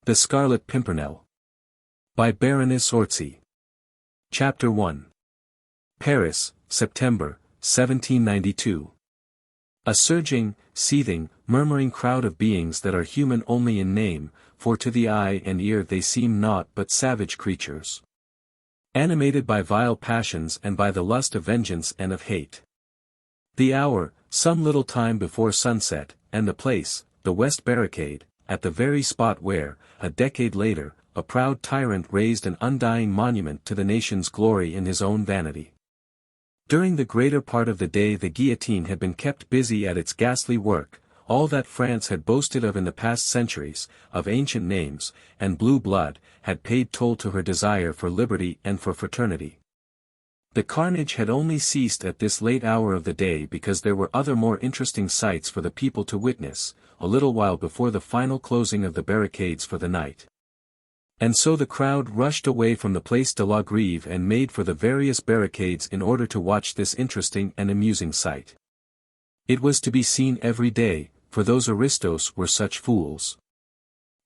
The Scarlet Pimpernel. By Baroness Orczy. Chapter 1. Paris, September, 1792. A surging, seething, murmuring crowd of beings that are human only in name, for to the eye and ear they seem naught but savage creatures. Animated by vile passions and by the lust of vengeance and of hate. The hour, some little time before sunset, and the place, the West Barricade, at the very spot where, a decade later, a proud tyrant raised an undying monument to the nation's glory in his own vanity. During the greater part of the day the guillotine had been kept busy at its ghastly work, all that France had boasted of in the past centuries, of ancient names, and blue blood, had paid toll to her desire for liberty and for fraternity. The carnage had only ceased at this late hour of the day because there were other more interesting sights for the people to witness, a little while before the final closing of the barricades for the night. And so the crowd rushed away from the Place de la Grève and made for the various barricades in order to watch this interesting and amusing sight. It was to be seen every day, for those aristos were such fools.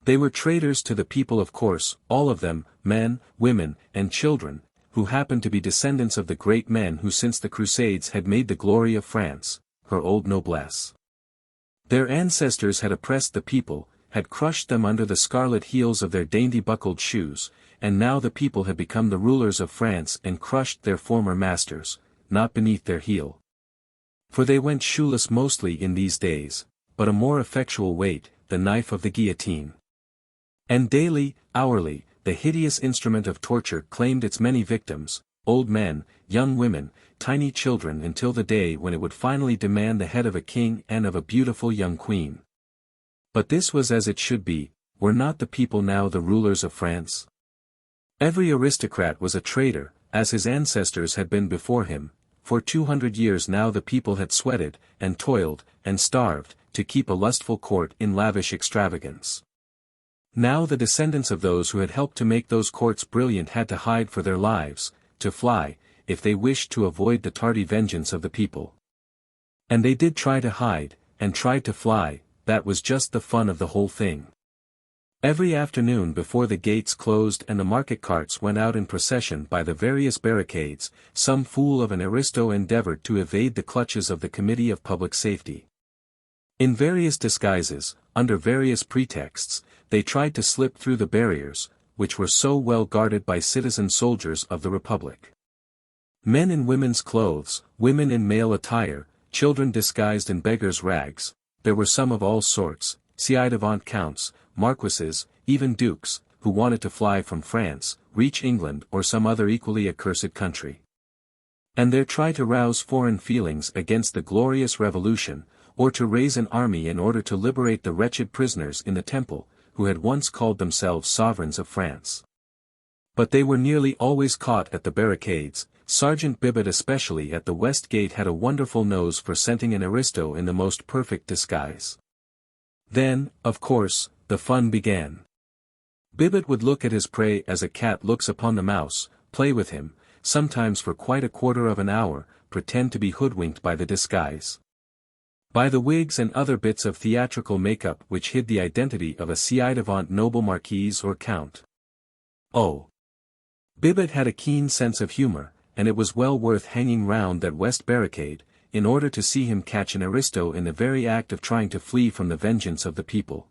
They were traitors to the people, of course, all of them, men, women, and children, who happened to be descendants of the great men who since the Crusades had made the glory of France, her old noblesse. Their ancestors had oppressed the people, had crushed them under the scarlet heels of their dainty buckled shoes, and now the people had become the rulers of France and crushed their former masters, not beneath their heel. For they went shoeless mostly in these days, but a more effectual weight, the knife of the guillotine. And daily, hourly, the hideous instrument of torture claimed its many victims, old men, young women, tiny children, until the day when it would finally demand the head of a king and of a beautiful young queen. But this was as it should be, were not the people now the rulers of France? Every aristocrat was a traitor, as his ancestors had been before him. For 200 years now the people had sweated, and toiled, and starved, to keep a lustful court in lavish extravagance. Now the descendants of those who had helped to make those courts brilliant had to hide for their lives, to fly, if they wished to avoid the tardy vengeance of the people. And they did try to hide, and tried to fly, that was just the fun of the whole thing. Every afternoon before the gates closed and the market carts went out in procession by the various barricades, some fool of an aristo endeavored to evade the clutches of the Committee of Public Safety. In various disguises, under various pretexts, they tried to slip through the barriers, which were so well guarded by citizen soldiers of the Republic. Men in women's clothes, women in male attire, children disguised in beggars' rags, there were some of all sorts, ci-devant counts, marquises, even dukes, who wanted to fly from France, reach England or some other equally accursed country. And there try to rouse foreign feelings against the glorious revolution, or to raise an army in order to liberate the wretched prisoners in the Temple, who had once called themselves sovereigns of France. But they were nearly always caught at the barricades. Sergeant Bibbet especially at the West Gate had a wonderful nose for scenting an aristo in the most perfect disguise. Then, of course, the fun began. Bibbet would look at his prey as a cat looks upon the mouse, play with him, sometimes for quite a quarter of an hour, pretend to be hoodwinked by the disguise. By the wigs and other bits of theatrical make-up which hid the identity of a ci-devant noble marquise or count. Oh! Bibbet had a keen sense of humor, and it was well worth hanging round that West Barricade, in order to see him catch an aristo in the very act of trying to flee from the vengeance of the people.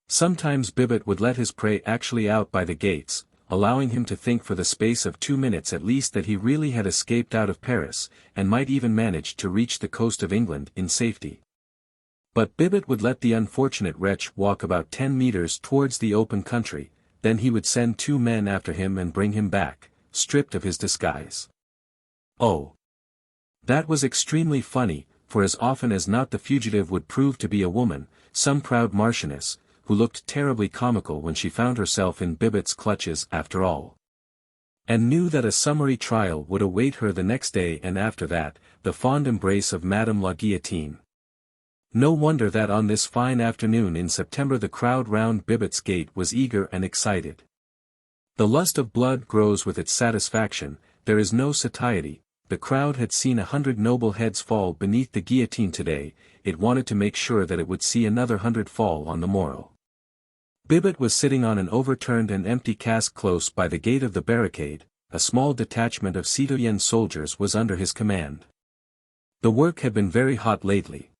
Sometimes Bibbet would let his prey actually out by the gates, allowing him to think for the space of 2 minutes at least that he really had escaped out of Paris, and might even manage to reach the coast of England in safety. But Bibbet would let the unfortunate wretch walk about 10 meters towards the open country, then he would send 2 men after him and bring him back, stripped of his disguise. Oh! That was extremely funny, for as often as not the fugitive would prove to be a woman, some proud marchioness, who looked terribly comical when she found herself in Bibbet's clutches after all. And knew that a summary trial would await her the next day, and after that, the fond embrace of Madame la Guillotine. No wonder that on this fine afternoon in September the crowd round Bibbet's gate was eager and excited. The lust of blood grows with its satisfaction, there is no satiety. The crowd had seen 100 noble heads fall beneath the guillotine today, it wanted to make sure that it would see another 100 fall on the morrow. Bibbet was sitting on an overturned and empty cask close by the gate of the barricade. A small detachment of citoyen soldiers was under his command. The work had been very hot lately.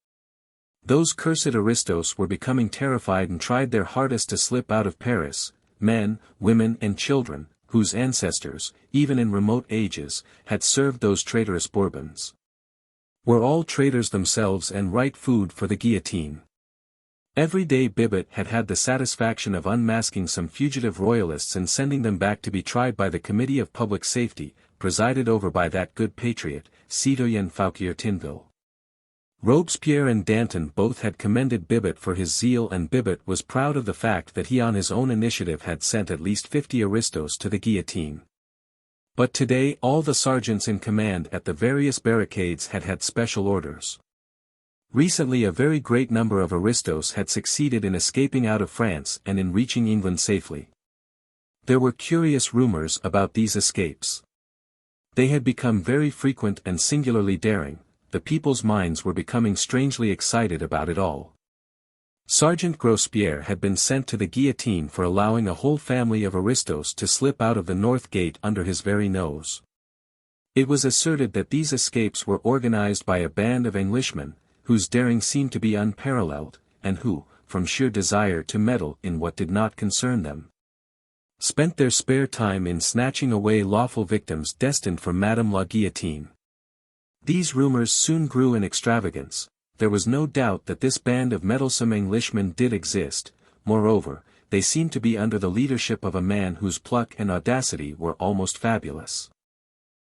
Those cursed aristos were becoming terrified and tried their hardest to slip out of Paris, men, women and children, whose ancestors, even in remote ages, had served those traitorous Bourbons. Were all traitors themselves and right food for the guillotine. Every day Bibbet had had the satisfaction of unmasking some fugitive royalists and sending them back to be tried by the Committee of Public Safety, presided over by that good patriot, Citoyen Fouquier-Tinville. Robespierre and Danton both had commended Bibbet for his zeal, and Bibbet was proud of the fact that he on his own initiative had sent at least 50 aristos to the guillotine. But today all the sergeants in command at the various barricades had had special orders. Recently a very great number of aristos had succeeded in escaping out of France and in reaching England safely. There were curious rumors about these escapes. They had become very frequent and singularly daring. The people's minds were becoming strangely excited about it all. Sergeant Grospierre had been sent to the guillotine for allowing a whole family of aristos to slip out of the north gate under his very nose. It was asserted that these escapes were organized by a band of Englishmen, whose daring seemed to be unparalleled, and who, from sheer desire to meddle in what did not concern them, spent their spare time in snatching away lawful victims destined for Madame la Guillotine. These rumors soon grew in extravagance. There was no doubt that this band of meddlesome Englishmen did exist. Moreover, they seemed to be under the leadership of a man whose pluck and audacity were almost fabulous.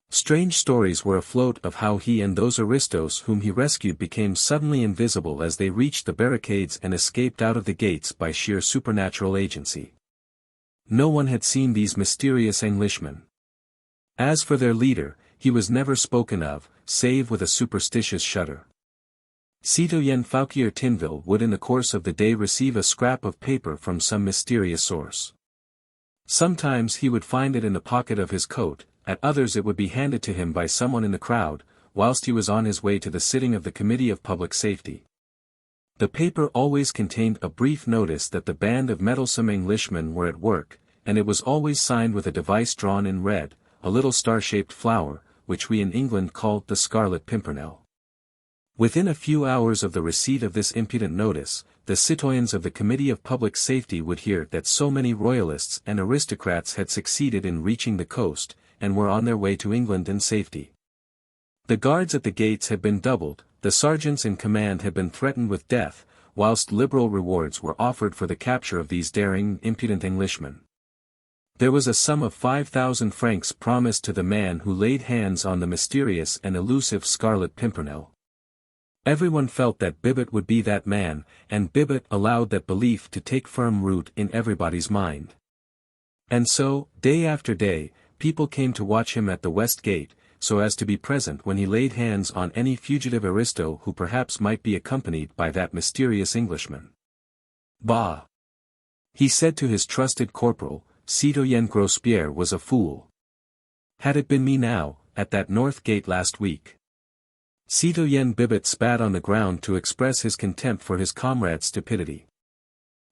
Strange stories were afloat of how he and those aristos whom he rescued became suddenly invisible as they reached the barricades and escaped out of the gates by sheer supernatural agency. No one had seen these mysterious Englishmen. As for their leader, he was never spoken of, save with a superstitious shudder. Citoyen Fouquier-Tinville would in the course of the day receive a scrap of paper from some mysterious source. Sometimes he would find it in the pocket of his coat, at others it would be handed to him by someone in the crowd, whilst he was on his way to the sitting of the Committee of Public Safety. The paper always contained a brief notice that the band of meddlesome Englishmen were at work, and it was always signed with a device drawn in red, a little star-shaped flower, which we in England called the Scarlet Pimpernel. Within a few hours of the receipt of this impudent notice, the citoyens of the Committee of Public Safety would hear that so many royalists and aristocrats had succeeded in reaching the coast, and were on their way to England in safety. The guards at the gates had been doubled, the sergeants in command had been threatened with death, whilst liberal rewards were offered for the capture of these daring, impudent Englishmen. There was a sum of 5,000 francs promised to the man who laid hands on the mysterious and elusive Scarlet Pimpernel. Everyone felt that Bibbet would be that man, and Bibbet allowed that belief to take firm root in everybody's mind. And so, day after day, people came to watch him at the West Gate, so as to be present when he laid hands on any fugitive aristo who perhaps might be accompanied by that mysterious Englishman. Bah! He said to his trusted corporal, Citoyen Grospierre was a fool. Had it been me now, at that North Gate last week. Citoyen Bibbet spat on the ground to express his contempt for his comrade's stupidity.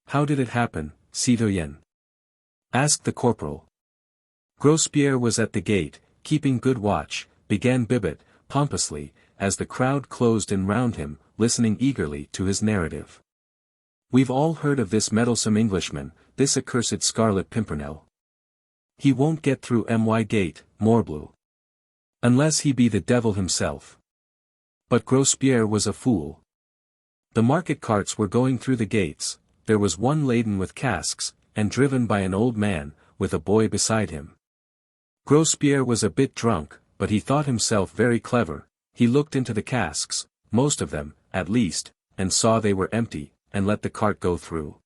How did it happen, Citoyen? Asked the corporal. Grospierre was at the gate, keeping good watch, began Bibbet, pompously, as the crowd closed in round him, listening eagerly to his narrative. We've all heard of this meddlesome Englishman, this accursed Scarlet Pimpernel. He won't get through my gate, morbleu. Unless he be the devil himself. But Grospierre was a fool. The market carts were going through the gates, there was one laden with casks, and driven by an old man, with a boy beside him. Grospierre was a bit drunk, but he thought himself very clever. He looked into the casks, most of them, at least, and saw they were empty, and let the cart go through.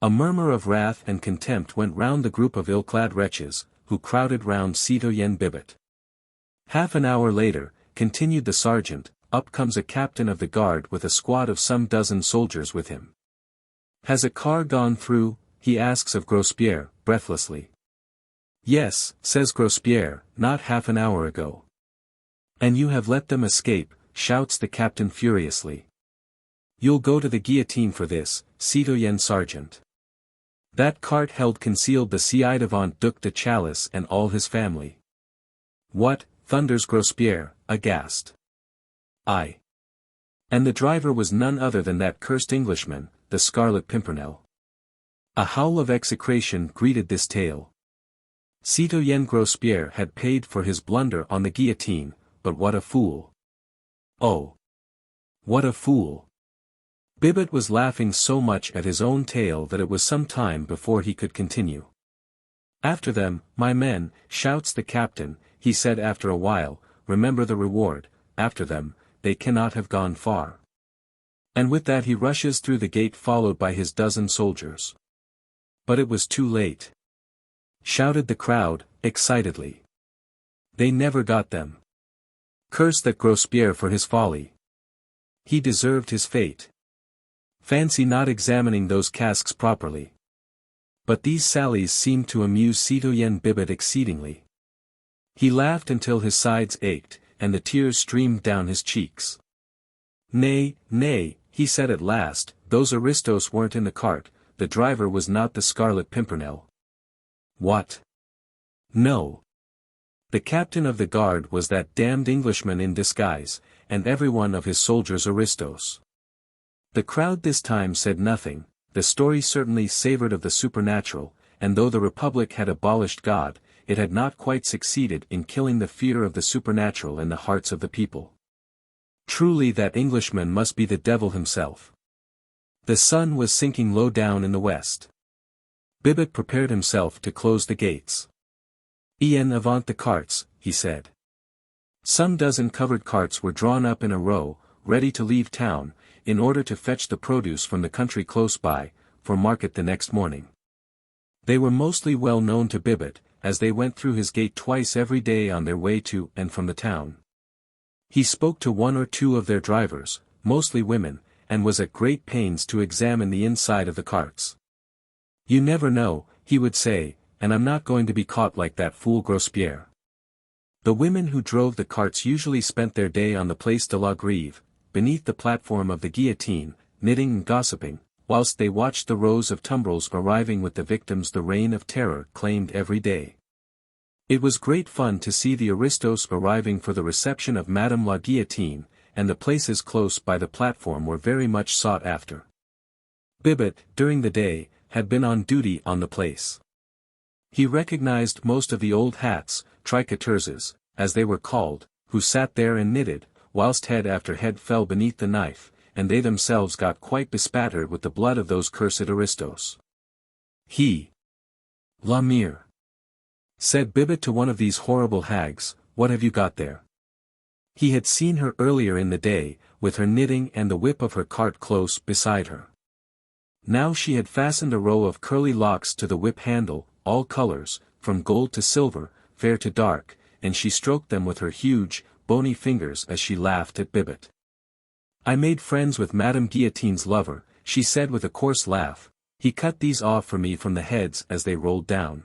A murmur of wrath and contempt went round the group of ill-clad wretches, who crowded round Citoyen Bibbet. Half an hour later, continued the sergeant, up comes a captain of the guard with a squad of some dozen soldiers with him. Has a car gone through? He asks of Grospierre, breathlessly. Yes, says Grospierre, not half an hour ago. And you have let them escape, shouts the captain furiously. You'll go to the guillotine for this, Citoyen Sergeant. That cart held concealed the ci-devant Duc de Chalice and all his family. What, thunders Grospierre, aghast. I. And the driver was none other than that cursed Englishman, the Scarlet Pimpernel. A howl of execration greeted this tale. Citoyen Grospierre had paid for his blunder on the guillotine, but what a fool. Oh! What a fool! Bibbet was laughing so much at his own tale that it was some time before he could continue. After them, my men, shouts the captain, he said after a while, remember the reward, after them, they cannot have gone far. And with that he rushes through the gate followed by his dozen soldiers. But it was too late. Shouted the crowd, excitedly. They never got them. Curse that Grospierre for his folly. He deserved his fate. Fancy not examining those casks properly. But these sallies seemed to amuse Citoyen Bibbet exceedingly. He laughed until his sides ached, and the tears streamed down his cheeks. Nay, nay, he said at last, those aristos weren't in the cart, the driver was not the Scarlet Pimpernel. What? No. The captain of the guard was that damned Englishman in disguise, and every one of his soldiers aristos. The crowd this time said nothing, the story certainly savored of the supernatural, and though the Republic had abolished God, it had not quite succeeded in killing the fear of the supernatural in the hearts of the people. Truly that Englishman must be the devil himself. The sun was sinking low down in the west. Bibbet prepared himself to close the gates. En avant the carts, he said. Some dozen covered carts were drawn up in a row, ready to leave town, in order to fetch the produce from the country close by, for market the next morning. They were mostly well known to Bibbet, as they went through his gate twice every day on their way to and from the town. He spoke to one or two of their drivers, mostly women, and was at great pains to examine the inside of the carts. You never know, he would say, and I'm not going to be caught like that fool Grospierre. The women who drove the carts usually spent their day on the Place de la Grève, beneath the platform of the guillotine, knitting and gossiping, whilst they watched the rows of tumbrils arriving with the victims the reign of terror claimed every day. It was great fun to see the aristos arriving for the reception of Madame la Guillotine, and the places close by the platform were very much sought after. Bibbet, during the day, had been on duty on the place. He recognized most of the old hats, tricoteuses, as they were called, who sat there and knitted, whilst head after head fell beneath the knife, and they themselves got quite bespattered with the blood of those cursed aristos. La mire! Said Bibbet to one of these horrible hags, what have you got there? He had seen her earlier in the day, with her knitting and the whip of her cart close beside her. Now she had fastened a row of curly locks to the whip handle, all colors, from gold to silver, fair to dark, and she stroked them with her huge, bony fingers as she laughed at Bibbet. I made friends with Madame Guillotine's lover, she said with a coarse laugh, he cut these off for me from the heads as they rolled down.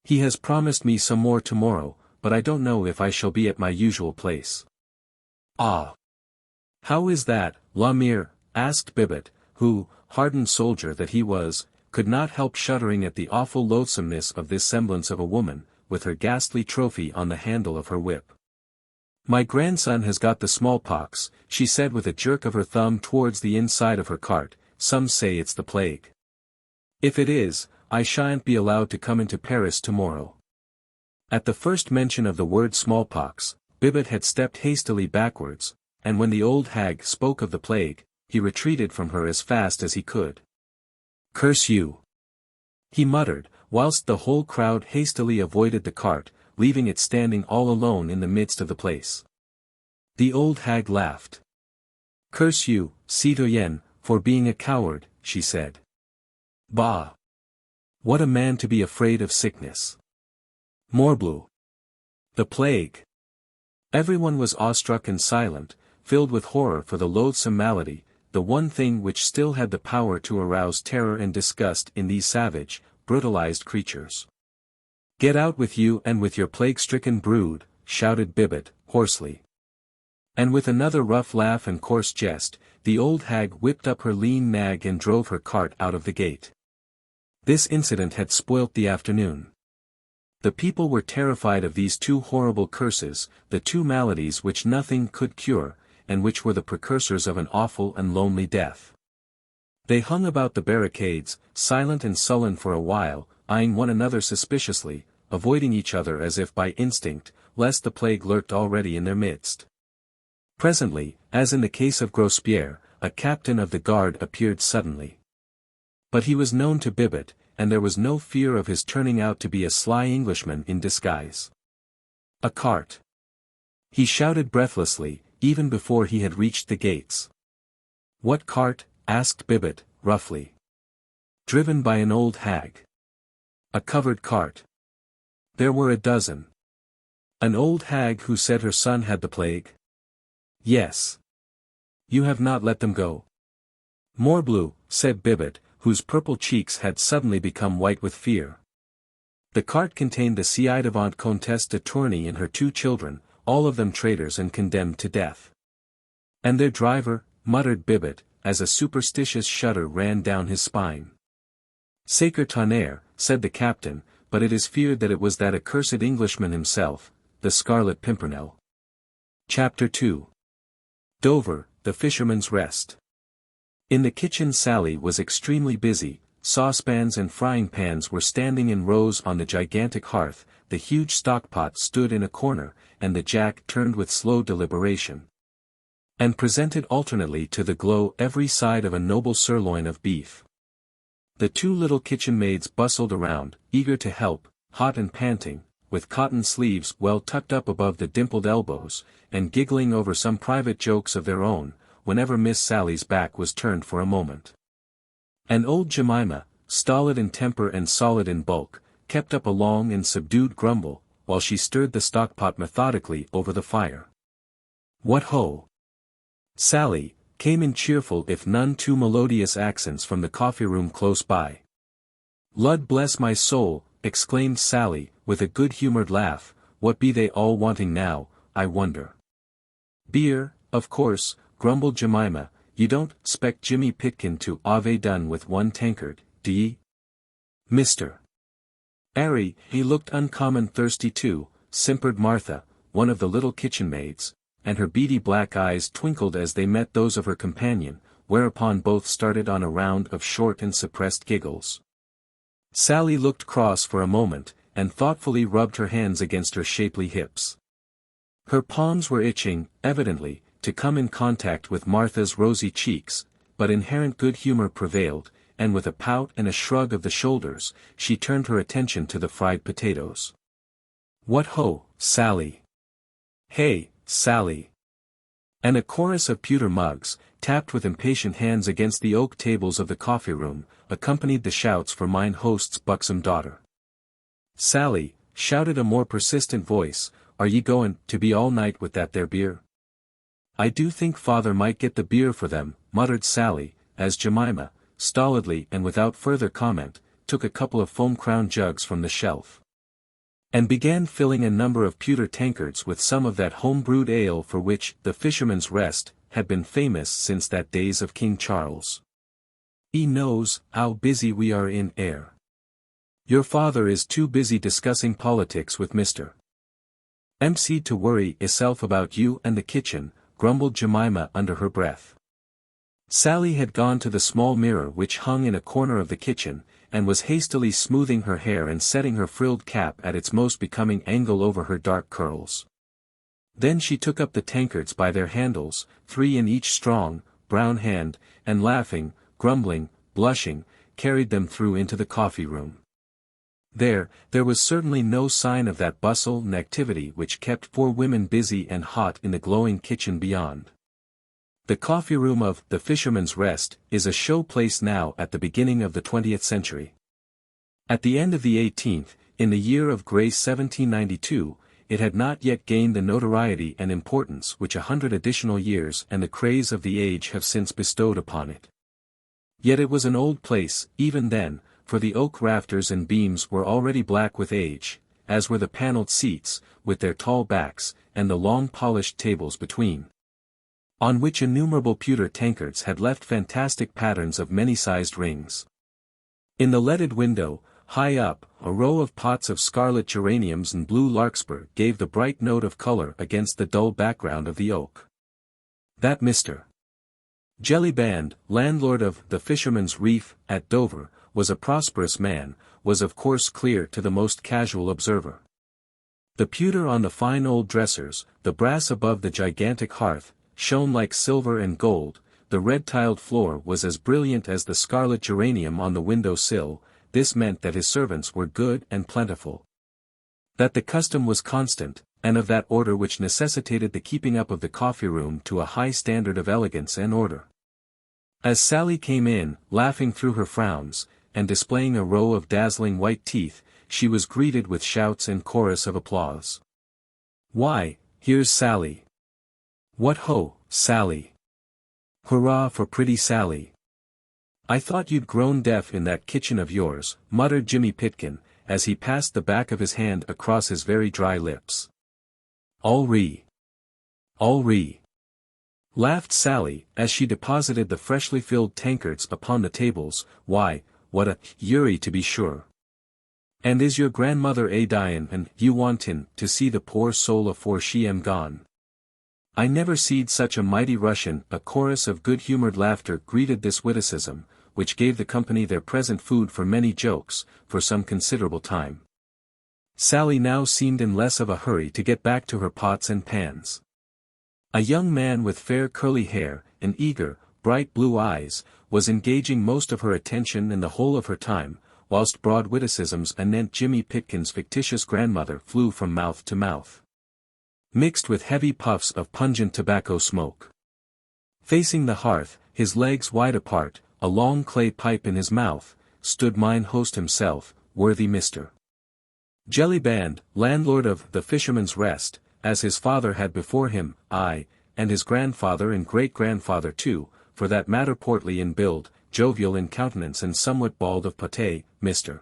He has promised me some more tomorrow, but I don't know if I shall be at my usual place. Ah! How is that, La Mire? Asked Bibbet, who, hardened soldier that he was, could not help shuddering at the awful loathsomeness of this semblance of a woman, with her ghastly trophy on the handle of her whip. My grandson has got the smallpox, she said with a jerk of her thumb towards the inside of her cart, some say it's the plague. If it is, I shan't be allowed to come into Paris tomorrow. At the first mention of the word smallpox, Bibbet had stepped hastily backwards, and when the old hag spoke of the plague, he retreated from her as fast as he could. Curse you! He muttered, whilst the whole crowd hastily avoided the cart, leaving it standing all alone in the midst of the place. The old hag laughed. Curse you, citoyen, for being a coward, she said. Bah! What a man to be afraid of sickness! Morbleu! The plague! Everyone was awestruck and silent, filled with horror for the loathsome malady, the one thing which still had the power to arouse terror and disgust in these savage, brutalized creatures. Get out with you and with your plague-stricken brood, shouted Bibbet, hoarsely. And with another rough laugh and coarse jest, the old hag whipped up her lean nag and drove her cart out of the gate. This incident had spoilt the afternoon. The people were terrified of these two horrible curses, the two maladies which nothing could cure, and which were the precursors of an awful and lonely death. They hung about the barricades, silent and sullen for a while, eyeing one another suspiciously, avoiding each other as if by instinct, lest the plague lurked already in their midst. Presently, as in the case of Grospierre, a captain of the guard appeared suddenly. But he was known to Bibbet, and there was no fear of his turning out to be a sly Englishman in disguise. "A cart!" he shouted breathlessly, even before he had reached the gates. "What cart?" asked Bibbet, roughly. "Driven by an old hag." "A covered cart." There were a dozen. "An old hag who said her son had the plague?" "Yes." "You have not let them go?" "Morbleu," said Bibbet, whose purple cheeks had suddenly become white with fear. The cart contained the ci-devant Comtesse de Tournay and her two children, all of them traitors and condemned to death. "And their driver?" muttered Bibbet, as a superstitious shudder ran down his spine. "Sacre tonnerre," said the captain, but it is feared that it was that accursed Englishman himself, the Scarlet Pimpernel. Chapter 2. Dover, the Fisherman's Rest. In the kitchen Sally was extremely busy. Saucepans and frying pans were standing in rows on the gigantic hearth, the huge stockpot stood in a corner, and the jack turned with slow deliberation, and presented alternately to the glow every side of a noble sirloin of beef. The two little kitchen maids bustled around, eager to help, hot and panting, with cotton sleeves well tucked up above the dimpled elbows, and giggling over some private jokes of their own, whenever Miss Sally's back was turned for a moment. And old Jemima, stolid in temper and solid in bulk, kept up a long and subdued grumble, while she stirred the stockpot methodically over the fire. "What ho!" Sally came in cheerful if none too melodious accents from the coffee-room close by. "Lud bless my soul," exclaimed Sally, with a good-humoured laugh, "what be they all wanting now, I wonder?" "Beer, of course," grumbled Jemima. "You don't 'spect Jimmy Pitkin to 'ave done with one tankard, do ye? Mr. 'Arry, he looked uncommon thirsty too," simpered Martha, one of the little kitchen maids, and her beady black eyes twinkled as they met those of her companion, whereupon both started on a round of short and suppressed giggles. Sally looked cross for a moment, and thoughtfully rubbed her hands against her shapely hips. Her palms were itching, evidently, to come in contact with Martha's rosy cheeks, but inherent good humor prevailed, and with a pout and a shrug of the shoulders, she turned her attention to the fried potatoes. "What ho, Sally! Hey, Sally!" And a chorus of pewter mugs, tapped with impatient hands against the oak tables of the coffee-room, accompanied the shouts for mine host's buxom daughter. "Sally," shouted a more persistent voice, "are ye goin' to be all night with that there beer?" "I do think father might get the beer for them," muttered Sally, as Jemima, stolidly and without further comment, took a couple of foam-crowned jugs from the shelf, and began filling a number of pewter tankards with some of that home-brewed ale for which the Fisherman's Rest had been famous since that days of King Charles. "'E knows how busy we are in air. Your father is too busy discussing politics with Mr. MC to worry isself about you and the kitchen," grumbled Jemima under her breath. Sally had gone to the small mirror which hung in a corner of the kitchen, and was hastily smoothing her hair and setting her frilled cap at its most becoming angle over her dark curls. Then she took up the tankards by their handles, 3 in each strong, brown hand, and laughing, grumbling, blushing, carried them through into the coffee-room. There was certainly no sign of that bustle and activity which kept 4 women busy and hot in the glowing kitchen beyond. The coffee-room of The Fisherman's Rest is a show place now at the beginning of the 20th century. At the end of the 18th, in the year of grace 1792, it had not yet gained the notoriety and importance which 100 additional years and the craze of the age have since bestowed upon it. Yet it was an old place, even then, for the oak rafters and beams were already black with age, as were the panelled seats, with their tall backs, and the long polished tables between, on which innumerable pewter tankards had left fantastic patterns of many-sized rings. In the leaded window, high up, a row of pots of scarlet geraniums and blue larkspur gave the bright note of color against the dull background of the oak. That Mr. Jellyband, landlord of the Fisherman's Reef at Dover, was a prosperous man, was of course clear to the most casual observer. The pewter on the fine old dressers, the brass above the gigantic hearth, shone like silver and gold, the red-tiled floor was as brilliant as the scarlet geranium on the window-sill. This meant that his servants were good and plentiful. That the custom was constant, and of that order which necessitated the keeping up of the coffee-room to a high standard of elegance and order. As Sally came in, laughing through her frowns, and displaying a row of dazzling white teeth, she was greeted with shouts and chorus of applause. "Why, here's Sally! What ho, Sally! Hurrah for pretty Sally! I thought you'd grown deaf in that kitchen of yours," muttered Jimmy Pitkin, as he passed the back of his hand across his very dry lips. "All ree! All ree!" laughed Sally, as she deposited the freshly filled tankards upon the tables. "Why, what a Yuri to be sure! And is your grandmother a dyin' and you wantin' to see the poor soul afore she am gone? I never seed such a mighty Russian." A chorus of good-humored laughter greeted this witticism, which gave the company their present food for many jokes, for some considerable time. Sally now seemed in less of a hurry to get back to her pots and pans. A young man with fair curly hair, and eager, bright blue eyes, was engaging most of her attention and the whole of her time, whilst broad witticisms anent Jimmy Pitkin's fictitious grandmother flew from mouth to mouth, mixed with heavy puffs of pungent tobacco smoke. Facing the hearth, his legs wide apart, a long clay pipe in his mouth, stood mine host himself, worthy Mr. Jellyband, landlord of the Fisherman's Rest, as his father had before him, aye, and his grandfather and great-grandfather too, for that matter, portly in build, jovial in countenance and somewhat bald of pate. Mr.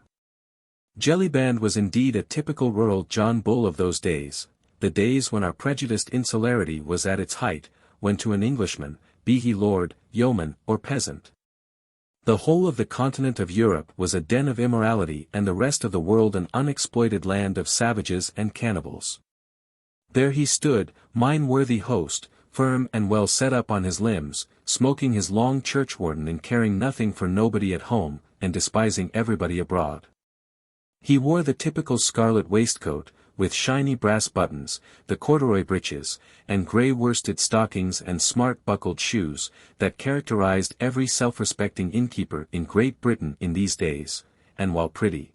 Jellyband was indeed a typical rural John Bull of those days, the days when our prejudiced insularity was at its height, when to an Englishman, be he lord, yeoman, or peasant, the whole of the continent of Europe was a den of immorality and the rest of the world an unexploited land of savages and cannibals. There he stood, mine worthy host, firm and well set up on his limbs, smoking his long churchwarden and caring nothing for nobody at home, and despising everybody abroad. He wore the typical scarlet waistcoat, with shiny brass buttons, the corduroy breeches, and grey worsted stockings and smart buckled shoes, that characterized every self-respecting innkeeper in Great Britain in these days, and while pretty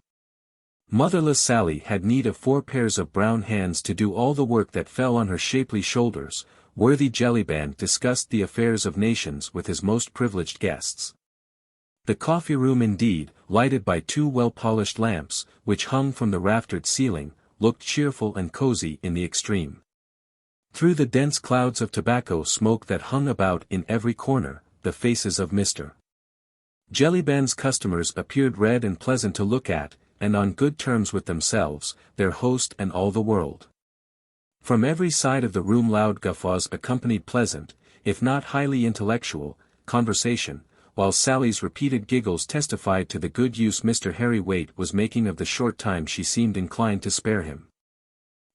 motherless Sally had need of 4 pairs of brown hands to do all the work that fell on her shapely shoulders, worthy Jellyband discussed the affairs of nations with his most privileged guests. The coffee-room indeed, lighted by 2 well-polished lamps, which hung from the raftered ceiling, looked cheerful and cozy in the extreme. Through the dense clouds of tobacco smoke that hung about in every corner, the faces of Mr. Jellyband's customers appeared red and pleasant to look at, and on good terms with themselves, their host and all the world. From every side of the room loud guffaws accompanied pleasant, if not highly intellectual, conversation, while Sally's repeated giggles testified to the good use Mr. Harry Waite was making of the short time she seemed inclined to spare him.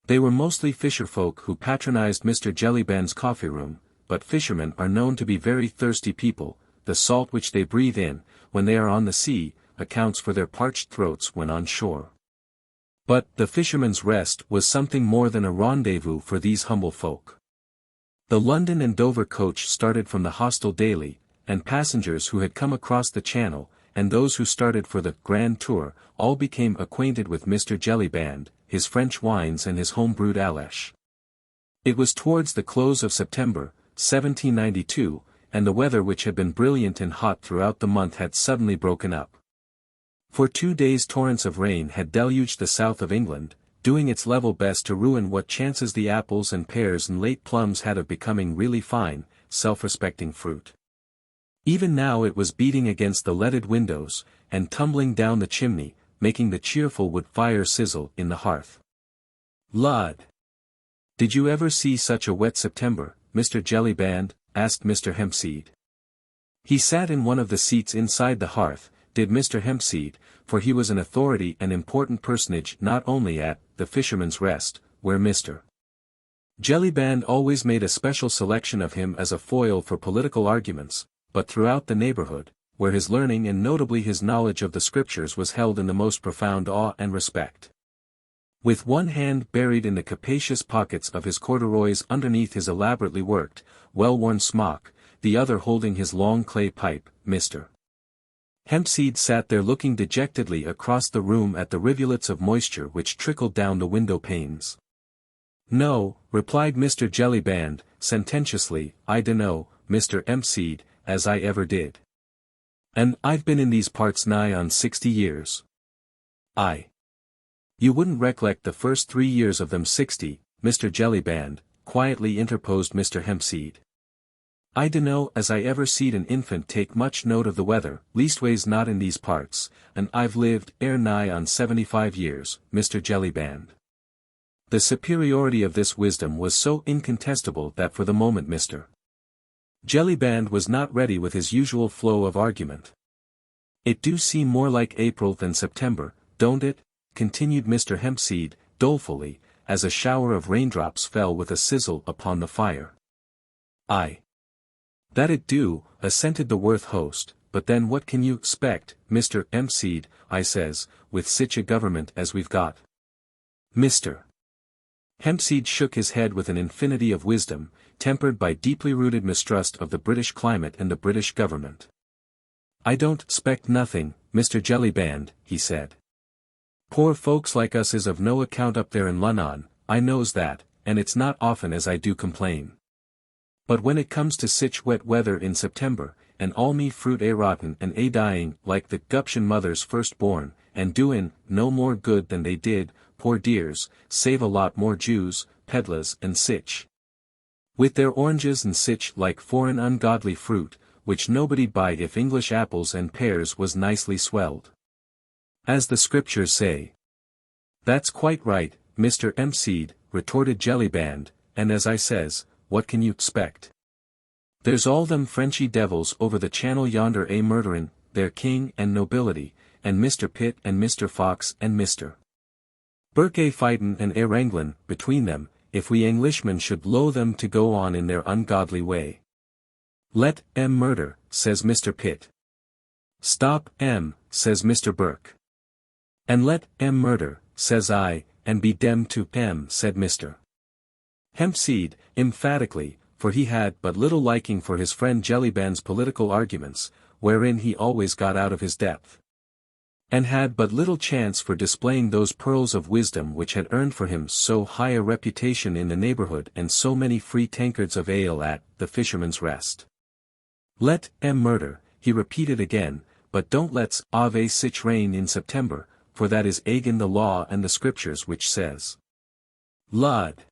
They were mostly fisherfolk who patronized Mr. Jellyband's coffee-room, but fishermen are known to be very thirsty people. The salt which they breathe in, when they are on the sea, accounts for their parched throats when on shore. But the Fisherman's Rest was something more than a rendezvous for these humble folk. The London and Dover coach started from the hostel daily, and passengers who had come across the Channel, and those who started for the grand tour, all became acquainted with Mr. Jellyband, his French wines and his home-brewed Alesh. It was towards the close of September, 1792, and the weather which had been brilliant and hot throughout the month had suddenly broken up. For 2 days torrents of rain had deluged the south of England, doing its level best to ruin what chances the apples and pears and late plums had of becoming really fine, self-respecting fruit. Even now it was beating against the leaded windows, and tumbling down the chimney, making the cheerful wood fire sizzle in the hearth. "Lud! Did you ever see such a wet September, Mr. Jellyband?" asked Mr. Hempseed. He sat in one of the seats inside the hearth, did Mr. Hempseed, for he was an authority and important personage not only at the Fisherman's Rest, where Mr. Jellyband always made a special selection of him as a foil for political arguments, but throughout the neighborhood, where his learning and notably his knowledge of the Scriptures was held in the most profound awe and respect. With one hand buried in the capacious pockets of his corduroys underneath his elaborately worked, well-worn smock, the other holding his long clay pipe, Mr. Hempseed sat there looking dejectedly across the room at the rivulets of moisture which trickled down the window panes. "No," replied Mr. Jellyband, sententiously, "I dunno, Mr. Hempseed, as I ever did. And I've been in these parts nigh on 60 years. You wouldn't recollect the first 3 years of them 60, Mr. Jellyband," quietly interposed Mr. Hempseed. "I dunno as I ever seed an infant take much note of the weather, leastways not in these parts, and I've lived ere nigh on 75 years, Mr. Jellyband." The superiority of this wisdom was so incontestable that for the moment Mr. Jellyband was not ready with his usual flow of argument. "It do seem more like April than September, don't it?" continued Mr. Hempseed, dolefully, as a shower of raindrops fell with a sizzle upon the fire. "Aye. That it do," assented the worth host, "but then what can you expect, Mr. Hempseed, I says, with sich a government as we've got?" Mr. Hempseed shook his head with an infinity of wisdom, tempered by deeply rooted mistrust of the British climate and the British government. "I don't 'spect nothing, Mr. Jellyband," he said. "Poor folks like us is of no account up there in Lunnon, I knows that, and it's not often as I do complain. But when it comes to sich wet weather in September, and all me fruit a rotten and a dying like the guption mother's firstborn, and doin' no more good than they did, poor dears, save a lot more Jews, pedlars and sich, with their oranges and sich like foreign ungodly fruit, which nobody'd buy if English apples and pears was nicely swelled. As the Scriptures say." "That's quite right, Mr. Hempseed," retorted Jellyband, "and as I says, what can you expect? There's all them Frenchy devils over the channel yonder a murderin', their king and nobility, and Mr. Pitt and Mr. Fox and Mr. Burke a fightin' and a wranglin' between them, if we Englishmen should low them to go on in their ungodly way. 'Let 'em murder,' says Mr. Pitt. 'Stop 'em,' says Mr. Burke. And 'let 'em murder,' says I, and be demmed to 'em," said Mr. Hempseed, emphatically, for he had but little liking for his friend Jellyband's political arguments, wherein he always got out of his depth, and had but little chance for displaying those pearls of wisdom which had earned for him so high a reputation in the neighborhood and so many free tankards of ale at the Fisherman's Rest. "Let 'em murder," he repeated again, "but don't let's ave sich rain in September, for that is agin the law and the Scriptures which says." "Lud!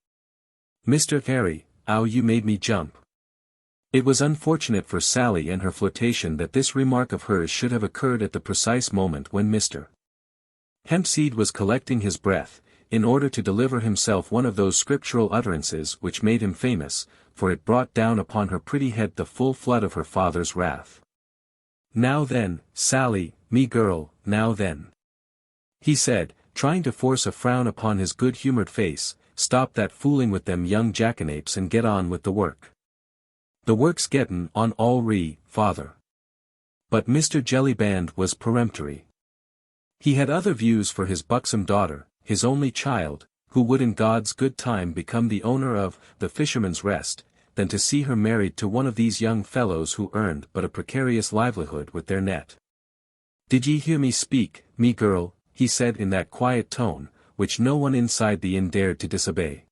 Mr. Harry, 'ow you made me jump." It was unfortunate for Sally and her flirtation that this remark of hers should have occurred at the precise moment when Mr. Hempseed was collecting his breath, in order to deliver himself one of those scriptural utterances which made him famous, for it brought down upon her pretty head the full flood of her father's wrath. "Now then, Sally, me girl, now then," he said, trying to force a frown upon his good-humored face, "stop that fooling with them young jackanapes and get on with the work. The work's gettin' on all father." But Mr. Jellyband was peremptory. He had other views for his buxom daughter, his only child, who would in God's good time become the owner of the Fisherman's Rest, than to see her married to one of these young fellows who earned but a precarious livelihood with their net. "Did ye hear me speak, me girl?" he said in that quiet tone, which no one inside the inn dared to disobey.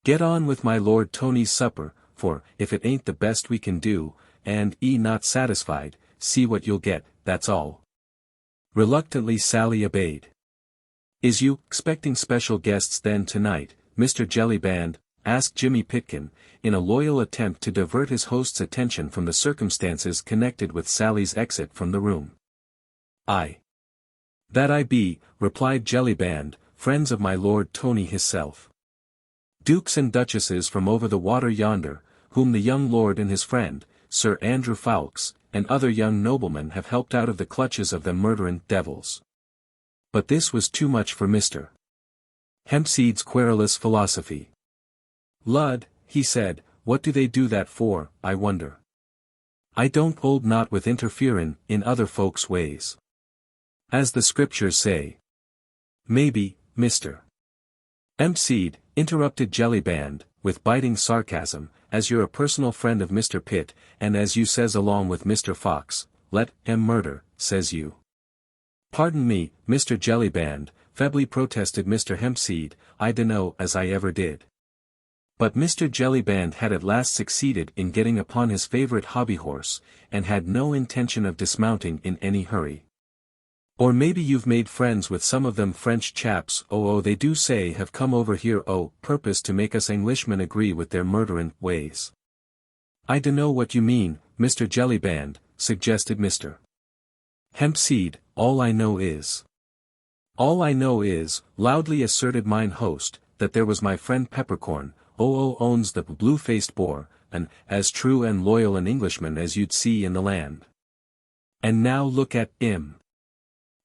"Get on with my Lord Tony's supper, for, if it ain't the best we can do, and not satisfied, see what you'll get, that's all." Reluctantly Sally obeyed. "Is you expecting special guests then tonight, Mr. Jellyband?" asked Jimmy Pitkin, in a loyal attempt to divert his host's attention from the circumstances connected with Sally's exit from the room. "Aye. That I be," replied Jellyband, "friends of my Lord Tony hisself. Dukes and duchesses from over the water yonder, whom the young lord and his friend, Sir Andrew Ffoulkes, and other young noblemen have helped out of the clutches of them murdering devils. But this was too much for Mr. Hempseed's querulous philosophy. "Lud," he said, "what do they do that for, I wonder? I don't hold not with interferin' in other folks' ways. As the scriptures say." "Maybe, Mr. Hempseed," interrupted Jellyband, with biting sarcasm, "as you're a personal friend of Mr. Pitt, and as you says along with Mr. Fox, let 'em murder, says you." "Pardon me, Mr. Jellyband," feebly protested Mr. Hempseed, "I dunno as I ever did." But Mr. Jellyband had at last succeeded in getting upon his favorite hobby horse, and had no intention of dismounting in any hurry. "Or maybe you've made friends with some of them French chaps they do say have come over here purpose to make us Englishmen agree with their murderin' ways." "I dunno what you mean, Mr. Jellyband," suggested Mr. Hempseed, All I know is, loudly asserted mine host, that there was my friend Peppercorn, owns the blue-faced boar, and as true and loyal an Englishman as you'd see in the land. And now look at 'im.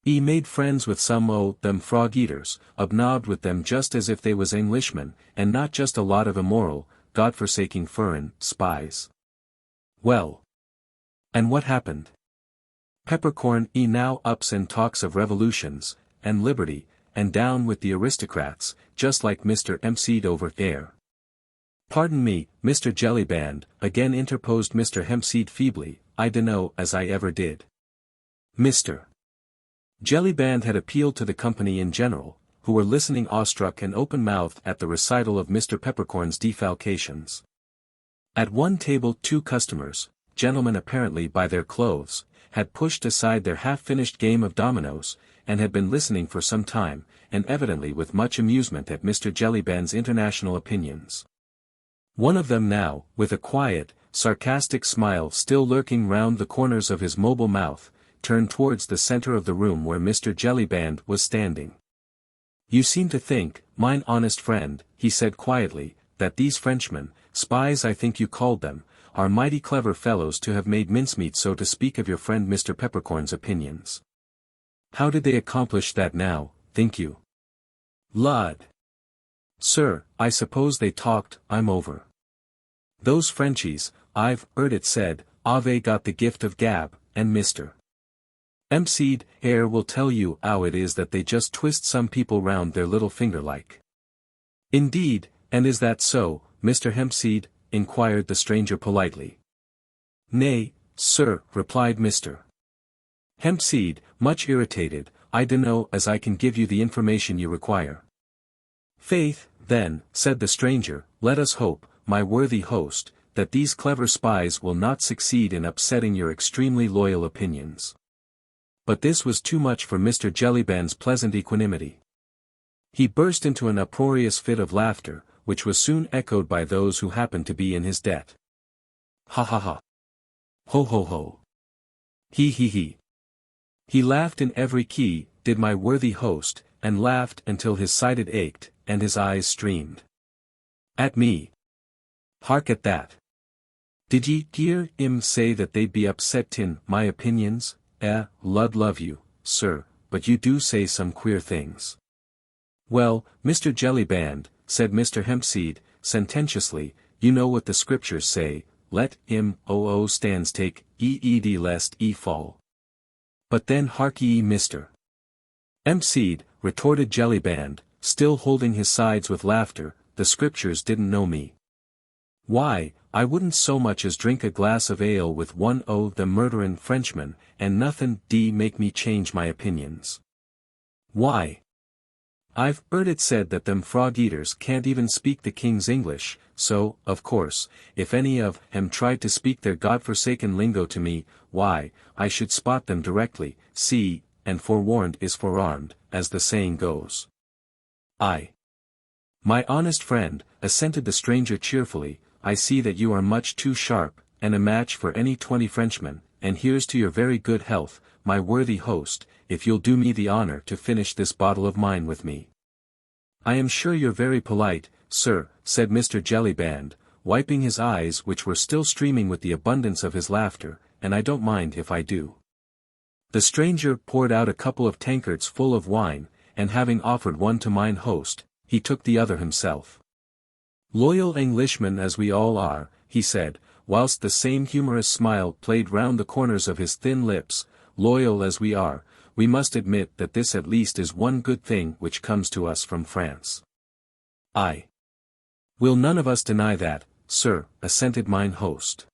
He made friends with some them frog-eaters, obnobbed with them just as if they was Englishmen, and not just a lot of immoral, God-forsaking furrin spies. Well. And what happened? Peppercorn now ups and talks of revolutions, and liberty, and down with the aristocrats, just like Mr. Hempseed over there." "Pardon me, Mr. Jellyband," again interposed Mr. Hempseed feebly, "I dunno as I ever did." Mr. Jellyband had appealed to the company in general, who were listening awestruck and open-mouthed at the recital of Mr. Peppercorn's defalcations. At one table 2 customers, gentlemen apparently by their clothes, had pushed aside their half-finished game of dominoes, and had been listening for some time, and evidently with much amusement at Mr. Jellyband's international opinions. One of them now, with a quiet, sarcastic smile still lurking round the corners of his mobile mouth, turned towards the center of the room where Mr. Jellyband was standing. "You seem to think, mine honest friend," he said quietly, "that these Frenchmen, spies I think you called them, are mighty clever fellows to have made mincemeat so to speak of your friend Mr. Peppercorn's opinions. How did they accomplish that now, think you?" "Lud! Sir, I suppose they talked, I'm over. Those Frenchies, I've 'eard it said, they got the gift of gab, and Mr. Hempseed will tell you 'ow it is that they just twist some people round their little finger like." "Indeed, and is that so, Mr. Hempseed?" inquired the stranger politely. "Nay, sir," replied Mr. Hempseed, much irritated, "I dunno as I can give you the information you require." "Faith, then," said the stranger, "let us hope, my worthy host, that these clever spies will not succeed in upsetting your extremely loyal opinions." But this was too much for Mr. Jellyband's pleasant equanimity. He burst into an uproarious fit of laughter, which was soon echoed by those who happened to be in his debt. "Ha ha ha! Ho ho ho! He he he!" He laughed in every key, did my worthy host, and laughed until his side ached, and his eyes streamed. "At me! Hark at that! Did ye hear 'im say that they'd be upset in my opinions? Lud love you, sir, but you do say some queer things." "Well, Mr. Jellyband," said Mr. Hempseed, sententiously, "you know what the scriptures say, let 'im stands take, lest e fall." "But then hark ye Mr. Hempseed," retorted Jellyband, still holding his sides with laughter, "the scriptures didn't know me. Why, I wouldn't so much as drink a glass of ale with one o' them murderin' Frenchmen, and nothin' make me change my opinions. Why? I've 'eard it said that them frog-eaters can't even speak the king's English, so, of course, if any of 'em tried to speak their God-forsaken lingo to me, why, I should spot them directly, see, and forewarned is forearmed, as the saying goes." "Aye. My honest friend," assented the stranger cheerfully, "I see that you are much too sharp, and a match for any 20 Frenchmen, and here's to your very good health, my worthy host, if you'll do me the honor to finish this bottle of mine with me." "I am sure you're very polite, sir," said Mr. Jellyband, wiping his eyes which were still streaming with the abundance of his laughter, and I don't mind if I do." The stranger poured out a couple of tankards full of wine, and having offered one to mine host, he took the other himself. "Loyal Englishmen as we all are," he said, whilst the same humorous smile played round the corners of his thin lips, "loyal as we are, we must admit that this at least is one good thing which comes to us from France." "Aye. Will none of us deny that, sir," assented mine host.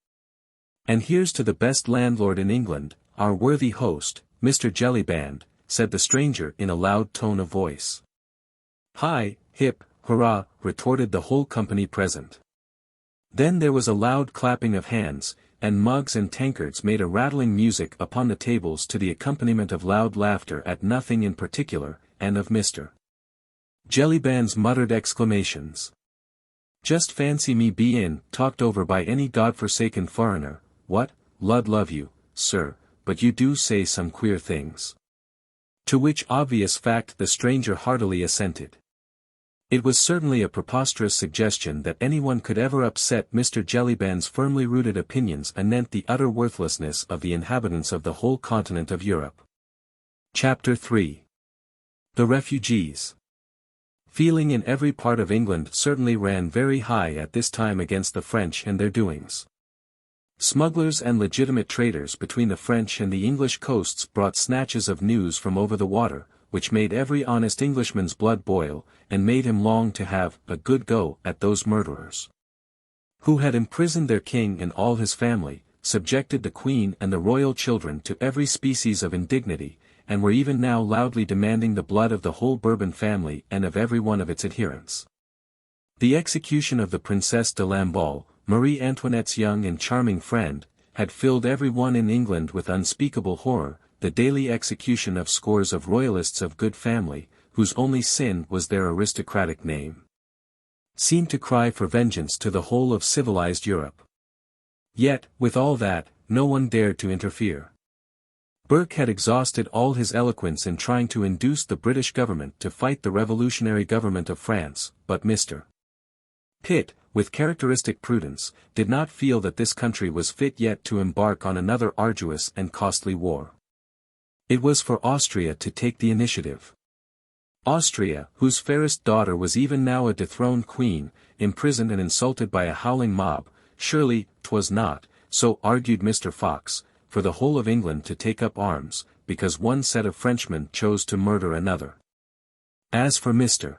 "And here's to the best landlord in England, our worthy host, Mr. Jellyband," said the stranger in a loud tone of voice. "Hi, hip, hurrah," retorted the whole company present. Then there was a loud clapping of hands, and mugs and tankards made a rattling music upon the tables to the accompaniment of loud laughter at nothing in particular, and of Mr. Jellyband's muttered exclamations. "Just fancy me bein' talked over by any god-forsaken foreigner. What, Lud love you, sir, but you do say some queer things." To which obvious fact the stranger heartily assented. It was certainly a preposterous suggestion that anyone could ever upset Mr. Jellyband's firmly rooted opinions anent the utter worthlessness of the inhabitants of the whole continent of Europe. Chapter 3. The Refugees. Feeling in every part of England certainly ran very high at this time against the French and their doings. Smugglers and legitimate traders between the French and the English coasts brought snatches of news from over the water, which made every honest Englishman's blood boil, and made him long to have a good go at those murderers, who had imprisoned their king and all his family, subjected the queen and the royal children to every species of indignity, and were even now loudly demanding the blood of the whole Bourbon family and of every one of its adherents. The execution of the Princess de Lamballe, Marie Antoinette's young and charming friend, had filled every one in England with unspeakable horror. The daily execution of scores of royalists of good family, whose only sin was their aristocratic name, seemed to cry for vengeance to the whole of civilized Europe. Yet, with all that, no one dared to interfere. Burke had exhausted all his eloquence in trying to induce the British government to fight the revolutionary government of France, but Mr. Pitt, with characteristic prudence, did not feel that this country was fit yet to embark on another arduous and costly war. It was for Austria to take the initiative. Austria, whose fairest daughter was even now a dethroned queen, imprisoned and insulted by a howling mob, surely 'twas not, so argued Mr. Fox, for the whole of England to take up arms, because one set of Frenchmen chose to murder another. As for Mr.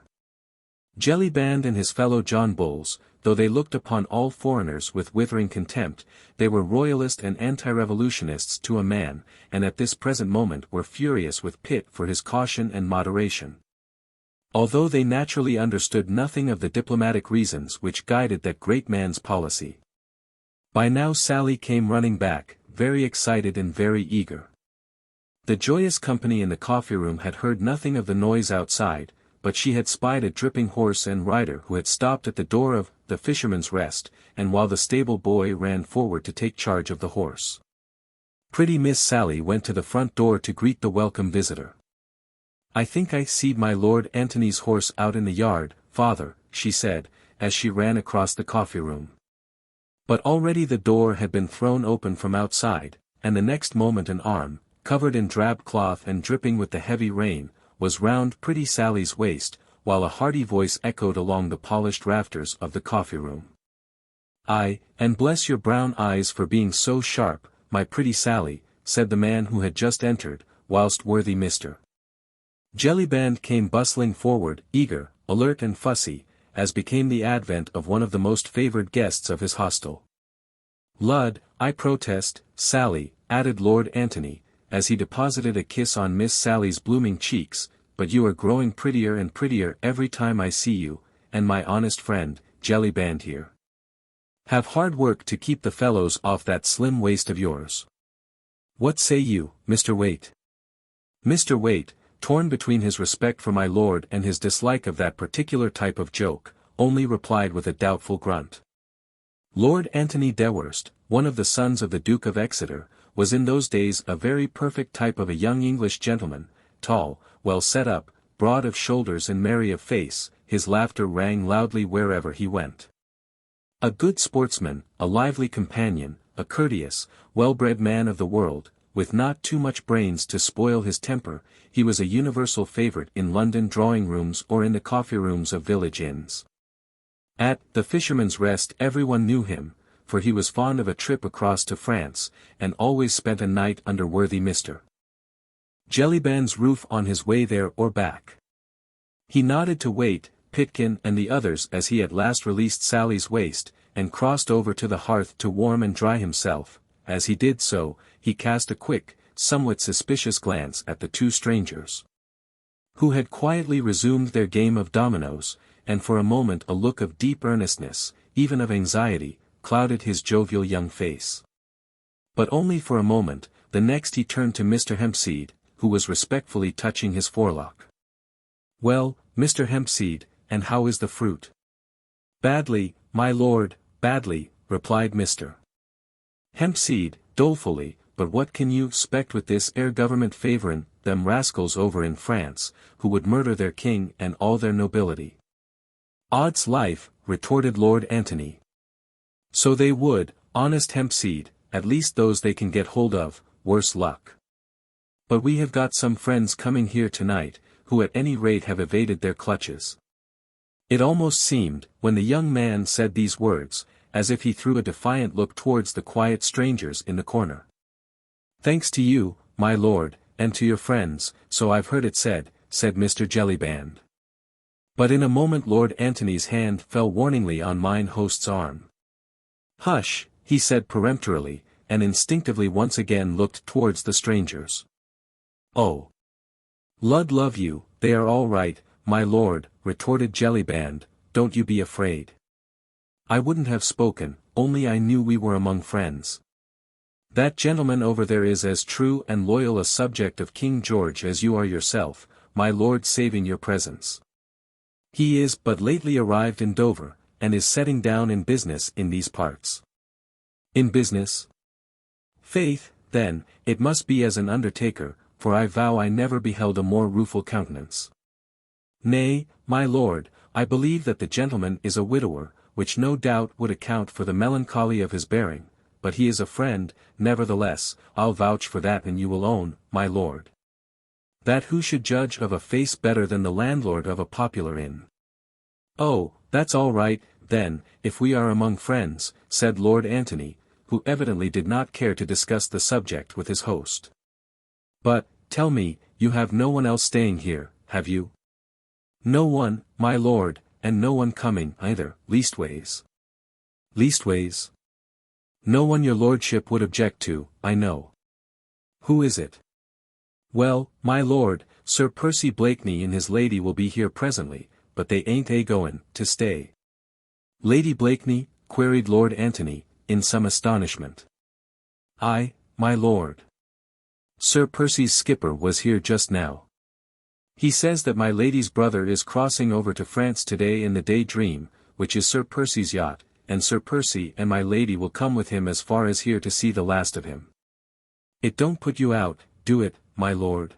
Jellyband and his fellow John Bulls, though they looked upon all foreigners with withering contempt, they were royalist and anti-revolutionists to a man, and at this present moment were furious with Pitt for his caution and moderation. Although they naturally understood nothing of the diplomatic reasons which guided that great man's policy. By now Sally came running back, very excited and very eager. The joyous company in the coffee-room had heard nothing of the noise outside, but she had spied a dripping horse and rider who had stopped at the door of the Fisherman's Rest, and while the stable boy ran forward to take charge of the horse, pretty Miss Sally went to the front door to greet the welcome visitor. "I think I seed my Lord Antony's horse out in the yard, father," she said, as she ran across the coffee-room. But already the door had been thrown open from outside, and the next moment an arm, covered in drab cloth and dripping with the heavy rain, was round pretty Sally's waist, while a hearty voice echoed along the polished rafters of the coffee-room. "Aye, and bless your brown eyes for being so sharp, my pretty Sally," said the man who had just entered, whilst worthy Mr. Jellyband came bustling forward, eager, alert and fussy, as became the advent of one of the most favoured guests of his hostel. "Lud, I protest, Sally," added Lord Antony, as he deposited a kiss on Miss Sally's blooming cheeks, "but you are growing prettier and prettier every time I see you, and my honest friend, Jellyband here. Have hard work to keep the fellows off that slim waist of yours. What say you, Mr. Waite?" Mr. Waite, torn between his respect for my lord and his dislike of that particular type of joke, only replied with a doubtful grunt. Lord Antony Dewhurst, one of the sons of the Duke of Exeter, was in those days a very perfect type of a young English gentleman, tall, well set up, broad of shoulders and merry of face. His laughter rang loudly wherever he went. A good sportsman, a lively companion, a courteous, well-bred man of the world, with not too much brains to spoil his temper. He was a universal favorite in London drawing-rooms or in the coffee-rooms of village inns. At the Fisherman's Rest everyone knew him, for he was fond of a trip across to France, and always spent a night under worthy Mr. Jellyband's roof on his way there or back. He nodded to Waite, Pitkin and the others as he at last released Sally's waist, and crossed over to the hearth to warm and dry himself. As he did so, he cast a quick, somewhat suspicious glance at the two strangers, who had quietly resumed their game of dominoes, and for a moment a look of deep earnestness, even of anxiety, clouded his jovial young face. But only for a moment. The next he turned to Mr. Hempseed, who was respectfully touching his forelock. "Well, Mr. Hempseed, and how is the fruit?" "Badly, my lord, badly," replied Mr. Hempseed, dolefully, "but what can you expect with this government favourin' them rascals over in France, who would murder their king and all their nobility?" "Odds life," retorted Lord Antony. "So they would, honest Hempseed, at least those they can get hold of, worse luck. But we have got some friends coming here tonight, who at any rate have evaded their clutches." It almost seemed, when the young man said these words, as if he threw a defiant look towards the quiet strangers in the corner. "Thanks to you, my lord, and to your friends, so I've heard it said," said Mr. Jellyband. But in a moment Lord Antony's hand fell warningly on mine host's arm. "Hush," he said peremptorily, and instinctively once again looked towards the strangers. "Oh, Lud love you, they are all right, my lord," retorted Jellyband, "don't you be afraid. I wouldn't have spoken, only I knew we were among friends. That gentleman over there is as true and loyal a subject of King George as you are yourself, my lord, saving your presence. He is but lately arrived in Dover, and is setting down in business in these parts." "In business? Faith, then, it must be as an undertaker, for I vow I never beheld a more rueful countenance." "Nay, my lord, I believe that the gentleman is a widower, which no doubt would account for the melancholy of his bearing, but he is a friend, nevertheless, I'll vouch for that, and you will own, my lord, that who should judge of a face better than the landlord of a popular inn?" "Oh, that's all right, then, if we are among friends," said Lord Antony, who evidently did not care to discuss the subject with his host. "But, tell me, you have no one else staying here, have you?" "No one, my lord, and no one coming either, leastways." "Leastways? No one your lordship would object to, I know." "Who is it?" "Well, my lord, Sir Percy Blakeney and his lady will be here presently, but they ain't a-goin' to stay." "Lady Blakeney?" queried Lord Antony, in some astonishment. "Aye, my lord. Sir Percy's skipper was here just now. He says that my lady's brother is crossing over to France today in the Day Dream, which is Sir Percy's yacht, and Sir Percy and my lady will come with him as far as here to see the last of him. It don't put you out, do it, my lord?"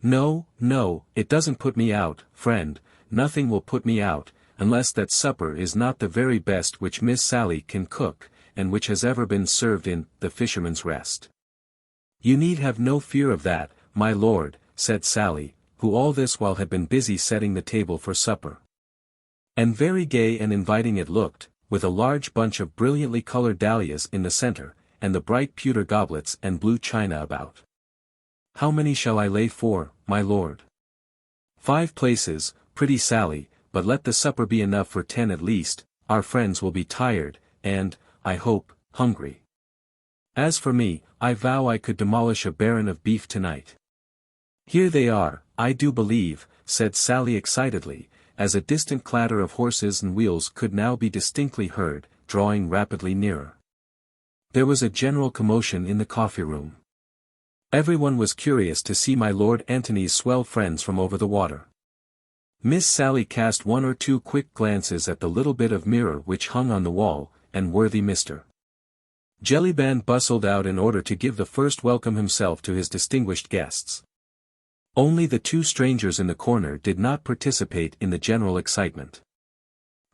"No, no, it doesn't put me out, friend, nothing will put me out, unless that supper is not the very best which Miss Sally can cook, and which has ever been served in the Fisherman's Rest." "You need have no fear of that, my lord," said Sally, who all this while had been busy setting the table for supper. And very gay and inviting it looked, with a large bunch of brilliantly colored dahlias in the center, and the bright pewter goblets and blue china about. "How many shall I lay for, my lord?" "5 places, pretty Sally, but let the supper be enough for 10 at least, our friends will be tired, and, I hope, hungry. As for me, I vow I could demolish a baron of beef tonight." "Here they are, I do believe," said Sally excitedly, as a distant clatter of horses and wheels could now be distinctly heard, drawing rapidly nearer. There was a general commotion in the coffee-room. Everyone was curious to see my Lord Antony's swell friends from over the water. Miss Sally cast 1 or 2 quick glances at the little bit of mirror which hung on the wall, and worthy Mr. Jellyband bustled out in order to give the first welcome himself to his distinguished guests. Only the 2 strangers in the corner did not participate in the general excitement.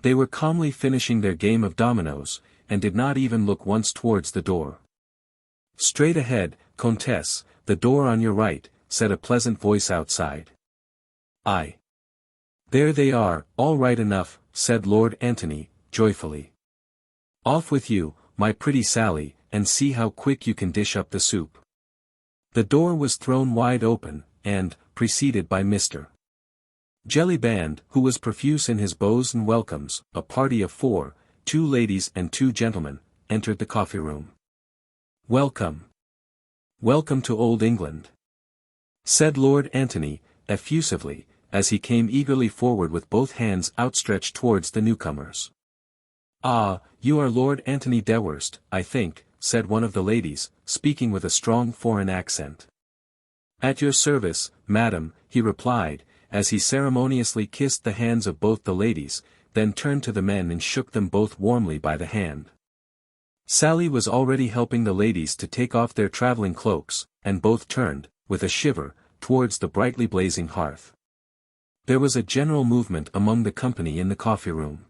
They were calmly finishing their game of dominoes, and did not even look once towards the door. "Straight ahead, Countess, the door on your right," said a pleasant voice outside. "Aye. There they are, all right enough," said Lord Antony, joyfully. "Off with you, my pretty Sally, and see how quick you can dish up the soup." The door was thrown wide open, and, preceded by Mr. Jellyband, who was profuse in his bows and welcomes, a party of 4, 2 ladies and 2 gentlemen, entered the coffee-room. "Welcome. Welcome to Old England," said Lord Antony, effusively, as he came eagerly forward with both hands outstretched towards the newcomers. "Ah, you are Lord Antony Deworst, I think," said one of the ladies, speaking with a strong foreign accent. "At your service, madam," he replied, as he ceremoniously kissed the hands of both the ladies, then turned to the men and shook them both warmly by the hand. Sally was already helping the ladies to take off their traveling cloaks, and both turned, with a shiver, towards the brightly blazing hearth. There was a general movement among the company in the coffee-room.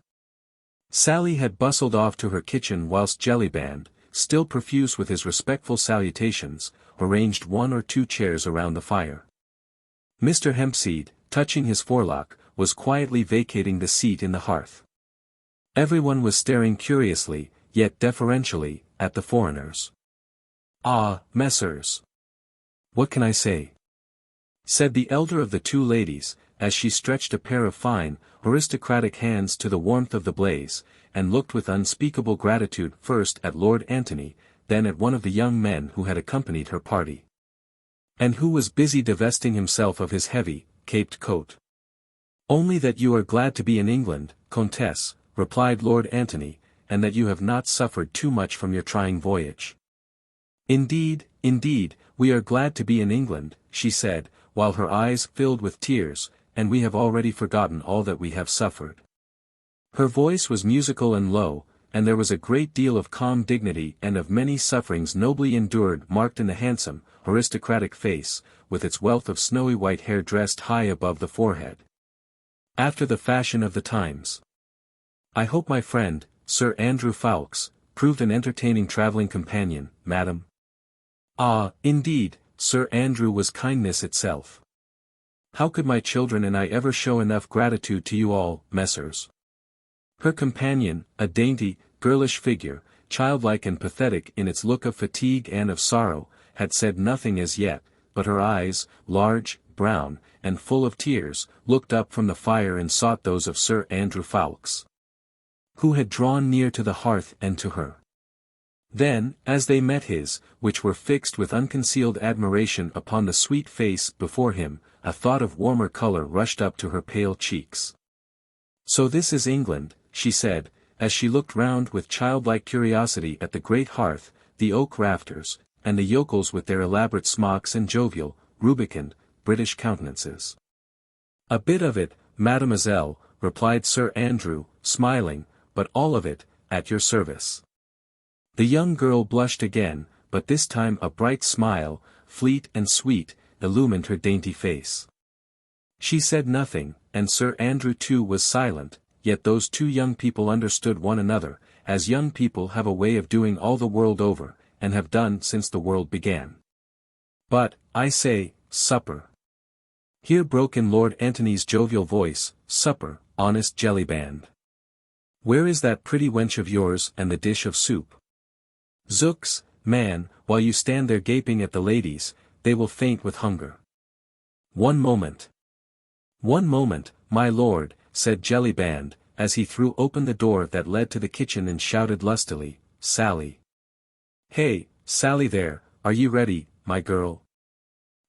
Sally had bustled off to her kitchen whilst Jellyband, still profuse with his respectful salutations, arranged 1 or 2 chairs around the fire. Mr. Hempseed, touching his forelock, was quietly vacating the seat in the hearth. Everyone was staring curiously, yet deferentially, at the foreigners. "Ah, messers! What can I say?" said the elder of the 2 ladies, as she stretched a pair of fine, aristocratic hands to the warmth of the blaze, and looked with unspeakable gratitude first at Lord Antony, then at one of the young men who had accompanied her party, and who was busy divesting himself of his heavy, caped coat. "Only that you are glad to be in England, Countess," replied Lord Antony, "and that you have not suffered too much from your trying voyage." "Indeed, indeed, we are glad to be in England," she said, while her eyes filled with tears, "and we have already forgotten all that we have suffered." Her voice was musical and low, and there was a great deal of calm dignity and of many sufferings nobly endured marked in the handsome, aristocratic face, with its wealth of snowy white hair dressed high above the forehead, after the fashion of the times. "I hope my friend, Sir Andrew Ffoulkes, proved an entertaining travelling companion, madam." "Ah, indeed, Sir Andrew was kindness itself. How could my children and I ever show enough gratitude to you all, messers?" Her companion, a dainty, girlish figure, childlike and pathetic in its look of fatigue and of sorrow, had said nothing as yet, but her eyes, large, brown, and full of tears, looked up from the fire and sought those of Sir Andrew Ffoulkes, who had drawn near to the hearth and to her. Then, as they met his, which were fixed with unconcealed admiration upon the sweet face before him, a thought of warmer colour rushed up to her pale cheeks. "So this is England," she said, as she looked round with childlike curiosity at the great hearth, the oak rafters, and the yokels with their elaborate smocks and jovial, rubicund, British countenances. "A bit of it, mademoiselle," replied Sir Andrew, smiling, "but all of it, at your service." The young girl blushed again, but this time a bright smile, fleet and sweet, illumined her dainty face. She said nothing, and Sir Andrew too was silent, yet those 2 young people understood one another, as young people have a way of doing all the world over, and have done since the world began. "But, I say, supper." Here broke in Lord Antony's jovial voice, "Supper, honest Jellyband. Where is that pretty wench of yours and the dish of soup? Zooks, man, while you stand there gaping at the ladies, they will faint with hunger." "One moment. One moment, my lord," said Jellyband, as he threw open the door that led to the kitchen and shouted lustily, "Sally! Hey, Sally there, are you ready, my girl?"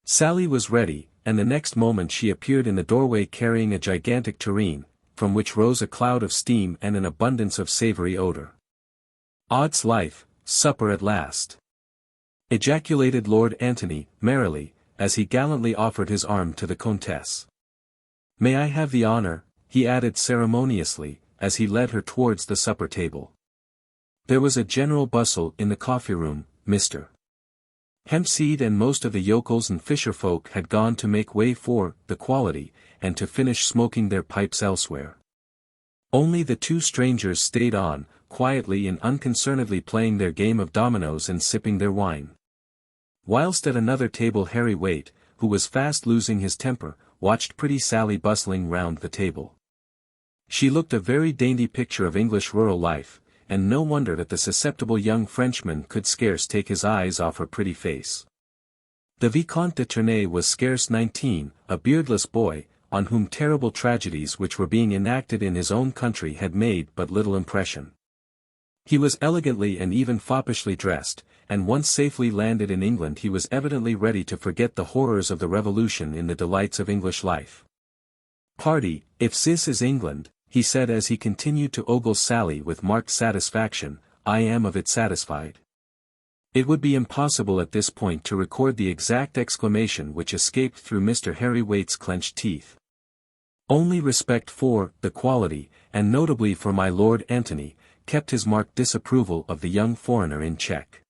Sally was ready, and the next moment she appeared in the doorway carrying a gigantic tureen, from which rose a cloud of steam and an abundance of savoury odour. "Odds life, supper at last!" ejaculated Lord Antony, merrily, as he gallantly offered his arm to the Countess. "May I have the honour?" he added ceremoniously, as he led her towards the supper table. There was a general bustle in the coffee-room. Mr. Hempseed and most of the yokels and fisher-folk had gone to make way for the quality, and to finish smoking their pipes elsewhere. Only the 2 strangers stayed on, quietly and unconcernedly playing their game of dominoes and sipping their wine. Whilst at another table Harry Waite, who was fast losing his temper, watched pretty Sally bustling round the table. She looked a very dainty picture of English rural life, and no wonder that the susceptible young Frenchman could scarce take his eyes off her pretty face. The Vicomte de Tournay was scarce 19, a beardless boy, on whom terrible tragedies which were being enacted in his own country had made but little impression. He was elegantly and even foppishly dressed, and once safely landed in England he was evidently ready to forget the horrors of the Revolution in the delights of English life. "Pardy, if this is England," he said as he continued to ogle Sally with marked satisfaction, "I am of it satisfied." It would be impossible at this point to record the exact exclamation which escaped through Mr. Harry Waite's clenched teeth. Only respect for the quality, and notably for my Lord Antony, kept his marked disapproval of the young foreigner in check.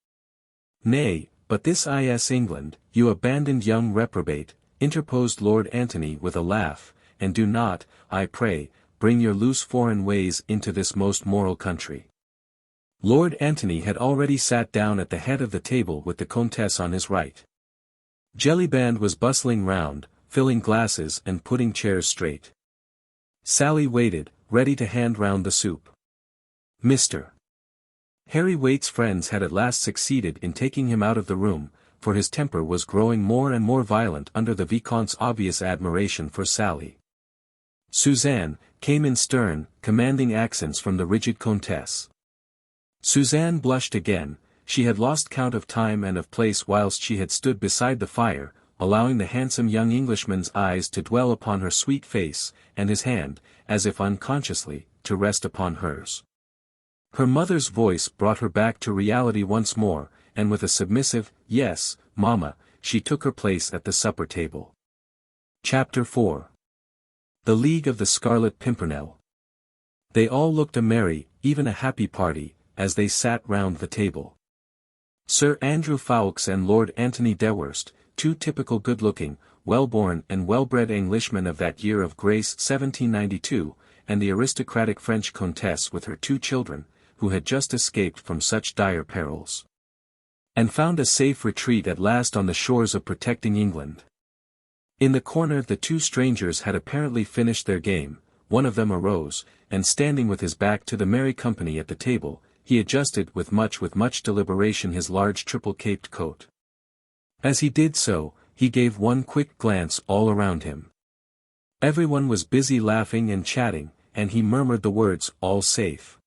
"Nay, but this is England, you abandoned young reprobate," interposed Lord Antony with a laugh, "and do not, I pray, bring your loose foreign ways into this most moral country." Lord Antony had already sat down at the head of the table with the Countess on his right. Jellyband was bustling round, filling glasses and putting chairs straight. Sally waited, ready to hand round the soup. Mr. Harry Waite's friends had at last succeeded in taking him out of the room, for his temper was growing more and more violent under the Vicomte's obvious admiration for Sally. Suzanne came in stern, commanding accents from the rigid Countess. Suzanne blushed again. She had lost count of time and of place whilst she had stood beside the fire, allowing the handsome young Englishman's eyes to dwell upon her sweet face, and his hand, as if unconsciously, to rest upon hers. Her mother's voice brought her back to reality once more, and with a submissive, "Yes, mamma," she took her place at the supper table. Chapter 4. The League of the Scarlet Pimpernel. They all looked a merry, even a happy party, as they sat round the table. Sir Andrew Ffoulkes and Lord Antony Dewhurst, two typical good-looking, well-born and well-bred Englishmen of that year of grace 1792, and the aristocratic French Countess with her two children, who had just escaped from such dire perils, and found a safe retreat at last on the shores of protecting England. In the corner the two strangers had apparently finished their game. One of them arose, and standing with his back to the merry company at the table, he adjusted with much deliberation his large triple-caped coat. As he did so, he gave one quick glance all around him. Everyone was busy laughing and chatting, and he murmured the words, "All safe."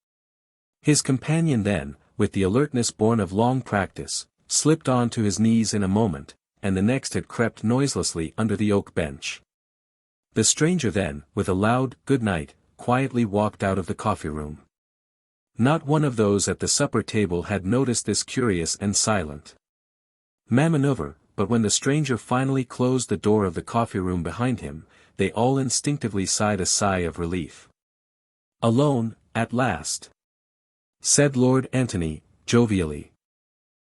His companion then, with the alertness born of long practice, slipped on to his knees in a moment, and the next had crept noiselessly under the oak bench. The stranger then, with a loud "good night," quietly walked out of the coffee-room. Not one of those at the supper table had noticed this curious and silent maneuver, but when the stranger finally closed the door of the coffee-room behind him, they all instinctively sighed a sigh of relief. "Alone, at last," said Lord Antony, jovially.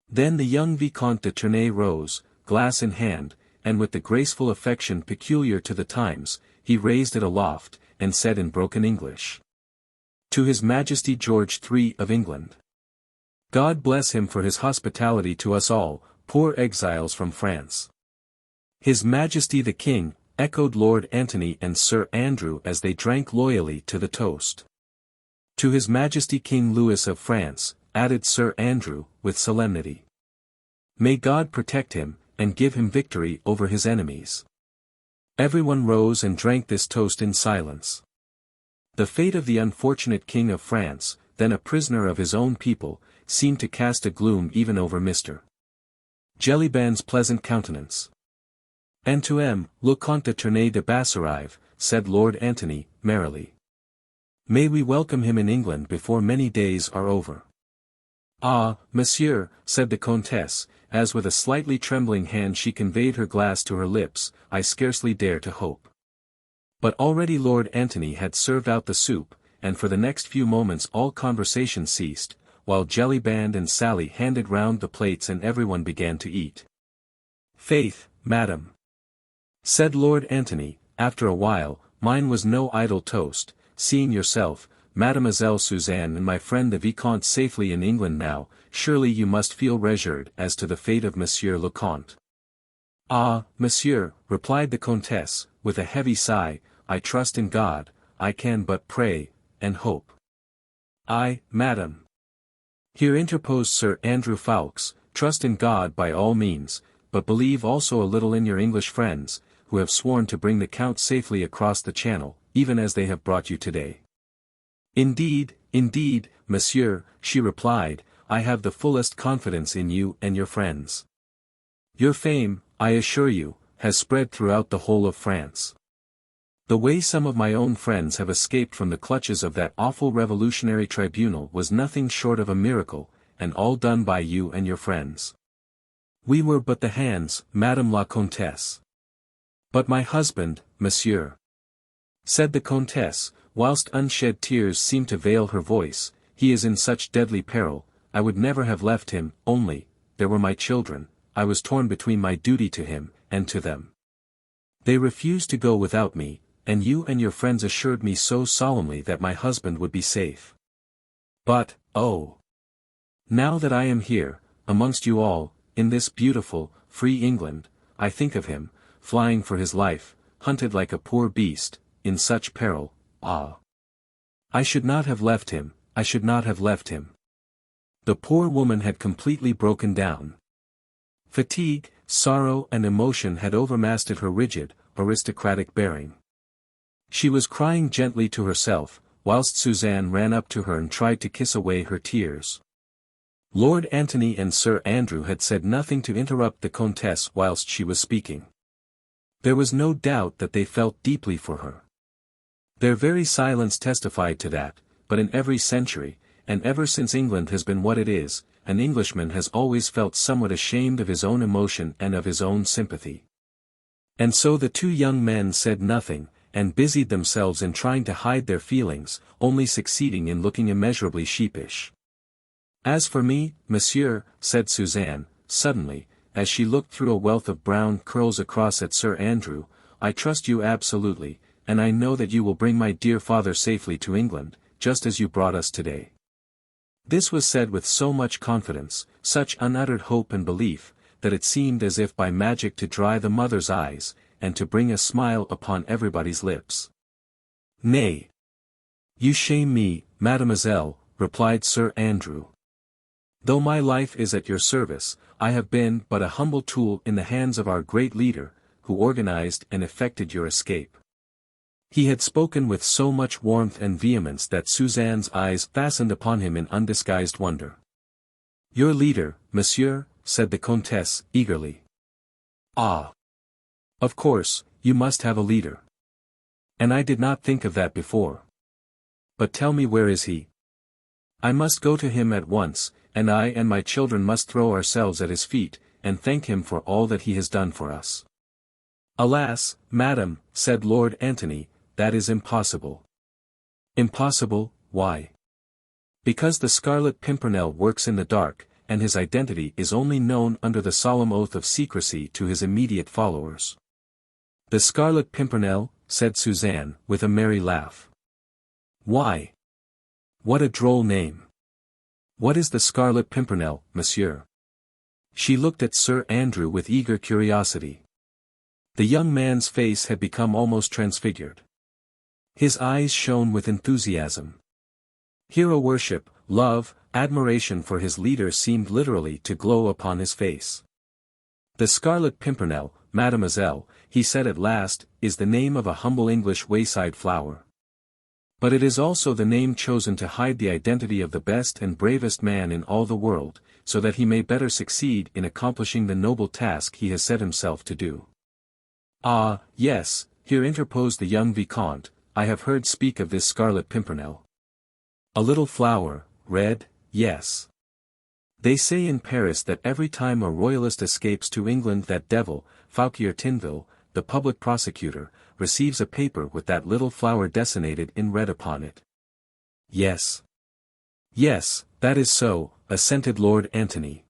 Then the young Vicomte de Tournay rose, glass in hand, and with the graceful affection peculiar to the times, he raised it aloft, and said in broken English, "To His Majesty George III of England. God bless him for his hospitality to us all, poor exiles from France." "His Majesty the King," echoed Lord Antony and Sir Andrew as they drank loyally to the toast. "To His Majesty King Louis of France," added Sir Andrew, with solemnity. "May God protect him, and give him victory over his enemies." Everyone rose and drank this toast in silence. The fate of the unfortunate King of France, then a prisoner of his own people, seemed to cast a gloom even over Mr. Jellyband's pleasant countenance. "And to le Comte de Tournay de Basserive," said Lord Antony, merrily. "May we welcome him in England before many days are over." "Ah, monsieur," said the Countess, as with a slightly trembling hand she conveyed her glass to her lips, "I scarcely dare to hope." But already Lord Antony had served out the soup, and for the next few moments all conversation ceased, while Jellyband and Sally handed round the plates and everyone began to eat. "Faith, madam," said Lord Antony, after a while, "mine was no idle toast, seeing yourself, Mademoiselle Suzanne and my friend the Vicomte safely in England now, surely you must feel reassured as to the fate of Monsieur le Comte. Ah, monsieur, replied the Comtesse, with a heavy sigh, I trust in God, I can but pray, and hope. I, madam. Here interposed Sir Andrew Ffoulkes, trust in God by all means, but believe also a little in your English friends, who have sworn to bring the Count safely across the Channel, even as they have brought you today. Indeed, monsieur, she replied, I have the fullest confidence in you and your friends. Your fame, I assure you, has spread throughout the whole of France. The way some of my own friends have escaped from the clutches of that awful revolutionary tribunal was nothing short of a miracle, and all done by you and your friends. We were but the hands, Madame la Comtesse. But my husband, monsieur, said the Comtesse, whilst unshed tears seemed to veil her voice, he is in such deadly peril, I would never have left him, only, there were my children, I was torn between my duty to him, and to them. They refused to go without me, and you and your friends assured me so solemnly that my husband would be safe. But, oh! Now that I am here, amongst you all, in this beautiful, free England, I think of him, flying for his life, hunted like a poor beast, in such peril, ah! I should not have left him, I should not have left him. The poor woman had completely broken down. Fatigue, sorrow and emotion had overmastered her rigid, aristocratic bearing. She was crying gently to herself, whilst Suzanne ran up to her and tried to kiss away her tears. Lord Antony and Sir Andrew had said nothing to interrupt the Comtesse whilst she was speaking. There was no doubt that they felt deeply for her. Their very silence testified to that, but in every century, and ever since England has been what it is, an Englishman has always felt somewhat ashamed of his own emotion and of his own sympathy. And so the two young men said nothing, and busied themselves in trying to hide their feelings, only succeeding in looking immeasurably sheepish. As for me, monsieur, said Suzanne, suddenly, as she looked through a wealth of brown curls across at Sir Andrew, I trust you absolutely, and I know that you will bring my dear father safely to England, just as you brought us today. This was said with so much confidence, such unuttered hope and belief, that it seemed as if by magic to dry the mother's eyes, and to bring a smile upon everybody's lips. Nay. You shame me, mademoiselle, replied Sir Andrew. Though my life is at your service, I have been but a humble tool in the hands of our great leader, who organized and effected your escape. He had spoken with so much warmth and vehemence that Suzanne's eyes fastened upon him in undisguised wonder. Your leader, monsieur, said the Comtesse, eagerly. Ah! Of course, you must have a leader. And I did not think of that before. But tell me, where is he? I must go to him at once, and I and my children must throw ourselves at his feet, and thank him for all that he has done for us. Alas, madam, said Lord Antony, that is impossible. Impossible, why? Because the Scarlet Pimpernel works in the dark, and his identity is only known under the solemn oath of secrecy to his immediate followers. The Scarlet Pimpernel, said Suzanne, with a merry laugh. Why? What a droll name. What is the Scarlet Pimpernel, monsieur? She looked at Sir Andrew with eager curiosity. The young man's face had become almost transfigured. His eyes shone with enthusiasm. Hero worship, love, admiration for his leader seemed literally to glow upon his face. The Scarlet Pimpernel, mademoiselle, he said at last, is the name of a humble English wayside flower. But it is also the name chosen to hide the identity of the best and bravest man in all the world, so that he may better succeed in accomplishing the noble task he has set himself to do. Ah, yes, here interposed the young Vicomte, I have heard speak of this Scarlet Pimpernel. A little flower, red, yes. They say in Paris that every time a royalist escapes to England that devil, Fouquier Tinville, the public prosecutor, receives a paper with that little flower designated in red upon it. Yes. Yes, that is so, assented Lord Antony.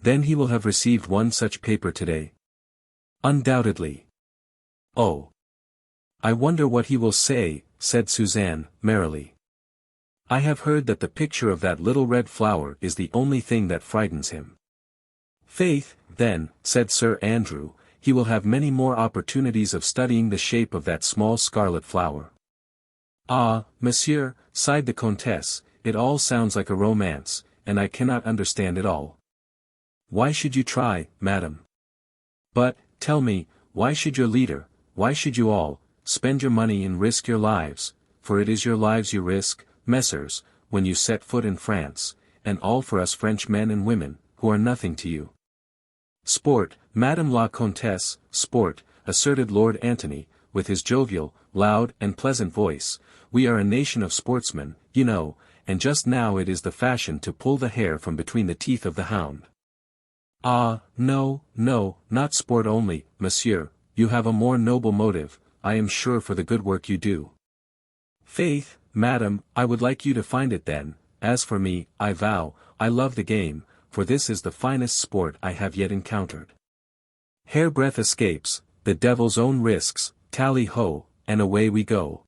Then he will have received one such paper today. Undoubtedly. Oh. I wonder what he will say, said Suzanne, merrily. I have heard that the picture of that little red flower is the only thing that frightens him. Faith, then, said Sir Andrew, he will have many more opportunities of studying the shape of that small scarlet flower. Ah, monsieur, sighed the Comtesse, it all sounds like a romance, and I cannot understand it all. Why should you try, madam? But, tell me, why should your leader, why should you all, spend your money and risk your lives, for it is your lives you risk, messrs, when you set foot in France, and all for us French men and women, who are nothing to you. Sport, Madame la Comtesse, sport, asserted Lord Antony, with his jovial, loud and pleasant voice, we are a nation of sportsmen, you know, and just now it is the fashion to pull the hair from between the teeth of the hound. Ah, no, no, not sport only, monsieur, you have a more noble motive, I am sure for the good work you do. Faith, madam, I would like you to find it then, as for me, I vow, I love the game, for this is the finest sport I have yet encountered. Hairbreadth escapes, the devil's own risks, tally-ho, and away we go.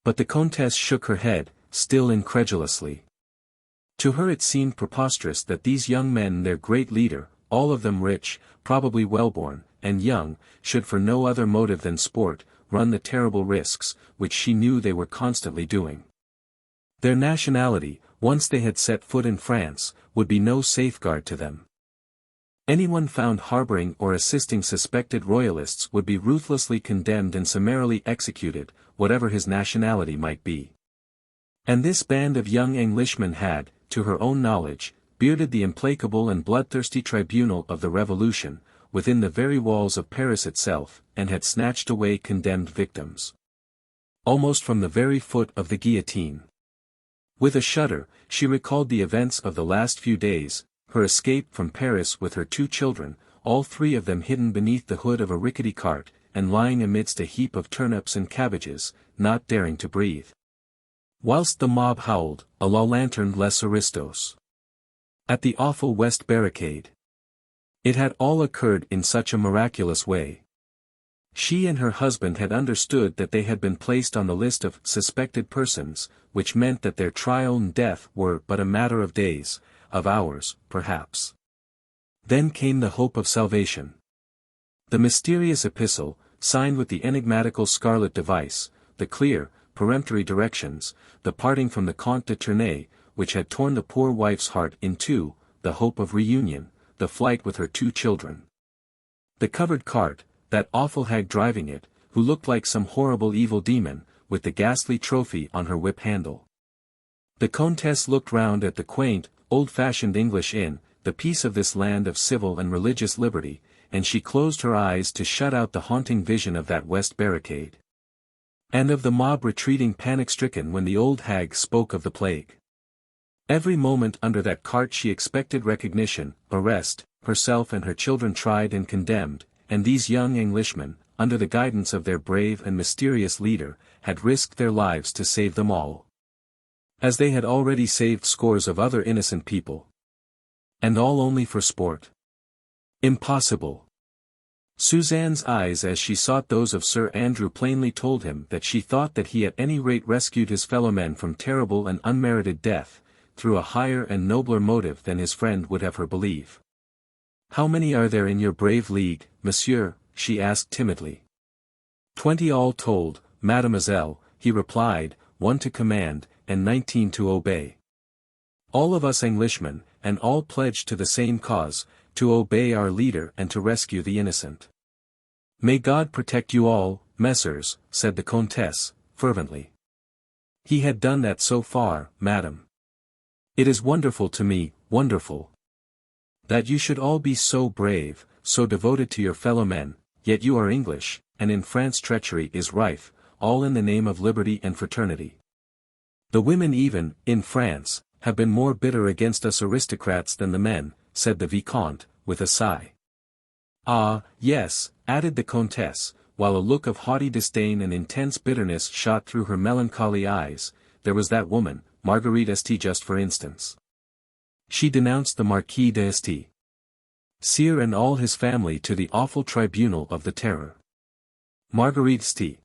But the Comtesse shook her head, still incredulously. To her it seemed preposterous that these young men, their great leader, all of them rich, probably well-born, and young, should for no other motive than sport, run the terrible risks, which she knew they were constantly doing. Their nationality, once they had set foot in France, would be no safeguard to them. Anyone found harboring or assisting suspected royalists would be ruthlessly condemned and summarily executed, whatever his nationality might be. And this band of young Englishmen had, to her own knowledge, bearded the implacable and bloodthirsty tribunal of the Revolution, within the very walls of Paris itself, and had snatched away condemned victims. Almost from the very foot of the guillotine. With a shudder, she recalled the events of the last few days, her escape from Paris with her 2 children, all 3 of them hidden beneath the hood of a rickety cart, and lying amidst a heap of turnips and cabbages, not daring to breathe. Whilst the mob howled, a la lanterne les aristos. At the awful West Barricade. It had all occurred in such a miraculous way. She and her husband had understood that they had been placed on the list of suspected persons, which meant that their trial and death were but a matter of days, of hours, perhaps. Then came the hope of salvation. The mysterious epistle, signed with the enigmatical scarlet device, the clear, peremptory directions, the parting from the Comte de Tournay, which had torn the poor wife's heart in two, the hope of reunion, the flight with her 2 children. The covered cart, that awful hag driving it, who looked like some horrible evil demon, with the ghastly trophy on her whip handle. The Comtesse looked round at the quaint, old-fashioned English inn, the peace of this land of civil and religious liberty, and she closed her eyes to shut out the haunting vision of that West Barricade. And of the mob retreating panic-stricken when the old hag spoke of the plague. Every moment under that cart she expected recognition, arrest, herself and her children tried and condemned, and these young Englishmen, under the guidance of their brave and mysterious leader, had risked their lives to save them all. As they had already saved scores of other innocent people. And all only for sport. Impossible. Suzanne's eyes as she sought those of Sir Andrew plainly told him that she thought that he at any rate rescued his fellow-men from terrible and unmerited death, through a higher and nobler motive than his friend would have her believe. "How many are there in your brave league, monsieur?" she asked timidly. 20 all told, mademoiselle," he replied, 1 to command, and 19 to obey. All of us Englishmen, and all pledged to the same cause, to obey our leader and to rescue the innocent. "May God protect you all, messrs," said the Comtesse, fervently. "He had done that so far, madam. It is wonderful to me, wonderful. That you should all be so brave, so devoted to your fellow-men, yet you are English, and in France treachery is rife, all in the name of liberty and fraternity. The women even, in France, have been more bitter against us aristocrats than the men," said the Vicomte, with a sigh. "Ah, yes," added the Comtesse, while a look of haughty disdain and intense bitterness shot through her melancholy eyes, "there was that woman, Marguerite St. just for instance. She denounced the Marquis de St. Cyr and all his family to the awful tribunal of the Terror." "Marguerite St.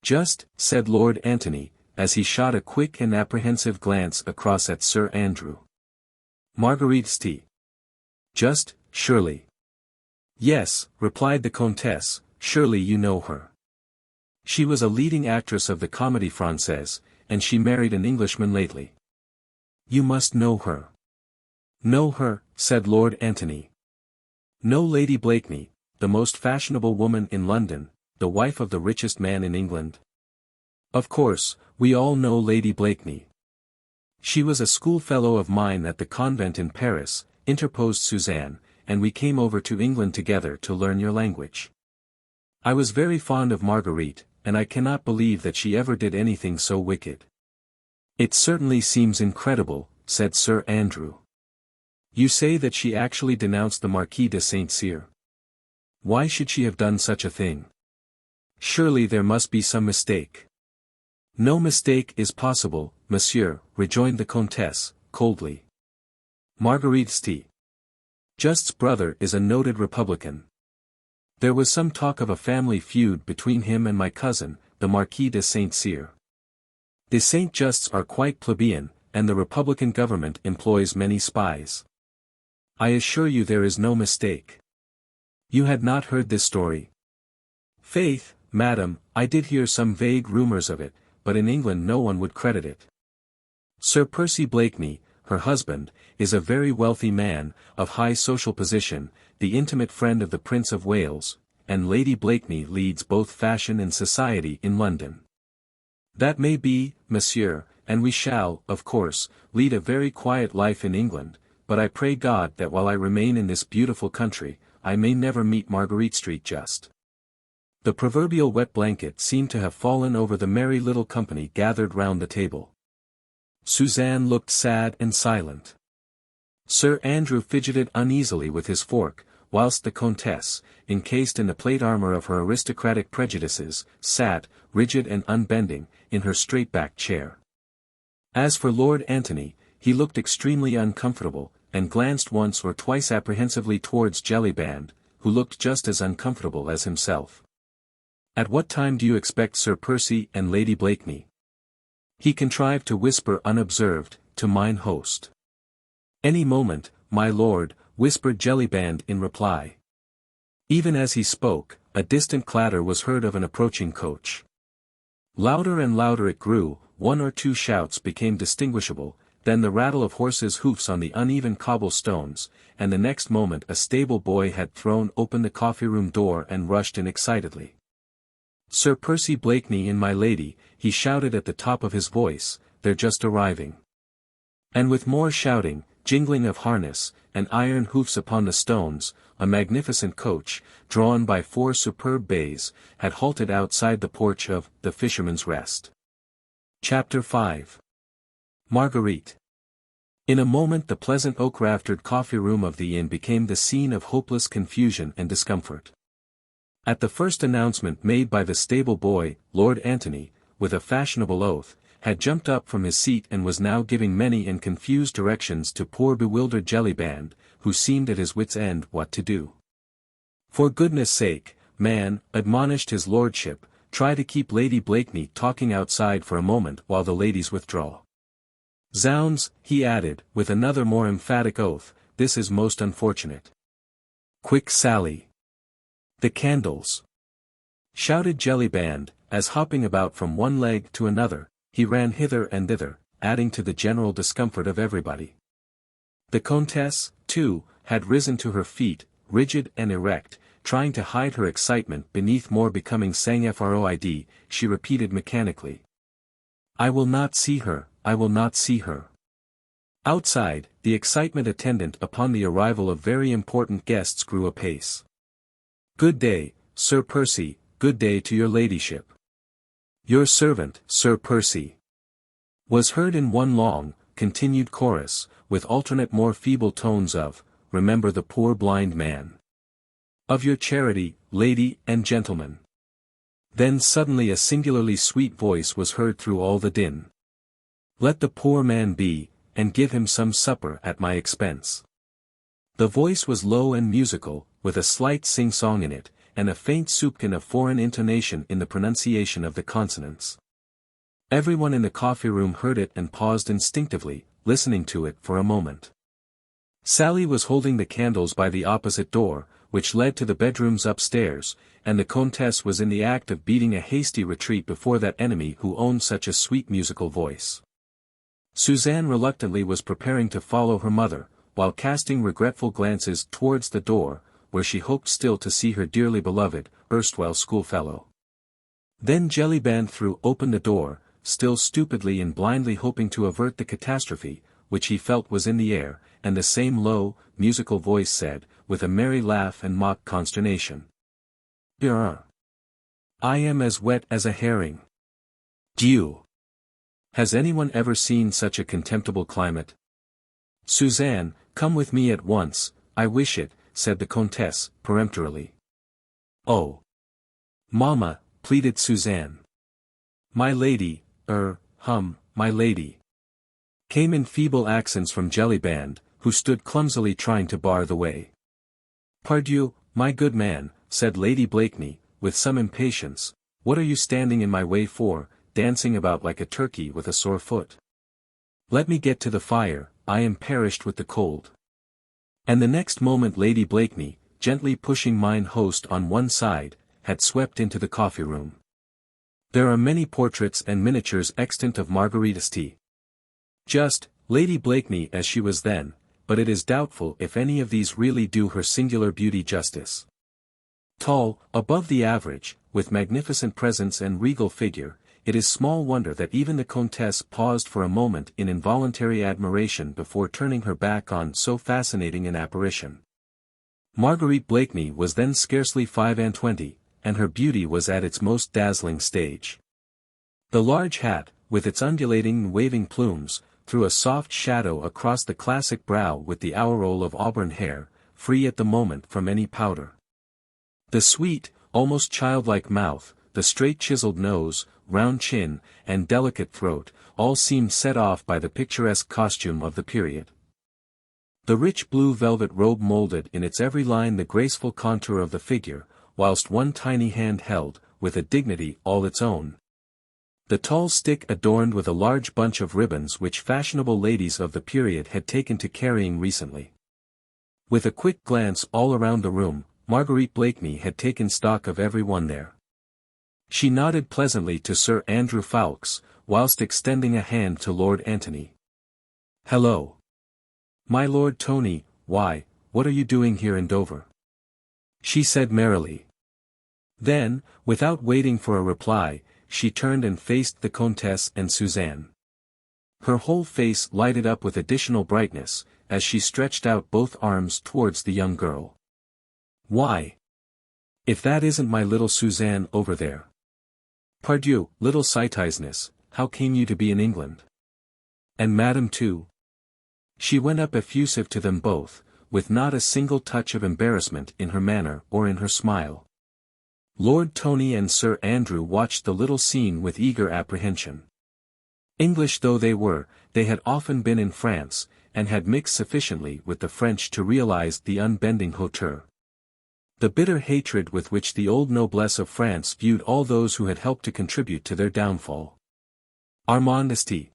just," said Lord Antony, as he shot a quick and apprehensive glance across at Sir Andrew. Marguerite. Just, surely. Yes, replied the Comtesse, surely you know her. She was a leading actress of the Comédie Française, and she married an Englishman lately. You must know her. Know her, said Lord Antony. Know Lady Blakeney, the most fashionable woman in London, the wife of the richest man in England? Of course, we all know Lady Blakeney. She was a schoolfellow of mine at the convent in Paris, interposed Suzanne, and we came over to England together to learn your language. I was very fond of Marguerite, and I cannot believe that she ever did anything so wicked. It certainly seems incredible, said Sir Andrew. You say that she actually denounced the Marquis de Saint-Cyr. Why should she have done such a thing? Surely there must be some mistake. No mistake is possible, monsieur, rejoined the Comtesse, coldly. Marguerite Just's brother is a noted Republican. There was some talk of a family feud between him and my cousin, the Marquis de Saint-Cyr. The Saint-Justs are quite plebeian, and the Republican government employs many spies. I assure you there is no mistake. You had not heard this story? Faith, madam, I did hear some vague rumors of it, but in England no one would credit it. Sir Percy Blakeney, her husband, is a very wealthy man, of high social position, the intimate friend of the Prince of Wales, and Lady Blakeney leads both fashion and society in London. That may be, monsieur, and we shall, of course, lead a very quiet life in England, but I pray God that while I remain in this beautiful country, I may never meet Marguerite Just. The proverbial wet blanket seemed to have fallen over the merry little company gathered round the table. Suzanne looked sad and silent. Sir Andrew fidgeted uneasily with his fork, whilst the Comtesse, encased in the plate armour of her aristocratic prejudices, sat, rigid and unbending, in her straight-backed chair. As for Lord Antony, he looked extremely uncomfortable, and glanced once or twice apprehensively towards Jellyband, who looked just as uncomfortable as himself. At what time do you expect Sir Percy and Lady Blakeney? He contrived to whisper unobserved, to mine host. Any moment, my lord, whispered Jellyband in reply. Even as he spoke, a distant clatter was heard of an approaching coach. Louder and louder it grew, one or two shouts became distinguishable, then the rattle of horses' hoofs on the uneven cobble-stones, and the next moment a stable boy had thrown open the coffee-room door and rushed in excitedly. Sir Percy Blakeney and my lady, he shouted at the top of his voice, they're just arriving. And with more shouting, jingling of harness, and iron hoofs upon the stones, a magnificent coach, drawn by 4 superb bays, had halted outside the porch of the Fisherman's Rest. Chapter 5. Marguerite. In a moment the pleasant oak-raftered coffee-room of the inn became the scene of hopeless confusion and discomfort. At the first announcement made by the stable boy, Lord Antony, with a fashionable oath, had jumped up from his seat and was now giving many and confused directions to poor bewildered Jellyband, who seemed at his wits' end what to do. For goodness' sake, man, admonished his lordship, try to keep Lady Blakeney talking outside for a moment while the ladies withdraw. Zounds, he added, with another more emphatic oath, this is most unfortunate. Quick Sally! The candles! Shouted Jellyband, as hopping about from one leg to another, he ran hither and thither, adding to the general discomfort of everybody. The Comtesse, too, had risen to her feet, rigid and erect, trying to hide her excitement beneath more becoming sang-froid, she repeated mechanically. I will not see her, I will not see her. Outside, the excitement attendant upon the arrival of very important guests grew apace. Good day, Sir Percy, good day to your ladyship. Your servant, Sir Percy. Was heard in one long, continued chorus, with alternate more feeble tones of, remember the poor blind man. Of your charity, lady and gentlemen. Then suddenly a singularly sweet voice was heard through all the din. Let the poor man be, and give him some supper at my expense. The voice was low and musical, with a slight sing-song in it, and a faint soupçon of foreign intonation in the pronunciation of the consonants. Everyone in the coffee room heard it and paused instinctively, listening to it for a moment. Sally was holding the candles by the opposite door, which led to the bedrooms upstairs, and the Countess was in the act of beating a hasty retreat before that enemy who owned such a sweet musical voice. Suzanne reluctantly was preparing to follow her mother, while casting regretful glances towards the door, where she hoped still to see her dearly beloved, erstwhile schoolfellow. Then Jellyband threw open the door, still stupidly and blindly hoping to avert the catastrophe, which he felt was in the air, and the same low, musical voice said, with a merry laugh and mock consternation. "Brr! I am as wet as a herring. Dieu! Has anyone ever seen such a contemptible climate? Suzanne, come with me at once, I wish it," said the Countess, peremptorily. "Oh! Mamma," pleaded Suzanne. "My lady, my lady," came in feeble accents from Jellyband, who stood clumsily trying to bar the way. "Pardieu, my good man," said Lady Blakeney, with some impatience, "what are you standing in my way for, dancing about like a turkey with a sore foot? Let me get to the fire, I am perished with the cold." And the next moment Lady Blakeney, gently pushing mine host on one side, had swept into the coffee room. There are many portraits and miniatures extant of Marguerite St. Just, Lady Blakeney as she was then, but it is doubtful if any of these really do her singular beauty justice. Tall, above the average, with magnificent presence and regal figure, it is small wonder that even the Countess paused for a moment in involuntary admiration before turning her back on so fascinating an apparition. Marguerite Blakeney was then scarcely 25, and her beauty was at its most dazzling stage. The large hat, with its undulating and waving plumes, threw a soft shadow across the classic brow with the aureole of auburn hair, free at the moment from any powder. The sweet, almost childlike mouth, the straight chiseled nose, round chin, and delicate throat, all seemed set off by the picturesque costume of the period. The rich blue velvet robe molded in its every line the graceful contour of the figure, whilst one tiny hand held, with a dignity all its own, the tall stick adorned with a large bunch of ribbons which fashionable ladies of the period had taken to carrying recently. With a quick glance all around the room, Marguerite Blakeney had taken stock of every one there. She nodded pleasantly to Sir Andrew Ffoulkes, whilst extending a hand to Lord Antony. "Hello! My Lord Tony, why, what are you doing here in Dover?" she said merrily. Then, without waiting for a reply, she turned and faced the Countess and Suzanne. Her whole face lighted up with additional brightness, as she stretched out both arms towards the young girl. "Why? If that isn't my little Suzanne over there. Pardieu, little citizeness, how came you to be in England? And madam too?" She went up effusive to them both, with not a single touch of embarrassment in her manner or in her smile. Lord Tony and Sir Andrew watched the little scene with eager apprehension. English though they were, they had often been in France, and had mixed sufficiently with the French to realize the unbending hauteur. The bitter hatred with which the old noblesse of France viewed all those who had helped to contribute to their downfall. Armand St.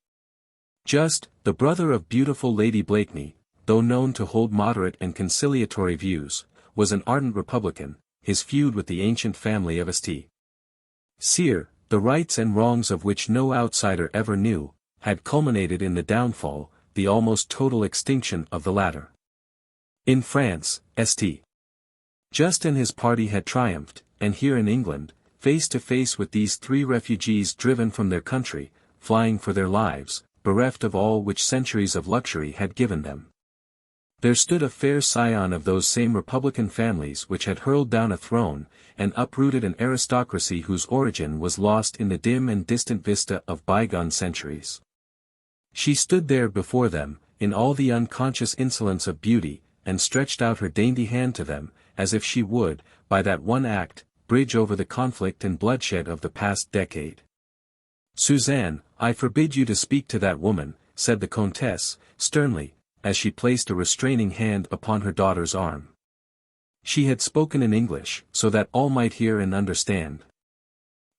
Just, the brother of beautiful Lady Blakeney, though known to hold moderate and conciliatory views, was an ardent Republican. His feud with the ancient family of St. Cyr, the rights and wrongs of which no outsider ever knew, had culminated in the downfall, the almost total extinction of the latter. In France, St. Just and his party had triumphed, and here in England, face to face with these three refugees driven from their country, flying for their lives, bereft of all which centuries of luxury had given them. There stood a fair scion of those same republican families which had hurled down a throne, and uprooted an aristocracy whose origin was lost in the dim and distant vista of bygone centuries. She stood there before them, in all the unconscious insolence of beauty, and stretched out her dainty hand to them, as if she would, by that one act, bridge over the conflict and bloodshed of the past decade. "Suzanne, I forbid you to speak to that woman," said the Countess, sternly, as she placed a restraining hand upon her daughter's arm. She had spoken in English, so that all might hear and understand.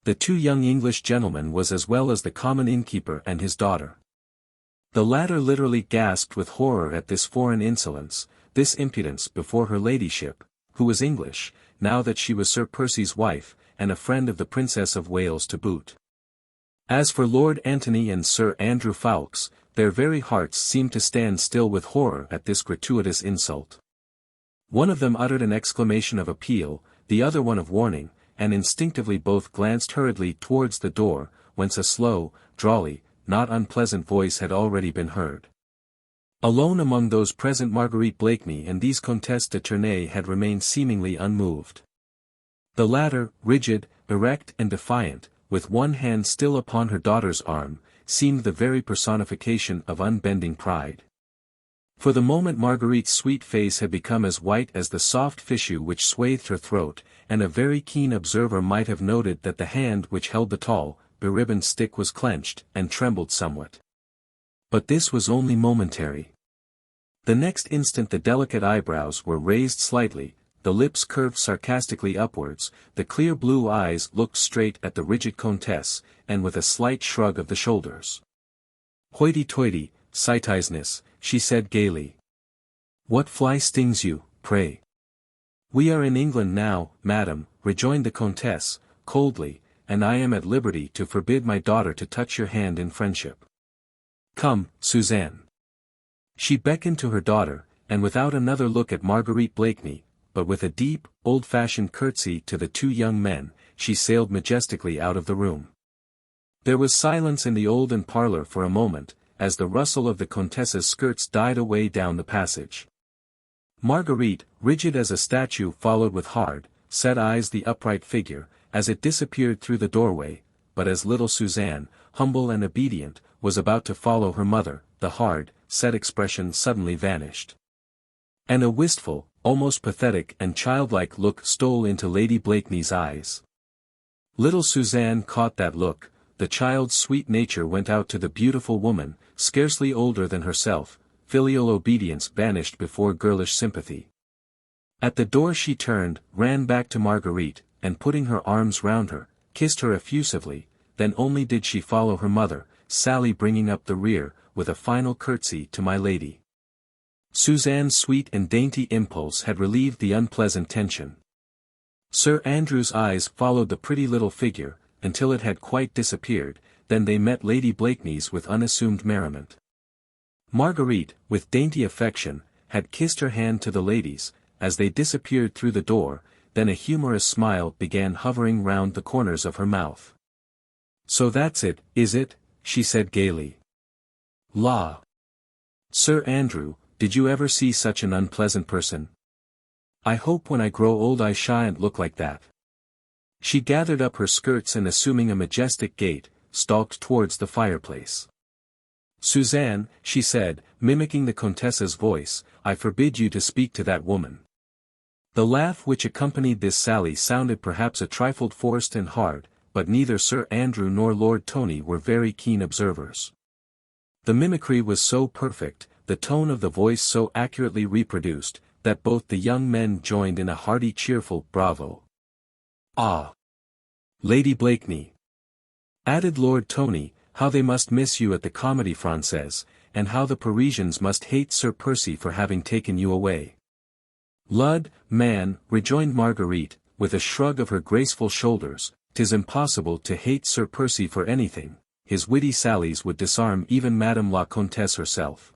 The two young English gentlemen was as well as the common innkeeper and his daughter. The latter literally gasped with horror at this foreign insolence, this impudence before her ladyship, who was English, now that she was Sir Percy's wife, and a friend of the Princess of Wales to boot. As for Lord Antony and Sir Andrew Ffoulkes, their very hearts seemed to stand still with horror at this gratuitous insult. One of them uttered an exclamation of appeal, the other one of warning, and instinctively both glanced hurriedly towards the door, whence a slow, drawly, not unpleasant voice had already been heard. Alone among those present Marguerite Blakeney and these Comtesse de Tournay had remained seemingly unmoved. The latter, rigid, erect and defiant, with one hand still upon her daughter's arm, seemed the very personification of unbending pride. For the moment Marguerite's sweet face had become as white as the soft tissue which swathed her throat, and a very keen observer might have noted that the hand which held the tall, beribboned stick was clenched, and trembled somewhat. But this was only momentary. The next instant the delicate eyebrows were raised slightly, the lips curved sarcastically upwards, the clear blue eyes looked straight at the rigid Comtesse, and with a slight shrug of the shoulders. "Hoity-toity, citizeness," she said gaily. "What fly stings you, pray?" "We are in England now, madam," rejoined the Comtesse, coldly, "and I am at liberty to forbid my daughter to touch your hand in friendship. Come, Suzanne." She beckoned to her daughter, and without another look at Marguerite Blakeney, but with a deep, old-fashioned curtsy to the two young men, she sailed majestically out of the room. There was silence in the olden parlour for a moment, as the rustle of the Comtesse's skirts died away down the passage. Marguerite, rigid as a statue, followed with hard, set eyes the upright figure, as it disappeared through the doorway, but as little Suzanne, humble and obedient, was about to follow her mother, the hard, set expression suddenly vanished. And a wistful, almost pathetic and childlike look stole into Lady Blakeney's eyes. Little Suzanne caught that look, the child's sweet nature went out to the beautiful woman, scarcely older than herself, filial obedience vanished before girlish sympathy. At the door she turned, ran back to Marguerite, and putting her arms round her, kissed her effusively, then only did she follow her mother, Sally bringing up the rear, with a final curtsy to my lady. Suzanne's sweet and dainty impulse had relieved the unpleasant tension. Sir Andrew's eyes followed the pretty little figure, until it had quite disappeared, then they met Lady Blakeney's with unassumed merriment. Marguerite, with dainty affection, had kissed her hand to the ladies, as they disappeared through the door, then a humorous smile began hovering round the corners of her mouth. "So that's it, is it?" she said gaily. "La! Sir Andrew, did you ever see such an unpleasant person? I hope when I grow old I shan't look like that." She gathered up her skirts and assuming a majestic gait, stalked towards the fireplace. "Suzanne," she said, mimicking the Comtesse's voice, "I forbid you to speak to that woman." The laugh which accompanied this sally sounded perhaps a trifle forced and hard, but neither Sir Andrew nor Lord Tony were very keen observers. The mimicry was so perfect, the tone of the voice so accurately reproduced, that both the young men joined in a hearty cheerful bravo. "Ah! Lady Blakeney," added Lord Tony, "how they must miss you at the Comédie Française, and how the Parisians must hate Sir Percy for having taken you away." "Lud, man," rejoined Marguerite, with a shrug of her graceful shoulders, "'tis impossible to hate Sir Percy for anything, his witty sallies would disarm even Madame la Comtesse herself."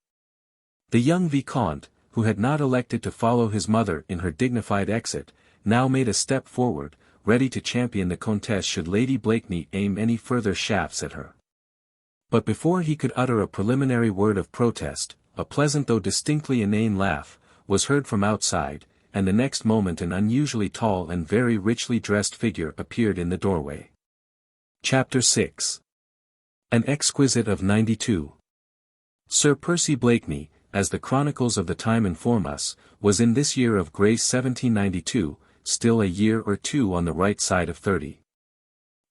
The young Vicomte, who had not elected to follow his mother in her dignified exit, now made a step forward, ready to champion the Comtesse should Lady Blakeney aim any further shafts at her. But before he could utter a preliminary word of protest, a pleasant though distinctly inane laugh was heard from outside, and the next moment an unusually tall and very richly dressed figure appeared in the doorway. Chapter 6. An exquisite of 92. Sir Percy Blakeney, as the chronicles of the time inform us, was in this year of grace 1792, still a year or two on the right side of 30.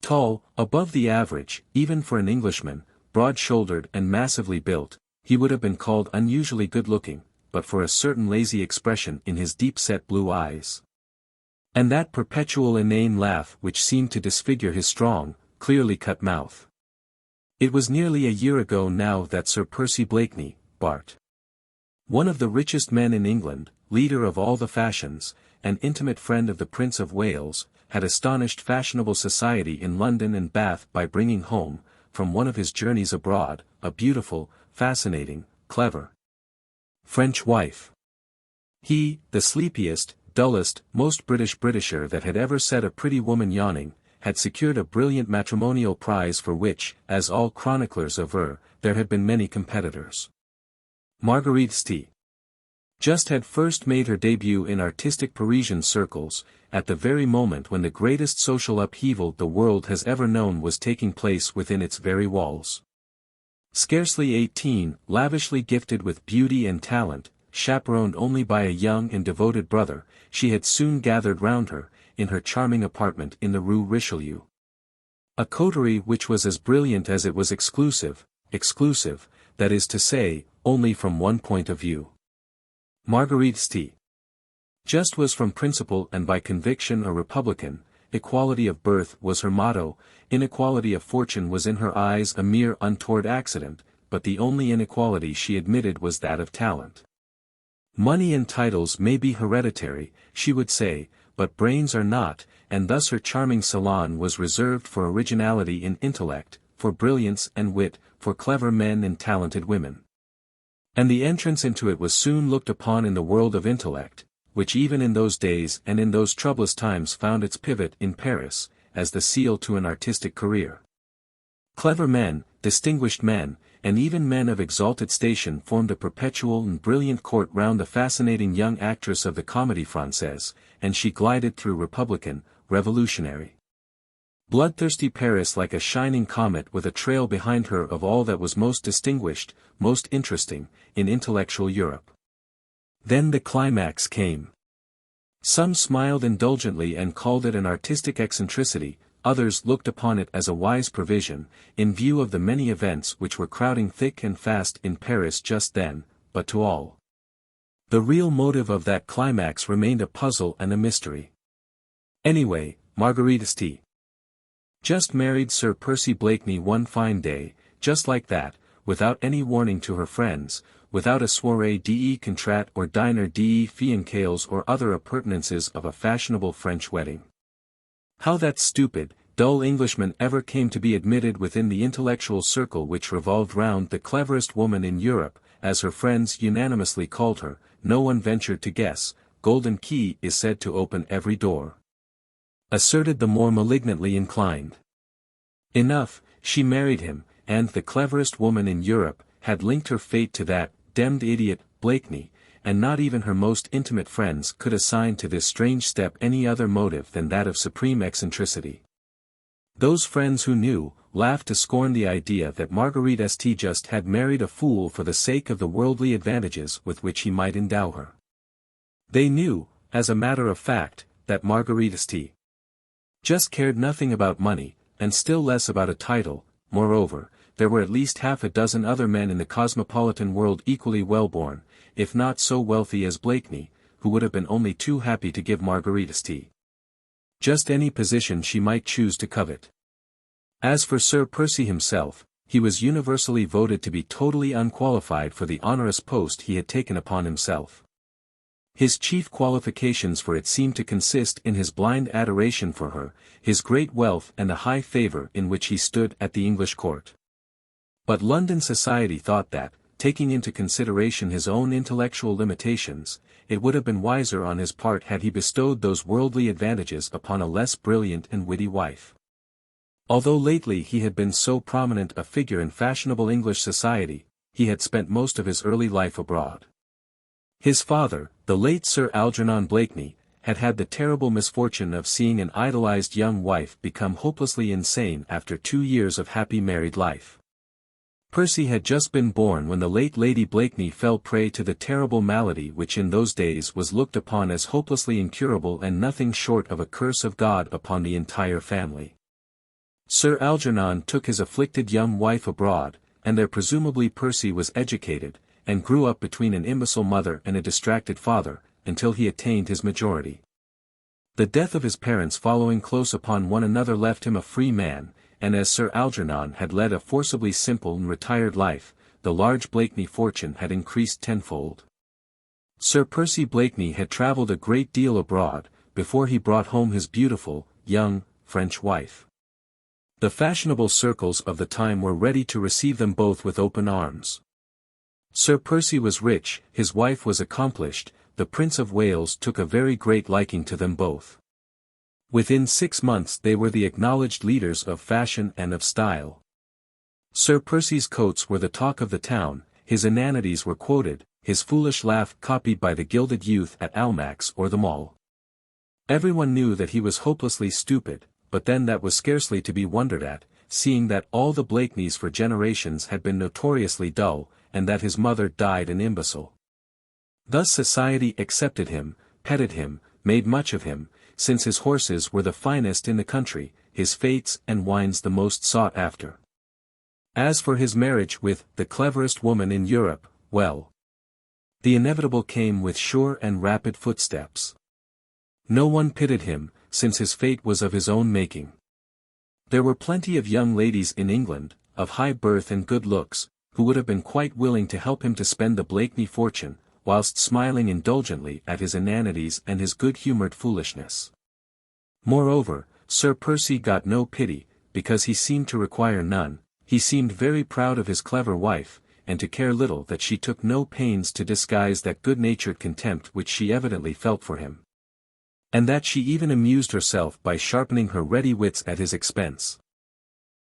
Tall, above the average, even for an Englishman, broad-shouldered and massively built, he would have been called unusually good-looking, but for a certain lazy expression in his deep-set blue eyes. And that perpetual inane laugh which seemed to disfigure his strong, clearly cut mouth. It was nearly a year ago now that Sir Percy Blakeney, Bart. One of the richest men in England, leader of all the fashions, an intimate friend of the Prince of Wales, had astonished fashionable society in London and Bath by bringing home, from one of his journeys abroad, a beautiful, fascinating, clever French wife. He, the sleepiest, dullest, most Britisher that had ever set a pretty woman yawning, had secured a brilliant matrimonial prize for which, as all chroniclers aver, there had been many competitors. Marguerite St. Just had first made her debut in artistic Parisian circles, at the very moment when the greatest social upheaval the world has ever known was taking place within its very walls. Scarcely 18, lavishly gifted with beauty and talent, chaperoned only by a young and devoted brother, she had soon gathered round her, in her charming apartment in the Rue Richelieu. A coterie which was as brilliant as it was exclusive, that is to say, only from one point of view. Marguerite St. Just was from principle and by conviction a Republican, equality of birth was her motto, inequality of fortune was in her eyes a mere untoward accident, but the only inequality she admitted was that of talent. Money and titles may be hereditary, she would say, but brains are not, and thus her charming salon was reserved for originality in intellect, for brilliance and wit, for clever men and talented women. And the entrance into it was soon looked upon in the world of intellect, which even in those days and in those troublous times found its pivot in Paris, as the seal to an artistic career. Clever men, distinguished men, and even men of exalted station formed a perpetual and brilliant court round the fascinating young actress of the Comédie Française, and she glided through republican, revolutionary, bloodthirsty Paris like a shining comet with a trail behind her of all that was most distinguished, most interesting, in intellectual Europe. Then the climax came. Some smiled indulgently and called it an artistic eccentricity, others looked upon it as a wise provision, in view of the many events which were crowding thick and fast in Paris just then, but to all, the real motive of that climax remained a puzzle and a mystery. Anyway, Marguerite St. just married Sir Percy Blakeney one fine day, just like that, without any warning to her friends, without a soirée des contrats or dîner des fiancales or other appurtenances of a fashionable French wedding. How that stupid, dull Englishman ever came to be admitted within the intellectual circle which revolved round the cleverest woman in Europe, as her friends unanimously called her, no one ventured to guess. Golden key is said to open every door, asserted the more malignantly inclined. Enough, she married him, and the cleverest woman in Europe had linked her fate to that demmed idiot, Blakeney, and not even her most intimate friends could assign to this strange step any other motive than that of supreme eccentricity. Those friends who knew, laughed to scorn the idea that Marguerite St. just had married a fool for the sake of the worldly advantages with which he might endow her. They knew, as a matter of fact, that Marguerite St. just cared nothing about money, and still less about a title. Moreover, there were at least half a dozen other men in the cosmopolitan world equally well-born, if not so wealthy as Blakeney, who would have been only too happy to give Marguerite St. just any position she might choose to covet. As for Sir Percy himself, he was universally voted to be totally unqualified for the onerous post he had taken upon himself. His chief qualifications for it seemed to consist in his blind adoration for her, his great wealth and the high favour in which he stood at the English court. But London society thought that, taking into consideration his own intellectual limitations, it would have been wiser on his part had he bestowed those worldly advantages upon a less brilliant and witty wife. Although lately he had been so prominent a figure in fashionable English society, he had spent most of his early life abroad. His father, the late Sir Algernon Blakeney, had had the terrible misfortune of seeing an idolized young wife become hopelessly insane after 2 years of happy married life. Percy had just been born when the late Lady Blakeney fell prey to the terrible malady which in those days was looked upon as hopelessly incurable and nothing short of a curse of God upon the entire family. Sir Algernon took his afflicted young wife abroad, and there presumably Percy was educated, and grew up between an imbecile mother and a distracted father, until he attained his majority. The death of his parents following close upon one another left him a free man, and as Sir Algernon had led a forcibly simple and retired life, the large Blakeney fortune had increased tenfold. Sir Percy Blakeney had travelled a great deal abroad, before he brought home his beautiful, young, French wife. The fashionable circles of the time were ready to receive them both with open arms. Sir Percy was rich, his wife was accomplished, the Prince of Wales took a very great liking to them both. Within 6 months they were the acknowledged leaders of fashion and of style. Sir Percy's coats were the talk of the town, his inanities were quoted, his foolish laugh copied by the gilded youth at Almack's or the Mall. Everyone knew that he was hopelessly stupid, but then that was scarcely to be wondered at, seeing that all the Blakeneys for generations had been notoriously dull, and that his mother died an imbecile. Thus society accepted him, petted him, made much of him, since his horses were the finest in the country, his fetes and wines the most sought after. As for his marriage with the cleverest woman in Europe, well, the inevitable came with sure and rapid footsteps. No one pitied him, since his fate was of his own making. There were plenty of young ladies in England, of high birth and good looks, who would have been quite willing to help him to spend the Blakeney fortune, whilst smiling indulgently at his inanities and his good-humoured foolishness. Moreover, Sir Percy got no pity, because he seemed to require none, he seemed very proud of his clever wife, and to care little that she took no pains to disguise that good-natured contempt which she evidently felt for him. And that she even amused herself by sharpening her ready wits at his expense.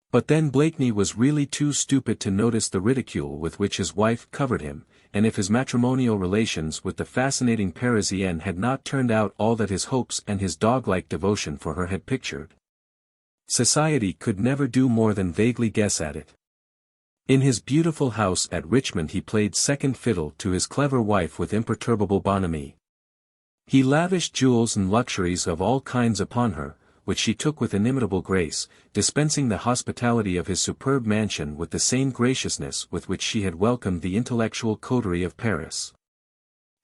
But then Blakeney was really too stupid to notice the ridicule with which his wife covered him, and if his matrimonial relations with the fascinating Parisienne had not turned out all that his hopes and his dog-like devotion for her had pictured, society could never do more than vaguely guess at it. In his beautiful house at Richmond he played second fiddle to his clever wife with imperturbable bonhomie. He lavished jewels and luxuries of all kinds upon her, which she took with inimitable grace, dispensing the hospitality of his superb mansion with the same graciousness with which she had welcomed the intellectual coterie of Paris.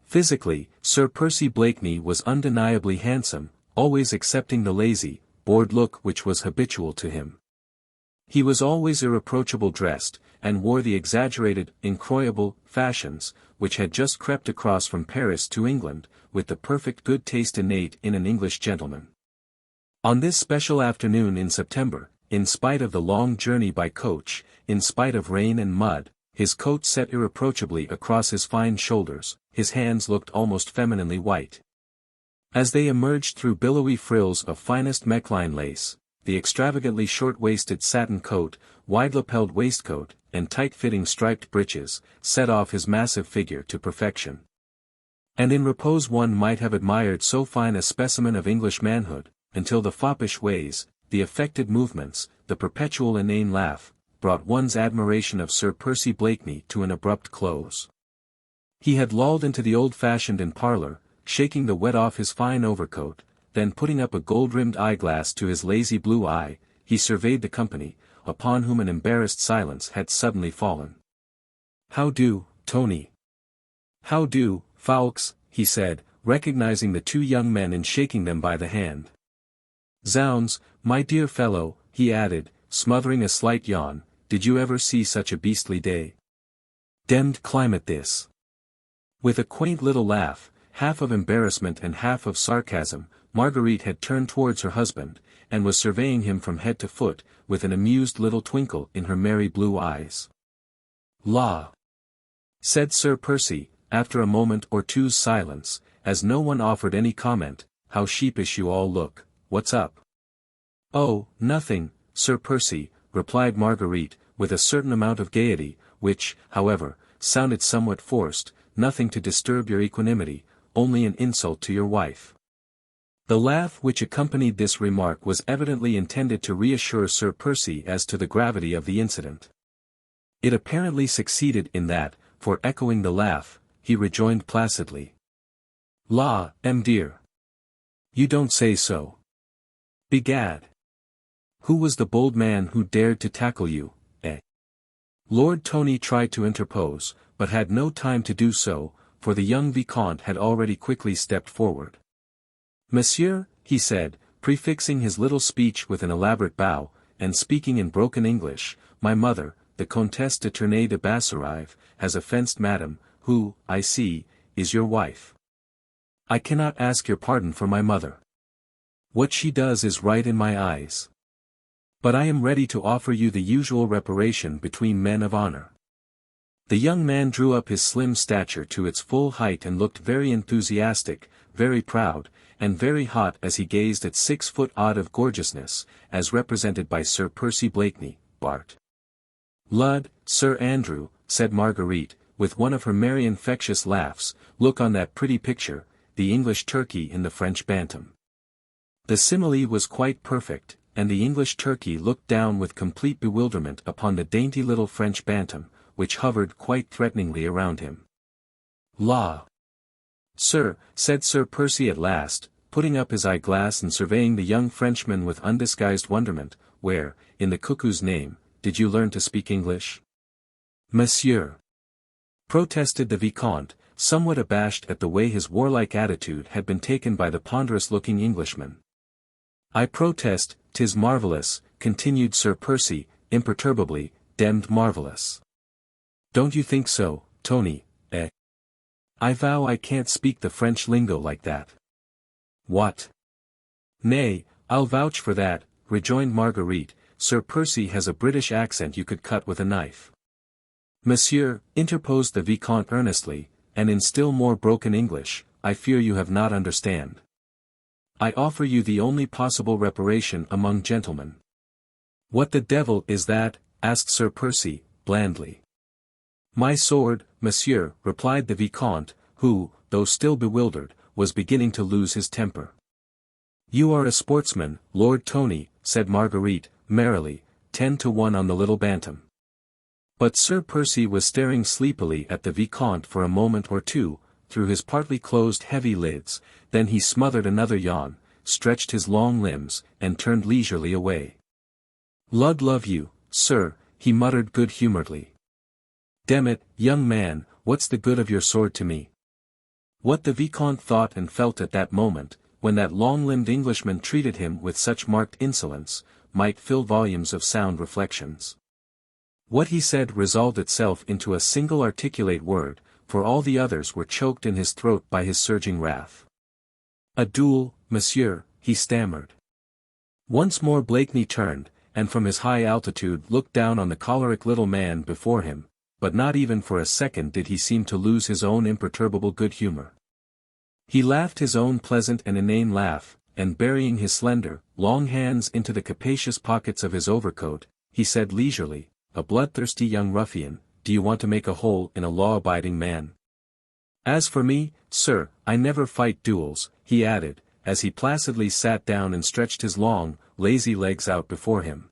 Physically, Sir Percy Blakeney was undeniably handsome, always excepting the lazy, bored look which was habitual to him. He was always irreproachably dressed, and wore the exaggerated, incroyable fashions, which had just crept across from Paris to England, with the perfect good taste innate in an English gentleman. On this special afternoon in September, in spite of the long journey by coach, in spite of rain and mud, his coat set irreproachably across his fine shoulders, his hands looked almost femininely white. As they emerged through billowy frills of finest Mechlin lace, the extravagantly short-waisted satin coat, wide-lapelled waistcoat, and tight-fitting striped breeches, set off his massive figure to perfection. And in repose one might have admired so fine a specimen of English manhood, until the foppish ways, the affected movements, the perpetual inane laugh, brought one's admiration of Sir Percy Blakeney to an abrupt close. He had lolled into the old-fashioned inn parlour, shaking the wet off his fine overcoat, then putting up a gold-rimmed eyeglass to his lazy blue eye, he surveyed the company, upon whom an embarrassed silence had suddenly fallen. "How do, Tony?" "How do, Fawkes?" he said, recognizing the two young men and shaking them by the hand. "Zounds, my dear fellow," he added, smothering a slight yawn, "did you ever see such a beastly day? Demmed climate this." With a quaint little laugh, half of embarrassment and half of sarcasm, Marguerite had turned towards her husband, and was surveying him from head to foot, with an amused little twinkle in her merry blue eyes. "La!" said Sir Percy, after a moment or two's silence, as no one offered any comment, "how sheepish you all look, what's up?" "Oh, nothing, Sir Percy," replied Marguerite, with a certain amount of gaiety, which, however, sounded somewhat forced, "nothing to disturb your equanimity, only an insult to your wife." The laugh which accompanied this remark was evidently intended to reassure Sir Percy as to the gravity of the incident. It apparently succeeded in that, for echoing the laugh, he rejoined placidly. "La, dear. You don't say so. Begad. Who was the bold man who dared to tackle you, eh?" Lord Tony tried to interpose, but had no time to do so, for the young Vicomte had already quickly stepped forward. "Monsieur," he said, prefixing his little speech with an elaborate bow, and speaking in broken English, my mother, the Comtesse de Tournay de Basserive, has offensed madam, who, I see, is your wife. I cannot ask your pardon for my mother. What she does is right in my eyes. But I am ready to offer you the usual reparation between men of honor. The young man drew up his slim stature to its full height and looked very enthusiastic, very proud, and very hot as he gazed at 6 foot odd of gorgeousness, as represented by Sir Percy Blakeney, Bart. Lud, Sir Andrew, said Marguerite, with one of her merry infectious laughs, look on that pretty picture, the English turkey in the French bantam. The simile was quite perfect, and the English turkey looked down with complete bewilderment upon the dainty little French bantam, which hovered quite threateningly around him. La! Sir, said Sir Percy at last, putting up his eyeglass and surveying the young Frenchman with undisguised wonderment, where, in the cuckoo's name, did you learn to speak English? Monsieur, protested the Vicomte, somewhat abashed at the way his warlike attitude had been taken by the ponderous-looking Englishman. I protest, 'tis marvellous, continued Sir Percy, imperturbably, demmed marvellous. Don't you think so, Tony, eh? I vow I can't speak the French lingo like that. What? Nay, I'll vouch for that, rejoined Marguerite, Sir Percy has a British accent you could cut with a knife. Monsieur, interposed the Vicomte earnestly, and in still more broken English, I fear you have not understand. I offer you the only possible reparation among gentlemen. What the devil is that? Asked Sir Percy, blandly. My sword, monsieur, replied the Vicomte, who, though still bewildered, was beginning to lose his temper. You are a sportsman, Lord Tony, said Marguerite, merrily, 10 to 1 on the little bantam. But Sir Percy was staring sleepily at the Vicomte for a moment or two, through his partly closed heavy lids, then he smothered another yawn, stretched his long limbs, and turned leisurely away. Lud love you, sir, he muttered good-humouredly. Damn it, young man, what's the good of your sword to me? What the Vicomte thought and felt at that moment, when that long-limbed Englishman treated him with such marked insolence, might fill volumes of sound reflections. What he said resolved itself into a single articulate word, for all the others were choked in his throat by his surging wrath. A duel, monsieur, he stammered. Once more Blakeney turned, and from his high altitude looked down on the choleric little man before him, but not even for a second did he seem to lose his own imperturbable good humor. He laughed his own pleasant and inane laugh, and burying his slender, long hands into the capacious pockets of his overcoat, he said leisurely, a bloodthirsty young ruffian, do you want to make a hole in a law-abiding man? As for me, sir, I never fight duels, he added, as he placidly sat down and stretched his long, lazy legs out before him.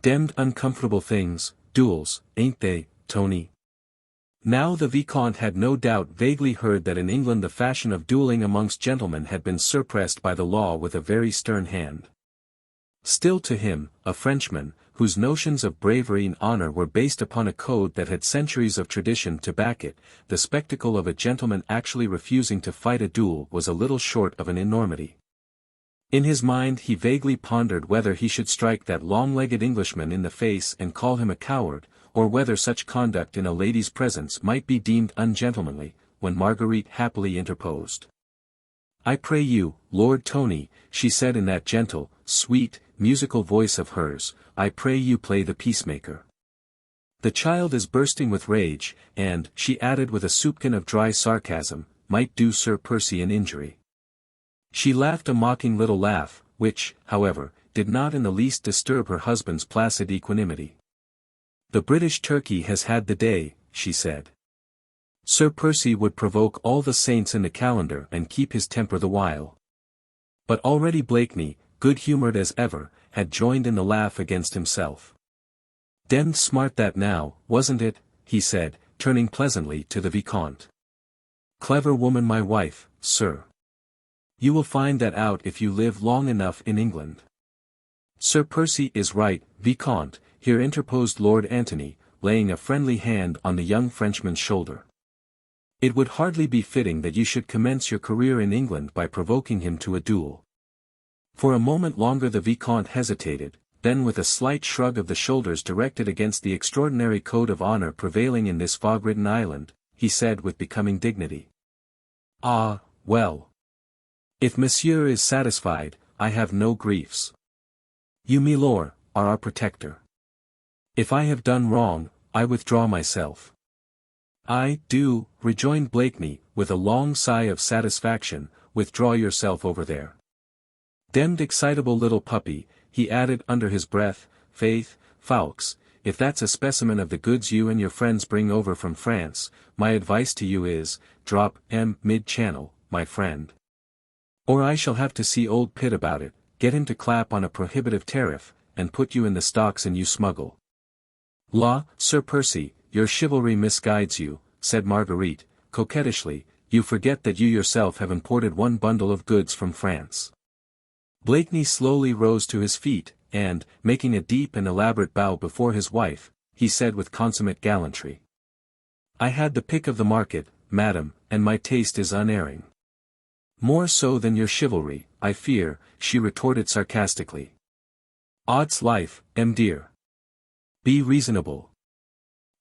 Demmed uncomfortable things, duels, ain't they, Tony? Now the Vicomte had no doubt vaguely heard that in England the fashion of duelling amongst gentlemen had been suppressed by the law with a very stern hand. Still to him, a Frenchman, whose notions of bravery and honor were based upon a code that had centuries of tradition to back it, the spectacle of a gentleman actually refusing to fight a duel was a little short of an enormity. In his mind he vaguely pondered whether he should strike that long-legged Englishman in the face and call him a coward, or whether such conduct in a lady's presence might be deemed ungentlemanly, when Marguerite happily interposed. I pray you, Lord Tony, she said in that gentle, sweet, musical voice of hers, I pray you play the peacemaker. The child is bursting with rage, and, she added with a soupçon of dry sarcasm, might do Sir Percy an injury. She laughed a mocking little laugh, which, however, did not in the least disturb her husband's placid equanimity. The British turkey has had the day, she said. Sir Percy would provoke all the saints in the calendar and keep his temper the while. But already Blakeney, good-humoured as ever, had joined in the laugh against himself. Demmed smart that now, wasn't it, he said, turning pleasantly to the Vicomte. Clever woman my wife, sir. You will find that out if you live long enough in England. Sir Percy is right, Vicomte, here interposed Lord Antony, laying a friendly hand on the young Frenchman's shoulder. It would hardly be fitting that you should commence your career in England by provoking him to a duel. For a moment longer the Vicomte hesitated, then with a slight shrug of the shoulders directed against the extraordinary code of honor prevailing in this fog-ridden island, he said with becoming dignity. "Ah, well. If monsieur is satisfied, I have no griefs. You, milord, are our protector. If I have done wrong, I withdraw myself." "I do," rejoined Blakeney, with a long sigh of satisfaction, "withdraw yourself over there. Demmed excitable little puppy," he added under his breath, "faith, Fawkes, if that's a specimen of the goods you and your friends bring over from France, my advice to you is, drop mid-channel, my friend. Or I shall have to see old Pitt about it, get him to clap on a prohibitive tariff, and put you in the stocks and you smuggle." "La, Sir Percy, your chivalry misguides you," said Marguerite, coquettishly, "you forget that you yourself have imported one bundle of goods from France." Blakeney slowly rose to his feet, and, making a deep and elaborate bow before his wife, he said with consummate gallantry. "I had the pick of the market, madam, and my taste is unerring." "More so than your chivalry, I fear," she retorted sarcastically. "Odds life, dear. Be reasonable.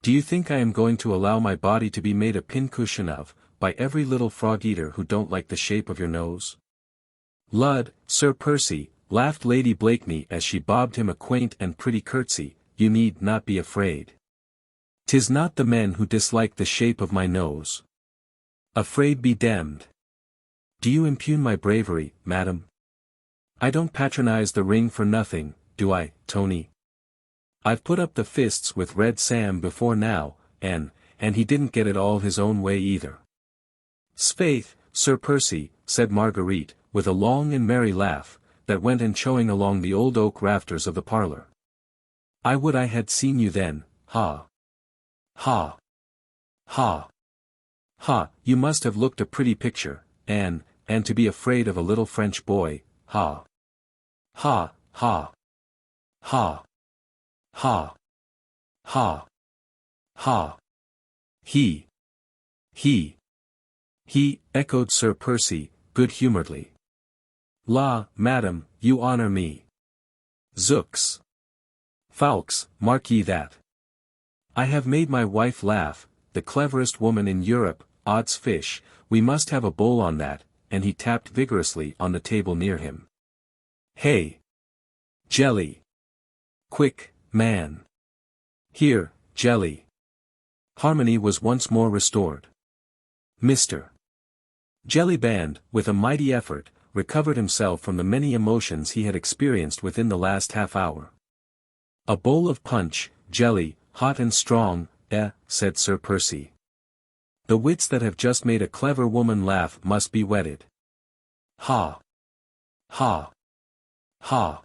Do you think I am going to allow my body to be made a pincushion of, by every little frog-eater who don't like the shape of your nose?" "Lud, Sir Percy," laughed Lady Blakeney as she bobbed him a quaint and pretty curtsy, "you need not be afraid. 'Tis not the men who dislike the shape of my nose. Afraid be damned. Do you impugn my bravery, madam? I don't patronize the ring for nothing, do I, Tony? I've put up the fists with Red Sam before now, and he didn't get it all his own way either." "'Sfaith, Sir Percy," said Marguerite, with a long and merry laugh, that went enchoing along the old oak rafters of the parlour. "I would I had seen you then, ha! Ha! Ha! Ha! You must have looked a pretty picture, and to be afraid of a little French boy, ha! Ha! Ha! Ha! Ha! Ha! Ha! He! He, echoed Sir Percy, good-humouredly. "La, madam, you honour me. Zooks! Fawkes, mark ye that. I have made my wife laugh, the cleverest woman in Europe, odds fish, we must have a bowl on that," and he tapped vigorously on the table near him. "Hey! Jelly! Quick, man! Here, jelly!" Harmony was once more restored. Mr. Jellyband, with a mighty effort, recovered himself from the many emotions he had experienced within the last half-hour. "A bowl of punch, jelly, hot and strong, said Sir Percy. "The wits that have just made a clever woman laugh must be whetted. Ha! Ha! Ha!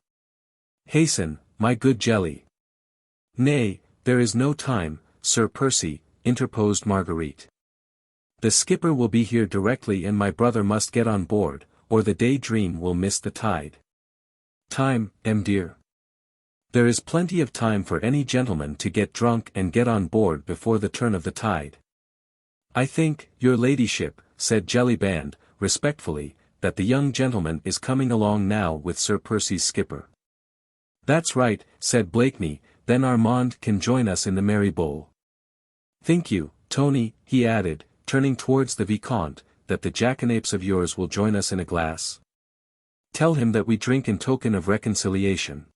Hasten, my good jelly." "Nay, there is no time, Sir Percy," interposed Marguerite. "The skipper will be here directly and my brother must get on board, or the Day-Dream will miss the tide." "Time, dear. There is plenty of time for any gentleman to get drunk and get on board before the turn of the tide." "I think, your ladyship," said Jellyband, respectfully, "that the young gentleman is coming along now with Sir Percy's skipper." "That's right," said Blakeney, "then Armand can join us in the merry bowl. Think you, Tony," he added, turning towards the Vicomte, "that the jackanapes of yours will join us in a glass? Tell him that we drink in token of reconciliation."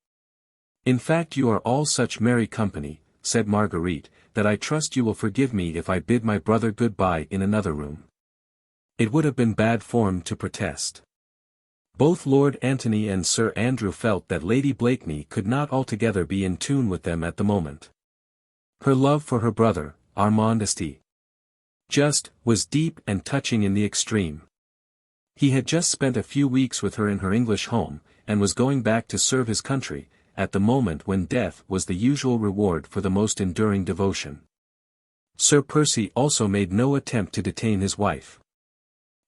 "In fact you are all such merry company," said Marguerite, "that I trust you will forgive me if I bid my brother good-bye in another room. It would have been bad form to protest." Both Lord Antony and Sir Andrew felt that Lady Blakeney could not altogether be in tune with them at the moment. Her love for her brother, Armand St. Just, was deep and touching in the extreme. He had just spent a few weeks with her in her English home, and was going back to serve his country, at the moment when death was the usual reward for the most enduring devotion. Sir Percy also made no attempt to detain his wife.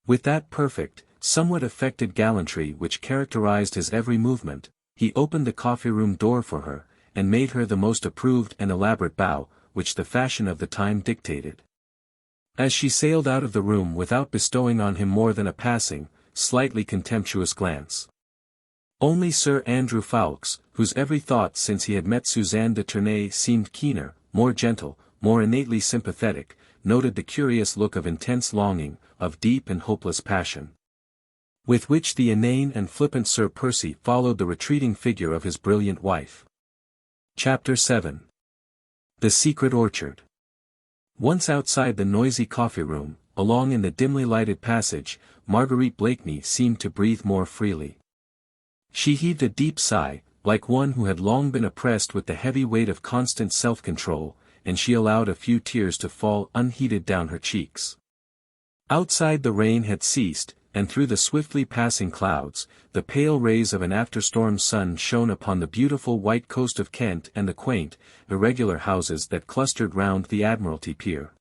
With that perfect, somewhat affected gallantry which characterized his every movement, he opened the coffee-room door for her, and made her the most approved and elaborate bow, which the fashion of the time dictated. As she sailed out of the room without bestowing on him more than a passing, slightly contemptuous glance. Only Sir Andrew Ffoulkes, whose every thought since he had met Suzanne de Tournay seemed keener, more gentle, more innately sympathetic, noted the curious look of intense longing, of deep and hopeless passion, with which the inane and flippant Sir Percy followed the retreating figure of his brilliant wife. Chapter 7. The Secret Orchard. Once outside the noisy coffee-room, along in the dimly lighted passage, Marguerite Blakeney seemed to breathe more freely. She heaved a deep sigh, like one who had long been oppressed with the heavy weight of constant self-control, and she allowed a few tears to fall unheeded down her cheeks. Outside the rain had ceased, and through the swiftly passing clouds, the pale rays of an after-storm sun shone upon the beautiful white coast of Kent and the quaint, irregular houses that clustered round the Admiralty Pier.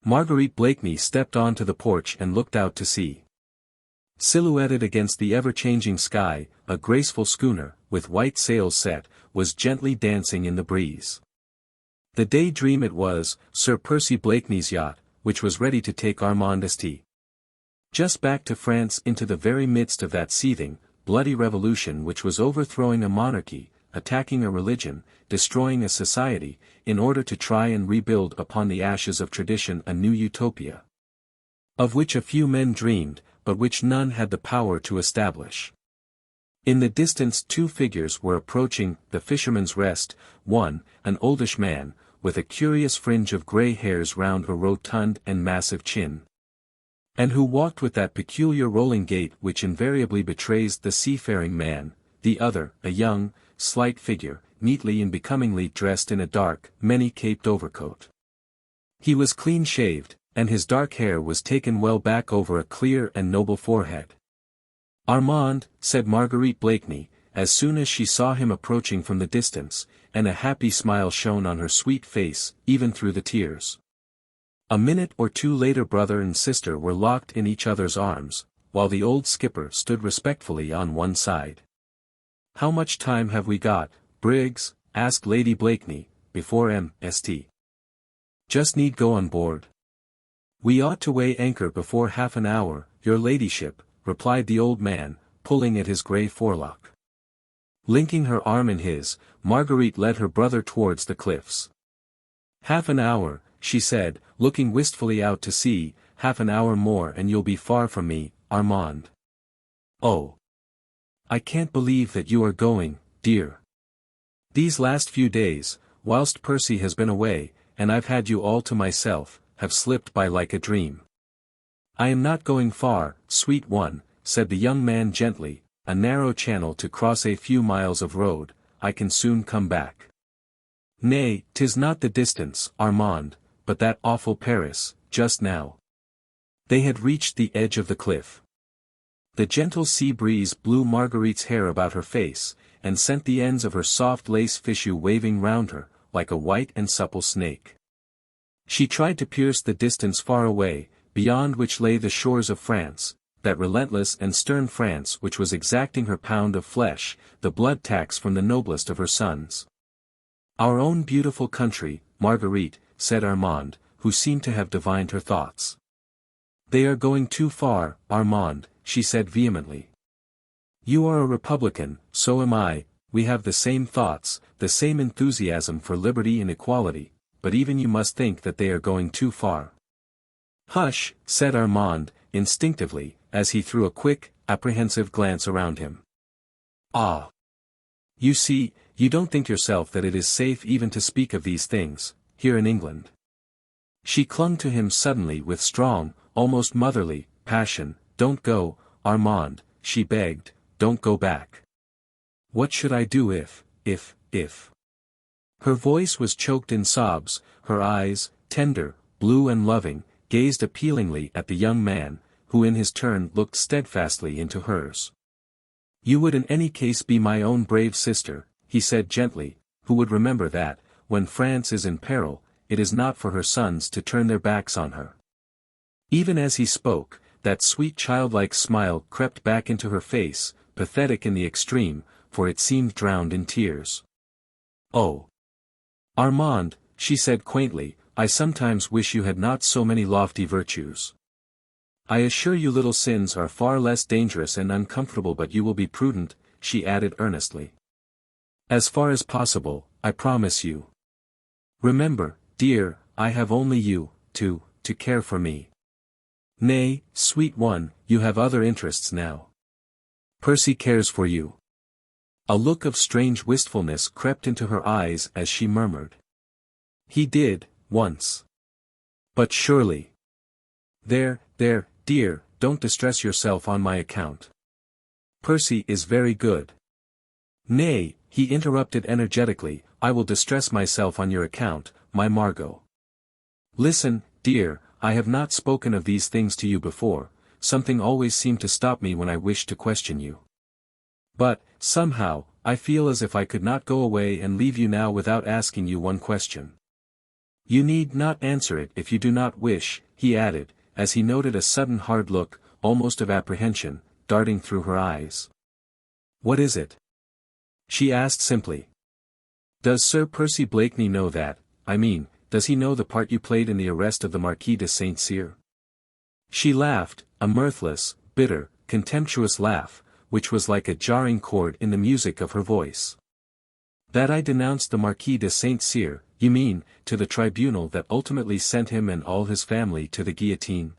Marguerite Blakeney stepped onto the porch and looked out to sea. Silhouetted against the ever-changing sky, a graceful schooner, with white sails set, was gently dancing in the breeze. The Daydream it was, Sir Percy Blakeney's yacht, which was ready to take Armand St. just back to France into the very midst of that seething, bloody revolution which was overthrowing a monarchy, attacking a religion, destroying a society, in order to try and rebuild upon the ashes of tradition a new utopia, of which a few men dreamed, but which none had the power to establish. In the distance two figures were approaching the Fisherman's Rest, one, an oldish man, with a curious fringe of grey hairs round a rotund and massive chin, and who walked with that peculiar rolling gait which invariably betrays the seafaring man, the other, a young, slight figure, neatly and becomingly dressed in a dark, many-caped overcoat. He was clean-shaved, and his dark hair was taken well back over a clear and noble forehead. "Armand," said Marguerite Blakeney, as soon as she saw him approaching from the distance, and a happy smile shone on her sweet face, even through the tears. A minute or two later brother and sister were locked in each other's arms, while the old skipper stood respectfully on one side. "How much time have we got, Briggs?" asked Lady Blakeney, before St. just need go on board. "We ought to weigh anchor before half an hour, your ladyship," replied the old man, pulling at his grey forelock. Linking her arm in his, Marguerite led her brother towards the cliffs. "Half an hour," she said, looking wistfully out to sea, "half an hour more and you'll be far from me, Armand. Oh! I can't believe that you are going, dear. These last few days, whilst Percy has been away, and I've had you all to myself, have slipped by like a dream." "I am not going far, sweet one," said the young man gently, "a narrow channel to cross a few miles of road, I can soon come back." "Nay, 'tis not the distance, Armand, but that awful Paris, just now." They had reached the edge of the cliff. The gentle sea breeze blew Marguerite's hair about her face, and sent the ends of her soft lace fichu waving round her, like a white and supple snake. She tried to pierce the distance far away, beyond which lay the shores of France, that relentless and stern France which was exacting her pound of flesh, the blood tax from the noblest of her sons. "Our own beautiful country, Marguerite," said Armand, who seemed to have divined her thoughts. "They are going too far, Armand," she said vehemently. "You are a Republican, so am I, we have the same thoughts, the same enthusiasm for liberty and equality, but even you must think that they are going too far." "Hush," said Armand, instinctively, as he threw a quick, apprehensive glance around him. "Ah! You see, you don't think yourself that it is safe even to speak of these things, here in England." She clung to him suddenly with strong, almost motherly, passion. "Don't go, Armand," she begged, "don't go back. What should I do if... Her voice was choked in sobs, her eyes, tender, blue and loving, gazed appealingly at the young man, who in his turn looked steadfastly into hers. "You would in any case be my own brave sister," he said gently, "who would remember that, when France is in peril, it is not for her sons to turn their backs on her." Even as he spoke, that sweet childlike smile crept back into her face, pathetic in the extreme, for it seemed drowned in tears. "Oh! Armand," she said quaintly, "I sometimes wish you had not so many lofty virtues. I assure you little sins are far less dangerous and uncomfortable, but you will be prudent," she added earnestly. As far as possible, I promise you. Remember, dear, I have only you, to care for me. Nay, sweet one, you have other interests now. Percy cares for you. A look of strange wistfulness crept into her eyes as she murmured. He did, once. But surely. There, dear, don't distress yourself on my account. Percy is very good. Nay, he interrupted energetically, I will distress myself on your account, my Margot. Listen, dear, I have not spoken of these things to you before, something always seemed to stop me when I wished to question you. But, somehow, I feel as if I could not go away and leave you now without asking you one question. You need not answer it if you do not wish, he added, as he noted a sudden hard look, almost of apprehension, darting through her eyes. What is it? She asked simply. Does Sir Percy Blakeney know that, does he know the part you played in the arrest of the Marquis de St. Cyr? She laughed, a mirthless, bitter, contemptuous laugh, which was like a jarring chord in the music of her voice. That I denounced the Marquis de St. Cyr, you mean, to the tribunal that ultimately sent him and all his family to the guillotine?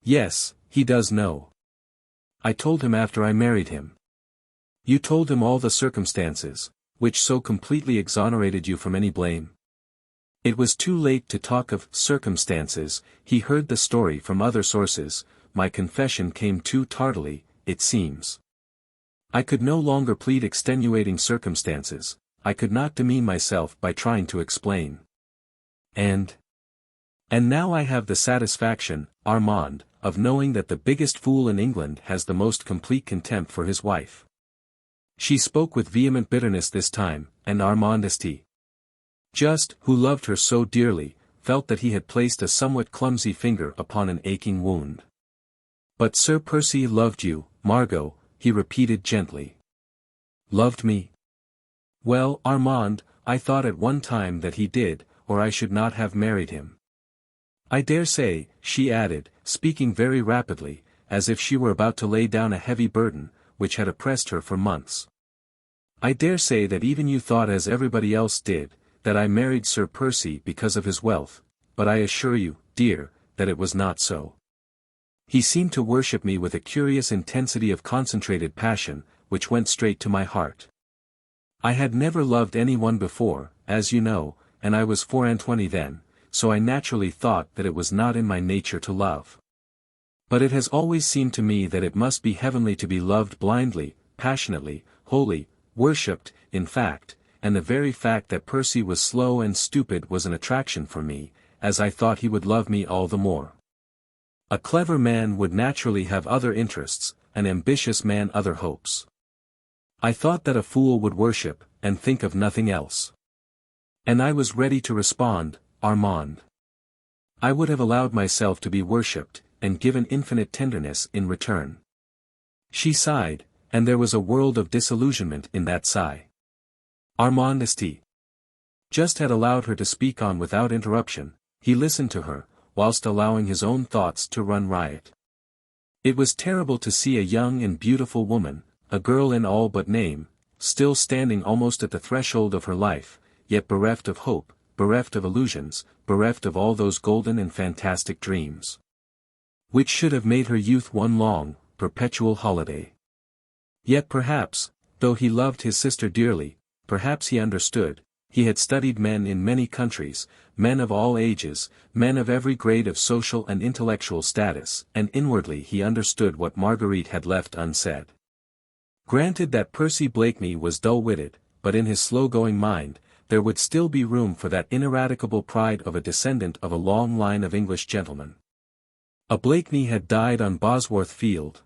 Yes, he does know. I told him after I married him. You told him all the circumstances, which so completely exonerated you from any blame? It was too late to talk of circumstances, he heard the story from other sources, my confession came too tardily, it seems. I could no longer plead extenuating circumstances, I could not demean myself by trying to explain. And now I have the satisfaction, Armand, of knowing that the biggest fool in England has the most complete contempt for his wife. She spoke with vehement bitterness this time, and Armand St. Just, who loved her so dearly, felt that he had placed a somewhat clumsy finger upon an aching wound. But Sir Percy loved you, Margot, he repeated gently. Loved me? Well, Armand, I thought at one time that he did, or I should not have married him. I dare say, she added, speaking very rapidly, as if she were about to lay down a heavy burden, which had oppressed her for months. I dare say that even you thought as everybody else did, that I married Sir Percy because of his wealth, but I assure you, dear, that it was not so. He seemed to worship me with a curious intensity of concentrated passion, which went straight to my heart. I had never loved anyone before, as you know, and I was 24 then, so I naturally thought that it was not in my nature to love. But it has always seemed to me that it must be heavenly to be loved blindly, passionately, wholly, worshipped, in fact, and the very fact that Percy was slow and stupid was an attraction for me, as I thought he would love me all the more. A clever man would naturally have other interests, an ambitious man other hopes. I thought that a fool would worship, and think of nothing else. And I was ready to respond, Armand. I would have allowed myself to be worshipped, and given infinite tenderness in return. She sighed, and there was a world of disillusionment in that sigh. Armand St. just had allowed her to speak on without interruption, he listened to her, whilst allowing his own thoughts to run riot. It was terrible to see a young and beautiful woman, a girl in all but name, still standing almost at the threshold of her life, yet bereft of hope, bereft of illusions, bereft of all those golden and fantastic dreams, which should have made her youth one long, perpetual holiday. Yet perhaps, though he loved his sister dearly, perhaps he understood, he had studied men in many countries, men of all ages, men of every grade of social and intellectual status, and inwardly he understood what Marguerite had left unsaid. Granted that Percy Blakeney was dull-witted, but in his slow-going mind, there would still be room for that ineradicable pride of a descendant of a long line of English gentlemen. A Blakeney had died on Bosworth Field.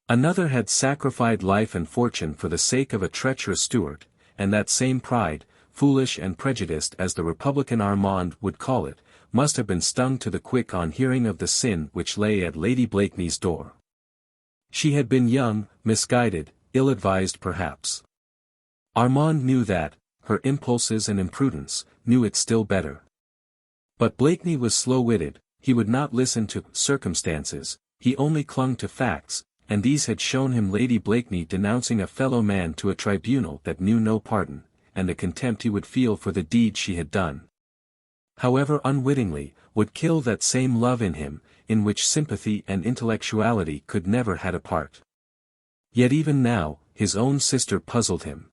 Another had sacrificed life and fortune for the sake of a treacherous Stuart, and that same pride, foolish and prejudiced as the Republican Armand would call it, must have been stung to the quick on hearing of the sin which lay at Lady Blakeney's door. She had been young, misguided, ill-advised perhaps. Armand knew that, her impulses and imprudence, knew it still better. But Blakeney was slow-witted, he would not listen to circumstances, he only clung to facts, and these had shown him Lady Blakeney denouncing a fellow man to a tribunal that knew no pardon, and the contempt he would feel for the deed she had done, however unwittingly, would kill that same love in him, in which sympathy and intellectuality could never had a part. Yet even now, his own sister puzzled him.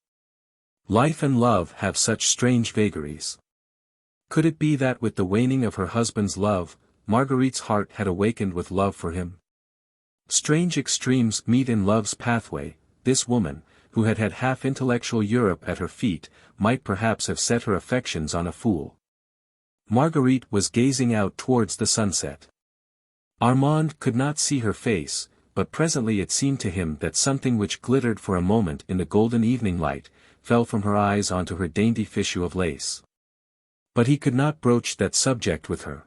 Life and love have such strange vagaries. Could it be that with the waning of her husband's love, Marguerite's heart had awakened with love for him? Strange extremes meet in love's pathway. This woman, who had had half intellectual Europe at her feet, might perhaps have set her affections on a fool. Marguerite was gazing out towards the sunset. Armand could not see her face, but presently it seemed to him that something which glittered for a moment in the golden evening light, fell from her eyes onto her dainty fichu of lace. But he could not broach that subject with her.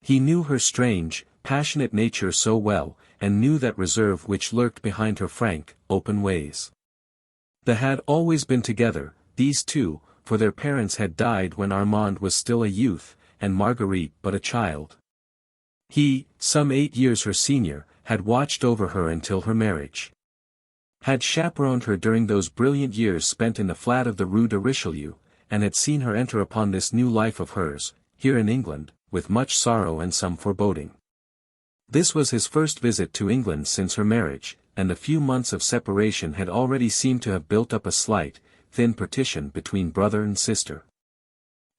He knew her strange, passionate nature so well, and knew that reserve which lurked behind her frank, open ways. They had always been together, these two, for their parents had died when Armand was still a youth, and Marguerite but a child. He, some 8 years her senior, had watched over her until her marriage. Had chaperoned her during those brilliant years spent in the flat of the Rue de Richelieu, and had seen her enter upon this new life of hers, here in England, with much sorrow and some foreboding. This was his first visit to England since her marriage, and the few months of separation had already seemed to have built up a slight, thin partition between brother and sister.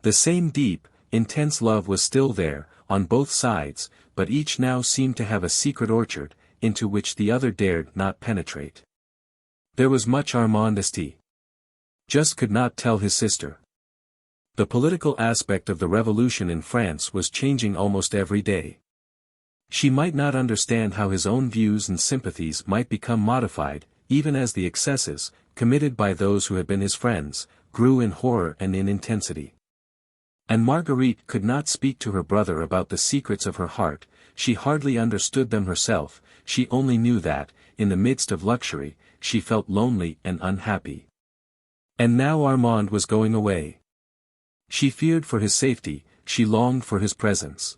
The same deep, intense love was still there, on both sides, but each now seemed to have a secret orchard, into which the other dared not penetrate. There was much Armandesty. Just could not tell his sister. The political aspect of the revolution in France was changing almost every day. She might not understand how his own views and sympathies might become modified, even as the excesses, committed by those who had been his friends, grew in horror and in intensity. And Marguerite could not speak to her brother about the secrets of her heart, she hardly understood them herself, she only knew that, in the midst of luxury, she felt lonely and unhappy. And now Armand was going away. She feared for his safety, she longed for his presence.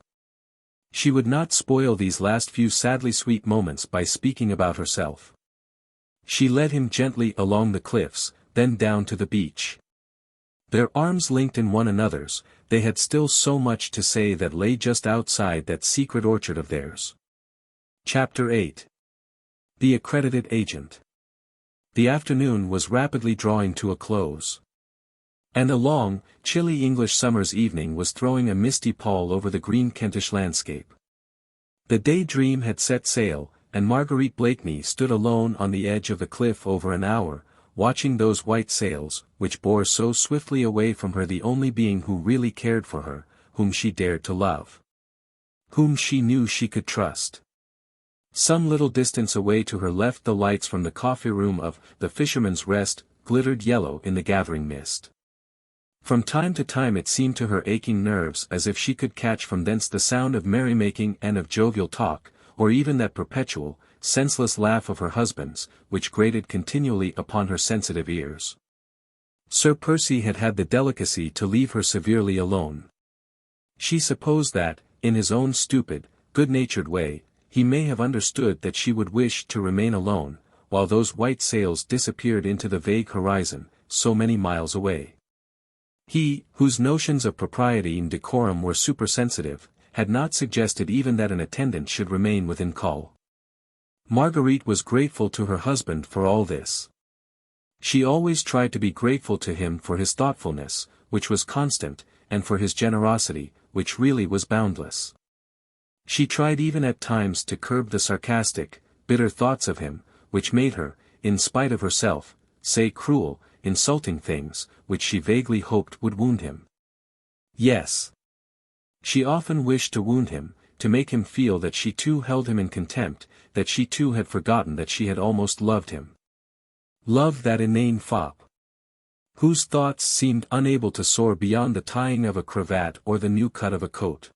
She would not spoil these last few sadly sweet moments by speaking about herself. She led him gently along the cliffs, then down to the beach. Their arms linked in one another's, they had still so much to say that lay just outside that secret orchard of theirs. Chapter 8. The Accredited Agent. The afternoon was rapidly drawing to a close. And a long, chilly English summer's evening was throwing a misty pall over the green Kentish landscape. The Daydream had set sail, and Marguerite Blakeney stood alone on the edge of the cliff over an hour, watching those white sails, which bore so swiftly away from her the only being who really cared for her, whom she dared to love. Whom she knew she could trust. Some little distance away to her left the lights from the coffee-room of the Fisherman's Rest glittered yellow in the gathering mist. From time to time it seemed to her aching nerves as if she could catch from thence the sound of merrymaking and of jovial talk, or even that perpetual, senseless laugh of her husband's, which grated continually upon her sensitive ears. Sir Percy had had the delicacy to leave her severely alone. She supposed that, in his own stupid, good-natured way, he may have understood that she would wish to remain alone, while those white sails disappeared into the vague horizon, so many miles away. He, whose notions of propriety and decorum were supersensitive, had not suggested even that an attendant should remain within call. Marguerite was grateful to her husband for all this. She always tried to be grateful to him for his thoughtfulness, which was constant, and for his generosity, which really was boundless. She tried even at times to curb the sarcastic, bitter thoughts of him, which made her, in spite of herself, say cruel, insulting things, which she vaguely hoped would wound him. Yes. She often wished to wound him, to make him feel that she too held him in contempt, that she too had forgotten that she had almost loved him. Loved that inane fop, whose thoughts seemed unable to soar beyond the tying of a cravat or the new cut of a coat.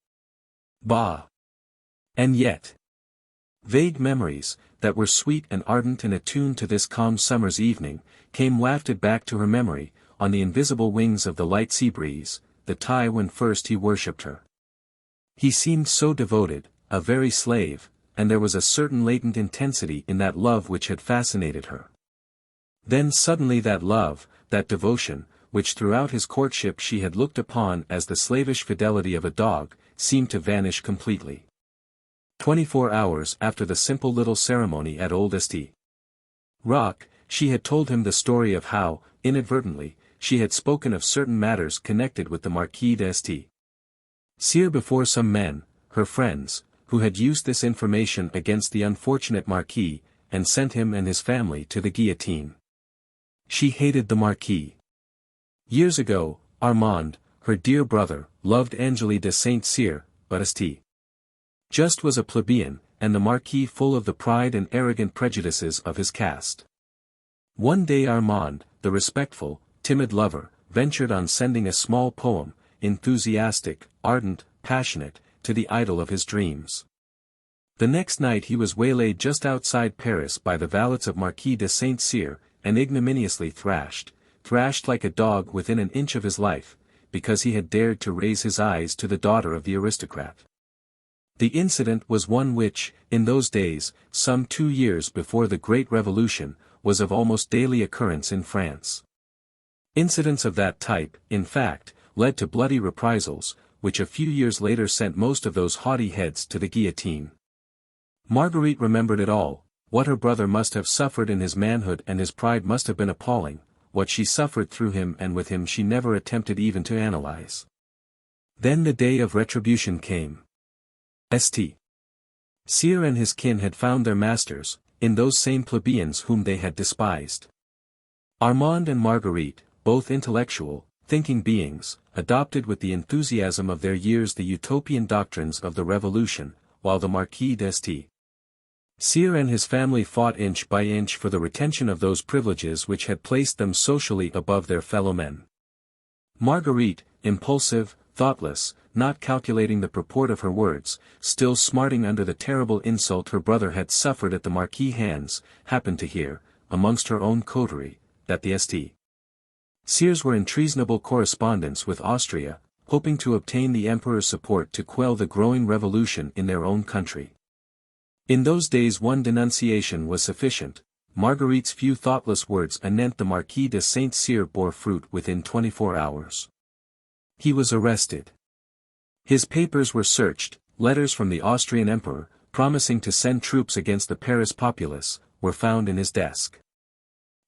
Bah! And yet, vague memories, that were sweet and ardent and attuned to this calm summer's evening, came wafted back to her memory, on the invisible wings of the light sea breeze, the time when first he worshipped her. He seemed so devoted, a very slave, and there was a certain latent intensity in that love which had fascinated her. Then suddenly that love, that devotion, which throughout his courtship she had looked upon as the slavish fidelity of a dog, seemed to vanish completely. 24 hours after the simple little ceremony at Old St. Rock, she had told him the story of how, inadvertently, she had spoken of certain matters connected with the Marquis de St. Cyr before some men, her friends, who had used this information against the unfortunate Marquis, and sent him and his family to the guillotine. She hated the Marquis. Years ago, Armand, her dear brother, loved Angélie de St. Cyr, but St. Just was a plebeian, and the Marquis full of the pride and arrogant prejudices of his caste. One day Armand, the respectful, timid lover, ventured on sending a small poem, enthusiastic, ardent, passionate, to the idol of his dreams. The next night he was waylaid just outside Paris by the valets of Marquis de St. Cyr, and ignominiously thrashed like a dog within an inch of his life, because he had dared to raise his eyes to the daughter of the aristocrat. The incident was one which, in those days, some 2 years before the Great Revolution, was of almost daily occurrence in France. Incidents of that type, in fact, led to bloody reprisals, which a few years later sent most of those haughty heads to the guillotine. Marguerite remembered it all. What her brother must have suffered in his manhood and his pride must have been appalling, what she suffered through him and with him she never attempted even to analyze. Then the day of retribution came. St. Cyr and his kin had found their masters, in those same plebeians whom they had despised. Armand and Marguerite, both intellectual, thinking beings, adopted with the enthusiasm of their years the utopian doctrines of the Revolution, while the Marquis de St. Cyr and his family fought inch by inch for the retention of those privileges which had placed them socially above their fellow men. Marguerite, impulsive, thoughtless, not calculating the purport of her words, still smarting under the terrible insult her brother had suffered at the Marquis' hands, happened to hear, amongst her own coterie, that the St. Cyrs were in treasonable correspondence with Austria, hoping to obtain the emperor's support to quell the growing revolution in their own country. In those days one denunciation was sufficient. Marguerite's few thoughtless words anent the Marquis de St. Cyr bore fruit within 24 hours. He was arrested. His papers were searched, letters from the Austrian emperor, promising to send troops against the Paris populace, were found in his desk.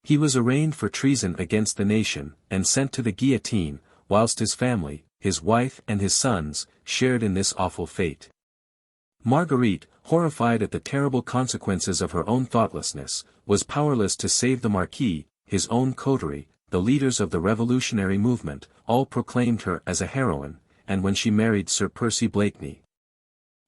He was arraigned for treason against the nation, and sent to the guillotine, whilst his family, his wife and his sons, shared in this awful fate. Marguerite, horrified at the terrible consequences of her own thoughtlessness, was powerless to save the Marquis, his own coterie, the leaders of the revolutionary movement, all proclaimed her as a heroine, and when she married Sir Percy Blakeney.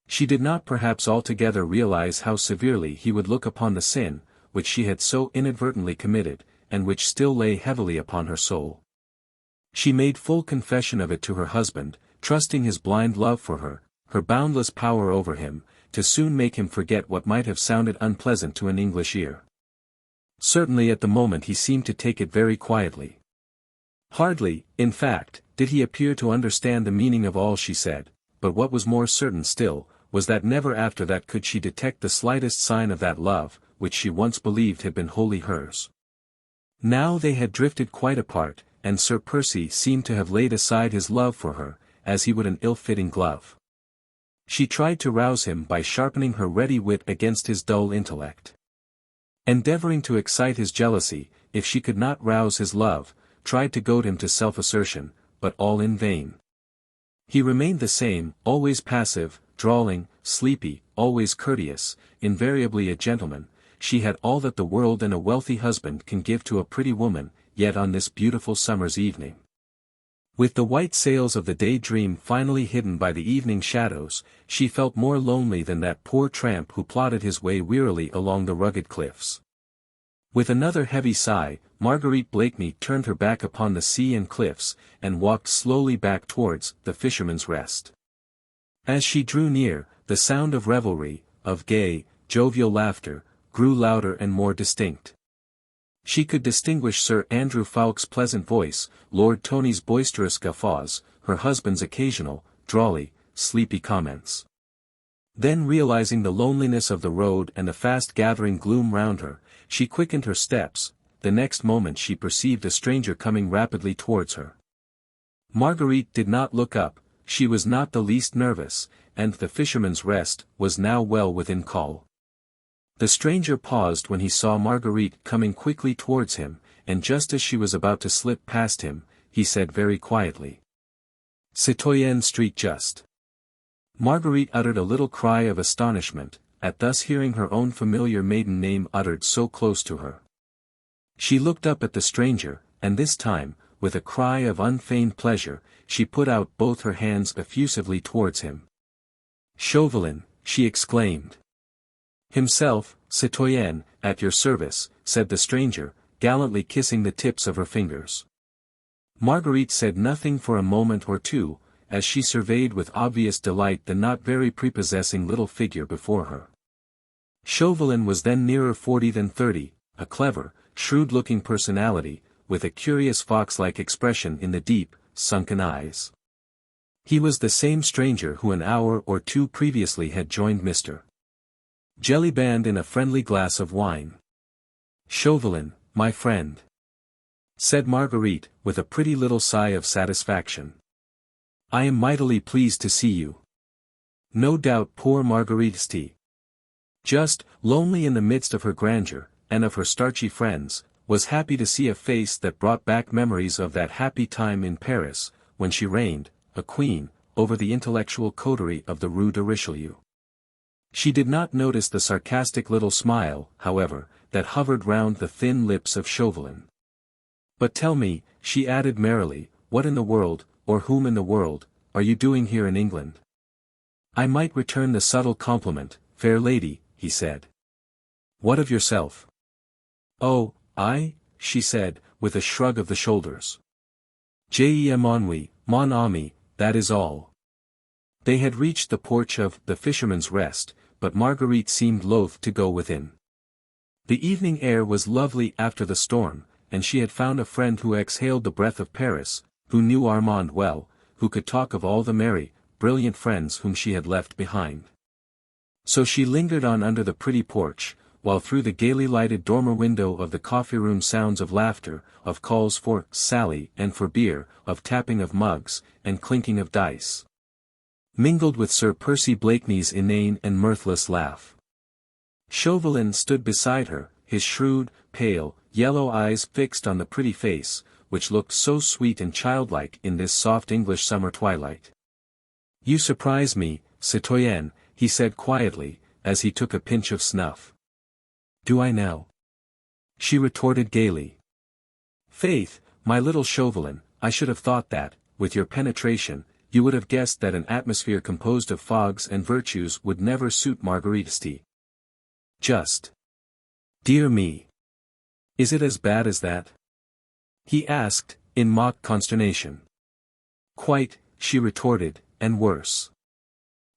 She did not perhaps altogether realize how severely he would look upon the sin, which she had so inadvertently committed, and which still lay heavily upon her soul. She made full confession of it to her husband, trusting his blind love for her, her boundless power over him, to soon make him forget what might have sounded unpleasant to an English ear. Certainly at the moment he seemed to take it very quietly. Hardly, in fact, did he appear to understand the meaning of all she said, but what was more certain still, was that never after that could she detect the slightest sign of that love, which she once believed had been wholly hers. Now they had drifted quite apart, and Sir Percy seemed to have laid aside his love for her, as he would an ill-fitting glove. She tried to rouse him by sharpening her ready wit against his dull intellect. Endeavoring to excite his jealousy, if she could not rouse his love, tried to goad him to self-assertion, but all in vain. He remained the same, always passive, drawling, sleepy, always courteous, invariably a gentleman. She had all that the world and a wealthy husband can give to a pretty woman, yet on this beautiful summer's evening, with the white sails of the day-dream finally hidden by the evening shadows, she felt more lonely than that poor tramp who plodded his way wearily along the rugged cliffs. With another heavy sigh, Marguerite Blakeney turned her back upon the sea and cliffs, and walked slowly back towards the Fisherman's Rest. As she drew near, the sound of revelry, of gay, jovial laughter, grew louder and more distinct. She could distinguish Sir Andrew Ffoulkes' pleasant voice, Lord Tony's boisterous guffaws, her husband's occasional, drawly, sleepy comments. Then realizing the loneliness of the road and the fast-gathering gloom round her, she quickened her steps. The next moment she perceived a stranger coming rapidly towards her. Marguerite did not look up, she was not the least nervous, and the Fisherman's Rest was now well within call. The stranger paused when he saw Marguerite coming quickly towards him, and just as she was about to slip past him, he said very quietly, "Citoyenne Street Just." Marguerite uttered a little cry of astonishment, at thus hearing her own familiar maiden name uttered so close to her. She looked up at the stranger, and this time, with a cry of unfeigned pleasure, she put out both her hands effusively towards him. "Chauvelin," she exclaimed. "Himself, citoyenne, at your service," said the stranger, gallantly kissing the tips of her fingers. Marguerite said nothing for a moment or two, as she surveyed with obvious delight the not very prepossessing little figure before her. Chauvelin was then nearer 40 than 30, a clever, shrewd-looking personality, with a curious fox-like expression in the deep, sunken eyes. He was the same stranger who an hour or two previously had joined Mr. Jellyband in a friendly glass of wine. "Chauvelin, my friend," said Marguerite, with a pretty little sigh of satisfaction. "I am mightily pleased to see you." No doubt poor Marguerite, just lonely in the midst of her grandeur, and of her starchy friends, was happy to see a face that brought back memories of that happy time in Paris, when she reigned, a queen, over the intellectual coterie of the Rue de Richelieu. She did not notice the sarcastic little smile, however, that hovered round the thin lips of Chauvelin. "But tell me," she added merrily, "what in the world, or whom in the world, are you doing here in England?" "I might return the subtle compliment, fair lady," he said. "What of yourself?" "Oh, I," she said, with a shrug of the shoulders. "J'aime ennui, mon ami, that is all." They had reached the porch of the Fisherman's Rest, but Marguerite seemed loath to go within. The evening air was lovely after the storm, and she had found a friend who exhaled the breath of Paris, who knew Armand well, who could talk of all the merry, brilliant friends whom she had left behind. So she lingered on under the pretty porch, while through the gaily lighted dormer window of the coffee-room sounds of laughter, of calls for Sally and for beer, of tapping of mugs, and clinking of dice, mingled with Sir Percy Blakeney's inane and mirthless laugh. Chauvelin stood beside her, his shrewd, pale, yellow eyes fixed on the pretty face, which looked so sweet and childlike in this soft English summer twilight. "You surprise me, citoyenne," he said quietly, as he took a pinch of snuff. "Do I now?" she retorted gaily. "Faith, my little Chauvelin, I should have thought that, with your penetration, you would have guessed that an atmosphere composed of fogs and virtues would never suit Marguerite. Just. Dear me. Is it as bad as that?" he asked, in mock consternation. "Quite," she retorted, "and worse."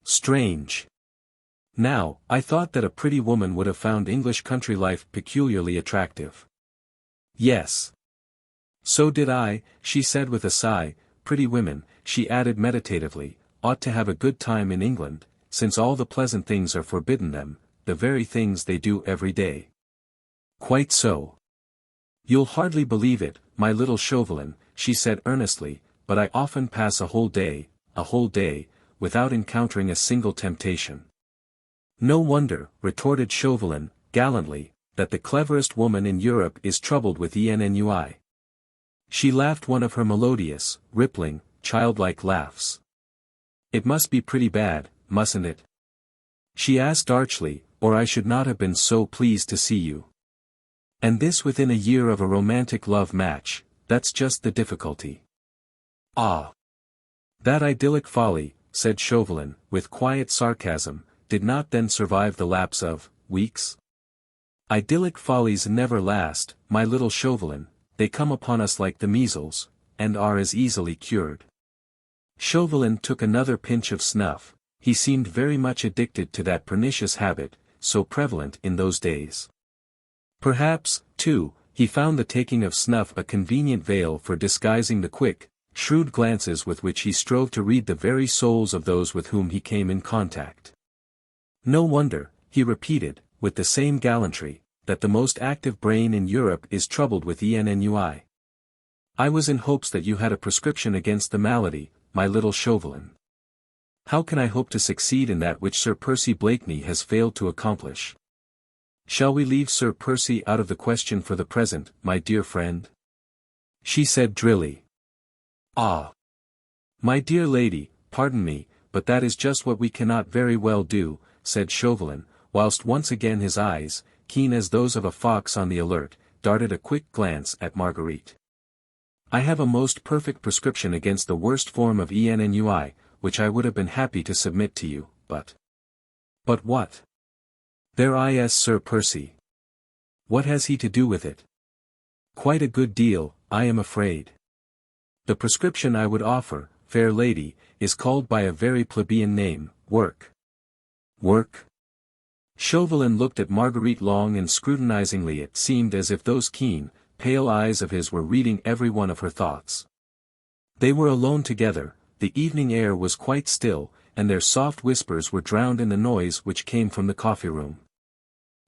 "Strange. Now, I thought that a pretty woman would have found English country life peculiarly attractive." "Yes. So did I," she said with a sigh. "Pretty women," she added meditatively, "ought to have a good time in England, since all the pleasant things are forbidden them, the very things they do every day." "Quite so. You'll hardly believe it, my little Chauvelin," she said earnestly, "but I often pass a whole day, without encountering a single temptation." "No wonder," retorted Chauvelin, gallantly, "that the cleverest woman in Europe is troubled with ennui." She laughed one of her melodious, rippling, childlike laughs. "It must be pretty bad, mustn't it?" she asked archly, "or I should not have been so pleased to see you. And this within a year of a romantic love match, that's just the difficulty." "Ah! That idyllic folly," said Chauvelin, with quiet sarcasm, "did not then survive the lapse of weeks?" "Idyllic follies never last, my little Chauvelin, they come upon us like the measles, and are as easily cured." Chauvelin took another pinch of snuff. He seemed very much addicted to that pernicious habit, so prevalent in those days. Perhaps, too, he found the taking of snuff a convenient veil for disguising the quick, shrewd glances with which he strove to read the very souls of those with whom he came in contact. No wonder, he repeated, with the same gallantry, that the most active brain in Europe is troubled with ennui. I was in hopes that you had a prescription against the malady, my little Chauvelin. How can I hope to succeed in that which Sir Percy Blakeney has failed to accomplish? Shall we leave Sir Percy out of the question for the present, my dear friend? She said drily. Ah! My dear lady, pardon me, but that is just what we cannot very well do, said Chauvelin, whilst once again his eyes, keen as those of a fox on the alert, darted a quick glance at Marguerite. I have a most perfect prescription against the worst form of ennui, which I would have been happy to submit to you, but... But what? There is Sir Percy. What has he to do with it? Quite a good deal, I am afraid. The prescription I would offer, fair lady, is called by a very plebeian name, work. Work? Chauvelin looked at Marguerite long and scrutinizingly. It seemed as if those keen, pale eyes of his were reading every one of her thoughts. They were alone together, the evening air was quite still, and their soft whispers were drowned in the noise which came from the coffee-room.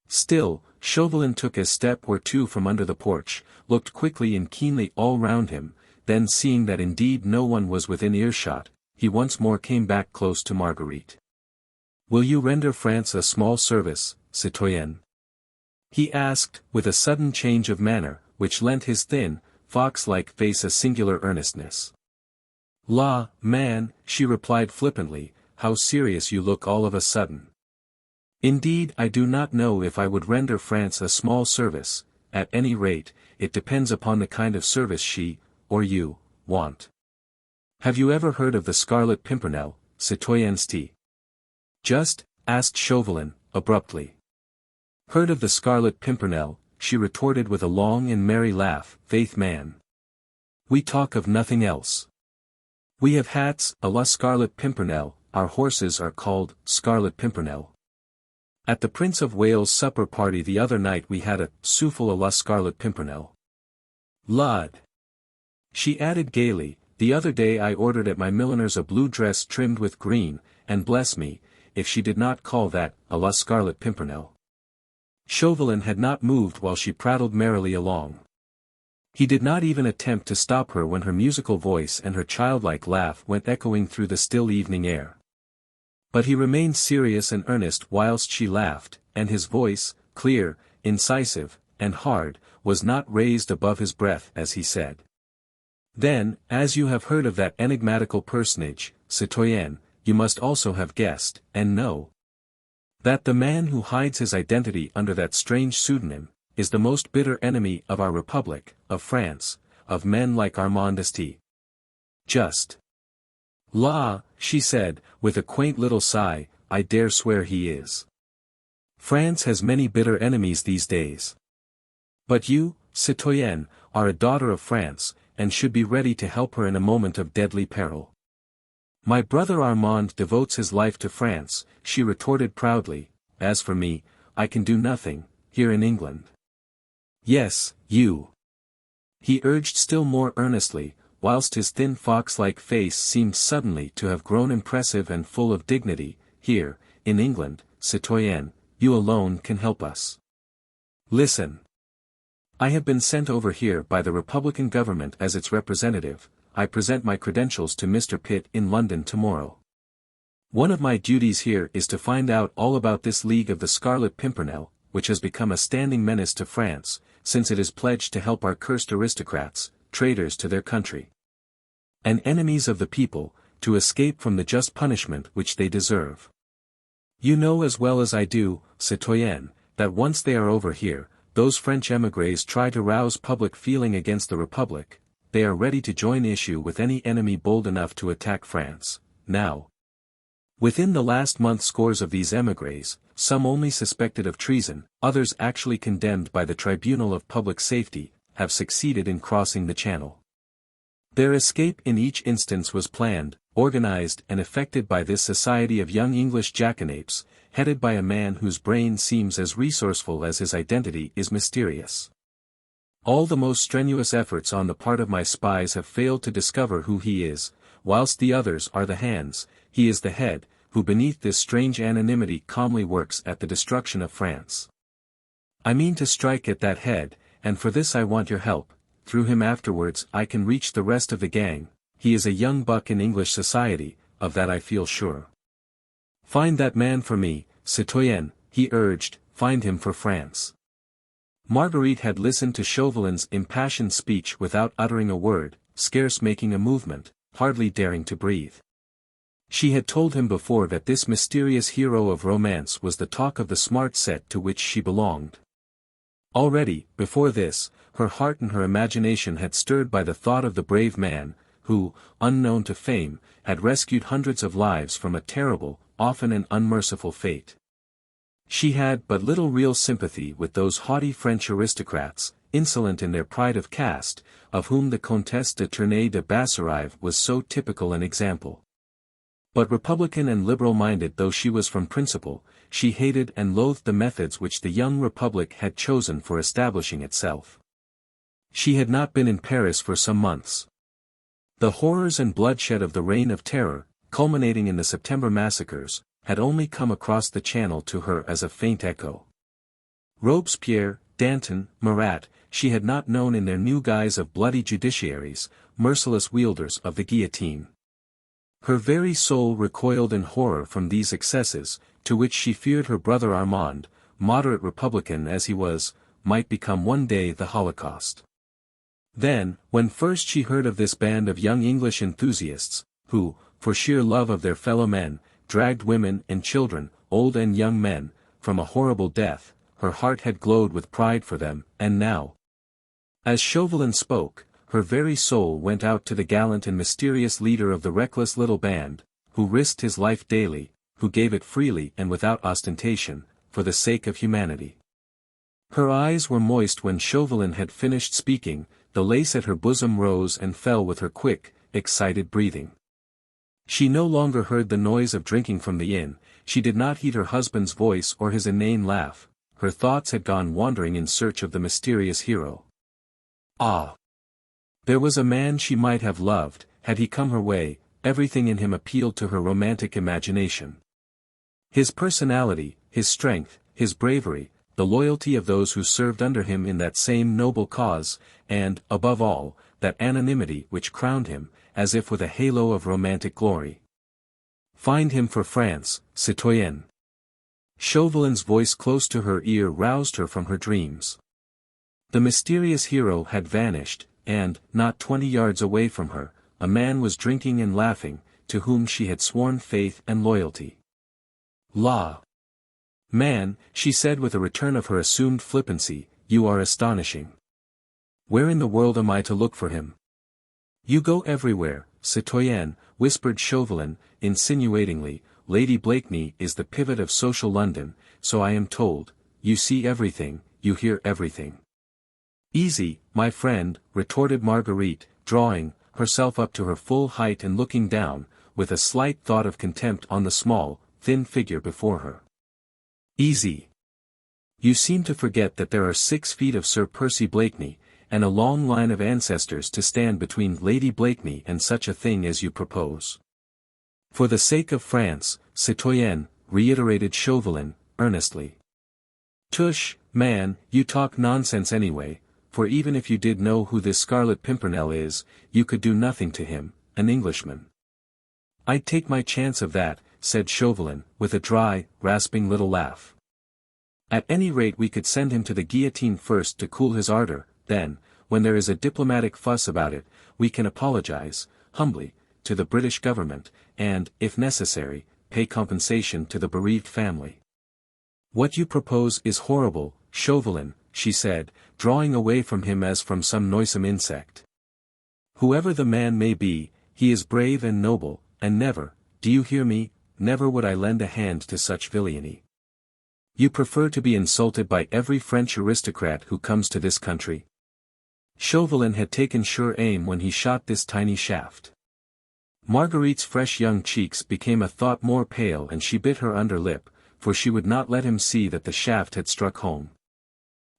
Still, Chauvelin took a step or two from under the porch, looked quickly and keenly all round him, then seeing that indeed no one was within earshot, he once more came back close to Marguerite. Will you render France a small service, citoyenne? He asked, with a sudden change of manner, which lent his thin, fox-like face a singular earnestness. La, man, she replied flippantly, how serious you look all of a sudden. Indeed I do not know if I would render France a small service, at any rate, it depends upon the kind of service she, or you, want. Have you ever heard of the Scarlet Pimpernel, citoyenne St? Just, asked Chauvelin, abruptly. Heard of the Scarlet Pimpernel, she retorted with a long and merry laugh, faith man. We talk of nothing else. We have hats, a la Scarlet Pimpernel, our horses are called, Scarlet Pimpernel. At the Prince of Wales' supper party the other night we had a souffle a la Scarlet Pimpernel. Lud! She added gaily, the other day I ordered at my milliner's a blue dress trimmed with green, and bless me, if she did not call that, a la Scarlet Pimpernel. Chauvelin had not moved while she prattled merrily along. He did not even attempt to stop her when her musical voice and her childlike laugh went echoing through the still evening air. But he remained serious and earnest whilst she laughed, and his voice, clear, incisive, and hard, was not raised above his breath as he said. Then, as you have heard of that enigmatical personage, citoyenne, you must also have guessed, and know, that the man who hides his identity under that strange pseudonym, is the most bitter enemy of our Republic, of France, of men like Armand d'Este. Just. La, she said, with a quaint little sigh, I dare swear he is. France has many bitter enemies these days. But you, citoyenne, are a daughter of France, and should be ready to help her in a moment of deadly peril. My brother Armand devotes his life to France, she retorted proudly, as for me, I can do nothing, here in England. Yes, you. He urged still more earnestly, whilst his thin fox-like face seemed suddenly to have grown impressive and full of dignity, here, in England, citoyenne, you alone can help us. Listen. I have been sent over here by the Republican government as its representative. I present my credentials to Mr. Pitt in London tomorrow. One of my duties here is to find out all about this League of the Scarlet Pimpernel, which has become a standing menace to France, since it is pledged to help our cursed aristocrats, traitors to their country, and enemies of the people, to escape from the just punishment which they deserve. You know as well as I do, citoyenne, that once they are over here, those French émigrés try to rouse public feeling against the Republic. They are ready to join issue with any enemy bold enough to attack France, now. Within the last month scores of these émigrés, some only suspected of treason, others actually condemned by the Tribunal of Public Safety, have succeeded in crossing the Channel. Their escape in each instance was planned, organized and effected by this society of young English jackanapes, headed by a man whose brain seems as resourceful as his identity is mysterious. All the most strenuous efforts on the part of my spies have failed to discover who he is, whilst the others are the hands, he is the head, who beneath this strange anonymity calmly works at the destruction of France. I mean to strike at that head, and for this I want your help. Through him afterwards I can reach the rest of the gang. He is a young buck in English society, of that I feel sure. Find that man for me, citoyenne, he urged, find him for France. Marguerite had listened to Chauvelin's impassioned speech without uttering a word, scarce making a movement, hardly daring to breathe. She had told him before that this mysterious hero of romance was the talk of the smart set to which she belonged. Already, before this, her heart and her imagination had stirred by the thought of the brave man, who, unknown to fame, had rescued hundreds of lives from a terrible, often an unmerciful fate. She had but little real sympathy with those haughty French aristocrats, insolent in their pride of caste, of whom the Comtesse de Tournay de Basserive was so typical an example. But republican and liberal-minded though she was from principle, she hated and loathed the methods which the young republic had chosen for establishing itself. She had not been in Paris for some months. The horrors and bloodshed of the Reign of Terror, culminating in the September massacres, had only come across the Channel to her as a faint echo. Robespierre, Danton, Marat, she had not known in their new guise of bloody judiciaries, merciless wielders of the guillotine. Her very soul recoiled in horror from these excesses, to which she feared her brother Armand, moderate republican as he was, might become one day the Holocaust. Then, when first she heard of this band of young English enthusiasts, who, for sheer love of their fellow men, dragged women and children, old and young men, from a horrible death, her heart had glowed with pride for them, and now. As Chauvelin spoke, her very soul went out to the gallant and mysterious leader of the reckless little band, who risked his life daily, who gave it freely and without ostentation, for the sake of humanity. Her eyes were moist when Chauvelin had finished speaking, the lace at her bosom rose and fell with her quick, excited breathing. She no longer heard the noise of drinking from the inn, she did not heed her husband's voice or his inane laugh, her thoughts had gone wandering in search of the mysterious hero. Ah! There was a man she might have loved, had he come her way, everything in him appealed to her romantic imagination. His personality, his strength, his bravery, the loyalty of those who served under him in that same noble cause, and, above all, that anonymity which crowned him, as if with a halo of romantic glory. Find him for France, citoyenne. Chauvelin's voice close to her ear roused her from her dreams. The mysterious hero had vanished, and, not 20 yards away from her, a man was drinking and laughing, to whom she had sworn faith and loyalty. La! Man, she said with a return of her assumed flippancy, you are astonishing. Where in the world am I to look for him? You go everywhere, citoyenne, whispered Chauvelin, insinuatingly, Lady Blakeney is the pivot of social London, so I am told, you see everything, you hear everything. Easy, my friend, retorted Marguerite, drawing herself up to her full height and looking down, with a slight thought of contempt on the small, thin figure before her. Easy. You seem to forget that there are 6 feet of Sir Percy Blakeney, and a long line of ancestors to stand between Lady Blakeney and such a thing as you propose. For the sake of France, citoyenne, reiterated Chauvelin, earnestly. Tush, man, you talk nonsense anyway, for even if you did know who this Scarlet Pimpernel is, you could do nothing to him, an Englishman. I'd take my chance of that, said Chauvelin, with a dry, rasping little laugh. At any rate we could send him to the guillotine first to cool his ardor, then, when there is a diplomatic fuss about it, we can apologize, humbly, to the British government, and, if necessary, pay compensation to the bereaved family. What you propose is horrible, Chauvelin, she said, drawing away from him as from some noisome insect. Whoever the man may be, he is brave and noble, and never, do you hear me, never would I lend a hand to such villainy. You prefer to be insulted by every French aristocrat who comes to this country. Chauvelin had taken sure aim when he shot this tiny shaft. Marguerite's fresh young cheeks became a thought more pale and she bit her under lip, for she would not let him see that the shaft had struck home.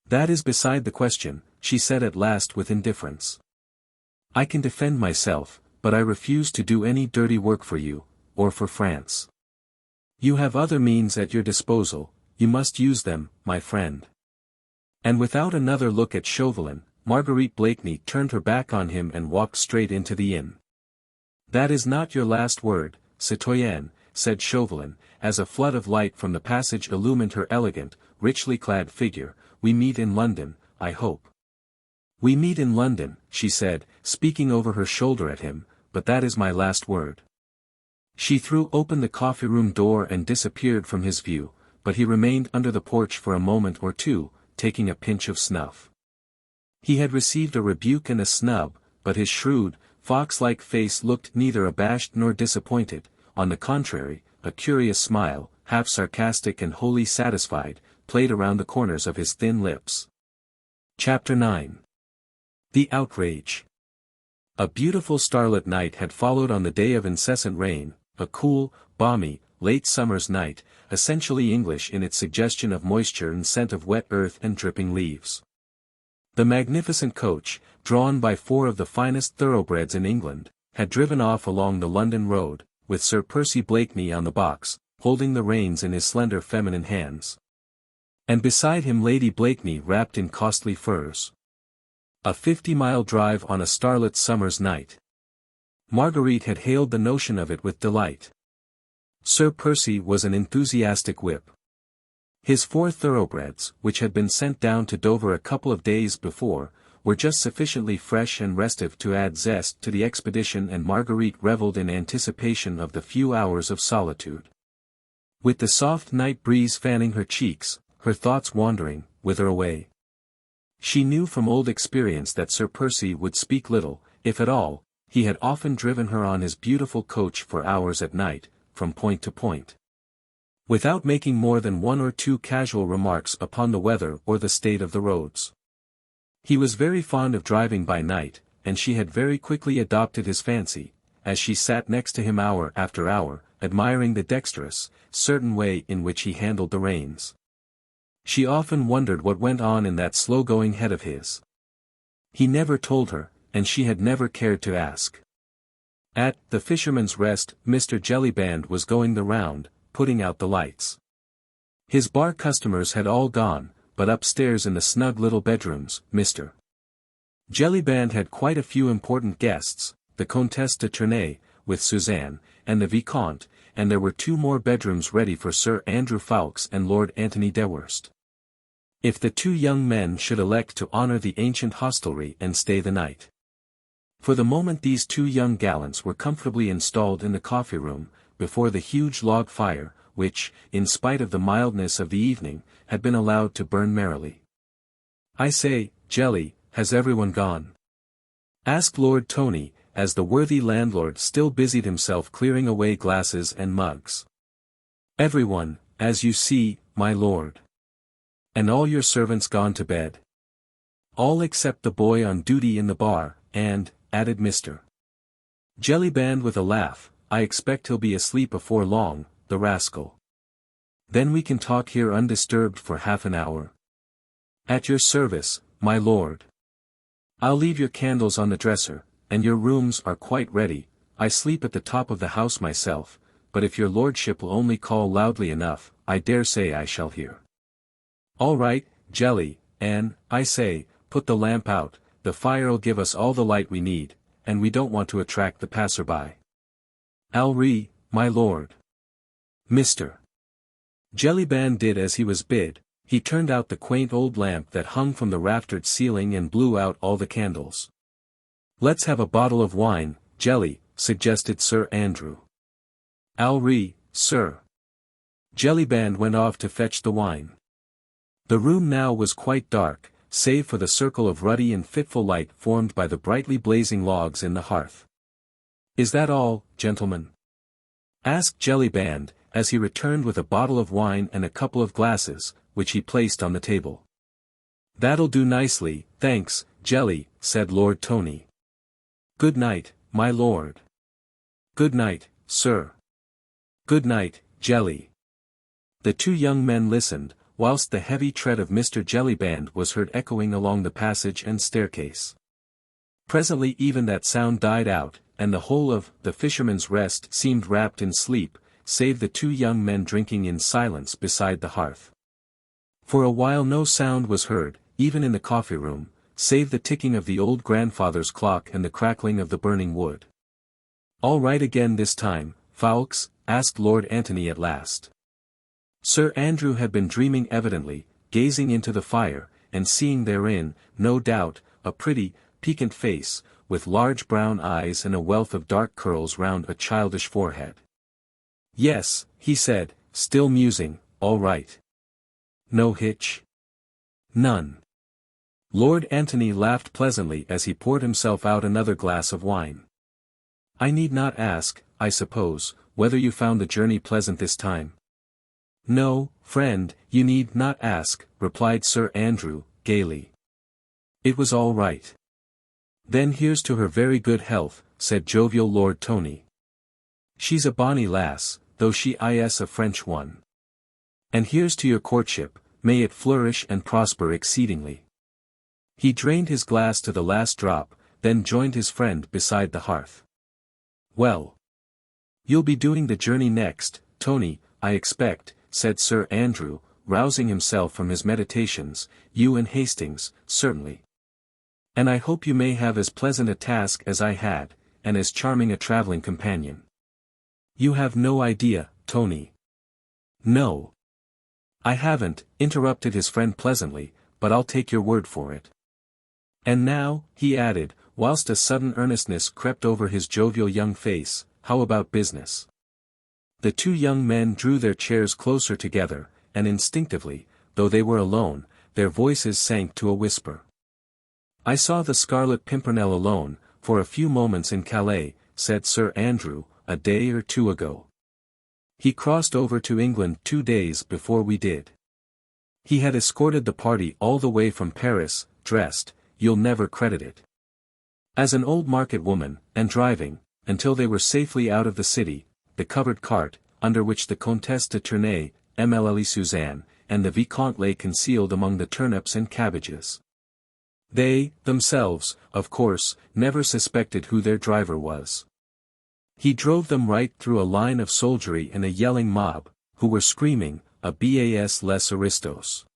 That is beside the question, she said at last with indifference. I can defend myself, but I refuse to do any dirty work for you, or for France. You have other means at your disposal, you must use them, my friend. And without another look at Chauvelin, Marguerite Blakeney turned her back on him and walked straight into the inn. That is not your last word, citoyenne, said Chauvelin, as a flood of light from the passage illumined her elegant, richly clad figure. We meet in London, I hope. We meet in London, she said, speaking over her shoulder at him, but that is my last word. She threw open the coffee-room door and disappeared from his view, but he remained under the porch for a moment or two, taking a pinch of snuff. He had received a rebuke and a snub, but his shrewd, fox-like face looked neither abashed nor disappointed. On the contrary, a curious smile, half sarcastic and wholly satisfied, played around the corners of his thin lips. Chapter 9. The Outrage. A beautiful starlit night had followed on the day of incessant rain, a cool, balmy, late summer's night, essentially English in its suggestion of moisture and scent of wet earth and dripping leaves. The magnificent coach, drawn by 4 of the finest thoroughbreds in England, had driven off along the London road, with Sir Percy Blakeney on the box, holding the reins in his slender feminine hands. And beside him Lady Blakeney wrapped in costly furs. A 50-mile drive on a starlit summer's night. Marguerite had hailed the notion of it with delight. Sir Percy was an enthusiastic whip. His 4 thoroughbreds, which had been sent down to Dover a couple of days before, were just sufficiently fresh and restive to add zest to the expedition, and Marguerite revelled in anticipation of the few hours of solitude. With the soft night breeze fanning her cheeks, her thoughts wandering, whither away? She knew from old experience that Sir Percy would speak little, if at all. He had often driven her on his beautiful coach for hours at night, from point to point, without making more than 1 or 2 casual remarks upon the weather or the state of the roads. He was very fond of driving by night, and she had very quickly adopted his fancy, as she sat next to him hour after hour, admiring the dexterous, certain way in which he handled the reins. She often wondered what went on in that slow-going head of his. He never told her, and she had never cared to ask. At the Fisherman's Rest, Mr. Jellyband was going the round, putting out the lights. His bar customers had all gone, but upstairs in the snug little bedrooms, Mr. Jellyband had quite a few important guests, the Comtesse de Tournay, with Suzanne, and the Vicomte, and there were 2 more bedrooms ready for Sir Andrew Ffoulkes and Lord Antony Dewhurst. If the 2 young men should elect to honor the ancient hostelry and stay the night. For the moment these 2 young gallants were comfortably installed in the coffee-room, before the huge log fire, which, in spite of the mildness of the evening, had been allowed to burn merrily. "I say, Jelly, has everyone gone?" asked Lord Tony, as the worthy landlord still busied himself clearing away glasses and mugs. "Everyone, as you see, my lord." "And all your servants gone to bed?" "All except the boy on duty in the bar, and," added Mr. Jellyband with a laugh, "I expect he'll be asleep afore long, the rascal. Then we can talk here undisturbed for half an hour." "At your service, my lord." "I'll leave your candles on the dresser, and your rooms are quite ready. I sleep at the top of the house myself, but if your lordship will only call loudly enough, I dare say I shall hear." "All right, Jelly, and, I say, put the lamp out, the fire'll give us all the light we need, and we don't want to attract the passer-by." "I'll my lord." Mr. Jellyband did as he was bid. He turned out the quaint old lamp that hung from the raftered ceiling and blew out all the candles. "Let's have a bottle of wine, Jelly," suggested Sir Andrew. "I'll sir." Jellyband went off to fetch the wine. The room now was quite dark, save for the circle of ruddy and fitful light formed by the brightly blazing logs in the hearth. "Is that all, gentlemen?" asked Jellyband, as he returned with a bottle of wine and a couple of glasses, which he placed on the table. "That'll do nicely, thanks, Jelly," said Lord Tony. "Good night, my lord." "Good night, sir." "Good night, Jelly." The 2 young men listened, whilst the heavy tread of Mr. Jellyband was heard echoing along the passage and staircase. Presently even that sound died out, and the whole of the Fisherman's Rest seemed wrapped in sleep, save the two young men drinking in silence beside the hearth. For a while no sound was heard, even in the coffee room, save the ticking of the old grandfather's clock and the crackling of the burning wood. "All right again this time, Fawkes?" asked Lord Antony at last. Sir Andrew had been dreaming evidently, gazing into the fire, and seeing therein, no doubt, a pretty, piquant face, with large brown eyes and a wealth of dark curls round a childish forehead. "Yes," he said, still musing, "all right. No hitch?" "None." Lord Antony laughed pleasantly as he poured himself out another glass of wine. "I need not ask, I suppose, whether you found the journey pleasant this time?" "No, friend, you need not ask," replied Sir Andrew, gaily. "It was all right." "Then here's to her very good health," said jovial Lord Tony. "She's a bonny lass, though she is a French one. And here's to your courtship, may it flourish and prosper exceedingly." He drained his glass to the last drop, then joined his friend beside the hearth. "Well, you'll be doing the journey next, Tony, I expect," said Sir Andrew, rousing himself from his meditations. "You and Hastings, certainly. And I hope you may have as pleasant a task as I had, and as charming a travelling companion." "You have no idea, Tony." "No. I haven't," interrupted his friend pleasantly, "but I'll take your word for it. And now," he added, whilst a sudden earnestness crept over his jovial young face, "how about business?" The two young men drew their chairs closer together, and instinctively, though they were alone, their voices sank to a whisper. "I saw the Scarlet Pimpernel alone, for a few moments in Calais," said Sir Andrew, "a day or two ago. He crossed over to England 2 days before we did. He had escorted the party all the way from Paris, dressed, you'll never credit it, as an old market woman, and driving, until they were safely out of the city, the covered cart, under which the Comtesse de Tournay, MLLE Suzanne, and the Vicomte lay concealed among the turnips and cabbages. They, themselves, of course, never suspected who their driver was. He drove them right through a line of soldiery and a yelling mob, who were screaming, a bas les aristos.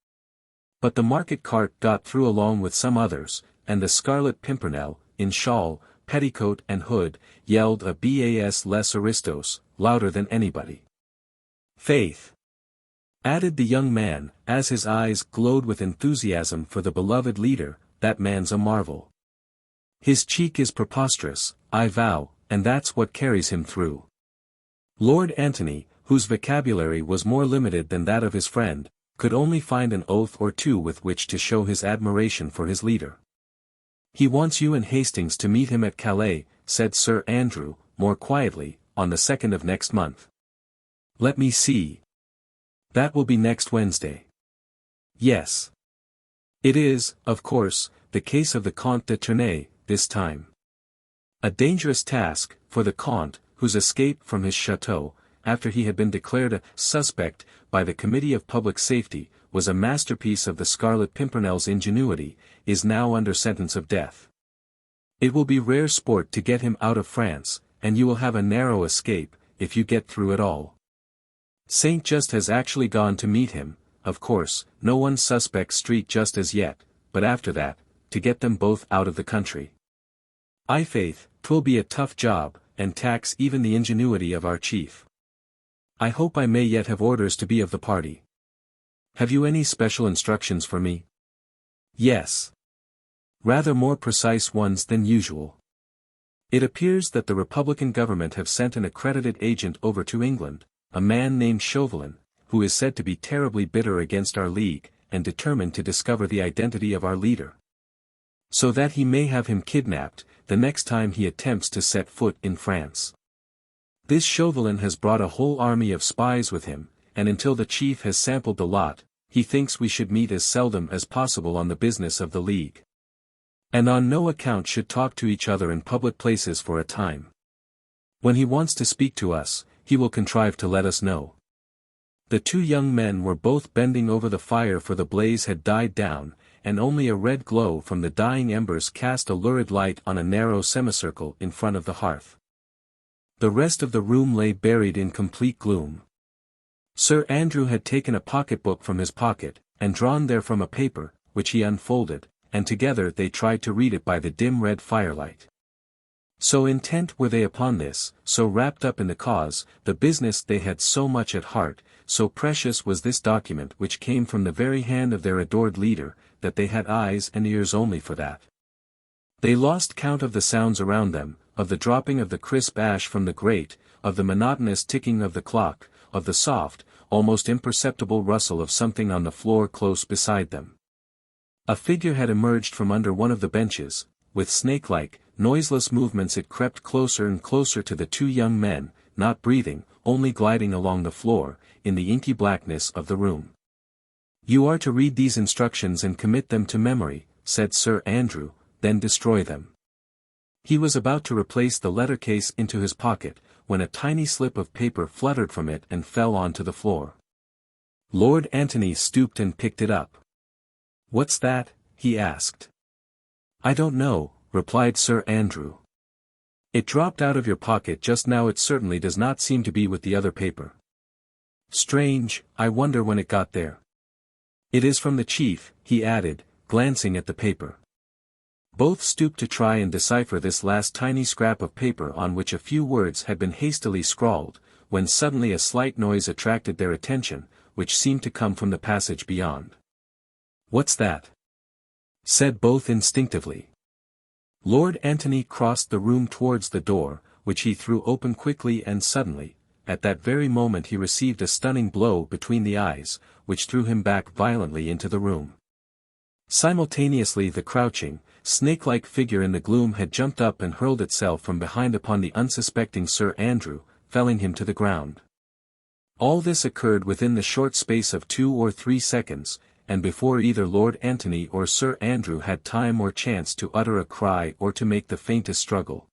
But the market cart got through along with some others, and the Scarlet Pimpernel, in shawl, petticoat and hood, yelled a bas les aristos, louder than anybody. Faith!" added the young man, as his eyes glowed with enthusiasm for the beloved leader, "that man's a marvel. His cheek is preposterous, I vow, and that's what carries him through." Lord Antony, whose vocabulary was more limited than that of his friend, could only find an oath or two with which to show his admiration for his leader. "He wants you and Hastings to meet him at Calais," said Sir Andrew, more quietly, "on the 2nd of next month. Let me see. That will be next Wednesday." "Yes. It is, of course, the case of the Comte de Tournay, this time. A dangerous task, for the Comte, whose escape from his chateau, after he had been declared a suspect by the Committee of Public Safety, was a masterpiece of the Scarlet Pimpernel's ingenuity, is now under sentence of death. It will be rare sport to get him out of France, and you will have a narrow escape, if you get through at all. Saint Just has actually gone to meet him, of course, no one suspects Street just as yet, but after that, to get them both out of the country. I'faith, 'twill be a tough job, and tax even the ingenuity of our chief. I hope I may yet have orders to be of the party. Have you any special instructions for me?" "Yes. Rather more precise ones than usual. It appears that the Republican government have sent an accredited agent over to England, a man named Chauvelin, who is said to be terribly bitter against our league, and determined to discover the identity of our leader, so that he may have him kidnapped, the next time he attempts to set foot in France. This Chauvelin has brought a whole army of spies with him, and until the chief has sampled the lot, he thinks we should meet as seldom as possible on the business of the league. And on no account should talk to each other in public places for a time. When he wants to speak to us, he will contrive to let us know." The two young men were both bending over the fire, for the blaze had died down, and only a red glow from the dying embers cast a lurid light on a narrow semicircle in front of the hearth. The rest of the room lay buried in complete gloom. Sir Andrew had taken a pocketbook from his pocket, and drawn therefrom a paper, which he unfolded, and together they tried to read it by the dim red firelight. So intent were they upon this, so wrapped up in the cause, the business they had so much at heart, so precious was this document which came from the very hand of their adored leader, that they had eyes and ears only for that. They lost count of the sounds around them, of the dropping of the crisp ash from the grate, of the monotonous ticking of the clock, of the soft, almost imperceptible rustle of something on the floor close beside them. A figure had emerged from under one of the benches. With snake-like, noiseless movements it crept closer and closer to the two young men, not breathing, only gliding along the floor, in the inky blackness of the room. "You are to read these instructions and commit them to memory," said Sir Andrew, "then destroy them." He was about to replace the letter case into his pocket, when a tiny slip of paper fluttered from it and fell onto the floor. Lord Antony stooped and picked it up. "What's that?" he asked. "I don't know," replied Sir Andrew. "It dropped out of your pocket just now. It certainly does not seem to be with the other paper. Strange, I wonder when it got there. It is from the chief," he added, glancing at the paper. Both stooped to try and decipher this last tiny scrap of paper on which a few words had been hastily scrawled, when suddenly a slight noise attracted their attention, which seemed to come from the passage beyond. "What's that?" said both instinctively. Lord Antony crossed the room towards the door, which he threw open quickly and suddenly. At that very moment he received a stunning blow between the eyes, which threw him back violently into the room. Simultaneously the crouching, snake-like figure in the gloom had jumped up and hurled itself from behind upon the unsuspecting Sir Andrew, felling him to the ground. All this occurred within the short space of 2 or 3 seconds, and before either Lord Antony or Sir Andrew had time or chance to utter a cry or to make the faintest struggle.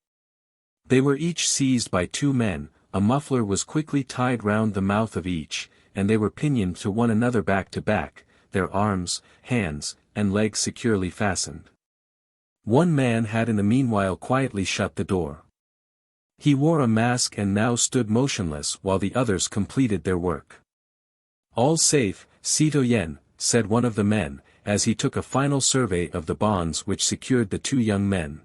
They were each seized by 2 men, a muffler was quickly tied round the mouth of each, and they were pinioned to one another back to back, their arms, hands, and legs securely fastened. One man had in the meanwhile quietly shut the door. He wore a mask and now stood motionless while the others completed their work. "All safe, citoyen," said one of the men, as he took a final survey of the bonds which secured the 2 young men.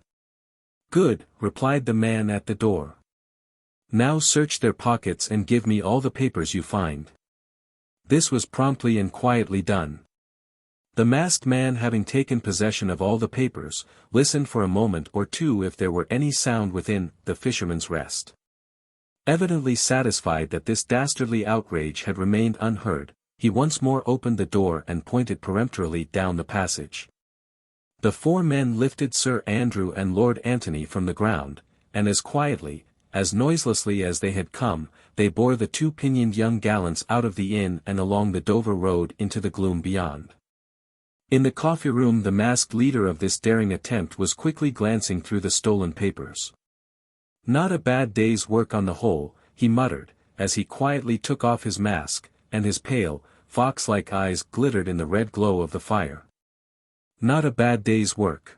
"Good," replied the man at the door. "Now search their pockets and give me all the papers you find." This was promptly and quietly done. The masked man, having taken possession of all the papers, listened for a moment or two if there were any sound within. The Fisherman's Rest. Evidently satisfied that this dastardly outrage had remained unheard, he once more opened the door and pointed peremptorily down the passage. The 4 men lifted Sir Andrew and Lord Antony from the ground, and as quietly, as noiselessly as they had come, they bore the 2 pinioned young gallants out of the inn and along the Dover road into the gloom beyond. In the coffee-room the masked leader of this daring attempt was quickly glancing through the stolen papers. "Not a bad day's work on the whole," he muttered, as he quietly took off his mask, and his pale, fox-like eyes glittered in the red glow of the fire. "Not a bad day's work."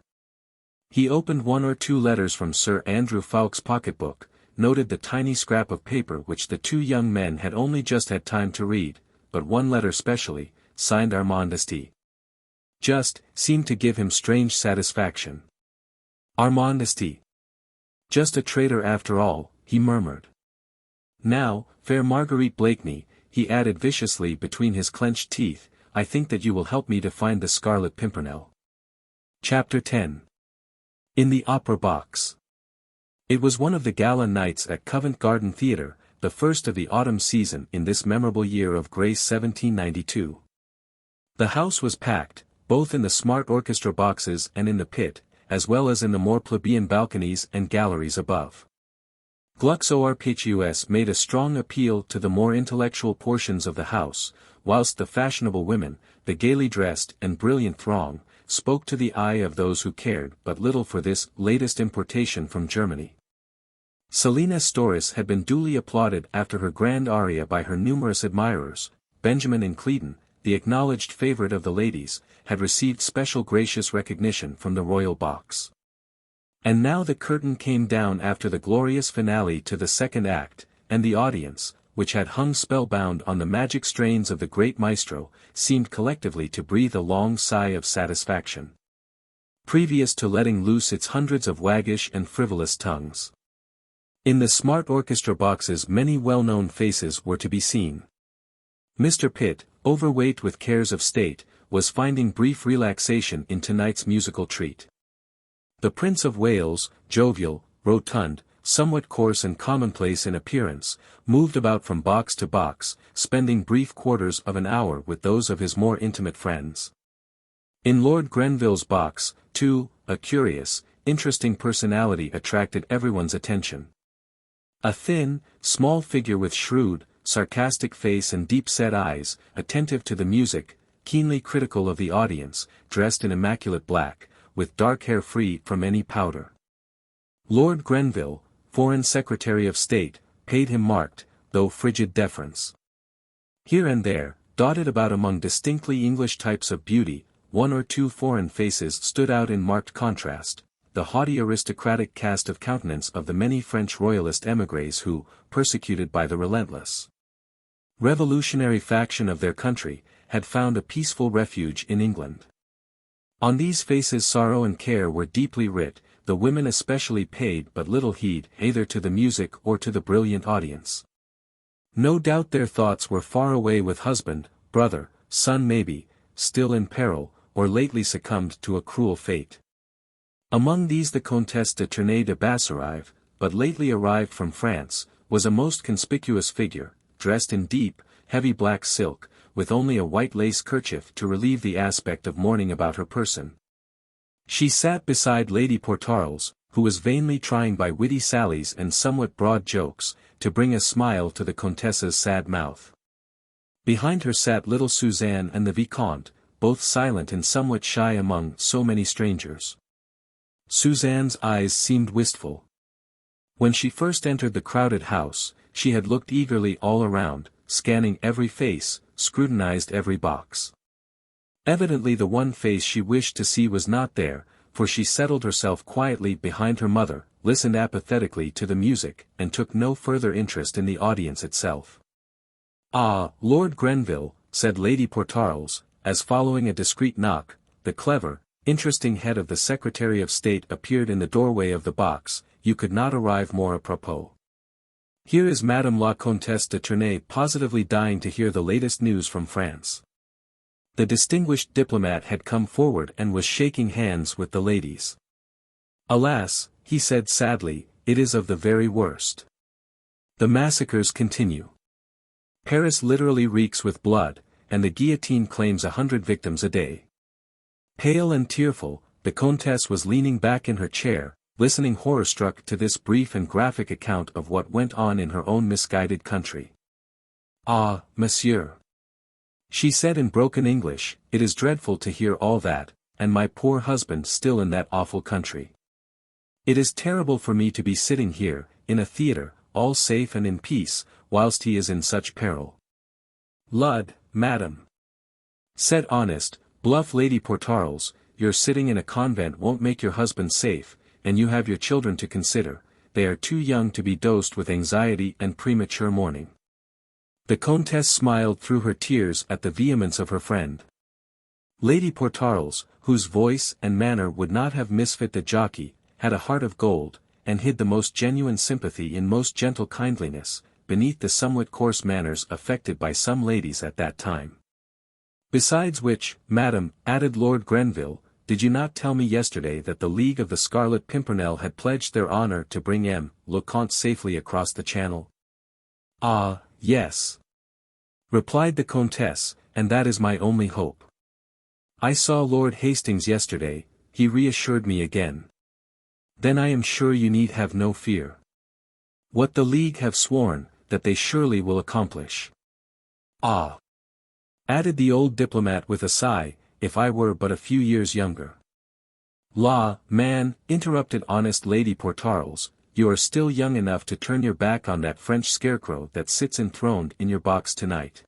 He opened 1 or 2 letters from Sir Andrew Ffoulkes' pocketbook, noted the tiny scrap of paper which the 2 young men had only just had time to read, but one letter specially, signed Armand St. Just, seemed to give him strange satisfaction. Armand St. Just a traitor after all, he murmured. "Now, fair Marguerite Blakeney," he added viciously between his clenched teeth, "I think that you will help me to find the Scarlet Pimpernel." Chapter 10. In the Opera Box. It was one of the gala nights at Covent Garden Theatre, the first of the autumn season in this memorable year of grace 1792. The house was packed, both in the smart orchestra boxes and in the pit, as well as in the more plebeian balconies and galleries above. XXIII made a strong appeal to the more intellectual portions of the house, whilst the fashionable women, the gaily dressed and brilliant throng, spoke to the eye of those who cared but little for this latest importation from Germany. Selina Storis had been duly applauded after her grand aria by her numerous admirers. Benjamin Incleton, the acknowledged favourite of the ladies, had received special gracious recognition from the royal box. And now the curtain came down after the glorious finale to the second act, and the audience, which had hung spellbound on the magic strains of the great maestro, seemed collectively to breathe a long sigh of satisfaction. Previous to letting loose its hundreds of waggish and frivolous tongues. In the smart orchestra boxes many well-known faces were to be seen. Mr. Pitt, overweight with cares of state, was finding brief relaxation in tonight's musical treat. The Prince of Wales, jovial, rotund, somewhat coarse and commonplace in appearance, moved about from box to box, spending brief quarters of an hour with those of his more intimate friends. In Lord Grenville's box, too, a curious, interesting personality attracted everyone's attention. A thin, small figure with shrewd, sarcastic face and deep-set eyes, attentive to the music, keenly critical of the audience, dressed in immaculate black, with dark hair free from any powder. Lord Grenville, Foreign Secretary of State, paid him marked, though frigid deference. Here and there, dotted about among distinctly English types of beauty, one or two foreign faces stood out in marked contrast, the haughty aristocratic cast of countenance of the many French royalist émigrés who, persecuted by the relentless revolutionary faction of their country, had found a peaceful refuge in England. On these faces sorrow and care were deeply writ, the women especially paid but little heed either to the music or to the brilliant audience. No doubt their thoughts were far away with husband, brother, son maybe, still in peril, or lately succumbed to a cruel fate. Among these the Comtesse de Tournay de Basserive, but lately arrived from France, was a most conspicuous figure, dressed in deep, heavy black silk, with only a white lace kerchief to relieve the aspect of mourning about her person. She sat beside Lady Portarles, who was vainly trying by witty sallies and somewhat broad jokes, to bring a smile to the Comtesse's sad mouth. Behind her sat little Suzanne and the Vicomte, both silent and somewhat shy among so many strangers. Suzanne's eyes seemed wistful. When she first entered the crowded house, she had looked eagerly all around, scanning every face, scrutinized every box. Evidently the one face she wished to see was not there, for she settled herself quietly behind her mother, listened apathetically to the music, and took no further interest in the audience itself. "Ah, Lord Grenville," said Lady Portarles, as following a discreet knock, the clever, interesting head of the Secretary of State appeared in the doorway of the box, "you could not arrive more apropos. Here is Madame la Comtesse de Tournay positively dying to hear the latest news from France." The distinguished diplomat had come forward and was shaking hands with the ladies. "Alas," he said sadly, "it is of the very worst. The massacres continue. Paris literally reeks with blood, and the guillotine claims 100 victims a day." Pale and tearful, the Comtesse was leaning back in her chair, listening horror-struck to this brief and graphic account of what went on in her own misguided country. "Ah, monsieur," she said in broken English, "it is dreadful to hear all that, and my poor husband still in that awful country. It is terrible for me to be sitting here, in a theatre, all safe and in peace, whilst he is in such peril." "Lud, madam," said honest, bluff Lady Portarles, "your sitting in a convent won't make your husband safe, and you have your children to consider, they are too young to be dosed with anxiety and premature mourning." The Comtesse smiled through her tears at the vehemence of her friend. Lady Portarles, whose voice and manner would not have misfit the jockey, had a heart of gold, and hid the most genuine sympathy in most gentle kindliness, beneath the somewhat coarse manners affected by some ladies at that time. "Besides which, madam," added Lord Grenville, "did you not tell me yesterday that the League of the Scarlet Pimpernel had pledged their honor to bring le Comte safely across the Channel?" "Ah, yes," replied the Comtesse, "and that is my only hope. I saw Lord Hastings yesterday, he reassured me again. Then I am sure you need have no fear. What the League have sworn, that they surely will accomplish." "Ah," added the old diplomat with a sigh, "if I were but a few years younger." "La, man," interrupted honest Lady Portarles, "you are still young enough to turn your back on that French scarecrow that sits enthroned in your box tonight.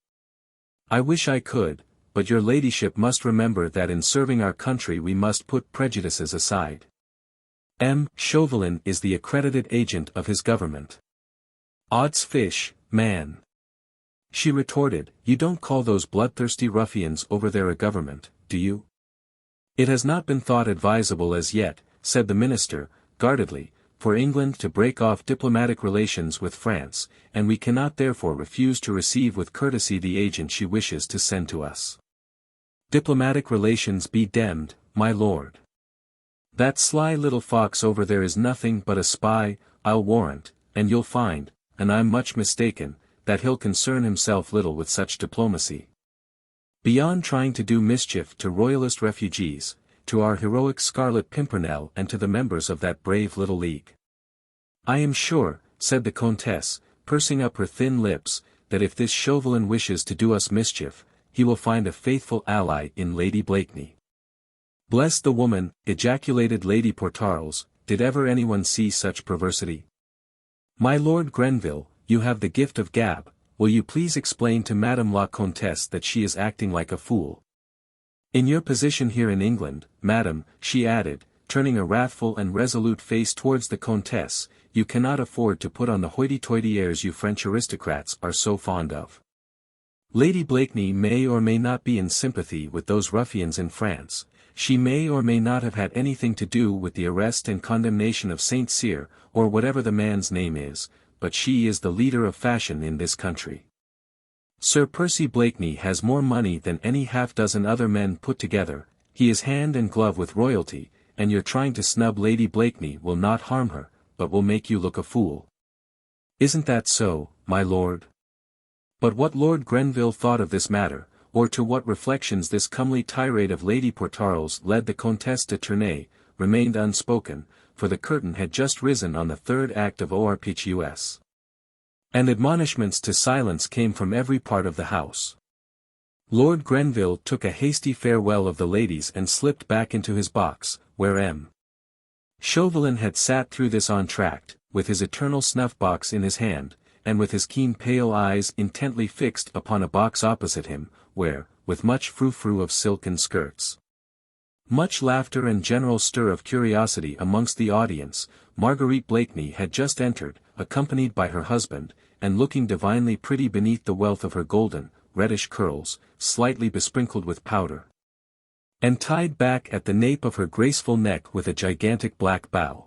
I wish I could, but your ladyship must remember that in serving our country we must put prejudices aside. Chauvelin is the accredited agent of his government. Odds fish, man. She retorted, you don't call those bloodthirsty ruffians over there a government, do you? It has not been thought advisable as yet, said the minister, guardedly, for England to break off diplomatic relations with France, and we cannot therefore refuse to receive with courtesy the agent she wishes to send to us. Diplomatic relations be demmed, my lord. That sly little fox over there is nothing but a spy, I'll warrant, and you'll find, and I'm much mistaken, that he'll concern himself little with such diplomacy. Beyond trying to do mischief to royalist refugees, to our heroic Scarlet Pimpernel and to the members of that brave little league. I am sure, said the Countess, pursing up her thin lips, that if this Chauvelin wishes to do us mischief, he will find a faithful ally in Lady Blakeney. Bless the woman, ejaculated Lady Portarles, did ever anyone see such perversity? My Lord Grenville, you have the gift of gab, will you please explain to Madame la Comtesse that she is acting like a fool? In your position here in England, madam, she added, turning a wrathful and resolute face towards the Countess, you cannot afford to put on the hoity-toity airs you French aristocrats are so fond of. Lady Blakeney may or may not be in sympathy with those ruffians in France, she may or may not have had anything to do with the arrest and condemnation of Saint Cyr, or whatever the man's name is, but she is the leader of fashion in this country. Sir Percy Blakeney has more money than any half-dozen other men put together, he is hand and glove with royalty, and your trying to snub Lady Blakeney will not harm her, but will make you look a fool. Isn't that so, my lord? But what Lord Grenville thought of this matter, or to what reflections this comely tirade of Lady Portarles led the Comtesse de Tournay, remained unspoken, for the curtain had just risen on the third act of Orpheus. And admonishments to silence came from every part of the house. Lord Grenville took a hasty farewell of the ladies and slipped back into his box, where Chauvelin had sat through this entr'acte, with his eternal snuff-box in his hand, and with his keen pale eyes intently fixed upon a box opposite him, where, with much frou-frou of silken skirts, much laughter and general stir of curiosity amongst the audience, Marguerite Blakeney had just entered, accompanied by her husband, and looking divinely pretty beneath the wealth of her golden, reddish curls, slightly besprinkled with powder, and tied back at the nape of her graceful neck with a gigantic black bow.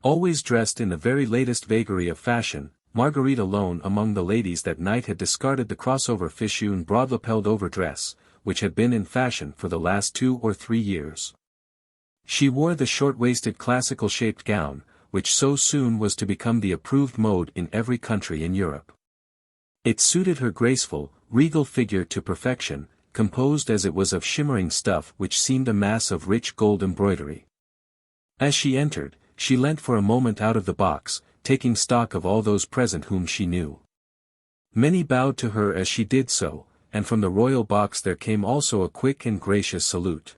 Always dressed in the very latest vagary of fashion, Marguerite alone among the ladies that night had discarded the crossover fichu broad-lapelled overdress, which had been in fashion for the last 2 or 3 years. She wore the short-waisted classical-shaped gown, which so soon was to become the approved mode in every country in Europe. It suited her graceful, regal figure to perfection, composed as it was of shimmering stuff which seemed a mass of rich gold embroidery. As she entered, she leant for a moment out of the box, taking stock of all those present whom she knew. Many bowed to her as she did so, and from the royal box there came also a quick and gracious salute.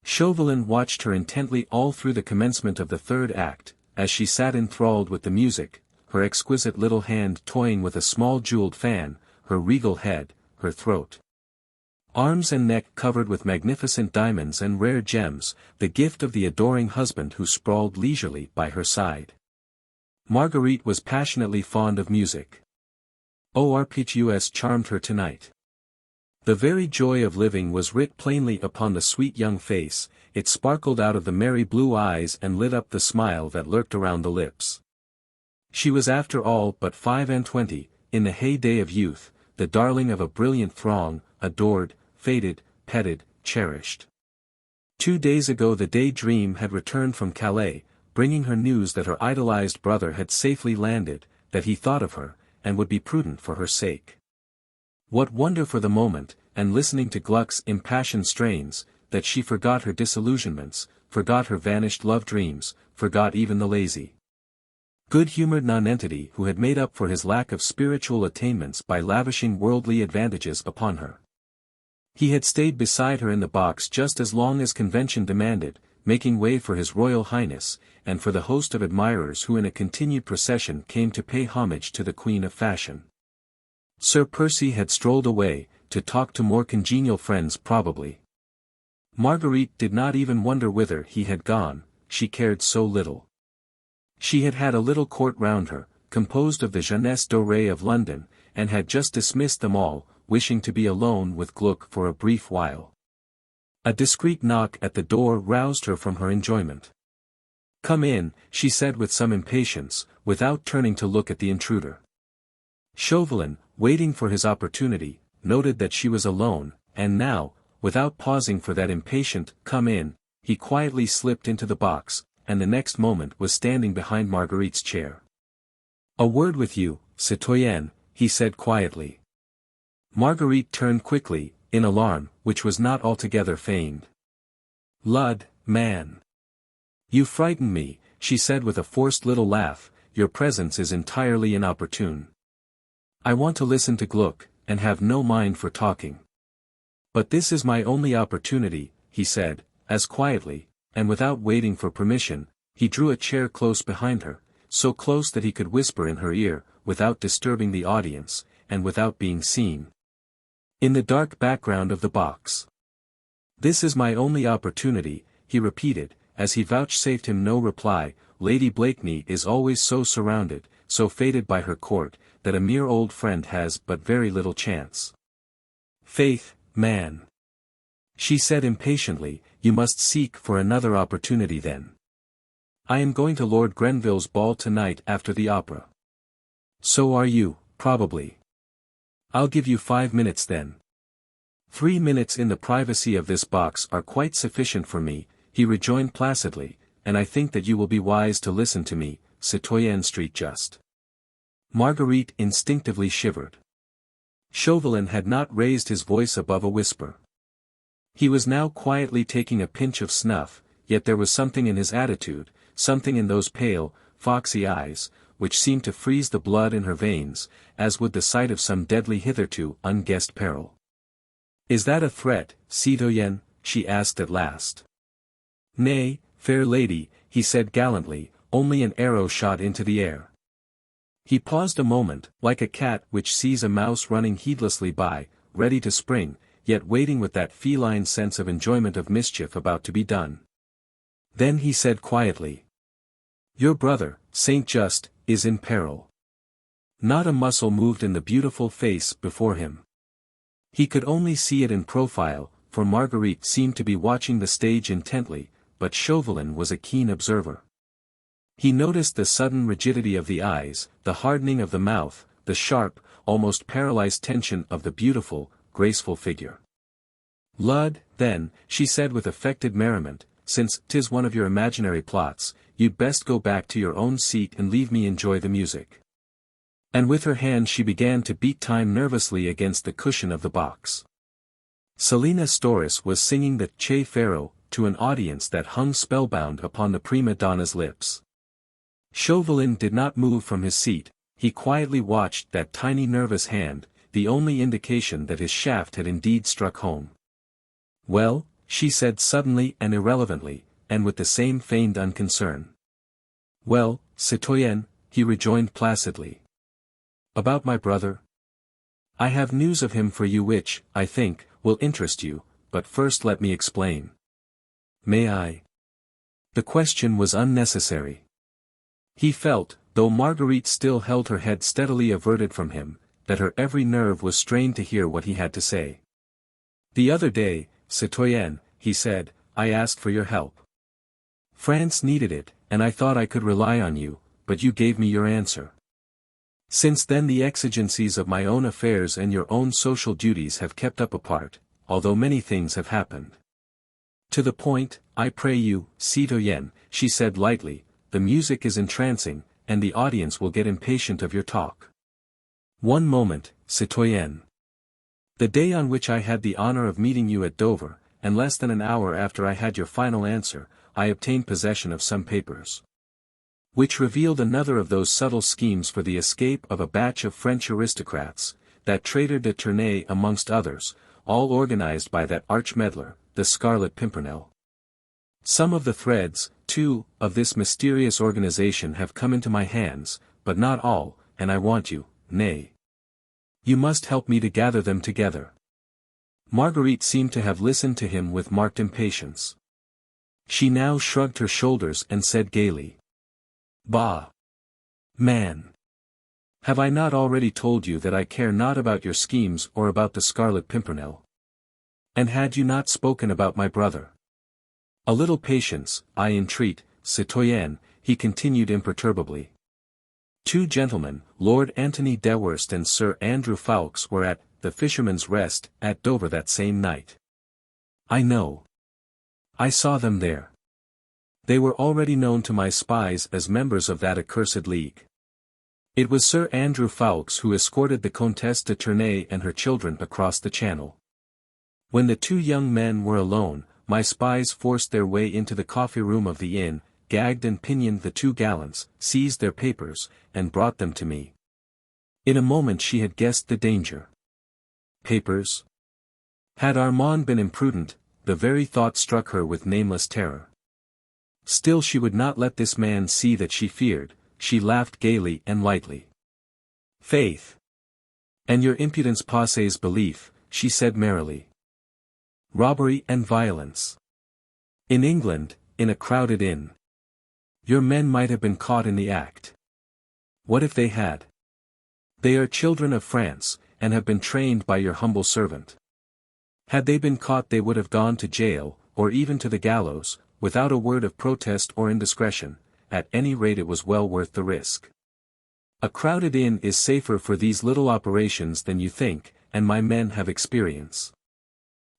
Chauvelin watched her intently all through the commencement of the third act, as she sat enthralled with the music, her exquisite little hand toying with a small jeweled fan, her regal head, her throat, arms and neck covered with magnificent diamonds and rare gems, the gift of the adoring husband who sprawled leisurely by her side. Marguerite was passionately fond of music. Orpheus charmed her tonight. The very joy of living was writ plainly upon the sweet young face, it sparkled out of the merry blue eyes and lit up the smile that lurked around the lips. She was after all but 25, in the heyday of youth, the darling of a brilliant throng, adored, feted, petted, cherished. 2 days ago the Day Dream had returned from Calais, bringing her news that her idolized brother had safely landed, that he thought of her, and would be prudent for her sake. What wonder for the moment, and listening to Gluck's impassioned strains, that she forgot her disillusionments, forgot her vanished love dreams, forgot even the lazy, good-humored nonentity who had made up for his lack of spiritual attainments by lavishing worldly advantages upon her. He had stayed beside her in the box just as long as convention demanded, making way for His Royal Highness, and for the host of admirers who in a continued procession came to pay homage to the Queen of Fashion. Sir Percy had strolled away, to talk to more congenial friends probably. Marguerite did not even wonder whither he had gone, she cared so little. She had had a little court round her, composed of the jeunesse dorée of London, and had just dismissed them all, wishing to be alone with Gluck for a brief while. A discreet knock at the door roused her from her enjoyment. "Come in," she said with some impatience, without turning to look at the intruder. Chauvelin, waiting for his opportunity, noted that she was alone, and now, without pausing for that impatient "come in," he quietly slipped into the box, and the next moment was standing behind Marguerite's chair. "A word with you, citoyenne," he said quietly. Marguerite turned quickly, in alarm, which was not altogether feigned. "Lud, man! You frightened me," she said with a forced little laugh, "your presence is entirely inopportune. I want to listen to Gluck, and have no mind for talking. But this is my only opportunity," he said, as quietly, and without waiting for permission, he drew a chair close behind her, so close that he could whisper in her ear, without disturbing the audience, and without being seen. In the dark background of the box. "This is my only opportunity," he repeated, as he vouchsafed him no reply. "Lady Blakeney is always so surrounded, so fated by her court, that a mere old friend has but very little chance." "Faith, man," she said impatiently, "you must seek for another opportunity then. I am going to Lord Grenville's ball tonight after the opera. So are you, probably. I'll give you 5 minutes then." 3 minutes in the privacy of this box are quite sufficient for me," he rejoined placidly, "and I think that you will be wise to listen to me, citoyenne Street Just." Marguerite instinctively shivered. Chauvelin had not raised his voice above a whisper. He was now quietly taking a pinch of snuff, yet there was something in his attitude, something in those pale, foxy eyes, which seemed to freeze the blood in her veins, as would the sight of some deadly hitherto unguessed peril. "Is that a threat, citoyenne?" she asked at last. "Nay, fair lady," he said gallantly, "only an arrow shot into the air." He paused a moment, like a cat which sees a mouse running heedlessly by, ready to spring, yet waiting with that feline sense of enjoyment of mischief about to be done. Then he said quietly, "Your brother, Saint Just, is in peril." Not a muscle moved in the beautiful face before him. He could only see it in profile, for Marguerite seemed to be watching the stage intently, but Chauvelin was a keen observer. He noticed the sudden rigidity of the eyes, the hardening of the mouth, the sharp, almost paralyzed tension of the beautiful, graceful figure. "Lud, then," she said with affected merriment, "since 'tis one of your imaginary plots, you'd best go back to your own seat and leave me enjoy the music." And with her hand she began to beat time nervously against the cushion of the box. Selina Storace was singing the Che Faro to an audience that hung spellbound upon the prima donna's lips. Chauvelin did not move from his seat, he quietly watched that tiny nervous hand, the only indication that his shaft had indeed struck home. "Well," she said suddenly and irrelevantly, and with the same feigned unconcern. "Well, citoyenne," he rejoined placidly. "About my brother? I have news of him for you which, I think, will interest you, but first let me explain." "May I?" The question was unnecessary. He felt, though Marguerite still held her head steadily averted from him, that her every nerve was strained to hear what he had to say. "The other day, citoyenne," he said, "I asked for your help. France needed it, and I thought I could rely on you, but you gave me your answer. Since then the exigencies of my own affairs and your own social duties have kept up apart, although many things have happened. To the point, I pray you, citoyenne," she said lightly, "the music is entrancing, and the audience will get impatient of your talk. One moment, citoyenne. The day on which I had the honor of meeting you at Dover, and less than an hour after I had your final answer, I obtained possession of some papers, which revealed another of those subtle schemes for the escape of a batch of French aristocrats, that traitor de Tournay amongst others, all organized by that arch-meddler, the Scarlet Pimpernel. Some of the threads, too, of this mysterious organization have come into my hands, but not all, and I want you, nay, you must help me to gather them together." Marguerite seemed to have listened to him with marked impatience. She now shrugged her shoulders and said gaily. Bah! Man! Have I not already told you that I care not about your schemes or about the Scarlet Pimpernel? And had you not spoken about my brother? A little patience, I entreat, citoyenne, he continued imperturbably. Two gentlemen, Lord Antony Dewhurst and Sir Andrew Ffoulkes, were at the Fisherman's Rest at Dover that same night. I know. I saw them there. They were already known to my spies as members of that accursed league. It was Sir Andrew Ffoulkes who escorted the Comtesse de Tournay and her children across the channel. When the two young men were alone, my spies forced their way into the coffee-room of the inn, gagged and pinioned the two gallants, seized their papers, and brought them to me. In a moment she had guessed the danger. Papers? Had Armand been imprudent, the very thought struck her with nameless terror. Still she would not let this man see that she feared. She laughed gaily and lightly. Faith! And your impudence passes belief, she said merrily. Robbery and violence. In England, in a crowded inn. Your men might have been caught in the act. What if they had? They are children of France, and have been trained by your humble servant. Had they been caught they would have gone to jail, or even to the gallows, without a word of protest or indiscretion. At any rate it was well worth the risk. A crowded inn is safer for these little operations than you think, and my men have experience.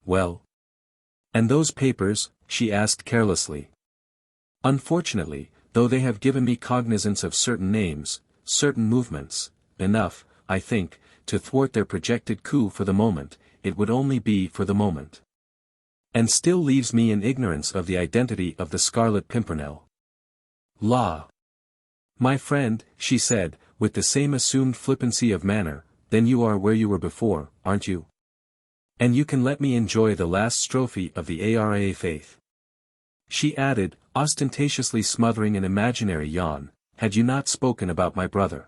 Well? And those papers? She asked carelessly. Unfortunately, though they have given me cognizance of certain names, certain movements, enough, I think, to thwart their projected coup for the moment, it would only be for the moment. And still leaves me in ignorance of the identity of the Scarlet Pimpernel. La! My friend, she said, with the same assumed flippancy of manner, then you are where you were before, aren't you? And you can let me enjoy the last strophe of the Ara faith. She added, ostentatiously smothering an imaginary yawn, had you not spoken about my brother?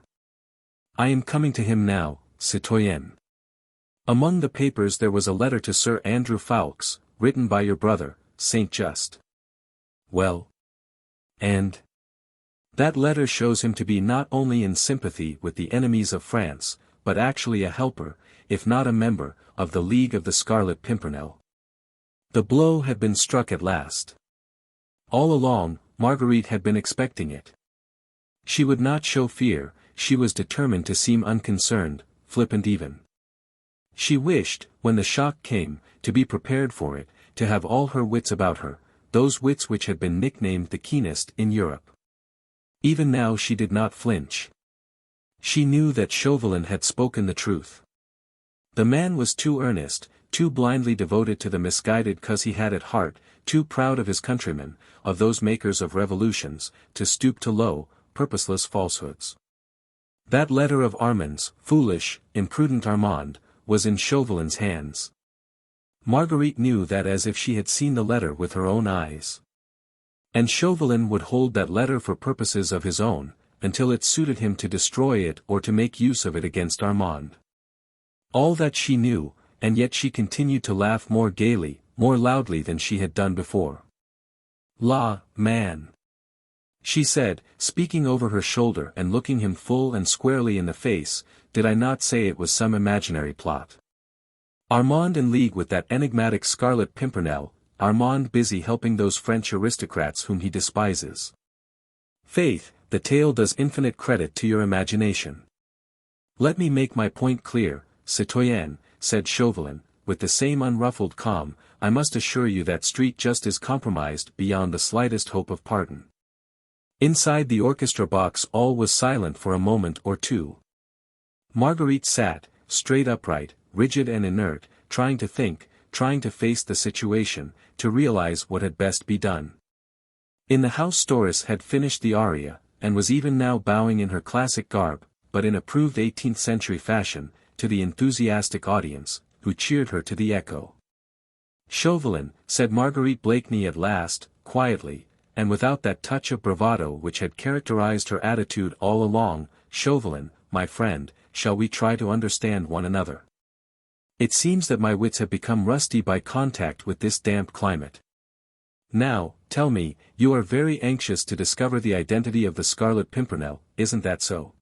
I am coming to him now, citoyenne. Among the papers there was a letter to Sir Andrew Ffoulkes, written by your brother, Saint Just. Well? And? That letter shows him to be not only in sympathy with the enemies of France, but actually a helper, if not a member, of the League of the Scarlet Pimpernel. The blow had been struck at last. All along, Marguerite had been expecting it. She would not show fear, she was determined to seem unconcerned, flippant even. She wished, when the shock came, to be prepared for it, to have all her wits about her, those wits which had been nicknamed the keenest in Europe. Even now she did not flinch. She knew that Chauvelin had spoken the truth. The man was too earnest, too blindly devoted to the misguided cause he had at heart, too proud of his countrymen, of those makers of revolutions, to stoop to low, purposeless falsehoods. That letter of Armand's, foolish, imprudent Armand, was in Chauvelin's hands. Marguerite knew that as if she had seen the letter with her own eyes. And Chauvelin would hold that letter for purposes of his own, until it suited him to destroy it or to make use of it against Armand. All that she knew, and yet she continued to laugh more gaily, more loudly than she had done before. La, man! She said, speaking over her shoulder and looking him full and squarely in the face, did I not say it was some imaginary plot? Armand in league with that enigmatic Scarlet Pimpernel, Armand busy helping those French aristocrats whom he despises. Faith, the tale does infinite credit to your imagination. Let me make my point clear, citoyenne, said Chauvelin, with the same unruffled calm, I must assure you that Street Just is compromised beyond the slightest hope of pardon. Inside the orchestra box all was silent for a moment or two. Marguerite sat, straight upright, rigid and inert, trying to think, trying to face the situation, to realize what had best be done. In the house Storace had finished the aria, and was even now bowing in her classic garb, but in approved 18th century fashion, to the enthusiastic audience, who cheered her to the echo. Chauvelin, said Marguerite Blakeney at last, quietly, and without that touch of bravado which had characterized her attitude all along, Chauvelin, my friend, shall we try to understand one another? It seems that my wits have become rusty by contact with this damp climate. Now, Tell me, you are very anxious to discover the identity of the Scarlet Pimpernel, isn't that so?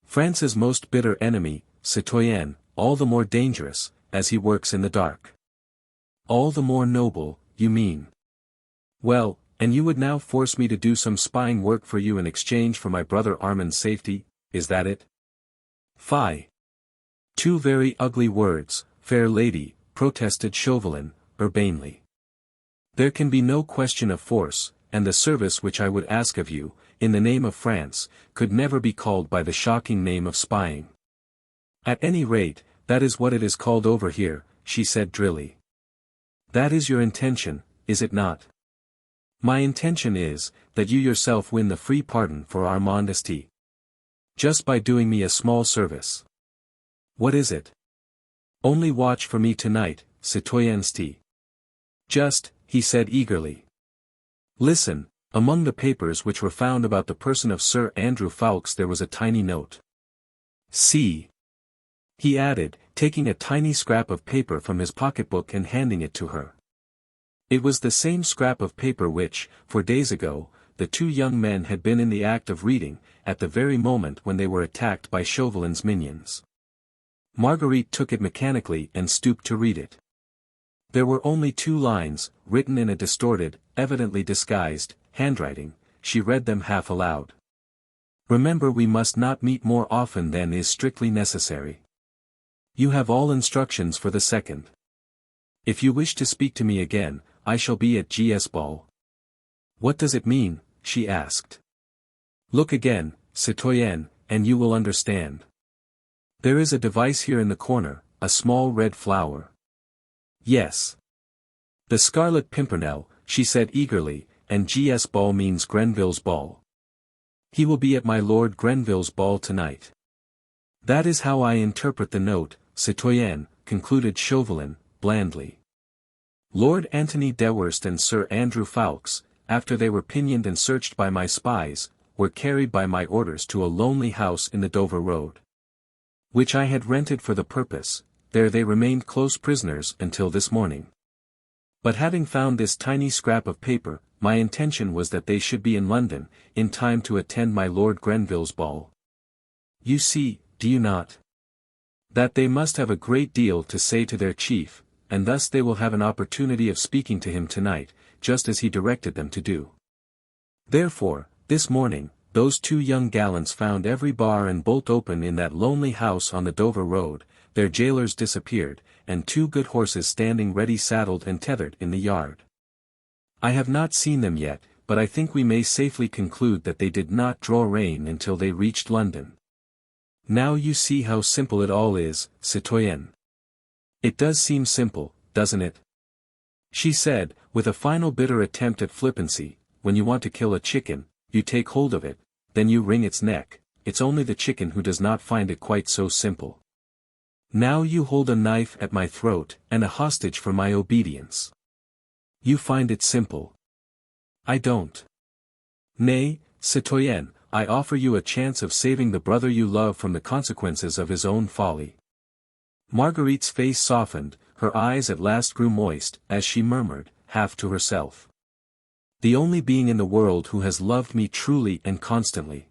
France's most bitter enemy, citoyen, all the more dangerous, as he works in the dark. All the more noble, you mean? Well, and you would now force me to do some spying work for you in exchange for my brother Armand's safety, is that it? Fie! Two very ugly words, fair lady, protested Chauvelin, urbanely. There can be no question of force, and the service which I would ask of you, in the name of France, could never be called by the shocking name of spying. At any rate, that is what it is called over here, she said drily. That is your intention, is it not? My intention is, that you yourself win the free pardon for Armand St. Just by doing me a small service. What is it? Only watch for me tonight, citoyen St. Just, he said eagerly. Listen, among the papers which were found about the person of Sir Andrew Ffoulkes there was a tiny note. See, he added, taking a tiny scrap of paper from his pocketbook and handing it to her. It was the same scrap of paper which, 4 days ago, the two young men had been in the act of reading, at the very moment when they were attacked by Chauvelin's minions. Marguerite took it mechanically and stooped to read it. There were only 2 lines, written in a distorted, evidently disguised, handwriting. She read them half aloud. Remember, we must not meet more often than is strictly necessary. You have all instructions for the second. If you wish to speak to me again, I shall be at G.S. ball. What does it mean? She asked. Look again, citoyen, and you will understand. There is a device here in the corner, a small red flower. Yes. The Scarlet Pimpernel, she said eagerly, and G.S. ball means Grenville's ball. He will be at my Lord Grenville's ball tonight. That is how I interpret the note, citoyen, concluded Chauvelin, blandly. Lord Antony Dewhurst and Sir Andrew Ffoulkes, after they were pinioned and searched by my spies, were carried by my orders to a lonely house in the Dover Road, which I had rented for the purpose. There they remained close prisoners until this morning. But having found this tiny scrap of paper, my intention was that they should be in London, in time to attend my Lord Grenville's ball. You see, do you not? That they must have a great deal to say to their chief, and thus they will have an opportunity of speaking to him tonight, just as he directed them to do. Therefore, this morning, those 2 young gallants found every bar and bolt open in that lonely house on the Dover Road, their jailers disappeared, and 2 good horses standing ready saddled and tethered in the yard. I have not seen them yet, but I think we may safely conclude that they did not draw rein until they reached London. Now you see how simple it all is, citoyen. It does seem simple, doesn't it? She said, with a final bitter attempt at flippancy. When you want to kill a chicken, you take hold of it, then you wring its neck. It's only the chicken who does not find it quite so simple. Now you hold a knife at my throat, and a hostage for my obedience. You find it simple. I don't. Nay, citoyen, I offer you a chance of saving the brother you love from the consequences of his own folly. Marguerite's face softened, her eyes at last grew moist, as she murmured, half to herself. The only being in the world who has loved me truly and constantly.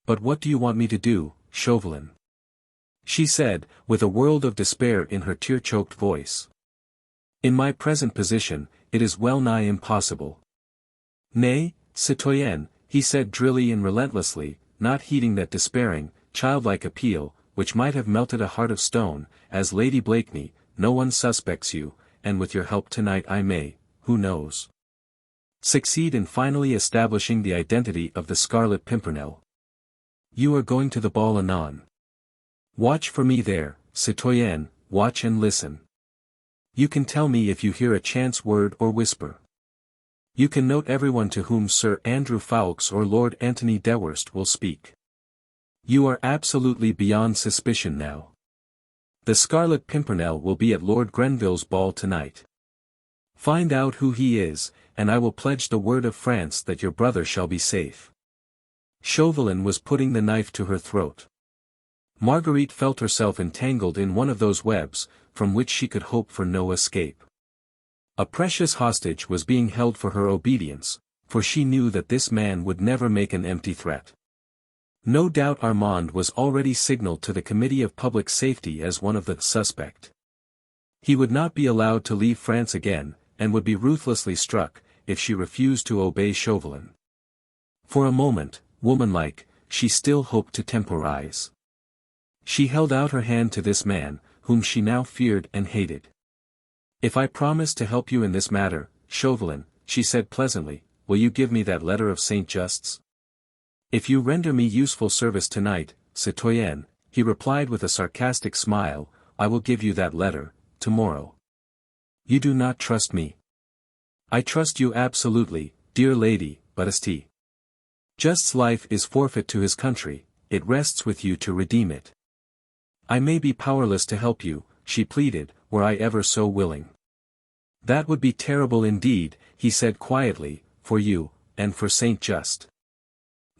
But what do you want me to do, Chauvelin? She said, with a world of despair in her tear-choked voice. In my present position, it is well nigh impossible. Nay, citoyen, he said drily and relentlessly, not heeding that despairing, childlike appeal, which might have melted a heart of stone. As Lady Blakeney, no one suspects you, and with your help tonight I may, who knows, succeed in finally establishing the identity of the Scarlet Pimpernel. You are going to the ball anon. Watch for me there, citoyen, watch and listen. You can tell me if you hear a chance word or whisper. You can note everyone to whom Sir Andrew Ffoulkes or Lord Antony Dewhurst will speak. You are absolutely beyond suspicion now. The Scarlet Pimpernel will be at Lord Grenville's ball tonight. Find out who he is, and I will pledge the word of France that your brother shall be safe. Chauvelin was putting the knife to her throat. Marguerite felt herself entangled in one of those webs, from which she could hope for no escape. A precious hostage was being held for her obedience, for she knew that this man would never make an empty threat. No doubt Armand was already signaled to the Committee of Public Safety as one of the suspect. He would not be allowed to leave France again, and would be ruthlessly struck, if she refused to obey Chauvelin. For a moment, womanlike, she still hoped to temporize. She held out her hand to this man, whom she now feared and hated. "If I promise to help you in this matter, Chauvelin," she said pleasantly, "will you give me that letter of Saint Just's?" "If you render me useful service tonight, citoyenne," he replied with a sarcastic smile, "I will give you that letter, tomorrow." "You do not trust me." "I trust you absolutely, dear lady, but St. Just's life is forfeit to his country, it rests with you to redeem it." "I may be powerless to help you," she pleaded, "were I ever so willing." "That would be terrible indeed," he said quietly, "for you, and for Saint Just."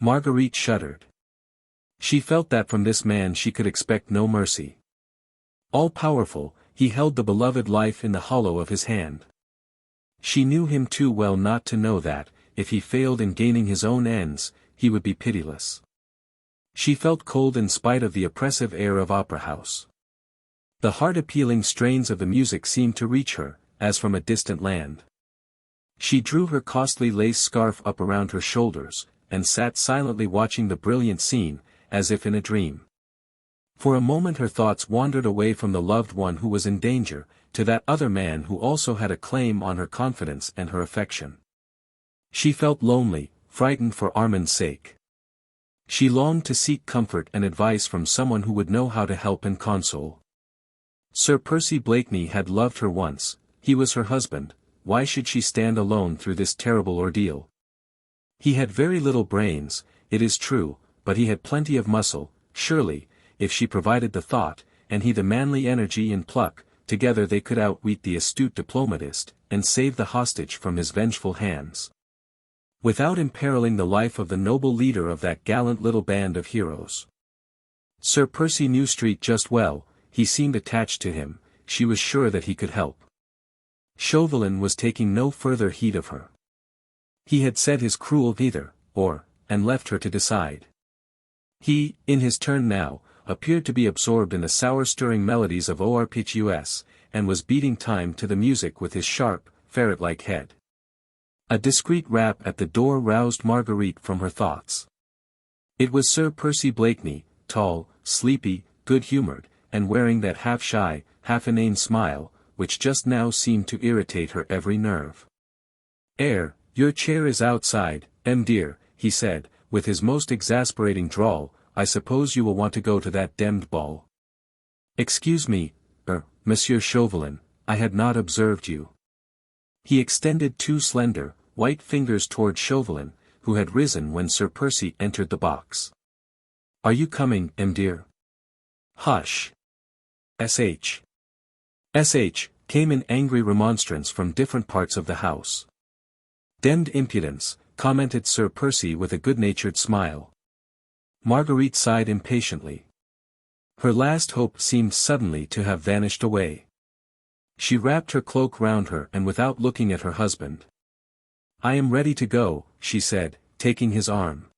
Marguerite shuddered. She felt that from this man she could expect no mercy. All-powerful, he held the beloved life in the hollow of his hand. She knew him too well not to know that, if he failed in gaining his own ends, he would be pitiless. She felt cold in spite of the oppressive air of opera house. The heart-appealing strains of the music seemed to reach her, as from a distant land. She drew her costly lace scarf up around her shoulders, and sat silently watching the brilliant scene, as if in a dream. For a moment her thoughts wandered away from the loved one who was in danger, to that other man who also had a claim on her confidence and her affection. She felt lonely, frightened for Armand's sake. She longed to seek comfort and advice from someone who would know how to help and console. Sir Percy Blakeney had loved her once, he was her husband, why should she stand alone through this terrible ordeal? He had very little brains, it is true, but he had plenty of muscle, surely, if she provided the thought, and he the manly energy and pluck, together they could outwit the astute diplomatist, and save the hostage from his vengeful hands. Without imperiling the life of the noble leader of that gallant little band of heroes. Sir Percy knew Street just well, he seemed attached to him, she was sure that he could help. Chauvelin was taking no further heed of her. He had said his cruel either, or, and left her to decide. He, in his turn now, appeared to be absorbed in the sour-stirring melodies of Orpheus, and was beating time to the music with his sharp, ferret-like head. A discreet rap at the door roused Marguerite from her thoughts. It was Sir Percy Blakeney, tall, sleepy, good-humoured, and wearing that half-shy, half-inane smile, which just now seemed to irritate her every nerve. Your chair is outside, dear," he said, with his most exasperating drawl, "I suppose you will want to go to that demmed ball." "Excuse me, Monsieur Chauvelin, I had not observed you." He extended two slender, white fingers toward Chauvelin, who had risen when Sir Percy entered the box. "Are you coming, dear?" "Hush. Sh. Came in angry remonstrance from different parts of the house. "Demmed impudence," commented Sir Percy with a good-natured smile. Marguerite sighed impatiently. Her last hope seemed suddenly to have vanished away. She wrapped her cloak round her and without looking at her husband. "I am ready to go," she said, taking his arm.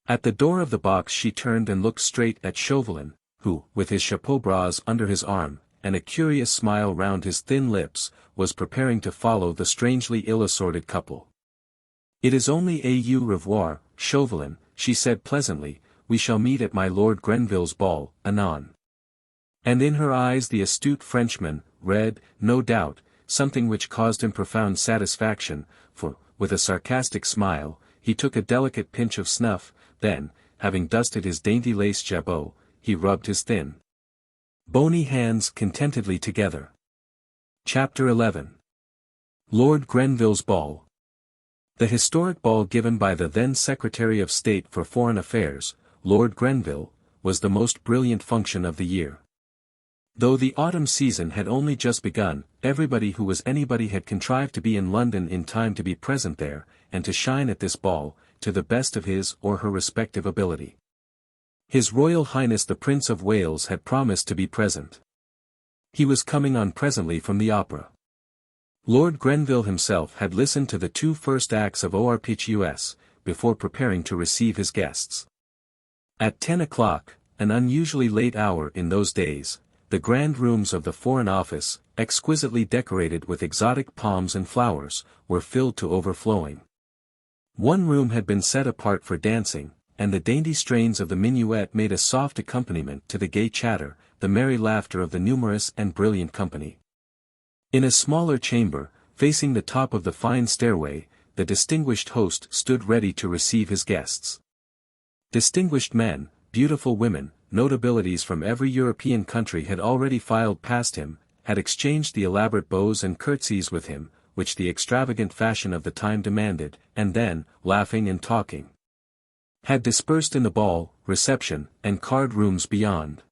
At the door of the box she turned and looked straight at Chauvelin, who, with his chapeau bras under his arm, and a curious smile round his thin lips, was preparing to follow the strangely ill-assorted couple. "It is only au revoir, Chauvelin," she said pleasantly, "we shall meet at my Lord Grenville's ball, anon." And in her eyes the astute Frenchman read, no doubt, something which caused him profound satisfaction, for, with a sarcastic smile, he took a delicate pinch of snuff, then, having dusted his dainty lace jabot, he rubbed his thin, bony hands contentedly together. Chapter 11. Lord Grenville's Ball. The historic ball given by the then Secretary of State for Foreign Affairs, Lord Grenville, was the most brilliant function of the year. Though the autumn season had only just begun, everybody who was anybody had contrived to be in London in time to be present there, and to shine at this ball, to the best of his or her respective ability. His Royal Highness the Prince of Wales had promised to be present. He was coming on presently from the opera. Lord Grenville himself had listened to the two first acts of Orpheus, before preparing to receive his guests. At 10 o'clock, an unusually late hour in those days, the grand rooms of the Foreign Office, exquisitely decorated with exotic palms and flowers, were filled to overflowing. One room had been set apart for dancing, and the dainty strains of the minuet made a soft accompaniment to the gay chatter, the merry laughter of the numerous and brilliant company. In a smaller chamber, facing the top of the fine stairway, the distinguished host stood ready to receive his guests. Distinguished men, beautiful women, notabilities from every European country had already filed past him, had exchanged the elaborate bows and curtsies with him, which the extravagant fashion of the time demanded, and then, laughing and talking, had dispersed in the ball, reception, and card rooms beyond.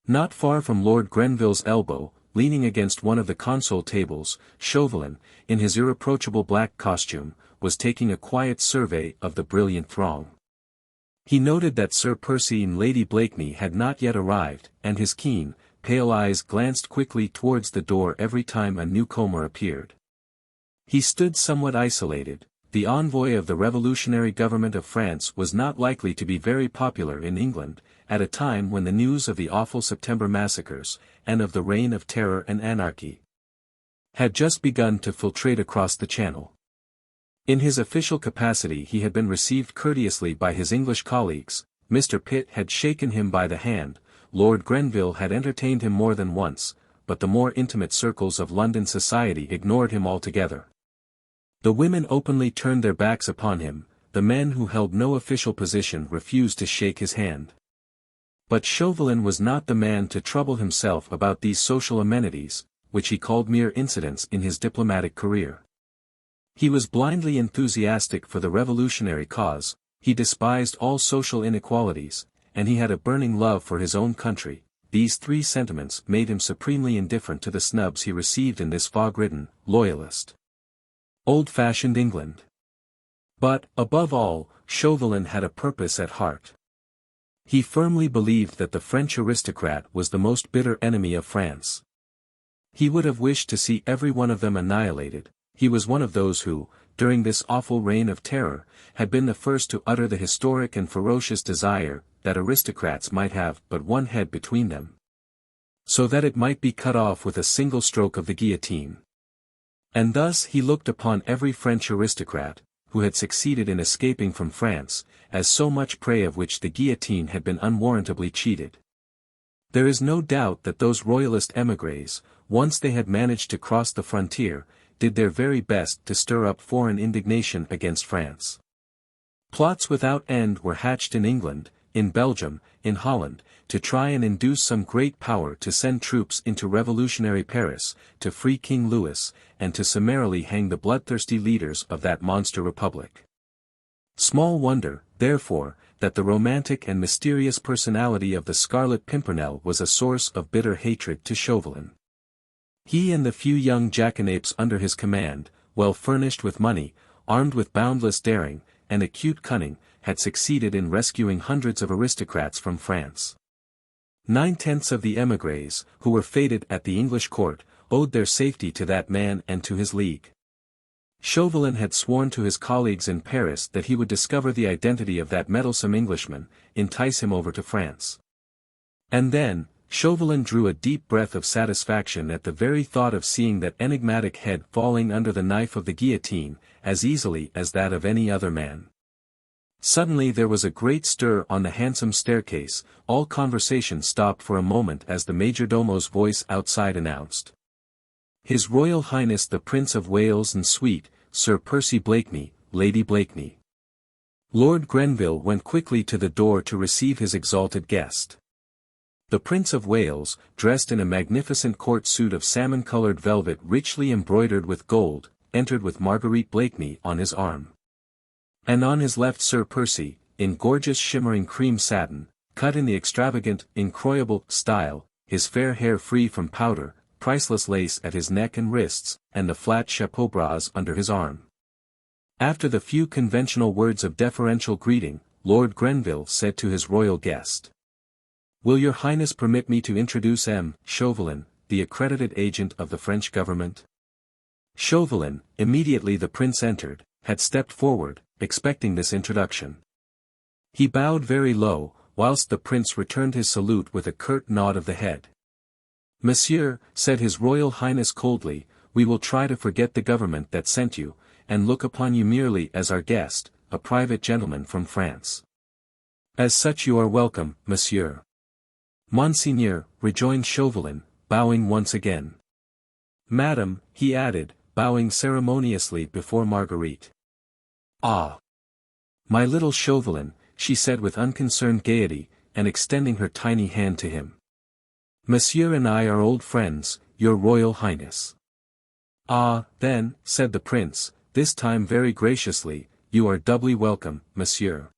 Not far from Lord Grenville's elbow, leaning against one of the console tables, Chauvelin, in his irreproachable black costume, was taking a quiet survey of the brilliant throng. He noted that Sir Percy and Lady Blakeney had not yet arrived, and his keen, pale eyes glanced quickly towards the door every time a newcomer appeared. He stood somewhat isolated. The envoy of the revolutionary government of France was not likely to be very popular in England, at a time when the news of the awful September massacres, and of the reign of terror and anarchy, had just begun to filtrate across the Channel. In his official capacity he had been received courteously by his English colleagues. Mr. Pitt had shaken him by the hand, Lord Grenville had entertained him more than once, but the more intimate circles of London society ignored him altogether. The women openly turned their backs upon him, the men who held no official position refused to shake his hand. But Chauvelin was not the man to trouble himself about these social amenities, which he called mere incidents in his diplomatic career. He was blindly enthusiastic for the revolutionary cause, he despised all social inequalities, and he had a burning love for his own country. These three sentiments made him supremely indifferent to the snubs he received in this fog-ridden, loyalist, old-fashioned England. But, above all, Chauvelin had a purpose at heart. He firmly believed that the French aristocrat was the most bitter enemy of France. He would have wished to see every one of them annihilated. He was one of those who, during this awful reign of terror, had been the first to utter the historic and ferocious desire that aristocrats might have but one head between them, so that it might be cut off with a single stroke of the guillotine. And thus he looked upon every French aristocrat, who had succeeded in escaping from France, as so much prey of which the guillotine had been unwarrantably cheated. There is no doubt that those royalist émigrés, once they had managed to cross the frontier, did their very best to stir up foreign indignation against France. Plots without end were hatched in England, in Belgium, in Holland, to try and induce some great power to send troops into revolutionary Paris, to free King Louis, and to summarily hang the bloodthirsty leaders of that monster republic. Small wonder, therefore, that the romantic and mysterious personality of the Scarlet Pimpernel was a source of bitter hatred to Chauvelin. He and the few young jackanapes under his command, well furnished with money, armed with boundless daring, and acute cunning, had succeeded in rescuing hundreds of aristocrats from France. 9/10 of the émigrés, who were feted at the English court, owed their safety to that man and to his league. Chauvelin had sworn to his colleagues in Paris that he would discover the identity of that meddlesome Englishman, entice him over to France. And then, Chauvelin drew a deep breath of satisfaction at the very thought of seeing that enigmatic head falling under the knife of the guillotine, as easily as that of any other man. Suddenly there was a great stir on the handsome staircase, all conversation stopped for a moment as the majordomo's voice outside announced, "His Royal Highness the Prince of Wales and suite, Sir Percy Blakeney, Lady Blakeney." Lord Grenville went quickly to the door to receive his exalted guest. The Prince of Wales, dressed in a magnificent court suit of salmon-colored velvet richly embroidered with gold, entered with Marguerite Blakeney on his arm. And on his left Sir Percy, in gorgeous shimmering cream satin, cut in the extravagant, incroyable style, his fair hair free from powder, priceless lace at his neck and wrists, and the flat chapeau bras under his arm. After the few conventional words of deferential greeting, Lord Grenville said to his royal guest, "Will your Highness permit me to introduce M. Chauvelin, the accredited agent of the French government?" Chauvelin, immediately the prince entered, had stepped forward, expecting this introduction. He bowed very low, whilst the prince returned his salute with a curt nod of the head. "Monsieur," said his Royal Highness coldly, "we will try to forget the government that sent you, and look upon you merely as our guest, a private gentleman from France." "As such you are welcome, monsieur." "Monseigneur," rejoined Chauvelin, bowing once again. "Madam," he added, bowing ceremoniously before Marguerite. "Ah! My little Chauvelin," she said with unconcerned gaiety, and extending her tiny hand to him. "Monsieur and I are old friends, your Royal Highness." "Ah, then," said the prince, this time very graciously, "you are doubly welcome, monsieur."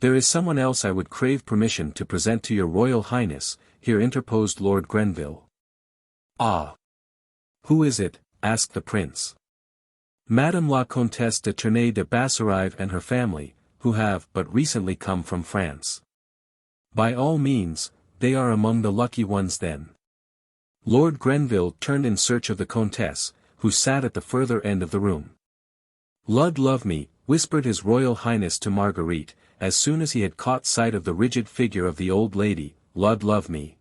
"There is someone else I would crave permission to present to your Royal Highness," here interposed Lord Grenville. "Ah! Who is it?" asked the prince. "Madame la Comtesse de Tournay de Basserive and her family, who have but recently come from France." "By all means, they are among the lucky ones then." Lord Grenville turned in search of the Comtesse, who sat at the further end of the room. "Lud love me," whispered his Royal Highness to Marguerite, as soon as he had caught sight of the rigid figure of the old lady, "Lud love me.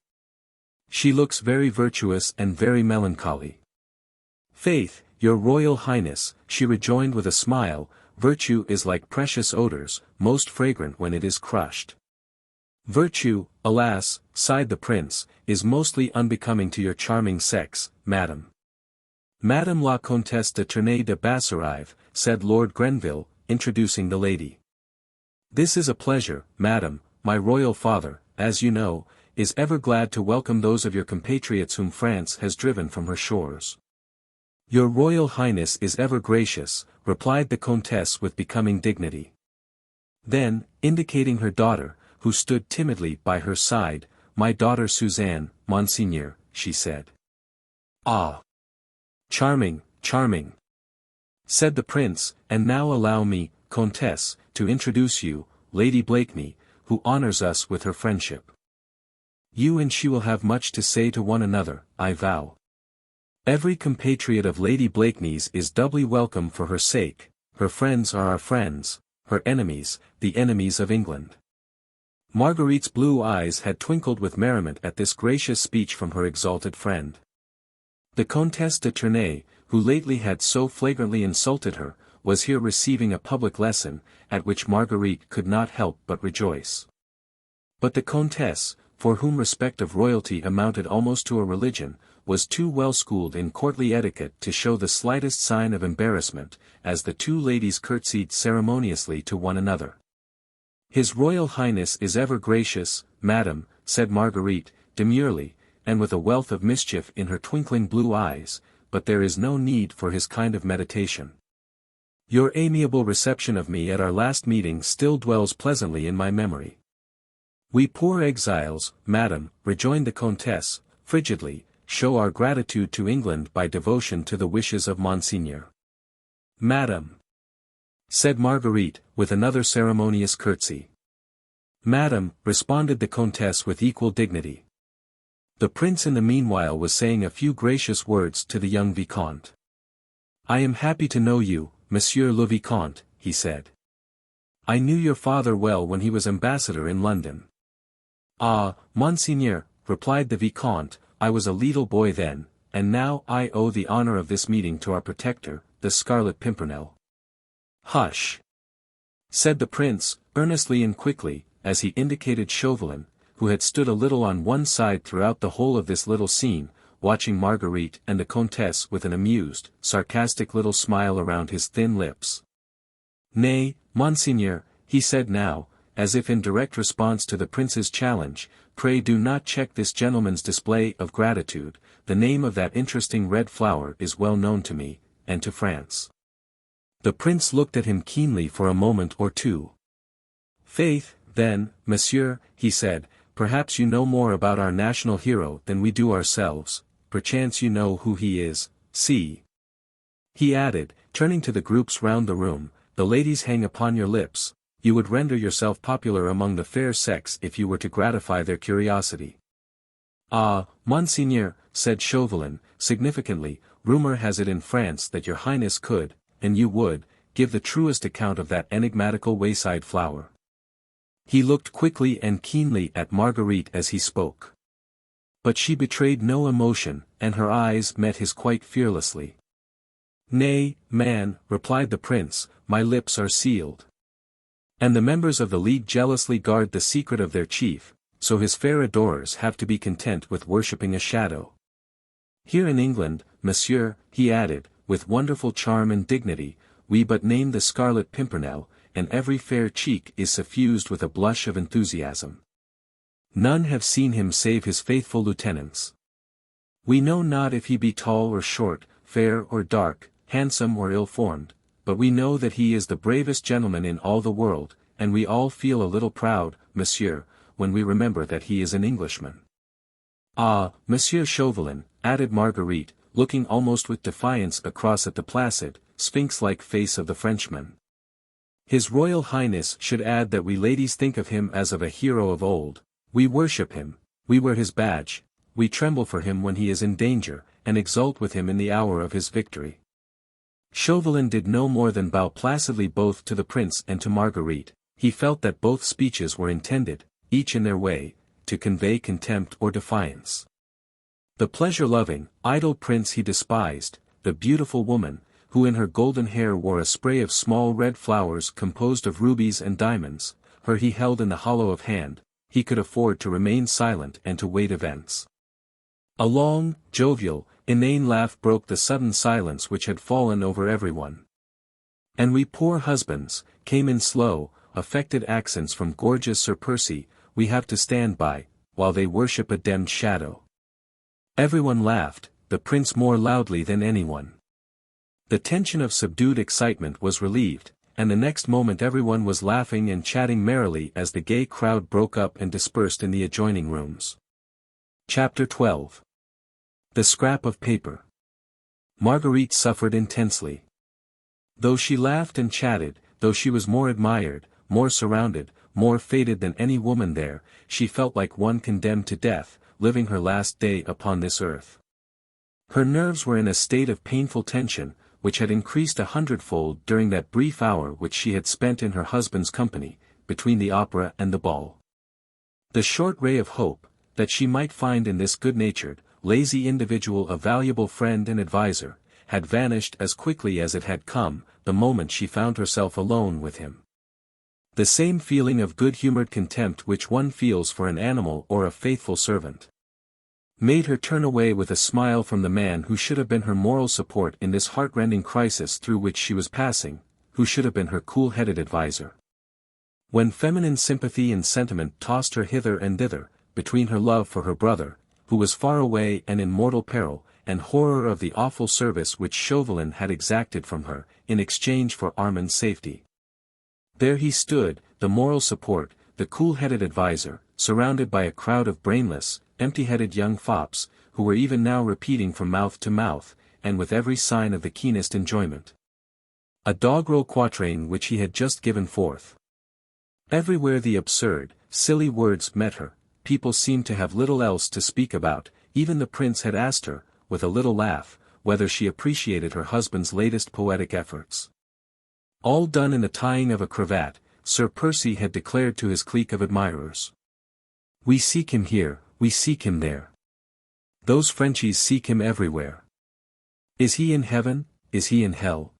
She looks very virtuous and very melancholy." "Faith, your Royal Highness," she rejoined with a smile, "virtue is like precious odors, most fragrant when it is crushed." "Virtue, alas," sighed the prince, "is mostly unbecoming to your charming sex, madam." "Madame la Comtesse de Tournay de Basserive," said Lord Grenville, introducing the lady. "This is a pleasure, madam. My royal father, as you know, is ever glad to welcome those of your compatriots whom France has driven from her shores." "Your Royal Highness is ever gracious," replied the Comtesse with becoming dignity. Then, indicating her daughter, who stood timidly by her side, "My daughter Suzanne, Monseigneur," she said. "Ah! Charming, charming," said the prince, "and now allow me, Comtesse, to introduce you, Lady Blakeney, who honors us with her friendship. You and she will have much to say to one another, I vow. Every compatriot of Lady Blakeney's is doubly welcome for her sake, her friends are our friends, her enemies, the enemies of England." Marguerite's blue eyes had twinkled with merriment at this gracious speech from her exalted friend. The Comtesse de Tournay, who lately had so flagrantly insulted her, was here receiving a public lesson, at which Marguerite could not help but rejoice. But the Comtesse, for whom respect of royalty amounted almost to a religion, was too well schooled in courtly etiquette to show the slightest sign of embarrassment, as the two ladies curtsied ceremoniously to one another. "His Royal Highness is ever gracious, madam," said Marguerite, demurely, and with a wealth of mischief in her twinkling blue eyes, "but there is no need for his kind of meditation. Your amiable reception of me at our last meeting still dwells pleasantly in my memory." "We poor exiles, madam," rejoined the Comtesse, frigidly, "show our gratitude to England by devotion to the wishes of Monseigneur." "Madam," said Marguerite, with another ceremonious curtsy. "Madam," responded the Comtesse with equal dignity. The prince in the meanwhile was saying a few gracious words to the young Vicomte. "I am happy to know you, Monsieur le Vicomte," he said. "I knew your father well when he was ambassador in London." "Ah, Monseigneur," replied the Vicomte, "I was a little boy then, and now I owe the honor of this meeting to our protector, the Scarlet Pimpernel." "Hush!" said the prince, earnestly and quickly, as he indicated Chauvelin, who had stood a little on one side throughout the whole of this little scene, watching Marguerite and the Comtesse with an amused, sarcastic little smile around his thin lips. "Nay, Monseigneur," he said now, as if in direct response to the prince's challenge, "pray do not check this gentleman's display of gratitude, the name of that interesting red flower is well known to me, and to France." The prince looked at him keenly for a moment or two. "Faith, then, monsieur," he said, "perhaps you know more about our national hero than we do ourselves, perchance you know who he is, see." He added, turning to the groups round the room, "The ladies hang upon your lips, you would render yourself popular among the fair sex if you were to gratify their curiosity." Ah, Monseigneur, said Chauvelin, significantly, rumor has it in France that your highness could, and you would, give the truest account of that enigmatical wayside flower. He looked quickly and keenly at Marguerite as he spoke. But she betrayed no emotion, and her eyes met his quite fearlessly. Nay, man, replied the prince, my lips are sealed. And the members of the League jealously guard the secret of their chief, so his fair adorers have to be content with worshipping a shadow. Here in England, monsieur, he added, with wonderful charm and dignity, we but name the Scarlet Pimpernel, and every fair cheek is suffused with a blush of enthusiasm. None have seen him save his faithful lieutenants. We know not if he be tall or short, fair or dark, handsome or ill-formed, but we know that he is the bravest gentleman in all the world, and we all feel a little proud, monsieur, when we remember that he is an Englishman. Ah, Monsieur Chauvelin, added Marguerite, looking almost with defiance across at the placid, sphinx-like face of the Frenchman. His Royal Highness should add that we ladies think of him as of a hero of old, we worship him, we wear his badge, we tremble for him when he is in danger, and exult with him in the hour of his victory. Chauvelin did no more than bow placidly both to the prince and to Marguerite. He felt that both speeches were intended, each in their way, to convey contempt or defiance. The pleasure-loving, idle prince he despised, the beautiful woman, who in her golden hair wore a spray of small red flowers composed of rubies and diamonds, her he held in the hollow of hand, he could afford to remain silent and to wait events. A long, jovial, inane laugh broke the sudden silence which had fallen over everyone. And we poor husbands, came in slow, affected accents from gorgeous Sir Percy, we have to stand by, while they worship a demmed shadow. Everyone laughed, the prince more loudly than anyone. The tension of subdued excitement was relieved, and the next moment everyone was laughing and chatting merrily as the gay crowd broke up and dispersed in the adjoining rooms. Chapter 12. The Scrap of Paper. Marguerite suffered intensely. Though she laughed and chatted, though she was more admired, more surrounded, more fated than any woman there, she felt like one condemned to death, living her last day upon this earth. Her nerves were in a state of painful tension, which had increased 100-fold during that brief hour which she had spent in her husband's company, between the opera and the ball. The short ray of hope, that she might find in this good-natured, lazy individual a valuable friend and adviser, had vanished as quickly as it had come, the moment she found herself alone with him. The same feeling of good-humored contempt which one feels for an animal or a faithful servant made her turn away with a smile from the man who should have been her moral support in this heart-rending crisis through which she was passing, who should have been her cool-headed adviser. When feminine sympathy and sentiment tossed her hither and thither, between her love for her brother, who was far away and in mortal peril, and horror of the awful service which Chauvelin had exacted from her, in exchange for Armand's safety. There he stood, the moral support, the cool-headed adviser, surrounded by a crowd of brainless, empty-headed young fops, who were even now repeating from mouth to mouth, and with every sign of the keenest enjoyment, a doggerel quatrain which he had just given forth. Everywhere the absurd, silly words met her, people seemed to have little else to speak about, even the prince had asked her, with a little laugh, whether she appreciated her husband's latest poetic efforts. All done in the tying of a cravat, Sir Percy had declared to his clique of admirers. We seek him here, we seek him there. Those Frenchies seek him everywhere. Is he in heaven, is he in hell?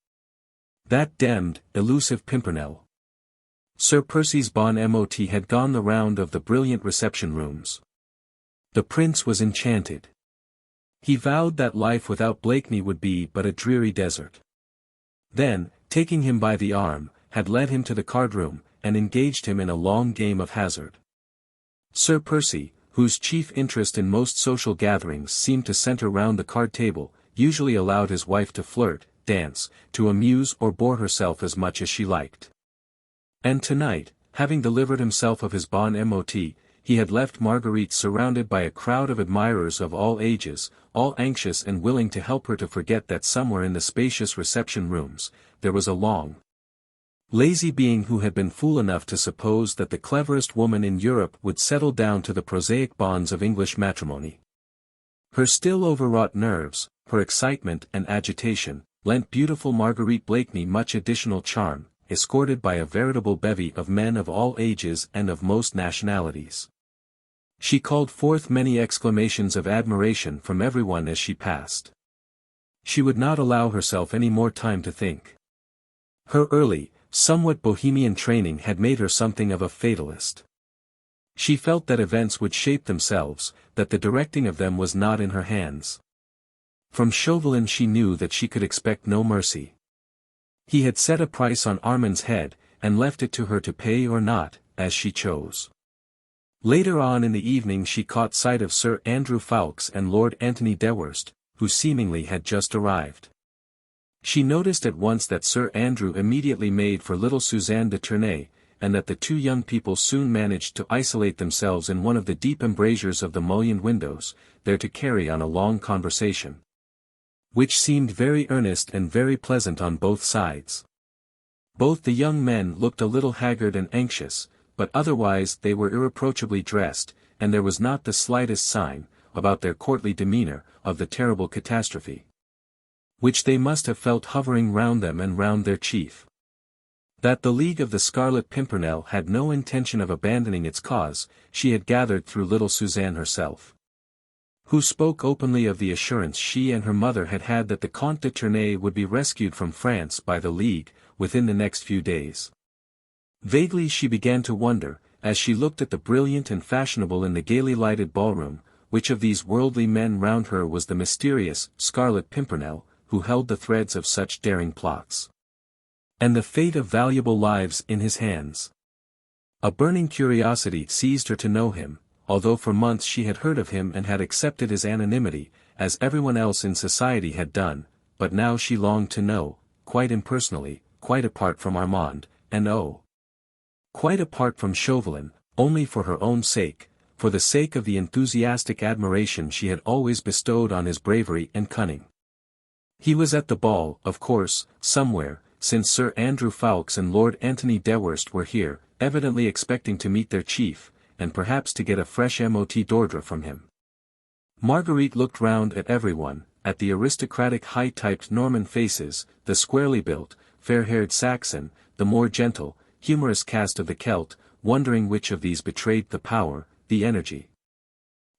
That demmed, elusive Pimpernel. Sir Percy's bon mot had gone the round of the brilliant reception rooms. The prince was enchanted. He vowed that life without Blakeney would be but a dreary desert. Then, taking him by the arm, had led him to the card-room, and engaged him in a long game of hazard. Sir Percy, whose chief interest in most social gatherings seemed to center round the card-table, usually allowed his wife to flirt, dance, to amuse or bore herself as much as she liked. And tonight, having delivered himself of his bon mot, he had left Marguerite surrounded by a crowd of admirers of all ages, all anxious and willing to help her to forget that somewhere in the spacious reception rooms, there was a long, Lazy being who had been fool enough to suppose that the cleverest woman in Europe would settle down to the prosaic bonds of English matrimony. Her still overwrought nerves, her excitement and agitation, lent beautiful Marguerite Blakeney much additional charm, escorted by a veritable bevy of men of all ages and of most nationalities. She called forth many exclamations of admiration from everyone as she passed. She would not allow herself any more time to think. Her early, somewhat bohemian training had made her something of a fatalist. She felt that events would shape themselves, that the directing of them was not in her hands. From Chauvelin she knew that she could expect no mercy. He had set a price on Armand's head, and left it to her to pay or not, as she chose. Later on in the evening she caught sight of Sir Andrew Ffoulkes and Lord Antony Dewhurst, who seemingly had just arrived. She noticed at once that Sir Andrew immediately made for little Suzanne de Tournay, and that the two young people soon managed to isolate themselves in one of the deep embrasures of the mullioned windows, there to carry on a long conversation, which seemed very earnest and very pleasant on both sides. Both the young men looked a little haggard and anxious, but otherwise they were irreproachably dressed, and there was not the slightest sign, about their courtly demeanour, of the terrible catastrophe, which they must have felt hovering round them and round their chief. That the League of the Scarlet Pimpernel had no intention of abandoning its cause, she had gathered through little Suzanne herself, who spoke openly of the assurance she and her mother had had that the Comte de Tournay would be rescued from France by the League, within the next few days. Vaguely she began to wonder, as she looked at the brilliant and fashionable in the gaily lighted ballroom, which of these worldly men round her was the mysterious Scarlet Pimpernel, who held the threads of such daring plots, and the fate of valuable lives in his hands. A burning curiosity seized her to know him, although for months she had heard of him and had accepted his anonymity, as everyone else in society had done, but now she longed to know, quite impersonally, quite apart from Armand, and quite apart from Chauvelin, only for her own sake, for the sake of the enthusiastic admiration she had always bestowed on his bravery and cunning. He was at the ball, of course, somewhere, since Sir Andrew Ffoulkes and Lord Antony Dewhurst were here, evidently expecting to meet their chief, and perhaps to get a fresh mot d'ordre from him. Marguerite looked round at everyone, at the aristocratic high-typed Norman faces, the squarely built, fair-haired Saxon, the more gentle, humorous cast of the Celt, wondering which of these betrayed the power, the energy,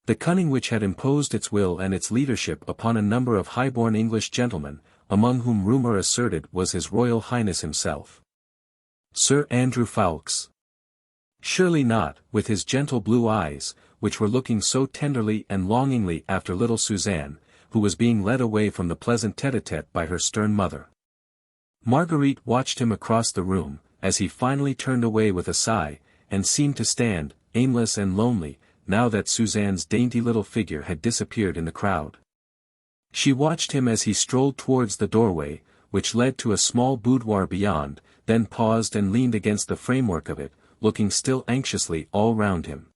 the cunning which had imposed its will and its leadership upon a number of high-born English gentlemen, among whom rumour asserted was His Royal Highness himself. Sir Andrew Ffoulkes? Surely not, with his gentle blue eyes, which were looking so tenderly and longingly after little Suzanne, who was being led away from the pleasant tête-à-tête by her stern mother. Marguerite watched him across the room, as he finally turned away with a sigh, and seemed to stand, aimless and lonely, now that Suzanne's dainty little figure had disappeared in the crowd. She watched him as he strolled towards the doorway, which led to a small boudoir beyond, then paused and leaned against the framework of it, looking still anxiously all round him.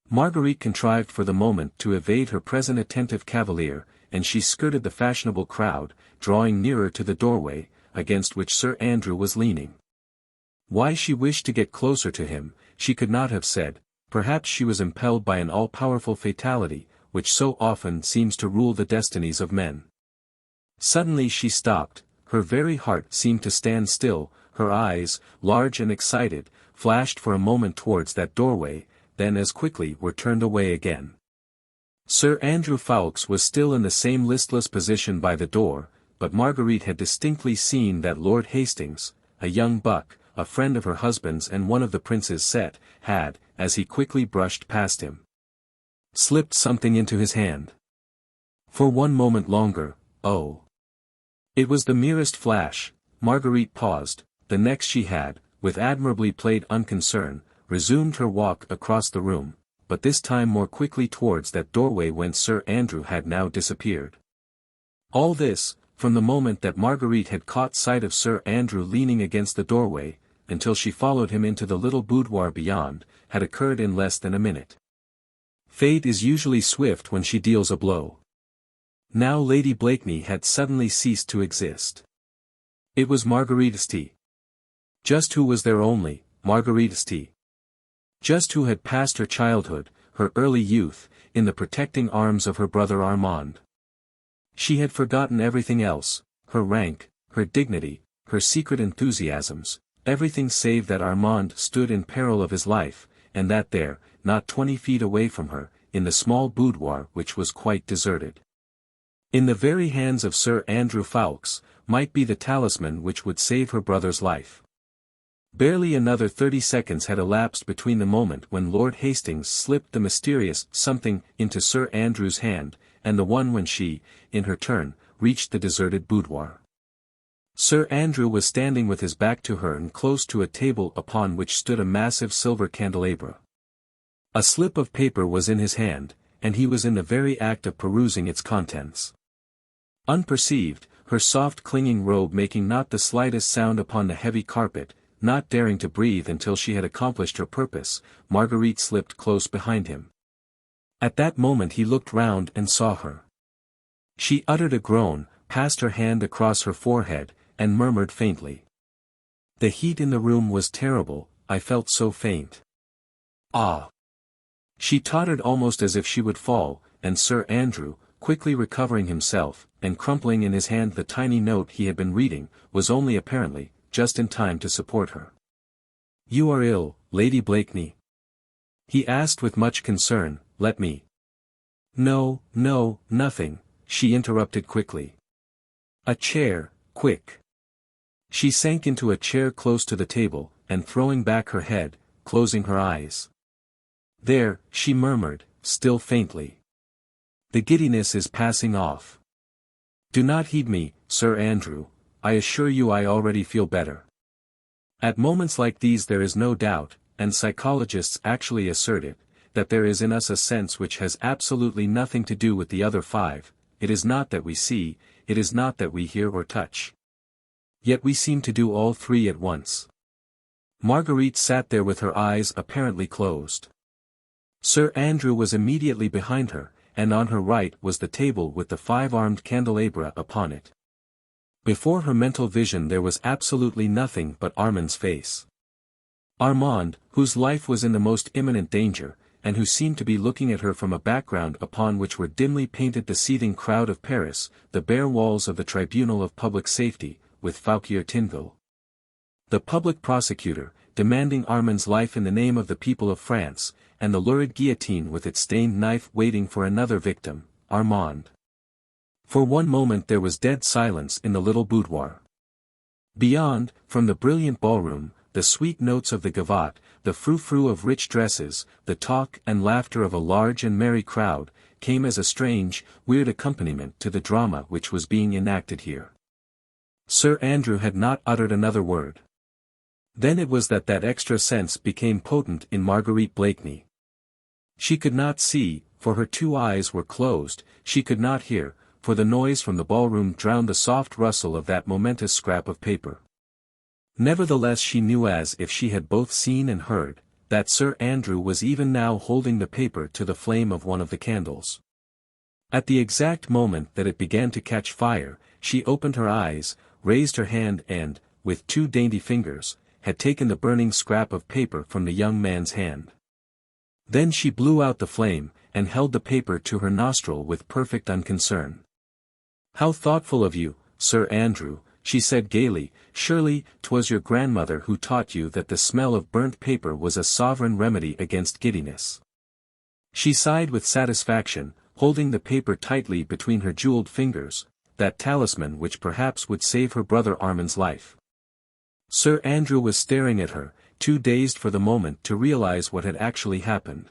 Marguerite contrived for the moment to evade her present attentive cavalier, and she skirted the fashionable crowd, drawing nearer to the doorway, against which Sir Andrew was leaning. Why she wished to get closer to him, she could not have said. Perhaps she was impelled by an all-powerful fatality, which so often seems to rule the destinies of men. Suddenly she stopped, her very heart seemed to stand still, her eyes, large and excited, flashed for a moment towards that doorway, then as quickly were turned away again. Sir Andrew Ffoulkes was still in the same listless position by the door, but Marguerite had distinctly seen that Lord Hastings, a young buck, a friend of her husband's and one of the prince's set, had, as he quickly brushed past him, slipped something into his hand. For one moment longer, it was the merest flash. Marguerite paused, the next she had, with admirably played unconcern, resumed her walk across the room, but this time more quickly towards that doorway whence Sir Andrew had now disappeared. All this, from the moment that Marguerite had caught sight of Sir Andrew leaning against the doorway, until she followed him into the little boudoir beyond, had occurred in less than a minute. Fate is usually swift when she deals a blow. Now Lady Blakeney had suddenly ceased to exist. It was Marguerite's tea. Just who was there only, Marguerite. Just who had passed her childhood, her early youth, in the protecting arms of her brother Armand. She had forgotten everything else, her rank, her dignity, her secret enthusiasms, everything save that Armand stood in peril of his life, and that there, not 20 feet away from her, in the small boudoir which was quite deserted, in the very hands of Sir Andrew Ffoulkes, might be the talisman which would save her brother's life. Barely another 30 seconds had elapsed between the moment when Lord Hastings slipped the mysterious something into Sir Andrew's hand, and the one when she, in her turn, reached the deserted boudoir. Sir Andrew was standing with his back to her and close to a table upon which stood a massive silver candelabra. A slip of paper was in his hand, and he was in the very act of perusing its contents. Unperceived, her soft clinging robe making not the slightest sound upon the heavy carpet, not daring to breathe until she had accomplished her purpose, Marguerite slipped close behind him. At that moment he looked round and saw her. She uttered a groan, passed her hand across her forehead, and murmured faintly. The heat in the room was terrible, I felt so faint. Ah! She tottered almost as if she would fall, and Sir Andrew, quickly recovering himself, and crumpling in his hand the tiny note he had been reading, was only apparently, just in time to support her. "You are ill, Lady Blakeney?" he asked with much concern. "Let me—" "No, no, nothing," she interrupted quickly. "A chair, quick." She sank into a chair close to the table, and throwing back her head, closing her eyes. "There," she murmured, still faintly. "The giddiness is passing off. Do not heed me, Sir Andrew, I assure you I already feel better." At moments like these there is no doubt, and psychologists actually assert it, that there is in us a sense which has absolutely nothing to do with the other five. It is not that we see, it is not that we hear or touch. Yet we seem to do all three at once. Marguerite sat there with her eyes apparently closed. Sir Andrew was immediately behind her, and on her right was the table with the 5-armed candelabra upon it. Before her mental vision there was absolutely nothing but Armand's face. Armand, whose life was in the most imminent danger, and who seemed to be looking at her from a background upon which were dimly painted the seething crowd of Paris, the bare walls of the Tribunal of Public Safety, with Fouquier Tinville, the public prosecutor, demanding Armand's life in the name of the people of France, and the lurid guillotine with its stained knife waiting for another victim, Armand. For one moment there was dead silence in the little boudoir. Beyond, from the brilliant ballroom, the sweet notes of the gavotte, the frou-frou of rich dresses, the talk and laughter of a large and merry crowd, came as a strange, weird accompaniment to the drama which was being enacted here. Sir Andrew had not uttered another word. Then it was that extra sense became potent in Marguerite Blakeney. She could not see, for her two eyes were closed, she could not hear, for the noise from the ballroom drowned the soft rustle of that momentous scrap of paper. Nevertheless she knew as if she had both seen and heard, that Sir Andrew was even now holding the paper to the flame of one of the candles. At the exact moment that it began to catch fire, she opened her eyes, raised her hand and, with two dainty fingers, had taken the burning scrap of paper from the young man's hand. Then she blew out the flame, and held the paper to her nostril with perfect unconcern. "How thoughtful of you, Sir Andrew," she said gaily. "Surely, 'twas your grandmother who taught you that the smell of burnt paper was a sovereign remedy against giddiness." She sighed with satisfaction, holding the paper tightly between her jeweled fingers, that talisman which perhaps would save her brother Armand's life. Sir Andrew was staring at her, too dazed for the moment to realize what had actually happened.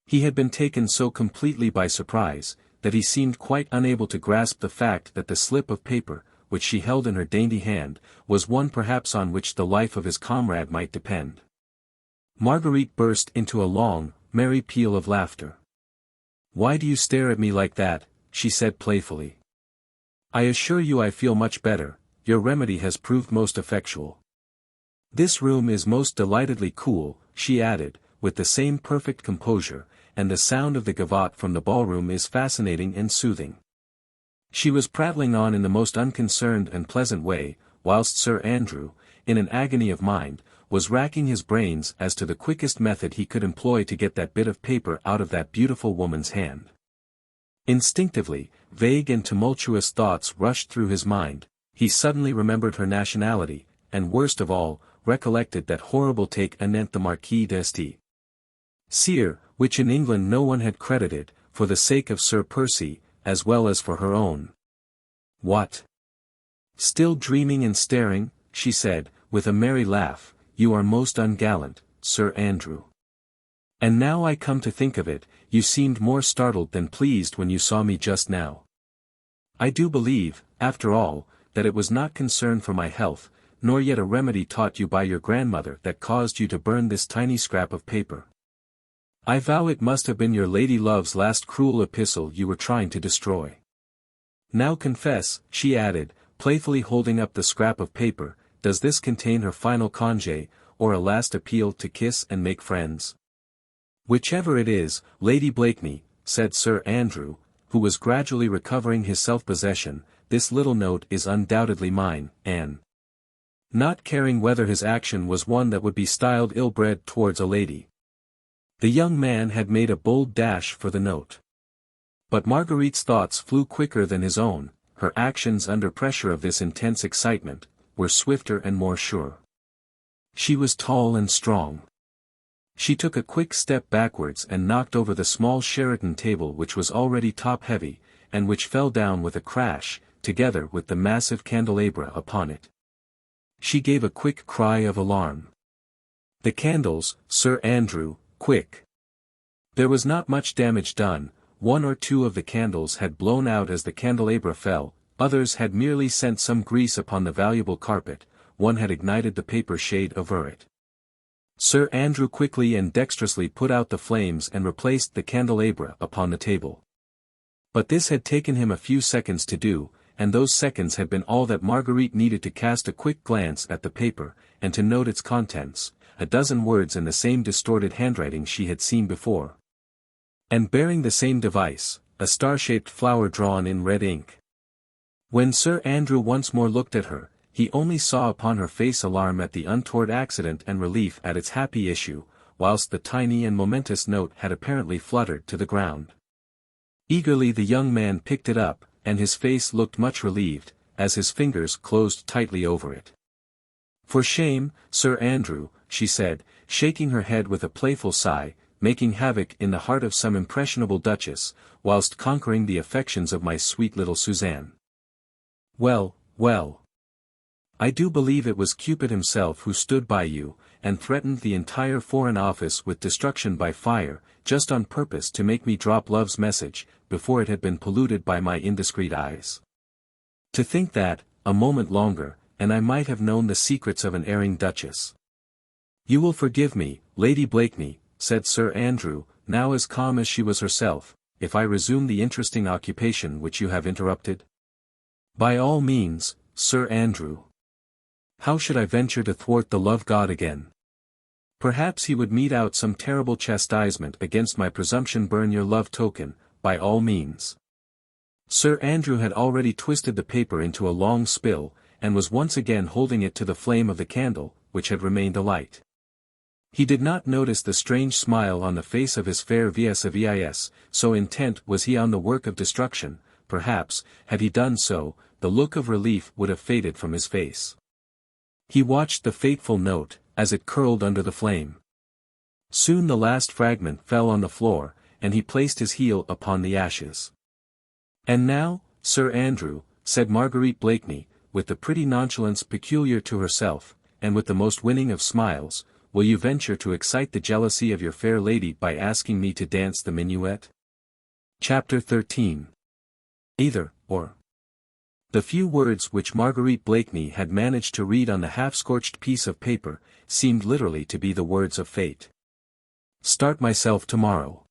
He had been taken so completely by surprise, that he seemed quite unable to grasp the fact that the slip of paper, which she held in her dainty hand, was one perhaps on which the life of his comrade might depend. Marguerite burst into a long, merry peal of laughter. "Why do you stare at me like that?" she said playfully. "I assure you I feel much better, your remedy has proved most effectual. This room is most delightedly cool," she added, with the same perfect composure, "and the sound of the gavotte from the ballroom is fascinating and soothing." She was prattling on in the most unconcerned and pleasant way, whilst Sir Andrew, in an agony of mind, was racking his brains as to the quickest method he could employ to get that bit of paper out of that beautiful woman's hand. Instinctively, vague and tumultuous thoughts rushed through his mind. He suddenly remembered her nationality, and worst of all, recollected that horrible take anent the Marquis d'Este. Sire, which in England no one had credited, for the sake of Sir Percy, as well as for her own. What? Still dreaming and staring, she said, with a merry laugh, you are most ungallant, Sir Andrew. And now I come to think of it, you seemed more startled than pleased when you saw me just now. I do believe, after all, that it was not concern for my health, nor yet a remedy taught you by your grandmother that caused you to burn this tiny scrap of paper. I vow it must have been your lady love's last cruel epistle you were trying to destroy. Now confess, she added, playfully holding up the scrap of paper, does this contain her final congé, or a last appeal to kiss and make friends? Whichever it is, Lady Blakeney, said Sir Andrew, who was gradually recovering his self-possession, this little note is undoubtedly mine, and not caring whether his action was one that would be styled ill-bred towards a lady. The young man had made a bold dash for the note. But Marguerite's thoughts flew quicker than his own, her actions under pressure of this intense excitement, were swifter and more sure. She was tall and strong. She took a quick step backwards and knocked over the small Sheraton table which was already top-heavy, and which fell down with a crash, together with the massive candelabra upon it. She gave a quick cry of alarm. The candles, Sir Andrew, quick! There was not much damage done, one or two of the candles had blown out as the candelabra fell, others had merely sent some grease upon the valuable carpet, one had ignited the paper shade over it. Sir Andrew quickly and dexterously put out the flames and replaced the candelabra upon the table. But this had taken him a few seconds to do, and those seconds had been all that Marguerite needed to cast a quick glance at the paper, and to note its contents, a dozen words in the same distorted handwriting she had seen before. And bearing the same device, a star-shaped flower drawn in red ink. When Sir Andrew once more looked at her, he only saw upon her face alarm at the untoward accident and relief at its happy issue, whilst the tiny and momentous note had apparently fluttered to the ground. Eagerly the young man picked it up, and his face looked much relieved, as his fingers closed tightly over it. For shame, Sir Andrew, she said, shaking her head with a playful sigh, making havoc in the heart of some impressionable duchess, whilst conquering the affections of my sweet little Suzanne. Well, well. I do believe it was Cupid himself who stood by you, and threatened the entire Foreign Office with destruction by fire, just on purpose to make me drop love's message, before it had been polluted by my indiscreet eyes. To think that, a moment longer, and I might have known the secrets of an erring duchess. You will forgive me, Lady Blakeney, said Sir Andrew, now as calm as she was herself, if I resume the interesting occupation which you have interrupted? By all means, Sir Andrew. How should I venture to thwart the love god again? Perhaps he would mete out some terrible chastisement against my presumption. Burn your love token, by all means. Sir Andrew had already twisted the paper into a long spill, and was once again holding it to the flame of the candle, which had remained alight. He did not notice the strange smile on the face of his fair vis-a-vis, so intent was he on the work of destruction. Perhaps, had he done so, the look of relief would have faded from his face. He watched the fateful note, as it curled under the flame. Soon the last fragment fell on the floor, and he placed his heel upon the ashes. And now, Sir Andrew, said Marguerite Blakeney, with the pretty nonchalance peculiar to herself, and with the most winning of smiles, will you venture to excite the jealousy of your fair lady by asking me to dance the minuet? Chapter 13. Either, or. The few words which Marguerite Blakeney had managed to read on the half-scorched piece of paper, seemed literally to be the words of fate. Start myself tomorrow.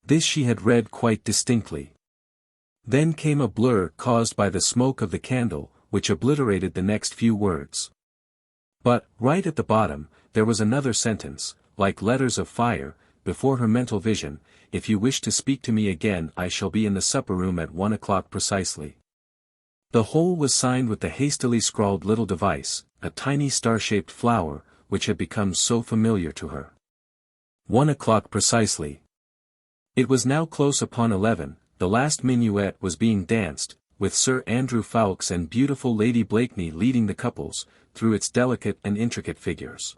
This she had read quite distinctly. Then came a blur caused by the smoke of the candle, which obliterated the next few words. But, right at the bottom, there was another sentence, like letters of fire, before her mental vision: if you wish to speak to me again I shall be in the supper-room at 1 o'clock precisely. The whole was signed with the hastily scrawled little device, a tiny star-shaped flower, which had become so familiar to her. 1 o'clock precisely. It was now close upon 11, the last minuet was being danced, with Sir Andrew Ffoulkes and beautiful Lady Blakeney leading the couples, through its delicate and intricate figures.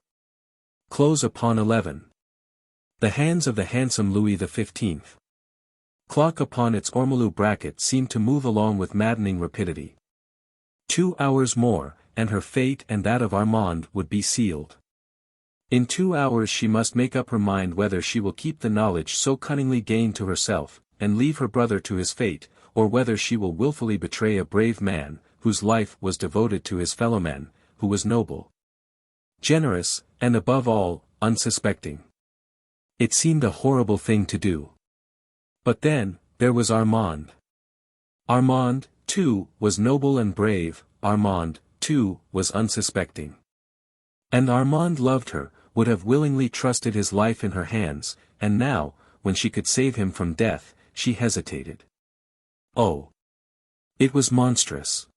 Close upon 11. The hands of the handsome Louis XV. Clock upon its ormolu bracket seemed to move along with maddening rapidity. 2 hours more, and her fate and that of Armand would be sealed. In 2 hours she must make up her mind whether she will keep the knowledge so cunningly gained to herself, and leave her brother to his fate, or whether she will wilfully betray a brave man, whose life was devoted to his fellowmen, who was noble, generous, and above all, unsuspecting. It seemed a horrible thing to do. But then, there was Armand. Armand, too, was noble and brave, Armand, too, was unsuspecting. And Armand loved her, would have willingly trusted his life in her hands, and now, when she could save him from death, she hesitated. Oh! It was monstrous.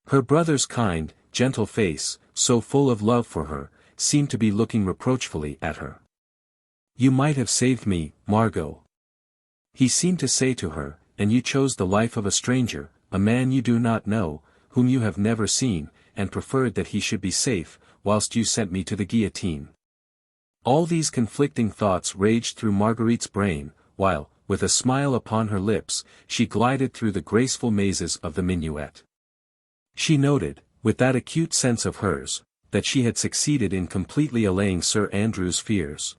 Her brother's kind, gentle face, so full of love for her, seemed to be looking reproachfully at her. You might have saved me, Margot. He seemed to say to her, and you chose the life of a stranger, a man you do not know, whom you have never seen, and preferred that he should be safe, whilst you sent me to the guillotine. All these conflicting thoughts raged through Marguerite's brain, while, with a smile upon her lips, she glided through the graceful mazes of the minuet. She noted, with that acute sense of hers, that she had succeeded in completely allaying Sir Andrew's fears.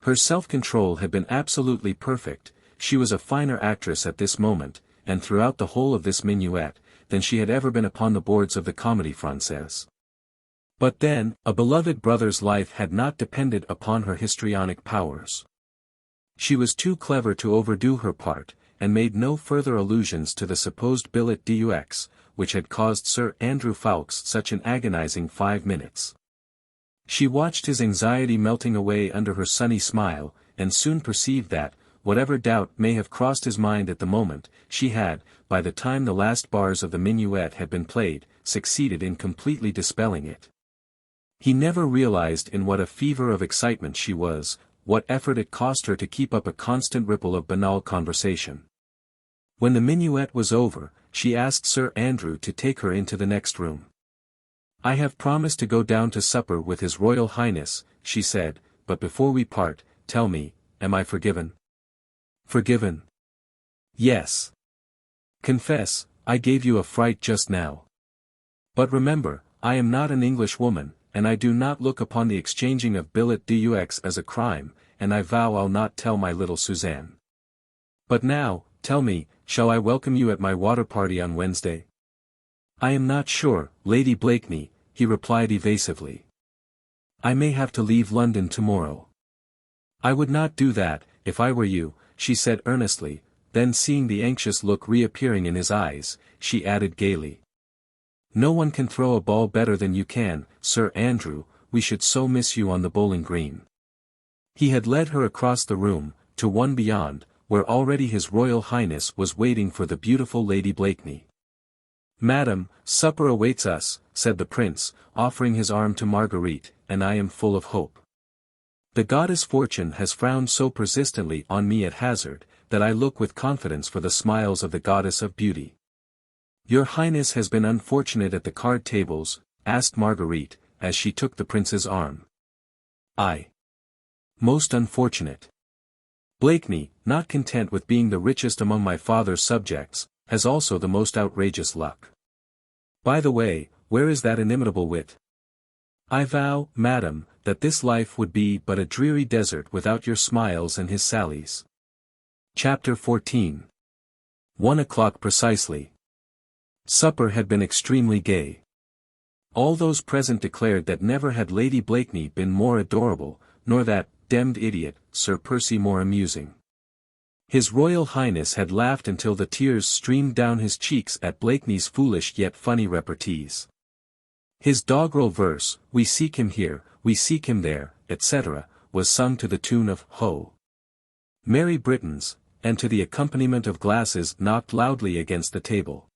Her self-control had been absolutely perfect, she was a finer actress at this moment, and throughout the whole of this minuet, than she had ever been upon the boards of the Comédie Française. But then, a beloved brother's life had not depended upon her histrionic powers. She was too clever to overdo her part, and made no further allusions to the supposed billet deux, which had caused Sir Andrew Ffoulkes such an agonizing 5 minutes. She watched his anxiety melting away under her sunny smile, and soon perceived that, whatever doubt may have crossed his mind at the moment, she had, by the time the last bars of the minuet had been played, succeeded in completely dispelling it. He never realized in what a fever of excitement she was, what effort it cost her to keep up a constant ripple of banal conversation. When the minuet was over, she asked Sir Andrew to take her into the next room. I have promised to go down to supper with His Royal Highness, she said, but before we part, tell me, am I forgiven? Forgiven? Yes. Confess, I gave you a fright just now. But remember, I am not an English woman, and I do not look upon the exchanging of billet deux as a crime, and I vow I'll not tell my little Suzanne. But now, tell me, shall I welcome you at my water party on Wednesday? I am not sure, Lady Blakeney, he replied evasively. I may have to leave London tomorrow. I would not do that, if I were you, she said earnestly, then seeing the anxious look reappearing in his eyes, she added gaily. No one can throw a ball better than you can, Sir Andrew, we should so miss you on the bowling green. He had led her across the room, to one beyond, where already His Royal Highness was waiting for the beautiful Lady Blakeney. Madam, supper awaits us, said the prince, offering his arm to Marguerite, and I am full of hope. The goddess Fortune has frowned so persistently on me at hazard, that I look with confidence for the smiles of the goddess of beauty. Your Highness has been unfortunate at the card tables, asked Marguerite, as she took the prince's arm. I. Most unfortunate. Blakeney, not content with being the richest among my father's subjects, has also the most outrageous luck. By the way, where is that inimitable wit? I vow, madam, that this life would be but a dreary desert without your smiles and his sallies. Chapter 14. 1 o'clock precisely. Supper had been extremely gay. All those present declared that never had Lady Blakeney been more adorable, nor that demmed idiot, Sir Percy more amusing. His Royal Highness had laughed until the tears streamed down his cheeks at Blakeney's foolish yet funny repartees. His doggerel verse, we seek him here, we seek him there, etc., was sung to the tune of Ho! Merry Britons, and to the accompaniment of glasses knocked loudly against the table.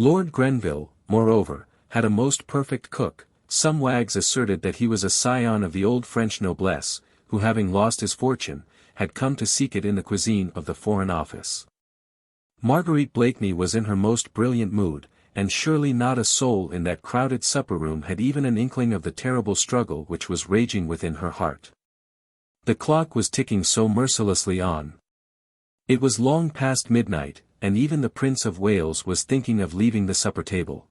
Lord Grenville, moreover, had a most perfect cook. Some wags asserted that he was a scion of the old French noblesse, who having lost his fortune, had come to seek it in the cuisine of the Foreign Office. Marguerite Blakeney was in her most brilliant mood, and surely not a soul in that crowded supper-room had even an inkling of the terrible struggle which was raging within her heart. The clock was ticking so mercilessly on. It was long past midnight, and even the Prince of Wales was thinking of leaving the supper-table.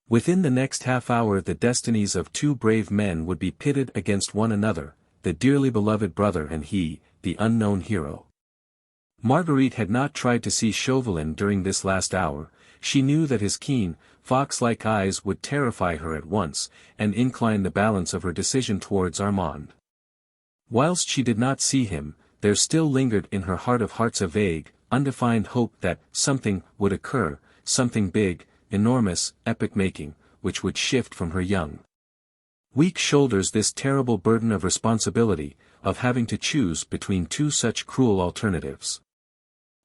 Within the next half-hour the destinies of two brave men would be pitted against one another, the dearly beloved brother and he, the unknown hero. Marguerite had not tried to see Chauvelin during this last hour. She knew that his keen, fox-like eyes would terrify her at once, and incline the balance of her decision towards Armand. Whilst she did not see him, there still lingered in her heart of hearts a vague, undefined hope that something would occur, something big, enormous, epoch-making, which would shift from her young, weak shoulders this terrible burden of responsibility, of having to choose between two such cruel alternatives.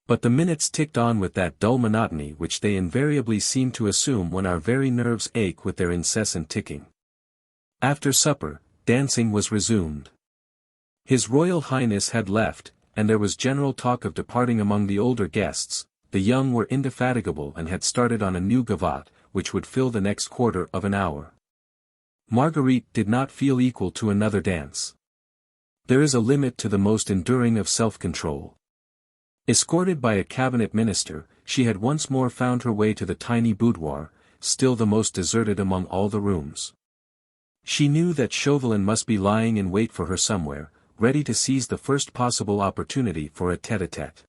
But the minutes ticked on with that dull monotony which they invariably seem to assume when our very nerves ache with their incessant ticking. After supper, dancing was resumed. His Royal Highness had left, and there was general talk of departing among the older guests. The young were indefatigable and had started on a new gavotte, which would fill the next quarter of an hour. Marguerite did not feel equal to another dance. There is a limit to the most enduring of self-control. Escorted by a cabinet minister, she had once more found her way to the tiny boudoir, still the most deserted among all the rooms. She knew that Chauvelin must be lying in wait for her somewhere, ready to seize the first possible opportunity for a tête-à-tête.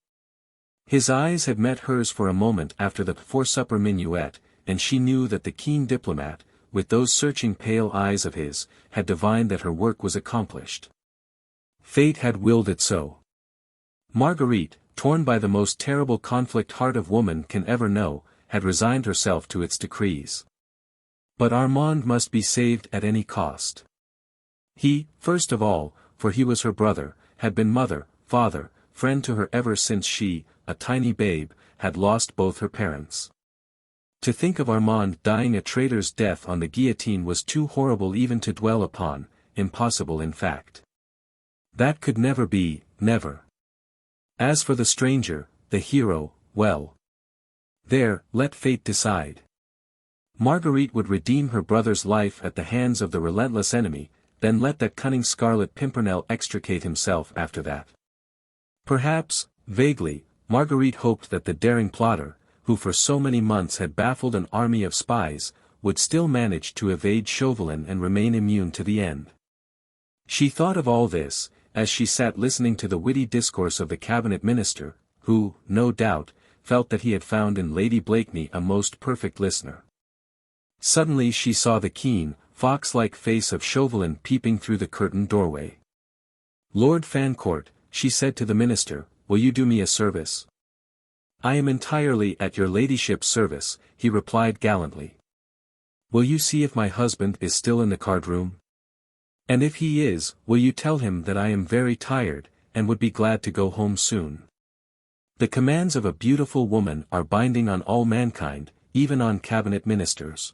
His eyes had met hers for a moment after the before-supper minuet, and she knew that the keen diplomat, with those searching pale eyes of his, had divined that her work was accomplished. Fate had willed it so. Marguerite, torn by the most terrible conflict heart of woman can ever know, had resigned herself to its decrees. But Armand must be saved at any cost. He, first of all, for he was her brother, had been mother, father, friend to her ever since she, a tiny babe, had lost both her parents. To think of Armand dying a traitor's death on the guillotine was too horrible even to dwell upon, impossible in fact. That could never be, never. As for the stranger, the hero, well. There, let fate decide. Marguerite would redeem her brother's life at the hands of the relentless enemy, then let that cunning Scarlet Pimpernel extricate himself after that. Perhaps, vaguely, Marguerite hoped that the daring plotter, who for so many months had baffled an army of spies, would still manage to evade Chauvelin and remain immune to the end. She thought of all this, as she sat listening to the witty discourse of the cabinet minister, who, no doubt, felt that he had found in Lady Blakeney a most perfect listener. Suddenly she saw the keen, fox-like face of Chauvelin peeping through the curtained doorway. "Lord Fancourt," she said to the minister, "will you do me a service?" "I am entirely at your ladyship's service," he replied gallantly. "Will you see if my husband is still in the card-room? And if he is, will you tell him that I am very tired, and would be glad to go home soon? The commands of a beautiful woman are binding on all mankind, even on cabinet ministers."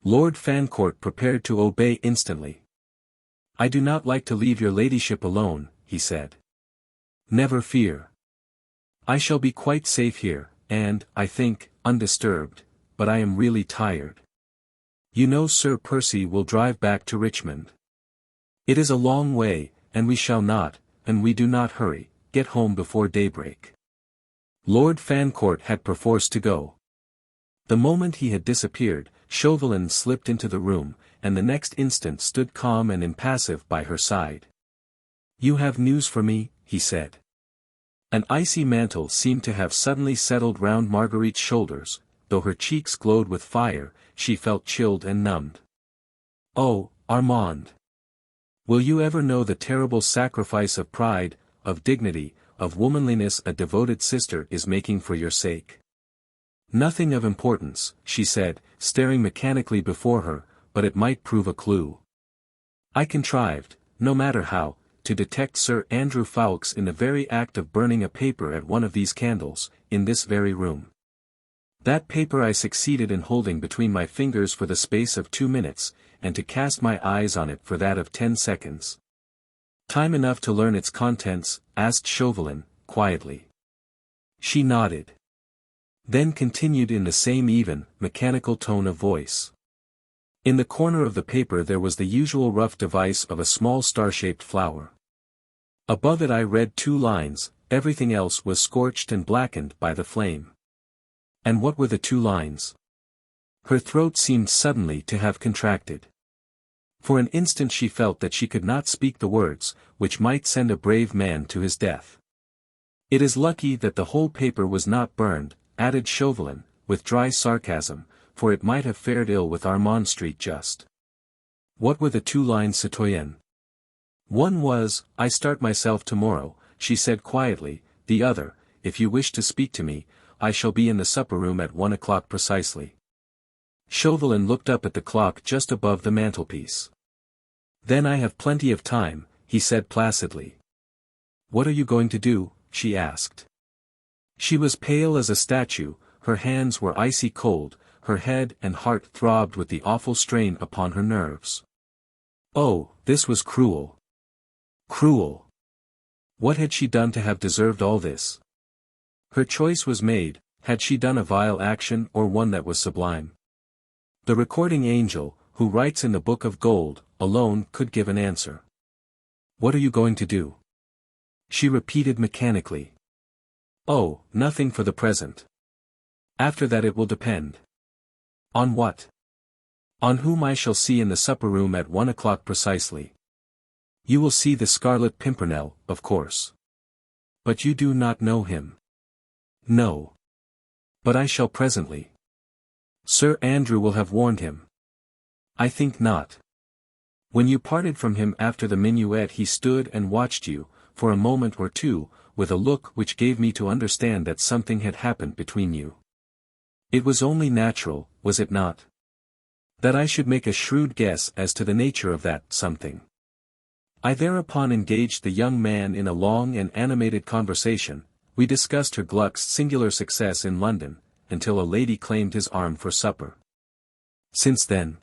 Lord Fancourt prepared to obey instantly. "I do not like to leave your ladyship alone," he said. "Never fear. I shall be quite safe here, and, I think, undisturbed, but I am really tired. You know Sir Percy will drive back to Richmond. It is a long way, and we shall not, and we do not hurry, get home before daybreak." Lord Fancourt had perforce to go. The moment he had disappeared, Chauvelin slipped into the room, and the next instant stood calm and impassive by her side. "You have news for me?" he said. An icy mantle seemed to have suddenly settled round Marguerite's shoulders, though her cheeks glowed with fire, she felt chilled and numbed. "Oh, Armand! Will you ever know the terrible sacrifice of pride, of dignity, of womanliness a devoted sister is making for your sake?" "Nothing of importance," she said, staring mechanically before her, "but it might prove a clue. I contrived, no matter how, to detect Sir Andrew Ffoulkes in the very act of burning a paper at one of these candles, in this very room. That paper I succeeded in holding between my fingers for the space of 2 minutes, and to cast my eyes on it for that of 10 seconds. Time enough to learn its contents? Asked Chauvelin, quietly. She nodded. Then continued in the same even, mechanical tone of voice. In the corner of the paper there was the usual rough device of a small star-shaped flower. Above it I read 2 lines, everything else was scorched and blackened by the flame. And what were the 2 lines? Her throat seemed suddenly to have contracted. For an instant she felt that she could not speak the words, which might send a brave man to his death. It is lucky that the whole paper was not burned, added Chauvelin, with dry sarcasm, for it might have fared ill with Armand Street just. What were the 2 lines, citoyenne? One was, I start myself tomorrow, she said quietly, the other, if you wish to speak to me, I shall be in the supper-room at 1 o'clock precisely. Chauvelin looked up at the clock just above the mantelpiece. Then I have plenty of time, he said placidly. What are you going to do? She asked. She was pale as a statue, her hands were icy cold, her head and heart throbbed with the awful strain upon her nerves. Oh, this was cruel. Cruel. What had she done to have deserved all this? Her choice was made, had she done a vile action or one that was sublime? The recording angel, who writes in the book of gold, alone could give an answer. What are you going to do? She repeated mechanically. Oh, nothing for the present. After that it will depend. On what? On whom I shall see in the supper-room at 1 o'clock precisely. You will see the Scarlet Pimpernel, of course. But you do not know him. No. But I shall presently. Sir Andrew will have warned him. I think not. When you parted from him after the minuet he stood and watched you, for a moment or two, with a look which gave me to understand that something had happened between you. It was only natural, was it not? That I should make a shrewd guess as to the nature of that something. I thereupon engaged the young man in a long and animated conversation. We discussed her Gluck's singular success in London, until a lady claimed his arm for supper. Since then,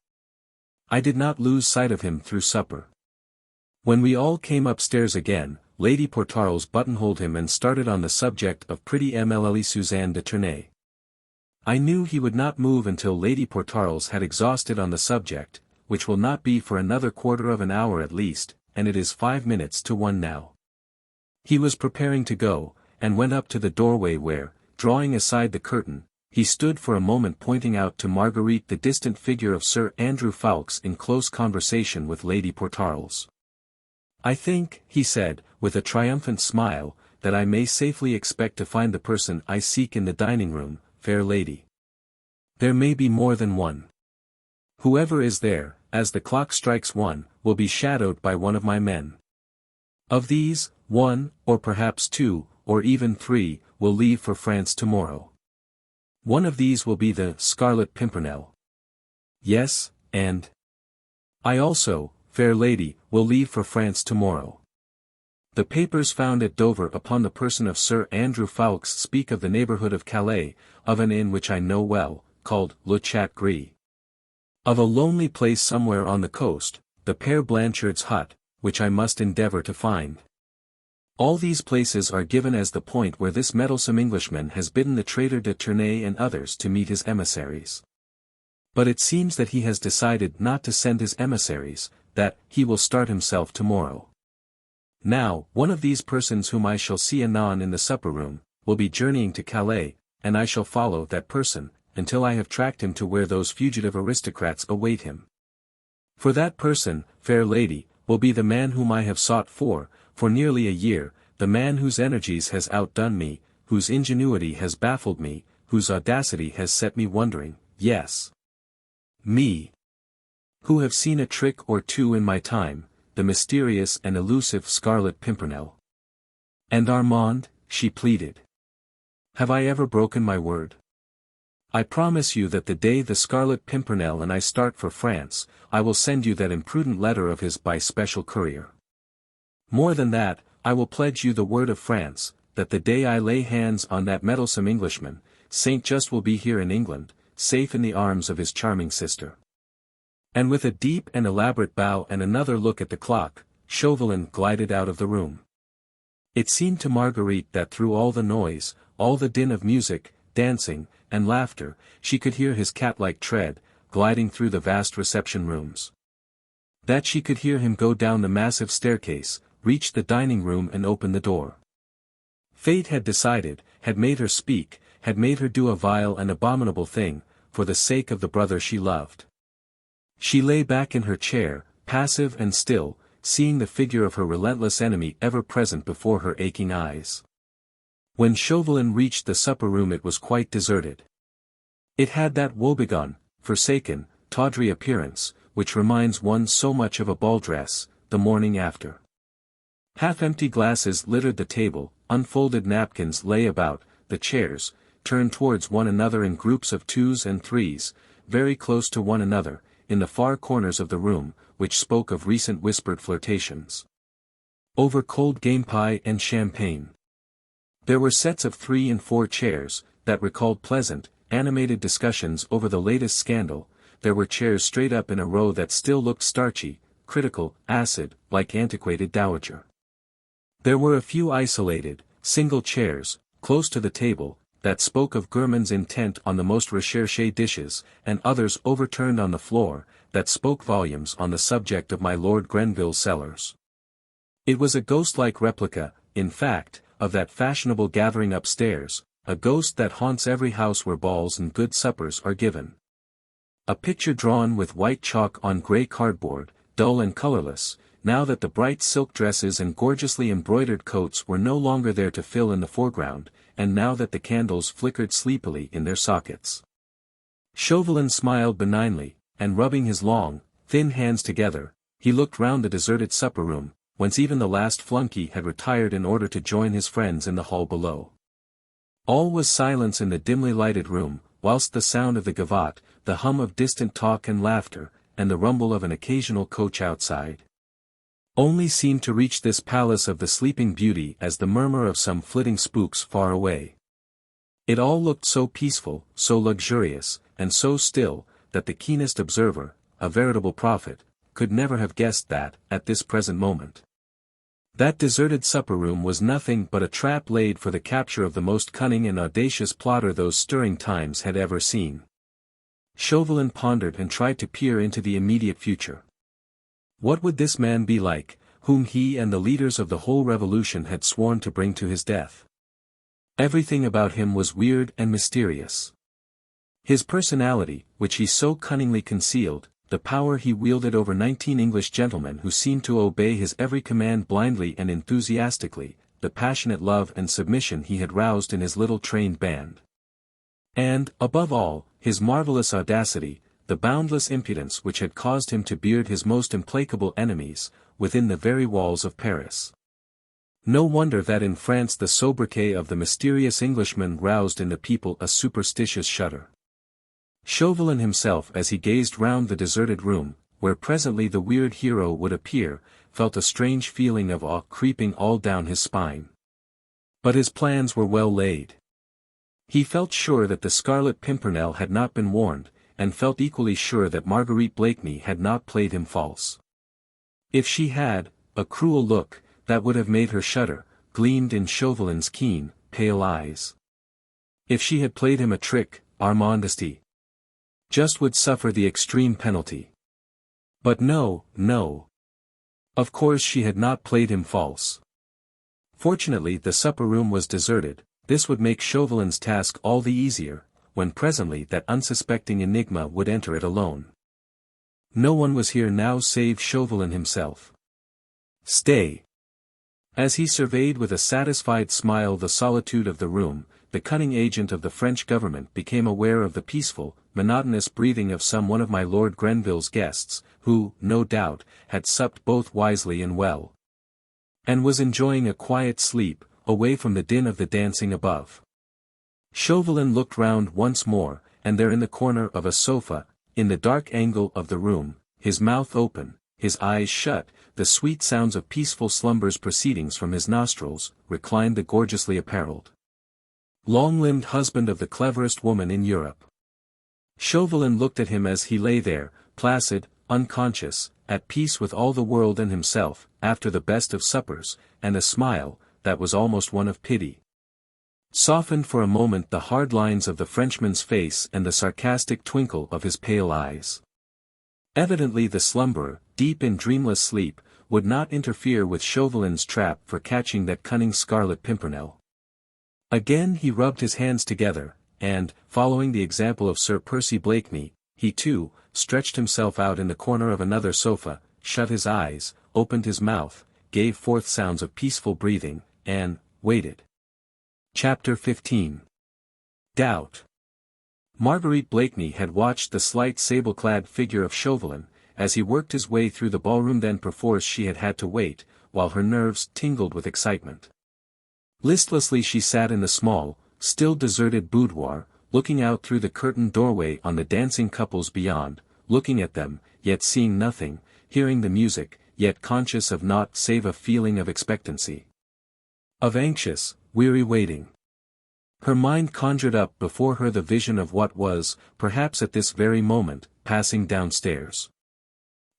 I did not lose sight of him through supper. When we all came upstairs again, Lady Portarles buttonholed him and started on the subject of pretty Mlle Suzanne de Tournay. I knew he would not move until Lady Portarles had exhausted on the subject, which will not be for another quarter of an hour at least, and it is 5 minutes to 1 now. He was preparing to go, and went up to the doorway where, drawing aside the curtain, he stood for a moment pointing out to Marguerite the distant figure of Sir Andrew Ffoulkes in close conversation with Lady Portarles. I think, he said, with a triumphant smile, that I may safely expect to find the person I seek in the dining-room, fair lady. There may be more than one. Whoever is there, as the clock strikes 1, will be shadowed by one of my men. Of these, 1, or perhaps 2, or even 3, will leave for France tomorrow. One of these will be the Scarlet Pimpernel. Yes, and I also, fair lady, will leave for France tomorrow. The papers found at Dover upon the person of Sir Andrew Ffoulkes speak of the neighbourhood of Calais, of an inn which I know well, called Le Chat Gris. Of a lonely place somewhere on the coast, the Père Blanchard's hut, which I must endeavour to find. All these places are given as the point where this meddlesome Englishman has bidden the traitor de Tournay and others to meet his emissaries. But it seems that he has decided not to send his emissaries, that he will start himself tomorrow. Now, one of these persons whom I shall see anon in the supper-room, will be journeying to Calais, and I shall follow that person, until I have tracked him to where those fugitive aristocrats await him. For that person, fair lady, will be the man whom I have sought for nearly a year, the man whose energies has outdone me, whose ingenuity has baffled me, whose audacity has set me wondering, yes. Me. Who have seen a trick or two in my time, the mysterious and elusive Scarlet Pimpernel. And Armand, she pleaded. Have I ever broken my word? I promise you that the day the Scarlet Pimpernel and I start for France, I will send you that imprudent letter of his by special courier. More than that, I will pledge you the word of France, that the day I lay hands on that meddlesome Englishman, Saint Just will be here in England, safe in the arms of his charming sister. And with a deep and elaborate bow and another look at the clock, Chauvelin glided out of the room. It seemed to Marguerite that through all the noise, all the din of music, dancing, and laughter, she could hear his cat-like tread, gliding through the vast reception rooms. That she could hear him go down the massive staircase, reach the dining room and open the door. Fate had decided, had made her speak, had made her do a vile and abominable thing, for the sake of the brother she loved. She lay back in her chair, passive and still, seeing the figure of her relentless enemy ever present before her aching eyes. When Chauvelin reached the supper room it was quite deserted. It had that woebegone, forsaken, tawdry appearance, which reminds one so much of a ball dress, the morning after. Half-empty glasses littered the table, unfolded napkins lay about, the chairs, turned towards one another in groups of twos and threes, very close to one another, in the far corners of the room, which spoke of recent whispered flirtations. Over cold game pie and champagne. There were sets of 3 and 4 chairs, that recalled pleasant, animated discussions over the latest scandal. There were chairs straight up in a row that still looked starchy, critical, acid, like antiquated dowager. There were a few isolated, single chairs, close to the table, that spoke of gourmands intent on the most recherché dishes, and others overturned on the floor, that spoke volumes on the subject of my Lord Grenville's cellars. It was a ghost-like replica, in fact, of that fashionable gathering upstairs, a ghost that haunts every house where balls and good suppers are given. A picture drawn with white chalk on grey cardboard, dull and colourless, now that the bright silk dresses and gorgeously embroidered coats were no longer there to fill in the foreground, and now that the candles flickered sleepily in their sockets. Chauvelin smiled benignly, and rubbing his long, thin hands together, he looked round the deserted supper room, whence even the last flunkey had retired in order to join his friends in the hall below. All was silence in the dimly lighted room, whilst the sound of the gavotte, the hum of distant talk and laughter, and the rumble of an occasional coach outside, only seemed to reach this palace of the sleeping beauty as the murmur of some flitting spooks far away. It all looked so peaceful, so luxurious, and so still, that the keenest observer, a veritable prophet, could never have guessed that, at this present moment, that deserted supper room was nothing but a trap laid for the capture of the most cunning and audacious plotter those stirring times had ever seen. Chauvelin pondered and tried to peer into the immediate future. What would this man be like, whom he and the leaders of the whole revolution had sworn to bring to his death? Everything about him was weird and mysterious. His personality, which he so cunningly concealed, the power he wielded over 19 English gentlemen who seemed to obey his every command blindly and enthusiastically, the passionate love and submission he had roused in his little trained band. And, above all, his marvelous audacity, the boundless impudence which had caused him to beard his most implacable enemies, within the very walls of Paris. No wonder that in France the sobriquet of the mysterious Englishman roused in the people a superstitious shudder. Chauvelin himself, as he gazed round the deserted room, where presently the weird hero would appear, felt a strange feeling of awe creeping all down his spine. But his plans were well laid. He felt sure that the Scarlet Pimpernel had not been warned, and felt equally sure that Marguerite Blakeney had not played him false. If she had, a cruel look, that would have made her shudder, gleamed in Chauvelin's keen, pale eyes. If she had played him a trick, Armandesty just would suffer the extreme penalty. But no, no. Of course she had not played him false. Fortunately the supper room was deserted. This would make Chauvelin's task all the easier, when presently that unsuspecting enigma would enter it alone. No one was here now save Chauvelin himself. Stay. As he surveyed with a satisfied smile the solitude of the room, the cunning agent of the French government became aware of the peaceful, monotonous breathing of some one of my Lord Grenville's guests, who, no doubt, had supped both wisely and well, and was enjoying a quiet sleep, away from the din of the dancing above. Chauvelin looked round once more, and there in the corner of a sofa, in the dark angle of the room, his mouth open, his eyes shut, the sweet sounds of peaceful slumbers proceeding from his nostrils, reclined the gorgeously apparelled long-limbed husband of the cleverest woman in Europe. Chauvelin looked at him as he lay there, placid, unconscious, at peace with all the world and himself, after the best of suppers, and a smile, that was almost one of pity, softened for a moment the hard lines of the Frenchman's face and the sarcastic twinkle of his pale eyes. Evidently the slumberer, deep in dreamless sleep, would not interfere with Chauvelin's trap for catching that cunning Scarlet Pimpernel. Again he rubbed his hands together, and, following the example of Sir Percy Blakeney, he too, stretched himself out in the corner of another sofa, shut his eyes, opened his mouth, gave forth sounds of peaceful breathing, and waited. Chapter 15. Doubt. Marguerite Blakeney had watched the slight sable-clad figure of Chauvelin, as he worked his way through the ballroom. Then perforce she had had to wait, while her nerves tingled with excitement. Listlessly she sat in the small, still deserted boudoir, looking out through the curtained doorway on the dancing couples beyond, looking at them, yet seeing nothing, hearing the music, yet conscious of naught save a feeling of expectancy. Of anxious, weary waiting. Her mind conjured up before her the vision of what was, perhaps at this very moment, passing downstairs.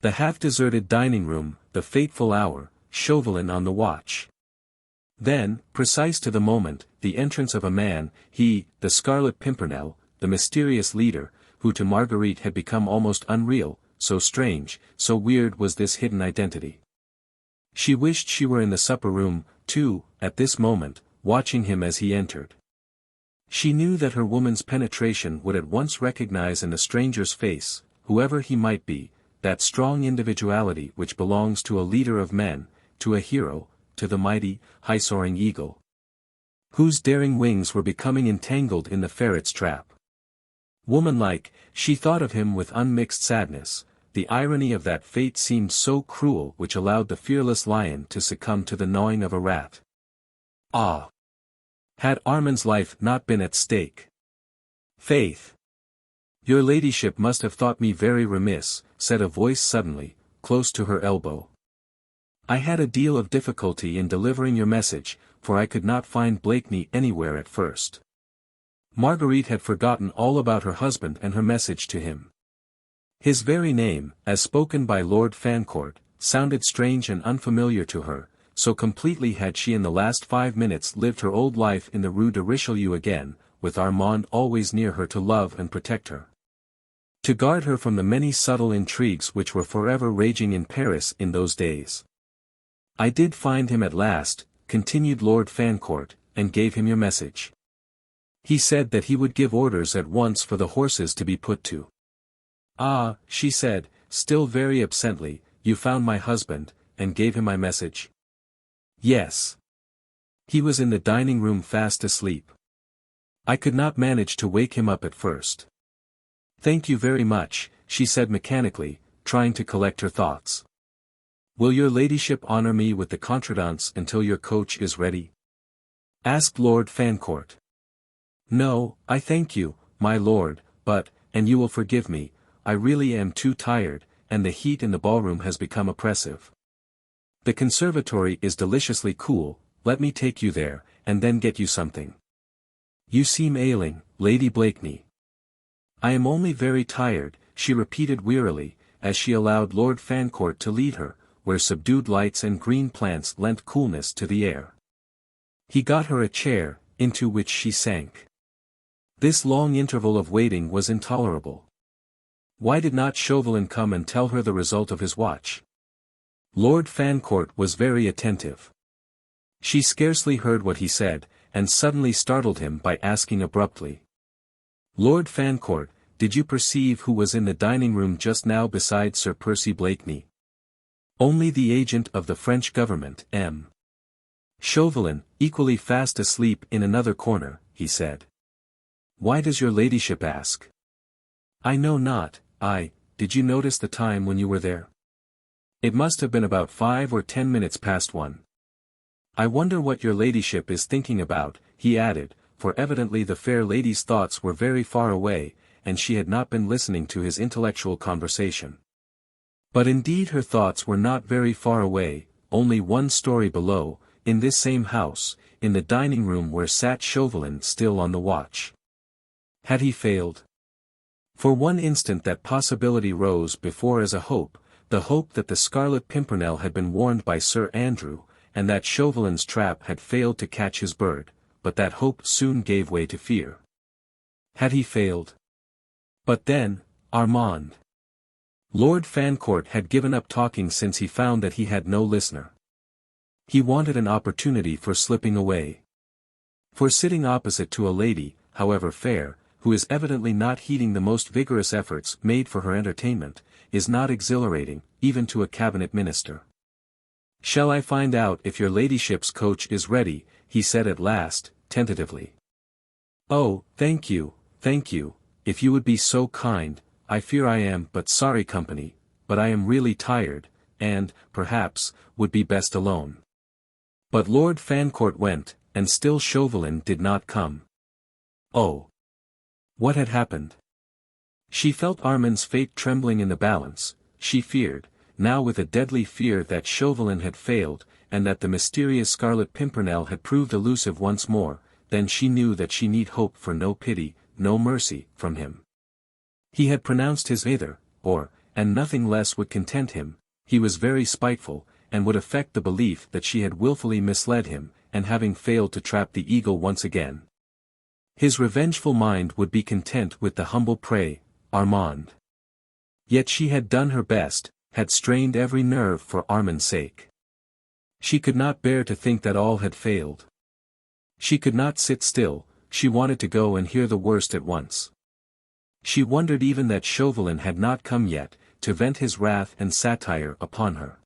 The half-deserted dining room, the fateful hour, Chauvelin on the watch. Then, precise to the moment, the entrance of a man, he, the Scarlet Pimpernel, the mysterious leader, who to Marguerite had become almost unreal, so strange, so weird was this hidden identity. She wished she were in the supper-room, too, at this moment, watching him as he entered. She knew that her woman's penetration would at once recognize in the stranger's face, whoever he might be, that strong individuality which belongs to a leader of men, to a hero, to the mighty, high-soaring eagle, whose daring wings were becoming entangled in the ferret's trap. Womanlike, she thought of him with unmixed sadness. The irony of that fate seemed so cruel which allowed the fearless lion to succumb to the gnawing of a rat. Ah! Had Armand's life not been at stake? Faith! Your ladyship must have thought me very remiss, said a voice suddenly, close to her elbow. I had a deal of difficulty in delivering your message, for I could not find Blakeney anywhere at first. Marguerite had forgotten all about her husband and her message to him. His very name, as spoken by Lord Fancourt, sounded strange and unfamiliar to her, so completely had she in the last 5 minutes lived her old life in the Rue de Richelieu again, with Armand always near her to love and protect her, to guard her from the many subtle intrigues which were forever raging in Paris in those days. I did find him at last, continued Lord Fancourt, and gave him your message. He said that he would give orders at once for the horses to be put to. Ah, she said, still very absently, you found my husband, and gave him my message? Yes. He was in the dining room fast asleep. I could not manage to wake him up at first. Thank you very much, she said mechanically, trying to collect her thoughts. Will your ladyship honor me with the contredanse until your coach is ready? Asked Lord Fancourt. No, I thank you, my lord, but, and you will forgive me, I really am too tired, and the heat in the ballroom has become oppressive. The conservatory is deliciously cool, let me take you there, and then get you something. You seem ailing, Lady Blakeney. I am only very tired, she repeated wearily, as she allowed Lord Fancourt to lead her, where subdued lights and green plants lent coolness to the air. He got her a chair, into which she sank. This long interval of waiting was intolerable. Why did not Chauvelin come and tell her the result of his watch? Lord Fancourt was very attentive. She scarcely heard what he said, and suddenly startled him by asking abruptly. Lord Fancourt, did you perceive who was in the dining room just now beside Sir Percy Blakeney? Only the agent of the French government, M. Chauvelin, equally fast asleep in another corner, he said. Why does your ladyship ask? I know not. Did you notice the time when you were there? It must have been about 5 or 10 minutes past 1. I wonder what your ladyship is thinking about, he added, for evidently the fair lady's thoughts were very far away, and she had not been listening to his intellectual conversation. But indeed her thoughts were not very far away, only 1 story below, in this same house, in the dining room where sat Chauvelin still on the watch. Had he failed? For one instant that possibility rose before as a hope, the hope that the Scarlet Pimpernel had been warned by Sir Andrew, and that Chauvelin's trap had failed to catch his bird, but that hope soon gave way to fear. Had he failed? But then, Armand. Lord Fancourt had given up talking since he found that he had no listener. He wanted an opportunity for slipping away. For sitting opposite to a lady, however fair, who is evidently not heeding the most vigorous efforts made for her entertainment, is not exhilarating, even to a cabinet minister. "Shall I find out if your ladyship's coach is ready?" he said at last, tentatively. "Oh, thank you, if you would be so kind. I fear I am but sorry company, but I am really tired, and, perhaps, would be best alone." But Lord Fancourt went, and still Chauvelin did not come. Oh! What had happened? She felt Armand's fate trembling in the balance. She feared, now with a deadly fear, that Chauvelin had failed, and that the mysterious Scarlet Pimpernel had proved elusive once more. Then she knew that she need hope for no pity, no mercy, from him. He had pronounced his either, or, and nothing less would content him. He was very spiteful, and would affect the belief that she had willfully misled him, and having failed to trap the eagle once again. His revengeful mind would be content with the humble prey, Armand. Yet she had done her best, had strained every nerve for Armand's sake. She could not bear to think that all had failed. She could not sit still, she wanted to go and hear the worst at once. She wondered even that Chauvelin had not come yet, to vent his wrath and satire upon her.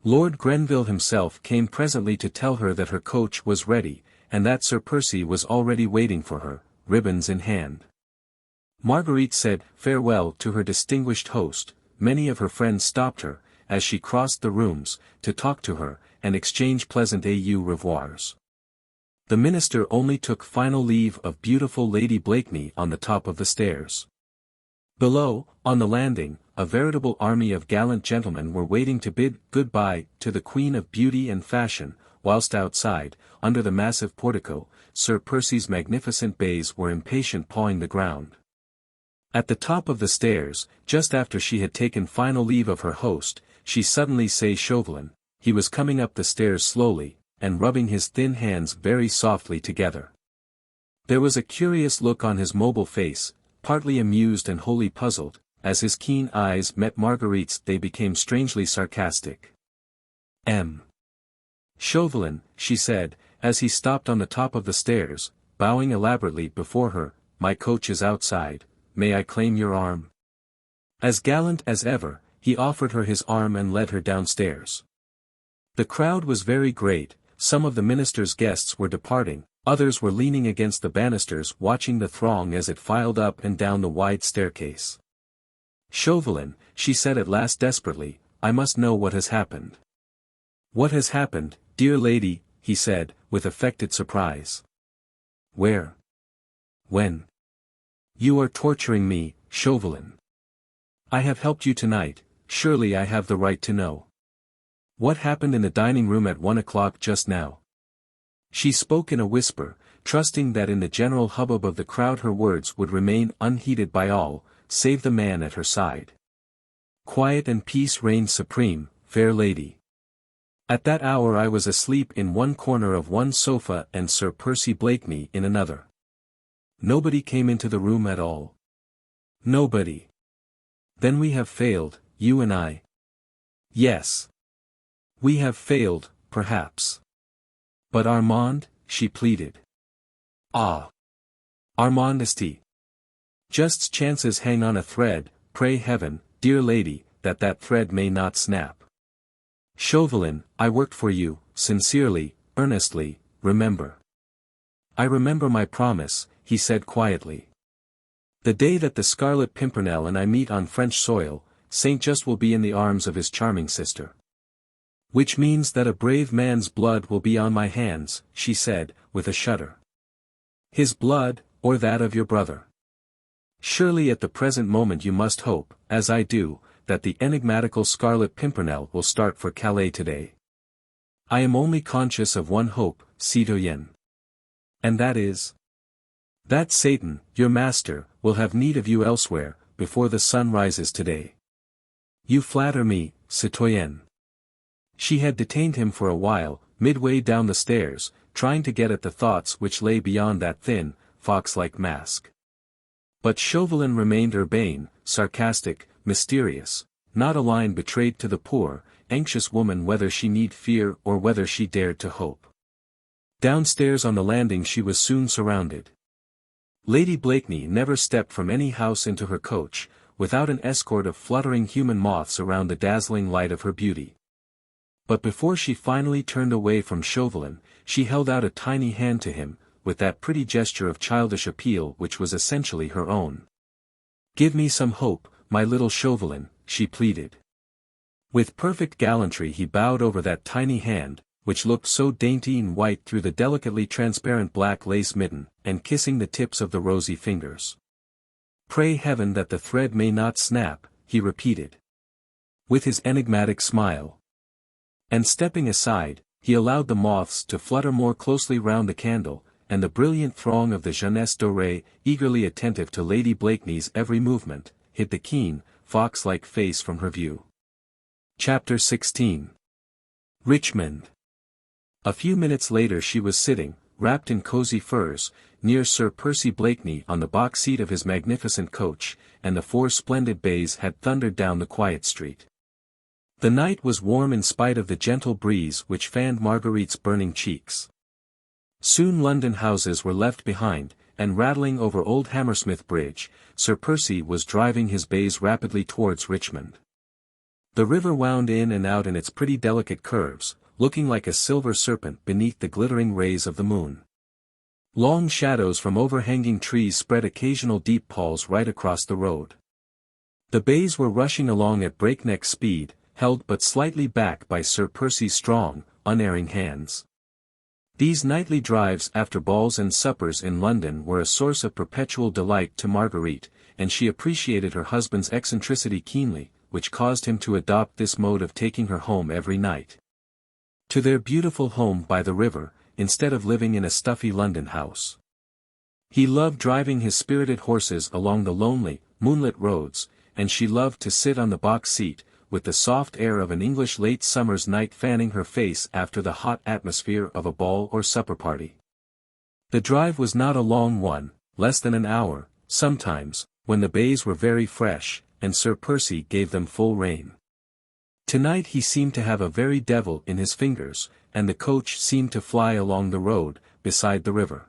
Lord Grenville himself came presently to tell her that her coach was ready, and that Sir Percy was already waiting for her, ribbons in hand. Marguerite said farewell to her distinguished host. Many of her friends stopped her, as she crossed the rooms, to talk to her, and exchange pleasant au revoirs. The minister only took final leave of beautiful Lady Blakeney on the top of the stairs. Below, on the landing, a veritable army of gallant gentlemen were waiting to bid good-bye to the Queen of Beauty and Fashion, whilst outside, under the massive portico, Sir Percy's magnificent bays were impatient pawing the ground. At the top of the stairs, just after she had taken final leave of her host, she suddenly saw Chauvelin. He was coming up the stairs slowly, and rubbing his thin hands very softly together. There was a curious look on his mobile face, partly amused and wholly puzzled. As his keen eyes met Marguerite's, they became strangely sarcastic. "Chauvelin," she said, as he stopped on the top of the stairs, bowing elaborately before her, "my coach is outside, may I claim your arm?" As gallant as ever, he offered her his arm and led her downstairs. The crowd was very great. Some of the minister's guests were departing, others were leaning against the banisters watching the throng as it filed up and down the wide staircase. "Chauvelin," she said at last desperately, "I must know what has happened." "What has happened, dear lady?" he said, with affected surprise. "Where? When? You are torturing me, Chauvelin. I have helped you tonight, surely I have the right to know. What happened in the dining room at 1 o'clock just now?" She spoke in a whisper, trusting that in the general hubbub of the crowd her words would remain unheeded by all, save the man at her side. "Quiet and peace reigned supreme, fair lady. At that hour I was asleep in one corner of one sofa and Sir Percy Blakeney in another. Nobody came into the room at all. Nobody. Then we have failed, you and I. Yes. We have failed, perhaps. But Armand," she pleaded. "Ah! Armandesty. Just chances hang on a thread, pray heaven, dear lady, that that thread may not snap. Chauvelin, I worked for you, sincerely, earnestly, remember." "I remember my promise," he said quietly. "The day that the Scarlet Pimpernel and I meet on French soil, Saint Just will be in the arms of his charming sister." "Which means that a brave man's blood will be on my hands," she said, with a shudder. "His blood, or that of your brother? Surely at the present moment you must hope, as I do, that the enigmatical Scarlet Pimpernel will start for Calais today." "I am only conscious of one hope," citoyen. And that is? That Satan, your master, will have need of you elsewhere, before the sun rises today. You flatter me, citoyen. She had detained him for a while, midway down the stairs, trying to get at the thoughts which lay beyond that thin, fox-like mask. But Chauvelin remained urbane, sarcastic, mysterious, not a line betrayed to the poor, anxious woman whether she need fear or whether she dared to hope. Downstairs on the landing she was soon surrounded. Lady Blakeney never stepped from any house into her coach, without an escort of fluttering human moths around the dazzling light of her beauty. But before she finally turned away from Chauvelin, she held out a tiny hand to him, with that pretty gesture of childish appeal which was essentially her own. "Give me some hope, my little Chauvelin," she pleaded. With perfect gallantry he bowed over that tiny hand, which looked so dainty and white through the delicately transparent black lace mitten, and kissing the tips of the rosy fingers. "Pray heaven that the thread may not snap," he repeated, with his enigmatic smile. And stepping aside, he allowed the moths to flutter more closely round the candle, and the brilliant throng of the jeunesse dorée, eagerly attentive to Lady Blakeney's every movement, hid the keen, fox-like face from her view. Chapter 16. Richmond. A few minutes later she was sitting, wrapped in cozy furs, near Sir Percy Blakeney on the box seat of his magnificent coach, and the 4 splendid bays had thundered down the quiet street. The night was warm in spite of the gentle breeze which fanned Marguerite's burning cheeks. Soon London houses were left behind, and rattling over Old Hammersmith Bridge, Sir Percy was driving his bays rapidly towards Richmond. The river wound in and out in its pretty delicate curves, looking like a silver serpent beneath the glittering rays of the moon. Long shadows from overhanging trees spread occasional deep palls right across the road. The bays were rushing along at breakneck speed, held but slightly back by Sir Percy's strong, unerring hands. These nightly drives after balls and suppers in London were a source of perpetual delight to Marguerite, and she appreciated her husband's eccentricity keenly, which caused him to adopt this mode of taking her home every night. To their beautiful home by the river, instead of living in a stuffy London house. He loved driving his spirited horses along the lonely, moonlit roads, and she loved to sit on the box seat, with the soft air of an English late summer's night fanning her face after the hot atmosphere of a ball or supper party. The drive was not a long one, less than an hour, sometimes, when the bays were very fresh, and Sir Percy gave them full rein. Tonight he seemed to have a very devil in his fingers, and the coach seemed to fly along the road, beside the river.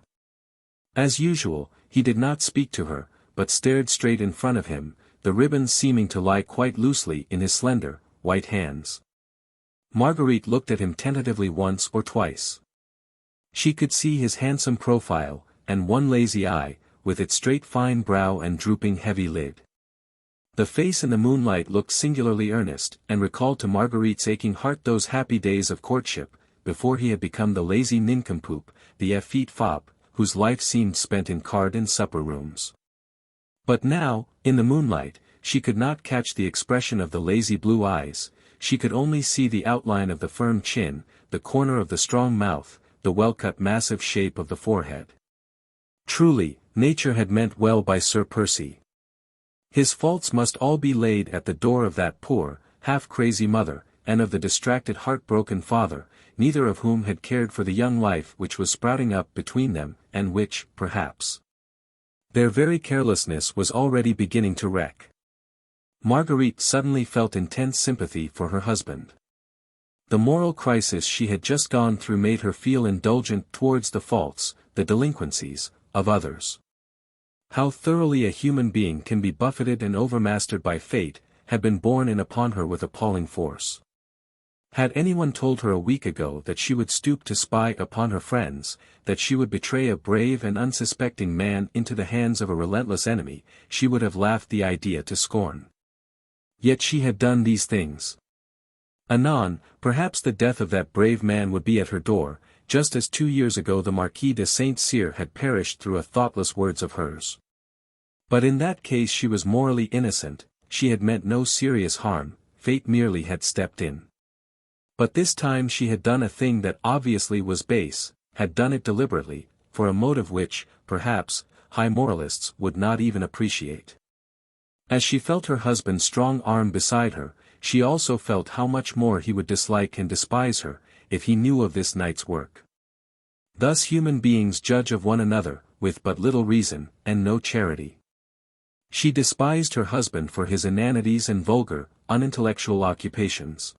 As usual, he did not speak to her, but stared straight in front of him, the ribbons seeming to lie quite loosely in his slender, white hands. Marguerite looked at him tentatively once or twice. She could see his handsome profile, and one lazy eye, with its straight fine brow and drooping heavy lid. The face in the moonlight looked singularly earnest, and recalled to Marguerite's aching heart those happy days of courtship, before he had become the lazy nincompoop, the effete fop, whose life seemed spent in card and supper rooms. But now, in the moonlight, she could not catch the expression of the lazy blue eyes, she could only see the outline of the firm chin, the corner of the strong mouth, the well-cut massive shape of the forehead. Truly, nature had meant well by Sir Percy. His faults must all be laid at the door of that poor, half-crazy mother, and of the distracted heartbroken father, neither of whom had cared for the young life which was sprouting up between them, and which, perhaps, their very carelessness was already beginning to wreck. Marguerite suddenly felt intense sympathy for her husband. The moral crisis she had just gone through made her feel indulgent towards the faults, the delinquencies, of others. How thoroughly a human being can be buffeted and overmastered by fate, had been borne in upon her with appalling force. Had anyone told her a week ago that she would stoop to spy upon her friends, that she would betray a brave and unsuspecting man into the hands of a relentless enemy, she would have laughed the idea to scorn. Yet she had done these things. Anon, perhaps the death of that brave man would be at her door, just as 2 years ago the Marquis de Saint Cyr had perished through a thoughtless words of hers. But in that case she was morally innocent, she had meant no serious harm, fate merely had stepped in. But this time she had done a thing that obviously was base, had done it deliberately, for a motive which, perhaps, high moralists would not even appreciate. As she felt her husband's strong arm beside her, she also felt how much more he would dislike and despise her, if he knew of this night's work. Thus human beings judge of one another, with but little reason, and no charity. She despised her husband for his inanities and vulgar, unintellectual occupations.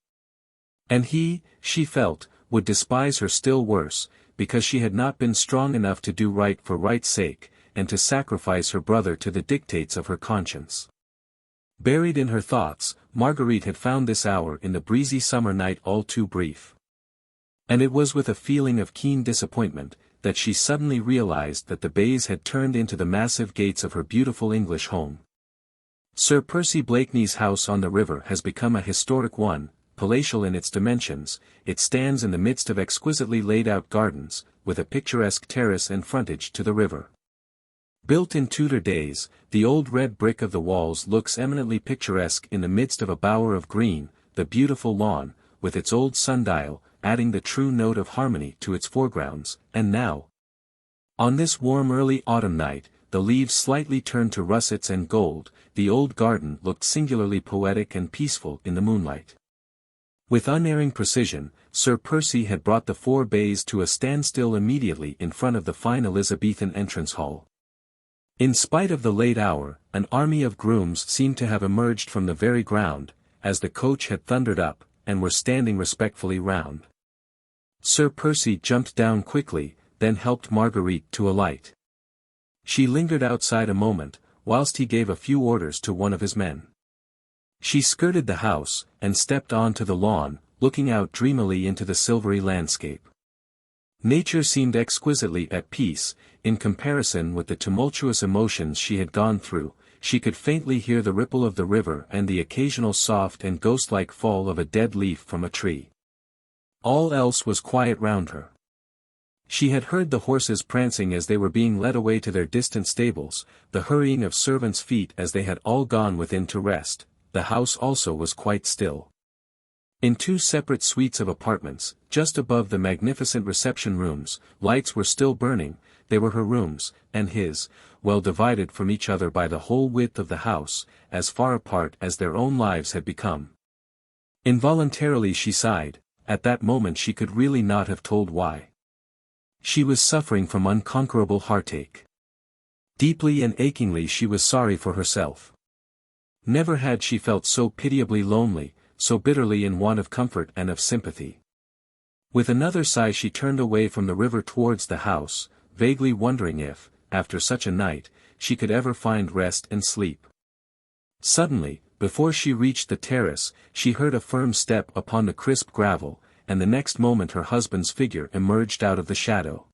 And he, she felt, would despise her still worse, because she had not been strong enough to do right for right's sake, and to sacrifice her brother to the dictates of her conscience. Buried in her thoughts, Marguerite had found this hour in the breezy summer night all too brief. And it was with a feeling of keen disappointment, that she suddenly realized that the bays had turned into the massive gates of her beautiful English home. Sir Percy Blakeney's house on the river has become a historic one, palatial in its dimensions. It stands in the midst of exquisitely laid-out gardens, with a picturesque terrace and frontage to the river. Built in Tudor days, the old red brick of the walls looks eminently picturesque in the midst of a bower of green, the beautiful lawn, with its old sundial, adding the true note of harmony to its foregrounds, and now, on this warm early autumn night, the leaves slightly turned to russets and gold, the old garden looked singularly poetic and peaceful in the moonlight. With unerring precision, Sir Percy had brought the 4 bays to a standstill immediately in front of the fine Elizabethan entrance hall. In spite of the late hour, an army of grooms seemed to have emerged from the very ground, as the coach had thundered up, and were standing respectfully round. Sir Percy jumped down quickly, then helped Marguerite to alight. She lingered outside a moment, whilst he gave a few orders to one of his men. She skirted the house, and stepped on to the lawn, looking out dreamily into the silvery landscape. Nature seemed exquisitely at peace, in comparison with the tumultuous emotions she had gone through. She could faintly hear the ripple of the river and the occasional soft and ghost-like fall of a dead leaf from a tree. All else was quiet round her. She had heard the horses prancing as they were being led away to their distant stables, the hurrying of servants' feet as they had all gone within to rest. The house also was quite still. In 2 separate suites of apartments, just above the magnificent reception rooms, lights were still burning. They were her rooms, and his, well divided from each other by the whole width of the house, as far apart as their own lives had become. Involuntarily she sighed. At that moment she could really not have told why. She was suffering from unconquerable heartache. Deeply and achingly she was sorry for herself. Never had she felt so pitiably lonely, so bitterly in want of comfort and of sympathy. With another sigh she turned away from the river towards the house, vaguely wondering if, after such a night, she could ever find rest and sleep. Suddenly, before she reached the terrace, she heard a firm step upon the crisp gravel, and the next moment her husband's figure emerged out of the shadow.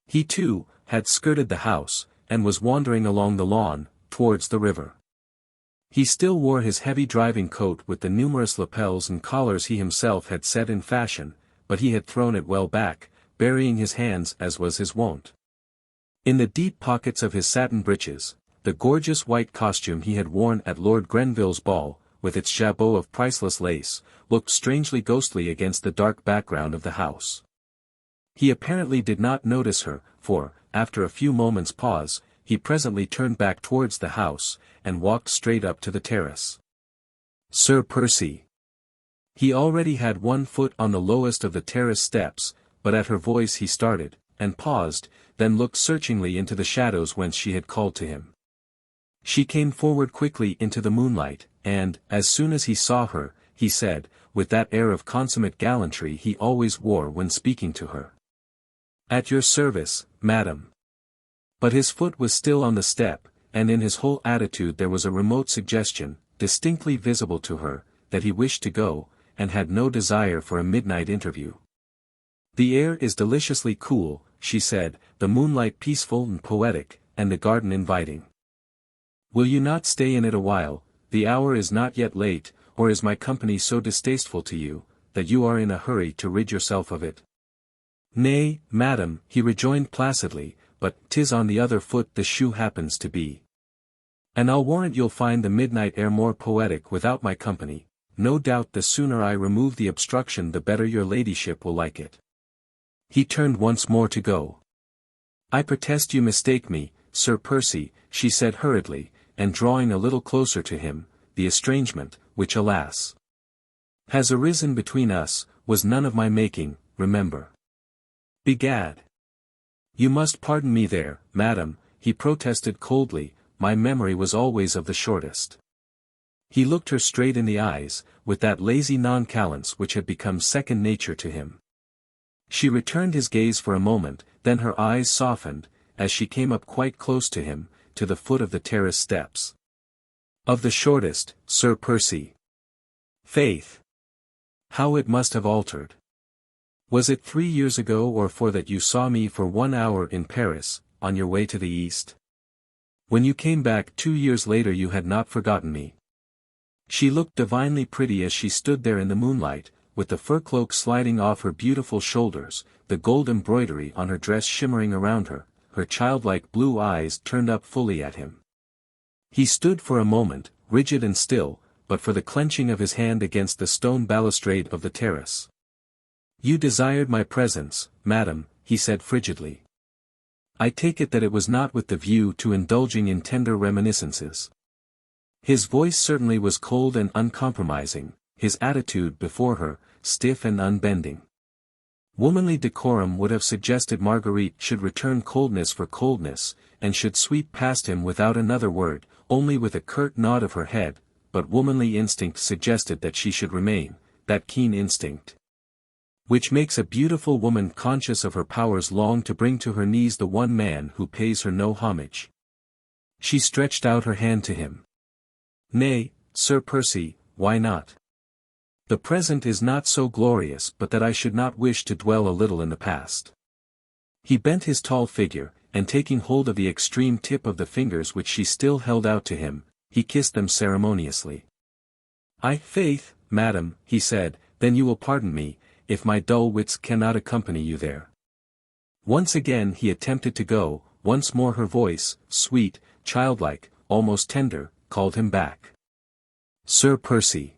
He too, had skirted the house, and was wandering along the lawn, towards the river. He still wore his heavy driving coat with the numerous lapels and collars he himself had set in fashion, but he had thrown it well back, burying his hands as was his wont. In the deep pockets of his satin breeches, the gorgeous white costume he had worn at Lord Grenville's ball, with its jabot of priceless lace, looked strangely ghostly against the dark background of the house. He apparently did not notice her, for, after a few moments' pause, he presently turned back towards the house, and walked straight up to the terrace. Sir Percy. He already had one foot on the lowest of the terrace steps, but at her voice he started, and paused, then looked searchingly into the shadows whence she had called to him. She came forward quickly into the moonlight, and, as soon as he saw her, he said, with that air of consummate gallantry he always wore when speaking to her, "At your service, madam." But his foot was still on the step, and in his whole attitude there was a remote suggestion, distinctly visible to her, that he wished to go, and had no desire for a midnight interview. "The air is deliciously cool," she said, "the moonlight peaceful and poetic, and the garden inviting. Will you not stay in it a while? The hour is not yet late, or is my company so distasteful to you, that you are in a hurry to rid yourself of it?" "Nay, madam," he rejoined placidly, "but 'tis on the other foot the shoe happens to be. And I'll warrant you'll find the midnight air more poetic without my company. No doubt the sooner I remove the obstruction the better your ladyship will like it." He turned once more to go. "I protest you mistake me, Sir Percy," she said hurriedly, and drawing a little closer to him, "the estrangement, which alas, has arisen between us, was none of my making, remember. Begad! You must pardon me there, madam," he protested coldly, "my memory was always of the shortest." He looked her straight in the eyes, with that lazy nonchalance which had become second nature to him. She returned his gaze for a moment, then her eyes softened, as she came up quite close to him, to the foot of the terrace steps. "Of the shortest, Sir Percy. Faith! How it must have altered. Was it 3 years ago or 4 that you saw me for 1 hour in Paris, on your way to the East? When you came back 2 years later you had not forgotten me." She looked divinely pretty as she stood there in the moonlight, with the fur cloak sliding off her beautiful shoulders, the gold embroidery on her dress shimmering around her, her childlike blue eyes turned up fully at him. He stood for a moment, rigid and still, but for the clenching of his hand against the stone balustrade of the terrace. "You desired my presence, madam," he said frigidly. "I take it that it was not with the view to indulging in tender reminiscences." His voice certainly was cold and uncompromising, his attitude before her, stiff and unbending. Womanly decorum would have suggested Marguerite should return coldness for coldness, and should sweep past him without another word, only with a curt nod of her head, but womanly instinct suggested that she should remain, that keen instinct which makes a beautiful woman conscious of her powers long to bring to her knees the one man who pays her no homage. She stretched out her hand to him. "Nay, Sir Percy, why not? The present is not so glorious but that I should not wish to dwell a little in the past." He bent his tall figure, and taking hold of the extreme tip of the fingers which she still held out to him, he kissed them ceremoniously. "Faith, madam," he said, "then you will pardon me, if my dull wits cannot accompany you there." Once again he attempted to go, once more her voice, sweet, childlike, almost tender, called him back. "Sir Percy."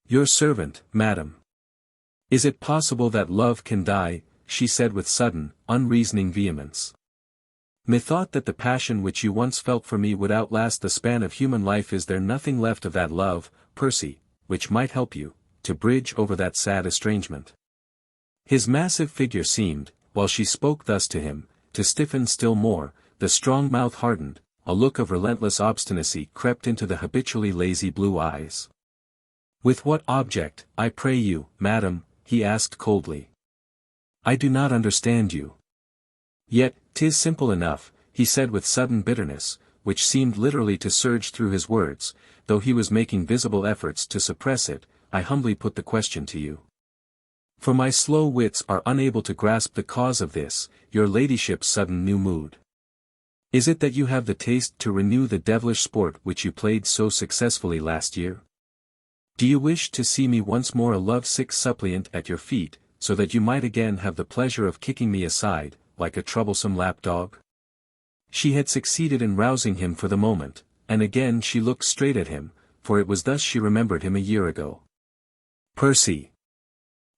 "Your servant, madam." "Is it possible that love can die?" she said with sudden, unreasoning vehemence. "Methought that the passion which you once felt for me would outlast the span of human life. Is there nothing left of that love, Percy, which might help you to bridge over that sad estrangement?" His massive figure seemed, while she spoke thus to him, to stiffen still more, the strong mouth hardened, a look of relentless obstinacy crept into the habitually lazy blue eyes. "With what object, I pray you, madam?" he asked coldly. "I do not understand you." "Yet, 'tis simple enough," he said with sudden bitterness, which seemed literally to surge through his words, though he was making visible efforts to suppress it. "I humbly put the question to you. For my slow wits are unable to grasp the cause of this, your ladyship's sudden new mood. Is it that you have the taste to renew the devilish sport which you played so successfully last year? Do you wish to see me once more a love-sick suppliant at your feet, so that you might again have the pleasure of kicking me aside, like a troublesome lapdog?" She had succeeded in rousing him for the moment, and again she looked straight at him, for it was thus she remembered him a year ago. "Percy!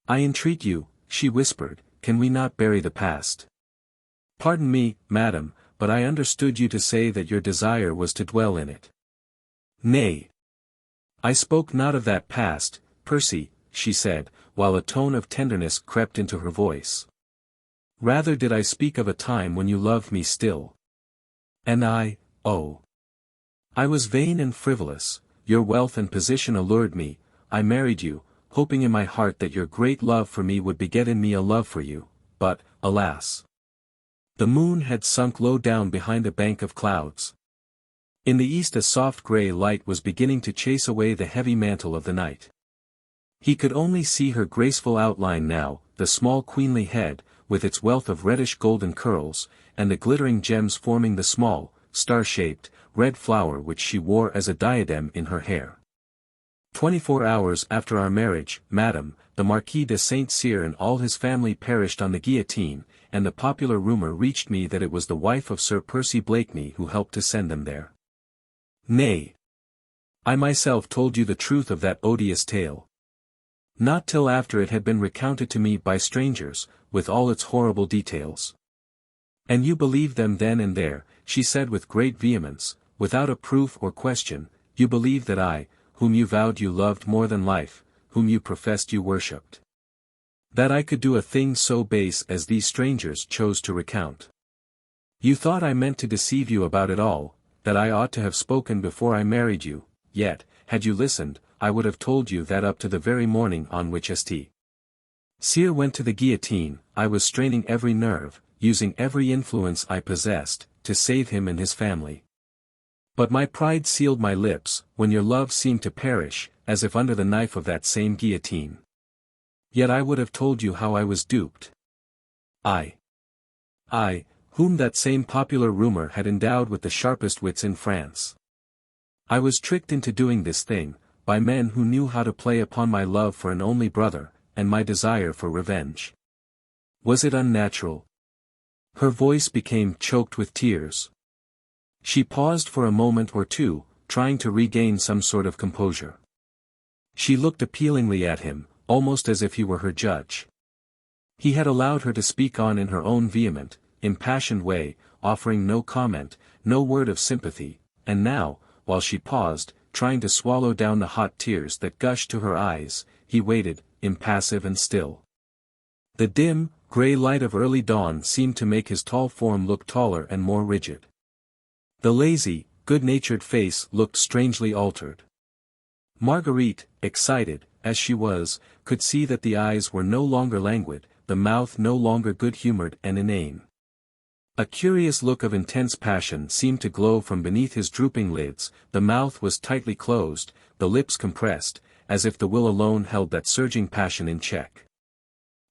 I entreat you," she whispered, "can we not bury the past?" "Pardon me, madam, but I understood you to say that your desire was to dwell in it." "Nay. I spoke not of that past, Percy," she said, while a tone of tenderness crept into her voice. "Rather did I speak of a time when you loved me still. And I was vain and frivolous, your wealth and position allured me, I married you, hoping in my heart that your great love for me would beget in me a love for you, but, alas! The moon had sunk low down behind a bank of clouds. In the east a soft grey light was beginning to chase away the heavy mantle of the night. He could only see her graceful outline now, the small queenly head, with its wealth of reddish golden curls, and the glittering gems forming the small, star-shaped, red flower which she wore as a diadem in her hair. 24 hours after our marriage, madam, the Marquis de Saint-Cyr and all his family perished on the guillotine, and the popular rumor reached me that it was the wife of Sir Percy Blakeney who helped to send them there. Nay. I myself told you the truth of that odious tale. Not till after it had been recounted to me by strangers, with all its horrible details. And you believed them then and there, she said with great vehemence, without a proof or question, you believed that I, whom you vowed you loved more than life, whom you professed you worshipped. That I could do a thing so base as these strangers chose to recount. You thought I meant to deceive you about it all, that I ought to have spoken before I married you, yet, had you listened, I would have told you that up to the very morning on which XXIII went to the guillotine, I was straining every nerve, using every influence I possessed, to save him and his family. But my pride sealed my lips, when your love seemed to perish, as if under the knife of that same guillotine. Yet I would have told you how I was duped. I, whom that same popular rumor had endowed with the sharpest wits in France. I was tricked into doing this thing, by men who knew how to play upon my love for an only brother, and my desire for revenge. Was it unnatural? Her voice became choked with tears. She paused for a moment or two, trying to regain some sort of composure. She looked appealingly at him, almost as if he were her judge. He had allowed her to speak on in her own vehement, impassioned way, offering no comment, no word of sympathy, and now, while she paused, trying to swallow down the hot tears that gushed to her eyes, he waited, impassive and still. The dim, grey light of early dawn seemed to make his tall form look taller and more rigid. The lazy, good-natured face looked strangely altered. Marguerite, excited, as she was, could see that the eyes were no longer languid, the mouth no longer good-humoured and inane. A curious look of intense passion seemed to glow from beneath his drooping lids, the mouth was tightly closed, the lips compressed, as if the will alone held that surging passion in check.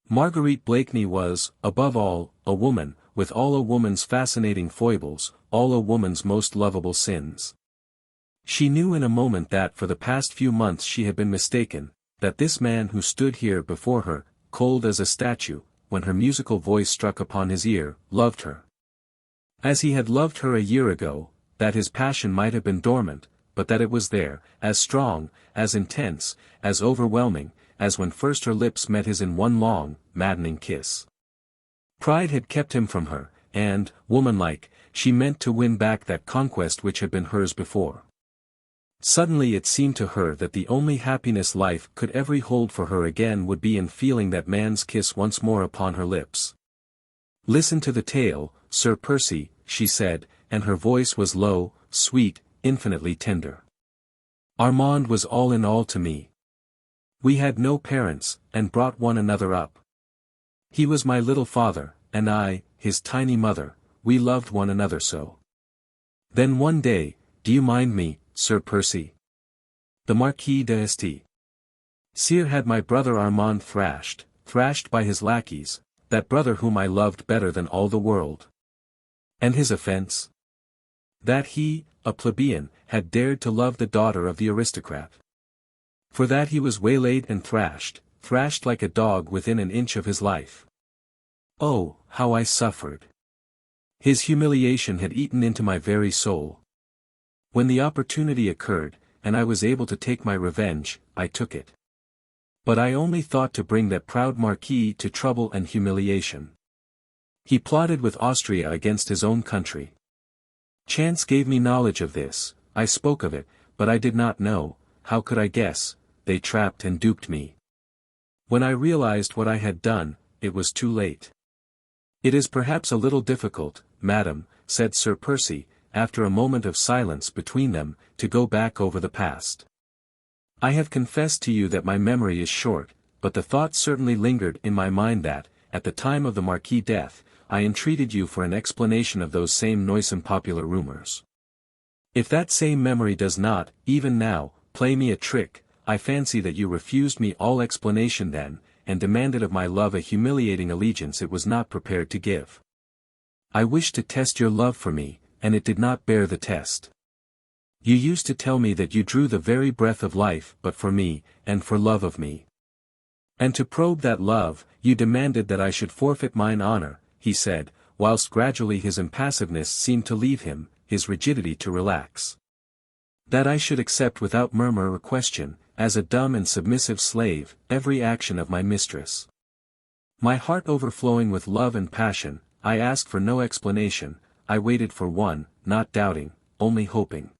Marguerite Blakeney was, above all, a woman, with all a woman's fascinating foibles, all a woman's most lovable sins. She knew in a moment that for the past few months she had been mistaken, that this man who stood here before her, cold as a statue, when her musical voice struck upon his ear, loved her. As he had loved her a year ago, that his passion might have been dormant, but that it was there, as strong, as intense, as overwhelming, as when first her lips met his in one long, maddening kiss. Pride had kept him from her, and, womanlike, she meant to win back that conquest which had been hers before. Suddenly it seemed to her that the only happiness life could ever hold for her again would be in feeling that man's kiss once more upon her lips. "Listen to the tale, Sir Percy," she said, and her voice was low, sweet, infinitely tender. "Armand was all in all to me. We had no parents, and brought one another up. He was my little father, and I, his tiny mother, we loved one another so. Then one day, do you mind me, Sir Percy? The Marquis d'Este. Sire had my brother Armand thrashed by his lackeys, that brother whom I loved better than all the world. And his offence? That he, a plebeian, had dared to love the daughter of the aristocrat. For that he was waylaid and thrashed like a dog within an inch of his life. Oh, how I suffered! His humiliation had eaten into my very soul. When the opportunity occurred, and I was able to take my revenge, I took it. But I only thought to bring that proud marquis to trouble and humiliation. He plotted with Austria against his own country. Chance gave me knowledge of this, I spoke of it, but I did not know, how could I guess, they trapped and duped me. When I realized what I had done, it was too late. It is perhaps a little difficult, madam, said Sir Percy, after a moment of silence between them, to go back over the past. I have confessed to you that my memory is short, but the thought certainly lingered in my mind that, at the time of the Marquis' death, I entreated you for an explanation of those same noisome popular rumors. If that same memory does not, even now, play me a trick, I fancy that you refused me all explanation then, and demanded of my love a humiliating allegiance it was not prepared to give. I wished to test your love for me, and it did not bear the test. You used to tell me that you drew the very breath of life but for me, and for love of me. And to probe that love, you demanded that I should forfeit mine honor, he said, whilst gradually his impassiveness seemed to leave him, his rigidity to relax. That I should accept without murmur or question, as a dumb and submissive slave, every action of my mistress. My heart overflowing with love and passion, I asked for no explanation, I waited for one, not doubting, only hoping.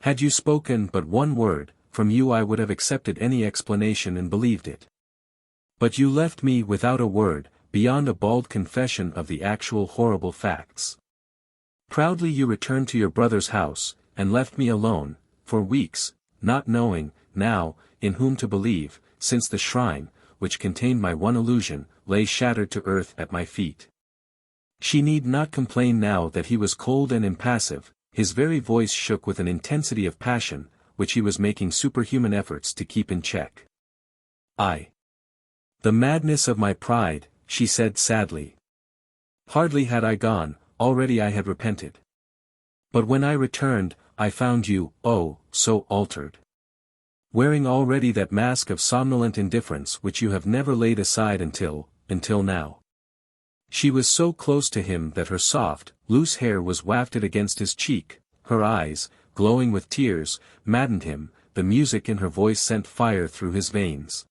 Had you spoken but one word, from you I would have accepted any explanation and believed it. But you left me without a word, beyond a bald confession of the actual horrible facts. Proudly you returned to your brother's house, and left me alone, for weeks, not knowing, now, in whom to believe, since the shrine, which contained my one illusion, lay shattered to earth at my feet. She need not complain now that he was cold and impassive, his very voice shook with an intensity of passion, which he was making superhuman efforts to keep in check. The madness of my pride, she said sadly. Hardly had I gone, already I had repented. But when I returned, I found you, oh, so altered. Wearing already that mask of somnolent indifference which you have never laid aside until now. She was so close to him that her soft, loose hair was wafted against his cheek, her eyes, glowing with tears, maddened him, the music in her voice sent fire through his veins.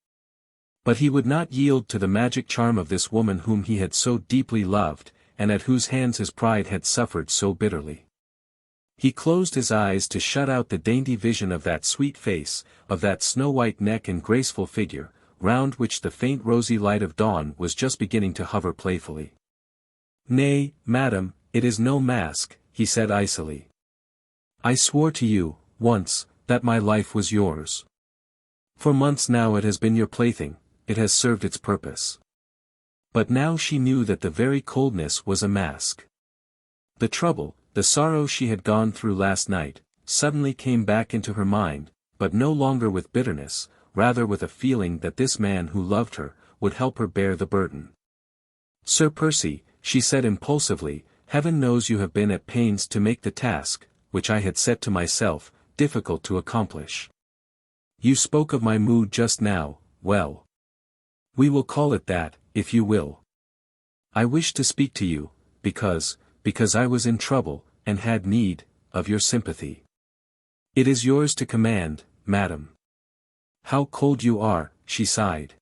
But he would not yield to the magic charm of this woman whom he had so deeply loved, and at whose hands his pride had suffered so bitterly. He closed his eyes to shut out the dainty vision of that sweet face, of that snow-white neck and graceful figure, round which the faint rosy light of dawn was just beginning to hover playfully. "Nay, madam, it is no mask," he said icily. "I swore to you, once, that my life was yours. For months now it has been your plaything, it has served its purpose." But now she knew that the very coldness was a mask. The trouble, the sorrow she had gone through last night, suddenly came back into her mind, but no longer with bitterness, rather with a feeling that this man who loved her, would help her bear the burden. "Sir Percy," she said impulsively, "Heaven knows you have been at pains to make the task, which I had set to myself, difficult to accomplish. You spoke of my mood just now, well. We will call it that, if you will. I wished to speak to you, because I was in trouble, and had need of your sympathy. It is yours to command, madam." "How cold you are," she sighed.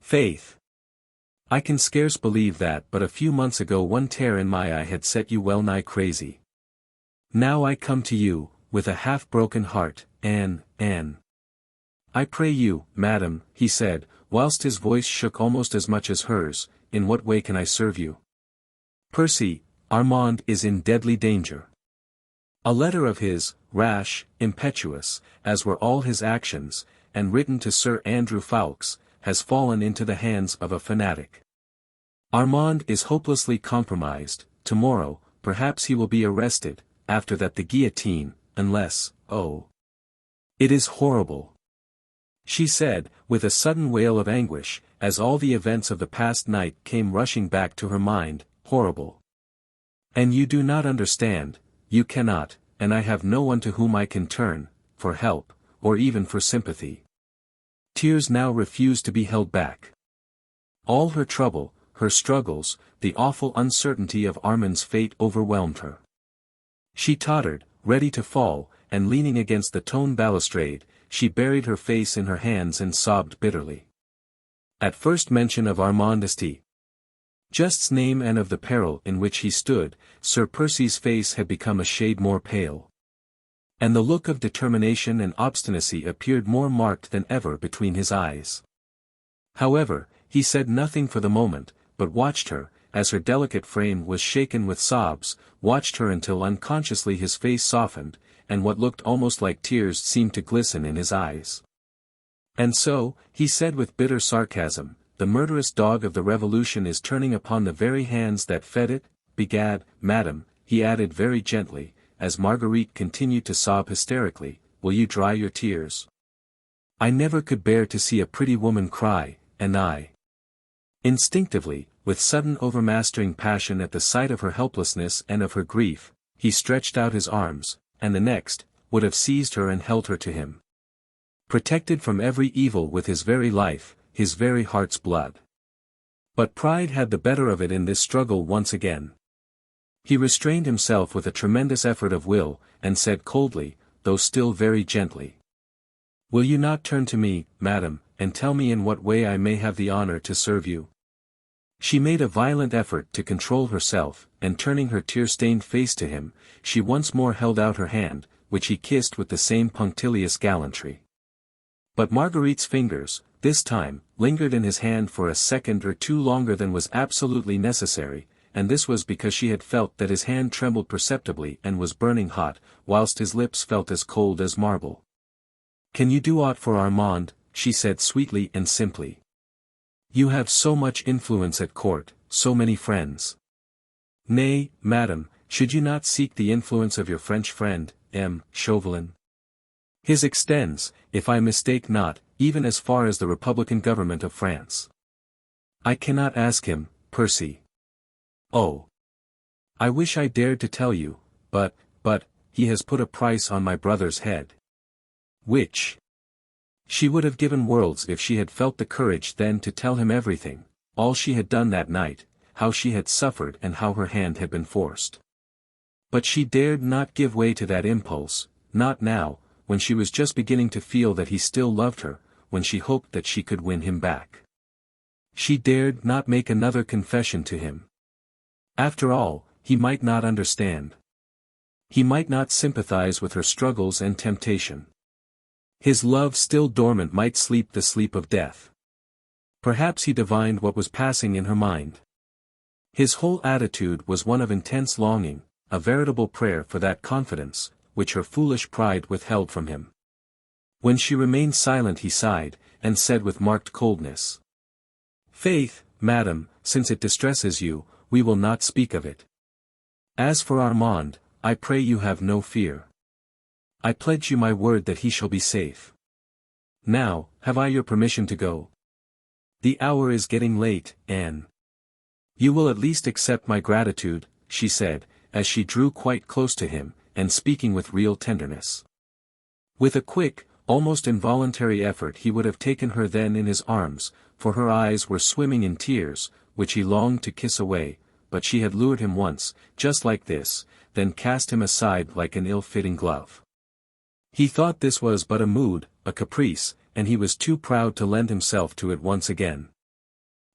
"Faith! I can scarce believe that but a few months ago one tear in my eye had set you well nigh crazy. Now I come to you, with a half-broken heart, Anne. "I pray you, madam," he said, whilst his voice shook almost as much as hers, "in what way can I serve you?" "Percy, Armand is in deadly danger. A letter of his, rash, impetuous, as were all his actions, and written to Sir Andrew Ffoulkes, has fallen into the hands of a fanatic. Armand is hopelessly compromised, tomorrow, perhaps he will be arrested, after that the guillotine, unless, oh! It is horrible," she said, with a sudden wail of anguish, as all the events of the past night came rushing back to her mind, "horrible. And you do not understand, you cannot, and I have no one to whom I can turn, for help, or even for sympathy." Tears now refused to be held back. All her trouble, her struggles, the awful uncertainty of Armand's fate overwhelmed her. She tottered, ready to fall, and leaning against the stone balustrade, she buried her face in her hands and sobbed bitterly. At first mention of Just's name and of the peril in which he stood, Sir Percy's face had become a shade more pale. And the look of determination and obstinacy appeared more marked than ever between his eyes. However, he said nothing for the moment, but watched her, as her delicate frame was shaken with sobs, watched her until unconsciously his face softened, and what looked almost like tears seemed to glisten in his eyes. "And so," he said with bitter sarcasm, "the murderous dog of the Revolution is turning upon the very hands that fed it? Begad, madam," he added very gently, as Marguerite continued to sob hysterically, "will you dry your tears? I never could bear to see a pretty woman cry, and I." Instinctively, with sudden overmastering passion at the sight of her helplessness and of her grief, he stretched out his arms, and the next, would have seized her and held her to him. Protected from every evil with his very life, his very heart's blood. But pride had the better of it in this struggle once again. He restrained himself with a tremendous effort of will, and said coldly, though still very gently, Will you not turn to me, madam, and tell me in what way I may have the honor to serve you?" She made a violent effort to control herself, and turning her tear-stained face to him, she once more held out her hand, which he kissed with the same punctilious gallantry. But Marguerite's fingers, this time, lingered in his hand for a second or two longer than was absolutely necessary, and this was because she had felt that his hand trembled perceptibly and was burning hot, whilst his lips felt as cold as marble. "Can you do aught for Armand?" she said sweetly and simply. "You have so much influence at court, so many friends." "Nay, madam, should you not seek the influence of your French friend, M. Chauvelin? His extends, if I mistake not, even as far as the Republican government of France." "I cannot ask him, Percy." "Oh. I wish I dared to tell you, but, he has put a price on my brother's head." "Which?" She would have given worlds if she had felt the courage then to tell him everything, all she had done that night, how she had suffered and how her hand had been forced. But she dared not give way to that impulse, not now, when she was just beginning to feel that he still loved her, when she hoped that she could win him back. She dared not make another confession to him. After all, he might not understand. He might not sympathize with her struggles and temptation. His love still dormant might sleep the sleep of death. Perhaps he divined what was passing in her mind. His whole attitude was one of intense longing, a veritable prayer for that confidence, which her foolish pride withheld from him. When she remained silent he sighed, and said with marked coldness, "Faith, madam, since it distresses you, we will not speak of it. As for Armand, I pray you have no fear. I pledge you my word that he shall be safe. Now, have I your permission to go? The hour is getting late, Anne. You will at least accept my gratitude," she said, as she drew quite close to him, and speaking with real tenderness. With a quick, almost involuntary effort he would have taken her then in his arms, for her eyes were swimming in tears, which he longed to kiss away, but she had lured him once, just like this, then cast him aside like an ill-fitting glove. He thought this was but a mood, a caprice, and he was too proud to lend himself to it once again.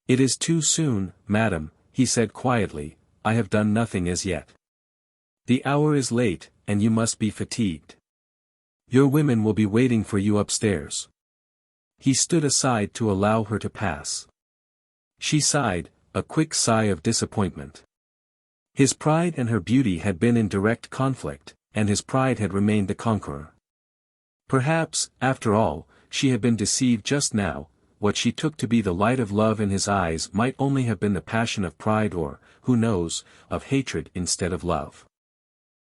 "It is too soon, madam," he said quietly, "I have done nothing as yet. The hour is late, and you must be fatigued. Your women will be waiting for you upstairs." He stood aside to allow her to pass. She sighed, a quick sigh of disappointment. His pride and her beauty had been in direct conflict, and his pride had remained the conqueror. Perhaps, after all, she had been deceived just now. What she took to be the light of love in his eyes might only have been the passion of pride or, who knows, of hatred instead of love.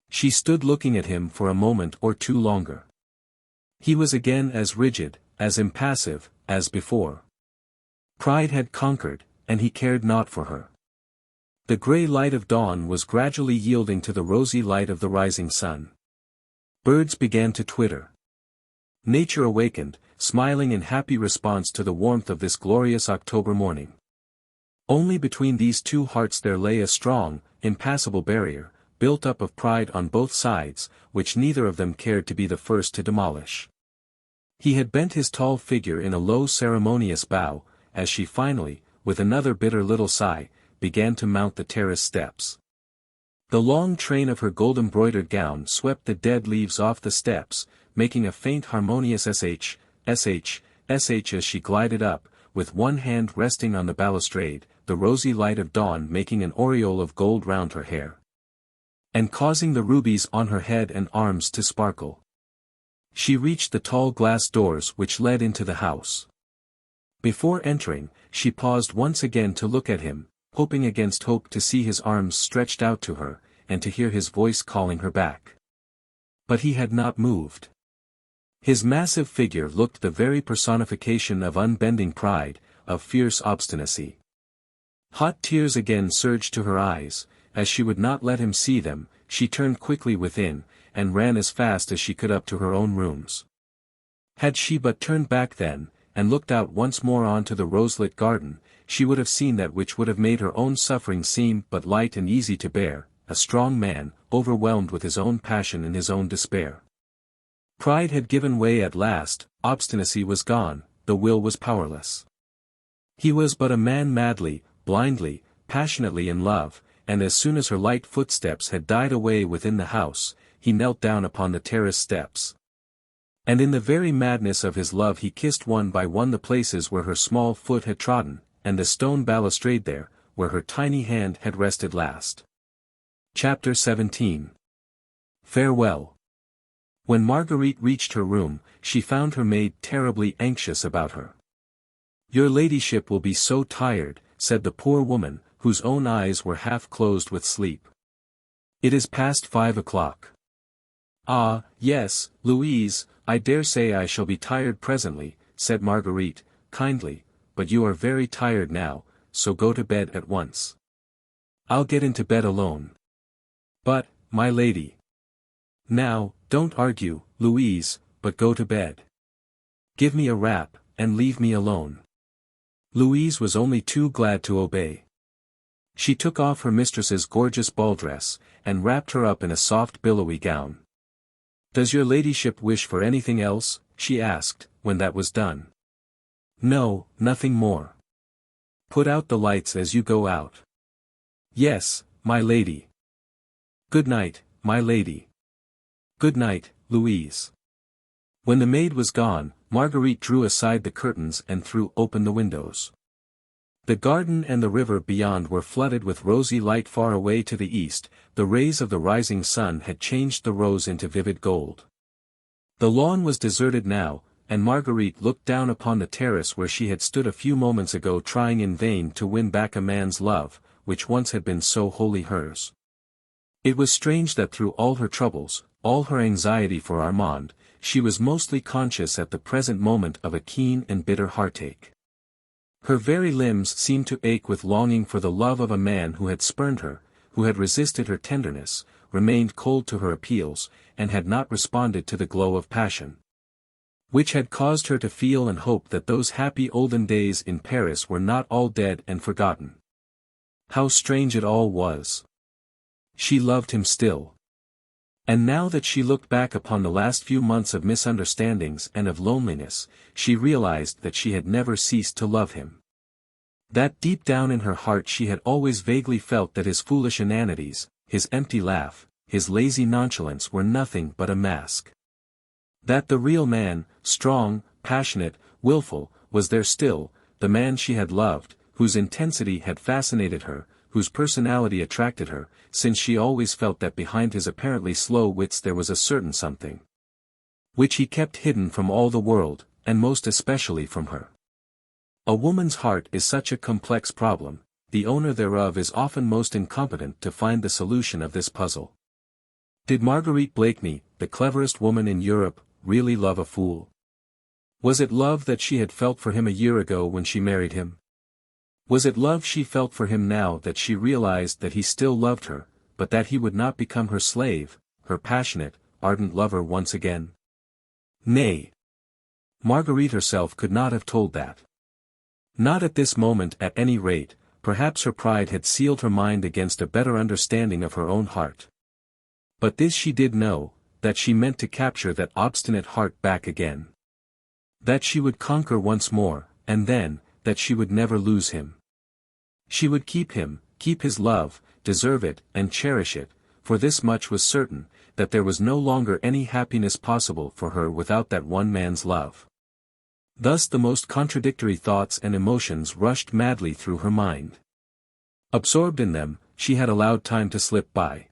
She stood looking at him for a moment or two longer. He was again as rigid, as impassive, as before. Pride had conquered, and he cared not for her. The grey light of dawn was gradually yielding to the rosy light of the rising sun. Birds began to twitter. Nature awakened, smiling in happy response to the warmth of this glorious October morning. Only between these two hearts there lay a strong, impassable barrier, built up of pride on both sides, which neither of them cared to be the first to demolish. He had bent his tall figure in a low ceremonious bow, as she finally, with another bitter little sigh, began to mount the terrace steps. The long train of her gold-embroidered gown swept the dead leaves off the steps, making a faint harmonious sh, as she glided up, with one hand resting on the balustrade, the rosy light of dawn making an aureole of gold round her hair, and causing the rubies on her head and arms to sparkle. She reached the tall glass doors which led into the house. Before entering, she paused once again to look at him, hoping against hope to see his arms stretched out to her, and to hear his voice calling her back. But he had not moved. His massive figure looked the very personification of unbending pride, of fierce obstinacy. Hot tears again surged to her eyes. As she would not let him see them, she turned quickly within, and ran as fast as she could up to her own rooms. Had she but turned back then, and looked out once more onto the roselit garden, she would have seen that which would have made her own suffering seem but light and easy to bear, a strong man, overwhelmed with his own passion and his own despair. Pride had given way at last, obstinacy was gone, the will was powerless. He was but a man madly, blindly, passionately in love, and as soon as her light footsteps had died away within the house, he knelt down upon the terrace steps. And in the very madness of his love he kissed one by one the places where her small foot had trodden, and the stone balustrade there, where her tiny hand had rested last. Chapter 17. Farewell. When Marguerite reached her room, she found her maid terribly anxious about her. "Your ladyship will be so tired," said the poor woman, whose own eyes were half closed with sleep. "It is past 5 o'clock. "Ah, yes, Louise, I dare say I shall be tired presently," said Marguerite, kindly, "but you are very tired now, so go to bed at once." "I'll get into bed alone." "But, my lady—" "Now, don't argue, Louise, but go to bed. Give me a wrap, and leave me alone." Louise was only too glad to obey. She took off her mistress's gorgeous ball dress, and wrapped her up in a soft billowy gown. "Does your ladyship wish for anything else?" she asked, when that was done. "No, nothing more." "Put out the lights as you go out." "Yes, my lady." "Good night, my lady." "Good night, Louise." When the maid was gone, Marguerite drew aside the curtains and threw open the windows. The garden and the river beyond were flooded with rosy light. Far away to the east, the rays of the rising sun had changed the rose into vivid gold. The lawn was deserted now, and Marguerite looked down upon the terrace where she had stood a few moments ago trying in vain to win back a man's love, which once had been so wholly hers. It was strange that through all her troubles, all her anxiety for Armand, she was mostly conscious at the present moment of a keen and bitter heartache. Her very limbs seemed to ache with longing for the love of a man who had spurned her, who had resisted her tenderness, remained cold to her appeals, and had not responded to the glow of passion, which had caused her to feel and hope that those happy olden days in Paris were not all dead and forgotten. How strange it all was! She loved him still. And now that she looked back upon the last few months of misunderstandings and of loneliness, she realized that she had never ceased to love him. That deep down in her heart she had always vaguely felt that his foolish inanities, his empty laugh, his lazy nonchalance were nothing but a mask. That the real man, strong, passionate, willful, was there still, the man she had loved, whose intensity had fascinated her, whose personality attracted her, since she always felt that behind his apparently slow wits there was a certain something which he kept hidden from all the world, and most especially from her. A woman's heart is such a complex problem, the owner thereof is often most incompetent to find the solution of this puzzle. Did Marguerite Blakeney, the cleverest woman in Europe, really love a fool? Was it love that she had felt for him a year ago when she married him? Was it love she felt for him now that she realized that he still loved her, but that he would not become her slave, her passionate, ardent lover once again? Nay. Marguerite herself could not have told that. Not at this moment at any rate, perhaps her pride had sealed her mind against a better understanding of her own heart. But this she did know, that she meant to capture that obstinate heart back again. That she would conquer once more, and then, that she would never lose him. She would keep him, keep his love, deserve it, and cherish it, for this much was certain, that there was no longer any happiness possible for her without that one man's love. Thus the most contradictory thoughts and emotions rushed madly through her mind. Absorbed in them, she had allowed time to slip by.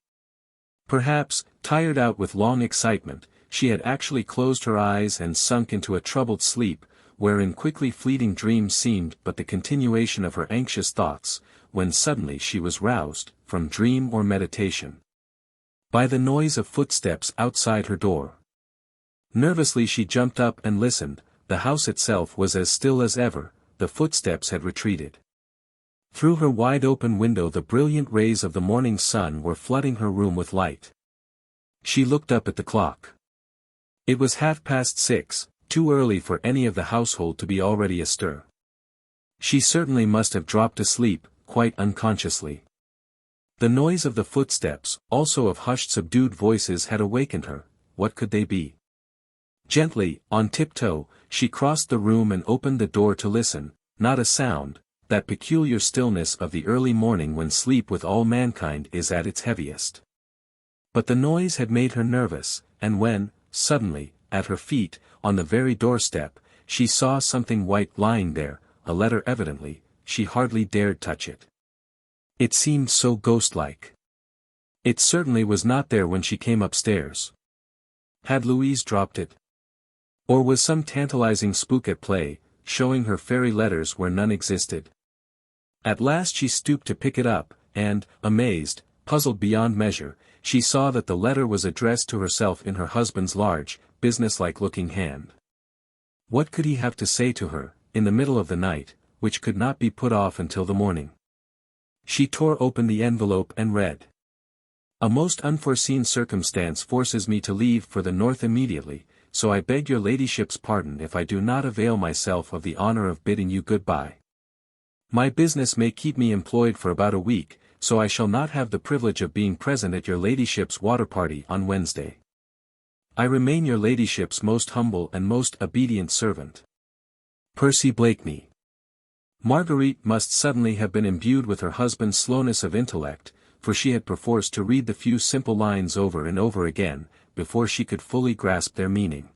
Perhaps, tired out with long excitement, she had actually closed her eyes and sunk into a troubled sleep, wherein quickly fleeting dreams seemed but the continuation of her anxious thoughts, when suddenly she was roused, from dream or meditation, by the noise of footsteps outside her door. Nervously she jumped up and listened. The house itself was as still as ever, the footsteps had retreated. Through her wide-open window the brilliant rays of the morning sun were flooding her room with light. She looked up at the clock. It was 6:30, too early for any of the household to be already astir. She certainly must have dropped asleep, quite unconsciously. The noise of the footsteps, also of hushed subdued voices had awakened her. What could they be? Gently, on tiptoe, she crossed the room and opened the door to listen. Not a sound, that peculiar stillness of the early morning when sleep with all mankind is at its heaviest. But the noise had made her nervous, and when, suddenly, at her feet, on the very doorstep, she saw something white lying there, a letter evidently, she hardly dared touch it. It seemed so ghost-like. It certainly was not there when she came upstairs. Had Louise dropped it? Or was some tantalizing spook at play, showing her fairy letters where none existed? At last she stooped to pick it up, and, amazed, puzzled beyond measure, she saw that the letter was addressed to herself in her husband's large, business-like-looking hand. What could he have to say to her, in the middle of the night, which could not be put off until the morning? She tore open the envelope and read. A most unforeseen circumstance forces me to leave for the north immediately, so I beg your ladyship's pardon if I do not avail myself of the honor of bidding you good-bye. My business may keep me employed for about a week, so I shall not have the privilege of being present at your ladyship's water party on Wednesday. I remain your ladyship's most humble and most obedient servant, Percy Blakeney. Marguerite must suddenly have been imbued with her husband's slowness of intellect, for she had perforce to read the few simple lines over and over again, before she could fully grasp their meaning.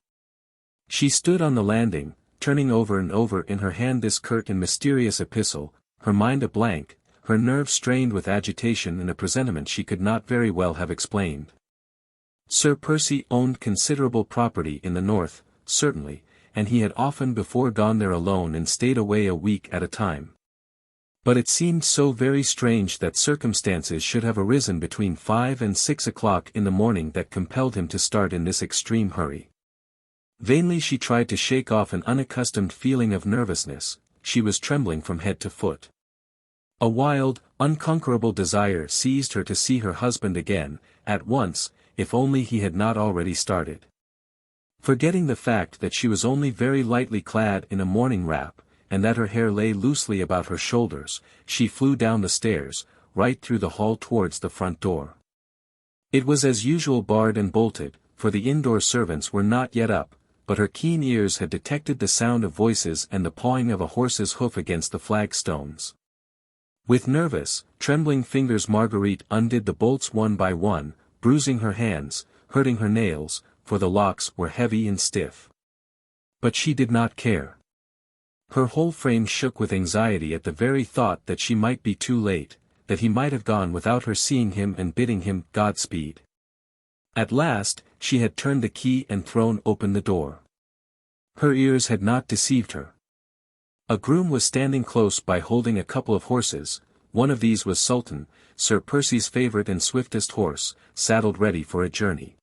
She stood on the landing, turning over and over in her hand this curt and mysterious epistle, her mind a blank, her nerves strained with agitation and a presentiment she could not very well have explained. Sir Percy owned considerable property in the north, certainly, and he had often before gone there alone and stayed away a week at a time. But it seemed so very strange that circumstances should have arisen between 5 and 6 o'clock in the morning that compelled him to start in this extreme hurry. Vainly she tried to shake off an unaccustomed feeling of nervousness, she was trembling from head to foot. A wild, unconquerable desire seized her to see her husband again, at once, if only he had not already started. Forgetting the fact that she was only very lightly clad in a morning wrap, and that her hair lay loosely about her shoulders, she flew down the stairs, right through the hall towards the front door. It was as usual barred and bolted, for the indoor servants were not yet up, but her keen ears had detected the sound of voices and the pawing of a horse's hoof against the flagstones. With nervous, trembling fingers Marguerite undid the bolts one by one, bruising her hands, hurting her nails, for the locks were heavy and stiff. But she did not care. Her whole frame shook with anxiety at the very thought that she might be too late, that he might have gone without her seeing him and bidding him Godspeed. At last, she had turned the key and thrown open the door. Her ears had not deceived her. A groom was standing close by holding a couple of horses. One of these was Sultan, Sir Percy's favourite and swiftest horse, saddled ready for a journey.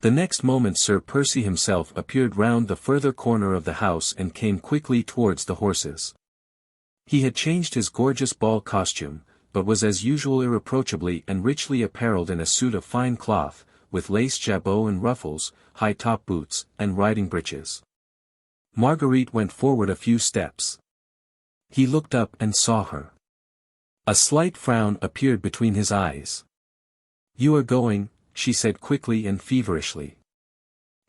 The next moment Sir Percy himself appeared round the further corner of the house and came quickly towards the horses. He had changed his gorgeous ball costume, but was as usual irreproachably and richly apparelled in a suit of fine cloth, with lace jabot and ruffles, high-top boots, and riding breeches. Marguerite went forward a few steps. He looked up and saw her. A slight frown appeared between his eyes. "You are going," she said quickly and feverishly.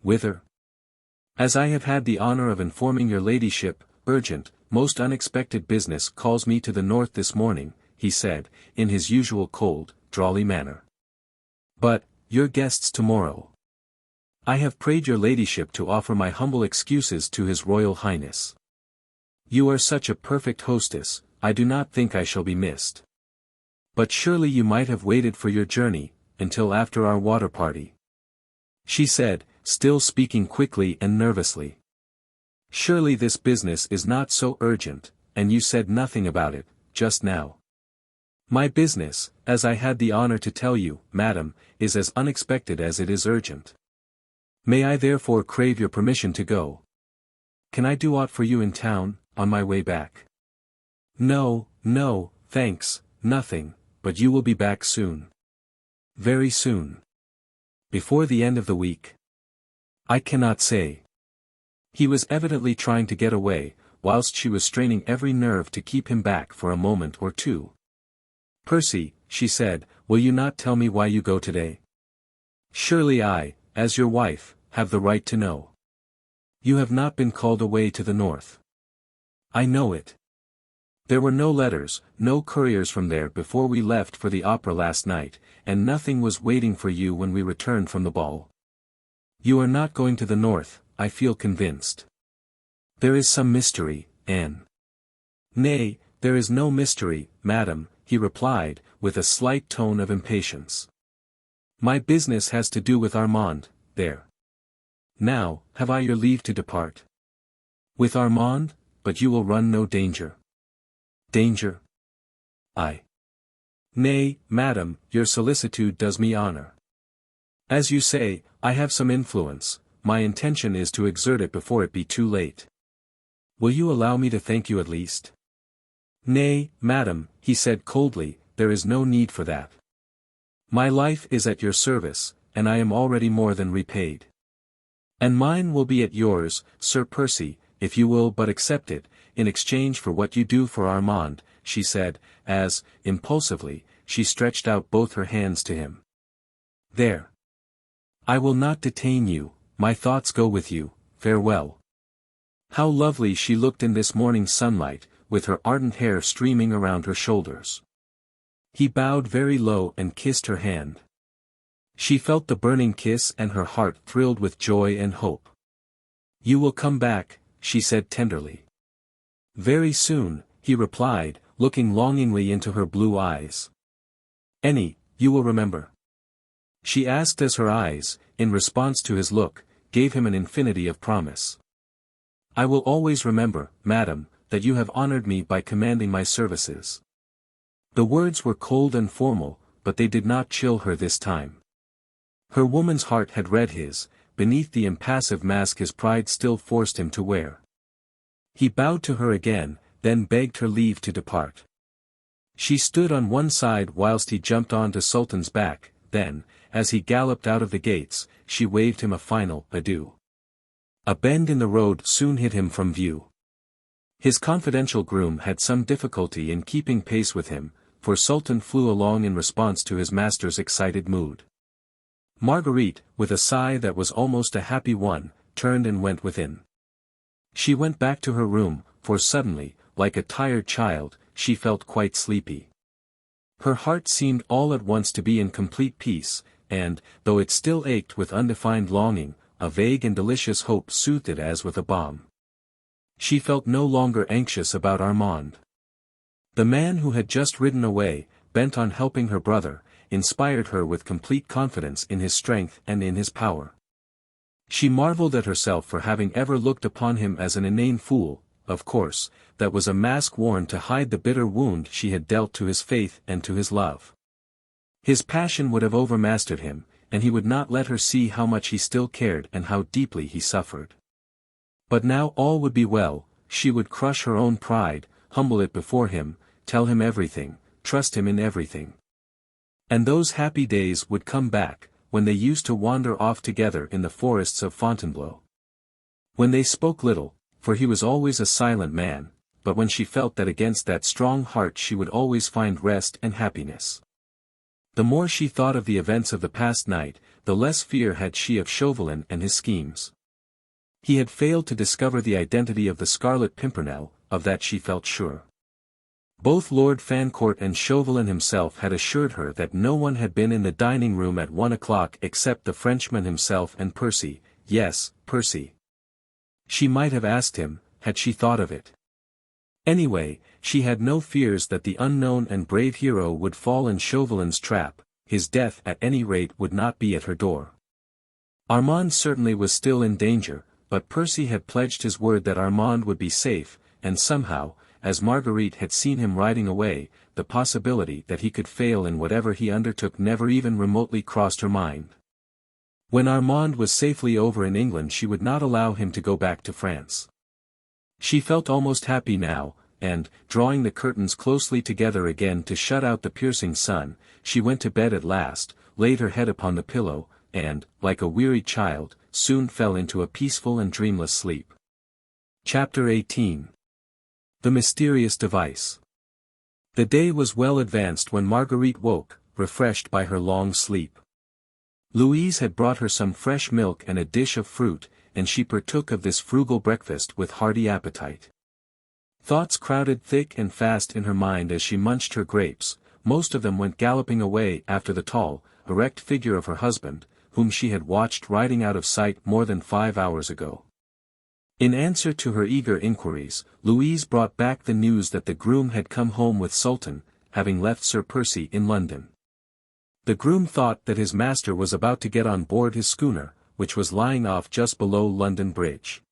"Whither?" "As I have had the honour of informing your ladyship, urgent, most unexpected business calls me to the north this morning," he said, in his usual cold, drawly manner. "But, your guests tomorrow. I have prayed your ladyship to offer my humble excuses to his royal highness. You are such a perfect hostess, I do not think I shall be missed. But surely you might have waited for your journey, until after our water party," she said, still speaking quickly and nervously. "Surely this business is not so urgent, and you said nothing about it, just now." "My business, as I had the honor to tell you, madam, is as unexpected as it is urgent. May I therefore crave your permission to go? Can I do aught for you in town, on my way back?" "No, no, thanks, nothing, but you will be back soon." "Very soon. Before the end of the week?" "I cannot say." He was evidently trying to get away, whilst she was straining every nerve to keep him back for a moment or two. "Percy," she said, "will you not tell me why you go today? Surely I, as your wife, have the right to know." You have not been called away to the north. I know it. There were no letters, no couriers from there before we left for the opera last night, and nothing was waiting for you when we returned from the ball. You are not going to the north, I feel convinced. There is some mystery, Anne. Nay, there is no mystery, madam, he replied, with a slight tone of impatience. My business has to do with Armand, there. Now, have I your leave to depart? With Armand, but you will run no danger. Danger? Nay, madam, your solicitude does me honor. As you say, I have some influence, my intention is to exert it before it be too late. Will you allow me to thank you at least? Nay, madam, he said coldly, there is no need for that. My life is at your service, and I am already more than repaid. And mine will be at yours, Sir Percy, if you will but accept it, in exchange for what you do for Armand, she said, as, impulsively, she stretched out both her hands to him. There. I will not detain you, my thoughts go with you, farewell. How lovely she looked in this morning sunlight, with her ardent hair streaming around her shoulders. He bowed very low and kissed her hand. She felt the burning kiss and her heart thrilled with joy and hope. You will come back, she said tenderly. Very soon, he replied, looking longingly into her blue eyes. Annie, you will remember? She asked as her eyes, in response to his look, gave him an infinity of promise. I will always remember, madam, that you have honored me by commanding my services. The words were cold and formal, but they did not chill her this time. Her woman's heart had read his, beneath the impassive mask his pride still forced him to wear. He bowed to her again, then begged her leave to depart. She stood on one side whilst he jumped on to Sultan's back, then, as he galloped out of the gates, she waved him a final adieu. A bend in the road soon hid him from view. His confidential groom had some difficulty in keeping pace with him, for Sultan flew along in response to his master's excited mood. Marguerite, with a sigh that was almost a happy one, turned and went within. She went back to her room, for suddenly, like a tired child, she felt quite sleepy. Her heart seemed all at once to be in complete peace, and, though it still ached with undefined longing, a vague and delicious hope soothed it as with a balm. She felt no longer anxious about Armand. The man who had just ridden away, bent on helping her brother, inspired her with complete confidence in his strength and in his power. She marveled at herself for having ever looked upon him as an inane fool. Of course, that was a mask worn to hide the bitter wound she had dealt to his faith and to his love. His passion would have overmastered him, and he would not let her see how much he still cared and how deeply he suffered. But now all would be well, she would crush her own pride, humble it before him, tell him everything, trust him in everything. And those happy days would come back, when they used to wander off together in the forests of Fontainebleau. When they spoke little, for he was always a silent man, but when she felt that against that strong heart she would always find rest and happiness. The more she thought of the events of the past night, the less fear had she of Chauvelin and his schemes. He had failed to discover the identity of the Scarlet Pimpernel, of that she felt sure. Both Lord Fancourt and Chauvelin himself had assured her that no one had been in the dining room at 1 o'clock except the Frenchman himself and Percy. Yes, Percy. She might have asked him, had she thought of it. Anyway, she had no fears that the unknown and brave hero would fall in Chauvelin's trap, his death at any rate would not be at her door. Armand certainly was still in danger, but Percy had pledged his word that Armand would be safe, and somehow, as Marguerite had seen him riding away, the possibility that he could fail in whatever he undertook never even remotely crossed her mind. When Armand was safely over in England she would not allow him to go back to France. She felt almost happy now, and, drawing the curtains closely together again to shut out the piercing sun, she went to bed at last, laid her head upon the pillow, and, like a weary child, soon fell into a peaceful and dreamless sleep. Chapter 18. The Mysterious Device. The day was well advanced when Marguerite woke, refreshed by her long sleep. Louise had brought her some fresh milk and a dish of fruit, and she partook of this frugal breakfast with hearty appetite. Thoughts crowded thick and fast in her mind as she munched her grapes. Most of them went galloping away after the tall, erect figure of her husband, whom she had watched riding out of sight more than 5 hours ago. In answer to her eager inquiries, Louise brought back the news that the groom had come home with Sultan, having left Sir Percy in London. The groom thought that his master was about to get on board his schooner, which was lying off just below London Bridge.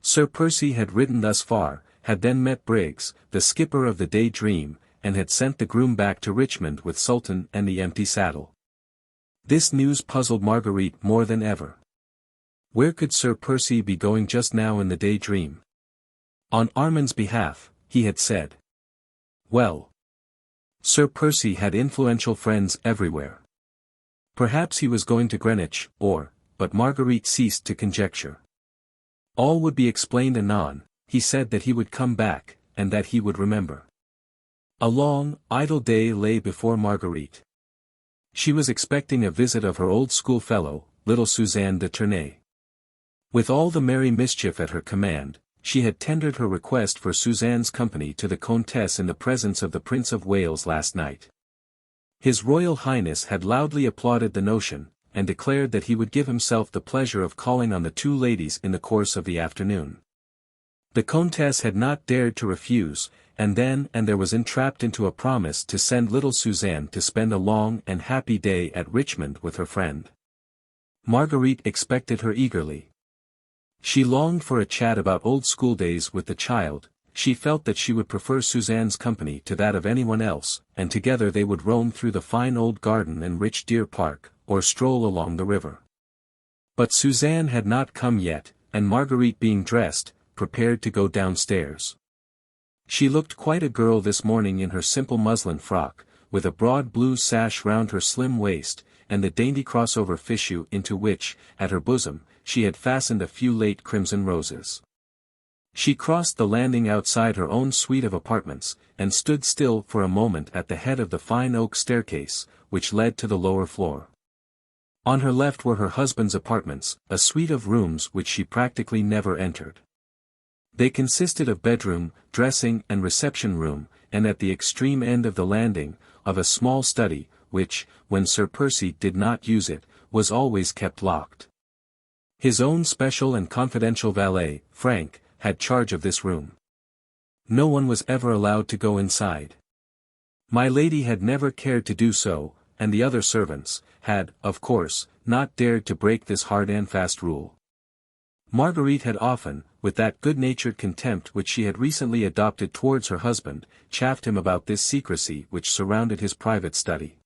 Sir Percy had ridden thus far, had then met Briggs, the skipper of the Day Dream, and had sent the groom back to Richmond with Sultan and the empty saddle. This news puzzled Marguerite more than ever. Where could Sir Percy be going just now in the Day Dream? On Armand's behalf, he had said. Well, Sir Percy had influential friends everywhere. Perhaps he was going to Greenwich, but Marguerite ceased to conjecture. All would be explained anon. He said that he would come back, and that he would remember. A long, idle day lay before Marguerite. She was expecting a visit of her old schoolfellow, little Suzanne de Tournay. With all the merry mischief at her command, she had tendered her request for Suzanne's company to the Countess in the presence of the Prince of Wales last night. His Royal Highness had loudly applauded the notion, and declared that he would give himself the pleasure of calling on the two ladies in the course of the afternoon. The Countess had not dared to refuse, and there was entrapped into a promise to send little Suzanne to spend a long and happy day at Richmond with her friend. Marguerite expected her eagerly. She longed for a chat about old schooldays with the child. She felt that she would prefer Suzanne's company to that of anyone else, and together they would roam through the fine old garden and rich deer park, or stroll along the river. But Suzanne had not come yet, and Marguerite being dressed, prepared to go downstairs. She looked quite a girl this morning in her simple muslin frock, with a broad blue sash round her slim waist, and the dainty crossover fichu into which, at her bosom, she had fastened a few late crimson roses. She crossed the landing outside her own suite of apartments, and stood still for a moment at the head of the fine oak staircase, which led to the lower floor. On her left were her husband's apartments, a suite of rooms which she practically never entered. They consisted of bedroom, dressing and reception room, and at the extreme end of the landing, of a small study, which, when Sir Percy did not use it, was always kept locked. His own special and confidential valet, Frank, had charge of this room. No one was ever allowed to go inside. My lady had never cared to do so, and the other servants, had, of course, not dared to break this hard and fast rule. Marguerite had often, with that good-natured contempt which she had recently adopted towards her husband, chaffed him about this secrecy which surrounded his private study.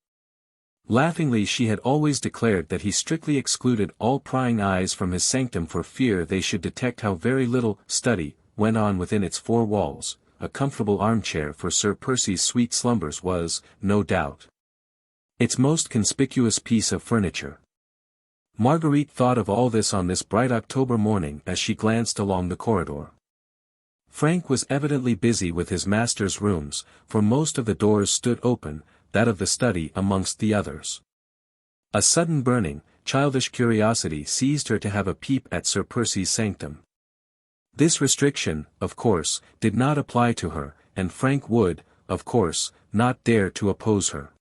Laughingly she had always declared that he strictly excluded all prying eyes from his sanctum for fear they should detect how very little study went on within its four walls. A comfortable armchair for Sir Percy's sweet slumbers was, no doubt, its most conspicuous piece of furniture. Marguerite thought of all this on this bright October morning as she glanced along the corridor. Frank was evidently busy with his master's rooms, for most of the doors stood open, that of the study amongst the others. A sudden burning, childish curiosity seized her to have a peep at Sir Percy's sanctum. This restriction, of course, did not apply to her, and Frank would, of course, not dare to oppose her.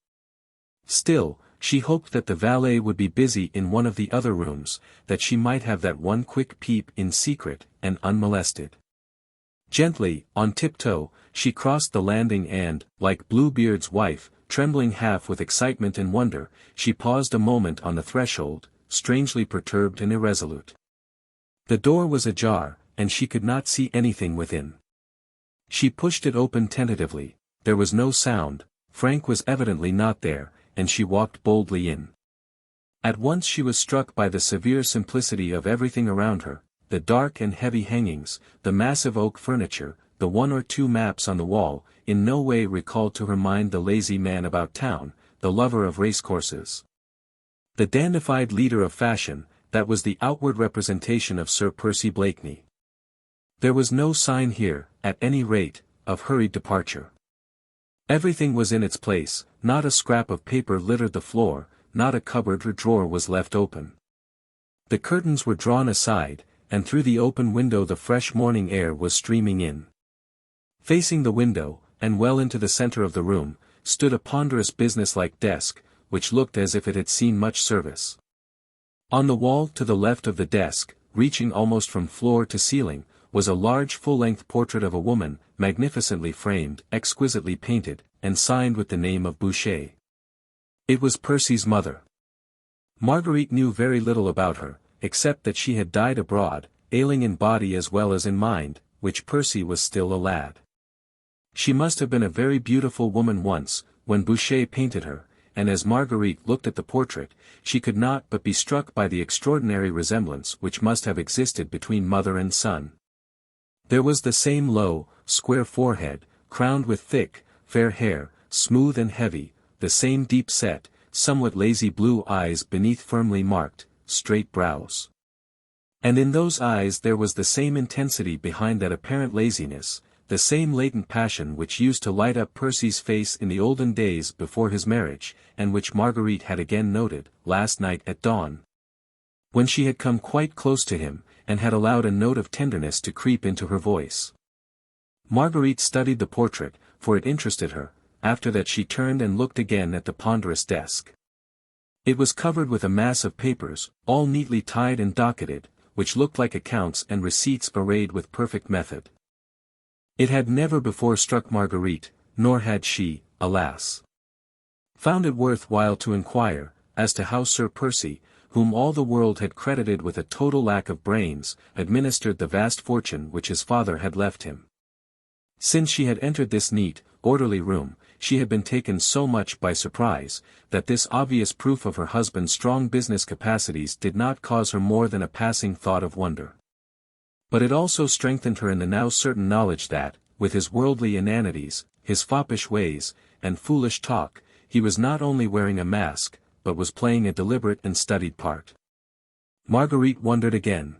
Still, she hoped that the valet would be busy in one of the other rooms, that she might have that one quick peep in secret, and unmolested. Gently, on tiptoe, she crossed the landing and, like Bluebeard's wife, trembling half with excitement and wonder, she paused a moment on the threshold, strangely perturbed and irresolute. The door was ajar, and she could not see anything within. She pushed it open tentatively. There was no sound, Frank was evidently not there, and she walked boldly in. At once she was struck by the severe simplicity of everything around her, the dark and heavy hangings, the massive oak furniture, the one or two maps on the wall, in no way recalled to her mind the lazy man about town, the lover of racecourses. The dandified leader of fashion, that was the outward representation of Sir Percy Blakeney. There was no sign here, at any rate, of hurried departure. Everything was in its place, not a scrap of paper littered the floor, not a cupboard or drawer was left open. The curtains were drawn aside, and through the open window the fresh morning air was streaming in. Facing the window, and well into the center of the room, stood a ponderous business-like desk, which looked as if it had seen much service. On the wall to the left of the desk, reaching almost from floor to ceiling, was a large full-length portrait of a woman, magnificently framed, exquisitely painted, and signed with the name of Boucher. It was Percy's mother. Marguerite knew very little about her, except that she had died abroad, ailing in body as well as in mind, which Percy was still a lad. She must have been a very beautiful woman once, when Boucher painted her, and as Marguerite looked at the portrait, she could not but be struck by the extraordinary resemblance which must have existed between mother and son. There was the same low, square forehead, crowned with thick, fair hair, smooth and heavy, the same deep-set, somewhat lazy blue eyes beneath firmly marked, straight brows. And in those eyes there was the same intensity behind that apparent laziness, the same latent passion which used to light up Percy's face in the olden days before his marriage, and which Marguerite had again noted, last night at dawn. When she had come quite close to him, and had allowed a note of tenderness to creep into her voice. Marguerite studied the portrait, for it interested her. After that she turned and looked again at the ponderous desk. It was covered with a mass of papers, all neatly tied and docketed, which looked like accounts and receipts arrayed with perfect method. It had never before struck Marguerite, nor had she, alas, found it worth while to inquire, as to how Sir Percy, whom all the world had credited with a total lack of brains, administered the vast fortune which his father had left him. Since she had entered this neat, orderly room, she had been taken so much by surprise, that this obvious proof of her husband's strong business capacities did not cause her more than a passing thought of wonder. But it also strengthened her in the now certain knowledge that, with his worldly inanities, his foppish ways, and foolish talk, he was not only wearing a mask, but was playing a deliberate and studied part. Marguerite wondered again.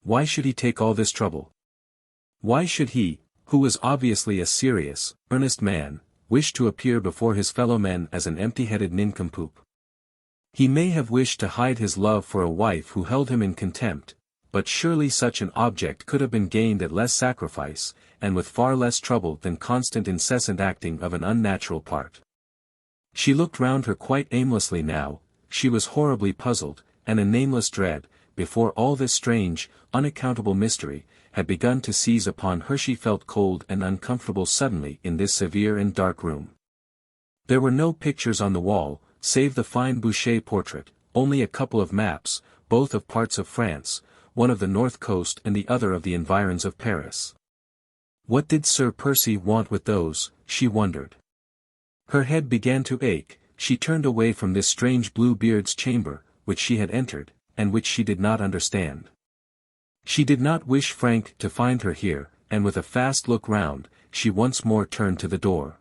Why should he take all this trouble? Why should he, who was obviously a serious, earnest man, wish to appear before his fellow men as an empty-headed nincompoop? He may have wished to hide his love for a wife who held him in contempt, but surely such an object could have been gained at less sacrifice, and with far less trouble than constant incessant acting of an unnatural part. She looked round her quite aimlessly now. She was horribly puzzled, and a nameless dread, before all this strange, unaccountable mystery, had begun to seize upon her. She felt cold and uncomfortable suddenly in this severe and dark room. There were no pictures on the wall, save the fine Boucher portrait, only a couple of maps, both of parts of France, one of the north coast and the other of the environs of Paris. What did Sir Percy want with those, she wondered. Her head began to ache. She turned away from this strange Bluebeard's chamber, which she had entered, and which she did not understand. She did not wish Frank to find her here, and with a fast look round, she once more turned to the door.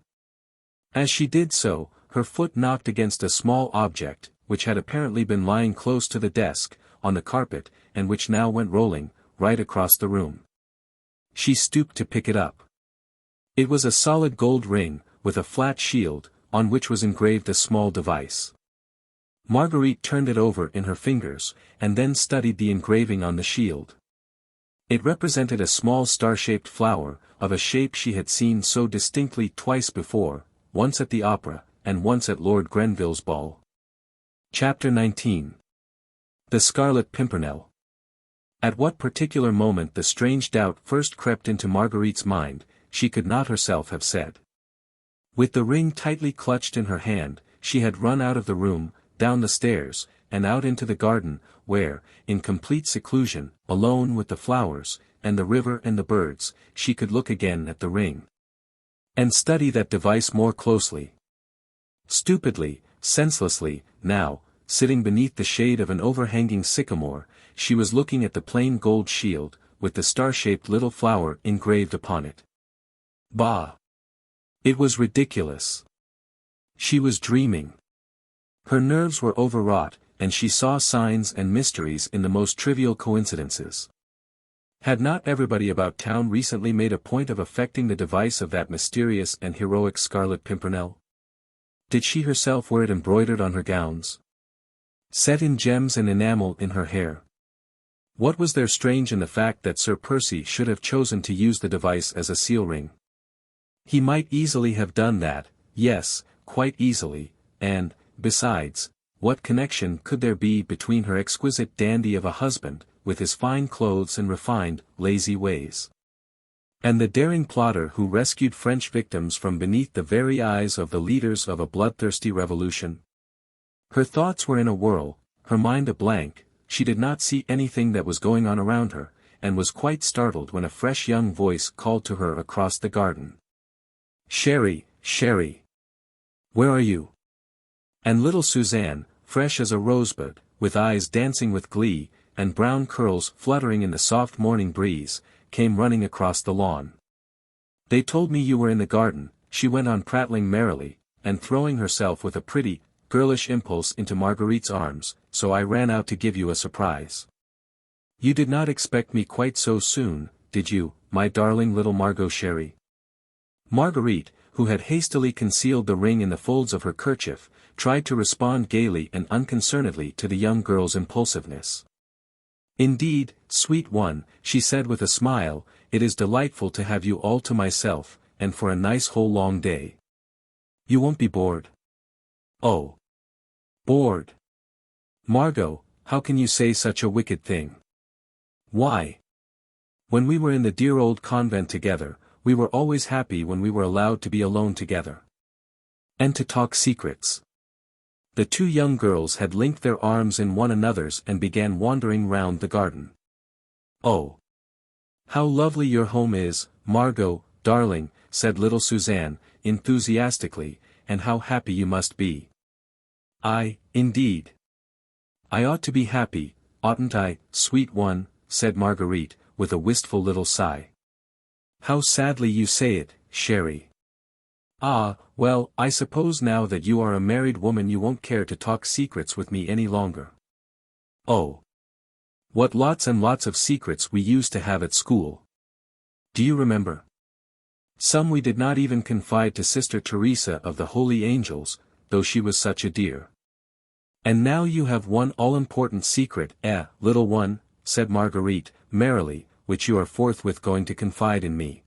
As she did so, her foot knocked against a small object, which had apparently been lying close to the desk, on the carpet, and which now went rolling, right across the room. She stooped to pick it up. It was a solid gold ring, with a flat shield, on which was engraved a small device. Marguerite turned it over in her fingers, and then studied the engraving on the shield. It represented a small star-shaped flower, of a shape she had seen so distinctly twice before, once at the opera, and once at Lord Grenville's ball. Chapter 19. The Scarlet Pimpernel. At what particular moment the strange doubt first crept into Marguerite's mind, she could not herself have said. With the ring tightly clutched in her hand, she had run out of the room, down the stairs, and out into the garden, where, in complete seclusion, alone with the flowers, and the river and the birds, she could look again at the ring. And study that device more closely. Stupidly, senselessly, now, sitting beneath the shade of an overhanging sycamore, she was looking at the plain gold shield, with the star-shaped little flower engraved upon it. Bah! It was ridiculous. She was dreaming. Her nerves were overwrought, and she saw signs and mysteries in the most trivial coincidences. Had not everybody about town recently made a point of affecting the device of that mysterious and heroic Scarlet Pimpernel? Did she herself wear it embroidered on her gowns? Set in gems and enamel in her hair? What was there strange in the fact that Sir Percy should have chosen to use the device as a seal ring? He might easily have done that, yes, quite easily, and, besides, what connection could there be between her exquisite dandy of a husband, with his fine clothes and refined, lazy ways, and the daring plotter who rescued French victims from beneath the very eyes of the leaders of a bloodthirsty revolution? Her thoughts were in a whirl, her mind a blank, she did not see anything that was going on around her, and was quite startled when a fresh young voice called to her across the garden. "Chérie, chérie! Where are you?" And little Suzanne, fresh as a rosebud, with eyes dancing with glee, and brown curls fluttering in the soft morning breeze, came running across the lawn. "They told me you were in the garden," she went on prattling merrily, and throwing herself with a pretty, girlish impulse into Marguerite's arms, "so I ran out to give you a surprise." "You did not expect me quite so soon, did you, my darling little Margot chérie?" Marguerite, who had hastily concealed the ring in the folds of her kerchief, tried to respond gaily and unconcernedly to the young girl's impulsiveness. "Indeed, sweet one," she said with a smile, "it is delightful to have you all to myself, and for a nice whole long day. You won't be bored?" "Oh! Bored? Margot, how can you say such a wicked thing? Why? When we were in the dear old convent together, we were always happy when we were allowed to be alone together. And to talk secrets." The two young girls had linked their arms in one another's and began wandering round the garden. "Oh! How lovely your home is, Margot, darling," said little Suzanne, enthusiastically, "and how happy you must be." Indeed. "I ought to be happy, oughtn't I, sweet one?" said Marguerite, with a wistful little sigh. "How sadly you say it, chérie. Ah, well, I suppose now that you are a married woman you won't care to talk secrets with me any longer." "Oh! What lots and lots of secrets we used to have at school. Do you remember? Some we did not even confide to Sister Teresa of the Holy Angels, though she was such a dear." "And now you have one all-important secret, little one," said Marguerite, merrily, "which you are forthwith going to confide in me.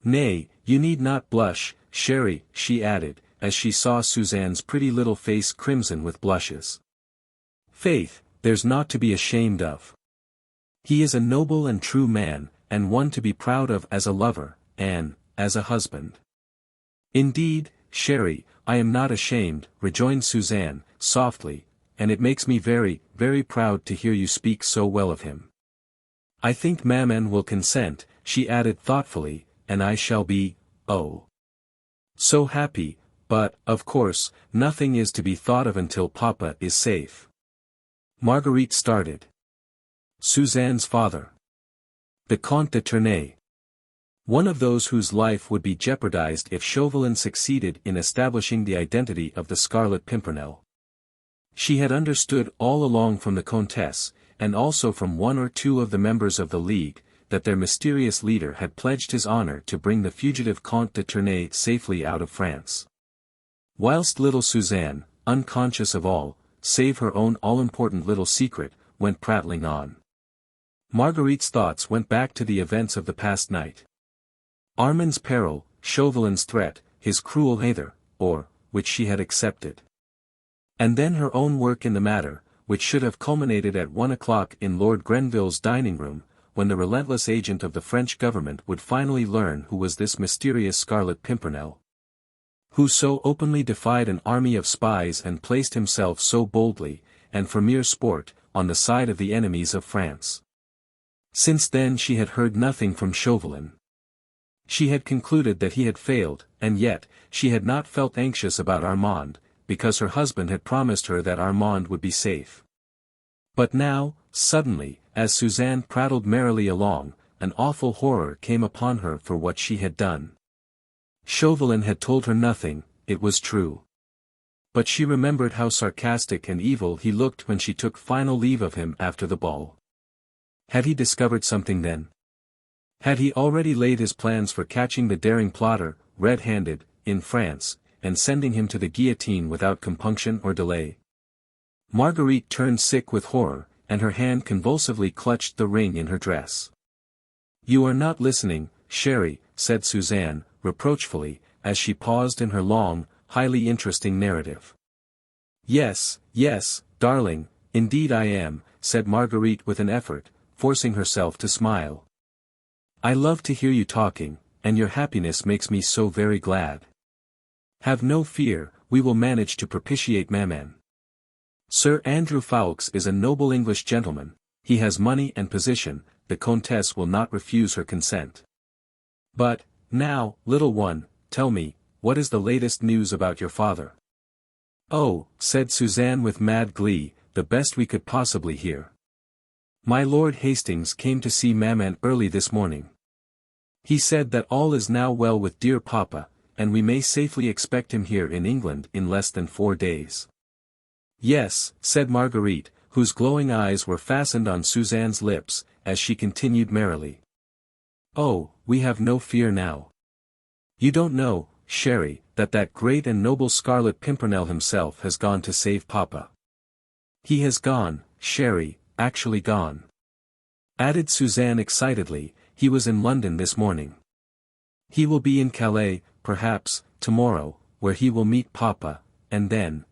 Nay, you need not blush, chérie," she added, as she saw Suzanne's pretty little face crimson with blushes. "Faith, there's naught to be ashamed of. He is a noble and true man, and one to be proud of as a lover, and, as a husband." "Indeed, chérie, I am not ashamed," rejoined Suzanne, softly, "and it makes me very, very proud to hear you speak so well of him. I think Maman will consent," she added thoughtfully, "and I shall be, oh, so happy, but, of course, nothing is to be thought of until Papa is safe." Marguerite started. Suzanne's father. The Comte de Tournay. One of those whose life would be jeopardized if Chauvelin succeeded in establishing the identity of the Scarlet Pimpernel. She had understood all along from the Comtesse, and also from one or two of the members of the League, that their mysterious leader had pledged his honor to bring the fugitive Comte de Tournay safely out of France. Whilst little Suzanne, unconscious of all, save her own all-important little secret, went prattling on. Marguerite's thoughts went back to the events of the past night. Armand's peril, Chauvelin's threat, his cruel hither, or, which she had accepted. And then her own work in the matter, which should have culminated at 1 o'clock in Lord Grenville's dining room, when the relentless agent of the French government would finally learn who was this mysterious Scarlet Pimpernel, who so openly defied an army of spies and placed himself so boldly, and for mere sport, on the side of the enemies of France. Since then she had heard nothing from Chauvelin. She had concluded that he had failed, and yet, she had not felt anxious about Armand, because her husband had promised her that Armand would be safe. But now, suddenly, as Suzanne prattled merrily along, an awful horror came upon her for what she had done. Chauvelin had told her nothing, it was true. But she remembered how sarcastic and evil he looked when she took final leave of him after the ball. Had he discovered something then? Had he already laid his plans for catching the daring plotter, red-handed, in France, and sending him to the guillotine without compunction or delay? Marguerite turned sick with horror, and her hand convulsively clutched the ring in her dress. "You are not listening, chérie," said Suzanne, reproachfully, as she paused in her long, highly interesting narrative. "Yes, yes, darling, indeed I am," said Marguerite with an effort, forcing herself to smile. "I love to hear you talking, and your happiness makes me so very glad. Have no fear, we will manage to propitiate Maman. Sir Andrew Ffoulkes is a noble English gentleman, he has money and position, the Countess will not refuse her consent. But, now, little one, tell me, what is the latest news about your father?" "Oh," said Suzanne with mad glee, "the best we could possibly hear. My Lord Hastings came to see Maman early this morning. He said that all is now well with dear Papa, and we may safely expect him here in England in less than 4 days. "Yes," said Marguerite, whose glowing eyes were fastened on Suzanne's lips, as she continued merrily. "Oh, we have no fear now. You don't know, chérie, that great and noble Scarlet Pimpernel himself has gone to save Papa. He has gone, chérie, actually gone," added Suzanne excitedly. "He was in London this morning. He will be in Calais, perhaps, tomorrow, where he will meet Papa, and then.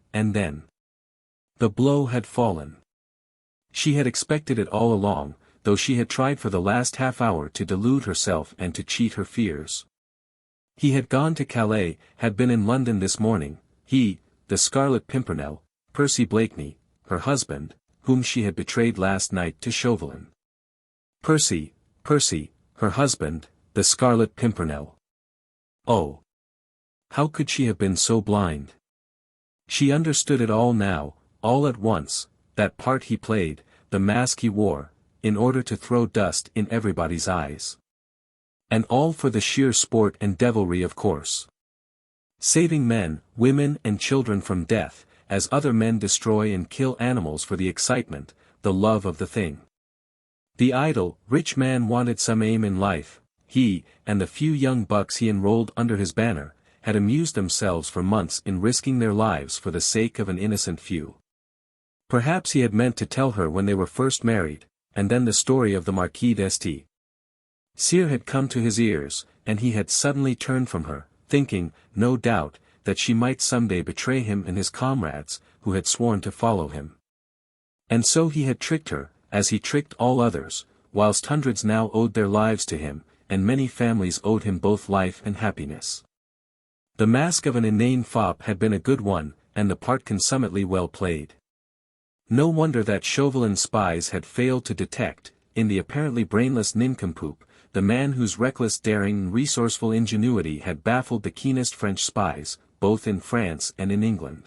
The blow had fallen. She had expected it all along, though she had tried for the last half-hour to delude herself and to cheat her fears. He had gone to Calais, had been in London this morning, he, the Scarlet Pimpernel, Percy Blakeney, her husband, whom she had betrayed last night to Chauvelin. Percy, her husband, the Scarlet Pimpernel. Oh! How could she have been so blind? She understood it all now, all at once, that part he played, the mask he wore, in order to throw dust in everybody's eyes. And all for the sheer sport and devilry, of course. Saving men, women and children from death, as other men destroy and kill animals for the excitement, the love of the thing. The idle, rich man wanted some aim in life. He, and the few young bucks he enrolled under his banner, had amused themselves for months in risking their lives for the sake of an innocent few. Perhaps he had meant to tell her when they were first married, and then the story of the Marquis d'Este. Sire had come to his ears, and he had suddenly turned from her, thinking, no doubt, that she might someday betray him and his comrades, who had sworn to follow him. And so he had tricked her, as he tricked all others, whilst hundreds now owed their lives to him, and many families owed him both life and happiness. The mask of an inane fop had been a good one, and the part consummately well played. No wonder that Chauvelin's spies had failed to detect, in the apparently brainless nincompoop, the man whose reckless daring and resourceful ingenuity had baffled the keenest French spies, both in France and in England.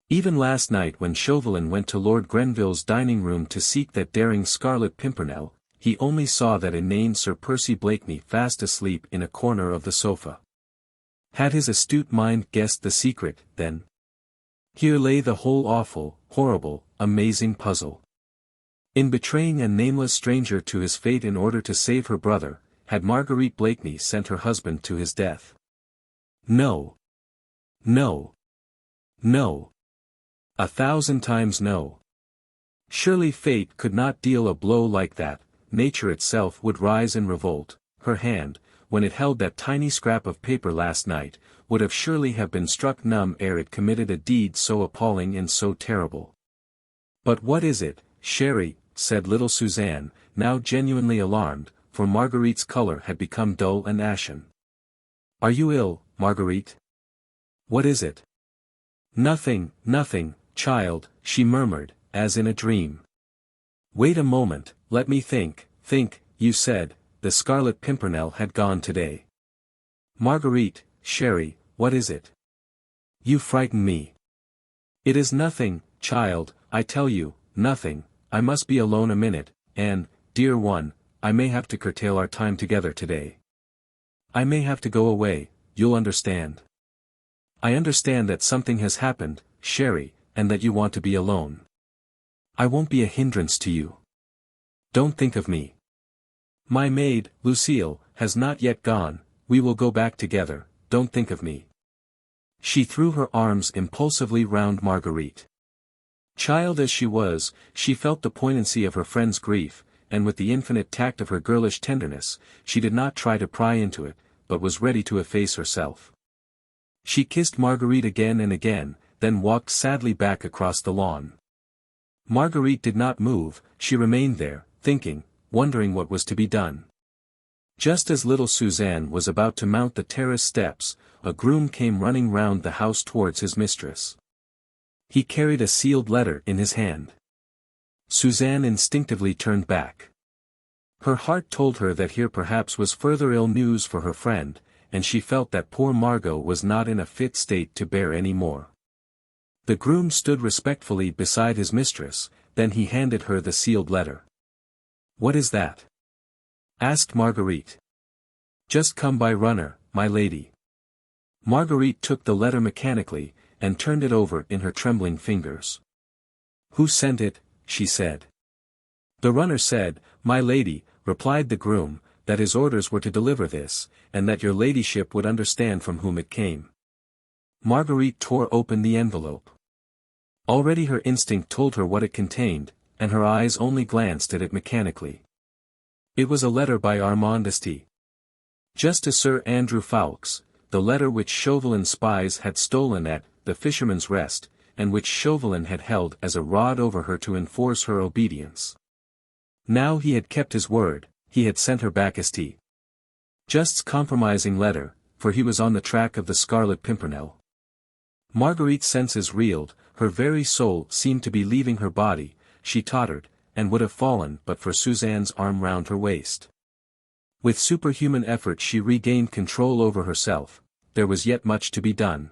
Even last night when Chauvelin went to Lord Grenville's dining room to seek that daring Scarlet Pimpernel, he only saw that inane Sir Percy Blakeney fast asleep in a corner of the sofa. Had his astute mind guessed the secret, then? Here lay the whole awful, horrible, amazing puzzle. In betraying a nameless stranger to his fate in order to save her brother, had Marguerite Blakeney sent her husband to his death? No. No. No. 1,000 times no. Surely fate could not deal a blow like that. Nature itself would rise in revolt. Her hand, when it held that tiny scrap of paper last night, would have surely have been struck numb ere it committed a deed so appalling and so terrible. But what is it, chérie? Said little Suzanne, now genuinely alarmed, for Marguerite's color had become dull and ashen. Are you ill, Marguerite? What is it? Nothing, child, she murmured, as in a dream. Wait a moment, let me think, you said, the Scarlet Pimpernel had gone today. Marguerite, chérie, what is it? You frighten me. It is nothing, child, I tell you, nothing. I must be alone a minute, and, dear one, I may have to curtail our time together today. I may have to go away, you'll understand. I understand that something has happened, chérie, and that you want to be alone. I won't be a hindrance to you. Don't think of me. My maid, Lucille, has not yet gone, we will go back together, don't think of me. She threw her arms impulsively round Marguerite. Child as she was, she felt the poignancy of her friend's grief, and with the infinite tact of her girlish tenderness, she did not try to pry into it, but was ready to efface herself. She kissed Marguerite again and again, then walked sadly back across the lawn. Marguerite did not move, she remained there, thinking, wondering what was to be done. Just as little Suzanne was about to mount the terrace steps, a groom came running round the house towards his mistress. He carried a sealed letter in his hand. Suzanne instinctively turned back. Her heart told her that here perhaps was further ill news for her friend, and she felt that poor Margot was not in a fit state to bear any more. The groom stood respectfully beside his mistress, then he handed her the sealed letter. "What is that?" asked Marguerite. "Just come by runner, my lady." Marguerite took the letter mechanically, and turned it over in her trembling fingers. "Who sent it?" she said. "The runner said, my lady," replied the groom, "that his orders were to deliver this, and that your ladyship would understand from whom it came." Marguerite tore open the envelope. Already her instinct told her what it contained, and her eyes only glanced at it mechanically. It was a letter by Armand St. Just to Sir Andrew Ffoulkes, the letter which Chauvelin's spies had stolen at the Fisherman's Rest, and which Chauvelin had held as a rod over her to enforce her obedience. Now he had kept his word, he had sent her back St. Just's compromising letter, for he was on the track of the Scarlet Pimpernel. Marguerite's senses reeled, her very soul seemed to be leaving her body, she tottered, and would have fallen but for Suzanne's arm round her waist. With superhuman effort she regained control over herself. There was yet much to be done.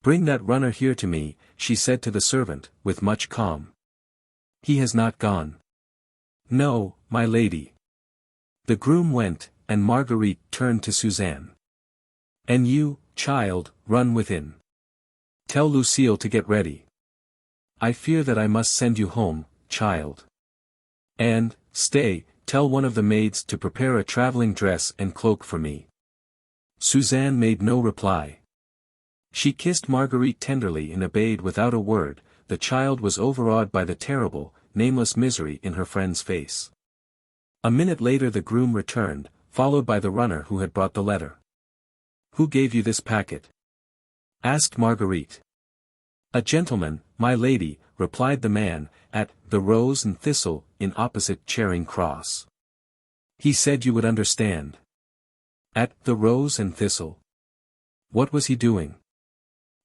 "Bring that runner here to me," she said to the servant, with much calm. "He has not gone." "No, my lady." The groom went, and Marguerite turned to Suzanne. "And you, child, run within. Tell Lucille to get ready. I fear that I must send you home, child. And, stay, tell one of the maids to prepare a traveling dress and cloak for me." Suzanne made no reply. She kissed Marguerite tenderly and obeyed without a word. The child was overawed by the terrible, nameless misery in her friend's face. A minute later the groom returned, followed by the runner who had brought the letter. "Who gave you this packet?" asked Marguerite. "A gentleman, my lady," replied the man, "at the Rose and Thistle, in opposite Charing Cross. He said you would understand." "At the Rose and Thistle? What was he doing?"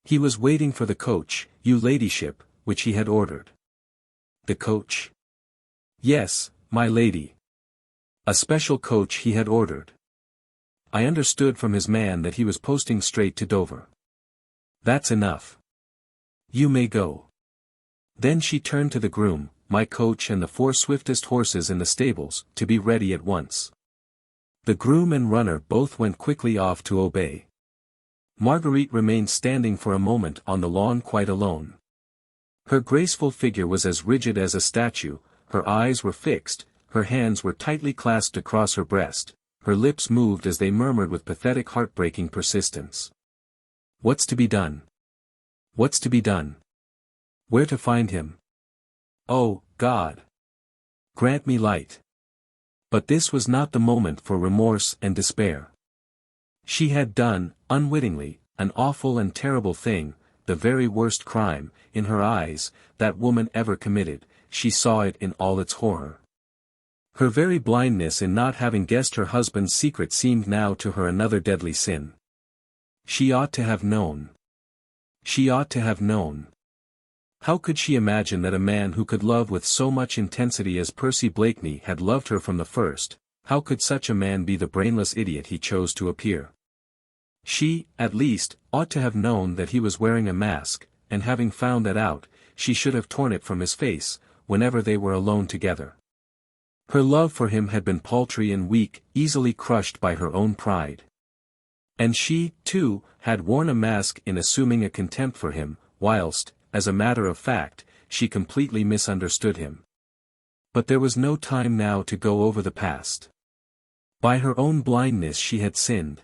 "He was waiting for the coach, your ladyship, which he had ordered." "The coach?" "Yes, my lady. A special coach he had ordered. I understood from his man that he was posting straight to Dover." "That's enough. You may go." Then she turned to the groom, "My coach and the 4 swiftest horses in the stables, to be ready at once." The groom and runner both went quickly off to obey. Marguerite remained standing for a moment on the lawn quite alone. Her graceful figure was as rigid as a statue, her eyes were fixed, her hands were tightly clasped across her breast, her lips moved as they murmured with pathetic heartbreaking persistence. "What's to be done? What's to be done? Where to find him? Oh, God! Grant me light." But this was not the moment for remorse and despair. She had done, unwittingly, an awful and terrible thing, the very worst crime, in her eyes, that woman ever committed. She saw it in all its horror. Her very blindness in not having guessed her husband's secret seemed now to her another deadly sin. She ought to have known. She ought to have known. How could she imagine that a man who could love with so much intensity as Percy Blakeney had loved her from the first, how could such a man be the brainless idiot he chose to appear? She, at least, ought to have known that he was wearing a mask, and having found that out, she should have torn it from his face, whenever they were alone together. Her love for him had been paltry and weak, easily crushed by her own pride. And she, too, had worn a mask in assuming a contempt for him, whilst, as a matter of fact, she completely misunderstood him. But there was no time now to go over the past. By her own blindness she had sinned.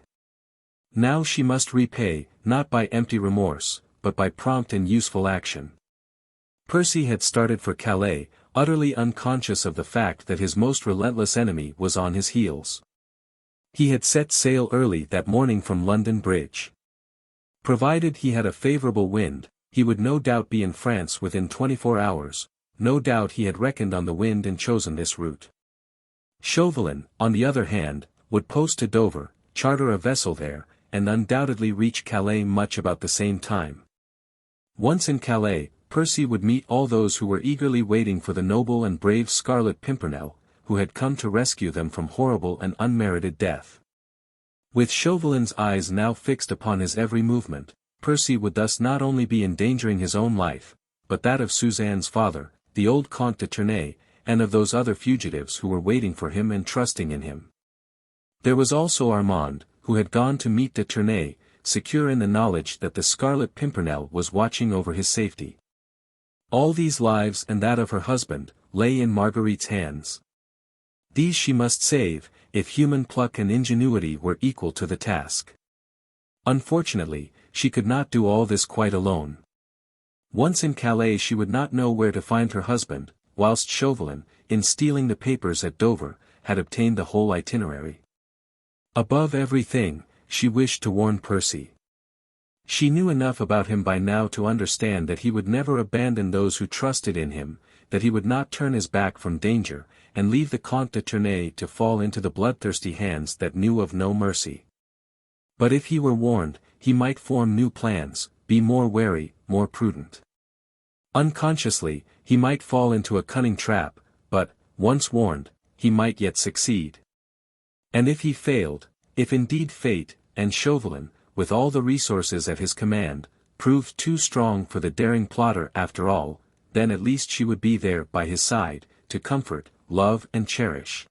Now she must repay, not by empty remorse, but by prompt and useful action. Percy had started for Calais, utterly unconscious of the fact that his most relentless enemy was on his heels. He had set sail early that morning from London Bridge. Provided he had a favourable wind, he would no doubt be in France within 24 hours, no doubt he had reckoned on the wind and chosen this route. Chauvelin, on the other hand, would post to Dover, charter a vessel there, and undoubtedly reach Calais much about the same time. Once in Calais, Percy would meet all those who were eagerly waiting for the noble and brave Scarlet Pimpernel, who had come to rescue them from horrible and unmerited death. With Chauvelin's eyes now fixed upon his every movement, Percy would thus not only be endangering his own life, but that of Suzanne's father, the old Comte de Tournay, and of those other fugitives who were waiting for him and trusting in him. There was also Armand, who had gone to meet de Tournay, secure in the knowledge that the Scarlet Pimpernel was watching over his safety. All these lives and that of her husband, lay in Marguerite's hands. These she must save, if human pluck and ingenuity were equal to the task. Unfortunately, she could not do all this quite alone. Once in Calais she would not know where to find her husband, whilst Chauvelin, in stealing the papers at Dover, had obtained the whole itinerary. Above everything, she wished to warn Percy. She knew enough about him by now to understand that he would never abandon those who trusted in him, that he would not turn his back from danger, and leave the Comte de Tournay to fall into the bloodthirsty hands that knew of no mercy. But if he were warned, he might form new plans, be more wary, more prudent. Unconsciously, he might fall into a cunning trap, but, once warned, he might yet succeed. And if he failed, if indeed fate, and Chauvelin, with all the resources at his command, proved too strong for the daring plotter after all, then at least she would be there by his side, to comfort, love and cherish.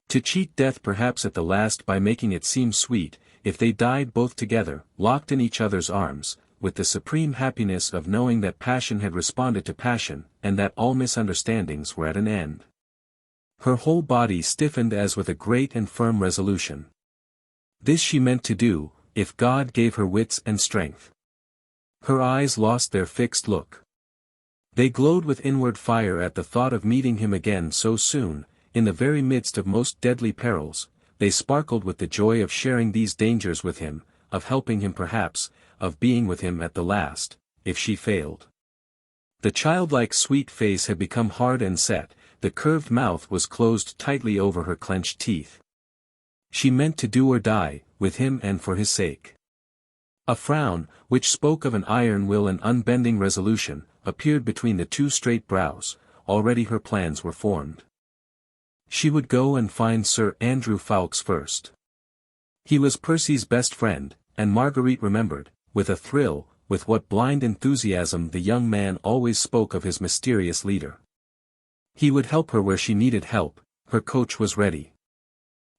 To cheat death perhaps at the last by making it seem sweet, if they died both together, locked in each other's arms, with the supreme happiness of knowing that passion had responded to passion, and that all misunderstandings were at an end. Her whole body stiffened as with a great and firm resolution. This she meant to do, if God gave her wits and strength. Her eyes lost their fixed look. They glowed with inward fire at the thought of meeting him again so soon, in the very midst of most deadly perils. They sparkled with the joy of sharing these dangers with him, of helping him perhaps, of being with him at the last, if she failed. The childlike sweet face had become hard and set, the curved mouth was closed tightly over her clenched teeth. She meant to do or die, with him and for his sake. A frown, which spoke of an iron will and unbending resolution, appeared between the two straight brows. Already her plans were formed. She would go and find Sir Andrew Ffoulkes first. He was Percy's best friend, and Marguerite remembered, with a thrill, with what blind enthusiasm the young man always spoke of his mysterious leader. He would help her where she needed help. Her coach was ready.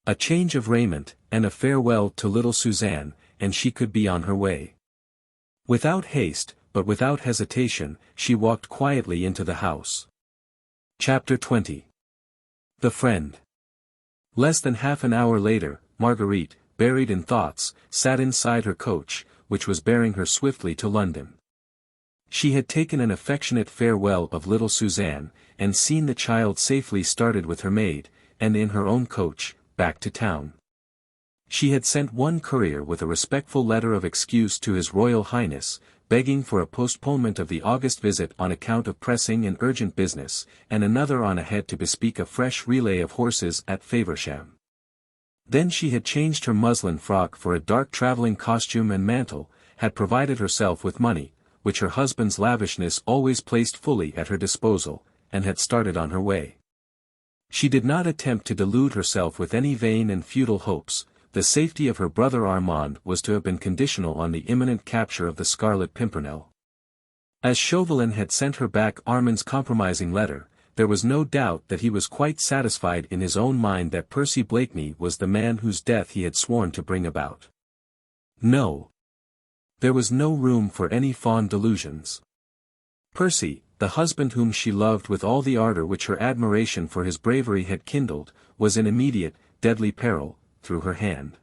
A change of raiment, and a farewell to little Suzanne, and she could be on her way. Without haste, but without hesitation, she walked quietly into the house. Chapter 20. The Friend. Less than half an hour later, Marguerite, buried in thoughts, sat inside her coach, which was bearing her swiftly to London. She had taken an affectionate farewell of little Suzanne, and seen the child safely started with her maid, and in her own coach, back to town. She had sent one courier with a respectful letter of excuse to His Royal Highness, begging for a postponement of the August visit on account of pressing and urgent business, and another on ahead to bespeak a fresh relay of horses at Faversham. Then she had changed her muslin frock for a dark travelling costume and mantle, had provided herself with money, which her husband's lavishness always placed fully at her disposal, and had started on her way. She did not attempt to delude herself with any vain and futile hopes. The safety of her brother Armand was to have been conditional on the imminent capture of the Scarlet Pimpernel. As Chauvelin had sent her back Armand's compromising letter, there was no doubt that he was quite satisfied in his own mind that Percy Blakeney was the man whose death he had sworn to bring about. No. There was no room for any fond delusions. Percy, the husband whom she loved with all the ardor which her admiration for his bravery had kindled, was in immediate, deadly peril, through her hand.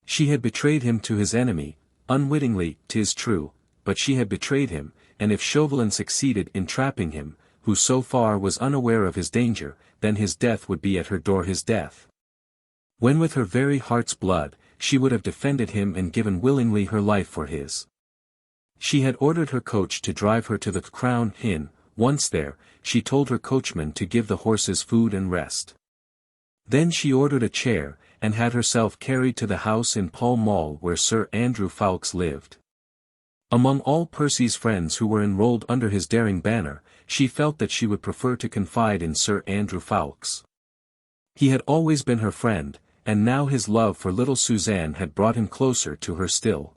She had betrayed him to his enemy, unwittingly, 'tis true, but she had betrayed him, and if Chauvelin succeeded in trapping him, who so far was unaware of his danger, then his death would be at her door, his death. When with her very heart's blood, she would have defended him and given willingly her life for his. She had ordered her coach to drive her to the Crown Inn. Once there, she told her coachman to give the horses food and rest. Then she ordered a chair, and had herself carried to the house in Pall Mall where Sir Andrew Ffoulkes lived. Among all Percy's friends who were enrolled under his daring banner, she felt that she would prefer to confide in Sir Andrew Ffoulkes. He had always been her friend, and now his love for little Suzanne had brought him closer to her still.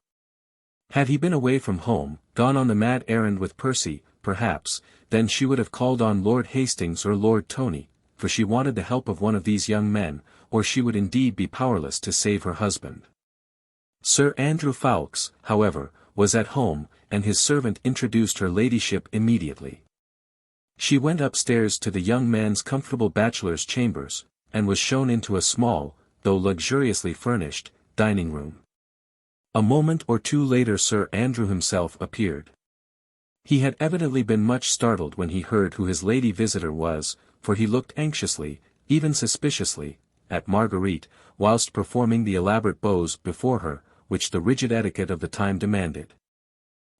Had he been away from home, gone on the mad errand with Percy, perhaps, then she would have called on Lord Hastings or Lord Tony, for she wanted the help of one of these young men, or she would indeed be powerless to save her husband. Sir Andrew Ffoulkes, however, was at home, and his servant introduced her ladyship immediately. She went upstairs to the young man's comfortable bachelor's chambers, and was shown into a small, though luxuriously furnished, dining room. A moment or two later Sir Andrew himself appeared. He had evidently been much startled when he heard who his lady visitor was, for he looked anxiously, even suspiciously, at Marguerite, whilst performing the elaborate bows before her, which the rigid etiquette of the time demanded.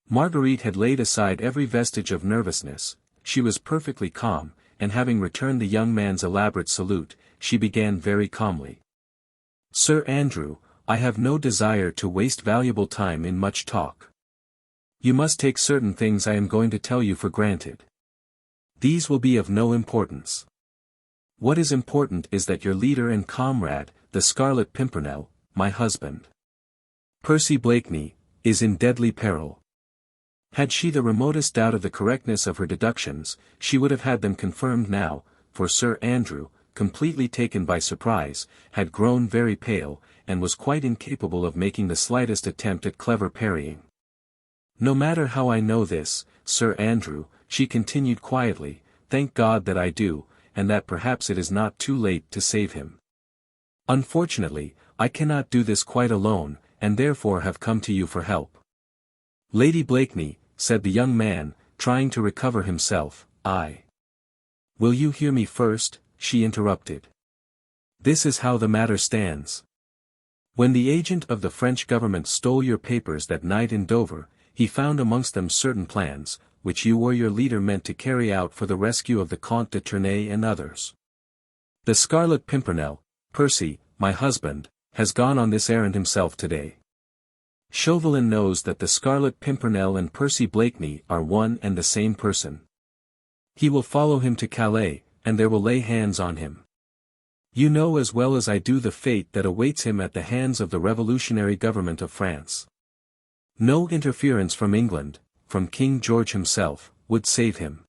Marguerite had laid aside every vestige of nervousness, she was perfectly calm, and having returned the young man's elaborate salute, she began very calmly. "Sir Andrew, I have no desire to waste valuable time in much talk. You must take certain things I am going to tell you for granted. These will be of no importance. What is important is that your leader and comrade, the Scarlet Pimpernel, my husband, Percy Blakeney, is in deadly peril." Had she the remotest doubt of the correctness of her deductions, she would have had them confirmed now, for Sir Andrew, completely taken by surprise, had grown very pale, and was quite incapable of making the slightest attempt at clever parrying. "No matter how I know this, Sir Andrew," she continued quietly, "thank God that I do, and that perhaps it is not too late to save him. Unfortunately, I cannot do this quite alone, and therefore have come to you for help." "Lady Blakeney," said the young man, trying to recover himself, "Will you hear me first?" she interrupted. "This is how the matter stands. When the agent of the French government stole your papers that night in Dover, he found amongst them certain plans, which you or your leader meant to carry out for the rescue of the Comte de Tournay and others. The Scarlet Pimpernel, Percy, my husband, has gone on this errand himself today. Chauvelin knows that the Scarlet Pimpernel and Percy Blakeney are one and the same person. He will follow him to Calais, and there will lay hands on him. You know as well as I do the fate that awaits him at the hands of the revolutionary government of France. No interference from England, from King George himself, would save him.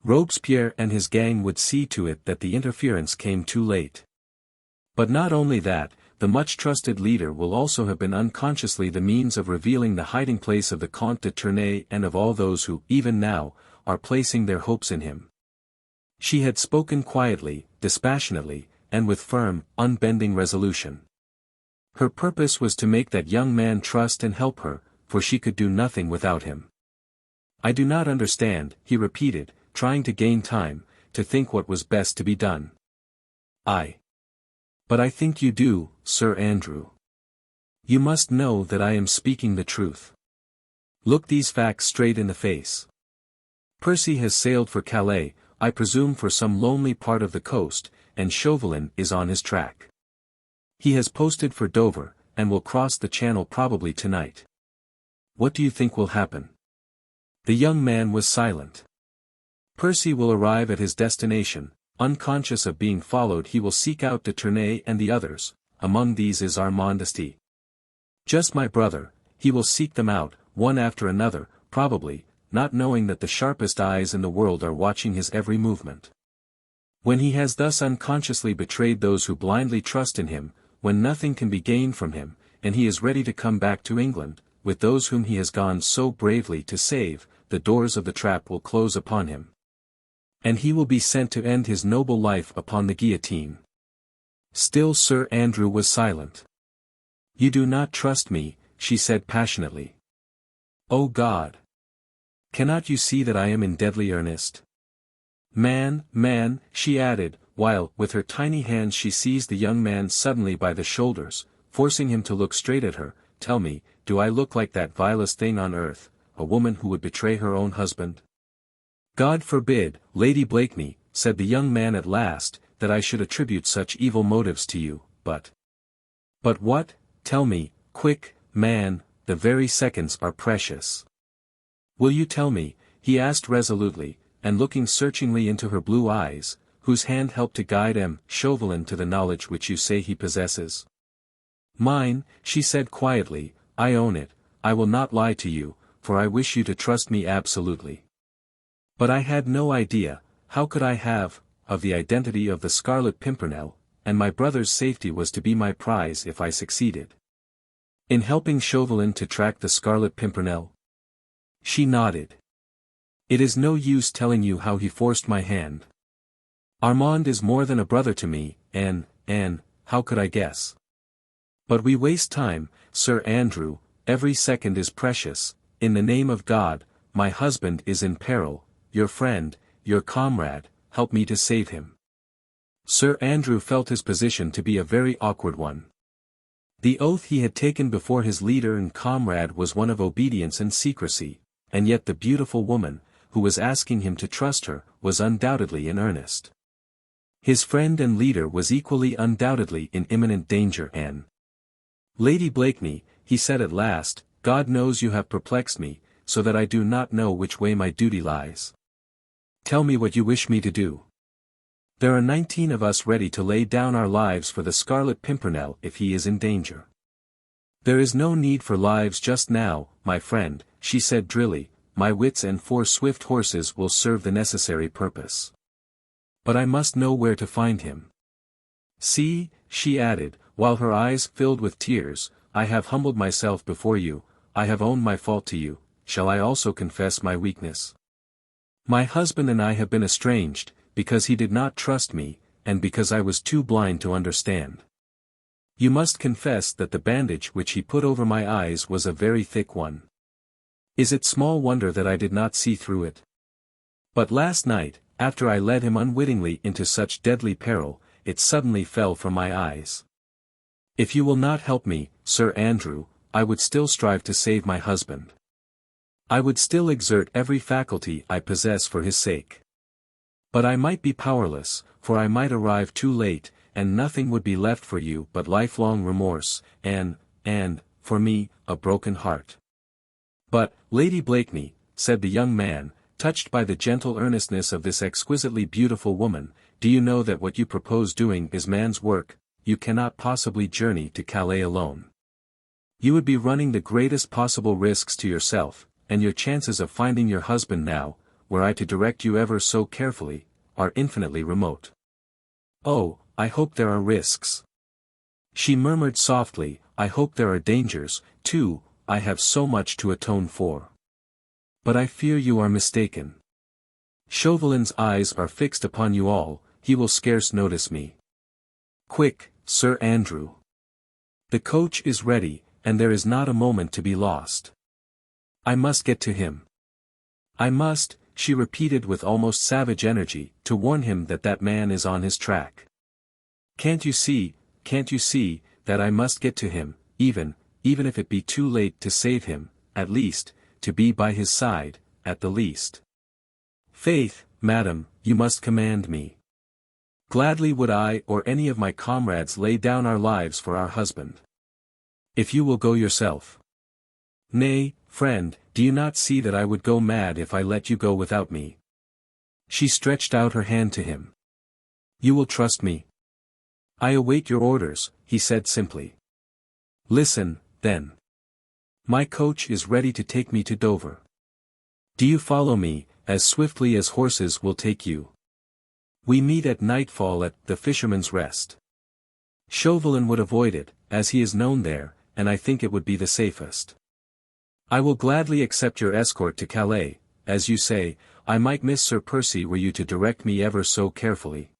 Robespierre and his gang would see to it that the interference came too late. But not only that, the much-trusted leader will also have been unconsciously the means of revealing the hiding place of the Comte de Tournay and of all those who, even now, are placing their hopes in him." She had spoken quietly, dispassionately, and with firm, unbending resolution. Her purpose was to make that young man trust and help her, for she could do nothing without him. "I do not understand," he repeated, trying to gain time, to think what was best to be done. "But I think you do, Sir Andrew. You must know that I am speaking the truth. Look these facts straight in the face. Percy has sailed for Calais, I presume for some lonely part of the coast, and Chauvelin is on his track. He has posted for Dover, and will cross the Channel probably tonight. What do you think will happen?" The young man was silent. "Percy will arrive at his destination, unconscious of being followed. He will seek out de Tournay and the others, among these is Armand d'Este. Just my brother, he will seek them out, one after another, probably, not knowing that the sharpest eyes in the world are watching his every movement. When he has thus unconsciously betrayed those who blindly trust in him, when nothing can be gained from him, and he is ready to come back to England, with those whom he has gone so bravely to save, the doors of the trap will close upon him. And he will be sent to end his noble life upon the guillotine." Still Sir Andrew was silent. "You do not trust me," she said passionately. "Oh God! Cannot you see that I am in deadly earnest? Man, she added, while, with her tiny hands she seized the young man suddenly by the shoulders, forcing him to look straight at her, tell me, do I look like that vilest thing on earth, a woman who would betray her own husband? God forbid, Lady Blakeney, said the young man at last, that I should attribute such evil motives to you, but what? Tell me, quick, man, the very seconds are precious. Will you tell me, he asked resolutely, and looking searchingly into her blue eyes, whose hand helped to guide M. Chauvelin to the knowledge which you say he possesses? Mine, she said quietly, I own it, I will not lie to you, for I wish you to trust me absolutely. But I had no idea, how could I have, of the identity of the Scarlet Pimpernel, and my brother's safety was to be my prize if I succeeded in helping Chauvelin to track the Scarlet Pimpernel. She nodded. It is no use telling you how he forced my hand. Armand is more than a brother to me, and, how could I guess? But we waste time, Sir Andrew, every second is precious, in the name of God, my husband is in peril, your friend, your comrade, help me to save him. Sir Andrew felt his position to be a very awkward one. The oath he had taken before his leader and comrade was one of obedience and secrecy, and yet the beautiful woman, who was asking him to trust her, was undoubtedly in earnest. His friend and leader was equally undoubtedly in imminent danger and Lady Blakeney, he said at last, God knows you have perplexed me, so that I do not know which way my duty lies. Tell me what you wish me to do. There are 19 of us ready to lay down our lives for the Scarlet Pimpernel if he is in danger. There is no need for lives just now, my friend, she said drily, my wits and 4 swift horses will serve the necessary purpose. But I must know where to find him. See, she added, while her eyes filled with tears, I have humbled myself before you, I have owned my fault to you, shall I also confess my weakness? My husband and I have been estranged, because he did not trust me, and because I was too blind to understand. You must confess that the bandage which he put over my eyes was a very thick one. Is it small wonder that I did not see through it? But last night, after I led him unwittingly into such deadly peril, it suddenly fell from my eyes. If you will not help me, Sir Andrew, I would still strive to save my husband. I would still exert every faculty I possess for his sake. But I might be powerless, for I might arrive too late, and nothing would be left for you but lifelong remorse, and, for me, a broken heart. But, Lady Blakeney, said the young man, touched by the gentle earnestness of this exquisitely beautiful woman, do you know that what you propose doing is man's work? You cannot possibly journey to Calais alone. You would be running the greatest possible risks to yourself, and your chances of finding your husband now, were I to direct you ever so carefully, are infinitely remote. Oh, I hope there are risks. She murmured softly, I hope there are dangers, too, I have so much to atone for. But I fear you are mistaken. Chauvelin's eyes are fixed upon you all, he will scarce notice me. Quick, Sir Andrew. The coach is ready, and there is not a moment to be lost. I must get to him. I must, she repeated with almost savage energy, to warn him that that man is on his track. Can't you see, that I must get to him, even if it be too late to save him, at least, to be by his side, at the least. Faith, madam, you must command me. Gladly would I or any of my comrades lay down our lives for our husband. If you will go yourself. Nay, friend, do you not see that I would go mad if I let you go without me? She stretched out her hand to him. You will trust me? I await your orders, he said simply. Listen, then. My coach is ready to take me to Dover. Do you follow me, as swiftly as horses will take you? We meet at nightfall at the Fisherman's Rest. Chauvelin would avoid it, as he is known there, and I think it would be the safest. I will gladly accept your escort to Calais, as you say, I might miss Sir Percy were you to direct me ever so carefully.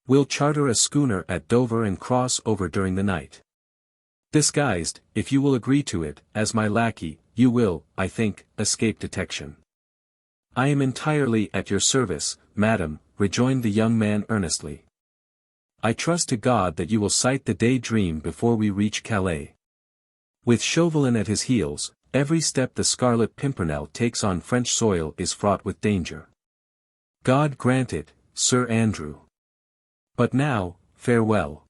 We'll charter a schooner at Dover and cross over during the night. Disguised, if you will agree to it, as my lackey, you will, I think, escape detection. "I am entirely at your service, madam," rejoined the young man earnestly. "I trust to God that you will sight the Day Dream before we reach Calais. With Chauvelin at his heels, every step the Scarlet Pimpernel takes on French soil is fraught with danger." "God grant it, Sir Andrew. But now, farewell.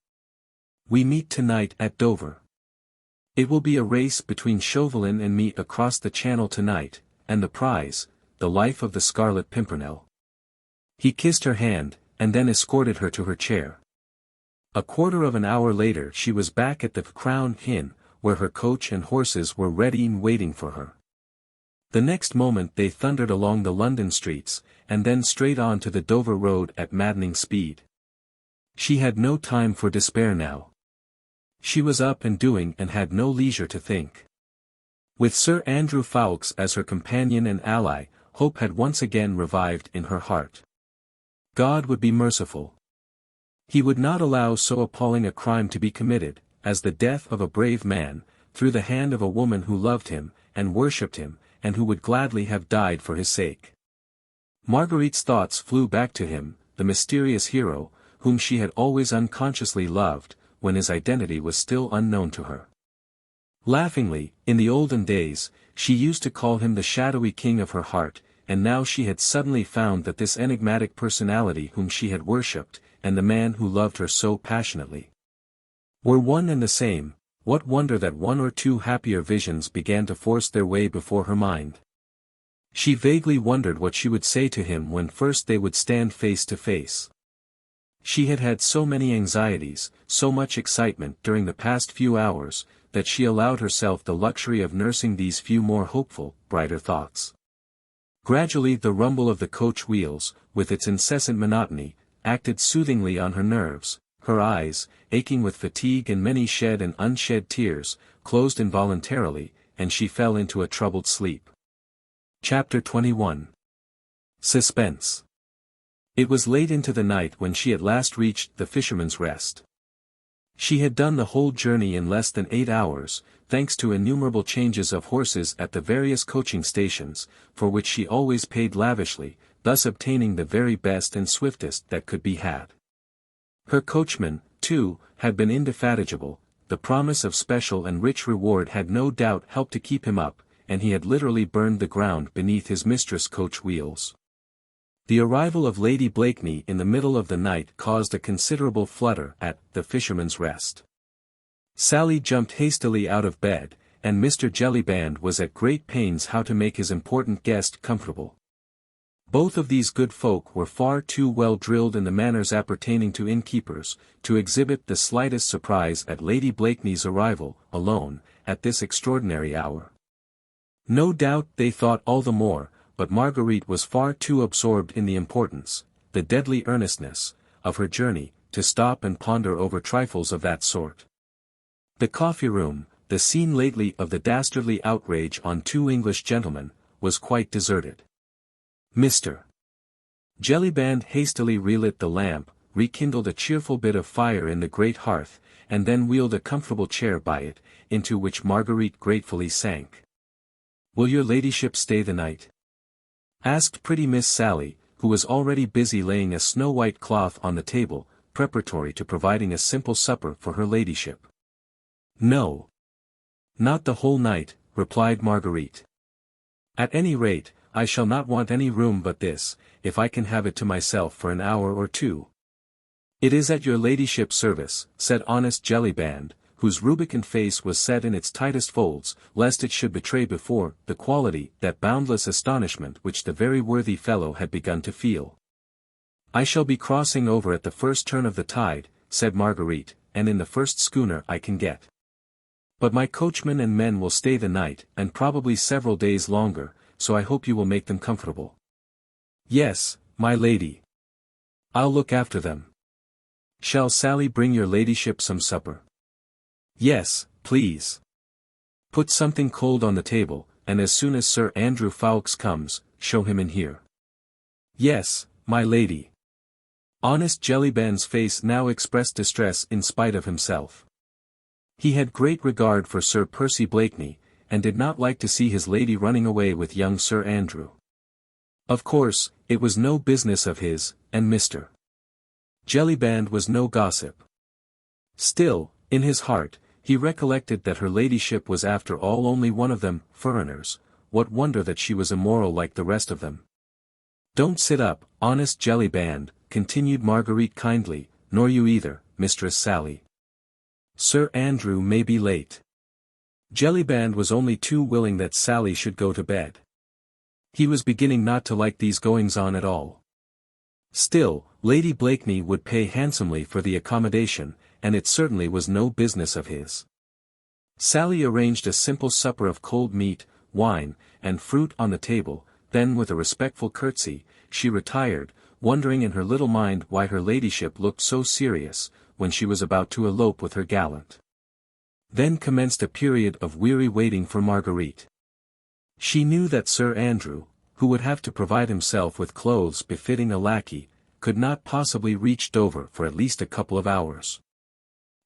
We meet tonight at Dover. It will be a race between Chauvelin and me across the Channel tonight, and the prize, the life of the Scarlet Pimpernel." He kissed her hand, and then escorted her to her chair. A quarter of an hour later she was back at the Crown Inn, where her coach and horses were ready and waiting for her. The next moment they thundered along the London streets, and then straight on to the Dover road at maddening speed. She had no time for despair now. She was up and doing and had no leisure to think. With Sir Andrew Ffoulkes as her companion and ally, hope had once again revived in her heart. God would be merciful. He would not allow so appalling a crime to be committed, as the death of a brave man, through the hand of a woman who loved him, and worshipped him, and who would gladly have died for his sake. Marguerite's thoughts flew back to him, the mysterious hero, whom she had always unconsciously loved, when his identity was still unknown to her. Laughingly, in the olden days, she used to call him the shadowy king of her heart, and now she had suddenly found that this enigmatic personality whom she had worshipped, and the man who loved her so passionately, were one and the same. What wonder that one or two happier visions began to force their way before her mind. She vaguely wondered what she would say to him when first they would stand face to face. She had had so many anxieties, so much excitement during the past few hours, that she allowed herself the luxury of nursing these few more hopeful, brighter thoughts. Gradually the rumble of the coach wheels, with its incessant monotony, acted soothingly on her nerves. Her eyes, aching with fatigue and many shed and unshed tears, closed involuntarily, and she fell into a troubled sleep. Chapter 21. Suspense. It was late into the night when she at last reached the Fisherman's Rest. She had done the whole journey in less than 8 hours, thanks to innumerable changes of horses at the various coaching stations, for which she always paid lavishly, thus obtaining the very best and swiftest that could be had. Her coachman, too, had been indefatigable. The promise of special and rich reward had no doubt helped to keep him up, and he had literally burned the ground beneath his mistress' coach wheels. The arrival of Lady Blakeney in the middle of the night caused a considerable flutter at the Fisherman's Rest. Sally jumped hastily out of bed, and Mr. Jellyband was at great pains how to make his important guest comfortable. Both of these good folk were far too well drilled in the manners appertaining to innkeepers, to exhibit the slightest surprise at Lady Blakeney's arrival, alone, at this extraordinary hour. No doubt they thought all the more, but Marguerite was far too absorbed in the importance, the deadly earnestness, of her journey, to stop and ponder over trifles of that sort. The coffee-room, the scene lately of the dastardly outrage on 2 English gentlemen, was quite deserted. Mr. Jellyband hastily relit the lamp, rekindled a cheerful bit of fire in the great hearth, and then wheeled a comfortable chair by it, into which Marguerite gratefully sank. "Will your ladyship stay the night?" asked pretty Miss Sally, who was already busy laying a snow-white cloth on the table, preparatory to providing a simple supper for her ladyship. "No. Not the whole night," replied Marguerite. "At any rate, I shall not want any room but this, if I can have it to myself for an hour or two." "It is at your ladyship's service," said honest Jellyband, whose rubicund face was set in its tightest folds, lest it should betray before the quality that boundless astonishment which the very worthy fellow had begun to feel. "I shall be crossing over at the first turn of the tide," said Marguerite, "and in the first schooner I can get. But my coachman and men will stay the night, and probably several days longer, so I hope you will make them comfortable." "Yes, my lady. I'll look after them. Shall Sally bring your ladyship some supper?" "Yes, please. Put something cold on the table, and as soon as Sir Andrew Ffoulkes comes, show him in here." "Yes, my lady." Honest Jellyband's face now expressed distress in spite of himself. He had great regard for Sir Percy Blakeney, and did not like to see his lady running away with young Sir Andrew. Of course, it was no business of his, and Mr. Jellyband was no gossip. Still, in his heart, he recollected that her ladyship was after all only one of them, foreigners. What wonder that she was immoral like the rest of them. "Don't sit up, honest Jellyband," continued Marguerite kindly, "nor you either, Mistress Sally. Sir Andrew may be late." Jellyband was only too willing that Sally should go to bed. He was beginning not to like these goings-on at all. Still, Lady Blakeney would pay handsomely for the accommodation, and it certainly was no business of his. Sally arranged a simple supper of cold meat, wine, and fruit on the table, then with a respectful curtsy, she retired, wondering in her little mind why her ladyship looked so serious, when she was about to elope with her gallant. Then commenced a period of weary waiting for Marguerite. She knew that Sir Andrew, who would have to provide himself with clothes befitting a lackey, could not possibly reach Dover for at least a couple of hours.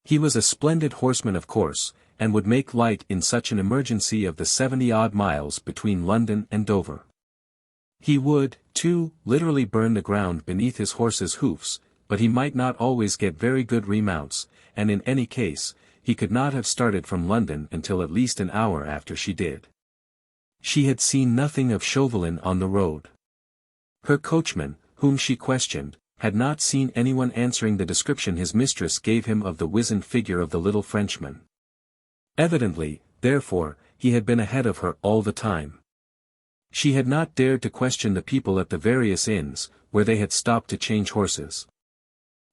He was a splendid horseman of course, and would make light in such an emergency of the 70-odd miles between London and Dover. He would, too, literally burn the ground beneath his horse's hoofs, but he might not always get very good remounts, and in any case, he could not have started from London until at least an hour after she did. She had seen nothing of Chauvelin on the road. Her coachman, whom she questioned, had not seen anyone answering the description his mistress gave him of the wizened figure of the little Frenchman. Evidently, therefore, he had been ahead of her all the time. She had not dared to question the people at the various inns, where they had stopped to change horses.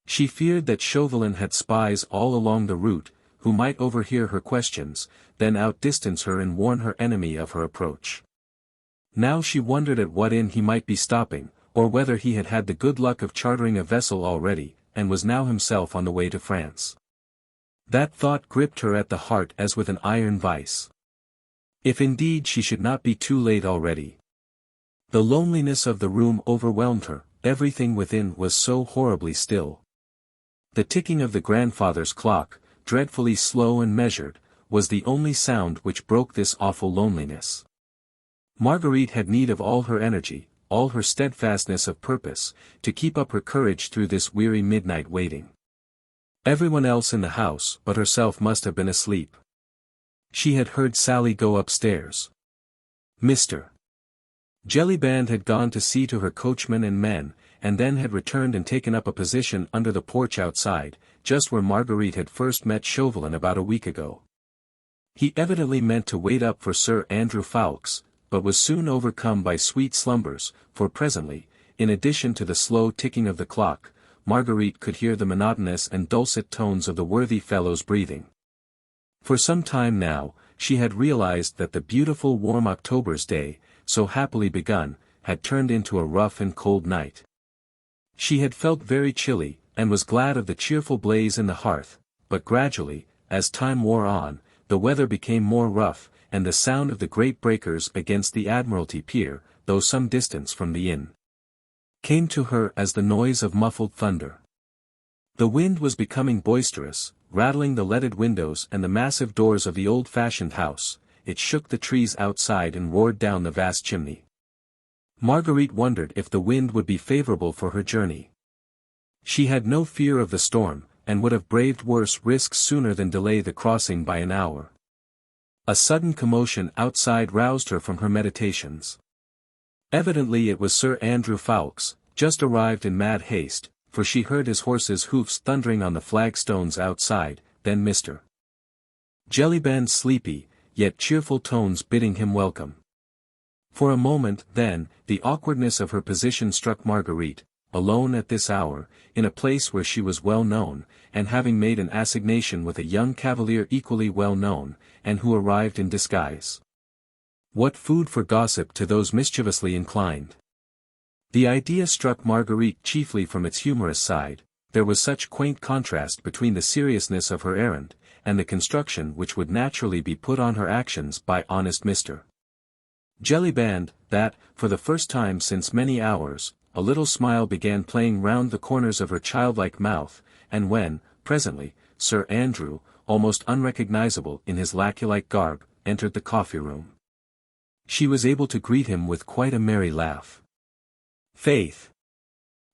She feared that Chauvelin had spies all along the route, who might overhear her questions, then outdistance her and warn her enemy of her approach. Now she wondered at what inn he might be stopping, or whether he had had the good luck of chartering a vessel already, and was now himself on the way to France. That thought gripped her at the heart as with an iron vice. If indeed she should not be too late already. The loneliness of the room overwhelmed her, everything within was so horribly still. The ticking of the grandfather's clock, dreadfully slow and measured, was the only sound which broke this awful loneliness. Marguerite had need of all her energy, all her steadfastness of purpose, to keep up her courage through this weary midnight waiting. Everyone else in the house but herself must have been asleep. She had heard Sally go upstairs. Mr. Jellyband had gone to see to her coachman and men, and then had returned and taken up a position under the porch outside, just where Marguerite had first met Chauvelin about a week ago. He evidently meant to wait up for Sir Andrew Ffoulkes, but was soon overcome by sweet slumbers, for presently, in addition to the slow ticking of the clock, Marguerite could hear the monotonous and dulcet tones of the worthy fellow's breathing. For some time now, she had realized that the beautiful warm October's day, so happily begun, had turned into a rough and cold night. She had felt very chilly, and was glad of the cheerful blaze in the hearth, but gradually, as time wore on, the weather became more rough, and the sound of the great breakers against the Admiralty Pier, though some distance from the inn, came to her as the noise of muffled thunder. The wind was becoming boisterous, rattling the leaded windows and the massive doors of the old-fashioned house. It shook the trees outside and roared down the vast chimney. Marguerite wondered if the wind would be favorable for her journey. She had no fear of the storm, and would have braved worse risks sooner than delay the crossing by an hour. A sudden commotion outside roused her from her meditations. Evidently it was Sir Andrew Ffoulkes, just arrived in mad haste, for she heard his horse's hoofs thundering on the flagstones outside, then Mr. Jellyband's sleepy, yet cheerful tones bidding him welcome. For a moment, then, the awkwardness of her position struck Marguerite, alone at this hour, in a place where she was well known, and having made an assignation with a young cavalier equally well known, and who arrived in disguise. What food for gossip to those mischievously inclined! The idea struck Marguerite chiefly from its humorous side. There was such quaint contrast between the seriousness of her errand, and the construction which would naturally be put on her actions by honest Mr. Jellyband, that, for the first time since many hours, a little smile began playing round the corners of her childlike mouth, and when, presently, Sir Andrew, almost unrecognizable in his lackey-like garb, entered the coffee-room, she was able to greet him with quite a merry laugh. Faith.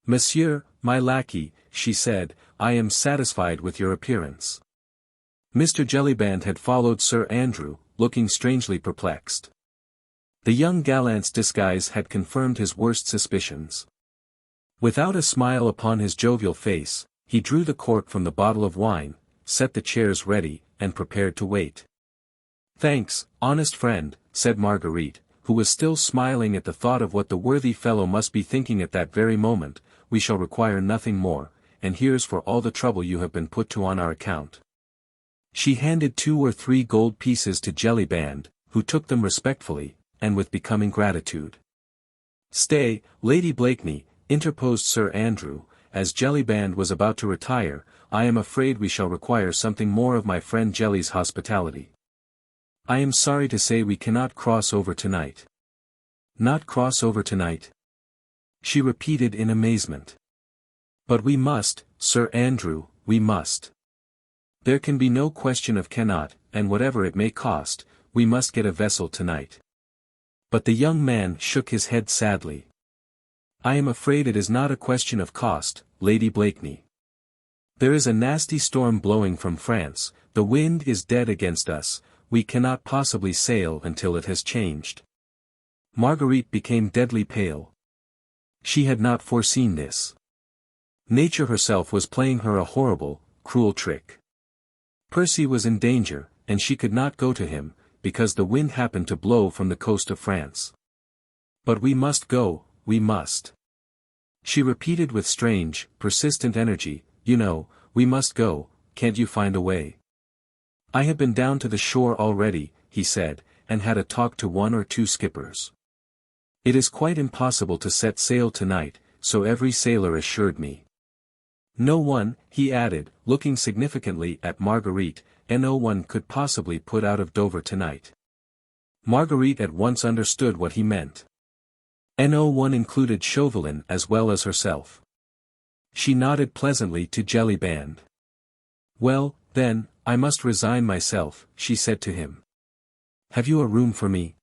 Monsieur, my lackey, she said, I am satisfied with your appearance. Mr. Jellyband had followed Sir Andrew, looking strangely perplexed. The young gallant's disguise had confirmed his worst suspicions. Without a smile upon his jovial face, he drew the cork from the bottle of wine, set the chairs ready, and prepared to wait. Thanks, honest friend, said Marguerite, who was still smiling at the thought of what the worthy fellow must be thinking at that very moment. We shall require nothing more, and here's for all the trouble you have been put to on our account. She handed 2 or 3 gold pieces to Jellyband, who took them respectfully, and with becoming gratitude. Stay, Lady Blakeney, interposed Sir Andrew, as Jellyband was about to retire, I am afraid we shall require something more of my friend Jelly's hospitality. I am sorry to say we cannot cross over tonight. Not cross over tonight? She repeated in amazement. But we must, Sir Andrew, we must. There can be no question of cannot, and whatever it may cost, we must get a vessel tonight. But the young man shook his head sadly. I am afraid it is not a question of cost, Lady Blakeney. There is a nasty storm blowing from France, the wind is dead against us, we cannot possibly sail until it has changed. Marguerite became deadly pale. She had not foreseen this. Nature herself was playing her a horrible, cruel trick. Percy was in danger, and she could not go to him, because the wind happened to blow from the coast of France. But we must go, we must. She repeated with strange, persistent energy, you know, we must go, can't you find a way? I have been down to the shore already, he said, and had a talk to 1 or 2 skippers. It is quite impossible to set sail tonight, so every sailor assured me. No one, he added, looking significantly at Marguerite, and no one could possibly put out of Dover tonight. Marguerite at once understood what he meant. No one included Chauvelin as well as herself. She nodded pleasantly to Jellyband. Well, then, I must resign myself, she said to him. Have you a room for me?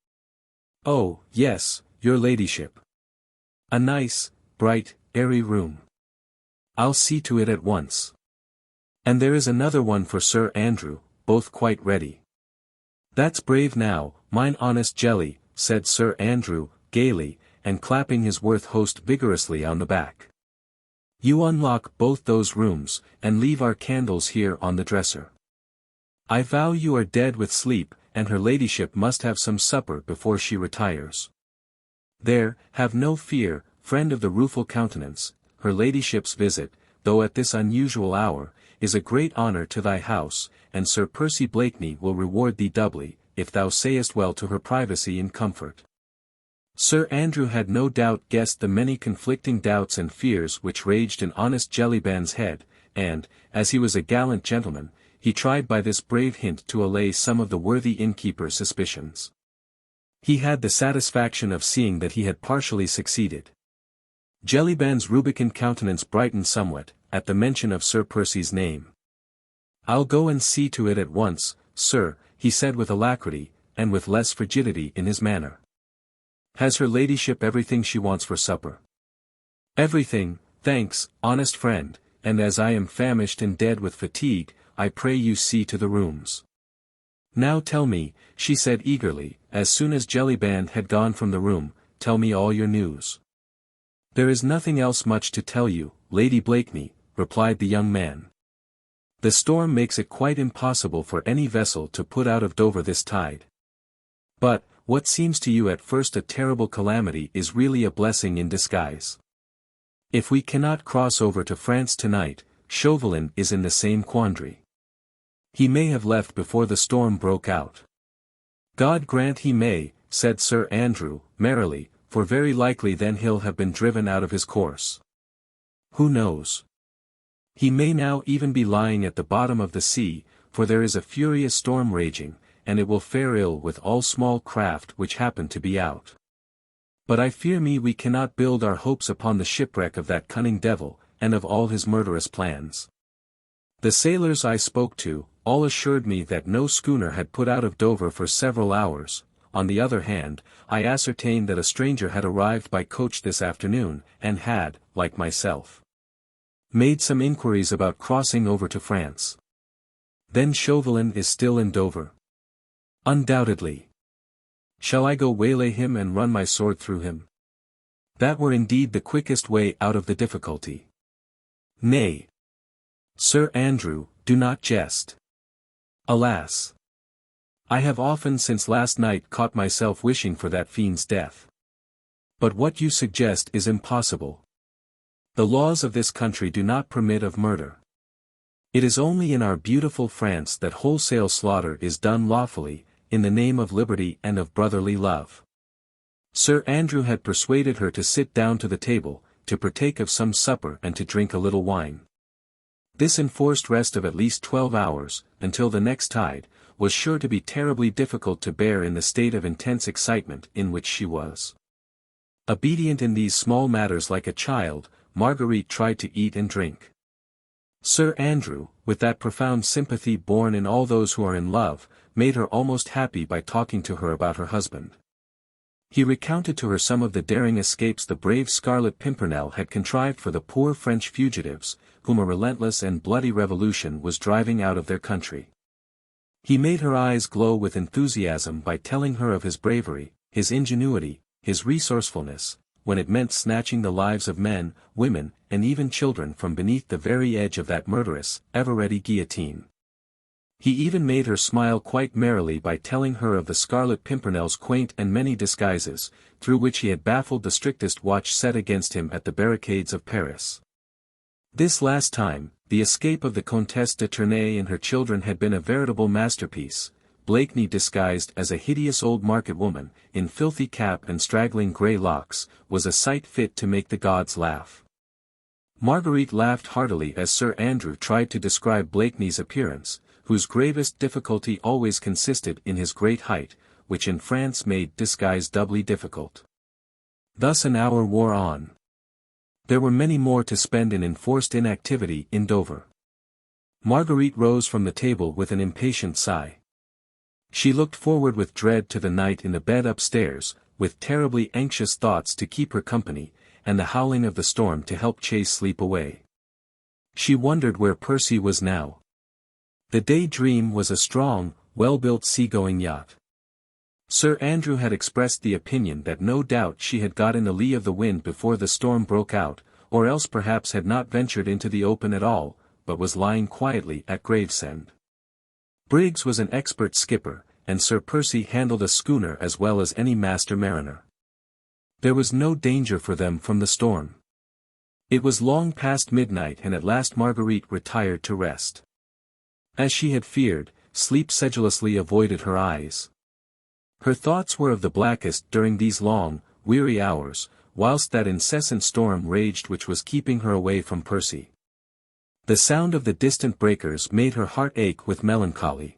Oh, yes, your ladyship. A nice, bright, airy room. I'll see to it at once. And there is another one for Sir Andrew, both quite ready. That's brave now, mine honest Jelly, said Sir Andrew, gaily, and clapping his worth host vigorously on the back. You unlock both those rooms, and leave our candles here on the dresser. I vow you are dead with sleep, and her ladyship must have some supper before she retires. There, have no fear, friend of the rueful countenance, her ladyship's visit, though at this unusual hour, is a great honour to thy house, and Sir Percy Blakeney will reward thee doubly, if thou sayest well to her privacy and comfort. Sir Andrew had no doubt guessed the many conflicting doubts and fears which raged in honest Jellyband's head, and, as he was a gallant gentleman, he tried by this brave hint to allay some of the worthy innkeeper's suspicions. He had the satisfaction of seeing that he had partially succeeded. Jellyband's rubicund countenance brightened somewhat, at the mention of Sir Percy's name. I'll go and see to it at once, sir, he said with alacrity, and with less frigidity in his manner. Has her ladyship everything she wants for supper? Everything, thanks, honest friend, and as I am famished and dead with fatigue, I pray you see to the rooms. Now tell me, she said eagerly, as soon as Jellyband had gone from the room, tell me all your news. There is nothing else much to tell you, Lady Blakeney, replied the young man. The storm makes it quite impossible for any vessel to put out of Dover this tide. But, what seems to you at first a terrible calamity is really a blessing in disguise. If we cannot cross over to France tonight, Chauvelin is in the same quandary. He may have left before the storm broke out. God grant he may, said Sir Andrew, merrily, for very likely then he'll have been driven out of his course. Who knows? He may now even be lying at the bottom of the sea, for there is a furious storm raging, and it will fare ill with all small craft which happen to be out. But I fear me we cannot build our hopes upon the shipwreck of that cunning devil, and of all his murderous plans. The sailors I spoke to, all assured me that no schooner had put out of Dover for several hours, on the other hand, I ascertained that a stranger had arrived by coach this afternoon, and had, like myself, made some inquiries about crossing over to France. Then Chauvelin is still in Dover. Undoubtedly. Shall I go waylay him and run my sword through him? That were indeed the quickest way out of the difficulty. Nay, Sir Andrew, do not jest. Alas! I have often since last night caught myself wishing for that fiend's death. But what you suggest is impossible. The laws of this country do not permit of murder. It is only in our beautiful France that wholesale slaughter is done lawfully, in the name of liberty and of brotherly love. Sir Andrew had persuaded her to sit down to the table, to partake of some supper and to drink a little wine. This enforced rest of at least 12 hours, until the next tide, was sure to be terribly difficult to bear in the state of intense excitement in which she was. Obedient in these small matters like a child, Marguerite tried to eat and drink. Sir Andrew, with that profound sympathy born in all those who are in love, made her almost happy by talking to her about her husband. He recounted to her some of the daring escapes the brave Scarlet Pimpernel had contrived for the poor French fugitives, whom a relentless and bloody revolution was driving out of their country. He made her eyes glow with enthusiasm by telling her of his bravery, his ingenuity, his resourcefulness, when it meant snatching the lives of men, women, and even children from beneath the very edge of that murderous, ever-ready guillotine. He even made her smile quite merrily by telling her of the Scarlet Pimpernel's quaint and many disguises, through which he had baffled the strictest watch set against him at the barricades of Paris. This last time, the escape of the Comtesse de Tournay and her children had been a veritable masterpiece. Blakeney disguised as a hideous old market woman, in filthy cap and straggling grey locks, was a sight fit to make the gods laugh. Marguerite laughed heartily as Sir Andrew tried to describe Blakeney's appearance, whose gravest difficulty always consisted in his great height, which in France made disguise doubly difficult. Thus an hour wore on. There were many more to spend in enforced inactivity in Dover. Marguerite rose from the table with an impatient sigh. She looked forward with dread to the night in the bed upstairs, with terribly anxious thoughts to keep her company, and the howling of the storm to help chase sleep away. She wondered where Percy was now. The Daydream was a strong, well-built sea-going yacht. Sir Andrew had expressed the opinion that no doubt she had got in the lee of the wind before the storm broke out, or else perhaps had not ventured into the open at all, but was lying quietly at Gravesend. Briggs was an expert skipper, and Sir Percy handled a schooner as well as any master mariner. There was no danger for them from the storm. It was long past midnight and at last Marguerite retired to rest. As she had feared, sleep sedulously avoided her eyes. Her thoughts were of the blackest during these long, weary hours, whilst that incessant storm raged which was keeping her away from Percy. The sound of the distant breakers made her heart ache with melancholy.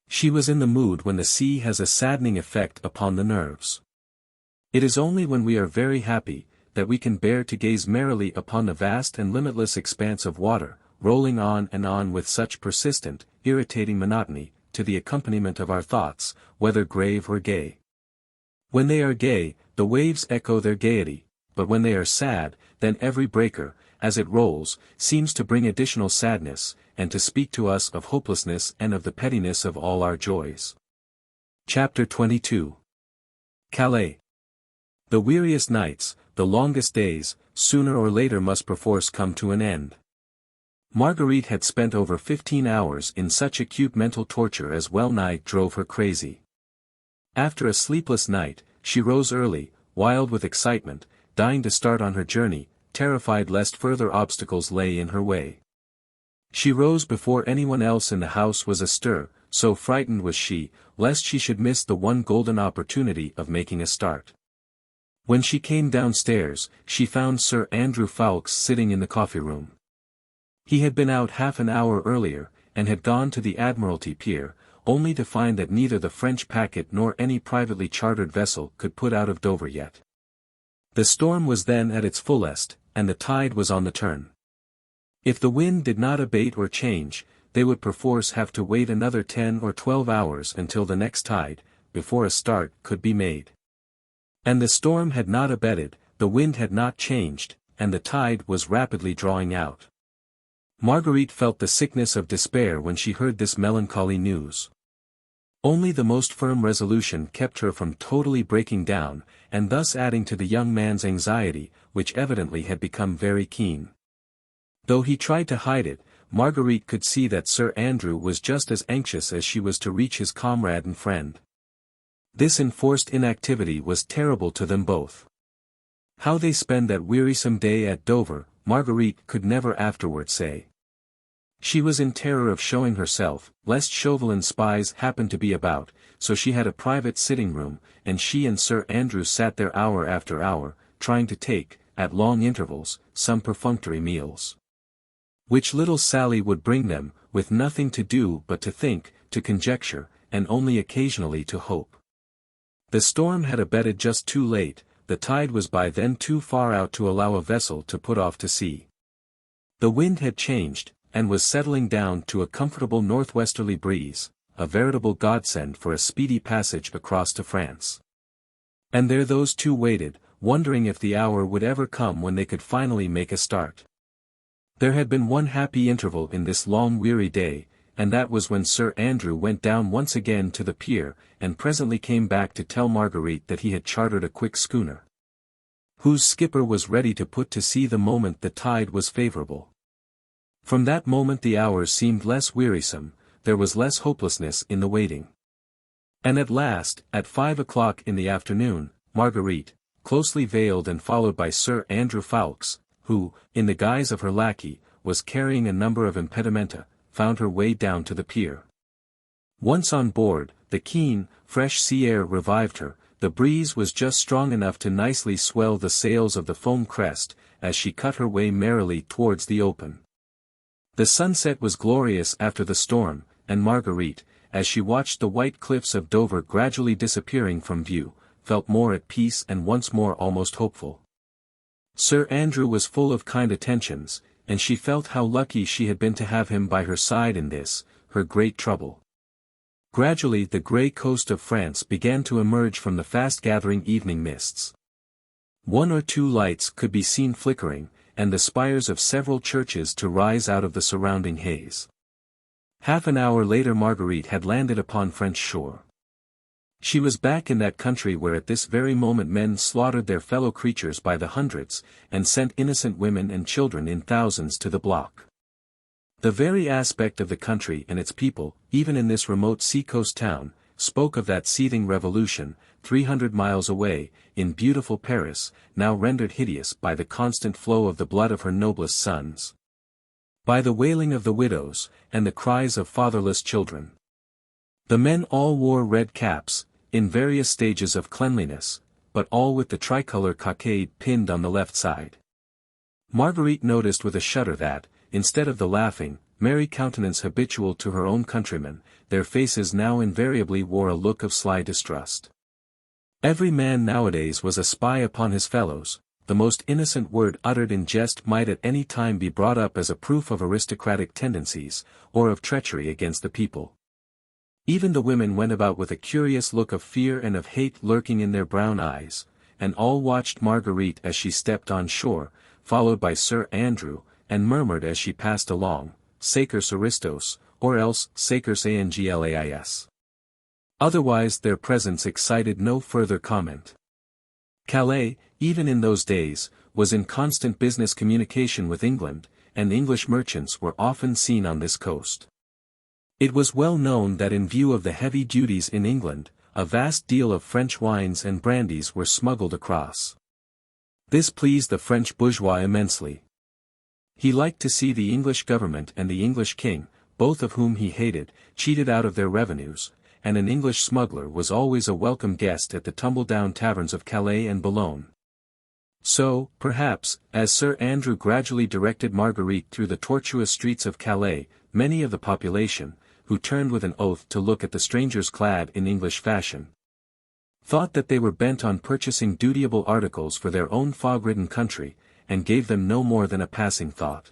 She was in the mood when the sea has a saddening effect upon the nerves. It is only when we are very happy, that we can bear to gaze merrily upon the vast and limitless expanse of water, rolling on and on with such persistent, irritating monotony, to the accompaniment of our thoughts, whether grave or gay. When they are gay, the waves echo their gaiety, but when they are sad, then every breaker, as it rolls, seems to bring additional sadness, and to speak to us of hopelessness and of the pettiness of all our joys. Chapter 22. Calais. The weariest nights, the longest days, sooner or later must perforce come to an end. Marguerite had spent over 15 hours in such acute mental torture as well-nigh drove her crazy. After a sleepless night, she rose early, wild with excitement, dying to start on her journey, terrified lest further obstacles lay in her way. She rose before anyone else in the house was astir, so frightened was she, lest she should miss the one golden opportunity of making a start. When she came downstairs, she found Sir Andrew Ffoulkes sitting in the coffee-room. He had been out half an hour earlier, and had gone to the Admiralty Pier, only to find that neither the French packet nor any privately chartered vessel could put out of Dover yet. The storm was then at its fullest, and the tide was on the turn. If the wind did not abate or change, they would perforce have to wait another 10 or 12 hours until the next tide, before a start could be made. And the storm had not abated, the wind had not changed, and the tide was rapidly drawing out. Marguerite felt the sickness of despair when she heard this melancholy news. Only the most firm resolution kept her from totally breaking down, and thus adding to the young man's anxiety, which evidently had become very keen. Though he tried to hide it, Marguerite could see that Sir Andrew was just as anxious as she was to reach his comrade and friend. This enforced inactivity was terrible to them both. How they spent that wearisome day at Dover, Marguerite could never afterward say. She was in terror of showing herself, lest Chauvelin's spies happened to be about, so she had a private sitting room, and she and Sir Andrew sat there hour after hour, trying to take, at long intervals, some perfunctory meals, which little Sally would bring them, with nothing to do but to think, to conjecture, and only occasionally to hope. The storm had abated just too late, the tide was by then too far out to allow a vessel to put off to sea. The wind had changed, and was settling down to a comfortable northwesterly breeze, a veritable godsend for a speedy passage across to France. And there those two waited, wondering if the hour would ever come when they could finally make a start. There had been one happy interval in this long weary day, and that was when Sir Andrew went down once again to the pier, and presently came back to tell Marguerite that he had chartered a quick schooner, whose skipper was ready to put to sea the moment the tide was favourable. From that moment the hours seemed less wearisome, there was less hopelessness in the waiting. And at last, at 5 o'clock in the afternoon, Marguerite, closely veiled and followed by Sir Andrew Ffoulkes, who, in the guise of her lackey, was carrying a number of impedimenta, found her way down to the pier. Once on board, the keen, fresh sea air revived her, the breeze was just strong enough to nicely swell the sails of the foam crest, as she cut her way merrily towards the open. The sunset was glorious after the storm, and Marguerite, as she watched the white cliffs of Dover gradually disappearing from view, felt more at peace and once more almost hopeful. Sir Andrew was full of kind attentions, and she felt how lucky she had been to have him by her side in this, her great trouble. Gradually the grey coast of France began to emerge from the fast-gathering evening mists. One or two lights could be seen flickering, and the spires of several churches to rise out of the surrounding haze. Half an hour later Marguerite had landed upon French shore. She was back in that country where at this very moment men slaughtered their fellow creatures by the hundreds, and sent innocent women and children in thousands to the block. The very aspect of the country and its people, even in this remote sea-coast town, spoke of that seething revolution, 300 miles away, in beautiful Paris, now rendered hideous by the constant flow of the blood of her noblest sons, by the wailing of the widows, and the cries of fatherless children. The men all wore red caps, in various stages of cleanliness, but all with the tricolour cockade pinned on the left side. Marguerite noticed with a shudder that, instead of the laughing, merry countenance habitual to her own countrymen, their faces now invariably wore a look of sly distrust. Every man nowadays was a spy upon his fellows, the most innocent word uttered in jest might at any time be brought up as a proof of aristocratic tendencies, or of treachery against the people. Even the women went about with a curious look of fear and of hate lurking in their brown eyes, and all watched Marguerite as she stepped on shore, followed by Sir Andrew, and murmured as she passed along, "Sacres Aristos," or else "Sacres Anglais." Otherwise their presence excited no further comment. Calais, even in those days, was in constant business communication with England, and English merchants were often seen on this coast. It was well known that in view of the heavy duties in England, a vast deal of French wines and brandies were smuggled across. This pleased the French bourgeois immensely. He liked to see the English government and the English king, both of whom he hated, cheated out of their revenues, and an English smuggler was always a welcome guest at the tumble-down taverns of Calais and Boulogne. So, perhaps, as Sir Andrew gradually directed Marguerite through the tortuous streets of Calais, many of the population, who turned with an oath to look at the strangers clad in English fashion, thought that they were bent on purchasing dutiable articles for their own fog-ridden country, and gave them no more than a passing thought.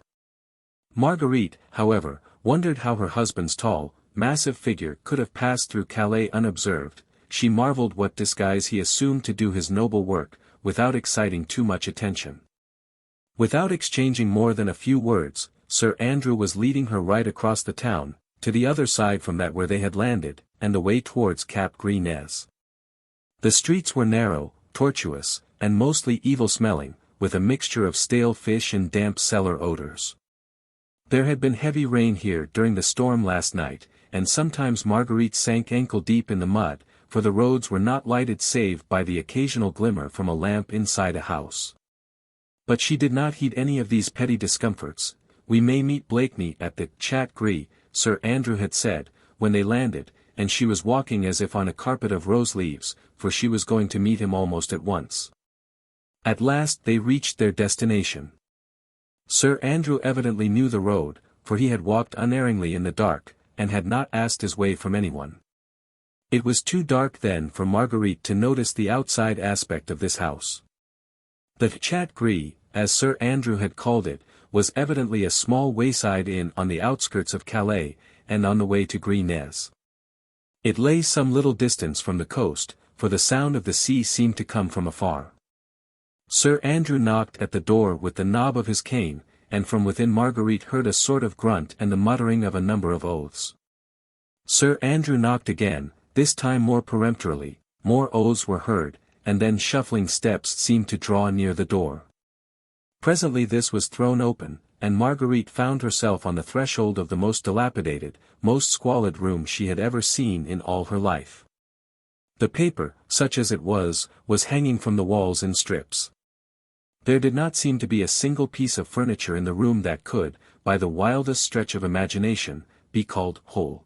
Marguerite, however, wondered how her husband's tall, massive figure could have passed through Calais unobserved, she marveled what disguise he assumed to do his noble work, without exciting too much attention. Without exchanging more than a few words, Sir Andrew was leading her right across the town, to the other side from that where they had landed, and away towards Cap Gris-Nez. The streets were narrow, tortuous, and mostly evil-smelling, with a mixture of stale fish and damp cellar odors. There had been heavy rain here during the storm last night, and sometimes Marguerite sank ankle-deep in the mud, for the roads were not lighted save by the occasional glimmer from a lamp inside a house. But she did not heed any of these petty discomforts. "We may meet Blakeney at the Chat Gris," Sir Andrew had said, when they landed, and she was walking as if on a carpet of rose leaves, for she was going to meet him almost at once. At last they reached their destination. Sir Andrew evidently knew the road, for he had walked unerringly in the dark, and had not asked his way from anyone. It was too dark then for Marguerite to notice the outside aspect of this house. The Chat Gris, as Sir Andrew had called it, was evidently a small wayside inn on the outskirts of Calais, and on the way to Gris-Nez. It lay some little distance from the coast, for the sound of the sea seemed to come from afar. Sir Andrew knocked at the door with the knob of his cane, and from within Marguerite heard a sort of grunt and the muttering of a number of oaths. Sir Andrew knocked again, this time more peremptorily, more oaths were heard, and then shuffling steps seemed to draw near the door. Presently this was thrown open, and Marguerite found herself on the threshold of the most dilapidated, most squalid room she had ever seen in all her life. The paper, such as it was hanging from the walls in strips. There did not seem to be a single piece of furniture in the room that could, by the wildest stretch of imagination, be called whole.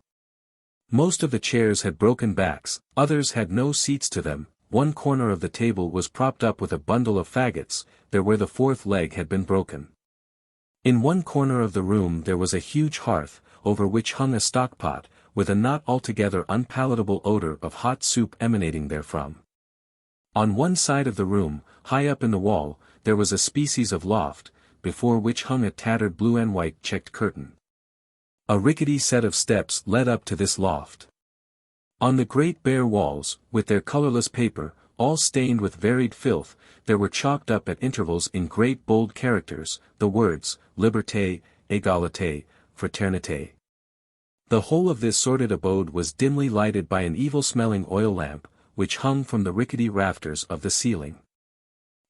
Most of the chairs had broken backs, others had no seats to them, one corner of the table was propped up with a bundle of faggots, there where the fourth leg had been broken. In one corner of the room there was a huge hearth, over which hung a stockpot, with a not altogether unpalatable odor of hot soup emanating therefrom. On one side of the room, high up in the wall, there was a species of loft, before which hung a tattered blue and white checked curtain. A rickety set of steps led up to this loft. On the great bare walls, with their colorless paper, all stained with varied filth, there were chalked up at intervals in great bold characters, the words, Liberté, Égalité, Fraternité. The whole of this sordid abode was dimly lighted by an evil-smelling oil lamp, which hung from the rickety rafters of the ceiling.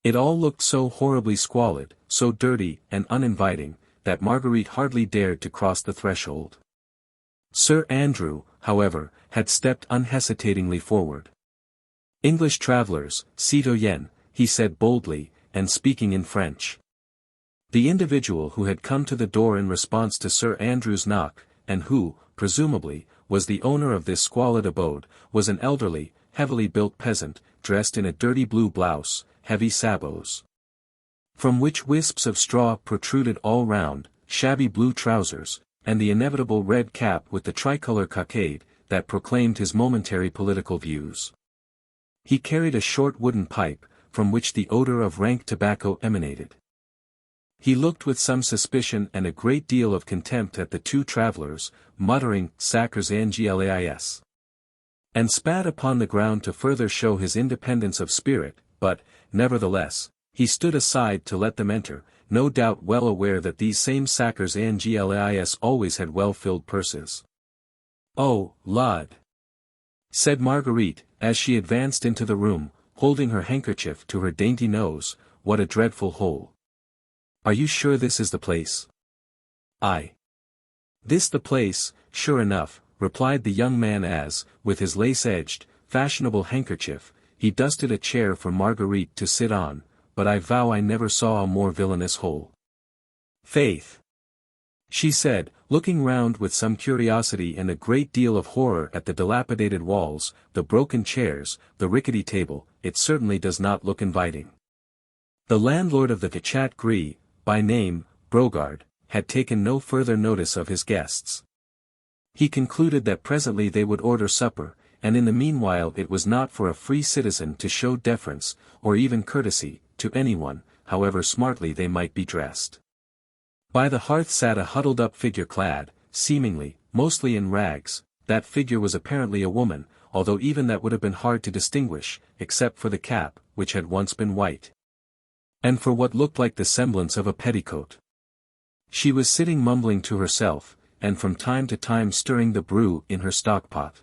It all looked so horribly squalid, so dirty and uninviting, that Marguerite hardly dared to cross the threshold. Sir Andrew, however, had stepped unhesitatingly forward. "English travellers, citoyens," he said boldly, and speaking in French. The individual who had come to the door in response to Sir Andrew's knock, and who, presumably, was the owner of this squalid abode, was an elderly, heavily built peasant, dressed in a dirty blue blouse, heavy sabots, from which wisps of straw protruded all round, shabby blue trousers, and the inevitable red cap with the tricolour cockade, that proclaimed his momentary political views. He carried a short wooden pipe, from which the odour of rank tobacco emanated. He looked with some suspicion and a great deal of contempt at the two travellers, muttering "Sacres Angelis," and spat upon the ground to further show his independence of spirit, but, nevertheless, he stood aside to let them enter, no doubt well aware that these same Sacres Angelis always had well-filled purses. "Oh, Lud!" said Marguerite, as she advanced into the room, holding her handkerchief to her dainty nose, "what a dreadful hole! Are you sure this is the place?" "Aye. This the place, sure enough," replied the young man as, with his lace-edged, fashionable handkerchief, he dusted a chair for Marguerite to sit on, "but I vow I never saw a more villainous hole." "Faith!" she said, looking round with some curiosity and a great deal of horror at the dilapidated walls, the broken chairs, the rickety table, "it certainly does not look inviting." The landlord of the Chat Gris, by name, Brogard, had taken no further notice of his guests. He concluded that presently they would order supper, and in the meanwhile it was not for a free citizen to show deference, or even courtesy, to anyone, however smartly they might be dressed. By the hearth sat a huddled-up figure clad, seemingly, mostly in rags. That figure was apparently a woman, although even that would have been hard to distinguish, except for the cap, which had once been white. And for what looked like the semblance of a petticoat. She was sitting mumbling to herself, and from time to time stirring the brew in her stockpot.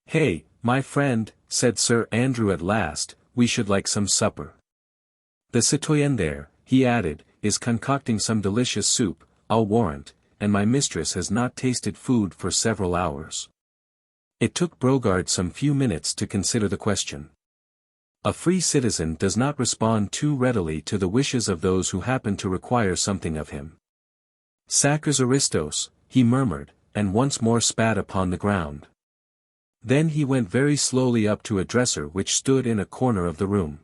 "Hey, my friend," said Sir Andrew at last, "we should like some supper. The citoyen there," he added, "is concocting some delicious soup, I'll warrant, and my mistress has not tasted food for several hours." It took Brogard some few minutes to consider the question. A free citizen does not respond too readily to the wishes of those who happen to require something of him. "Sacres aristos," he murmured, and once more spat upon the ground. Then he went very slowly up to a dresser which stood in a corner of the room.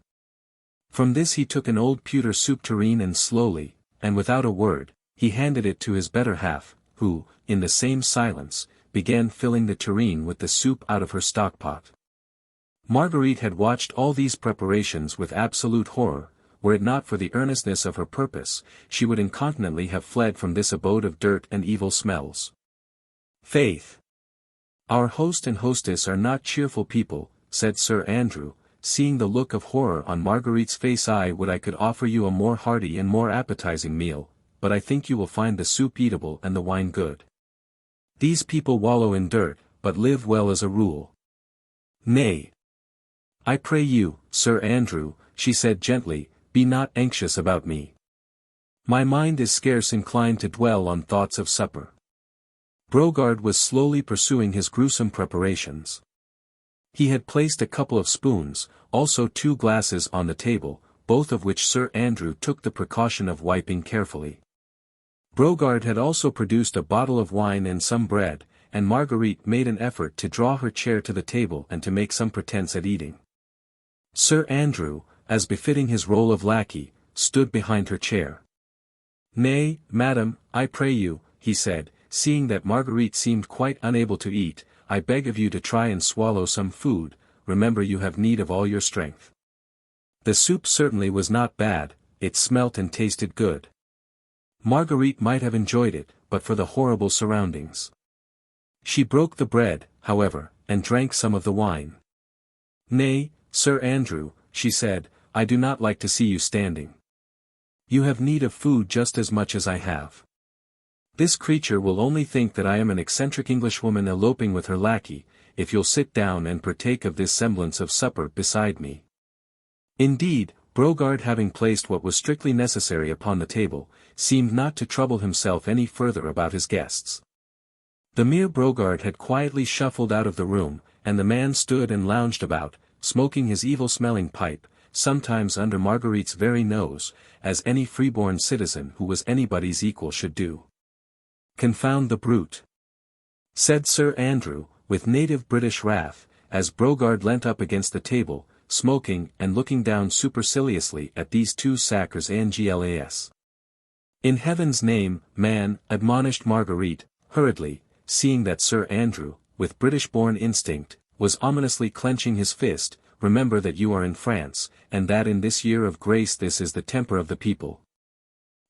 From this he took an old pewter soup tureen and slowly, and without a word, he handed it to his better half, who, in the same silence, began filling the tureen with the soup out of her stockpot. Marguerite had watched all these preparations with absolute horror. Were it not for the earnestness of her purpose, she would incontinently have fled from this abode of dirt and evil smells. "Faith! Our host and hostess are not cheerful people," said Sir Andrew, seeing the look of horror on Marguerite's face. "I would I could offer you a more hearty and more appetizing meal, but I think you will find the soup eatable and the wine good. These people wallow in dirt, but live well as a rule." "Nay. I pray you, Sir Andrew," she said gently, "be not anxious about me. My mind is scarce inclined to dwell on thoughts of supper." Brogard was slowly pursuing his gruesome preparations. He had placed a couple of spoons, also 2 glasses on the table, both of which Sir Andrew took the precaution of wiping carefully. Brogard had also produced a bottle of wine and some bread, and Marguerite made an effort to draw her chair to the table and to make some pretence at eating. Sir Andrew, as befitting his role of lackey, stood behind her chair. "Nay, madam, I pray you," he said, seeing that Marguerite seemed quite unable to eat, "I beg of you to try and swallow some food, remember you have need of all your strength." The soup certainly was not bad, it smelt and tasted good. Marguerite might have enjoyed it, but for the horrible surroundings. She broke the bread, however, and drank some of the wine. "Nay, Sir Andrew," she said, "I do not like to see you standing. You have need of food just as much as I have. This creature will only think that I am an eccentric Englishwoman eloping with her lackey, if you'll sit down and partake of this semblance of supper beside me." Indeed, Brogard, having placed what was strictly necessary upon the table, seemed not to trouble himself any further about his guests. The mere Brogard had quietly shuffled out of the room, and the man stood and lounged about, smoking his evil-smelling pipe, sometimes under Marguerite's very nose, as any freeborn citizen who was anybody's equal should do. "Confound the brute!" said Sir Andrew, with native British wrath, as Brogard leant up against the table, smoking and looking down superciliously at these 2 sacres Anglas. "In heaven's name, man," admonished Marguerite, hurriedly, seeing that Sir Andrew, with British-born instinct, was ominously clenching his fist, "remember that you are in France, and that in this year of grace this is the temper of the people."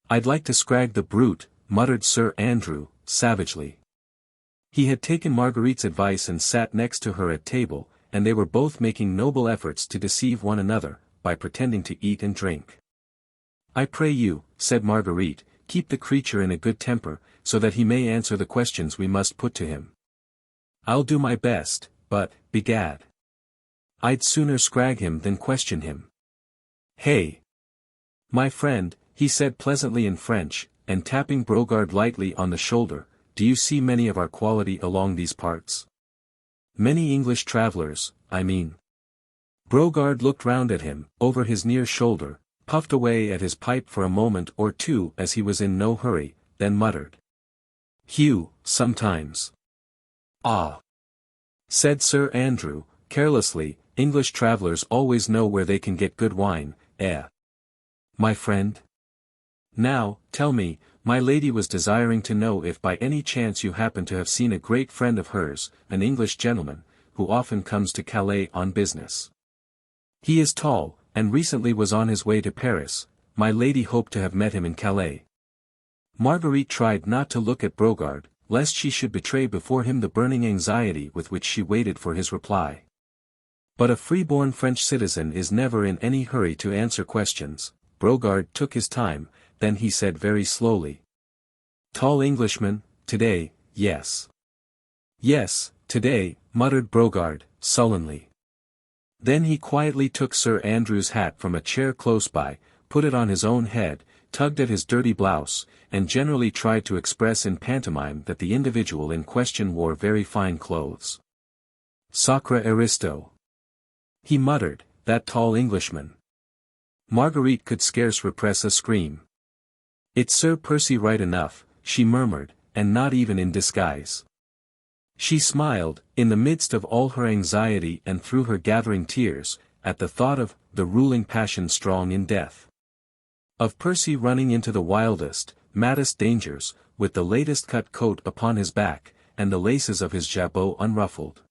"I'd like to scrag the brute," muttered Sir Andrew, savagely. He had taken Marguerite's advice and sat next to her at table, and they were both making noble efforts to deceive one another, by pretending to eat and drink. "I pray you," said Marguerite, "keep the creature in a good temper, so that he may answer the questions we must put to him." "I'll do my best, but, begad, I'd sooner scrag him than question him. Hey! My friend," he said pleasantly in French, and tapping Brogard lightly on the shoulder, "do you see many of our quality along these parts? Many English travellers, I mean." Brogard looked round at him, over his near shoulder, puffed away at his pipe for a moment or two as he was in no hurry, then muttered. "Hugh, sometimes." "Ah!" said Sir Andrew, carelessly, "English travellers always know where they can get good wine, eh? My friend? Now, tell me, my lady was desiring to know if by any chance you happen to have seen a great friend of hers, an English gentleman, who often comes to Calais on business. He is tall, and recently was on his way to Paris. My lady hoped to have met him in Calais." Marguerite tried not to look at Brogard, lest she should betray before him the burning anxiety with which she waited for his reply. But a free-born French citizen is never in any hurry to answer questions. Brogard took his time, then he said very slowly. Tall Englishman, today, yes. Yes, today, muttered Brogard, sullenly. Then he quietly took Sir Andrew's hat from a chair close by, put it on his own head, tugged at his dirty blouse, and generally tried to express in pantomime that the individual in question wore very fine clothes. Sacre aristo, he muttered, that tall Englishman. Marguerite could scarce repress a scream. It's Sir Percy right enough, she murmured, and not even in disguise. She smiled, in the midst of all her anxiety and through her gathering tears, at the thought of the ruling passion strong in death. Of Percy running into the wildest, maddest dangers, with the latest cut coat upon his back, and the laces of his jabot unruffled.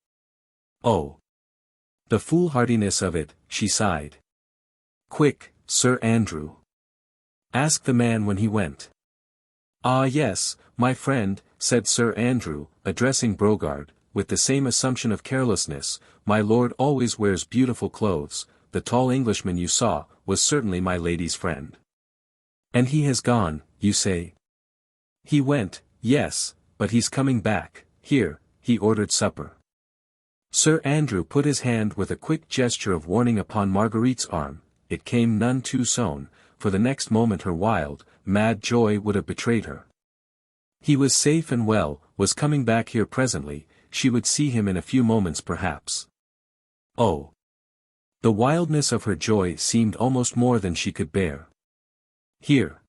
Oh! The foolhardiness of it, she sighed. Quick, Sir Andrew. Ask the man when he went. Ah yes, my friend, said Sir Andrew, addressing Brogard, with the same assumption of carelessness, my lord always wears beautiful clothes, the tall Englishman you saw, was certainly my lady's friend. And he has gone, you say? He went, yes, but he's coming back. Here, he ordered supper. Sir Andrew put his hand with a quick gesture of warning upon Marguerite's arm. It came none too soon, for the next moment her wild, mad joy would have betrayed her. He was safe and well, was coming back here presently, she would see him in a few moments perhaps. Oh! The wildness of her joy seemed almost more than she could bear. Here,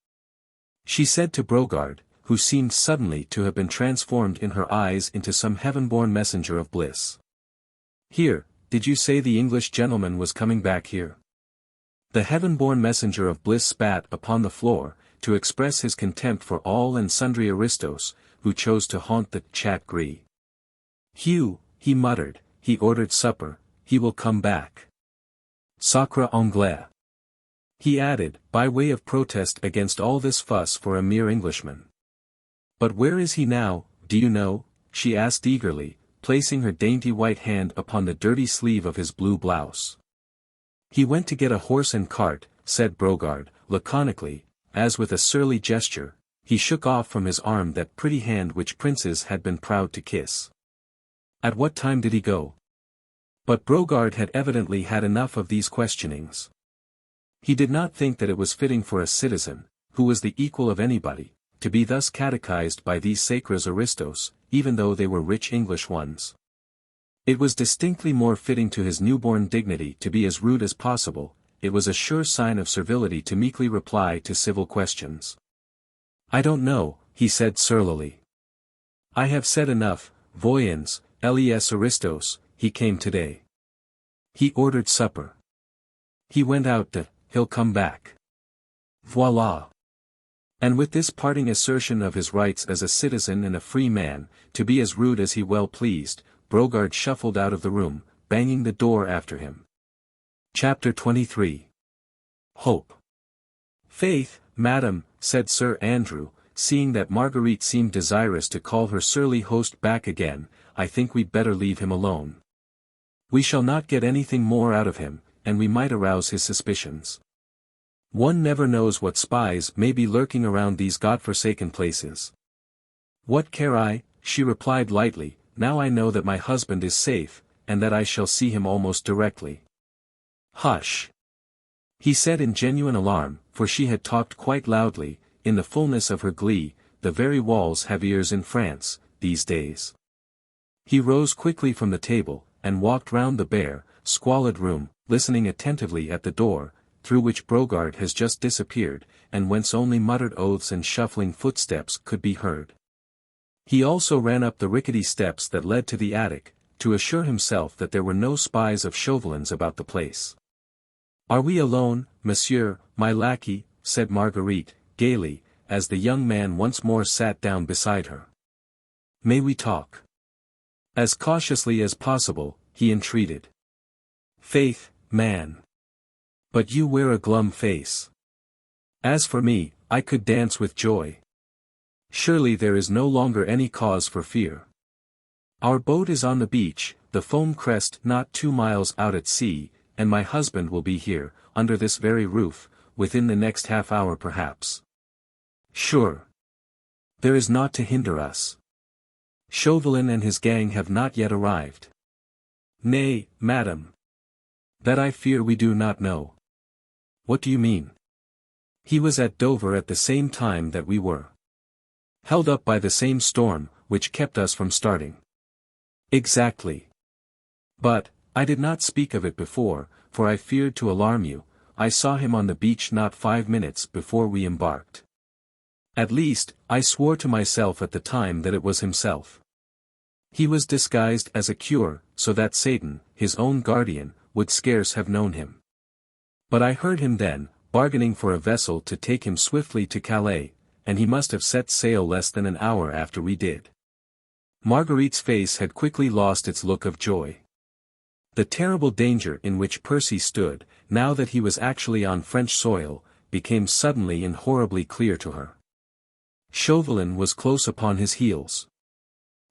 she said to Brogard, who seemed suddenly to have been transformed in her eyes into some heaven-born messenger of bliss. Here, did you say the English gentleman was coming back here? The heaven-born messenger of bliss spat upon the floor, to express his contempt for all and sundry aristos, who chose to haunt the chat gris. Hugh, he muttered, he ordered supper, he will come back. Sacre Anglais. He added, by way of protest against all this fuss for a mere Englishman. But where is he now, do you know? She asked eagerly, placing her dainty white hand upon the dirty sleeve of his blue blouse. He went to get a horse and cart, said Brogard, laconically, as with a surly gesture, he shook off from his arm that pretty hand which princes had been proud to kiss. At what time did he go? But Brogard had evidently had enough of these questionings. He did not think that it was fitting for a citizen, who was the equal of anybody, to be thus catechized by these sacres aristos, even though they were rich English ones. It was distinctly more fitting to his newborn dignity to be as rude as possible. It was a sure sign of servility to meekly reply to civil questions. I don't know, he said surlily. I have said enough, voyons, les aristos, he came today. He ordered supper. He went out to, he'll come back. Voila. And with this parting assertion of his rights as a citizen and a free man, to be as rude as he well pleased, Brogard shuffled out of the room, banging the door after him. Chapter 23. Hope. Faith, madam, said Sir Andrew, seeing that Marguerite seemed desirous to call her surly host back again, I think we'd better leave him alone. We shall not get anything more out of him, and we might arouse his suspicions. One never knows what spies may be lurking around these God-forsaken places. What care I, she replied lightly, now I know that my husband is safe, and that I shall see him almost directly. Hush! He said in genuine alarm, for she had talked quite loudly, in the fullness of her glee, the very walls have ears in France, these days. He rose quickly from the table, and walked round the bare, squalid room, listening attentively at the door, through which Brogard has just disappeared, and whence only muttered oaths and shuffling footsteps could be heard. He also ran up the rickety steps that led to the attic, to assure himself that there were no spies of Chauvelin's about the place. Are we alone, monsieur, my lackey? Said Marguerite, gaily, as the young man once more sat down beside her. May we talk? As cautiously as possible, he entreated. Faith, man. But you wear a glum face. As for me, I could dance with joy. Surely there is no longer any cause for fear. Our boat is on the beach, the foam crest not 2 miles out at sea, and my husband will be here, under this very roof, within the next half-hour perhaps. Sure. There is naught to hinder us. Chauvelin and his gang have not yet arrived. Nay, madam. That I fear we do not know. What do you mean? He was at Dover at the same time that we were. Held up by the same storm, which kept us from starting. Exactly. But, I did not speak of it before, for I feared to alarm you. I saw him on the beach not 5 minutes before we embarked. At least, I swore to myself at the time that it was himself. He was disguised as a cure, so that Satan, his own guardian, would scarce have known him. But I heard him then, bargaining for a vessel to take him swiftly to Calais, and he must have set sail less than an hour after we did. Marguerite's face had quickly lost its look of joy. The terrible danger in which Percy stood, now that he was actually on French soil, became suddenly and horribly clear to her. Chauvelin was close upon his heels.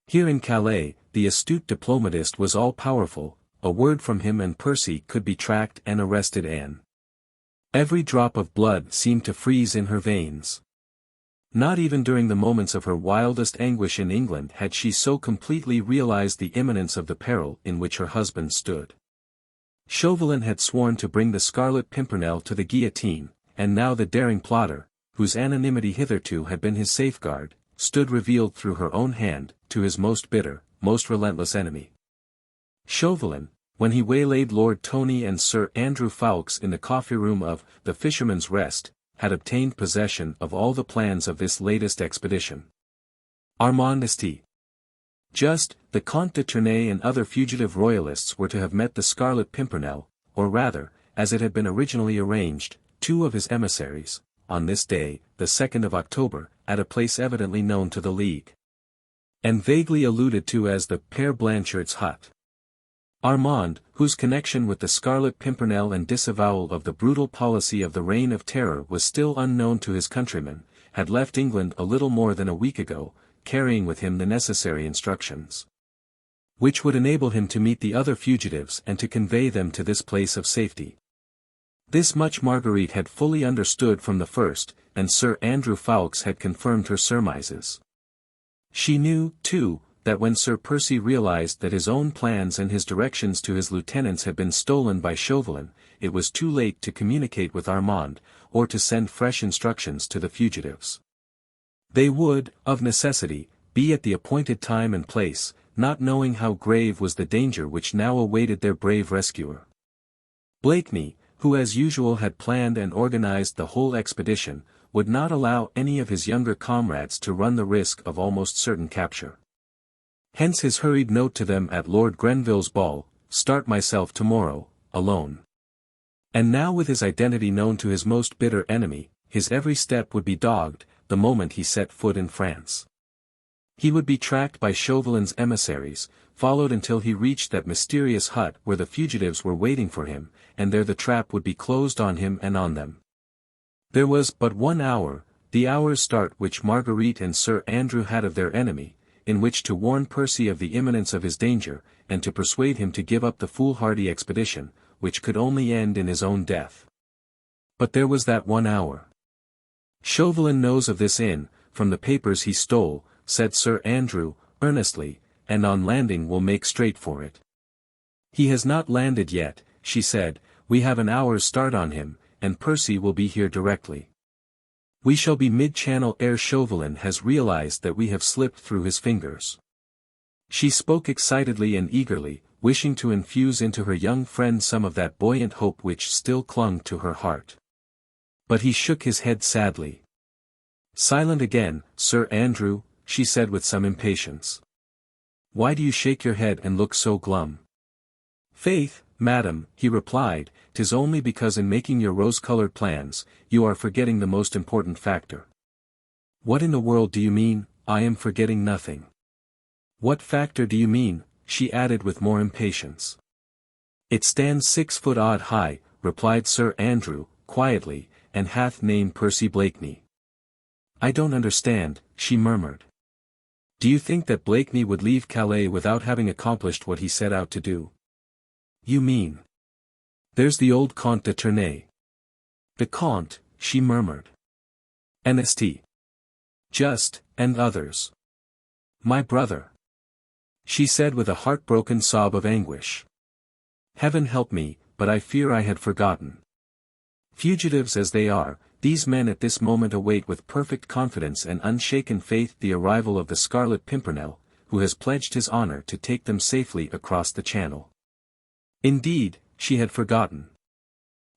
Here in Calais, the astute diplomatist was all-powerful, a word from him and Percy could be tracked and arrested Anne. Every drop of blood seemed to freeze in her veins. Not even during the moments of her wildest anguish in England had she so completely realized the imminence of the peril in which her husband stood. Chauvelin had sworn to bring the Scarlet Pimpernel to the guillotine, and now the daring plotter, whose anonymity hitherto had been his safeguard, stood revealed through her own hand, to his most bitter, most relentless enemy. Chauvelin, when he waylaid Lord Tony and Sir Andrew Ffoulkes in the coffee-room of the Fisherman's Rest, had obtained possession of all the plans of this latest expedition. Armand St. Just, the Comte de Tournay and other fugitive royalists were to have met the Scarlet Pimpernel, or rather, as it had been originally arranged, 2 of his emissaries, on this day, the 2nd of October, at a place evidently known to the League, and vaguely alluded to as the Père Blanchard's hut. Armand, whose connection with the Scarlet Pimpernel and disavowal of the brutal policy of the Reign of Terror was still unknown to his countrymen, had left England a little more than a week ago, carrying with him the necessary instructions, which would enable him to meet the other fugitives and to convey them to this place of safety. This much Marguerite had fully understood from the first, and Sir Andrew Ffoulkes had confirmed her surmises. She knew, too, that when Sir Percy realized that his own plans and his directions to his lieutenants had been stolen by Chauvelin, it was too late to communicate with Armand, or to send fresh instructions to the fugitives. They would, of necessity, be at the appointed time and place, not knowing how grave was the danger which now awaited their brave rescuer. Blakeney, who as usual had planned and organized the whole expedition, would not allow any of his younger comrades to run the risk of almost certain capture. Hence his hurried note to them at Lord Grenville's ball, "Start myself tomorrow, alone." And now with his identity known to his most bitter enemy, his every step would be dogged, the moment he set foot in France. He would be tracked by Chauvelin's emissaries, followed until he reached that mysterious hut where the fugitives were waiting for him, and there the trap would be closed on him and on them. There was but 1 hour, the hour's start which Marguerite and Sir Andrew had of their enemy, in which to warn Percy of the imminence of his danger, and to persuade him to give up the foolhardy expedition, which could only end in his own death. But there was that 1 hour. Chauvelin knows of this from the papers he stole, said Sir Andrew, earnestly, and on landing will make straight for it. He has not landed yet, she said, we have an hour's start on him, and Percy will be here directly. We shall be mid-channel ere Chauvelin has realized that we have slipped through his fingers. She spoke excitedly and eagerly, wishing to infuse into her young friend some of that buoyant hope which still clung to her heart. But he shook his head sadly. Silent again, Sir Andrew, she said with some impatience. Why do you shake your head and look so glum? Faith, madam, he replied, 'tis only because in making your rose-colored plans, you are forgetting the most important factor. What in the world do you mean? I am forgetting nothing. What factor do you mean? She added with more impatience. It stands 6 foot odd high, replied Sir Andrew, quietly, and hath named Percy Blakeney. I don't understand, she murmured. Do you think that Blakeney would leave Calais without having accomplished what he set out to do? You mean? There's the old Comte de Tournay. The Comte, she murmured. St. Just, and others. My brother. She said with a heartbroken sob of anguish. Heaven help me, but I fear I had forgotten. Fugitives as they are, these men at this moment await with perfect confidence and unshaken faith the arrival of the Scarlet Pimpernel, who has pledged his honor to take them safely across the Channel. Indeed, she had forgotten.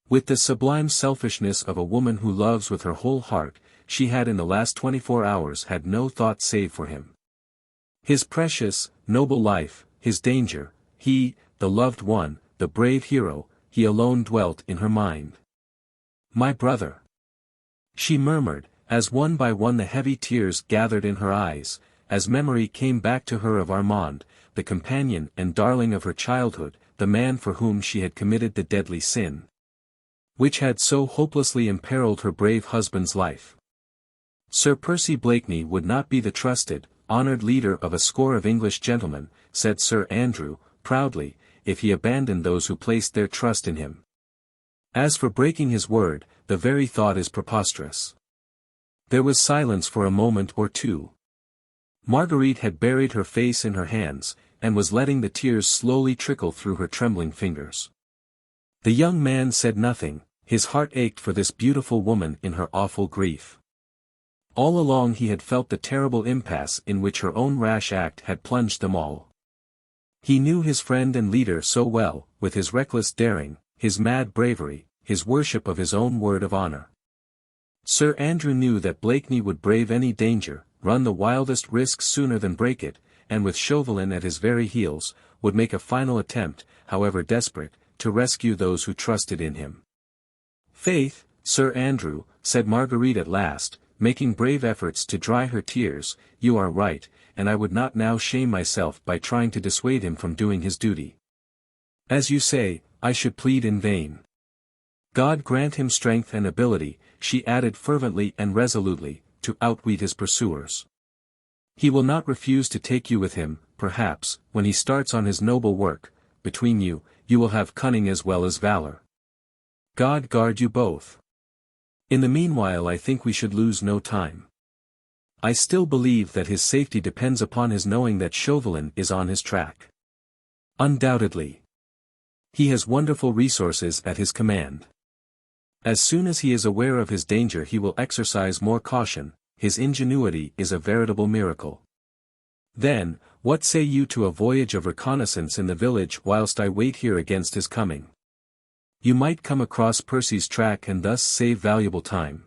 With the sublime selfishness of a woman who loves with her whole heart, she had in the last 24 hours had no thought save for him. His precious, noble life, his danger, he, the loved one, the brave hero, he alone dwelt in her mind. My brother. She murmured, as one by one the heavy tears gathered in her eyes, as memory came back to her of Armand, the companion and darling of her childhood, the man for whom she had committed the deadly sin, which had so hopelessly imperiled her brave husband's life. Sir Percy Blakeney would not be the trusted, honoured leader of a score of English gentlemen, said Sir Andrew, proudly, if he abandoned those who placed their trust in him. As for breaking his word, the very thought is preposterous. There was silence for a moment or two. Marguerite had buried her face in her hands, and was letting the tears slowly trickle through her trembling fingers. The young man said nothing, his heart ached for this beautiful woman in her awful grief. All along he had felt the terrible impasse in which her own rash act had plunged them all. He knew his friend and leader so well, with his reckless daring, his mad bravery, his worship of his own word of honor. Sir Andrew knew that Blakeney would brave any danger, run the wildest risks sooner than break it, and with Chauvelin at his very heels, would make a final attempt, however desperate, to rescue those who trusted in him. Faith, Sir Andrew, said Marguerite at last, making brave efforts to dry her tears, you are right, and I would not now shame myself by trying to dissuade him from doing his duty. As you say, I should plead in vain. God grant him strength and ability, she added fervently and resolutely, to outwit his pursuers. He will not refuse to take you with him, perhaps, when he starts on his noble work. Between you, you will have cunning as well as valor. God guard you both. In the meanwhile I think we should lose no time. I still believe that his safety depends upon his knowing that Chauvelin is on his track. Undoubtedly. He has wonderful resources at his command. As soon as he is aware of his danger he will exercise more caution, his ingenuity is a veritable miracle. Then, what say you to a voyage of reconnaissance in the village whilst I wait here against his coming? You might come across Percy's track and thus save valuable time.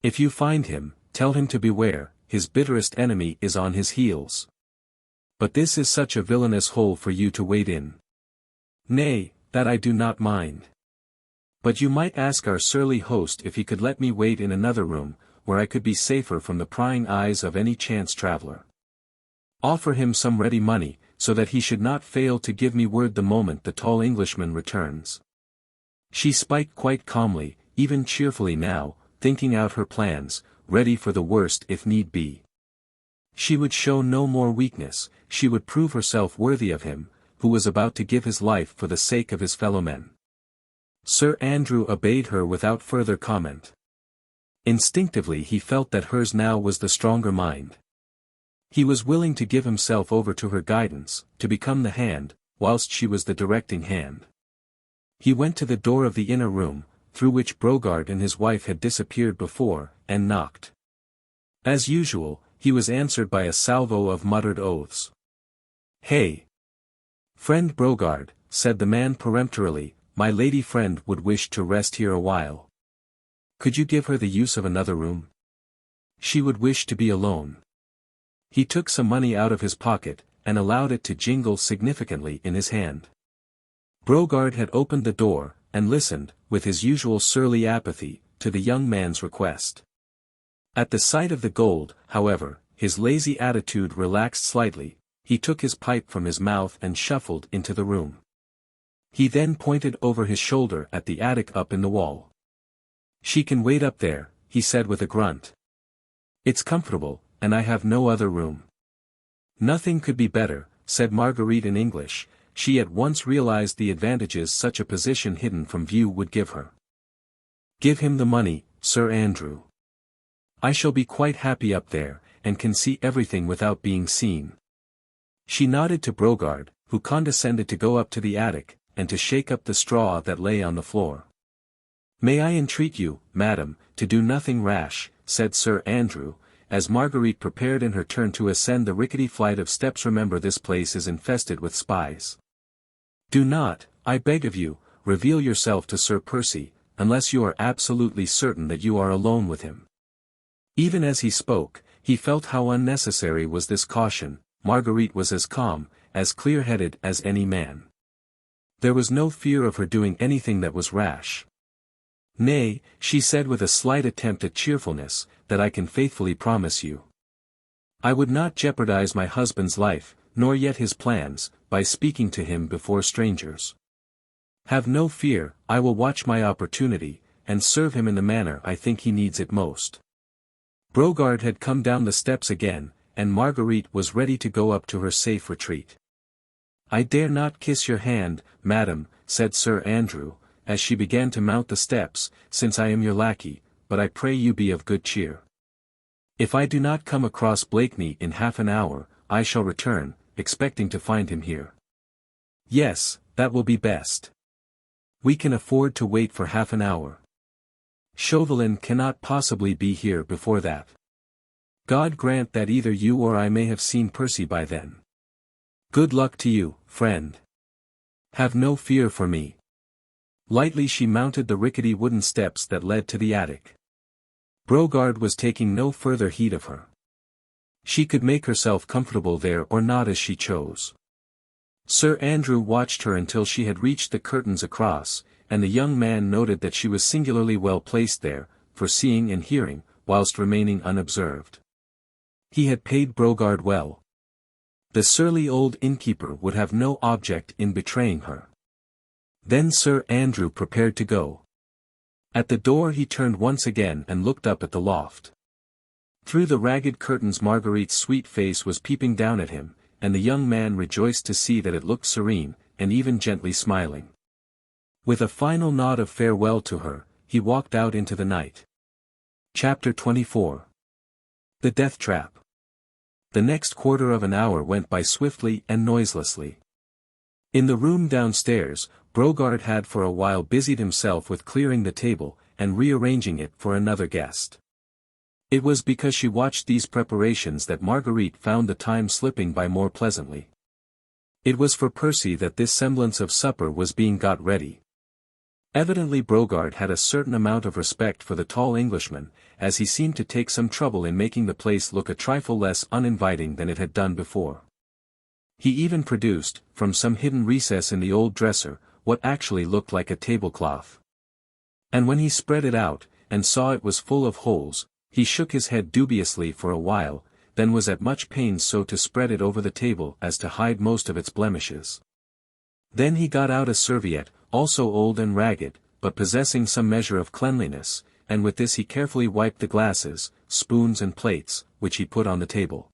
If you find him, tell him to beware, his bitterest enemy is on his heels. But this is such a villainous hole for you to wait in. Nay, that I do not mind. But you might ask our surly host if he could let me wait in another room, where I could be safer from the prying eyes of any chance traveller. Offer him some ready money, so that he should not fail to give me word the moment the tall Englishman returns. She spake quite calmly, even cheerfully now, thinking out her plans, ready for the worst if need be. She would show no more weakness, she would prove herself worthy of him, who was about to give his life for the sake of his fellow men. Sir Andrew obeyed her without further comment. Instinctively he felt that hers now was the stronger mind. He was willing to give himself over to her guidance, to become the hand, whilst she was the directing hand. He went to the door of the inner room, through which Brogard and his wife had disappeared before, and knocked. As usual, he was answered by a salvo of muttered oaths. "Hey! Friend Brogard," said the man peremptorily, "my lady friend would wish to rest here a while. Could you give her the use of another room? She would wish to be alone." He took some money out of his pocket, and allowed it to jingle significantly in his hand. Brogard had opened the door, and listened, with his usual surly apathy, to the young man's request. At the sight of the gold, however, his lazy attitude relaxed slightly, he took his pipe from his mouth and shuffled into the room. He then pointed over his shoulder at the attic up in the wall. "She can wait up there," he said with a grunt. "It's comfortable, and I have no other room." "Nothing could be better," said Marguerite in English. She at once realized the advantages such a position hidden from view would give her. "Give him the money, Sir Andrew. I shall be quite happy up there, and can see everything without being seen." She nodded to Brogard, who condescended to go up to the attic, and to shake up the straw that lay on the floor. "May I entreat you, madam, to do nothing rash," said Sir Andrew, as Marguerite prepared in her turn to ascend the rickety flight of steps. "Remember, this place is infested with spies. Do not, I beg of you, reveal yourself to Sir Percy, unless you are absolutely certain that you are alone with him." Even as he spoke, he felt how unnecessary was this caution. Marguerite was as calm, as clear-headed as any man. There was no fear of her doing anything that was rash. "Nay," she said with a slight attempt at cheerfulness, "that I can faithfully promise you. I would not jeopardize my husband's life, nor yet his plans, by speaking to him before strangers. Have no fear, I will watch my opportunity, and serve him in the manner I think he needs it most." Brogard had come down the steps again, and Marguerite was ready to go up to her safe retreat. "I dare not kiss your hand, madam," said Sir Andrew, as she began to mount the steps, "since I am your lackey, but I pray you be of good cheer. If I do not come across Blakeney in half an hour, I shall return, expecting to find him here." "Yes, that will be best. We can afford to wait for half an hour. Chauvelin cannot possibly be here before that. God grant that either you or I may have seen Percy by then. Good luck to you, friend. Have no fear for me." Lightly she mounted the rickety wooden steps that led to the attic. Brogard was taking no further heed of her. She could make herself comfortable there or not as she chose. Sir Andrew watched her until she had reached the curtains across, and the young man noted that she was singularly well placed there, for seeing and hearing, whilst remaining unobserved. He had paid Brogard well. The surly old innkeeper would have no object in betraying her. Then Sir Andrew prepared to go. At the door he turned once again and looked up at the loft. Through the ragged curtains Marguerite's sweet face was peeping down at him, and the young man rejoiced to see that it looked serene, and even gently smiling. With a final nod of farewell to her, he walked out into the night. Chapter 24. The Death Trap. The next quarter of an hour went by swiftly and noiselessly. In the room downstairs, Brogard had for a while busied himself with clearing the table, and rearranging it for another guest. It was because she watched these preparations that Marguerite found the time slipping by more pleasantly. It was for Percy that this semblance of supper was being got ready. Evidently Brogard had a certain amount of respect for the tall Englishman, as he seemed to take some trouble in making the place look a trifle less uninviting than it had done before. He even produced, from some hidden recess in the old dresser, what actually looked like a tablecloth. And when he spread it out, and saw it was full of holes, he shook his head dubiously for a while, then was at much pains so to spread it over the table as to hide most of its blemishes. Then he got out a serviette, also old and ragged, but possessing some measure of cleanliness, and with this he carefully wiped the glasses, spoons and plates, which he put on the table.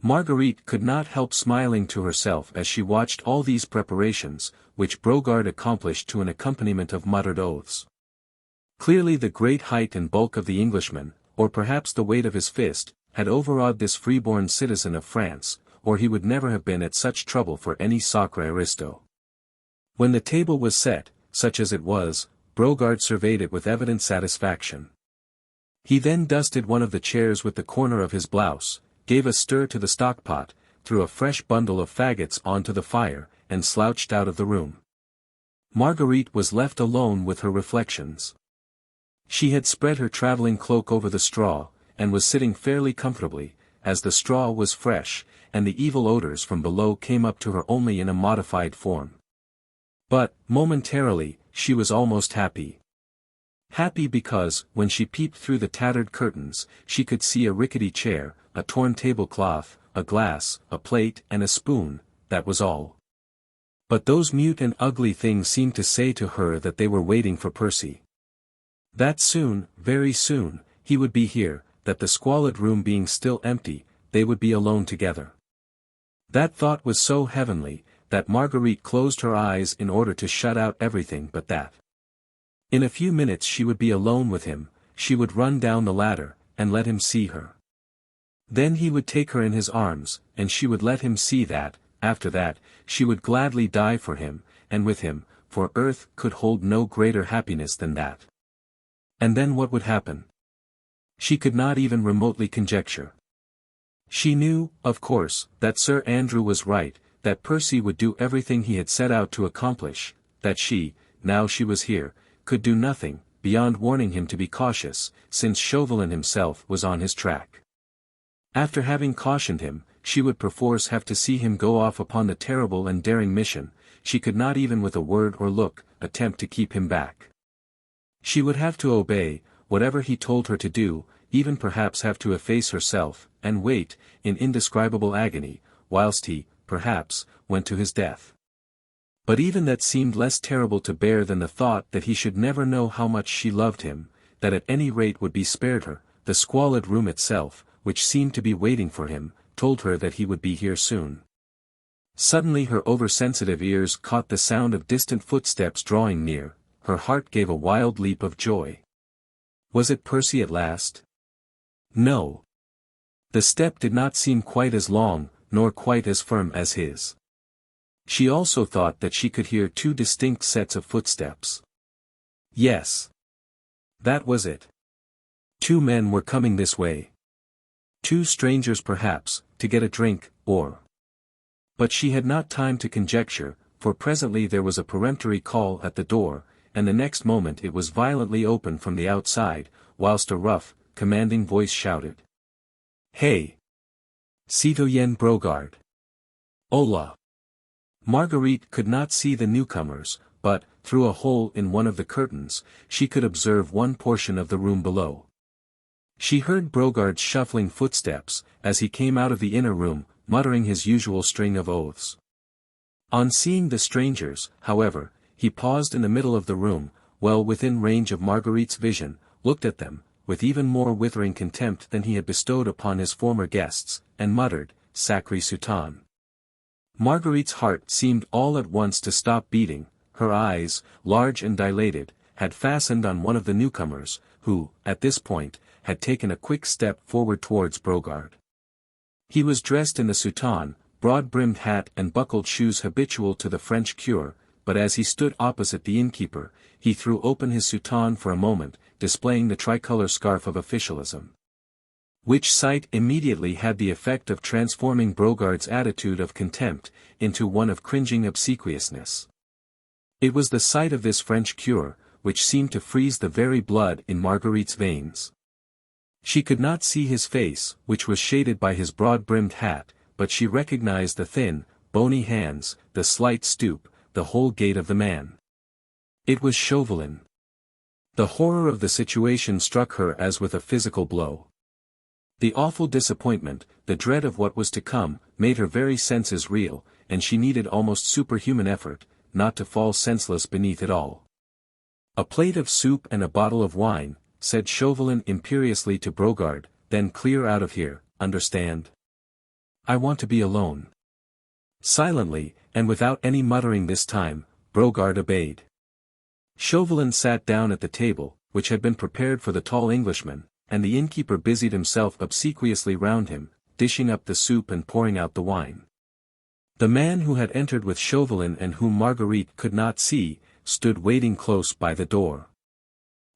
Marguerite could not help smiling to herself as she watched all these preparations, which Brogard accomplished to an accompaniment of muttered oaths. Clearly the great height and bulk of the Englishman, or perhaps the weight of his fist, had overawed this freeborn citizen of France, or he would never have been at such trouble for any sacre aristo. When the table was set, such as it was, Brogard surveyed it with evident satisfaction. He then dusted one of the chairs with the corner of his blouse, gave a stir to the stockpot, threw a fresh bundle of faggots onto the fire, and slouched out of the room. Marguerite was left alone with her reflections. She had spread her travelling cloak over the straw, and was sitting fairly comfortably, as the straw was fresh, and the evil odours from below came up to her only in a modified form. But, momentarily, she was almost happy. Happy because, when she peeped through the tattered curtains, she could see a rickety chair, a torn tablecloth, a glass, a plate and a spoon, that was all. But those mute and ugly things seemed to say to her that they were waiting for Percy. That soon, very soon, he would be here, that the squalid room being still empty, they would be alone together. That thought was so heavenly, that Marguerite closed her eyes in order to shut out everything but that. In a few minutes she would be alone with him, she would run down the ladder, and let him see her. Then he would take her in his arms, and she would let him see that, after that, she would gladly die for him, and with him, for earth could hold no greater happiness than that. And then what would happen? She could not even remotely conjecture. She knew, of course, that Sir Andrew was right, that Percy would do everything he had set out to accomplish, that she, now she was here, could do nothing, beyond warning him to be cautious, since Chauvelin himself was on his track. After having cautioned him, she would perforce have to see him go off upon the terrible and daring mission, she could not even with a word or look, attempt to keep him back. She would have to obey, whatever he told her to do, even perhaps have to efface herself, and wait, in indescribable agony, whilst he, perhaps, went to his death. But even that seemed less terrible to bear than the thought that he should never know how much she loved him, that at any rate would be spared her. The squalid room itself, which seemed to be waiting for him, told her that he would be here soon. Suddenly her oversensitive ears caught the sound of distant footsteps drawing near, her heart gave a wild leap of joy. Was it Percy at last? No. The step did not seem quite as long, nor quite as firm as his. She also thought that she could hear two distinct sets of footsteps. Yes. That was it. Two men were coming this way. Two strangers perhaps, to get a drink, or... But she had not time to conjecture, for presently there was a peremptory call at the door, and the next moment it was violently opened from the outside, whilst a rough, commanding voice shouted. Hey! Citoyen Brogard! Hola! Marguerite could not see the newcomers, but, through a hole in one of the curtains, she could observe one portion of the room below. She heard Brogard's shuffling footsteps, as he came out of the inner room, muttering his usual string of oaths. On seeing the strangers, however, he paused in the middle of the room, well within range of Marguerite's vision, looked at them, with even more withering contempt than he had bestowed upon his former guests, and muttered, Sacré Souton. Marguerite's heart seemed all at once to stop beating, her eyes, large and dilated, had fastened on one of the newcomers, who, at this point, had taken a quick step forward towards Brogard. He was dressed in the soutane, broad-brimmed hat and buckled shoes habitual to the French cure, but as he stood opposite the innkeeper, he threw open his soutane for a moment, displaying the tricolour scarf of officialism. Which sight immediately had the effect of transforming Brogard's attitude of contempt into one of cringing obsequiousness. It was the sight of this French cure, which seemed to freeze the very blood in Marguerite's veins. She could not see his face, which was shaded by his broad-brimmed hat, but she recognized the thin, bony hands, the slight stoop, the whole gait of the man. It was Chauvelin. The horror of the situation struck her as with a physical blow. The awful disappointment, the dread of what was to come, made her very senses reel, and she needed almost superhuman effort, not to fall senseless beneath it all. A plate of soup and a bottle of wine, said Chauvelin imperiously to Brogard, then clear out of here, understand? I want to be alone. Silently, and without any muttering this time, Brogard obeyed. Chauvelin sat down at the table, which had been prepared for the tall Englishman, and the innkeeper busied himself obsequiously round him, dishing up the soup and pouring out the wine. The man who had entered with Chauvelin and whom Marguerite could not see, stood waiting close by the door.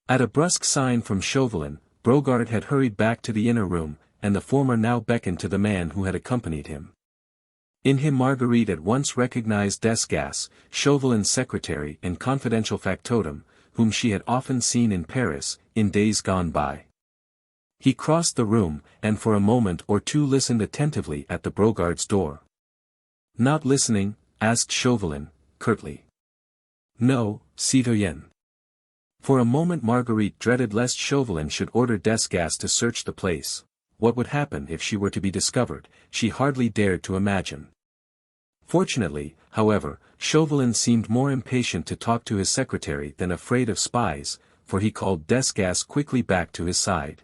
At a brusque sign from Chauvelin, Brogard had hurried back to the inner room, and the former now beckoned to the man who had accompanied him. In him Marguerite at once recognized Desgas, Chauvelin's secretary and confidential factotum, whom she had often seen in Paris, in days gone by. He crossed the room, and for a moment or two listened attentively at the Brogard's door. Not listening? Asked Chauvelin, curtly. No, citoyen. For a moment Marguerite dreaded lest Chauvelin should order Desgas to search the place. What would happen if she were to be discovered, she hardly dared to imagine. Fortunately, however, Chauvelin seemed more impatient to talk to his secretary than afraid of spies, for he called Desgas quickly back to his side.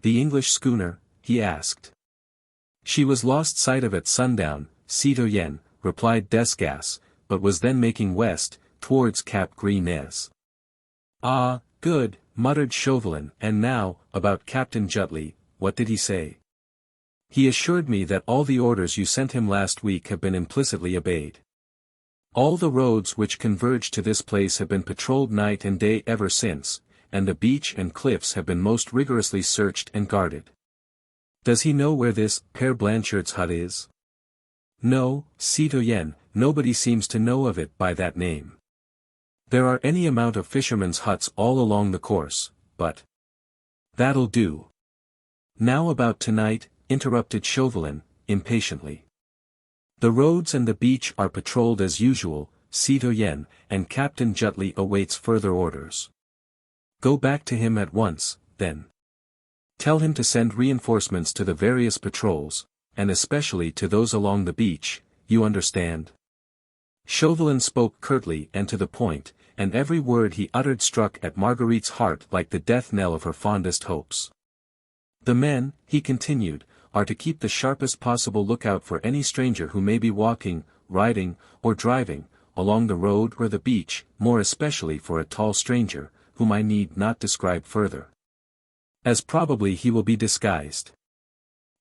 The English schooner?" he asked. "She was lost sight of at sundown, citoyen," replied Desgas, but was then making west, towards Cap Gris-Nez. "Ah, good," muttered Chauvelin, "and now, about Captain Jutley, what did he say?" "He assured me that all the orders you sent him last week have been implicitly obeyed. All the roads which converge to this place have been patrolled night and day ever since, and the beach and cliffs have been most rigorously searched and guarded." "Does he know where this Père Blanchard's hut is?" "No, citoyen, nobody seems to know of it by that name. There are any amount of fishermen's huts all along the course, but—" "That'll do. Now about tonight," interrupted Chauvelin, impatiently. "The roads and the beach are patrolled as usual, citoyen, and Captain Jutley awaits further orders. Go back to him at once, then. Tell him to send reinforcements to the various patrols, and especially to those along the beach, you understand." Chauvelin spoke curtly and to the point, and every word he uttered struck at Marguerite's heart like the death knell of her fondest hopes. "The men," he continued, "are to keep the sharpest possible lookout for any stranger who may be walking, riding, or driving, along the road or the beach, more especially for a tall stranger, whom I need not describe further. As probably he will be disguised.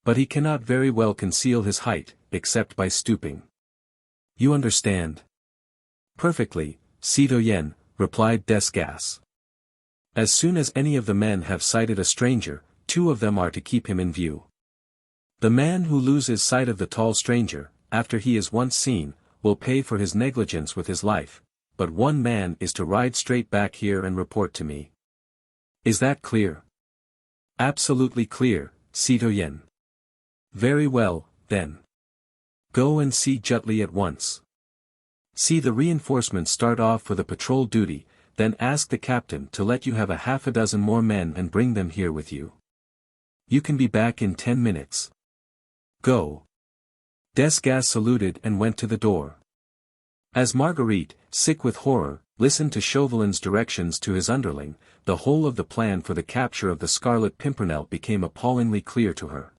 But he cannot very well conceal his height, except by stooping. You understand?" "Perfectly, citoyen," replied Desgas. "As soon as any of the men have sighted a stranger, 2 of them are to keep him in view. The man who loses sight of the tall stranger, after he is once seen, will pay for his negligence with his life, but 1 man is to ride straight back here and report to me. Is that clear?" "Absolutely clear, citoyen." "Very well, then. Go and see Jutley at once. See the reinforcements start off for the patrol duty, then ask the captain to let you have a half a dozen more men and bring them here with you. You can be back in 10 minutes. Go." Desgas saluted and went to the door. As Marguerite, sick with horror, listened to Chauvelin's directions to his underling, the whole of the plan for the capture of the Scarlet Pimpernel became appallingly clear to her.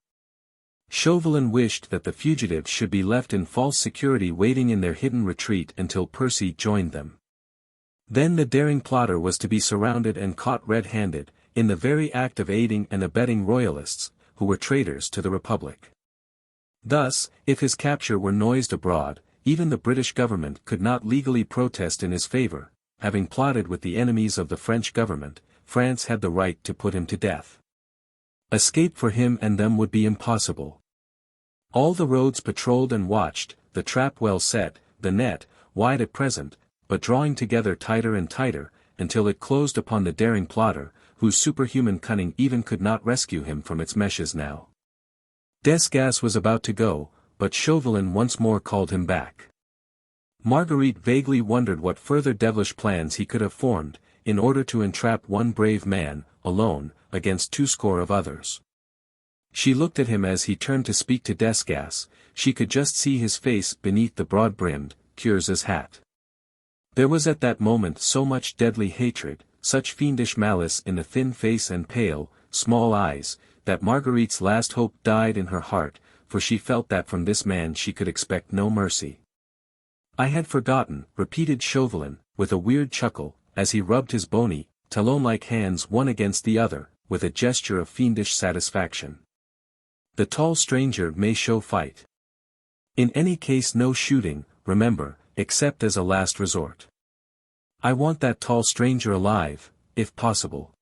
Chauvelin wished that the fugitives should be left in false security waiting in their hidden retreat until Percy joined them. Then the daring plotter was to be surrounded and caught red-handed, in the very act of aiding and abetting royalists, who were traitors to the Republic. Thus, if his capture were noised abroad, even the British government could not legally protest in his favor. Having plotted with the enemies of the French government, France had the right to put him to death. Escape for him and them would be impossible. All the roads patrolled and watched, the trap well set, the net, wide at present, but drawing together tighter and tighter, until it closed upon the daring plotter, whose superhuman cunning even could not rescue him from its meshes now. Desgas was about to go, but Chauvelin once more called him back. Marguerite vaguely wondered what further devilish plans he could have formed, in order to entrap one brave man, alone, against 20 of others. She looked at him as he turned to speak to Desgas. She could just see his face beneath the broad-brimmed, cuirass's hat. There was at that moment so much deadly hatred, such fiendish malice in the thin face and pale, small eyes, that Marguerite's last hope died in her heart, for she felt that from this man she could expect no mercy. "I had forgotten," repeated Chauvelin, with a weird chuckle, as he rubbed his bony, talon-like hands one against the other, with a gesture of fiendish satisfaction. "The tall stranger may show fight. In any case no shooting, remember, except as a last resort. I want that tall stranger alive, if possible."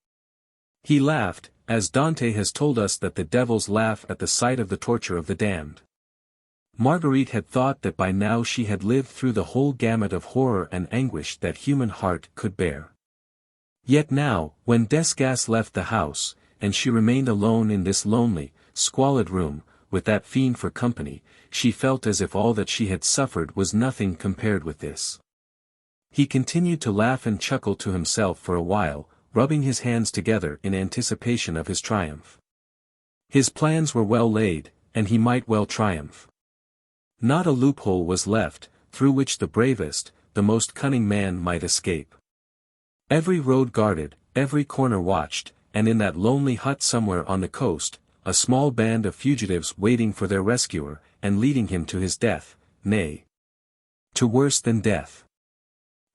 He laughed, as Dante has told us that the devils laugh at the sight of the torture of the damned. Marguerite had thought that by now she had lived through the whole gamut of horror and anguish that human heart could bear. Yet now, when Desgas left the house, and she remained alone in this lonely, squalid room, with that fiend for company, she felt as if all that she had suffered was nothing compared with this. He continued to laugh and chuckle to himself for a while, rubbing his hands together in anticipation of his triumph. His plans were well laid, and he might well triumph. Not a loophole was left, through which the bravest, the most cunning man might escape. Every road guarded, every corner watched, and in that lonely hut somewhere on the coast, a small band of fugitives waiting for their rescuer, and leading him to his death, nay, to worse than death.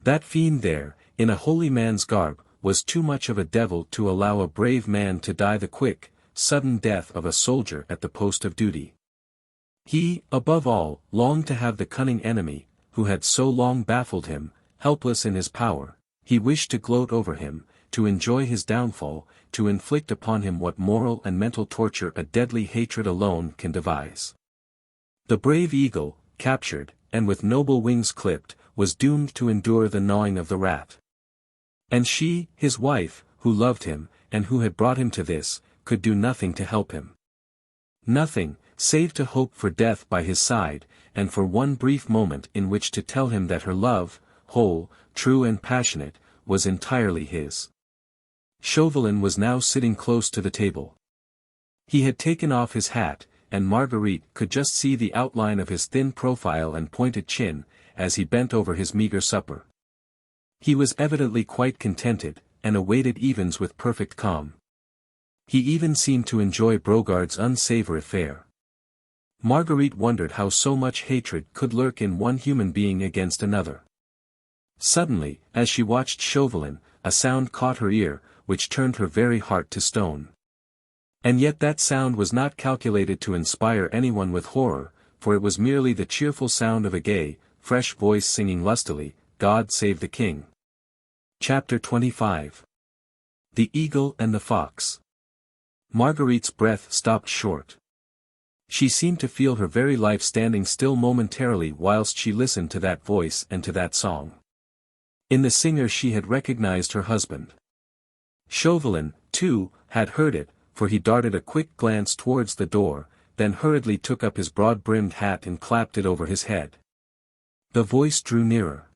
That fiend there, in a holy man's garb, was too much of a devil to allow a brave man to die the quick, sudden death of a soldier at the post of duty. He, above all, longed to have the cunning enemy, who had so long baffled him, helpless in his power. He wished to gloat over him, to enjoy his downfall, to inflict upon him what moral and mental torture a deadly hatred alone can devise. The brave eagle, captured, and with noble wings clipped, was doomed to endure the gnawing of the rat. And she, his wife, who loved him, and who had brought him to this, could do nothing to help him. Nothing, save to hope for death by his side, and for one brief moment in which to tell him that her love, whole, true and passionate, was entirely his. Chauvelin was now sitting close to the table. He had taken off his hat, and Marguerite could just see the outline of his thin profile and pointed chin, as he bent over his meager supper. He was evidently quite contented, and awaited events with perfect calm. He even seemed to enjoy Brogard's unsavory fare. Marguerite wondered how so much hatred could lurk in one human being against another. Suddenly, as she watched Chauvelin, a sound caught her ear, which turned her very heart to stone. And yet that sound was not calculated to inspire anyone with horror, for it was merely the cheerful sound of a gay, fresh voice singing lustily, "God Save the King." Chapter 25. The Eagle and the Fox. Marguerite's breath stopped short. She seemed to feel her very life standing still momentarily whilst she listened to that voice and to that song. In the singer she had recognized her husband. Chauvelin, too, had heard it, for he darted a quick glance towards the door, then hurriedly took up his broad-brimmed hat and clapped it over his head. The voice drew nearer.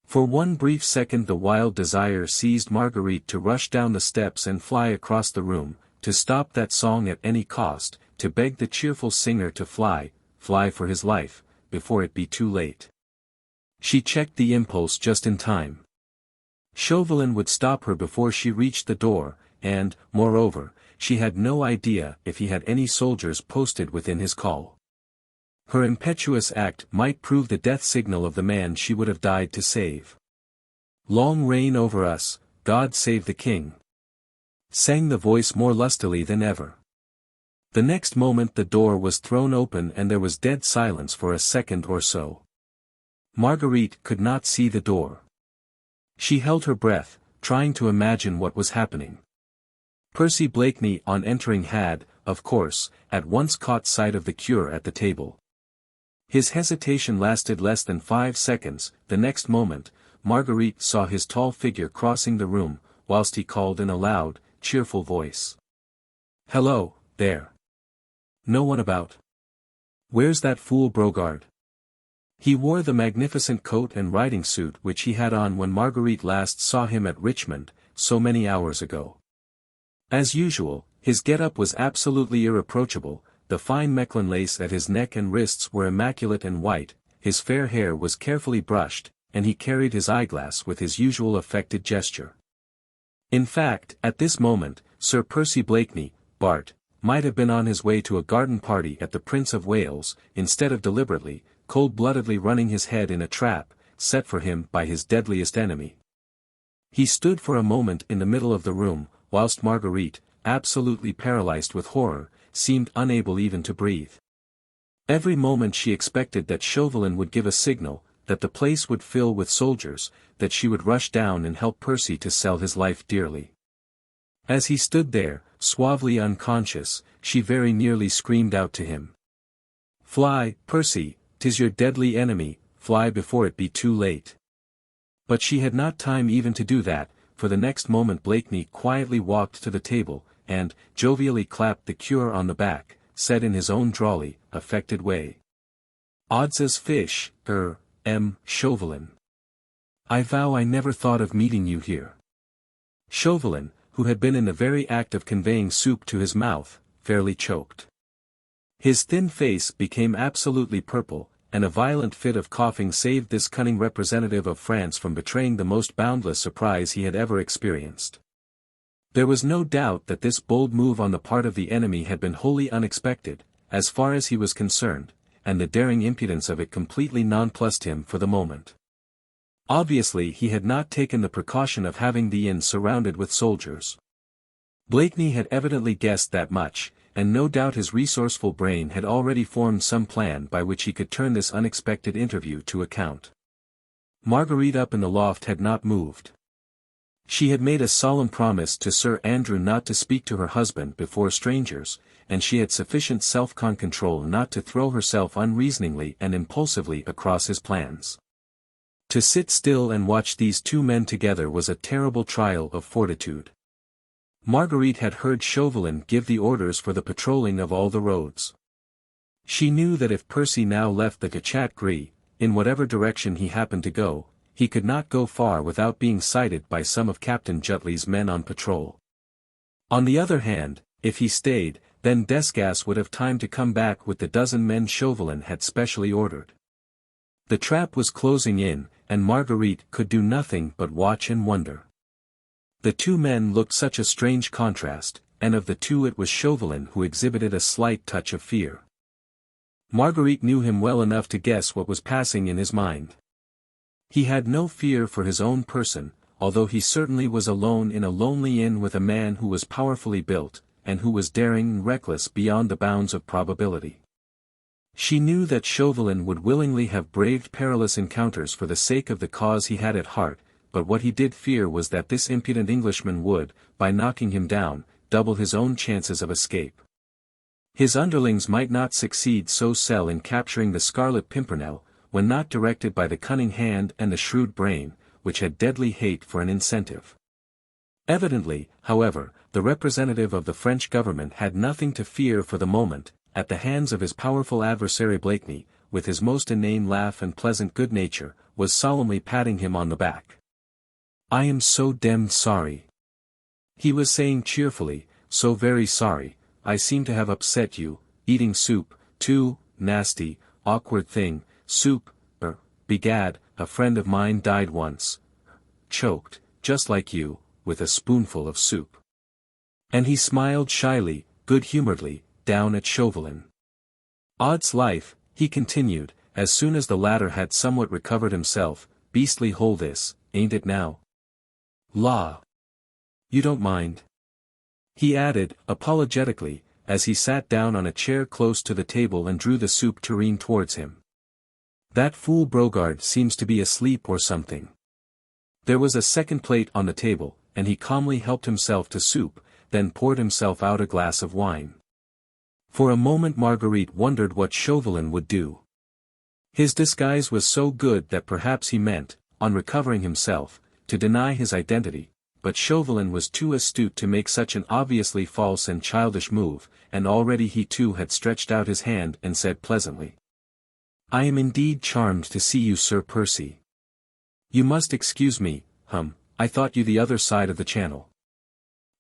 For one brief second the wild desire seized Marguerite to rush down the steps and fly across the room, to stop that song at any cost, to beg the cheerful singer to fly for his life, before it be too late. She checked the impulse just in time. Chauvelin would stop her before she reached the door, and, moreover, she had no idea if he had any soldiers posted within his call. Her impetuous act might prove the death signal of the man she would have died to save. "Long reign over us, God save the King," sang the voice more lustily than ever. The next moment the door was thrown open and there was dead silence for a second or so. Marguerite could not see the door. She held her breath, trying to imagine what was happening. Percy Blakeney on entering had, of course, at once caught sight of the cure at the table. His hesitation lasted less than 5 seconds. The next moment, Marguerite saw his tall figure crossing the room, whilst he called in a loud, cheerful voice. "Hello, there. No one about? Where's that fool Brogard?" He wore the magnificent coat and riding suit which he had on when Marguerite last saw him at Richmond, so many hours ago. As usual, his get-up was absolutely irreproachable. The fine Mechlin lace at his neck and wrists were immaculate and white, his fair hair was carefully brushed, and he carried his eyeglass with his usual affected gesture. In fact, at this moment, Sir Percy Blakeney, Bart., might have been on his way to a garden party at the Prince of Wales, instead of deliberately, cold-bloodedly running his head in a trap, set for him by his deadliest enemy. He stood for a moment in the middle of the room, whilst Marguerite, absolutely paralyzed with horror, seemed unable even to breathe. Every moment she expected that Chauvelin would give a signal, that the place would fill with soldiers, that she would rush down and help Percy to sell his life dearly. As he stood there, suavely unconscious, she very nearly screamed out to him. "Fly, Percy, 'tis your deadly enemy, fly before it be too late." But she had not time even to do that, for the next moment Blakeney quietly walked to the table, and, jovially clapped the cure on the back, said in his own drawly, affected way. "Odds as fish, Chauvelin. I vow I never thought of meeting you here." Chauvelin, who had been in the very act of conveying soup to his mouth, fairly choked. His thin face became absolutely purple, and a violent fit of coughing saved this cunning representative of France from betraying the most boundless surprise he had ever experienced. There was no doubt that this bold move on the part of the enemy had been wholly unexpected, as far as he was concerned, and the daring impudence of it completely nonplussed him for the moment. Obviously he had not taken the precaution of having the inn surrounded with soldiers. Blakeney had evidently guessed that much, and no doubt his resourceful brain had already formed some plan by which he could turn this unexpected interview to account. Marguerite up in the loft had not moved. She had made a solemn promise to Sir Andrew not to speak to her husband before strangers, and she had sufficient self-control not to throw herself unreasoningly and impulsively across his plans. To sit still and watch these two men together was a terrible trial of fortitude. Marguerite had heard Chauvelin give the orders for the patrolling of all the roads. She knew that if Percy now left the XXIII, in whatever direction he happened to go, he could not go far without being sighted by some of Captain Jutley's men on patrol. On the other hand, if he stayed, then Desgas would have time to come back with the dozen men Chauvelin had specially ordered. The trap was closing in, and Marguerite could do nothing but watch and wonder. The two men looked such a strange contrast, and of the two it was Chauvelin who exhibited a slight touch of fear. Marguerite knew him well enough to guess what was passing in his mind. He had no fear for his own person, although he certainly was alone in a lonely inn with a man who was powerfully built, and who was daring and reckless beyond the bounds of probability. She knew that Chauvelin would willingly have braved perilous encounters for the sake of the cause he had at heart, but what he did fear was that this impudent Englishman would, by knocking him down, double his own chances of escape. His underlings might not succeed so well in capturing the Scarlet Pimpernel, when not directed by the cunning hand and the shrewd brain, which had deadly hate for an incentive. Evidently, however, the representative of the French government had nothing to fear for the moment, at the hands of his powerful adversary Blakeney, with his most inane laugh and pleasant good nature, was solemnly patting him on the back. "I am so demmed sorry," he was saying cheerfully, "so very sorry, I seem to have upset you, eating soup, too, nasty, awkward thing, soup, begad, a friend of mine died once, choked, just like you, with a spoonful of soup." And he smiled shyly, good-humoredly, down at Chauvelin. "Odd's life," he continued, as soon as the latter had somewhat recovered himself, "beastly hole this, ain't it now? La! You don't mind?" he added, apologetically, as he sat down on a chair close to the table and drew the soup tureen towards him. "That fool Brogard seems to be asleep or something." There was a second plate on the table, and he calmly helped himself to soup, then poured himself out a glass of wine. For a moment Marguerite wondered what Chauvelin would do. His disguise was so good that perhaps he meant, on recovering himself, to deny his identity, but Chauvelin was too astute to make such an obviously false and childish move, and already he too had stretched out his hand and said pleasantly, "I am indeed charmed to see you, Sir Percy. You must excuse me, I thought you the other side of the channel."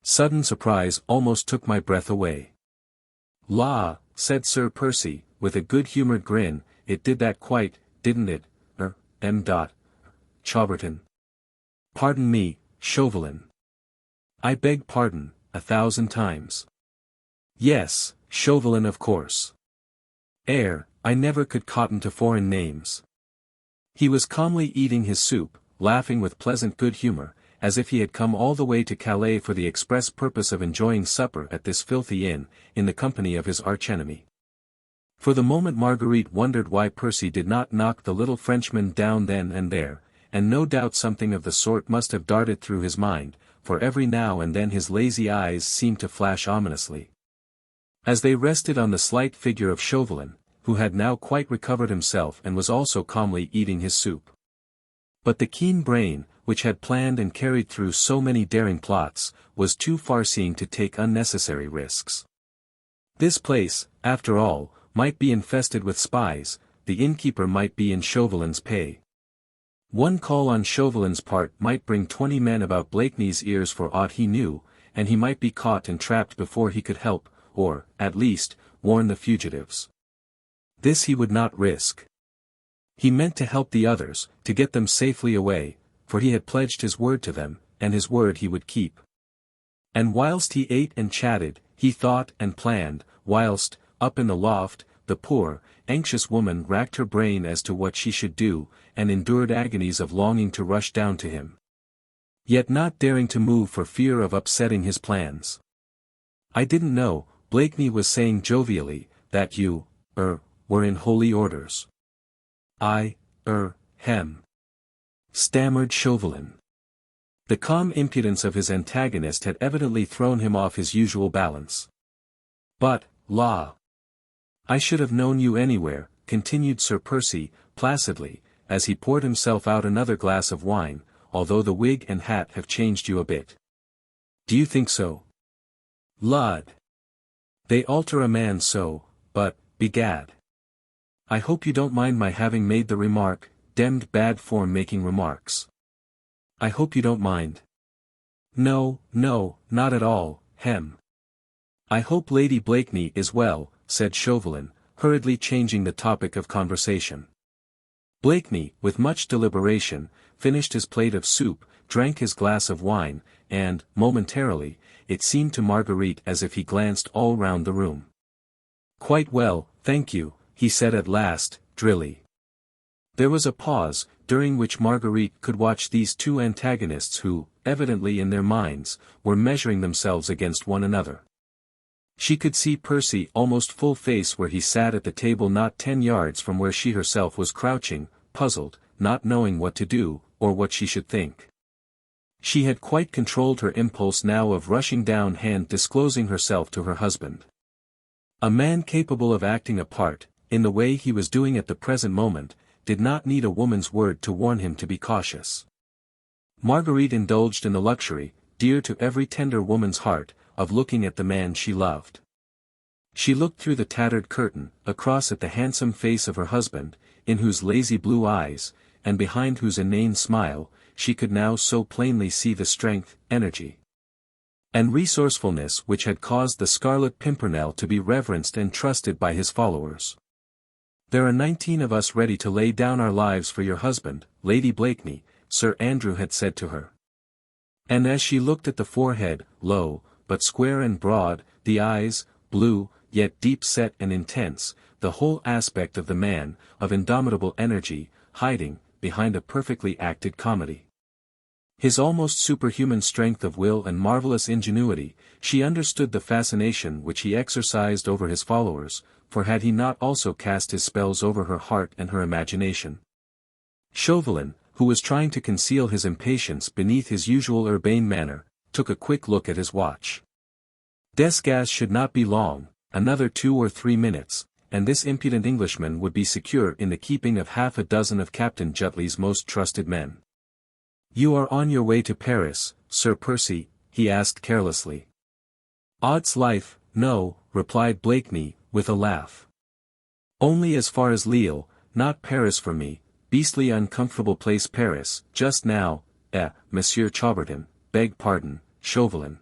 Sudden surprise almost took my breath away. "La," said Sir Percy, with a good-humoured grin, "it did that quite, didn't it, M. Chauberton? Pardon me, Chauvelin. I beg pardon, 1,000 times. Yes, Chauvelin of course. I never could cotton to foreign names." He was calmly eating his soup, laughing with pleasant good humour, as if he had come all the way to Calais for the express purpose of enjoying supper at this filthy inn, in the company of his archenemy. For the moment Marguerite wondered why Percy did not knock the little Frenchman down then and there, and no doubt something of the sort must have darted through his mind, for every now and then his lazy eyes seemed to flash ominously. As they rested on the slight figure of Chauvelin, who had now quite recovered himself and was also calmly eating his soup. But the keen brain, which had planned and carried through so many daring plots, was too far-seeing to take unnecessary risks. This place, after all, might be infested with spies, the innkeeper might be in Chauvelin's pay. One call on Chauvelin's part might bring 20 men about Blakeney's ears for aught he knew, and he might be caught and trapped before he could help, or, at least, warn the fugitives. This he would not risk. He meant to help the others, to get them safely away, for he had pledged his word to them, and his word he would keep. And whilst he ate and chatted, he thought and planned, whilst, up in the loft, the poor, anxious woman racked her brain as to what she should do, and endured agonies of longing to rush down to him. Yet not daring to move for fear of upsetting his plans. "I didn't know," Blakeney was saying jovially, "that you, were in holy orders." Hem," stammered Chauvelin. The calm impudence of his antagonist had evidently thrown him off his usual balance. "But, I should have known you anywhere," continued Sir Percy, placidly, as he poured himself out another glass of wine, "although the wig and hat have changed you a bit." "Do you think so?" "Lud! They alter a man so, but, begad. I hope you don't mind my having made the remark, demmed bad form making remarks. I hope you don't mind." No, not at all, hem. "I hope Lady Blakeney is well," said Chauvelin, hurriedly changing the topic of conversation. Blakeney, with much deliberation, finished his plate of soup, drank his glass of wine, and, momentarily, it seemed to Marguerite as if he glanced all round the room. "Quite well, thank you," he said at last, drily. There was a pause, during which Marguerite could watch these two antagonists who, evidently in their minds, were measuring themselves against one another. She could see Percy almost full face where he sat at the table not 10 yards from where she herself was crouching, puzzled, not knowing what to do, or what she should think. She had quite controlled her impulse now of rushing down and disclosing herself to her husband. A man capable of acting a part, in the way he was doing at the present moment, did not need a woman's word to warn him to be cautious. Marguerite indulged in the luxury, dear to every tender woman's heart, of looking at the man she loved. She looked through the tattered curtain, across at the handsome face of her husband, in whose lazy blue eyes, and behind whose inane smile, she could now so plainly see the strength, energy, and resourcefulness which had caused the Scarlet Pimpernel to be reverenced and trusted by his followers. "There are 19 of us ready to lay down our lives for your husband, Lady Blakeney," Sir Andrew had said to her. And as she looked at the forehead, low, but square and broad, the eyes, blue, yet deep-set and intense, the whole aspect of the man, of indomitable energy, hiding, behind a perfectly acted comedy, his almost superhuman strength of will and marvelous ingenuity, she understood the fascination which he exercised over his followers, for had he not also cast his spells over her heart and her imagination? Chauvelin, who was trying to conceal his impatience beneath his usual urbane manner, took a quick look at his watch. Desgas should not be long, another 2 or 3 minutes, and this impudent Englishman would be secure in the keeping of half a dozen of Captain Jutley's most trusted men. "You are on your way to Paris, Sir Percy?" he asked carelessly. "Odds life, no," replied Blakeney, with a laugh. "Only as far as Lille, not Paris for me, beastly uncomfortable place Paris, just now, Monsieur Chaubertin, beg pardon, Chauvelin."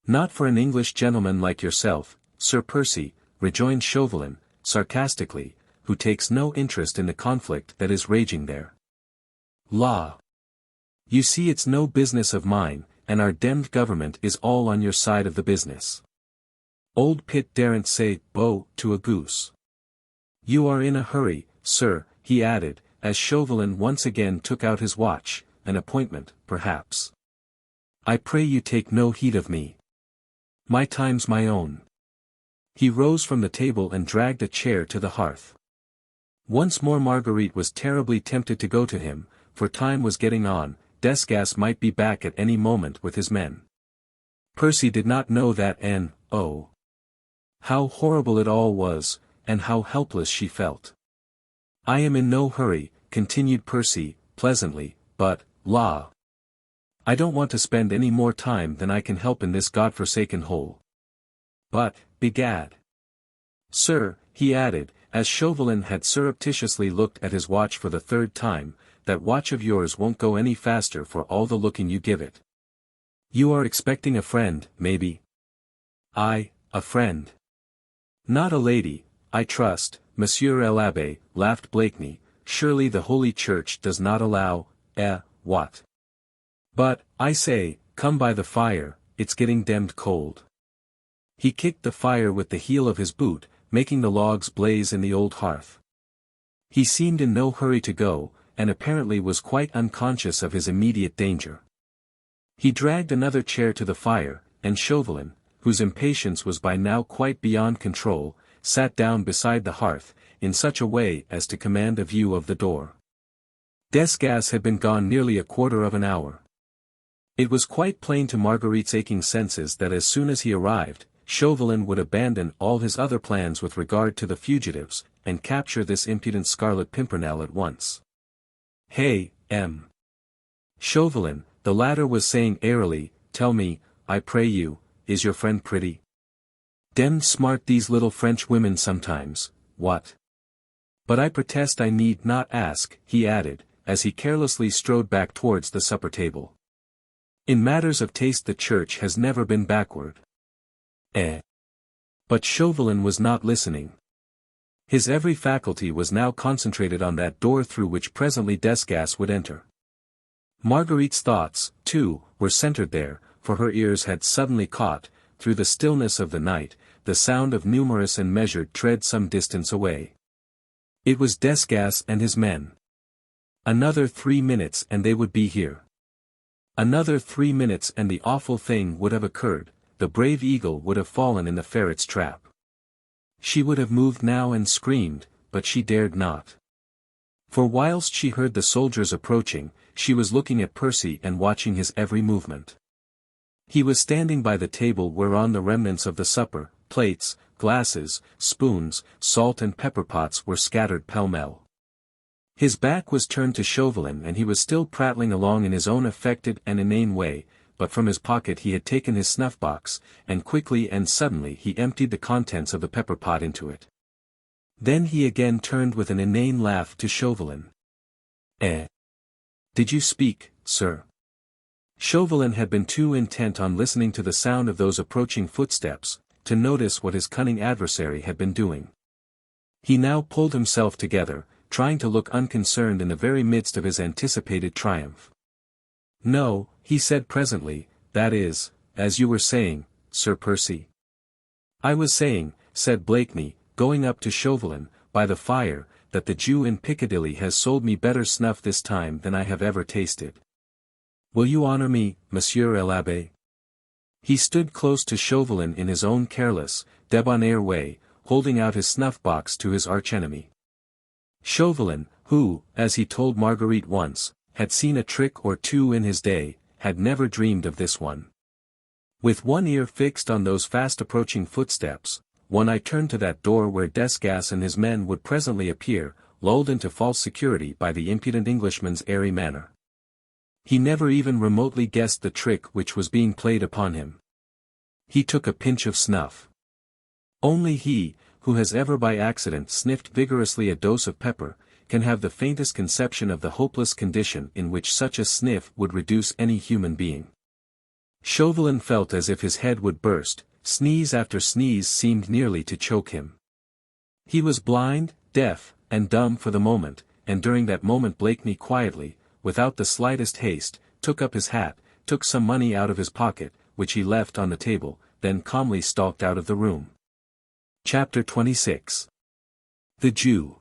"Not for an English gentleman like yourself, Sir Percy," rejoined Chauvelin, sarcastically, "who takes no interest in the conflict that is raging there. You see it's no business of mine, and our demmed government is all on your side of the business. Old Pitt daren't say bo to a goose. You are in a hurry, sir," he added, as Chauvelin once again took out his watch, "an appointment, perhaps. I pray you take no heed of me. My time's my own." He rose from the table and dragged a chair to the hearth. Once more Marguerite was terribly tempted to go to him, for time was getting on, Desgas might be back at any moment with his men. Percy did not know that, and, oh, how horrible it all was, and how helpless she felt. "I am in no hurry," continued Percy, pleasantly, "but, I don't want to spend any more time than I can help in this godforsaken hole. But, begad, sir," he added, as Chauvelin had surreptitiously looked at his watch for the 3rd time, "that watch of yours won't go any faster for all the looking you give it. You are expecting a friend, maybe?" "A friend. Not a lady, I trust, Monsieur l'Abbé," laughed Blakeney. "Surely the Holy Church does not allow, what? But, I say, come by the fire, it's getting demmed cold." He kicked the fire with the heel of his boot, making the logs blaze in the old hearth. He seemed in no hurry to go, and apparently was quite unconscious of his immediate danger. He dragged another chair to the fire, and Chauvelin, whose impatience was by now quite beyond control, sat down beside the hearth, in such a way as to command a view of the door. Desgas had been gone nearly a quarter of an hour. It was quite plain to Marguerite's aching senses that as soon as he arrived, Chauvelin would abandon all his other plans with regard to the fugitives, and capture this impudent Scarlet Pimpernel at once. "Hey, M. Chauvelin," the latter was saying airily, "tell me, I pray you, is your friend pretty? Demned smart these little French women sometimes, what? But I protest I need not ask," he added, as he carelessly strode back towards the supper table. "In matters of taste the church has never been backward." But Chauvelin was not listening. His every faculty was now concentrated on that door through which presently Desgas would enter. Marguerite's thoughts, too, were centered there, for her ears had suddenly caught, through the stillness of the night, the sound of numerous and measured tread some distance away. It was Desgas and his men. Another 3 minutes and they would be here. Another 3 minutes and the awful thing would have occurred, the brave eagle would have fallen in the ferret's trap. She would have moved now and screamed, but she dared not. For whilst she heard the soldiers approaching, she was looking at Percy and watching his every movement. He was standing by the table whereon the remnants of the supper, plates, glasses, spoons, salt and pepper pots were scattered pell-mell. His back was turned to Chauvelin and he was still prattling along in his own affected and inane way, but from his pocket he had taken his snuff-box, and quickly and suddenly he emptied the contents of the pepper-pot into it. Then he again turned with an inane laugh to Chauvelin. Did you speak, sir?" Chauvelin had been too intent on listening to the sound of those approaching footsteps, to notice what his cunning adversary had been doing. He now pulled himself together, trying to look unconcerned in the very midst of his anticipated triumph. "No," he said presently, "that is, as you were saying, Sir Percy." "I was saying," said Blakeney, going up to Chauvelin, by the fire, "that the Jew in Piccadilly has sold me better snuff this time than I have ever tasted. Will you honor me, Monsieur l'Abbé?" He stood close to Chauvelin in his own careless, debonair way, holding out his snuff-box to his archenemy. Chauvelin, who, as he told Marguerite once, had seen a trick or two in his day, had never dreamed of this one. With one ear fixed on those fast-approaching footsteps, one eye turned to that door where Desgas and his men would presently appear, lulled into false security by the impudent Englishman's airy manner. He never even remotely guessed the trick which was being played upon him. He took a pinch of snuff. Only he, who has ever by accident sniffed vigorously a dose of pepper, can have the faintest conception of the hopeless condition in which such a sniff would reduce any human being. Chauvelin felt as if his head would burst, sneeze after sneeze seemed nearly to choke him. He was blind, deaf, and dumb for the moment, and during that moment Blakeney quietly, without the slightest haste, took up his hat, took some money out of his pocket, which he left on the table, then calmly stalked out of the room. Chapter 26. The Jew.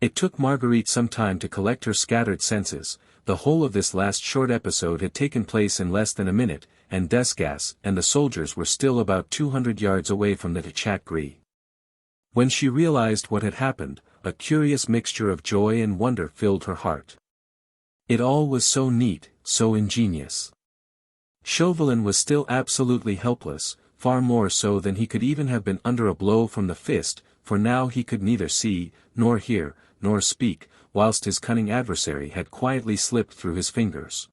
It took Marguerite some time to collect her scattered senses. The whole of this last short episode had taken place in less than a minute, and Desgas and the soldiers were still about 200 yards away from the chat gris. When she realized what had happened, a curious mixture of joy and wonder filled her heart. It all was so neat, so ingenious. Chauvelin was still absolutely helpless, far more so than he could even have been under a blow from the fist, for now he could neither see, nor hear, nor speak, whilst his cunning adversary had quietly slipped through his fingers.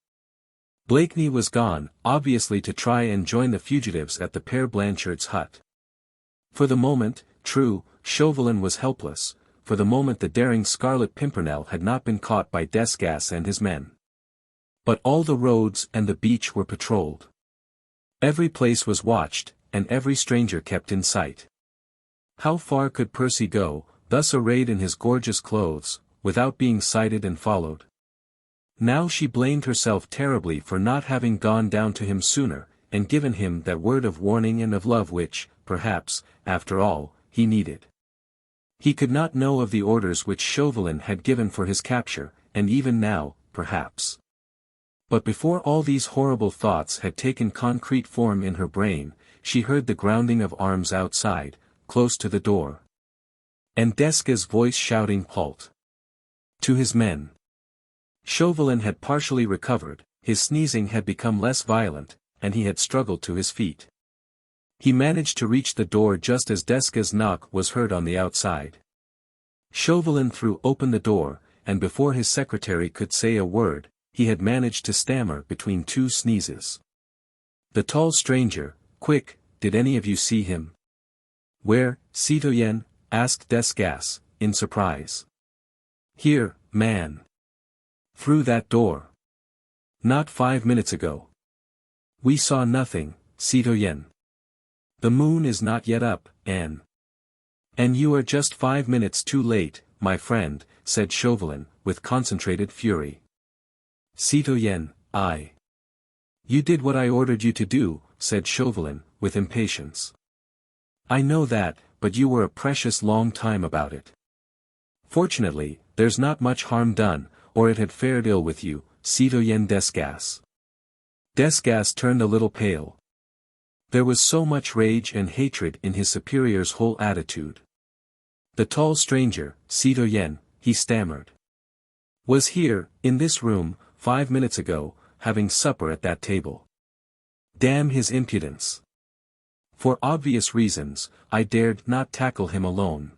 Blakeney was gone, obviously to try and join the fugitives at the Père Blanchard's hut. For the moment, true, Chauvelin was helpless. For the moment the daring Scarlet Pimpernel had not been caught by Desgas and his men. But all the roads and the beach were patrolled. Every place was watched, and every stranger kept in sight. How far could Percy go, thus arrayed in his gorgeous clothes, without being sighted and followed? Now she blamed herself terribly for not having gone down to him sooner, and given him that word of warning and of love which, perhaps, after all, he needed. He could not know of the orders which Chauvelin had given for his capture, and even now, perhaps. But before all these horrible thoughts had taken concrete form in her brain, she heard the grounding of arms outside, close to the door. And Desca's voice shouting halt to his men. Chauvelin had partially recovered, his sneezing had become less violent, and he had struggled to his feet. He managed to reach the door just as Desca's knock was heard on the outside. Chauvelin threw open the door, and before his secretary could say a word, he had managed to stammer between two sneezes. The tall stranger, quick, did any of you see him? Where, citoyen? Asked Desgas, in surprise. Here, man. Through that door. Not 5 minutes ago. We saw nothing, citoyen. The moon is not yet up, And you are just 5 minutes too late, my friend, said Chauvelin, with concentrated fury. Citoyen, You did what I ordered you to do, said Chauvelin, with impatience. I know that, but you were a precious long time about it. Fortunately, there's not much harm done, or it had fared ill with you, citoyen Desgas. Desgas turned a little pale. There was so much rage and hatred in his superior's whole attitude. The tall stranger, citoyen, he stammered, was here, in this room, 5 minutes ago, having supper at that table. Damn his impudence. For obvious reasons, I dared not tackle him alone.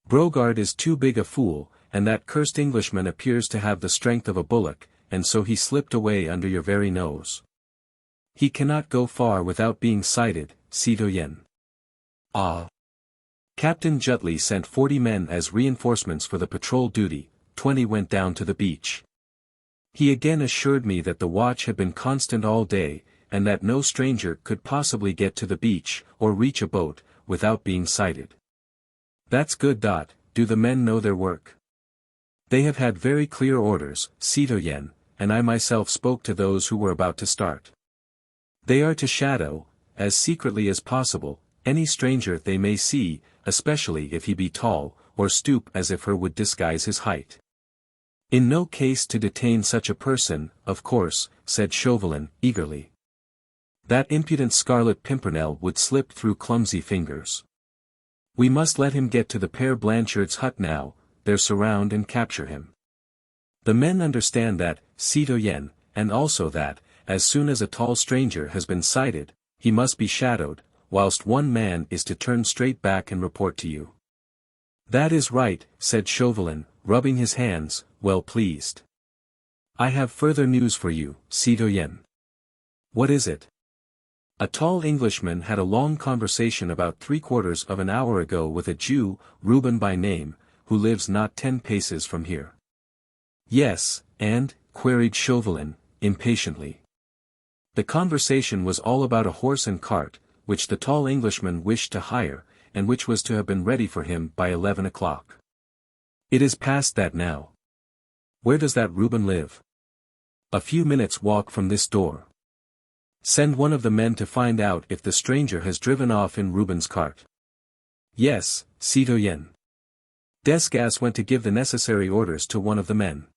Brogard is too big a fool, and that cursed Englishman appears to have the strength of a bullock, and so he slipped away under your very nose. He cannot go far without being sighted, citoyen. Captain Jutley sent 40 men as reinforcements for the patrol duty, 20 went down to the beach. He again assured me that the watch had been constant all day, and that no stranger could possibly get to the beach, or reach a boat, without being sighted. That's good. Do the men know their work? They have had very clear orders, citoyen, and I myself spoke to those who were about to start. They are to shadow, as secretly as possible, any stranger they may see, especially if he be tall, or stoop as if her would disguise his height. In no case to detain such a person, of course, said Chauvelin, eagerly. That impudent Scarlet Pimpernel would slip through clumsy fingers. We must let him get to the Père Blanchard's hut now, there surround and capture him. The men understand that, citoyen, and also that, as soon as a tall stranger has been sighted, he must be shadowed, whilst one man is to turn straight back and report to you. That is right, said Chauvelin, rubbing his hands, well pleased. I have further news for you, citoyen. What is it? A tall Englishman had a long conversation about 3/4 of an hour ago with a Jew, Reuben by name, who lives not 10 paces from here. Yes, and, queried Chauvelin, impatiently. The conversation was all about a horse and cart, which the tall Englishman wished to hire, and which was to have been ready for him by 11 o'clock. It is past that now. Where does that Reuben live? A few minutes' walk from this door. Send one of the men to find out if the stranger has driven off in Reuben's cart. Yes, citoyen. Desgas went to give the necessary orders to one of the men.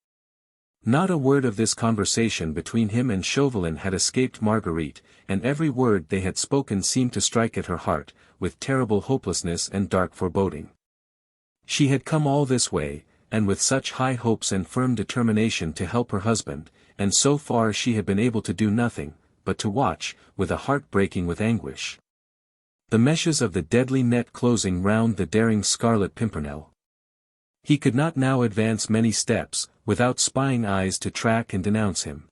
Not a word of this conversation between him and Chauvelin had escaped Marguerite, and every word they had spoken seemed to strike at her heart, with terrible hopelessness and dark foreboding. She had come all this way, and with such high hopes and firm determination to help her husband, and so far she had been able to do nothing, but to watch, with a heart breaking with anguish. The meshes of the deadly net closing round the daring Scarlet Pimpernel. He could not now advance many steps, without spying eyes to track and denounce him.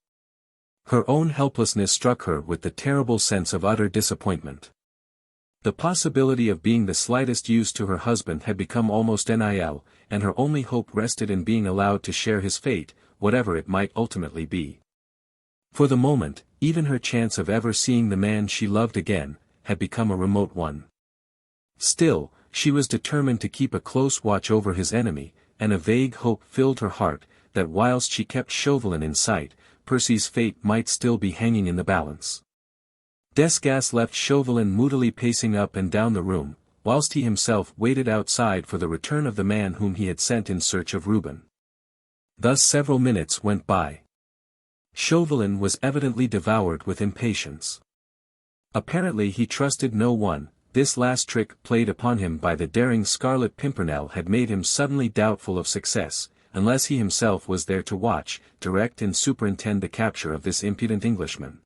Her own helplessness struck her with the terrible sense of utter disappointment. The possibility of being the slightest use to her husband had become almost nil, and her only hope rested in being allowed to share his fate, whatever it might ultimately be. For the moment, even her chance of ever seeing the man she loved again, had become a remote one. Still, she was determined to keep a close watch over his enemy, and a vague hope filled her heart, that whilst she kept Chauvelin in sight, Percy's fate might still be hanging in the balance. Desgas left Chauvelin moodily pacing up and down the room, whilst he himself waited outside for the return of the man whom he had sent in search of Reuben. Thus several minutes went by. Chauvelin was evidently devoured with impatience. Apparently he trusted no one. This last trick played upon him by the daring Scarlet Pimpernel had made him suddenly doubtful of success, unless he himself was there to watch, direct and superintend the capture of this impudent Englishman.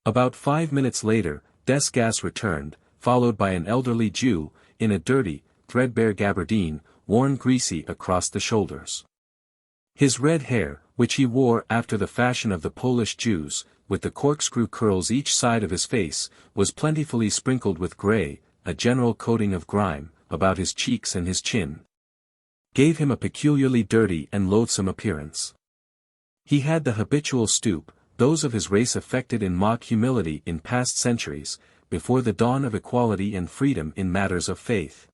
About 5 minutes later, Desgas returned, followed by an elderly Jew, in a dirty, threadbare gabardine, worn greasy across the shoulders. His red hair, which he wore after the fashion of the Polish Jews, with the corkscrew curls each side of his face, was plentifully sprinkled with grey, a general coating of grime, about his cheeks and his chin, gave him a peculiarly dirty and loathsome appearance. He had the habitual stoop, those of his race affected in mock humility in past centuries, before the dawn of equality and freedom in matters of faith.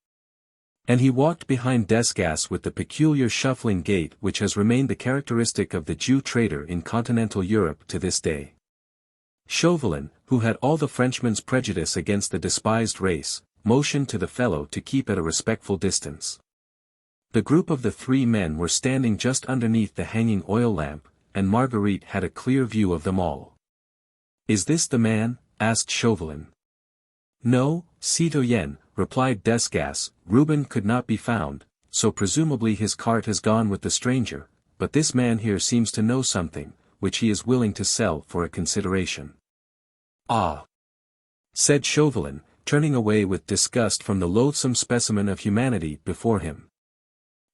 And he walked behind Desgas with the peculiar shuffling gait which has remained the characteristic of the Jew trader in continental Europe to this day. Chauvelin, who had all the Frenchman's prejudice against the despised race, motioned to the fellow to keep at a respectful distance. The group of the three men were standing just underneath the hanging oil lamp, and Marguerite had a clear view of them all. "Is this the man?" asked Chauvelin. "No, citoyen," replied Desgas, "Reuben could not be found, so presumably his cart has gone with the stranger, but this man here seems to know something, which he is willing to sell for a consideration." "Ah!" said Chauvelin, turning away with disgust from the loathsome specimen of humanity before him.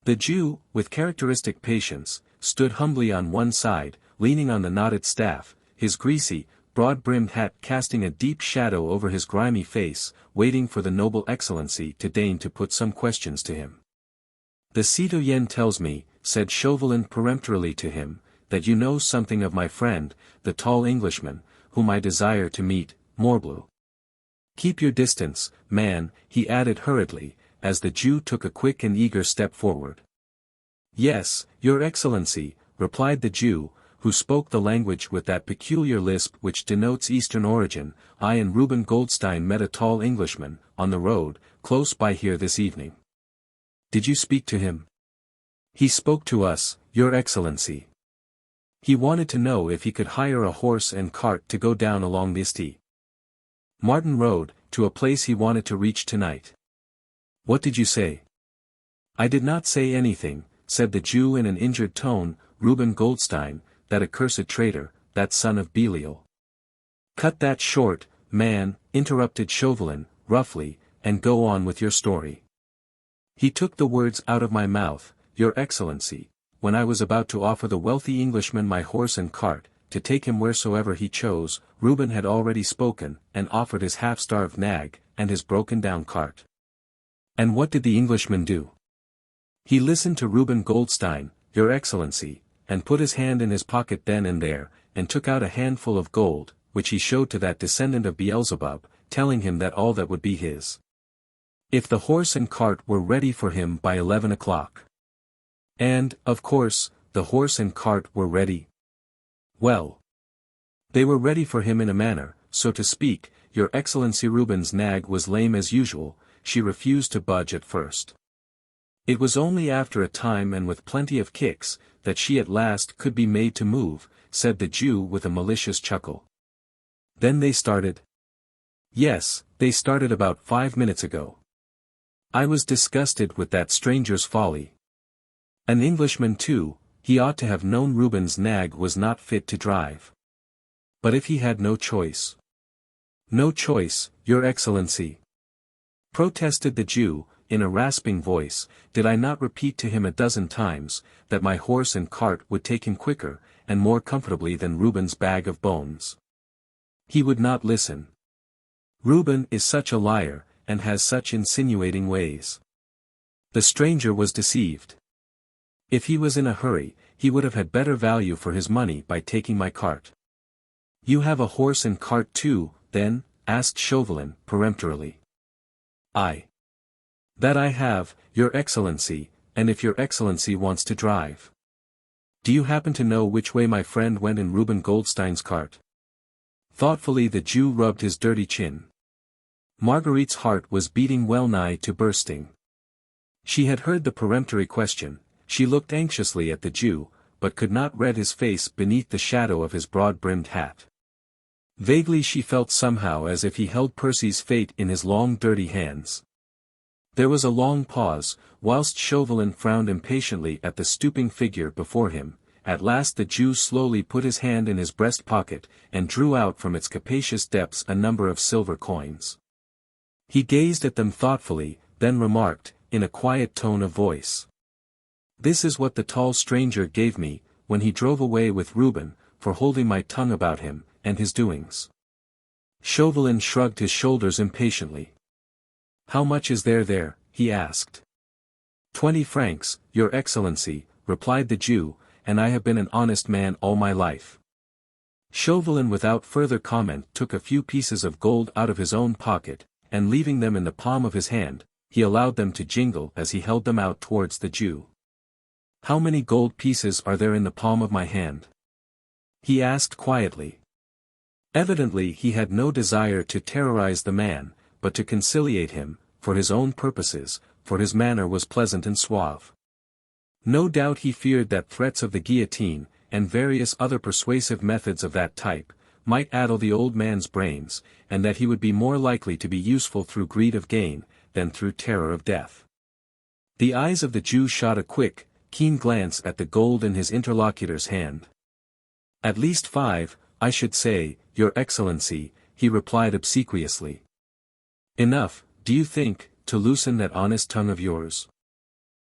The Jew, with characteristic patience, stood humbly on one side, leaning on the knotted staff, his greasy, broad-brimmed hat casting a deep shadow over his grimy face, waiting for the noble excellency to deign to put some questions to him. "The citoyen tells me," said Chauvelin peremptorily to him, "that you know something of my friend, the tall Englishman, whom I desire to meet, morbleu. Keep your distance, man," he added hurriedly, as the Jew took a quick and eager step forward. "Yes, your excellency," replied the Jew, who spoke the language with that peculiar lisp which denotes Eastern origin. "I and Reuben Goldstein met a tall Englishman, on the road, close by here this evening." "Did you speak to him?" "He spoke to us, your excellency. He wanted to know if he could hire a horse and cart to go down along the St. Martin Road, to a place he wanted to reach tonight." "What did you say?" "I did not say anything," said the Jew in an injured tone. "Reuben Goldstein, that accursed traitor, that son of Belial." "Cut that short, man," interrupted Chauvelin, roughly, "and go on with your story." "He took the words out of my mouth, your excellency, when I was about to offer the wealthy Englishman my horse and cart, to take him wheresoever he chose. Reuben had already spoken, and offered his half-starved nag, and his broken-down cart." "And what did the Englishman do?" "He listened to Reuben Goldstein, your excellency, and put his hand in his pocket then and there, and took out a handful of gold, which he showed to that descendant of Beelzebub, telling him that all that would be his, if the horse and cart were ready for him by 11 o'clock. And, of course, the horse and cart were ready. Well, they were ready for him in a manner, so to speak. Your excellency, Reuben's nag was lame as usual. She refused to budge at first. It was only after a time and with plenty of kicks, that she at last could be made to move," said the Jew with a malicious chuckle. "Then they started?" "Yes, they started about 5 minutes ago. I was disgusted with that stranger's folly. An Englishman too, he ought to have known Reuben's nag was not fit to drive. But if he had no choice—" "No choice, your excellency," protested the Jew, in a rasping voice. "Did I not repeat to him a dozen times, that my horse and cart would take him quicker, and more comfortably than Reuben's bag of bones? He would not listen. Reuben is such a liar, and has such insinuating ways. The stranger was deceived. If he was in a hurry, he would have had better value for his money by taking my cart." "You have a horse and cart too, then?" asked Chauvelin, peremptorily. "Aye. That I have, your excellency, and if your excellency wants to drive. Do you happen to know which way my friend went in Reuben Goldstein's cart?" Thoughtfully the Jew rubbed his dirty chin. Marguerite's heart was beating well nigh to bursting. She had heard the peremptory question, she looked anxiously at the Jew, but could not read his face beneath the shadow of his broad-brimmed hat. Vaguely she felt somehow as if he held Percy's fate in his long dirty hands. There was a long pause, whilst Chauvelin frowned impatiently at the stooping figure before him. At last the Jew slowly put his hand in his breast pocket, and drew out from its capacious depths a number of silver coins. He gazed at them thoughtfully, then remarked, in a quiet tone of voice. "This is what the tall stranger gave me, when he drove away with Reuben, for holding my tongue about him, and his doings." Chauvelin shrugged his shoulders impatiently. "How much is there?" he asked. 20 francs, your excellency," replied the Jew, "and I have been an honest man all my life." Chauvelin without further comment took a few pieces of gold out of his own pocket, and leaving them in the palm of his hand, he allowed them to jingle as he held them out towards the Jew. "How many gold pieces are there in the palm of my hand?" he asked quietly. Evidently he had no desire to terrorize the man, but to conciliate him, for his own purposes, for his manner was pleasant and suave. No doubt he feared that threats of the guillotine, and various other persuasive methods of that type, might addle the old man's brains, and that he would be more likely to be useful through greed of gain, than through terror of death. The eyes of the Jew shot a quick, keen glance at the gold in his interlocutor's hand. "At least 5, I should say, your excellency," he replied obsequiously. "Enough, do you think, to loosen that honest tongue of yours?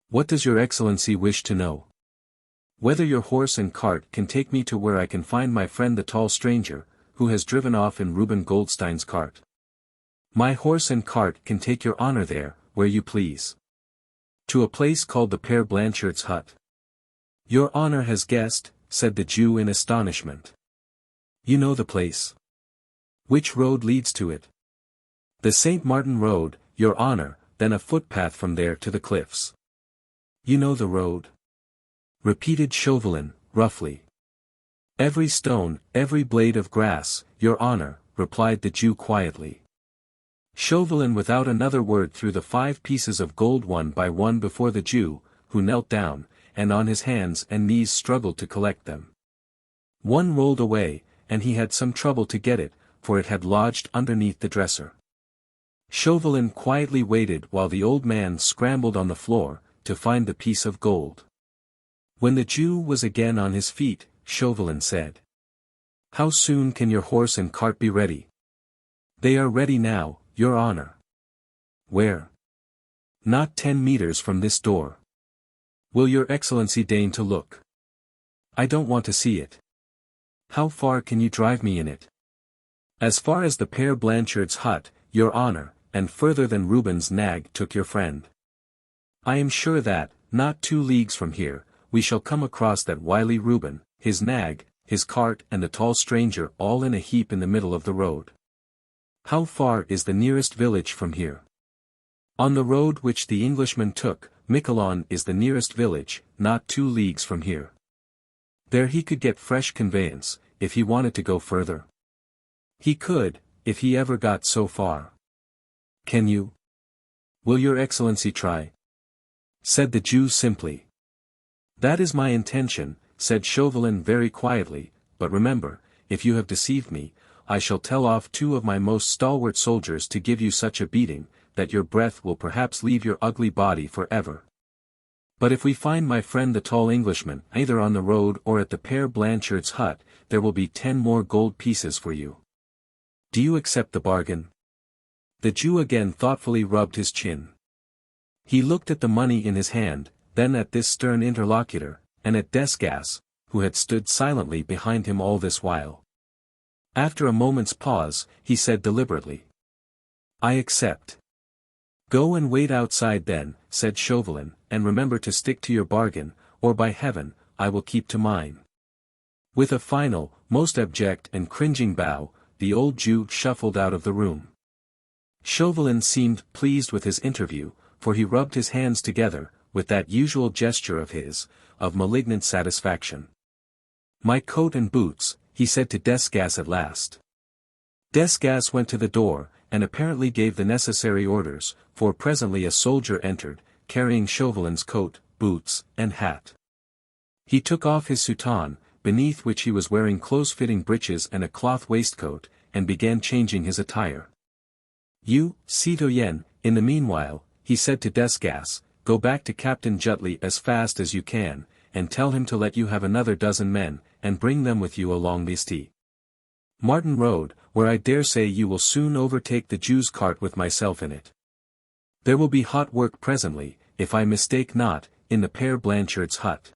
What does your excellency wish to know? Whether your horse and cart can take me to where I can find my friend the tall stranger, who has driven off in Reuben Goldstein's cart?" "My horse and cart can take your honor there, where you please." "To a place called the Père Blanchard's hut." "Your honor has guessed," said the Jew in astonishment. "You know the place? Which road leads to it?" "The St. Martin Road, your honor, then a footpath from there to the cliffs." "You know the road?" repeated Chauvelin, roughly. "Every stone, every blade of grass, your honor," replied the Jew quietly. Chauvelin without another word threw the 5 pieces of gold one by one before the Jew, who knelt down, and on his hands and knees struggled to collect them. One rolled away, and he had some trouble to get it, for it had lodged underneath the dresser. Chauvelin quietly waited while the old man scrambled on the floor, to find the piece of gold. When the Jew was again on his feet, Chauvelin said, "How soon can your horse and cart be ready?" "They are ready now, your honor." "Where?" "Not 10 meters from this door." "Will your excellency deign to look?" "I don't want to see it." "How far can you drive me in it?" "As far as the Père Blanchard's hut, your honor, and further than Reuben's nag took your friend. I am sure that, not 2 leagues from here, we shall come across that wily Reuben, his nag, his cart and the tall stranger all in a heap in the middle of the road." "How far is the nearest village from here?" "On the road which the Englishman took, Miquelon is the nearest village, not 2 leagues from here. There he could get fresh conveyance, if he wanted to go further." "He could, if he ever got so far." "Can you? Will your excellency try?" said the Jew simply. "That is my intention," said Chauvelin very quietly, "but remember, if you have deceived me, I shall tell off 2 of my most stalwart soldiers to give you such a beating, that your breath will perhaps leave your ugly body for ever. But if we find my friend the tall Englishman either on the road or at the Père Blanchard's hut, there will be 10 more gold pieces for you. Do you accept the bargain?" The Jew again thoughtfully rubbed his chin. He looked at the money in his hand, then at this stern interlocutor, and at Desgas, who had stood silently behind him all this while. After a moment's pause, he said deliberately, "I accept." "Go and wait outside then," said Chauvelin, "and remember to stick to your bargain, or by heaven, I will keep to mine." With a final, most abject and cringing bow, the old Jew shuffled out of the room. Chauvelin seemed pleased with his interview, for he rubbed his hands together, with that usual gesture of his, of malignant satisfaction. "My coat and boots," he said to Desgas at last. Desgas went to the door, and apparently gave the necessary orders, for presently a soldier entered, carrying Chauvelin's coat, boots, and hat. He took off his soutane, beneath which he was wearing close-fitting breeches and a cloth waistcoat, and began changing his attire. "You, citoyen, in the meanwhile," he said to Desgas, "go back to Captain Jutley as fast as you can, and tell him to let you have another dozen men, and bring them with you along the St. Martin Road, where I dare say you will soon overtake the Jew's cart with myself in it. There will be hot work presently, if I mistake not, in the Père Blanchard's hut.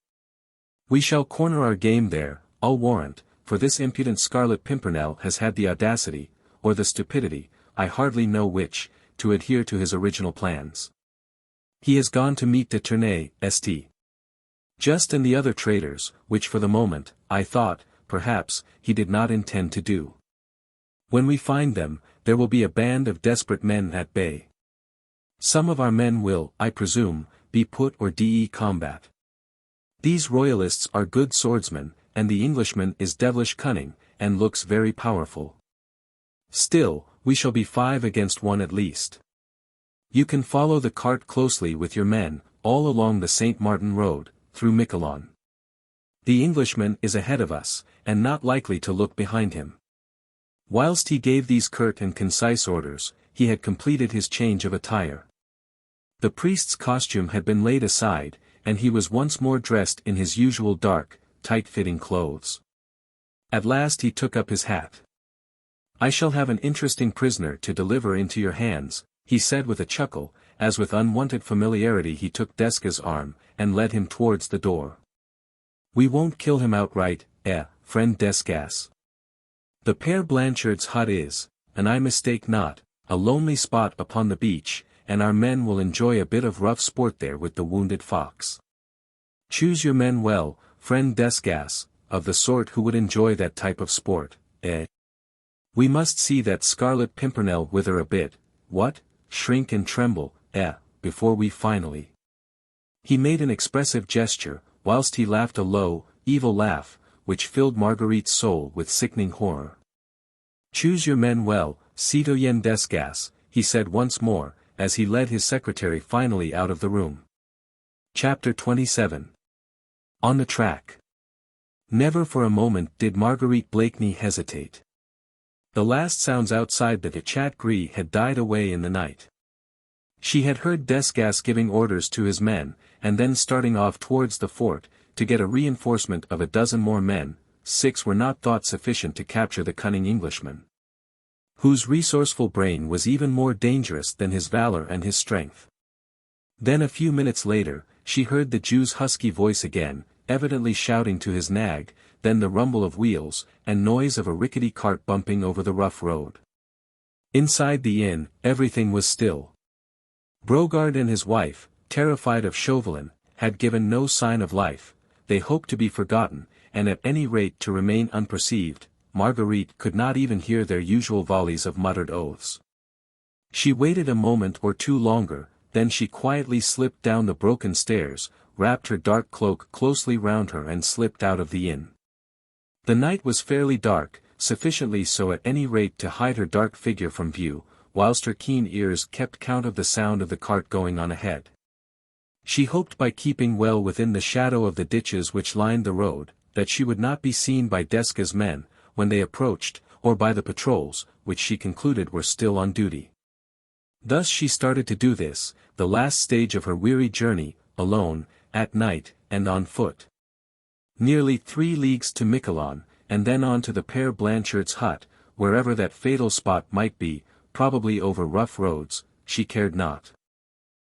We shall corner our game there, I'll warrant, for this impudent Scarlet Pimpernel has had the audacity, or the stupidity, I hardly know which, to adhere to his original plans. He has gone to meet de Tournay, St. Just and the other traitors, which for the moment, I thought, perhaps, he did not intend to do. When we find them, there will be a band of desperate men at bay. Some of our men will, I presume, be put hors de combat. These royalists are good swordsmen, and the Englishman is devilish cunning, and looks very powerful. Still, we shall be 5 against 1 at least. You can follow the cart closely with your men, all along the St. Martin Road, through Miquelon. The Englishman is ahead of us, and not likely to look behind him." Whilst he gave these curt and concise orders, he had completed his change of attire. The priest's costume had been laid aside, and he was once more dressed in his usual dark, tight-fitting clothes. At last he took up his hat. "I shall have an interesting prisoner to deliver into your hands," he said with a chuckle, as with unwonted familiarity he took Desgas' arm, and led him towards the door. "We won't kill him outright, friend Desgas. The Père Blanchard's hut is, and I mistake not, a lonely spot upon the beach, and our men will enjoy a bit of rough sport there with the wounded fox. Choose your men well, friend Desgas, of the sort who would enjoy that type of sport, We must see that Scarlet Pimpernel wither a bit, shrink and tremble, before we finally—" He made an expressive gesture, whilst he laughed a low, evil laugh, which filled Marguerite's soul with sickening horror. "Choose your men well, citoyen Desgas," he said once more, as he led his secretary finally out of the room. Chapter 27. On the track. Never for a moment did Marguerite Blakeney hesitate. The last sounds outside the chat gris had died away in the night. She had heard Desgas giving orders to his men, and then starting off towards the fort, to get a reinforcement of a dozen more men. 6 were not thought sufficient to capture the cunning Englishman, whose resourceful brain was even more dangerous than his valor and his strength. Then a few minutes later, she heard the Jew's husky voice again, evidently shouting to his nag, then the rumble of wheels, and noise of a rickety cart bumping over the rough road. Inside the inn, everything was still. Brogard and his wife, terrified of Chauvelin, had given no sign of life. They hoped to be forgotten, and at any rate to remain unperceived. Marguerite could not even hear their usual volleys of muttered oaths. She waited a moment or two longer, then she quietly slipped down the broken stairs, wrapped her dark cloak closely round her and slipped out of the inn. The night was fairly dark, sufficiently so at any rate to hide her dark figure from view, whilst her keen ears kept count of the sound of the cart going on ahead. She hoped by keeping well within the shadow of the ditches which lined the road, that she would not be seen by Desgas' men, when they approached, or by the patrols, which she concluded were still on duty. Thus she started to do this, the last stage of her weary journey, alone, at night, and on foot. Nearly 3 leagues to Miquelon, and then on to the Père Blanchard's hut, wherever that fatal spot might be, probably over rough roads, she cared not.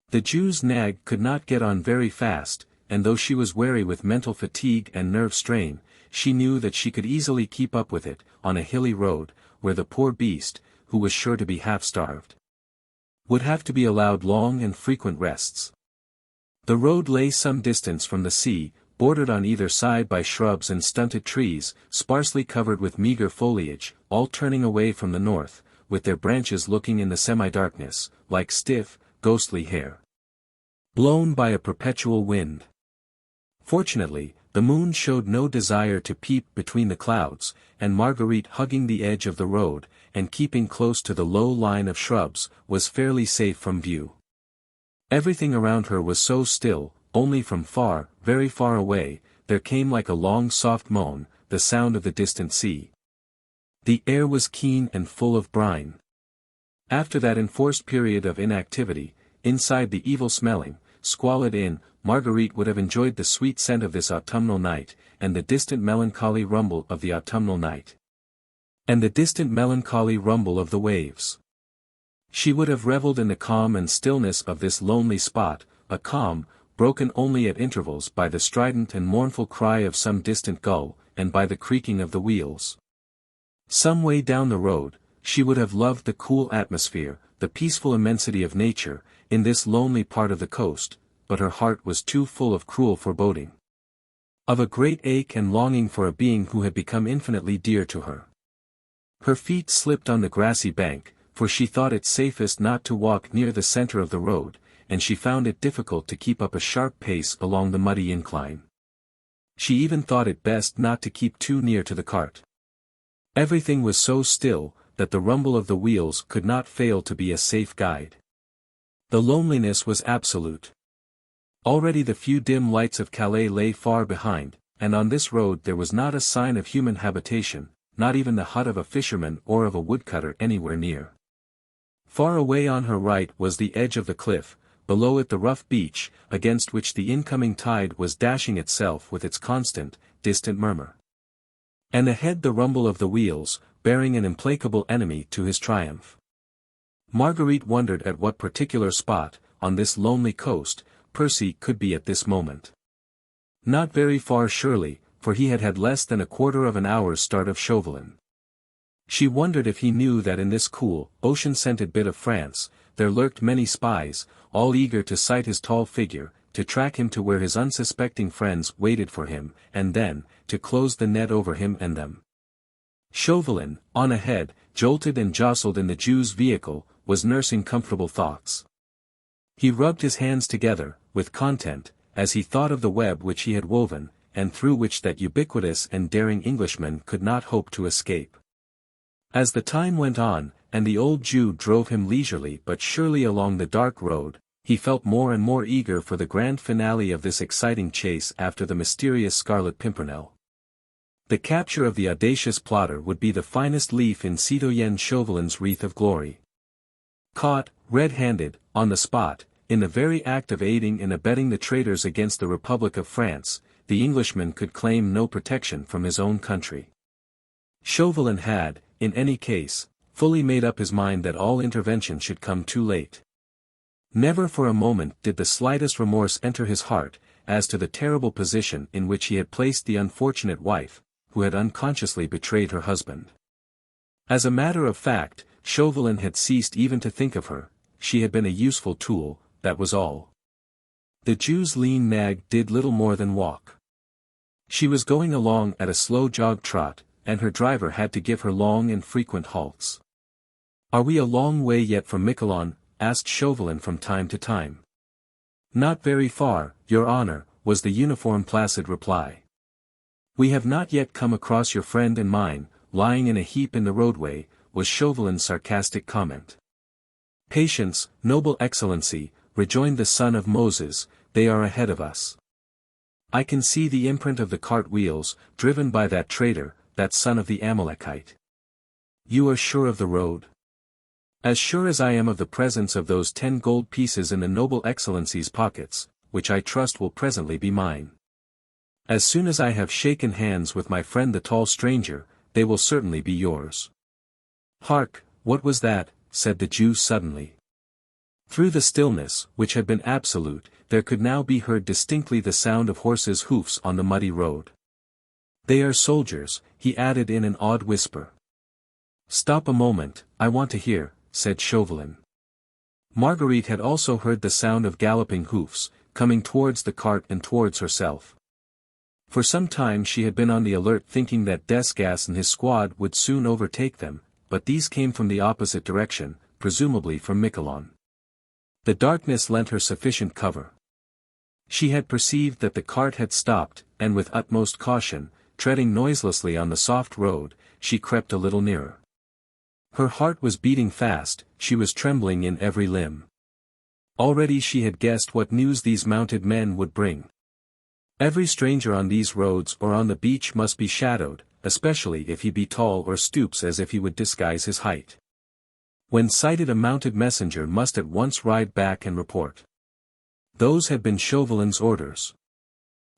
The Jew's nag could not get on very fast, and though she was weary with mental fatigue and nerve strain, she knew that she could easily keep up with it, on a hilly road, where the poor beast, who was sure to be half-starved, would have to be allowed long and frequent rests. The road lay some distance from the sea, bordered on either side by shrubs and stunted trees, sparsely covered with meager foliage, all turning away from the north, with their branches looking in the semi-darkness, like stiff, ghostly hair, blown by a perpetual wind. Fortunately, The moon showed no desire to peep between the clouds, and Marguerite, hugging the edge of the road, and keeping close to the low line of shrubs, was fairly safe from view. Everything around her was so still, only from far, very far away, there came like a long soft moan, the sound of the distant sea. The air was keen and full of brine. After that enforced period of inactivity, inside the evil-smelling, squalid inn, Marguerite would have enjoyed the sweet scent of this autumnal night, and the distant melancholy rumble of the autumnal night. And the distant melancholy rumble of the waves. She would have revelled in the calm and stillness of this lonely spot, a calm, broken only at intervals by the strident and mournful cry of some distant gull, and by the creaking of the wheels. Some way down the road, she would have loved the cool atmosphere, the peaceful immensity of nature, in this lonely part of the coast, but her heart was too full of cruel foreboding. Of a great ache and longing for a being who had become infinitely dear to her. Her feet slipped on the grassy bank, for she thought it safest not to walk near the center of the road, and she found it difficult to keep up a sharp pace along the muddy incline. She even thought it best not to keep too near to the cart. Everything was so still, that the rumble of the wheels could not fail to be a safe guide. The loneliness was absolute. Already the few dim lights of Calais lay far behind, and on this road there was not a sign of human habitation, not even the hut of a fisherman or of a woodcutter anywhere near. Far away on her right was the edge of the cliff, below it the rough beach, against which the incoming tide was dashing itself with its constant, distant murmur. And ahead the rumble of the wheels, bearing an implacable enemy to his triumph. Marguerite wondered at what particular spot, on this lonely coast, Percy could be at this moment. Not very far surely, for he had had less than a quarter of an hour's start of Chauvelin. She wondered if he knew that in this cool, ocean-scented bit of France, there lurked many spies, all eager to sight his tall figure, to track him to where his unsuspecting friends waited for him, and then, to close the net over him and them. Chauvelin, on ahead, jolted and jostled in the Jew's vehicle, was nursing comfortable thoughts. He rubbed his hands together, with content, as he thought of the web which he had woven, and through which that ubiquitous and daring Englishman could not hope to escape. As the time went on, and the old Jew drove him leisurely but surely along the dark road, he felt more and more eager for the grand finale of this exciting chase after the mysterious Scarlet Pimpernel. The capture of the audacious plotter would be the finest leaf in Citoyen Chauvelin's wreath of glory. Caught, red-handed, on the spot, in the very act of aiding and abetting the traitors against the Republic of France, the Englishman could claim no protection from his own country. Chauvelin had, in any case, fully made up his mind that all intervention should come too late. Never for a moment did the slightest remorse enter his heart, as to the terrible position in which he had placed the unfortunate wife, who had unconsciously betrayed her husband. As a matter of fact, Chauvelin had ceased even to think of her, she had been a useful tool, that was all. The Jew's lean nag did little more than walk. She was going along at a slow jog trot, and her driver had to give her long and frequent halts. "Are we a long way yet from Miquelon?" asked Chauvelin from time to time. "Not very far, your honor," was the uniform placid reply. "We have not yet come across your friend and mine, lying in a heap in the roadway," was Chauvelin's sarcastic comment. "Patience, noble excellency," rejoined the son of Moses, "they are ahead of us. I can see the imprint of the cart wheels, driven by that traitor, that son of the Amalekite." "You are sure of the road?" "As sure as I am of the presence of those 10 gold pieces in the noble excellency's pockets, which I trust will presently be mine. As soon as I have shaken hands with my friend the tall stranger, they will certainly be yours." "Hark, what was that?" said the Jew suddenly. Through the stillness, which had been absolute, there could now be heard distinctly the sound of horses' hoofs on the muddy road. "They are soldiers," he added in an awed whisper. "Stop a moment, I want to hear," said Chauvelin. Marguerite had also heard the sound of galloping hoofs, coming towards the cart and towards herself. For some time she had been on the alert thinking that Desgas and his squad would soon overtake them, but these came from the opposite direction, presumably from Miquelon. The darkness lent her sufficient cover. She had perceived that the cart had stopped, and with utmost caution, treading noiselessly on the soft road, she crept a little nearer. Her heart was beating fast, she was trembling in every limb. Already she had guessed what news these mounted men would bring. Every stranger on these roads or on the beach must be shadowed, especially if he be tall or stoops as if he would disguise his height. When sighted, a mounted messenger must at once ride back and report. Those had been Chauvelin's orders.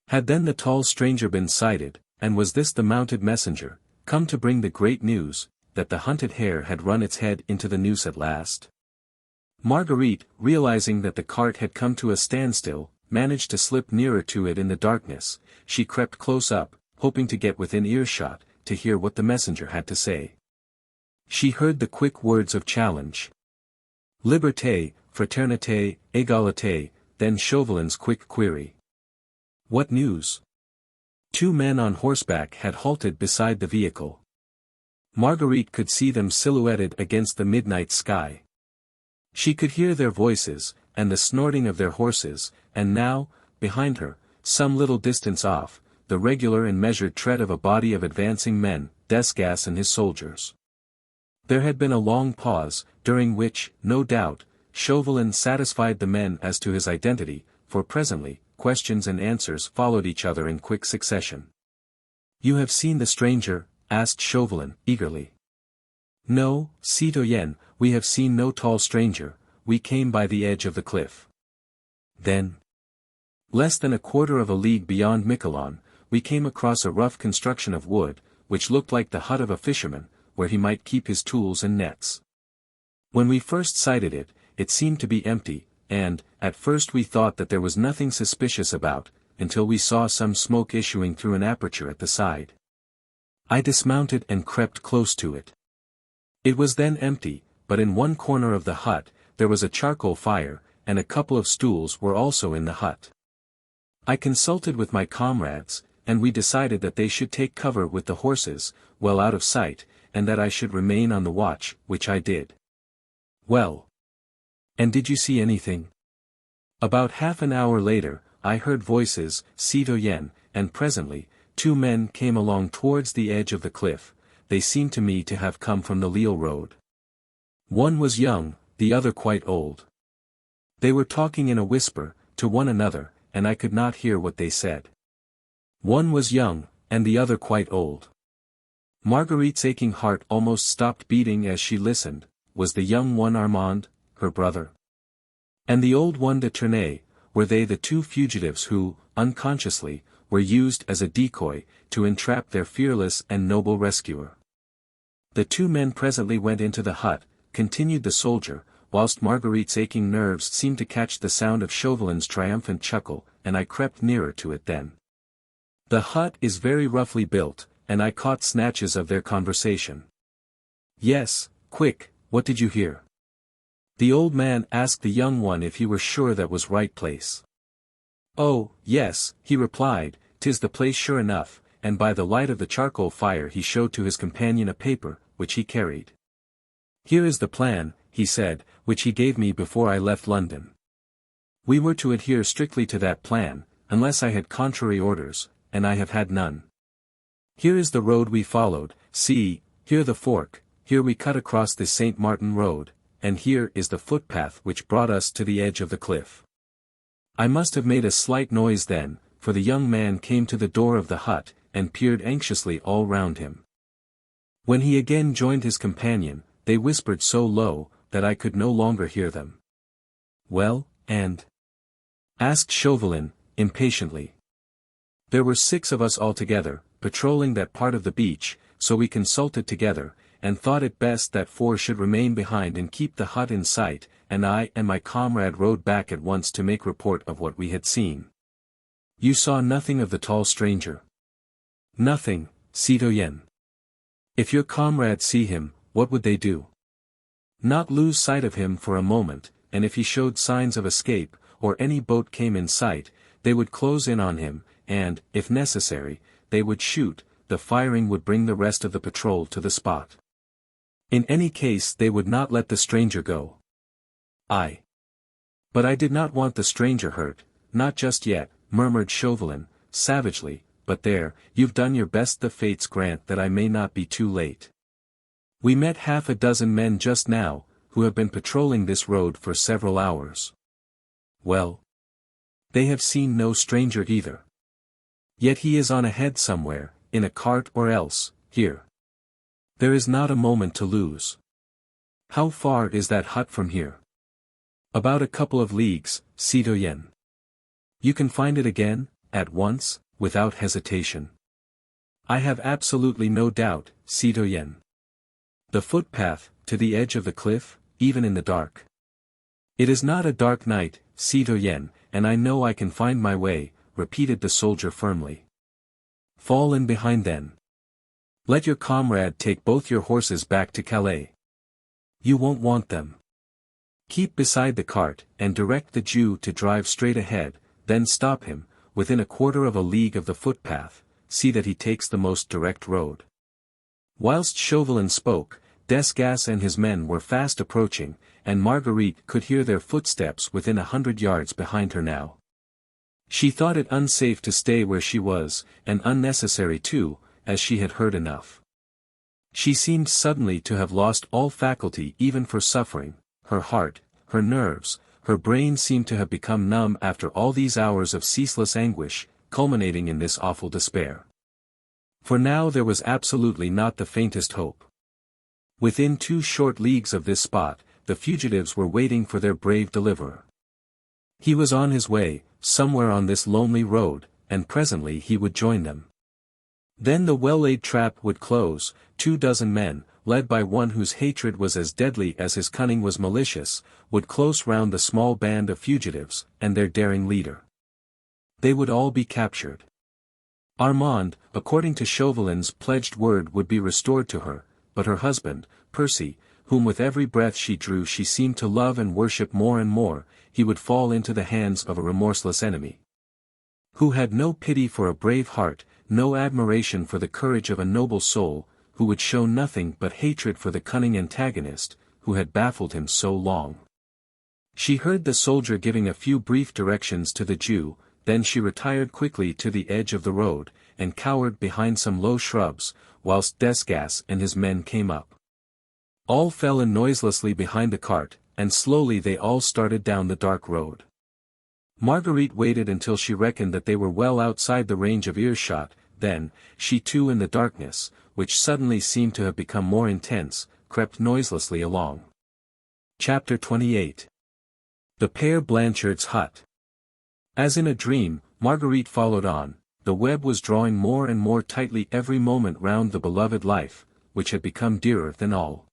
Had then the tall stranger been sighted, and was this the mounted messenger, come to bring the great news, that the hunted hare had run its head into the noose at last? Marguerite, realizing that the cart had come to a standstill, managed to slip nearer to it in the darkness. She crept close up, hoping to get within earshot, to hear what the messenger had to say. She heard the quick words of challenge. Liberté, fraternité, égalité, then Chauvelin's quick query. What news? Two men on horseback had halted beside the vehicle. Marguerite could see them silhouetted against the midnight sky. She could hear their voices, and the snorting of their horses, and now, behind her, some little distance off, the regular and measured tread of a body of advancing men, Desgas and his soldiers. There had been a long pause, during which, no doubt, Chauvelin satisfied the men as to his identity, for presently, questions and answers followed each other in quick succession. "You have seen the stranger?" asked Chauvelin, eagerly. "No, citoyen, we have seen no tall stranger, we came by the edge of the cliff." "Then?" "Less than a quarter of a league beyond Miquelon, we came across a rough construction of wood, which looked like the hut of a fisherman, where he might keep his tools and nets. When we first sighted it, it seemed to be empty, and, at first we thought that there was nothing suspicious about, until we saw some smoke issuing through an aperture at the side. I dismounted and crept close to it. It was then empty, but in one corner of the hut, there was a charcoal fire, and a couple of stools were also in the hut. I consulted with my comrades, and we decided that they should take cover with the horses, well out of sight, and that I should remain on the watch, which I did." "Well. And did you see anything?" "About half an hour later, I heard voices, citoyen, and presently, two men came along towards the edge of the cliff. They seemed to me to have come from the Lille road. One was young, the other quite old. They were talking in a whisper, to one another, and I could not hear what they said. One was young, and the other quite old." Marguerite's aching heart almost stopped beating as she listened. Was the young one Armand, her brother? And the old one de Tournay, were they the two fugitives who, unconsciously, were used as a decoy, to entrap their fearless and noble rescuer? "The two men presently went into the hut," continued the soldier, whilst Marguerite's aching nerves seemed to catch the sound of Chauvelin's triumphant chuckle, and I crept nearer to it then. "The hut is very roughly built, and I caught snatches of their conversation." "Yes, quick, what did you hear?" The old man asked the young one if he were sure that was right place. "Oh, yes," he replied, "'tis the place sure enough," and by the light of the charcoal fire he showed to his companion a paper, which he carried. "Here is the plan," he said, "which he gave me before I left London. We were to adhere strictly to that plan, unless I had contrary orders, and I have had none. Here is the road we followed, see, here the fork, here we cut across this St. Martin road, and here is the footpath which brought us to the edge of the cliff." I must have made a slight noise then, for the young man came to the door of the hut, and peered anxiously all round him. When he again joined his companion, they whispered so low, that I could no longer hear them. "Well, and?" asked Chauvelin, impatiently. "There were 6 of us altogether, patrolling that part of the beach, so we consulted together, and thought it best that 4 should remain behind and keep the hut in sight, and I and my comrade rode back at once to make report of what we had seen." "You saw nothing of the tall stranger?" "Nothing, citoyen." "If your comrades see him, what would they do?" "Not lose sight of him for a moment, and if he showed signs of escape, or any boat came in sight, they would close in on him, and, if necessary, they would shoot. The firing would bring the rest of the patrol to the spot. In any case they would not let the stranger go." "But I did not want the stranger hurt, not just yet," murmured Chauvelin, savagely, "but there, you've done your best. The fates grant that I may not be too late. We met half a dozen men just now, who have been patrolling this road for several hours. Well, they have seen no stranger either. Yet he is on ahead somewhere, in a cart or else, here. There is not a moment to lose. How far is that hut from here?" "About a couple of leagues, citoyen." "You can find it again, at once, without hesitation?" "I have absolutely no doubt, citoyen." "The footpath, to the edge of the cliff, even in the dark?" "It is not a dark night, citoyen, and I know I can find my way," repeated the soldier firmly. "Fall in behind then. Let your comrade take both your horses back to Calais. You won't want them. Keep beside the cart, and direct the Jew to drive straight ahead, then stop him, within a quarter of a league of the footpath, see that he takes the most direct road." Whilst Chauvelin spoke, Desgas and his men were fast approaching, and Marguerite could hear their footsteps within 100 yards behind her now. She thought it unsafe to stay where she was, and unnecessary too, as she had heard enough. She seemed suddenly to have lost all faculty even for suffering. Her heart, her nerves, her brain seemed to have become numb after all these hours of ceaseless anguish, culminating in this awful despair. For now there was absolutely not the faintest hope. Within 2 short leagues of this spot, the fugitives were waiting for their brave deliverer. He was on his way, somewhere on this lonely road, and presently he would join them. Then the well-laid trap would close. 24 men, led by one whose hatred was as deadly as his cunning was malicious, would close round the small band of fugitives, and their daring leader. They would all be captured. Armand, according to Chauvelin's pledged word, would be restored to her, but her husband, Percy, whom with every breath she drew she seemed to love and worship more and more, he would fall into the hands of a remorseless enemy, who had no pity for a brave heart, no admiration for the courage of a noble soul, who would show nothing but hatred for the cunning antagonist, who had baffled him so long. She heard the soldier giving a few brief directions to the Jew, then she retired quickly to the edge of the road, and cowered behind some low shrubs, whilst Desgas and his men came up. All fell in noiselessly behind the cart, and slowly they all started down the dark road. Marguerite waited until she reckoned that they were well outside the range of earshot, then, she too in the darkness, which suddenly seemed to have become more intense, crept noiselessly along. Chapter 28. The Père Blanchard's hut. As in a dream, Marguerite followed on. The web was drawing more and more tightly every moment round the beloved life, which had become dearer than all.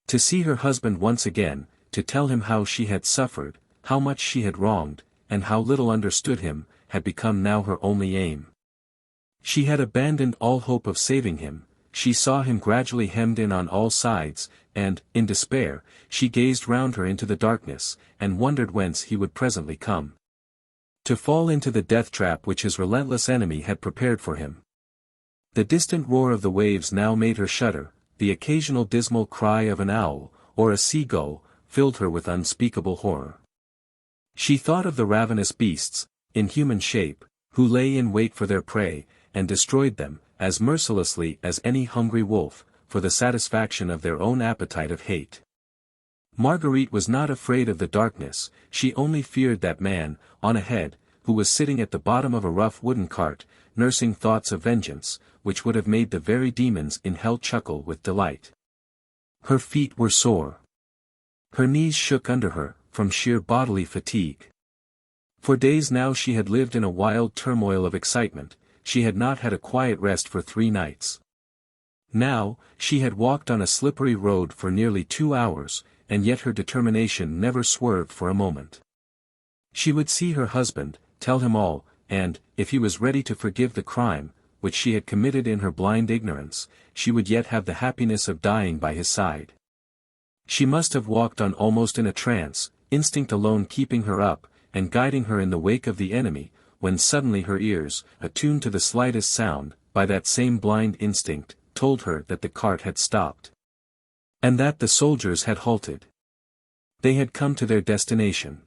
To see her husband once again, to tell him how she had suffered, how much she had wronged, and how little understood him, had become now her only aim. She had abandoned all hope of saving him. She saw him gradually hemmed in on all sides, and, in despair, she gazed round her into the darkness, and wondered whence he would presently come, to fall into the death trap which his relentless enemy had prepared for him. The distant roar of the waves now made her shudder. The occasional dismal cry of an owl, or a seagull, filled her with unspeakable horror. She thought of the ravenous beasts, in human shape, who lay in wait for their prey, and destroyed them, as mercilessly as any hungry wolf, for the satisfaction of their own appetite of hate. Marguerite was not afraid of the darkness, she only feared that man, on ahead, who was sitting at the bottom of a rough wooden cart, nursing thoughts of vengeance, which would have made the very demons in hell chuckle with delight. Her feet were sore. Her knees shook under her, from sheer bodily fatigue. For days now she had lived in a wild turmoil of excitement, she had not had a quiet rest for 3 nights. Now, she had walked on a slippery road for nearly 2 hours, and yet her determination never swerved for a moment. She would see her husband, tell him all, and, if he was ready to forgive the crime, which she had committed in her blind ignorance, she would yet have the happiness of dying by his side. She must have walked on almost in a trance, instinct alone keeping her up, and guiding her in the wake of the enemy, when suddenly her ears, attuned to the slightest sound, by that same blind instinct, told her that the cart had stopped, and that the soldiers had halted. They had come to their destination.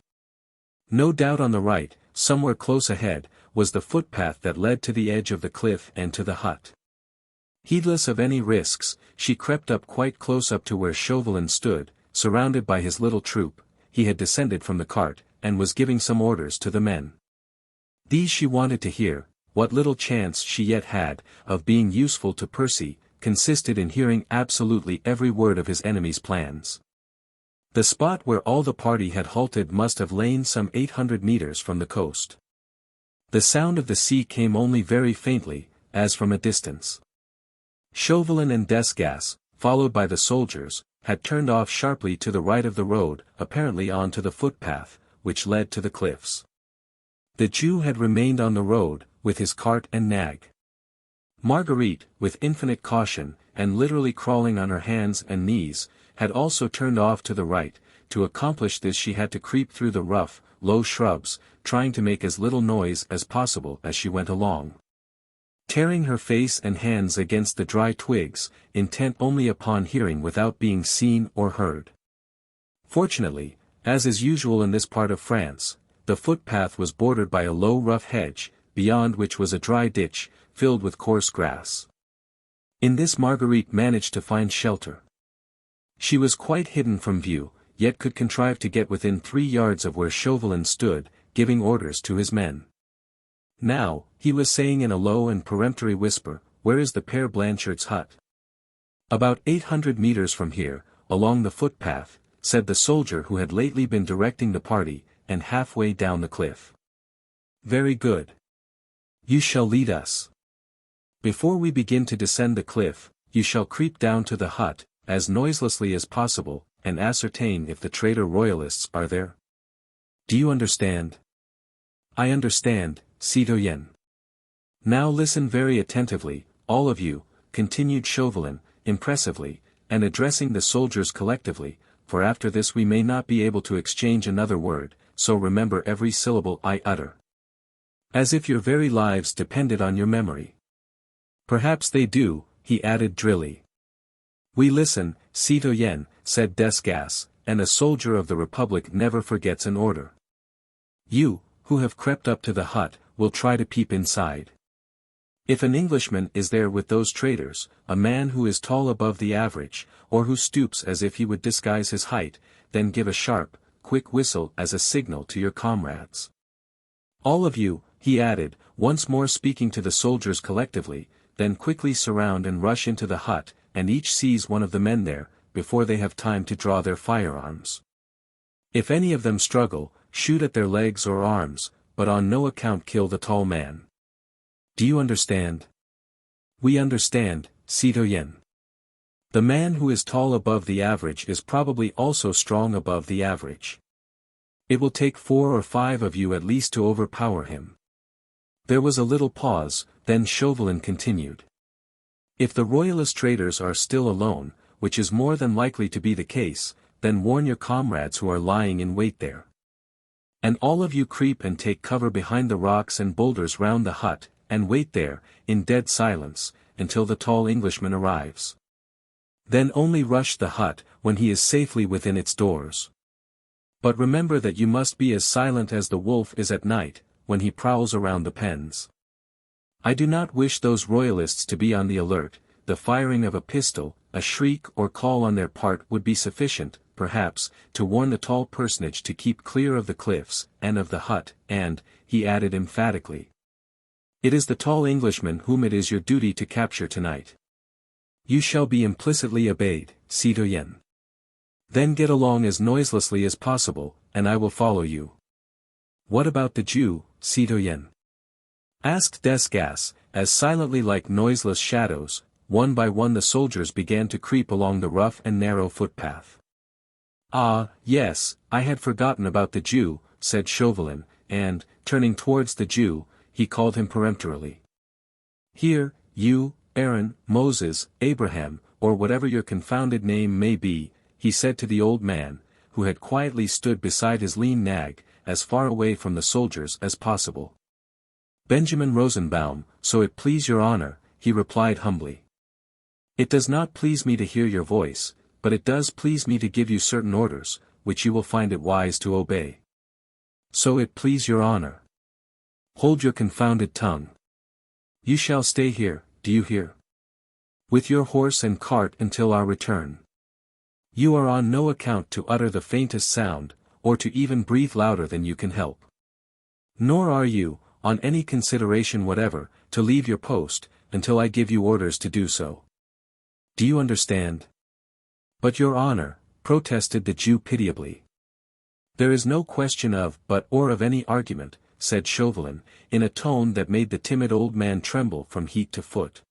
No doubt on the right, somewhere close ahead, was the footpath that led to the edge of the cliff and to the hut. Heedless of any risks, she crept up quite close up to where Chauvelin stood, surrounded by his little troop. He had descended from the cart, and was giving some orders to the men. These she wanted to hear. What little chance she yet had, of being useful to Percy, consisted in hearing absolutely every word of his enemy's plans. The spot where all the party had halted must have lain some 800 meters from the coast. The sound of the sea came only very faintly, as from a distance. Chauvelin and Desgas, followed by the soldiers, had turned off sharply to the right of the road, apparently on to the footpath, which led to the cliffs. The Jew had remained on the road, with his cart and nag. Marguerite, with infinite caution, and literally crawling on her hands and knees, had also turned off to the right. To accomplish this she had to creep through the rough, low shrubs, trying to make as little noise as possible as she went along. Tearing her face and hands against the dry twigs, intent only upon hearing without being seen or heard. Fortunately, as is usual in this part of France, the footpath was bordered by a low rough hedge, beyond which was a dry ditch, filled with coarse grass. In this Marguerite managed to find shelter. She was quite hidden from view, yet could contrive to get within 3 yards of where Chauvelin stood, giving orders to his men. Now, he was saying in a low and peremptory whisper, "Where is the Père Blanchard's hut?" "About 800 meters from here, along the footpath," said the soldier who had lately been directing the party, "and halfway down the cliff." "Very good. You shall lead us. Before we begin to descend the cliff, you shall creep down to the hut, as noiselessly as possible, and ascertain if the traitor royalists are there. Do you understand?" "I understand, citoyen." "Now listen very attentively, all of you," continued Chauvelin, impressively, and addressing the soldiers collectively, "for after this we may not be able to exchange another word, so remember every syllable I utter. As if your very lives depended on your memory." "Perhaps they do," he added drily. "We listen, citoyen," said Desgas, "and a soldier of the Republic never forgets an order. You, who have crept up to the hut, will try to peep inside. If an Englishman is there with those traitors, a man who is tall above the average, or who stoops as if he would disguise his height, then give a sharp, quick whistle as a signal to your comrades. All of you," he added, once more speaking to the soldiers collectively, "then quickly surround and rush into the hut, and each seize one of the men there, before they have time to draw their firearms. If any of them struggle, shoot at their legs or arms, but on no account kill the tall man. Do you understand?" "We understand, citoyen." "The man who is tall above the average is probably also strong above the average. It will take 4 or 5 of you at least to overpower him." There was a little pause, then Chauvelin continued. "If the royalist traitors are still alone, which is more than likely to be the case, then warn your comrades who are lying in wait there. And all of you creep and take cover behind the rocks and boulders round the hut, and wait there, in dead silence, until the tall Englishman arrives. Then only rush the hut, when he is safely within its doors. But remember that you must be as silent as the wolf is at night, when he prowls around the pens. I do not wish those royalists to be on the alert. The firing of a pistol, a shriek or call on their part would be sufficient, perhaps, to warn the tall personage to keep clear of the cliffs, and of the hut, and," he added emphatically, "it is the tall Englishman whom it is your duty to capture tonight. You shall be implicitly obeyed, citoyen. Then get along as noiselessly as possible, and I will follow you." "What about the Jew, citoyen?" asked Desgas, as silently like noiseless shadows, one by one the soldiers began to creep along the rough and narrow footpath. "Ah, yes, I had forgotten about the Jew," said Chauvelin, and, turning towards the Jew, he called him peremptorily. "Here, you, Aaron, Moses, Abraham, or whatever your confounded name may be," he said to the old man, who had quietly stood beside his lean nag, as far away from the soldiers as possible. "Benjamin Rosenbaum, so it please your honor," he replied humbly. "It does not please me to hear your voice, but it does please me to give you certain orders, which you will find it wise to obey." So it please your honor. Hold your confounded tongue. You shall stay here, do you hear? With your horse and cart until our return. You are on no account to utter the faintest sound, or to even breathe louder than you can help. Nor are you, on any consideration whatever, to leave your post, until I give you orders to do so. Do you understand? But your honor, protested the Jew pitiably. There is no question of but or of any argument, said Chauvelin, in a tone that made the timid old man tremble from head to foot.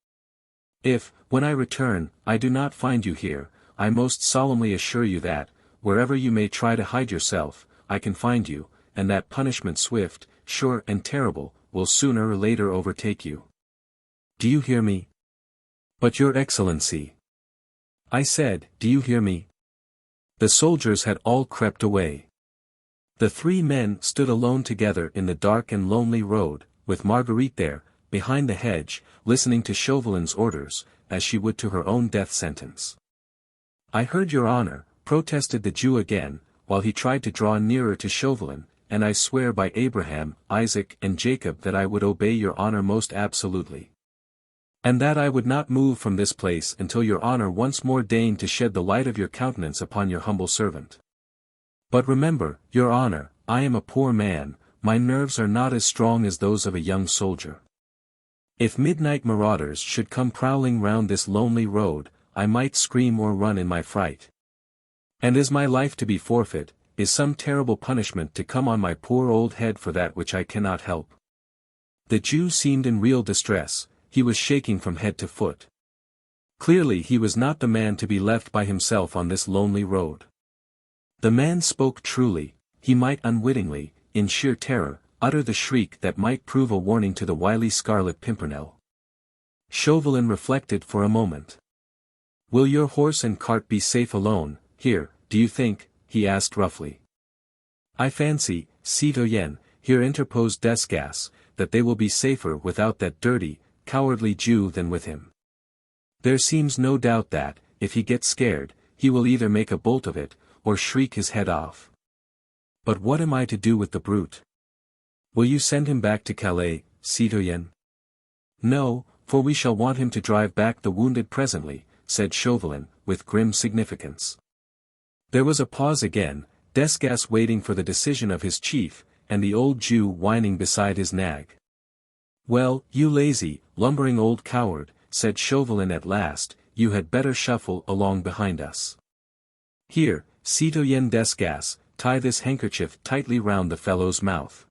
If, when I return, I do not find you here, I most solemnly assure you that, wherever you may try to hide yourself, I can find you, and that punishment swift, sure and terrible, will sooner or later overtake you. Do you hear me? But your excellency. I said, do you hear me? The soldiers had all crept away. The three men stood alone together in the dark and lonely road, with Marguerite there, behind the hedge, listening to Chauvelin's orders, as she would to her own death sentence. I heard your honor, protested the Jew again, while he tried to draw nearer to Chauvelin, and I swear by Abraham, Isaac and Jacob that I would obey your honor most absolutely. And that I would not move from this place until your honor once more deigned to shed the light of your countenance upon your humble servant. But remember, your honor, I am a poor man, my nerves are not as strong as those of a young soldier. If midnight marauders should come prowling round this lonely road, I might scream or run in my fright. And is my life to be forfeit, is some terrible punishment to come on my poor old head for that which I cannot help? The Jew seemed in real distress, he was shaking from head to foot. Clearly he was not the man to be left by himself on this lonely road. The man spoke truly, he might unwittingly, in sheer terror, utter the shriek that might prove a warning to the wily Scarlet Pimpernel. Chauvelin reflected for a moment. Will your horse and cart be safe alone, here, do you think? He asked roughly. I fancy, citoyen, here interposed Desgas, that they will be safer without that dirty, cowardly Jew than with him. There seems no doubt that, if he gets scared, he will either make a bolt of it, or shriek his head off. But what am I to do with the brute? Will you send him back to Calais, citoyen? No, for we shall want him to drive back the wounded presently, said Chauvelin, with grim significance. There was a pause again, Desgas waiting for the decision of his chief, and the old Jew whining beside his nag. Well, you lazy, lumbering old coward, said Chauvelin at last, you had better shuffle along behind us. Here, citoyen Desgas, tie this handkerchief tightly round the fellow's mouth.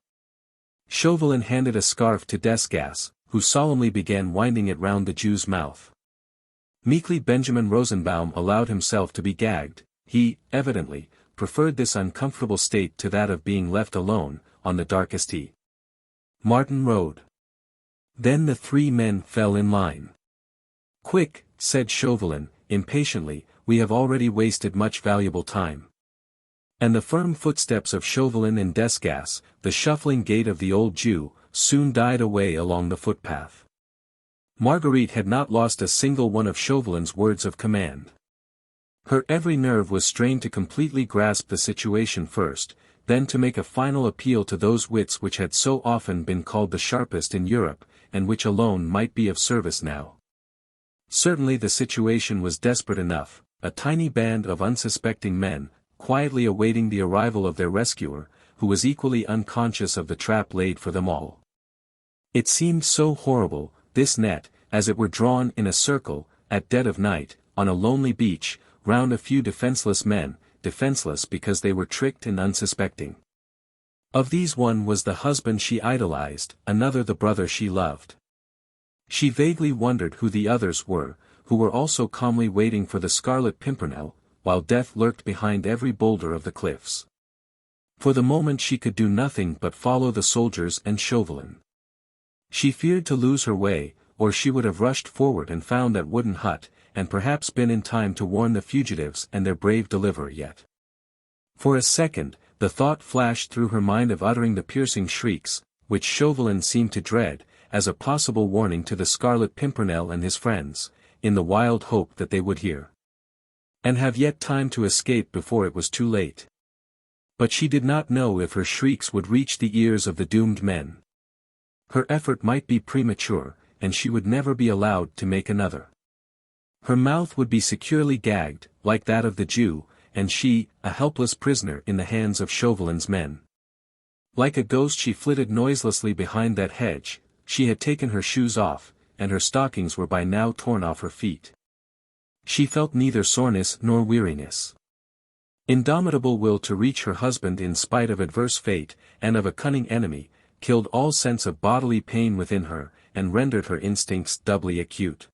Chauvelin handed a scarf to Desgas, who solemnly began winding it round the Jew's mouth. Meekly Benjamin Rosenbaum allowed himself to be gagged. He, evidently, preferred this uncomfortable state to that of being left alone, on the darkest Martin Road. Then the three men fell in line. Quick, said Chauvelin, impatiently, we have already wasted much valuable time. And the firm footsteps of Chauvelin and Desgas, the shuffling gait of the old Jew, soon died away along the footpath. Marguerite had not lost a single one of Chauvelin's words of command. Her every nerve was strained to completely grasp the situation first, then to make a final appeal to those wits which had so often been called the sharpest in Europe, and which alone might be of service now. Certainly the situation was desperate enough, a tiny band of unsuspecting men, quietly awaiting the arrival of their rescuer, who was equally unconscious of the trap laid for them all. It seemed so horrible, this net, as it were drawn in a circle, at dead of night, on a lonely beach, round a few defenseless men, defenseless because they were tricked and unsuspecting. Of these one was the husband she idolized, another the brother she loved. She vaguely wondered who the others were, who were also calmly waiting for the Scarlet Pimpernel, while death lurked behind every boulder of the cliffs. For the moment she could do nothing but follow the soldiers and Chauvelin. She feared to lose her way, or she would have rushed forward and found that wooden hut, and perhaps been in time to warn the fugitives and their brave deliverer yet. For a second, the thought flashed through her mind of uttering the piercing shrieks, which Chauvelin seemed to dread, as a possible warning to the Scarlet Pimpernel and his friends, in the wild hope that they would hear. And have yet time to escape before it was too late. But she did not know if her shrieks would reach the ears of the doomed men. Her effort might be premature, and she would never be allowed to make another. Her mouth would be securely gagged, like that of the Jew, and she, a helpless prisoner in the hands of Chauvelin's men. Like a ghost she flitted noiselessly behind that hedge. She had taken her shoes off, and her stockings were by now torn off her feet. She felt neither soreness nor weariness. Indomitable will to reach her husband in spite of adverse fate, and of a cunning enemy, killed all sense of bodily pain within her, and rendered her instincts doubly acute.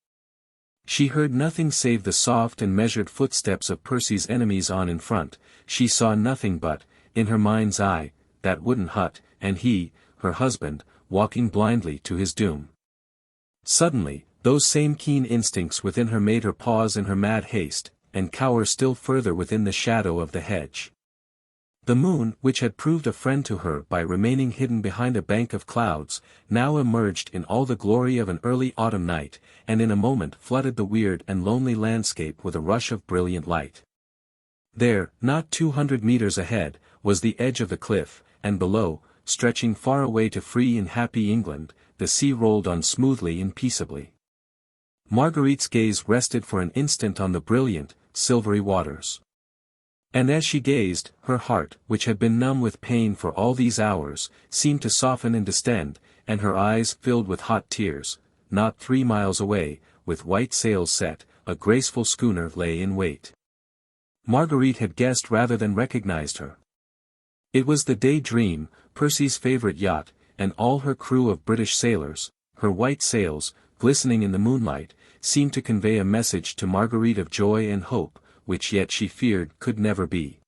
She heard nothing save the soft and measured footsteps of Percy's enemies on in front. She saw nothing but, in her mind's eye, that wooden hut, and he, her husband, walking blindly to his doom. Suddenly, those same keen instincts within her made her pause in her mad haste, and cower still further within the shadow of the hedge. The moon, which had proved a friend to her by remaining hidden behind a bank of clouds, now emerged in all the glory of an early autumn night, and in a moment flooded the weird and lonely landscape with a rush of brilliant light. There, not 200 meters ahead, was the edge of the cliff, and below, stretching far away to free and happy England, the sea rolled on smoothly and peaceably. Marguerite's gaze rested for an instant on the brilliant, silvery waters. And as she gazed, her heart, which had been numb with pain for all these hours, seemed to soften and distend, and her eyes filled with hot tears. Not 3 miles away, with white sails set, a graceful schooner lay in wait. Marguerite had guessed rather than recognized her. It was the Day Dream, Percy's favorite yacht, and all her crew of British sailors. Her white sails, glistening in the moonlight, seemed to convey a message to Marguerite of joy and hope, which yet she feared could never be.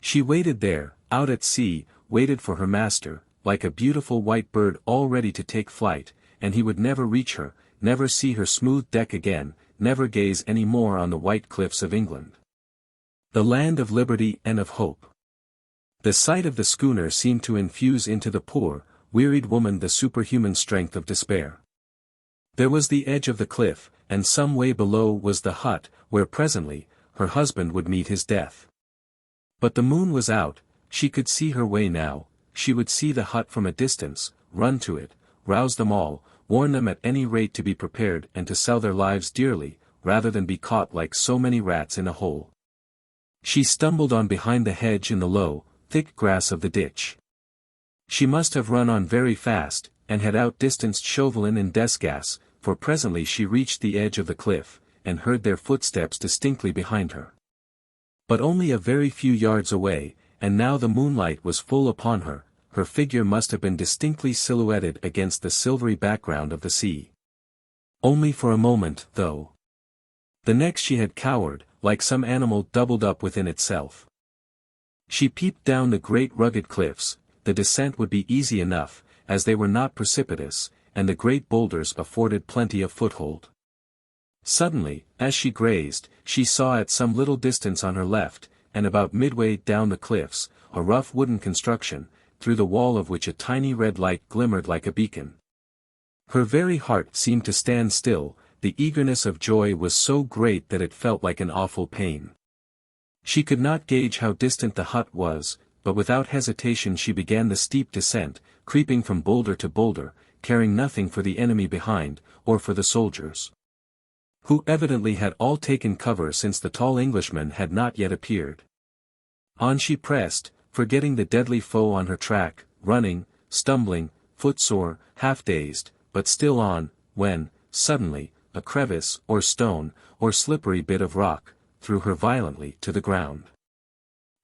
She waited there, out at sea, waited for her master, like a beautiful white bird all ready to take flight, and he would never reach her, never see her smooth deck again, never gaze any more on the white cliffs of England. The land of liberty and of hope. The sight of the schooner seemed to infuse into the poor, wearied woman the superhuman strength of despair. There was the edge of the cliff, and some way below was the hut, where presently, her husband would meet his death. But the moon was out, she could see her way now, she would see the hut from a distance, run to it, rouse them all, warn them at any rate to be prepared and to sell their lives dearly, rather than be caught like so many rats in a hole. She stumbled on behind the hedge in the low, thick grass of the ditch. She must have run on very fast, and had outdistanced Chauvelin and Desgas, for presently she reached the edge of the cliff, and heard their footsteps distinctly behind her. But only a very few yards away, and now the moonlight was full upon her, her figure must have been distinctly silhouetted against the silvery background of the sea. Only for a moment, though. The next she had cowered, like some animal doubled up within itself. She peeped down the great rugged cliffs. The descent would be easy enough, as they were not precipitous, and the great boulders afforded plenty of foothold. Suddenly, as she gazed, she saw at some little distance on her left, and about midway down the cliffs, a rough wooden construction, through the wall of which a tiny red light glimmered like a beacon. Her very heart seemed to stand still, the eagerness of joy was so great that it felt like an awful pain. She could not gauge how distant the hut was, but without hesitation she began the steep descent, creeping from boulder to boulder, caring nothing for the enemy behind, or for the soldiers, who evidently had all taken cover since the tall Englishman had not yet appeared. On she pressed, forgetting the deadly foe on her track, running, stumbling, footsore, half-dazed, but still on, when, suddenly, a crevice, or stone, or slippery bit of rock, threw her violently to the ground.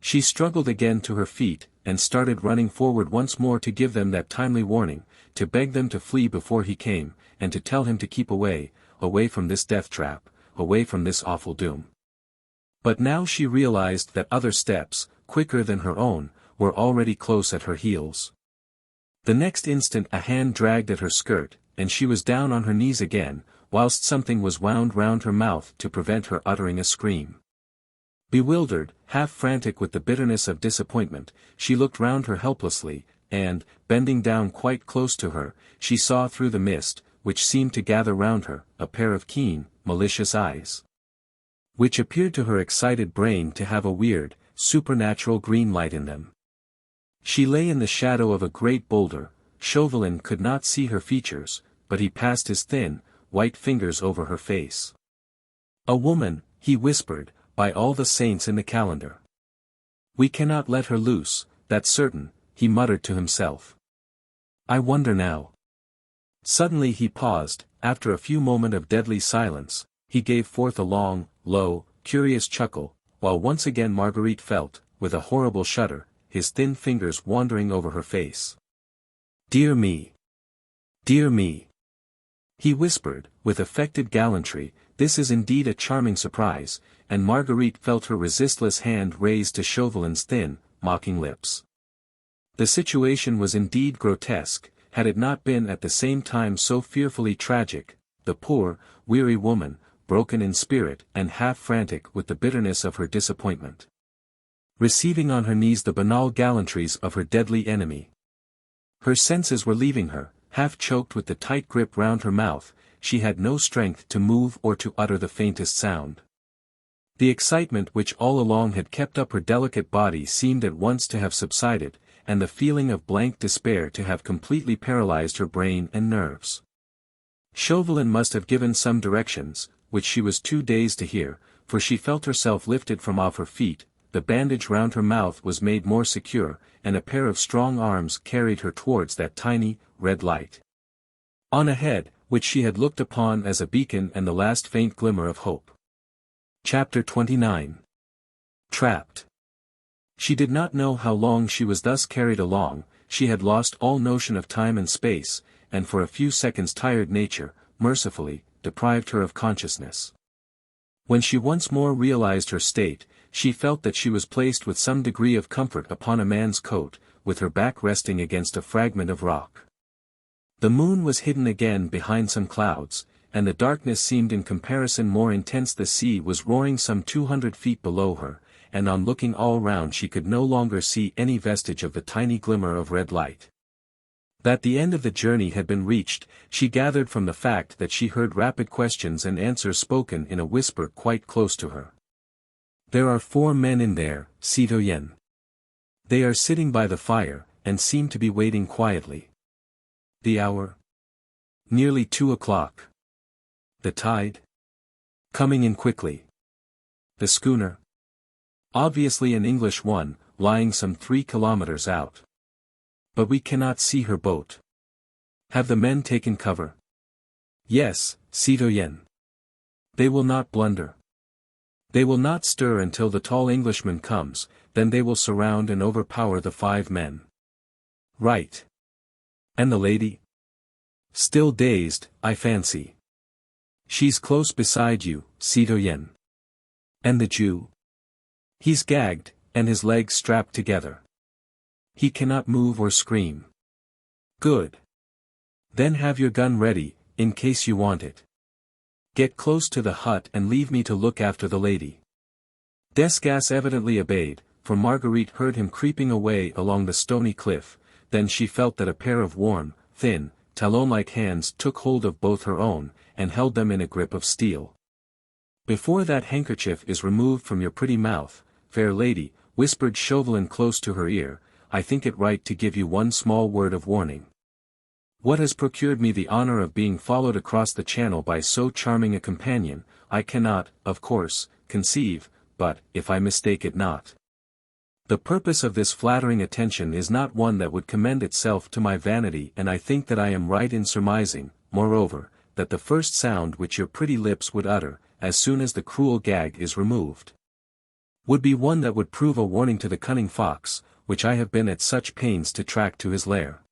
She struggled again to her feet, and started running forward once more to give them that timely warning, to beg them to flee before he came, and to tell him to keep away from this death-trap, away from this awful doom. But now she realized that other steps, quicker than her own, were already close at her heels. The next instant a hand dragged at her skirt, and she was down on her knees again, whilst something was wound round her mouth to prevent her uttering a scream. Bewildered, half frantic with the bitterness of disappointment, she looked round her helplessly, and, bending down quite close to her, she saw through the mist, which seemed to gather round her, a pair of keen, malicious eyes, which appeared to her excited brain to have a weird, supernatural green light in them. She lay in the shadow of a great boulder. Chauvelin could not see her features, but he passed his thin, white fingers over her face. "A woman," he whispered, "by all the saints in the calendar. We cannot let her loose, that's certain," he muttered to himself. "I wonder now." Suddenly he paused. After a few moments of deadly silence, he gave forth a long, low, curious chuckle, while once again Marguerite felt, with a horrible shudder, his thin fingers wandering over her face. "Dear me! Dear me!" he whispered, with affected gallantry. "This is indeed a charming surprise," and Marguerite felt her resistless hand raised to Chauvelin's thin, mocking lips. The situation was indeed grotesque, had it not been at the same time so fearfully tragic. The poor, weary woman, broken in spirit and half frantic with the bitterness of her disappointment, receiving on her knees the banal gallantries of her deadly enemy. Her senses were leaving her, half choked with the tight grip round her mouth. She had no strength to move or to utter the faintest sound. The excitement which all along had kept up her delicate body seemed at once to have subsided, and the feeling of blank despair to have completely paralyzed her brain and nerves. Chauvelin must have given some directions, which she was too dazed to hear, for she felt herself lifted from off her feet, the bandage round her mouth was made more secure, and a pair of strong arms carried her towards that tiny, red light on ahead, which she had looked upon as a beacon and the last faint glimmer of hope. Chapter 29. Trapped. She did not know how long she was thus carried along. She had lost all notion of time and space, and for a few seconds tired nature, mercifully, deprived her of consciousness. When she once more realized her state, she felt that she was placed with some degree of comfort upon a man's coat, with her back resting against a fragment of rock. The moon was hidden again behind some clouds, and the darkness seemed in comparison more intense. The sea was roaring some 200 feet below her, and on looking all round she could no longer see any vestige of the tiny glimmer of red light. That the end of the journey had been reached, she gathered from the fact that she heard rapid questions and answers spoken in a whisper quite close to her. "There are 4 men in there, citoyenne. They are sitting by the fire, and seem to be waiting quietly." "The hour?" "Nearly 2 o'clock. "The tide?" "Coming in quickly." "The schooner?" "Obviously an English one, lying some 3 kilometers out. But we cannot see her boat." "Have the men taken cover?" "Yes, citoyenne. They will not blunder. They will not stir until the tall Englishman comes, then they will surround and overpower the 5 men." "Right. And the lady?" "Still dazed, I fancy." "She's close beside you, citoyenne." "And the Jew?" "He's gagged, and his legs strapped together. He cannot move or scream." "Good. Then have your gun ready, in case you want it. Get close to the hut and leave me to look after the lady." Desgas evidently obeyed, for Marguerite heard him creeping away along the stony cliff. Then she felt that a pair of warm, thin, talon-like hands took hold of both her own, and held them in a grip of steel. "Before that handkerchief is removed from your pretty mouth, fair lady," whispered Chauvelin close to her ear, "I think it right to give you one small word of warning. What has procured me the honor of being followed across the channel by so charming a companion, I cannot, of course, conceive, but, if I mistake it not, the purpose of this flattering attention is not one that would commend itself to my vanity, and I think that I am right in surmising, moreover, that the first sound which your pretty lips would utter, as soon as the cruel gag is removed, would be one that would prove a warning to the cunning fox, which I have been at such pains to track to his lair."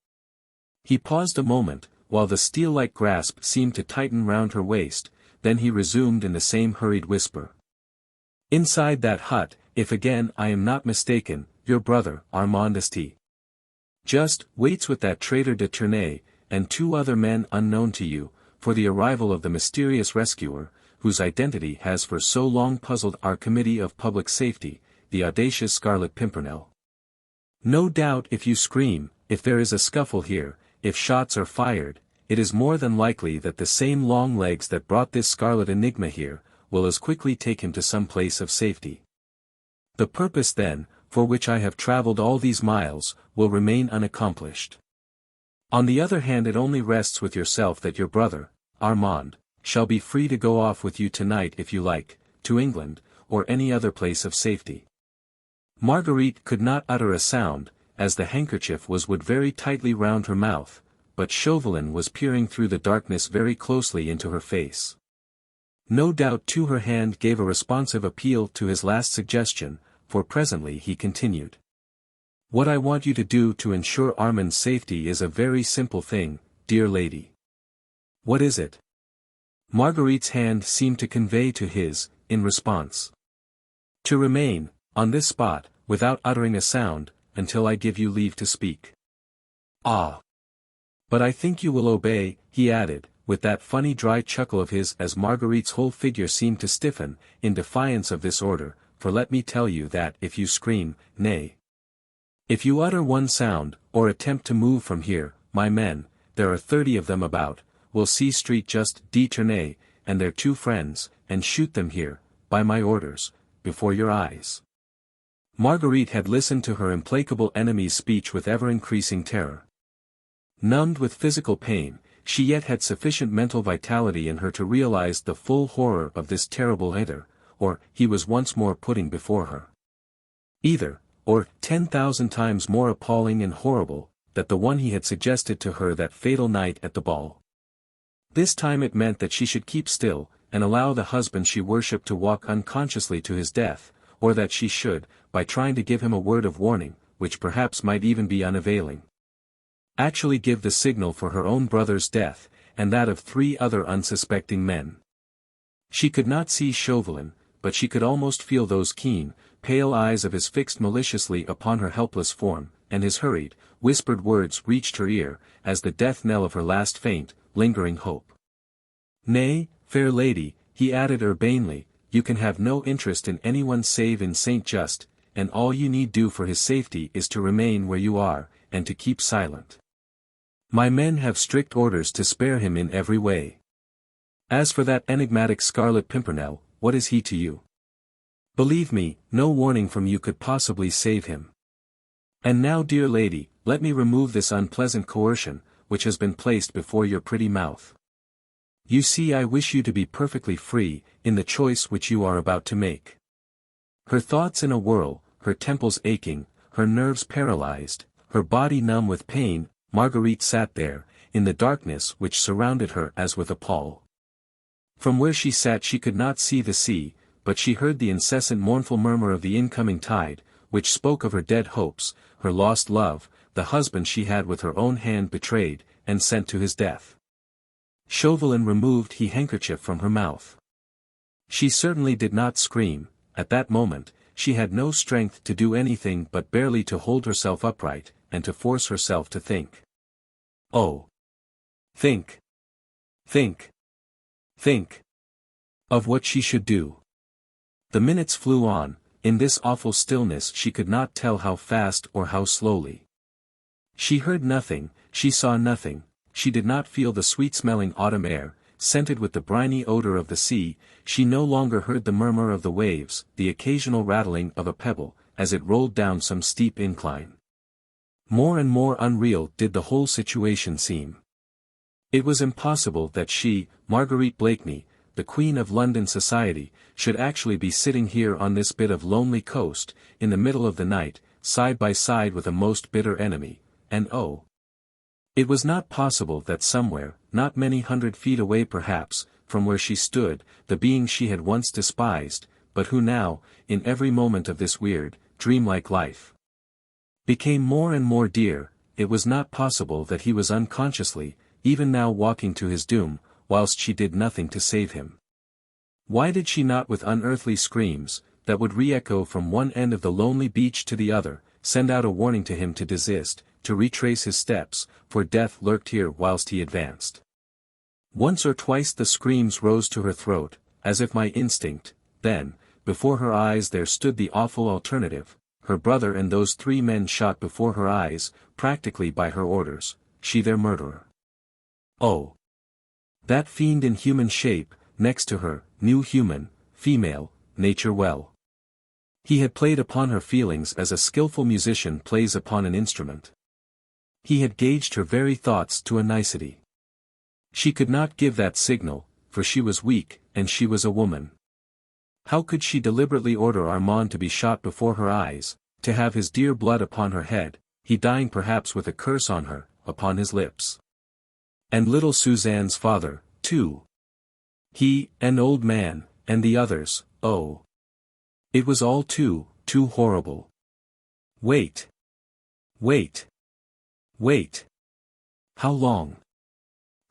He paused a moment, while the steel-like grasp seemed to tighten round her waist, then he resumed in the same hurried whisper. "Inside that hut, if again I am not mistaken, your brother, Armand St. Just, waits with that traitor de Tournay, and 2 other men unknown to you, for the arrival of the mysterious rescuer, whose identity has for so long puzzled our Committee of Public Safety, the audacious Scarlet Pimpernel. No doubt if you scream, if there is a scuffle here, if shots are fired, it is more than likely that the same long legs that brought this scarlet enigma here, will as quickly take him to some place of safety. The purpose then, for which I have travelled all these miles, will remain unaccomplished. On the other hand, it only rests with yourself that your brother, Armand, shall be free to go off with you tonight if you like, to England, or any other place of safety. Marguerite could not utter a sound, as the handkerchief was wound very tightly round her mouth, but Chauvelin was peering through the darkness very closely into her face. No doubt too her hand gave a responsive appeal to his last suggestion, for presently he continued. What I want you to do to ensure Armand's safety is a very simple thing, dear lady. What is it? Marguerite's hand seemed to convey to his, in response. To remain, on this spot, without uttering a sound, until I give you leave to speak. Ah! But I think you will obey, he added, with that funny dry chuckle of his as Marguerite's whole figure seemed to stiffen, in defiance of this order, for let me tell you that if you scream, nay, if you utter one sound, or attempt to move from here, my men, there are 30 of them about, will see Street just de and their 2 friends, and shoot them here, by my orders, before your eyes. Marguerite had listened to her implacable enemy's speech with ever-increasing terror. Numbed with physical pain, she yet had sufficient mental vitality in her to realize the full horror of this terrible either, or he was once more putting before her. Either, or 10,000 times more appalling and horrible, that the one he had suggested to her that fatal night at the ball. This time it meant that she should keep still, and allow the husband she worshipped to walk unconsciously to his death, or that she should, by trying to give him a word of warning, which perhaps might even be unavailing, actually give the signal for her own brother's death, and that of 3 other unsuspecting men. She could not see Chauvelin, but she could almost feel those keen, pale eyes of his fixed maliciously upon her helpless form, and his hurried, whispered words reached her ear, as the death knell of her last faint, lingering hope. Nay, fair lady, he added urbanely, you can have no interest in anyone save in Saint Just, and all you need do for his safety is to remain where you are, and to keep silent. My men have strict orders to spare him in every way. As for that enigmatic Scarlet Pimpernel, what is he to you? Believe me, no warning from you could possibly save him. And now, dear lady, let me remove this unpleasant coercion, which has been placed before your pretty mouth. You see, I wish you to be perfectly free, in the choice which you are about to make. Her thoughts in a whirl, her temples aching, her nerves paralyzed, her body numb with pain, Marguerite sat there, in the darkness which surrounded her as with a pall. From where she sat she could not see the sea, but she heard the incessant mournful murmur of the incoming tide, which spoke of her dead hopes, her lost love, the husband she had with her own hand betrayed, and sent to his death. Chauvelin removed his handkerchief from her mouth. She certainly did not scream, at that moment, she had no strength to do anything but barely to hold herself upright, and to force herself to think. Oh! Think! Think! Think! Of what she should do. The minutes flew on, in this awful stillness she could not tell how fast or how slowly. She heard nothing, she saw nothing, she did not feel the sweet-smelling autumn air, scented with the briny odor of the sea, she no longer heard the murmur of the waves, the occasional rattling of a pebble, as it rolled down some steep incline. More and more unreal did the whole situation seem. It was impossible that she, Marguerite Blakeney, the Queen of London society, should actually be sitting here on this bit of lonely coast, in the middle of the night, side by side with a most bitter enemy, and oh! It was not possible that somewhere, not many 100 feet away perhaps, from where she stood, the being she had once despised, but who now, in every moment of this weird, dreamlike life, became more and more dear, it was not possible that he was unconsciously, even now walking to his doom, whilst she did nothing to save him. Why did she not with unearthly screams, that would re-echo from one end of the lonely beach to the other, send out a warning to him to desist, to retrace his steps, for death lurked here whilst he advanced? Once or twice the screams rose to her throat, as if my instinct, then, before her eyes there stood the awful alternative, her brother and those 3 men shot before her eyes, practically by her orders, she their murderer. Oh! That fiend in human shape, next to her, knew human, female, nature well. He had played upon her feelings as a skillful musician plays upon an instrument. He had gauged her very thoughts to a nicety. She could not give that signal, for she was weak, and she was a woman. How could she deliberately order Armand to be shot before her eyes, to have his dear blood upon her head, he dying perhaps with a curse on her, upon his lips? And little Suzanne's father, too. He, an old man, and the others, oh. It was all too horrible. Wait. Wait. Wait. How long?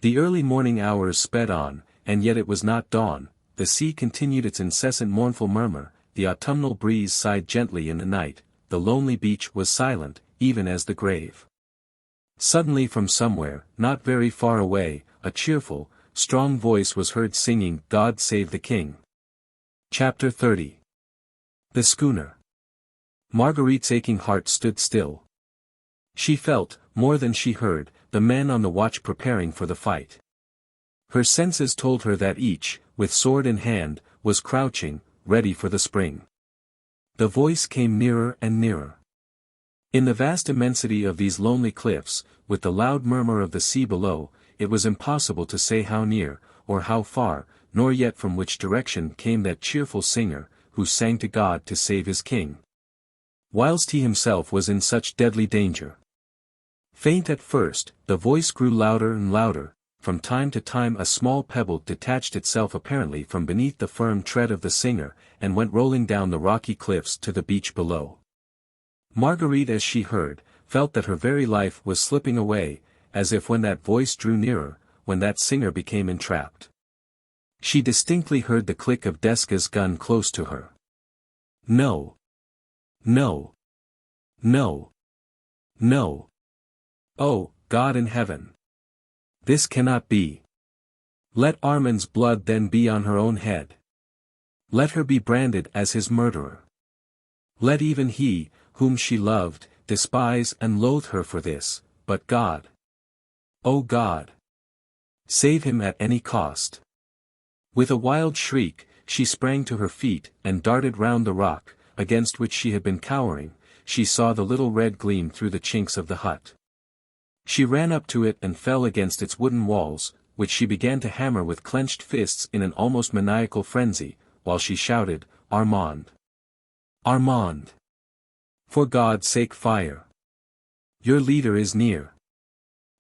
The early morning hours sped on, and yet it was not dawn. The sea continued its incessant mournful murmur, the autumnal breeze sighed gently in the night, the lonely beach was silent, even as the grave. Suddenly from somewhere, not very far away, a cheerful, strong voice was heard singing God Save the King. Chapter 30. The schooner. Marguerite's aching heart stood still. She felt, more than she heard, the men on the watch preparing for the fight. Her senses told her that each, with sword in hand, was crouching, ready for the spring. The voice came nearer and nearer. In the vast immensity of these lonely cliffs, with the loud murmur of the sea below, it was impossible to say how near, or how far, nor yet from which direction came that cheerful singer, who sang to God to save his king, whilst he himself was in such deadly danger. Faint at first, the voice grew louder and louder. From time to time a small pebble detached itself apparently from beneath the firm tread of the singer, and went rolling down the rocky cliffs to the beach below. Marguerite, as she heard, felt that her very life was slipping away, as if when that voice drew nearer, when that singer became entrapped. She distinctly heard the click of Desca's gun close to her. No. No. No. No. Oh, God in heaven! This cannot be. Let Armand's blood then be on her own head. Let her be branded as his murderer. Let even he, whom she loved, despise and loathe her for this, but God. Oh God! Save him at any cost. With a wild shriek, she sprang to her feet and darted round the rock, against which she had been cowering. She saw the little red gleam through the chinks of the hut. She ran up to it and fell against its wooden walls, which she began to hammer with clenched fists in an almost maniacal frenzy, while she shouted, Armand! Armand! For God's sake fire! Your leader is near.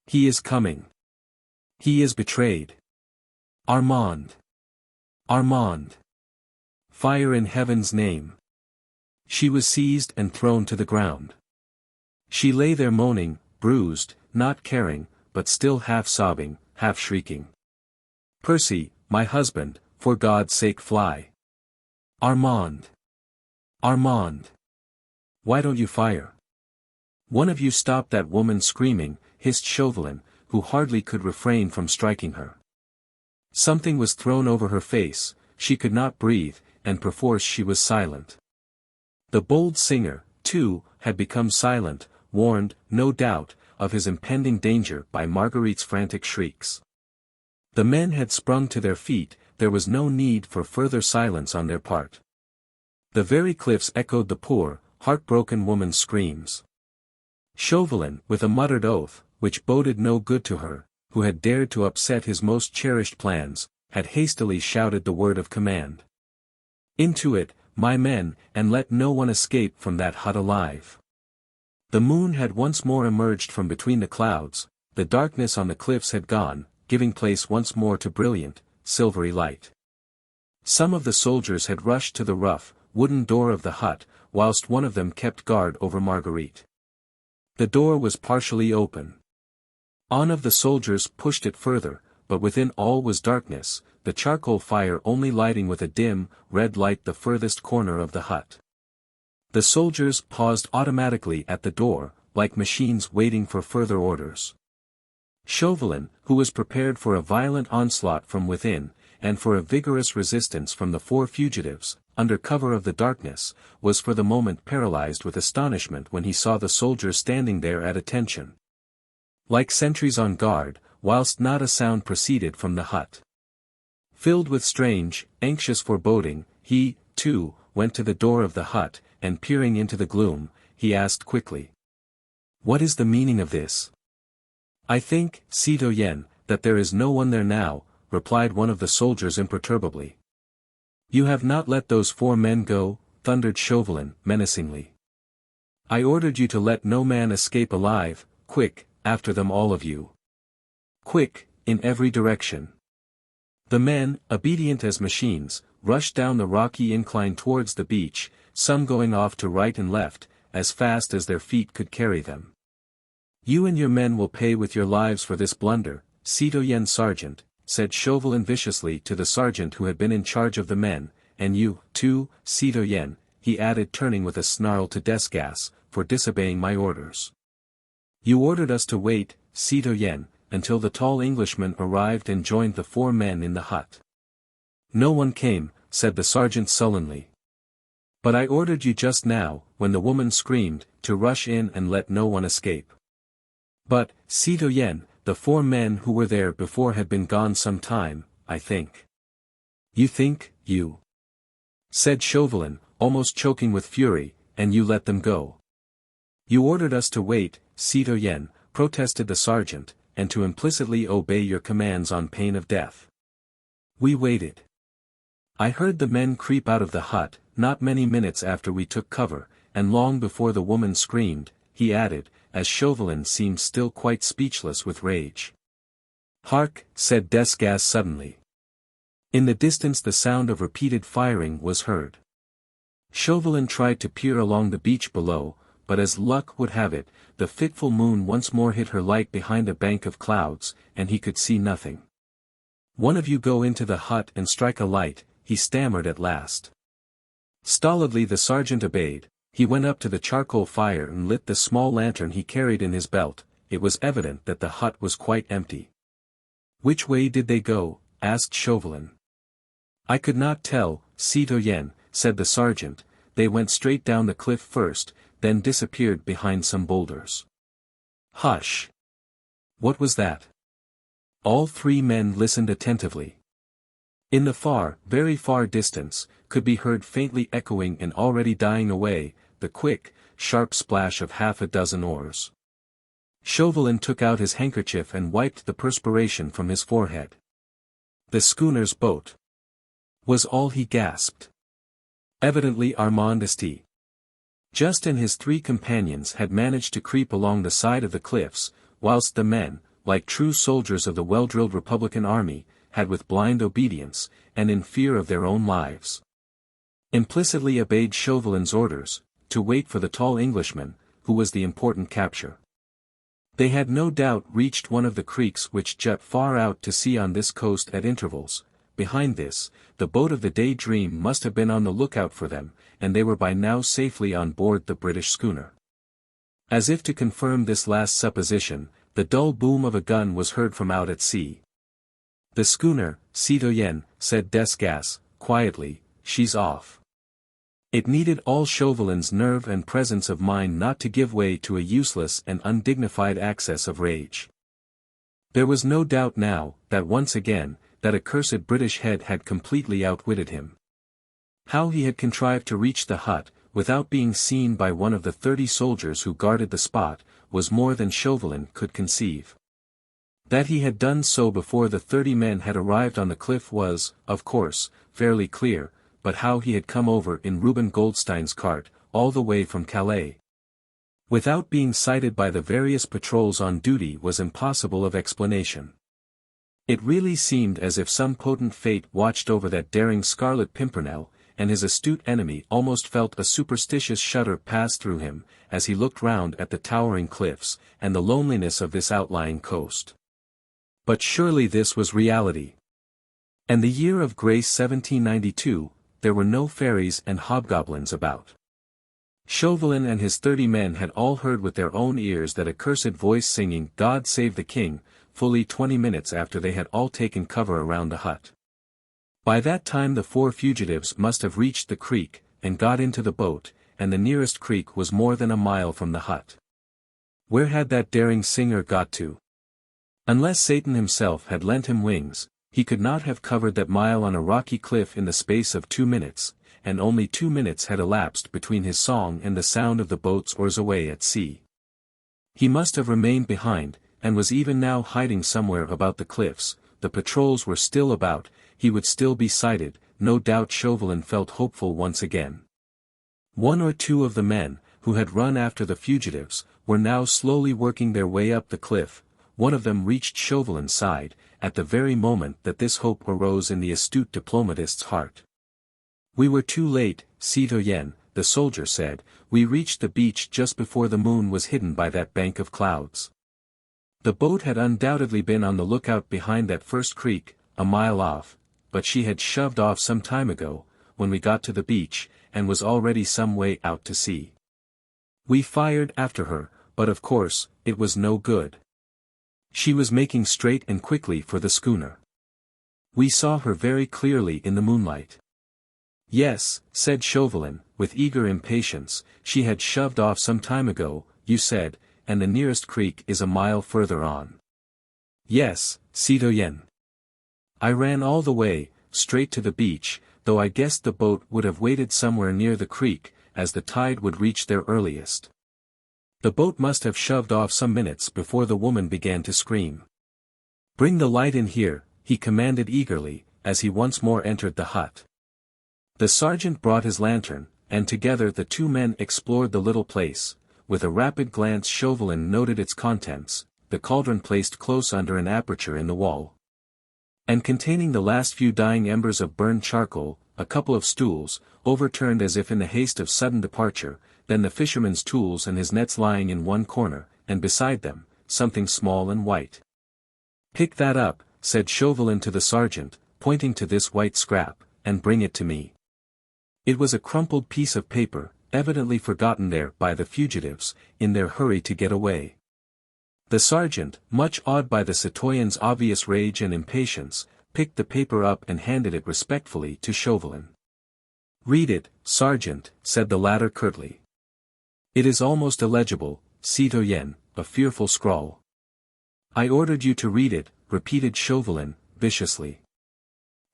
He is coming. He is betrayed. Armand! Armand! Fire in heaven's name! She was seized and thrown to the ground. She lay there moaning, bruised, not caring, but still half sobbing, half shrieking. Percy, my husband, for God's sake fly. Armand! Armand! Why don't you fire? One of you stop that woman screaming, hissed Chauvelin, who hardly could refrain from striking her. Something was thrown over her face, she could not breathe, and perforce she was silent. The bold singer, too, had become silent, warned, no doubt, of his impending danger by Marguerite's frantic shrieks. The men had sprung to their feet, there was no need for further silence on their part. The very cliffs echoed the poor, heartbroken woman's screams. Chauvelin, with a muttered oath, which boded no good to her, who had dared to upset his most cherished plans, had hastily shouted the word of command. Into it, my men, and let no one escape from that hut alive. The moon had once more emerged from between the clouds, the darkness on the cliffs had gone, giving place once more to brilliant, silvery light. Some of the soldiers had rushed to the rough, wooden door of the hut, whilst one of them kept guard over Marguerite. The door was partially open. One of the soldiers pushed it further, but within all was darkness, the charcoal fire only lighting with a dim, red light the furthest corner of the hut. The soldiers paused automatically at the door, like machines waiting for further orders. Chauvelin, who was prepared for a violent onslaught from within, and for a vigorous resistance from the four fugitives, under cover of the darkness, was for the moment paralyzed with astonishment when he saw the soldiers standing there at attention, like sentries on guard, whilst not a sound proceeded from the hut. Filled with strange, anxious foreboding, he, too, went to the door of the hut, and peering into the gloom, he asked quickly. "What is the meaning of this?" "I think, citoyen, that there is no one there now," replied one of the soldiers imperturbably. "You have not let those 4 men go?" thundered Chauvelin, menacingly. "I ordered you to let no man escape alive. Quick, after them all of you. Quick, in every direction." The men, obedient as machines, rushed down the rocky incline towards the beach, some going off to right and left, as fast as their feet could carry them. "You and your men will pay with your lives for this blunder, citoyen sergeant," said Chauvelin viciously to the sergeant who had been in charge of the men, "and you, too, citoyen," he added turning with a snarl to Desgas, "for disobeying my orders. You ordered us to wait, citoyen, until the tall Englishman arrived and joined the 4 men in the hut." "No one came," said the sergeant sullenly. "But I ordered you just now, when the woman screamed, to rush in and let no one escape." "But, citoyen, the 4 men who were there before had been gone some time, I think." "You think, you?" said Chauvelin, almost choking with fury, "and you let them go." "You ordered us to wait, citoyen," protested the sergeant, "and to implicitly obey your commands on pain of death." "We waited. I heard the men creep out of the hut, not many minutes after we took cover, and long before the woman screamed," he added, as Chauvelin seemed still quite speechless with rage. "Hark!" said Desgas suddenly. In the distance the sound of repeated firing was heard. Chauvelin tried to peer along the beach below, but as luck would have it, the fitful moon once more hid her light behind a bank of clouds, and he could see nothing. "One of you go into the hut and strike a light," he stammered at last. Stolidly the sergeant obeyed. He went up to the charcoal fire and lit the small lantern he carried in his belt. It was evident that the hut was quite empty. "Which way did they go?" asked Chauvelin. "I could not tell, citoyen," said the sergeant. "They went straight down the cliff first, then disappeared behind some boulders." "Hush! What was that?" All 3 men listened attentively. In the far, very far distance, could be heard faintly echoing and already dying away, the quick, sharp splash of half a dozen oars. Chauvelin took out his handkerchief and wiped the perspiration from his forehead. "The schooner's boat," was all he gasped. Evidently Armand St. Just and his 3 companions had managed to creep along the side of the cliffs, whilst the men, like true soldiers of the well-drilled Republican army, had with blind obedience, and in fear of their own lives, implicitly obeyed Chauvelin's orders, to wait for the tall Englishman, who was the important capture. They had no doubt reached one of the creeks which jut far out to sea on this coast at intervals. Behind this, the boat of the Daydream must have been on the lookout for them, and they were by now safely on board the British schooner. As if to confirm this last supposition, the dull boom of a gun was heard from out at sea. "The schooner, citoyen," said Desgas, quietly, "she's off." It needed all Chauvelin's nerve and presence of mind not to give way to a useless and undignified access of rage. There was no doubt now, that once again, that accursed British head had completely outwitted him. How he had contrived to reach the hut, without being seen by one of the 30 soldiers who guarded the spot, was more than Chauvelin could conceive. That he had done so before the 30 men had arrived on the cliff was, of course, fairly clear, but how he had come over in Reuben Goldstein's cart, all the way from Calais, without being sighted by the various patrols on duty was impossible of explanation. It really seemed as if some potent fate watched over that daring Scarlet Pimpernel, and his astute enemy almost felt a superstitious shudder pass through him, as he looked round at the towering cliffs, and the loneliness of this outlying coast. But surely this was reality. And the year of grace 1792, there were no fairies and hobgoblins about. Chauvelin and his 30 men had all heard with their own ears that accursed voice singing "God Save the King," fully 20 minutes after they had all taken cover around the hut. By that time the 4 fugitives must have reached the creek, and got into the boat, and the nearest creek was more than a mile from the hut. Where had that daring singer got to? Unless Satan himself had lent him wings, he could not have covered that mile on a rocky cliff in the space of 2 minutes, and only 2 minutes had elapsed between his song and the sound of the boat's oars away at sea. He must have remained behind, and was even now hiding somewhere about the cliffs. The patrols were still about, he would still be sighted. No doubt Chauvelin felt hopeful once again. 1 or 2 of the men, who had run after the fugitives, were now slowly working their way up the cliff. One of them reached Chauvelin's side, at the very moment that this hope arose in the astute diplomatist's heart. "We were too late, citoyen," the soldier said. "We reached the beach just before the moon was hidden by that bank of clouds. The boat had undoubtedly been on the lookout behind that first creek, a mile off, but she had shoved off some time ago, when we got to the beach, and was already some way out to sea. We fired after her, but of course, it was no good. She was making straight and quickly for the schooner. We saw her very clearly in the moonlight." "Yes," said Chauvelin, with eager impatience, "she had shoved off some time ago, you said, and the nearest creek is a mile further on." "Yes, citoyen. I ran all the way, straight to the beach, though I guessed the boat would have waited somewhere near the creek, as the tide would reach there earliest. The boat must have shoved off some minutes before the woman began to scream. Bring the light in here," he commanded eagerly, as he once more entered the hut. The sergeant brought his lantern, and together the 2 men explored the little place. With a rapid glance Chauvelin noted its contents, the cauldron placed close under an aperture in the wall, and containing the last few dying embers of burned charcoal, a couple of stools, overturned as if in the haste of sudden departure, then the fisherman's tools and his nets lying in one corner, and beside them, something small and white. "Pick that up," said Chauvelin to the sergeant, pointing to this white scrap, "and bring it to me." It was a crumpled piece of paper, evidently forgotten there by the fugitives, in their hurry to get away. The sergeant, much awed by the citoyen's obvious rage and impatience, picked the paper up and handed it respectfully to Chauvelin. "Read it, sergeant," said the latter curtly. "It is almost illegible, citoyen, a fearful scrawl." "I ordered you to read it," repeated Chauvelin, viciously.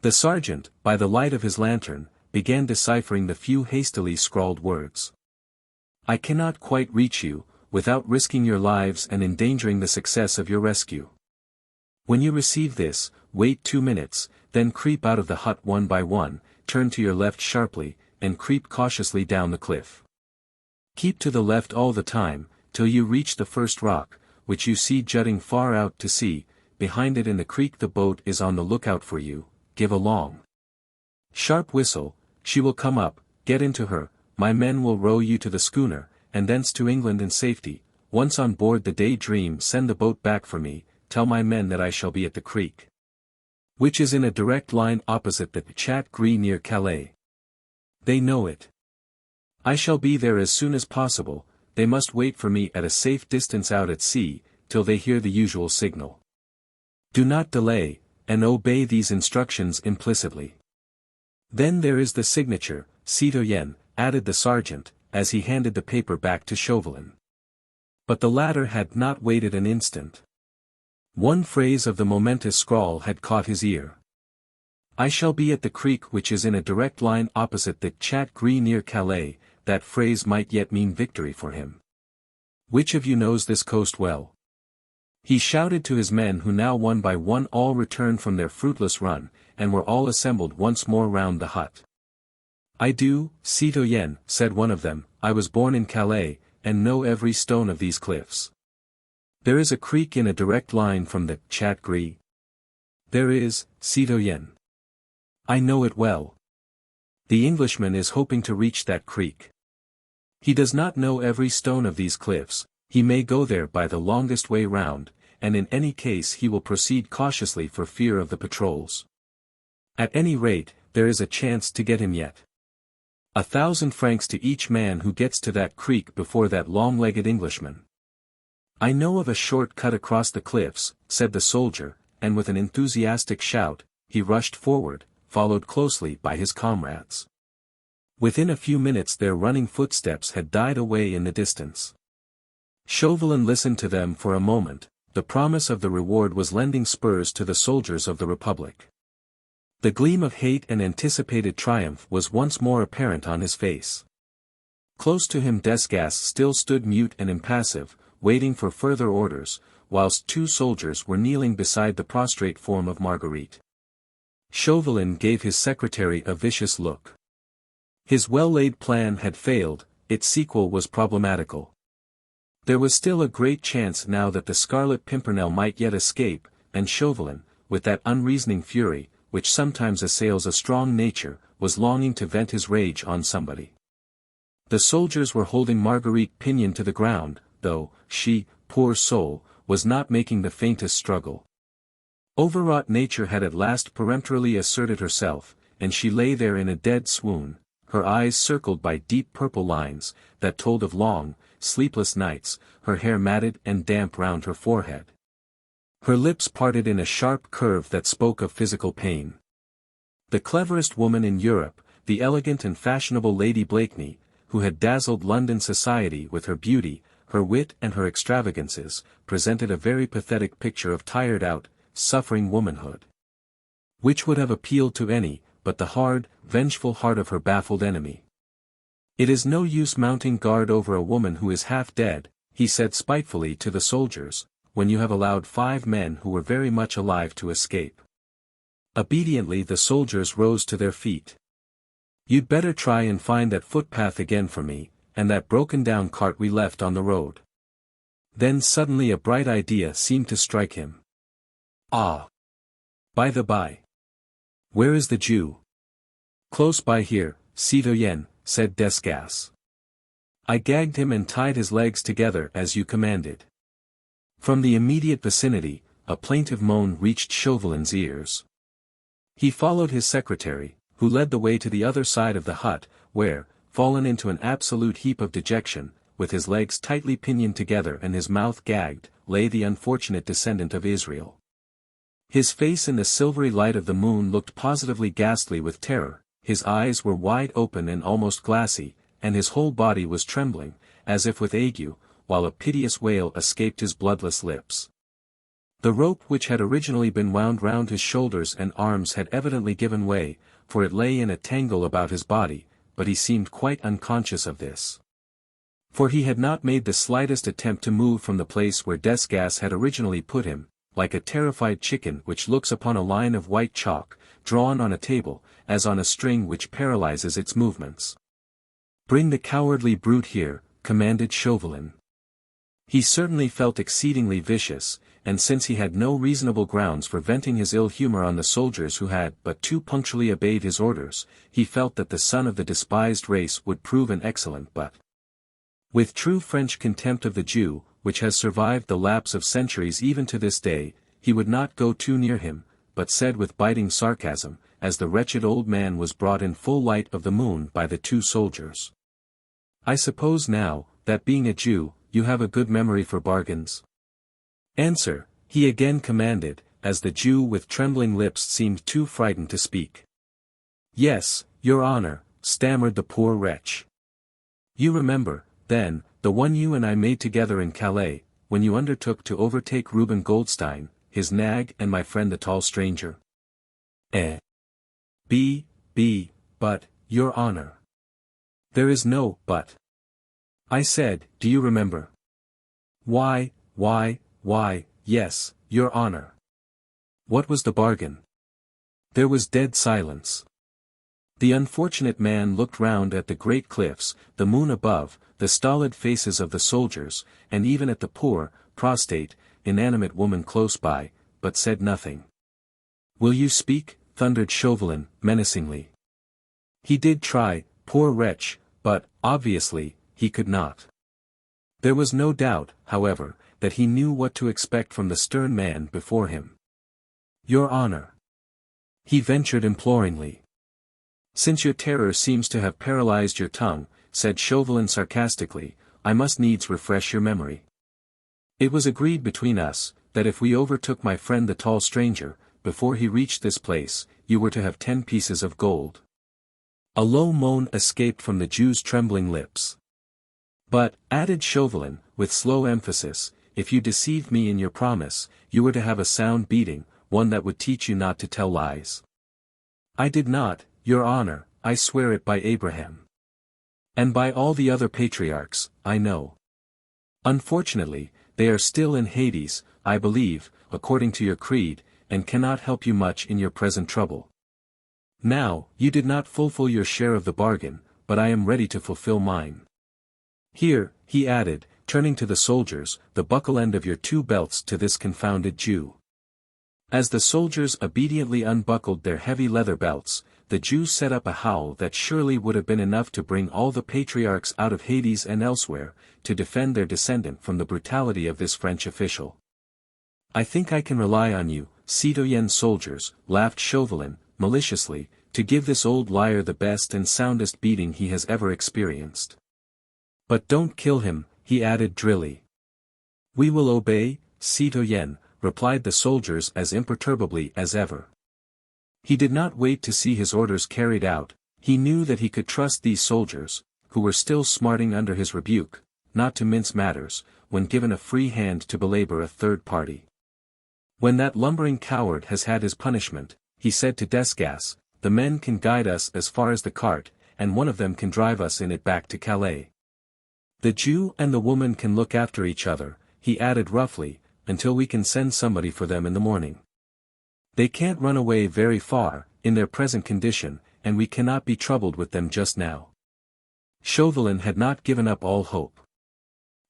The sergeant, by the light of his lantern, began deciphering the few hastily scrawled words. "I cannot quite reach you, without risking your lives and endangering the success of your rescue. When you receive this, wait 2 minutes, then creep out of the hut one by one, turn to your left sharply, and creep cautiously down the cliff. Keep to the left all the time, till you reach the first rock, which you see jutting far out to sea. Behind it in the creek the boat is on the lookout for you. Give a long, sharp whistle. She will come up, get into her, my men will row you to the schooner, and thence to England in safety. Once on board the Daydream send the boat back for me, tell my men that I shall be at the creek, which is in a direct line opposite the XXIII near Calais. They know it. I shall be there as soon as possible. They must wait for me at a safe distance out at sea, till they hear the usual signal. Do not delay, and obey these instructions implicitly. Then there is the signature, citoyen, added the sergeant, as he handed the paper back to Chauvelin. But the latter had not waited an instant. One phrase of the momentous scrawl had caught his ear. I shall be at the creek which is in a direct line opposite the XXIII near Calais. That phrase might yet mean victory for him. Which of you knows this coast well? He shouted to his men who now one by one all returned from their fruitless run, and were all assembled once more round the hut. I do, citoyen, said one of them, I was born in Calais, and know every stone of these cliffs. There is a creek in a direct line from the XXIII. There is, citoyen. I know it well. The Englishman is hoping to reach that creek. He does not know every stone of these cliffs, he may go there by the longest way round, and in any case he will proceed cautiously for fear of the patrols. At any rate, there is a chance to get him yet. 1,000 francs to each man who gets to that creek before that long-legged Englishman. I know of a short cut across the cliffs, said the soldier, and with an enthusiastic shout, he rushed forward, followed closely by his comrades. Within a few minutes their running footsteps had died away in the distance. Chauvelin listened to them for a moment. The promise of the reward was lending spurs to the soldiers of the Republic. The gleam of hate and anticipated triumph was once more apparent on his face. Close to him Desgas still stood mute and impassive, waiting for further orders, whilst two soldiers were kneeling beside the prostrate form of Marguerite. Chauvelin gave his secretary a vicious look. His well-laid plan had failed, its sequel was problematical. There was still a great chance now that the Scarlet Pimpernel might yet escape, and Chauvelin, with that unreasoning fury, which sometimes assails a strong nature, was longing to vent his rage on somebody. The soldiers were holding Marguerite pinioned to the ground, though, she, poor soul, was not making the faintest struggle. Overwrought nature had at last peremptorily asserted herself, and she lay there in a dead swoon, her eyes circled by deep purple lines, that told of long, sleepless nights, her hair matted and damp round her forehead. Her lips parted in a sharp curve that spoke of physical pain. The cleverest woman in Europe, the elegant and fashionable Lady Blakeney, who had dazzled London society with her beauty, her wit and her extravagances, presented a very pathetic picture of tired-out, suffering womanhood. Which would have appealed to any, but the hard, vengeful heart of her baffled enemy. "It is no use mounting guard over a woman who is half dead," he said spitefully to the soldiers, "when you have allowed 5 men who were very much alive to escape." Obediently the soldiers rose to their feet. "You'd better try and find that footpath again for me, and that broken-down cart we left on the road." Then suddenly a bright idea seemed to strike him. "Ah! By the by. Where is the Jew?" "Close by here, citoyen," said Desgas. "I gagged him and tied his legs together as you commanded." From the immediate vicinity, a plaintive moan reached Chauvelin's ears. He followed his secretary, who led the way to the other side of the hut, where, fallen into an absolute heap of dejection, with his legs tightly pinioned together and his mouth gagged, lay the unfortunate descendant of Israel. His face in the silvery light of the moon looked positively ghastly with terror, his eyes were wide open and almost glassy, and his whole body was trembling, as if with ague, while a piteous wail escaped his bloodless lips. The rope which had originally been wound round his shoulders and arms had evidently given way, for it lay in a tangle about his body, but he seemed quite unconscious of this. For he had not made the slightest attempt to move from the place where Desgas had originally put him, like a terrified chicken which looks upon a line of white chalk, drawn on a table, as on a string which paralyzes its movements. "Bring the cowardly brute here," commanded Chauvelin. He certainly felt exceedingly vicious, and since he had no reasonable grounds for venting his ill humor on the soldiers who had but too punctually obeyed his orders, he felt that the son of the despised race would prove an excellent butt. With true French contempt of the Jew, which has survived the lapse of centuries even to this day, he would not go too near him, but said with biting sarcasm, as the wretched old man was brought in full light of the moon by the 2 soldiers. "I suppose now, that being a Jew, you have a good memory for bargains?" "Answer," he again commanded, as the Jew with trembling lips seemed too frightened to speak. "Yes, your honor," stammered the poor wretch. "You remember, then, the one you and I made together in Calais, when you undertook to overtake Reuben Goldstein, his nag and my friend the tall stranger?" "Eh? But, your honor." "There is no but. I said, do you remember?" Why, yes, your honor." "What was the bargain?" There was dead silence. The unfortunate man looked round at the great cliffs, the moon above, the stolid faces of the soldiers, and even at the poor, prostrate, inanimate woman close by, but said nothing. "Will you speak?" thundered Chauvelin, menacingly. He did try, poor wretch, but, obviously, he could not. There was no doubt, however, that he knew what to expect from the stern man before him. "Your honor," he ventured imploringly. "Since your terror seems to have paralyzed your tongue," said Chauvelin sarcastically, "I must needs refresh your memory. It was agreed between us, that if we overtook my friend the tall stranger, before he reached this place, you were to have 10 pieces of gold." A low moan escaped from the Jew's trembling lips. "But," added Chauvelin, with slow emphasis, "if you deceived me in your promise, you were to have a sound beating, one that would teach you not to tell lies." I did not, your honor, I swear it by Abraham. And by all the other patriarchs, I know. Unfortunately, they are still in Hades, I believe, according to your creed, and cannot help you much in your present trouble. Now, you did not fulfill your share of the bargain, but I am ready to fulfill mine. Here, he added, turning to the soldiers, the buckle end of your 2 belts to this confounded Jew. As the soldiers obediently unbuckled their heavy leather belts, the Jew set up a howl that surely would have been enough to bring all the patriarchs out of Hades and elsewhere, to defend their descendant from the brutality of this French official. I think I can rely on you, citoyen soldiers, laughed Chauvelin, maliciously, to give this old liar the best and soundest beating he has ever experienced. But don't kill him, he added drily. We will obey, citoyen, replied the soldiers as imperturbably as ever. He did not wait to see his orders carried out, he knew that he could trust these soldiers, who were still smarting under his rebuke, not to mince matters, when given a free hand to belabor a third party. When that lumbering coward has had his punishment, he said to Desgas, the men can guide us as far as the cart, and one of them can drive us in it back to Calais. The Jew and the woman can look after each other, he added roughly, until we can send somebody for them in the morning. They can't run away very far, in their present condition, and we cannot be troubled with them just now. Chauvelin had not given up all hope.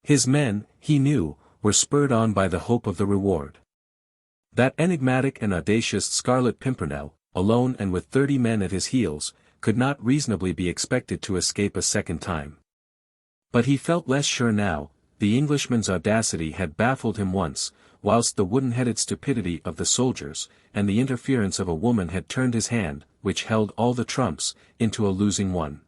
His men, he knew, were spurred on by the hope of the reward. That enigmatic and audacious Scarlet Pimpernel, alone and with 30 men at his heels, could not reasonably be expected to escape a second time. But he felt less sure now. The Englishman's audacity had baffled him once, whilst the wooden-headed stupidity of the soldiers, and the interference of a woman had turned his hand, which held all the trumps, into a losing one.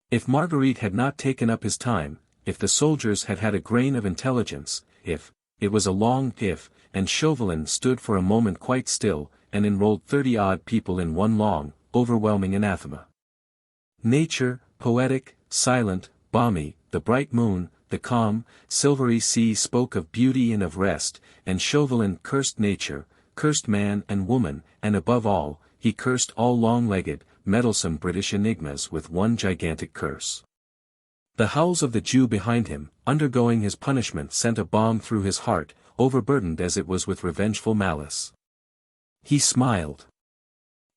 If Marguerite had not taken up his time, if the soldiers had had a grain of intelligence, if, it was a long if, and Chauvelin stood for a moment quite still, and enrolled 30-odd people in one long, overwhelming anathema. Nature, poetic, silent, balmy, the bright moon, the calm, silvery sea spoke of beauty and of rest, and Chauvelin cursed nature, cursed man and woman, and above all, he cursed all long-legged, meddlesome British enigmas with one gigantic curse. The howls of the Jew behind him, undergoing his punishment, sent a bomb through his heart, overburdened as it was with revengeful malice. He smiled.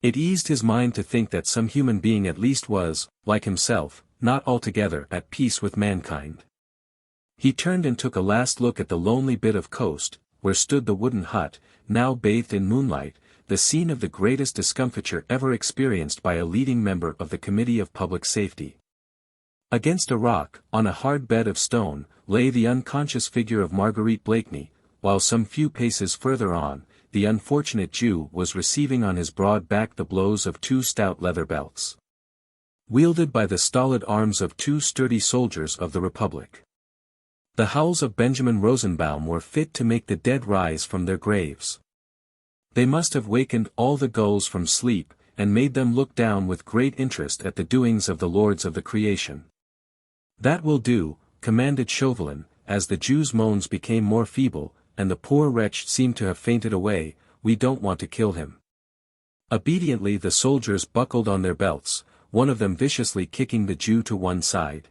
It eased his mind to think that some human being at least was, like himself, not altogether at peace with mankind. He turned and took a last look at the lonely bit of coast, where stood the wooden hut, now bathed in moonlight, the scene of the greatest discomfiture ever experienced by a leading member of the Committee of Public Safety. Against a rock, on a hard bed of stone, lay the unconscious figure of Marguerite Blakeney, while some few paces further on, the unfortunate Jew was receiving on his broad back the blows of 2 stout leather belts, wielded by the stolid arms of 2 sturdy soldiers of the Republic. The howls of Benjamin Rosenbaum were fit to make the dead rise from their graves. They must have wakened all the gulls from sleep, and made them look down with great interest at the doings of the lords of the creation. That will do, commanded Chauvelin, as the Jew's moans became more feeble, and the poor wretch seemed to have fainted away. We don't want to kill him. Obediently the soldiers buckled on their belts, one of them viciously kicking the Jew to one side.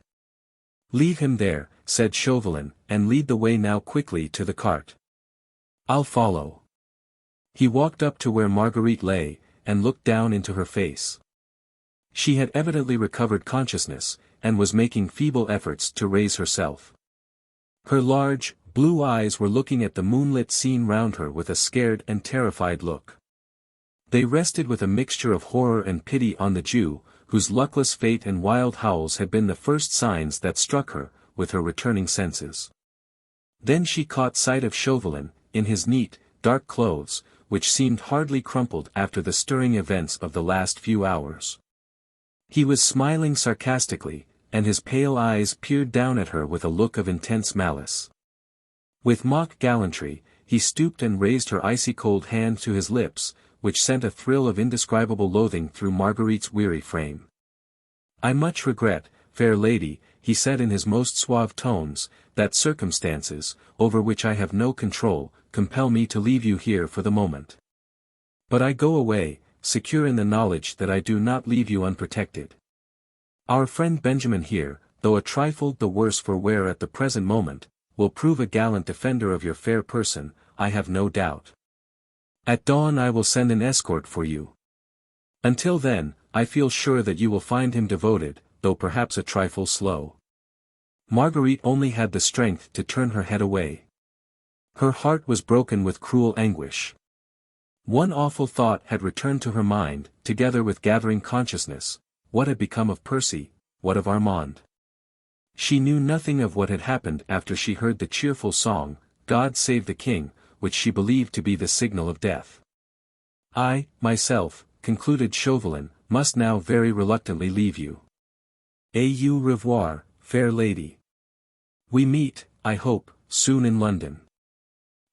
Leave him there, said Chauvelin, and lead the way now quickly to the cart. I'll follow. He walked up to where Marguerite lay, and looked down into her face. She had evidently recovered consciousness, and was making feeble efforts to raise herself. Her large, blue eyes were looking at the moonlit scene round her with a scared and terrified look. They rested with a mixture of horror and pity on the Jew, whose luckless fate and wild howls had been the first signs that struck her, with her returning senses. Then she caught sight of Chauvelin, in his neat, dark clothes, which seemed hardly crumpled after the stirring events of the last few hours. He was smiling sarcastically, and his pale eyes peered down at her with a look of intense malice. With mock gallantry, he stooped and raised her icy-cold hand to his lips, which sent a thrill of indescribable loathing through Marguerite's weary frame. I much regret, fair lady, he said in his most suave tones, that circumstances, over which I have no control, compel me to leave you here for the moment. But I go away, secure in the knowledge that I do not leave you unprotected. Our friend Benjamin here, though a trifle the worse for wear at the present moment, will prove a gallant defender of your fair person, I have no doubt. At dawn I will send an escort for you. Until then, I feel sure that you will find him devoted, though perhaps a trifle slow." Marguerite only had the strength to turn her head away. Her heart was broken with cruel anguish. One awful thought had returned to her mind, together with gathering consciousness: what had become of Percy, what of Armand? She knew nothing of what had happened after she heard the cheerful song, "God Save the King," which she believed to be the signal of death. "I, myself," concluded Chauvelin, "must now very reluctantly leave you. Au revoir, fair lady. We meet, I hope, soon in London.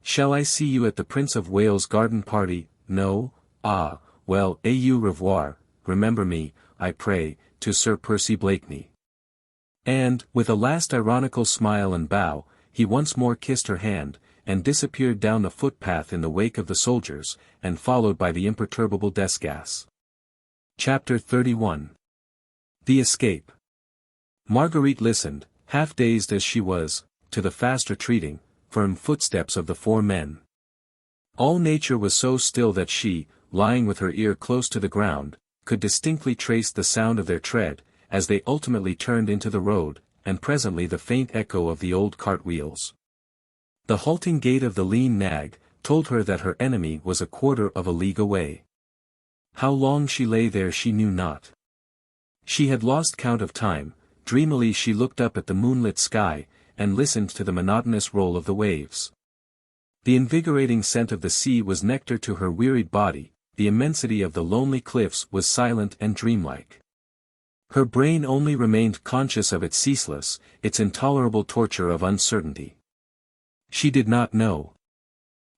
Shall I see you at the Prince of Wales' garden party? No? Ah, well, au revoir, remember me, I pray, to Sir Percy Blakeney." And, with a last ironical smile and bow, he once more kissed her hand, and disappeared down the footpath in the wake of the soldiers, and followed by the imperturbable Desgas. Chapter 31. The Escape. Marguerite listened, half dazed as she was, to the fast retreating, firm footsteps of the four men. All nature was so still that she, lying with her ear close to the ground, could distinctly trace the sound of their tread, as they ultimately turned into the road, and presently the faint echo of the old cart wheels. The halting gait of the lean nag told her that her enemy was a quarter of a league away. How long she lay there she knew not. She had lost count of time. Dreamily she looked up at the moonlit sky, and listened to the monotonous roll of the waves. The invigorating scent of the sea was nectar to her wearied body, the immensity of the lonely cliffs was silent and dreamlike. Her brain only remained conscious of its ceaseless, its intolerable torture of uncertainty. She did not know.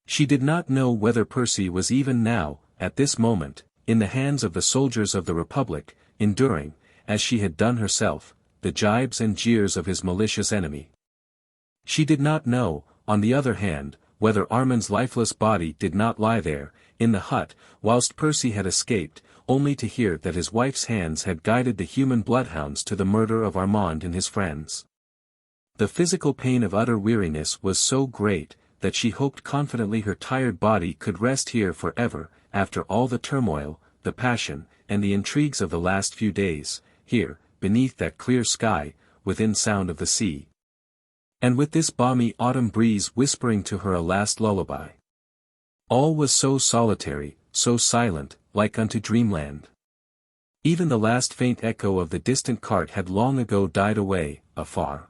She did not know whether Percy was even now, at this moment, in the hands of the soldiers of the Republic, enduring, as she had done herself, the gibes and jeers of his malicious enemy. She did not know, on the other hand, whether Armand's lifeless body did not lie there, in the hut, whilst Percy had escaped, only to hear that his wife's hands had guided the human bloodhounds to the murder of Armand and his friends. The physical pain of utter weariness was so great, that she hoped confidently her tired body could rest here forever, after all the turmoil, the passion, and the intrigues of the last few days, here, beneath that clear sky, within sound of the sea. And with this balmy autumn breeze whispering to her a last lullaby. All was so solitary, so silent, like unto dreamland. Even the last faint echo of the distant cart had long ago died away, afar.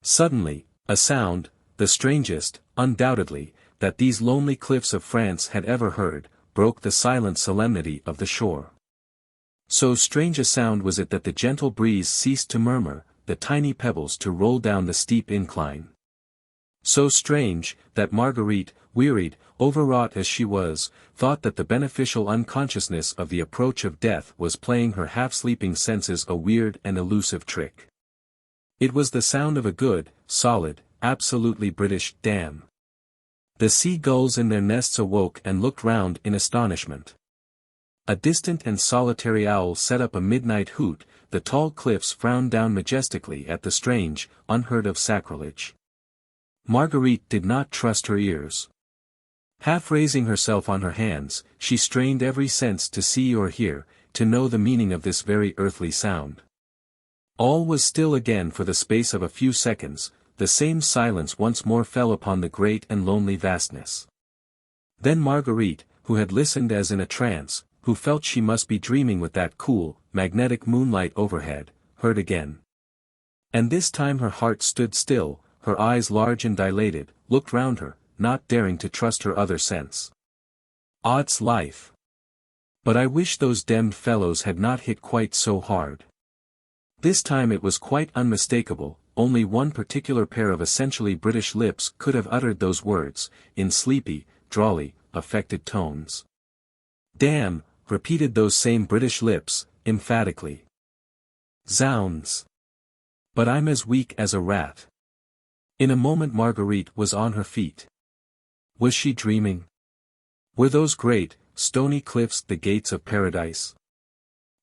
Suddenly, a sound, the strangest, undoubtedly, that these lonely cliffs of France had ever heard, broke the silent solemnity of the shore. So strange a sound was it that the gentle breeze ceased to murmur, the tiny pebbles to roll down the steep incline. So strange, that Marguerite, wearied, overwrought as she was, thought that the beneficial unconsciousness of the approach of death was playing her half-sleeping senses a weird and elusive trick. It was the sound of a good, solid, absolutely British dam. The sea-gulls in their nests awoke and looked round in astonishment. A distant and solitary owl set up a midnight hoot, the tall cliffs frowned down majestically at the strange, unheard-of sacrilege. Marguerite did not trust her ears. Half raising herself on her hands, she strained every sense to see or hear, to know the meaning of this very earthly sound. All was still again for the space of a few seconds, the same silence once more fell upon the great and lonely vastness. Then Marguerite, who had listened as in a trance, who felt she must be dreaming with that cool, magnetic moonlight overhead, heard again. And this time her heart stood still, her eyes large and dilated, looked round her, not daring to trust her other sense. Odds life! But I wish those demmed fellows had not hit quite so hard. This time it was quite unmistakable, only one particular pair of essentially British lips could have uttered those words, in sleepy, drawly, affected tones. Damn! Repeated those same British lips, emphatically. Zounds! But I'm as weak as a rat. In a moment Marguerite was on her feet. Was she dreaming? Were those great, stony cliffs the gates of paradise?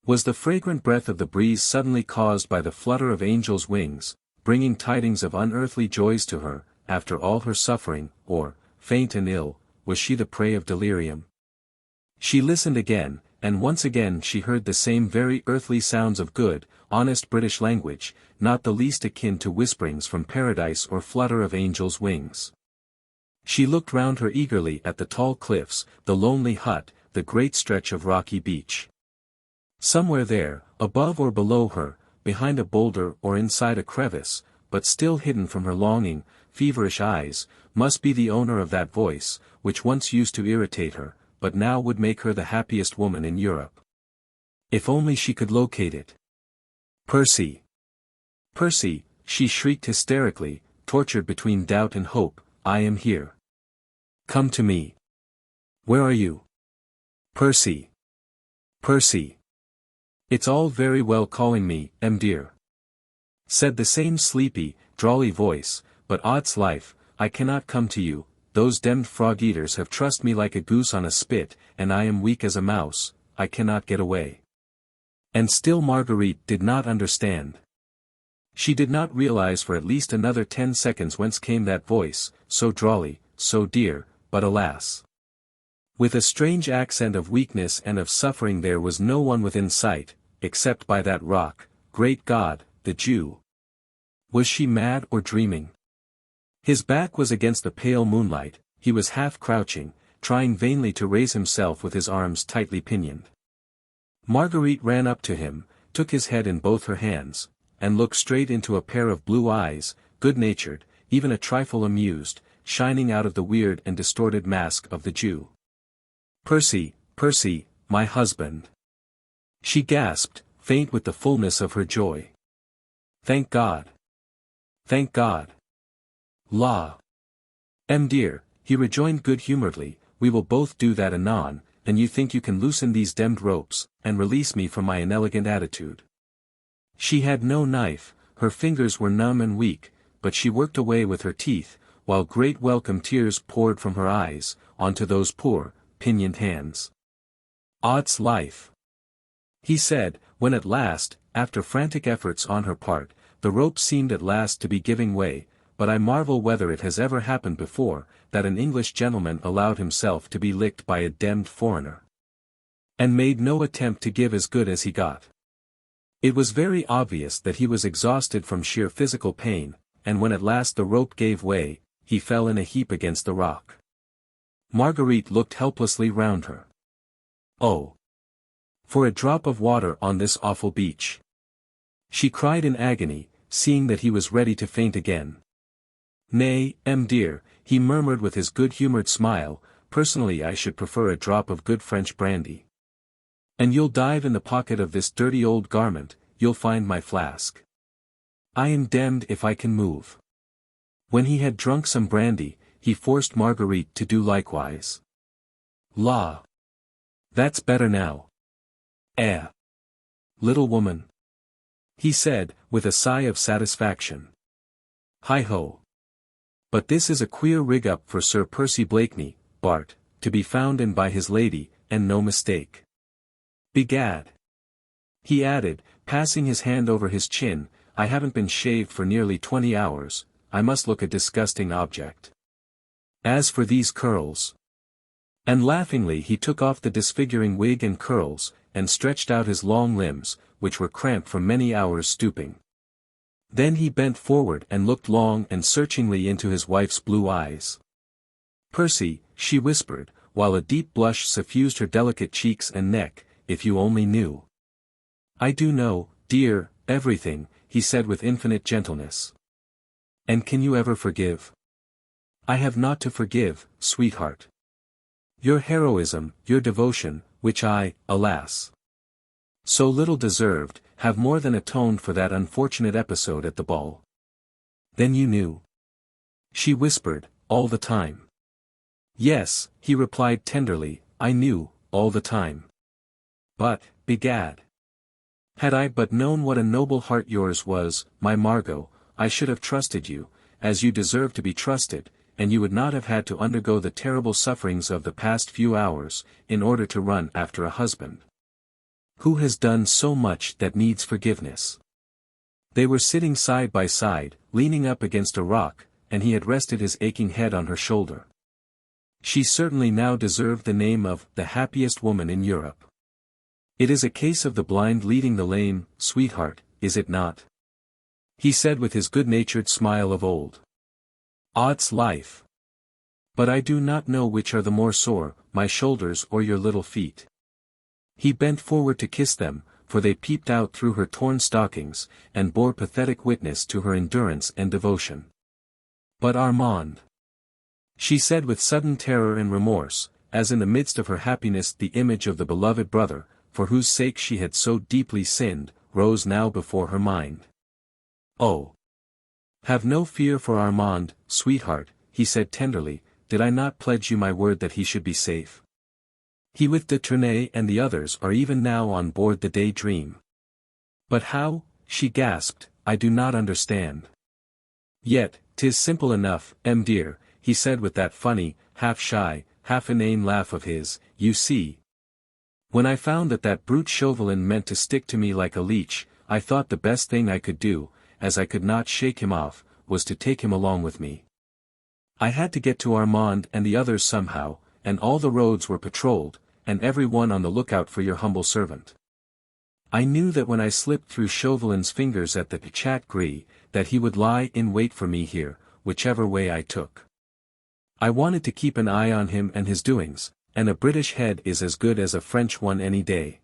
Was the fragrant breath of the breeze suddenly caused by the flutter of angels' wings, bringing tidings of unearthly joys to her, after all her suffering, or, faint and ill, was she the prey of delirium? She listened again, and once again she heard the same very earthly sounds of good, honest British language, not the least akin to whisperings from paradise or flutter of angels' wings. She looked round her eagerly at the tall cliffs, the lonely hut, the great stretch of rocky beach. Somewhere there, above or below her, behind a boulder or inside a crevice, but still hidden from her longing, feverish eyes, must be the owner of that voice, which once used to irritate her, but now would make her the happiest woman in Europe. If only she could locate it. Percy! Percy, she shrieked hysterically, tortured between doubt and hope, I am here. Come to me. Where are you? Percy! Percy! It's all very well calling me, dear, said the same sleepy, drawly voice, but odds life, I cannot come to you, those demmed frog-eaters have trussed me like a goose on a spit, and I am weak as a mouse, I cannot get away. And still Marguerite did not understand. She did not realize for at least another 10 seconds whence came that voice, so drawly, so dear, but alas! With a strange accent of weakness and of suffering there was no one within sight, except by that rock, great God, the Jew. Was she mad or dreaming? His back was against the pale moonlight, he was half crouching, trying vainly to raise himself with his arms tightly pinioned. Marguerite ran up to him, took his head in both her hands, and looked straight into a pair of blue eyes, good-natured, even a trifle amused, shining out of the weird and distorted mask of the Jew. Percy, Percy, my husband! She gasped, faint with the fullness of her joy. Thank God! Thank God! La! Dear, he rejoined good-humoredly, we will both do that anon, and you think you can loosen these demmed ropes, and release me from my inelegant attitude. She had no knife, her fingers were numb and weak, but she worked away with her teeth, while great welcome tears poured from her eyes, onto those poor, pinioned hands. Odds life! He said, when at last, after frantic efforts on her part, the rope seemed at last to be giving way, but I marvel whether it has ever happened before, that an English gentleman allowed himself to be licked by a demmed foreigner. And made no attempt to give as good as he got. It was very obvious that he was exhausted from sheer physical pain, and when at last the rope gave way, he fell in a heap against the rock. Marguerite looked helplessly round her. Oh! For a drop of water on this awful beach! She cried in agony, seeing that he was ready to faint again. Nay, dear, he murmured with his good-humored smile, personally I should prefer a drop of good French brandy. And you'll dive in the pocket of this dirty old garment, you'll find my flask. I am damned if I can move. When he had drunk some brandy, he forced Marguerite to do likewise. La! That's better now. Little woman, he said, with a sigh of satisfaction. Hi-ho! But this is a queer rig-up for Sir Percy Blakeney, Bart, to be found in by his lady, and no mistake. Begad! He added, passing his hand over his chin, I haven't been shaved for nearly 20 hours, I must look a disgusting object. As for these curls. And laughingly he took off the disfiguring wig and curls, and stretched out his long limbs, which were cramped from many hours stooping. Then he bent forward and looked long and searchingly into his wife's blue eyes. Percy, she whispered, while a deep blush suffused her delicate cheeks and neck, if you only knew. I do know, dear, everything, he said with infinite gentleness. And can you ever forgive? I have not to forgive, sweetheart. Your heroism, your devotion, which I, alas, so little deserved, have more than atoned for that unfortunate episode at the ball. Then you knew? She whispered, all the time. Yes, he replied tenderly, I knew, all the time. But, begad! Had I but known what a noble heart yours was, my Margot, I should have trusted you, as you deserve to be trusted, and you would not have had to undergo the terrible sufferings of the past few hours, in order to run after a husband who has done so much that needs forgiveness. They were sitting side by side, leaning up against a rock, and he had rested his aching head on her shoulder. She certainly now deserved the name of the happiest woman in Europe. It is a case of the blind leading the lame, sweetheart, is it not? He said with his good-natured smile of old. Odds life! But I do not know which are the more sore, my shoulders or your little feet. He bent forward to kiss them, for they peeped out through her torn stockings, and bore pathetic witness to her endurance and devotion. But Armand, she said with sudden terror and remorse, as in the midst of her happiness the image of the beloved brother, for whose sake she had so deeply sinned, rose now before her mind. Oh! Have no fear for Armand, sweetheart, he said tenderly, did I not pledge you my word that he should be safe? He with de Tournay and the others are even now on board the Day Dream. But how, she gasped, I do not understand. Yet, 'tis simple enough, dear, he said with that funny, half-shy, half-inane laugh of his, you see. When I found that that brute Chauvelin meant to stick to me like a leech, I thought the best thing I could do, as I could not shake him off, was to take him along with me. I had to get to Armand and the others somehow, and all the roads were patrolled, and every one on the lookout for your humble servant. I knew that when I slipped through Chauvelin's fingers at the Chat Gris, that he would lie in wait for me here, whichever way I took. I wanted to keep an eye on him and his doings, and a British head is as good as a French one any day.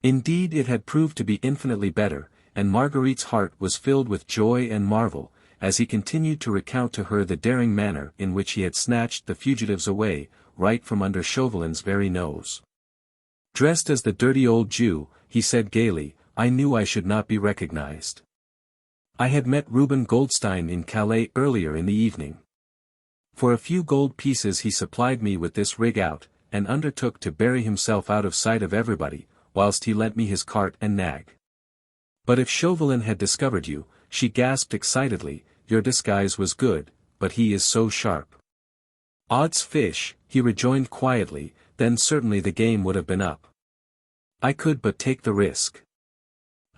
Indeed it had proved to be infinitely better, and Marguerite's heart was filled with joy and marvel, as he continued to recount to her the daring manner in which he had snatched the fugitives away, right from under Chauvelin's very nose. Dressed as the dirty old Jew, he said gaily, I knew I should not be recognized. I had met Reuben Goldstein in Calais earlier in the evening. For a few gold pieces he supplied me with this rig out, and undertook to bury himself out of sight of everybody, whilst he lent me his cart and nag. But if Chauvelin had discovered you, she gasped excitedly, your disguise was good, but he is so sharp. Odds fish, he rejoined quietly, then certainly the game would have been up. I could but take the risk.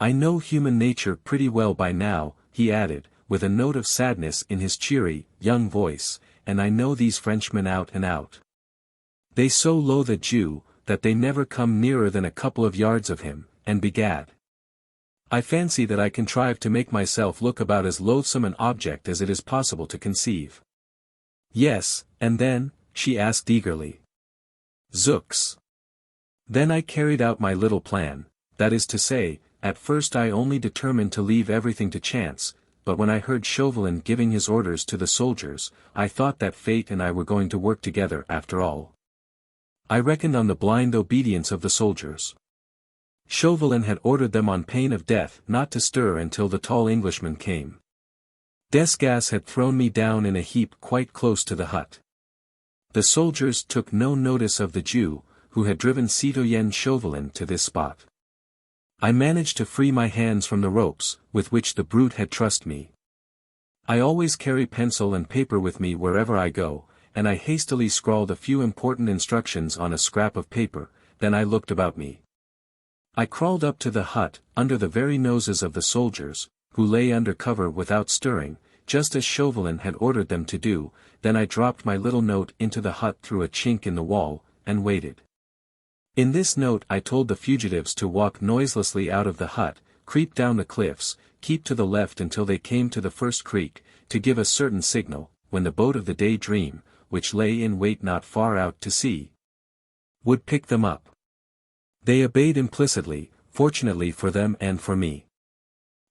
I know human nature pretty well by now, he added, with a note of sadness in his cheery, young voice, and I know these Frenchmen out and out. They so loathe a Jew, that they never come nearer than a couple of yards of him, and begad. I fancy that I contrive to make myself look about as loathsome an object as it is possible to conceive. Yes, and then, she asked eagerly. Zooks. Then I carried out my little plan, that is to say, at first I only determined to leave everything to chance, but when I heard Chauvelin giving his orders to the soldiers, I thought that fate and I were going to work together after all. I reckoned on the blind obedience of the soldiers. Chauvelin had ordered them on pain of death not to stir until the tall Englishman came. Desgas had thrown me down in a heap quite close to the hut. The soldiers took no notice of the Jew, who had driven Citoyen Chauvelin to this spot. I managed to free my hands from the ropes, with which the brute had trussed me. I always carry pencil and paper with me wherever I go, and I hastily scrawled a few important instructions on a scrap of paper, then I looked about me. I crawled up to the hut, under the very noses of the soldiers, who lay under cover without stirring, just as Chauvelin had ordered them to do, then I dropped my little note into the hut through a chink in the wall, and waited. In this note I told the fugitives to walk noiselessly out of the hut, creep down the cliffs, keep to the left until they came to the first creek, to give a certain signal, when the boat of the Day Dream, which lay in wait not far out to sea, would pick them up. They obeyed implicitly, fortunately for them and for me.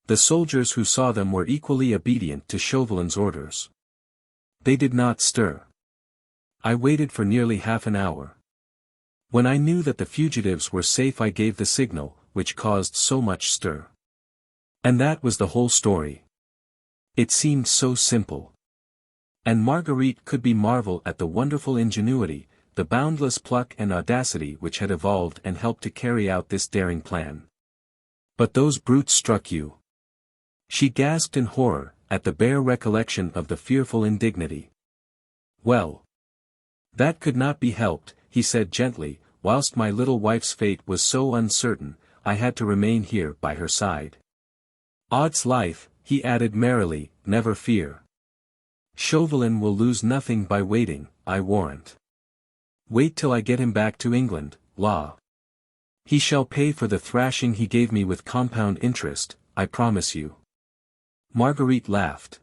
The soldiers who saw them were equally obedient to Chauvelin's orders. They did not stir. I waited for nearly half an hour. When I knew that the fugitives were safe I gave the signal, which caused so much stir. And that was the whole story. It seemed so simple. And Marguerite could be marvel at the wonderful ingenuity, the boundless pluck and audacity which had evolved and helped to carry out this daring plan. But those brutes struck you. She gasped in horror, at the bare recollection of the fearful indignity. Well, that could not be helped, he said gently, whilst my little wife's fate was so uncertain, I had to remain here by her side. Odds life, he added merrily, never fear. Chauvelin will lose nothing by waiting, I warrant. Wait till I get him back to England, la. He shall pay for the thrashing he gave me with compound interest, I promise you. Marguerite laughed.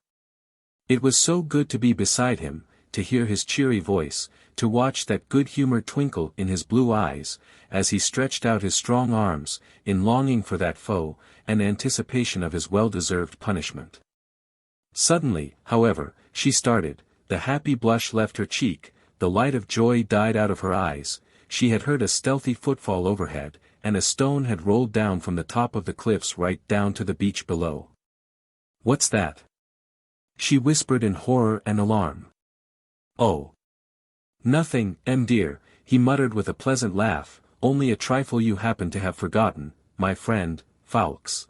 It was so good to be beside him, to hear his cheery voice, to watch that good-humored twinkle in his blue eyes, as he stretched out his strong arms, in longing for that foe, and anticipation of his well-deserved punishment. Suddenly, however, she started, the happy blush left her cheek, the light of joy died out of her eyes, she had heard a stealthy footfall overhead, and a stone had rolled down from the top of the cliffs right down to the beach below. What's that? She whispered in horror and alarm. Oh. Nothing, dear, he muttered with a pleasant laugh, only a trifle you happen to have forgotten, my friend, Ffoulkes.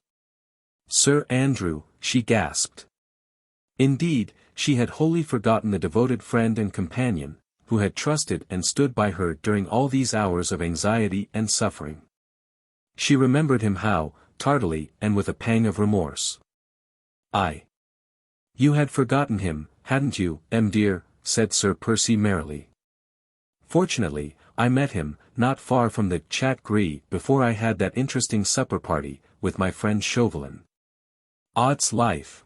Sir Andrew, she gasped. Indeed, she had wholly forgotten the devoted friend and companion, who had trusted and stood by her during all these hours of anxiety and suffering. She remembered him how, tardily and with a pang of remorse. You had forgotten him, hadn't you, dear, said Sir Percy merrily. Fortunately, I met him, not far from the Chat Gris before I had that interesting supper party, with my friend Chauvelin. Odds life.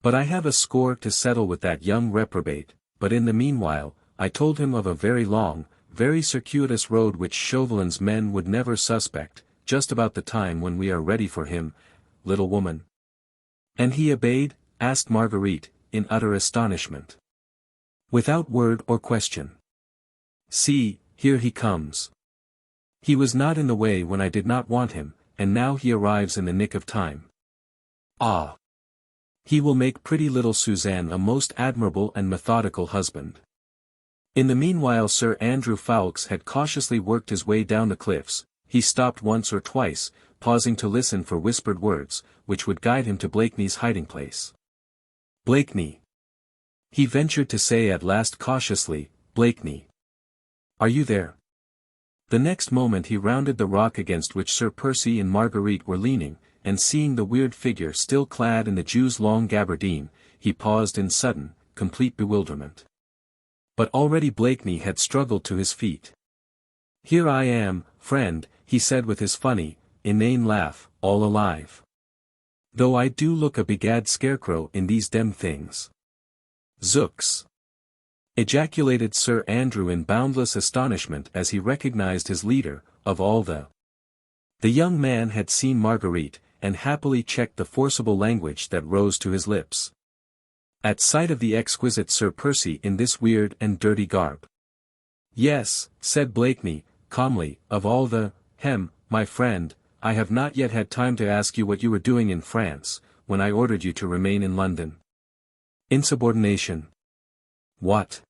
But I have a score to settle with that young reprobate, but in the meanwhile, I told him of a very long, very circuitous road which Chauvelin's men would never suspect, just about the time when we are ready for him, little woman. And he obeyed? Asked Marguerite, in utter astonishment. Without word or question. See, here he comes. He was not in the way when I did not want him, and now he arrives in the nick of time. Ah! He will make pretty little Suzanne a most admirable and methodical husband. In the meanwhile Sir Andrew Ffoulkes had cautiously worked his way down the cliffs, he stopped once or twice, pausing to listen for whispered words, which would guide him to Blakeney's hiding-place. Blakeney. He ventured to say at last cautiously, Blakeney. Are you there? The next moment he rounded the rock against which Sir Percy and Marguerite were leaning, and seeing the weird figure still clad in the Jew's long gabardine, he paused in sudden, complete bewilderment. But already Blakeney had struggled to his feet. Here I am, friend, he said with his funny, inane laugh, all alive. Though I do look a begad scarecrow in these demmed things. Zooks! Ejaculated Sir Andrew in boundless astonishment as he recognized his leader, of all the. The young man had seen Marguerite, and happily checked the forcible language that rose to his lips. At sight of the exquisite Sir Percy in this weird and dirty garb. Yes, said Blakeney, calmly, of all the, my friend, I have not yet had time to ask you what you were doing in France, when I ordered you to remain in London. Insubordination. What?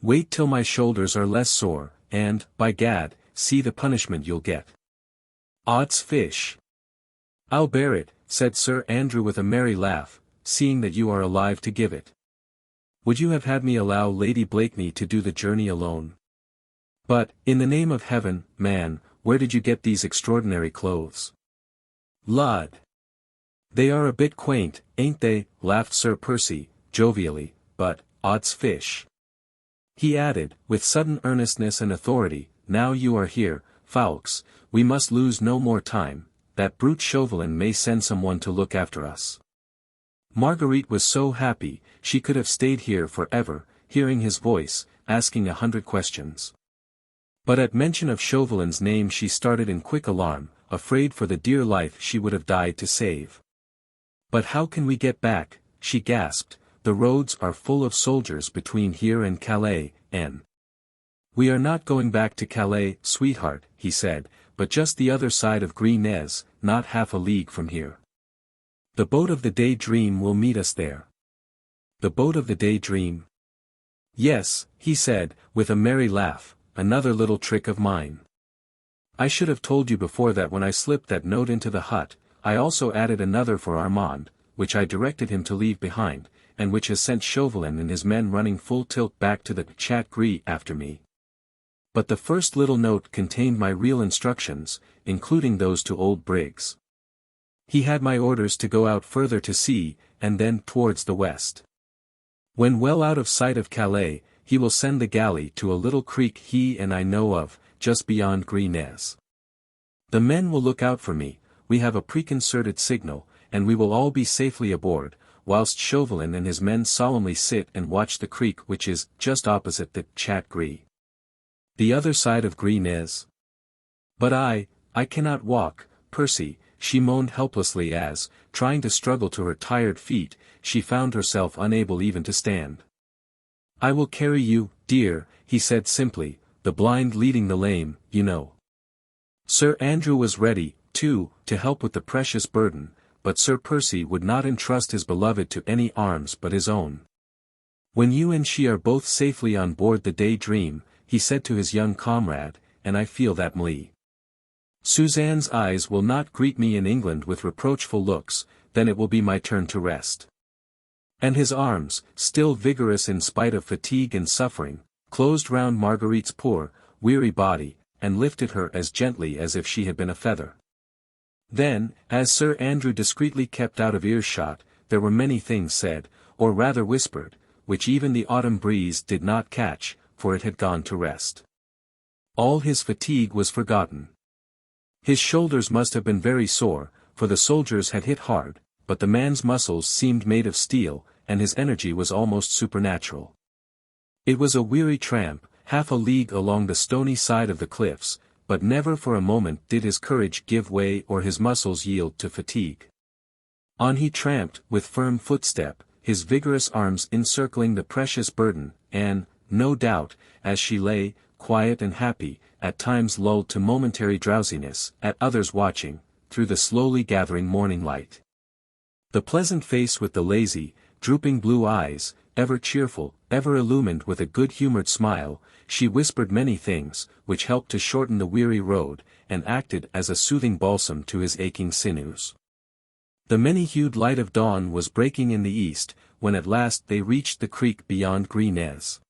Wait till my shoulders are less sore, and, by gad, see the punishment you'll get. Odds fish. I'll bear it, said Sir Andrew with a merry laugh, seeing that you are alive to give it. Would you have had me allow Lady Blakeney to do the journey alone? But, in the name of heaven, man, where did you get these extraordinary clothes? Lud! They are a bit quaint, ain't they, laughed Sir Percy, jovially, but, odds fish. He added, with sudden earnestness and authority, now you are here, Ffoulkes, we must lose no more time, that brute Chauvelin may send someone to look after us. Marguerite was so happy, she could have stayed here forever, hearing his voice, asking 100 questions. But at mention of Chauvelin's name she started in quick alarm, afraid for the dear life she would have died to save. But how can we get back, she gasped, the roads are full of soldiers between here and Calais, We are not going back to Calais, sweetheart, he said, but just the other side of Gris-Nez, not half a league from here. The boat of the Day Dream will meet us there. The boat of the Day Dream? Yes, he said, with a merry laugh, another little trick of mine. I should have told you before that when I slipped that note into the hut, I also added another for Armand, which I directed him to leave behind, and which has sent Chauvelin and his men running full tilt back to the Chat Gris after me. But the first little note contained my real instructions, including those to old Briggs. He had my orders to go out further to sea, and then towards the west. When well out of sight of Calais, he will send the galley to a little creek he and I know of, just beyond Gris. The men will look out for me, we have a preconcerted signal, and we will all be safely aboard, whilst Chauvelin and his men solemnly sit and watch the creek which is just opposite the Chat Gris. The other side of Gris. But I cannot walk, Percy, she moaned helplessly as, trying to struggle to her tired feet, she found herself unable even to stand. I will carry you, dear, he said simply, the blind leading the lame, you know. Sir Andrew was ready, too, to help with the precious burden, but Sir Percy would not entrust his beloved to any arms but his own. When you and she are both safely on board the Daydream, he said to his young comrade, and I feel that Suzanne's eyes will not greet me in England with reproachful looks, then it will be my turn to rest. And his arms, still vigorous in spite of fatigue and suffering, closed round Marguerite's poor, weary body, and lifted her as gently as if she had been a feather. Then, as Sir Andrew discreetly kept out of earshot, there were many things said, or rather whispered, which even the autumn breeze did not catch, for it had gone to rest. All his fatigue was forgotten. His shoulders must have been very sore, for the soldiers had hit hard, but the man's muscles seemed made of steel, and his energy was almost supernatural. It was a weary tramp, half a league along the stony side of the cliffs, but never for a moment did his courage give way or his muscles yield to fatigue. On he tramped, with firm footstep, his vigorous arms encircling the precious burden, and, no doubt, as she lay, quiet and happy, at times lulled to momentary drowsiness, at others watching, through the slowly gathering morning light. The pleasant face with the lazy, drooping blue eyes, ever cheerful, ever illumined with a good-humored smile, she whispered many things, which helped to shorten the weary road, and acted as a soothing balsam to his aching sinews. The many-hued light of dawn was breaking in the east, when at last they reached the creek beyond Gris.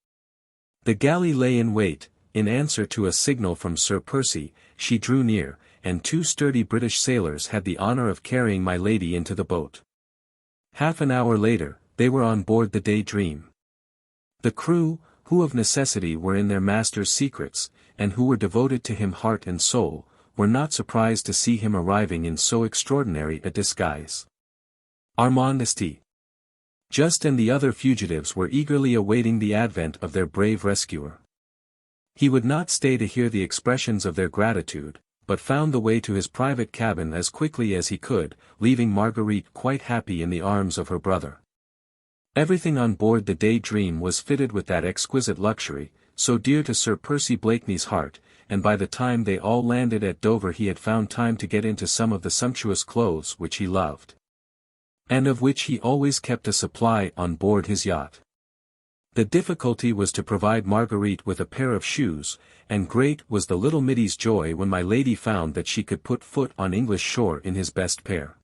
The galley lay in wait. In answer to a signal from Sir Percy, she drew near, and 2 sturdy British sailors had the honour of carrying my lady into the boat. Half an hour later, they were on board the Daydream. The crew, who of necessity were in their master's secrets, and who were devoted to him heart and soul, were not surprised to see him arriving in so extraordinary a disguise. Armandiste. Just and the other fugitives were eagerly awaiting the advent of their brave rescuer. He would not stay to hear the expressions of their gratitude, but found the way to his private cabin as quickly as he could, leaving Marguerite quite happy in the arms of her brother. Everything on board the Daydream was fitted with that exquisite luxury, so dear to Sir Percy Blakeney's heart, and by the time they all landed at Dover he had found time to get into some of the sumptuous clothes which he loved, and of which he always kept a supply on board his yacht. The difficulty was to provide Marguerite with a pair of shoes, and great was the little middy's joy when my lady found that she could put foot on English shore in his best pair.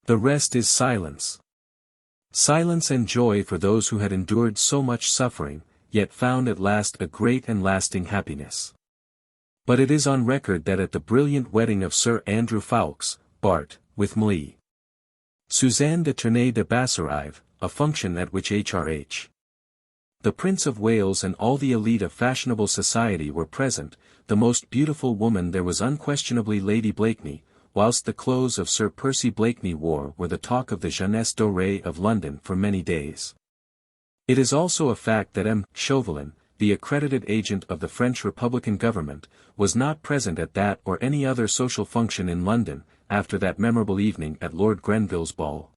The rest is silence. Silence and joy for those who had endured so much suffering, yet found at last a great and lasting happiness. But it is on record that at the brilliant wedding of Sir Andrew Ffoulkes, Bart., with Suzanne de Tournay de Basserive, a function at which H.R.H. the Prince of Wales and all the elite of fashionable society were present, the most beautiful woman there was unquestionably Lady Blakeney, whilst the clothes of Sir Percy Blakeney wore were the talk of the jeunesse dorée of London for many days. It is also a fact that M. Chauvelin, the accredited agent of the French Republican government, was not present at that or any other social function in London, after that memorable evening at Lord Grenville's ball.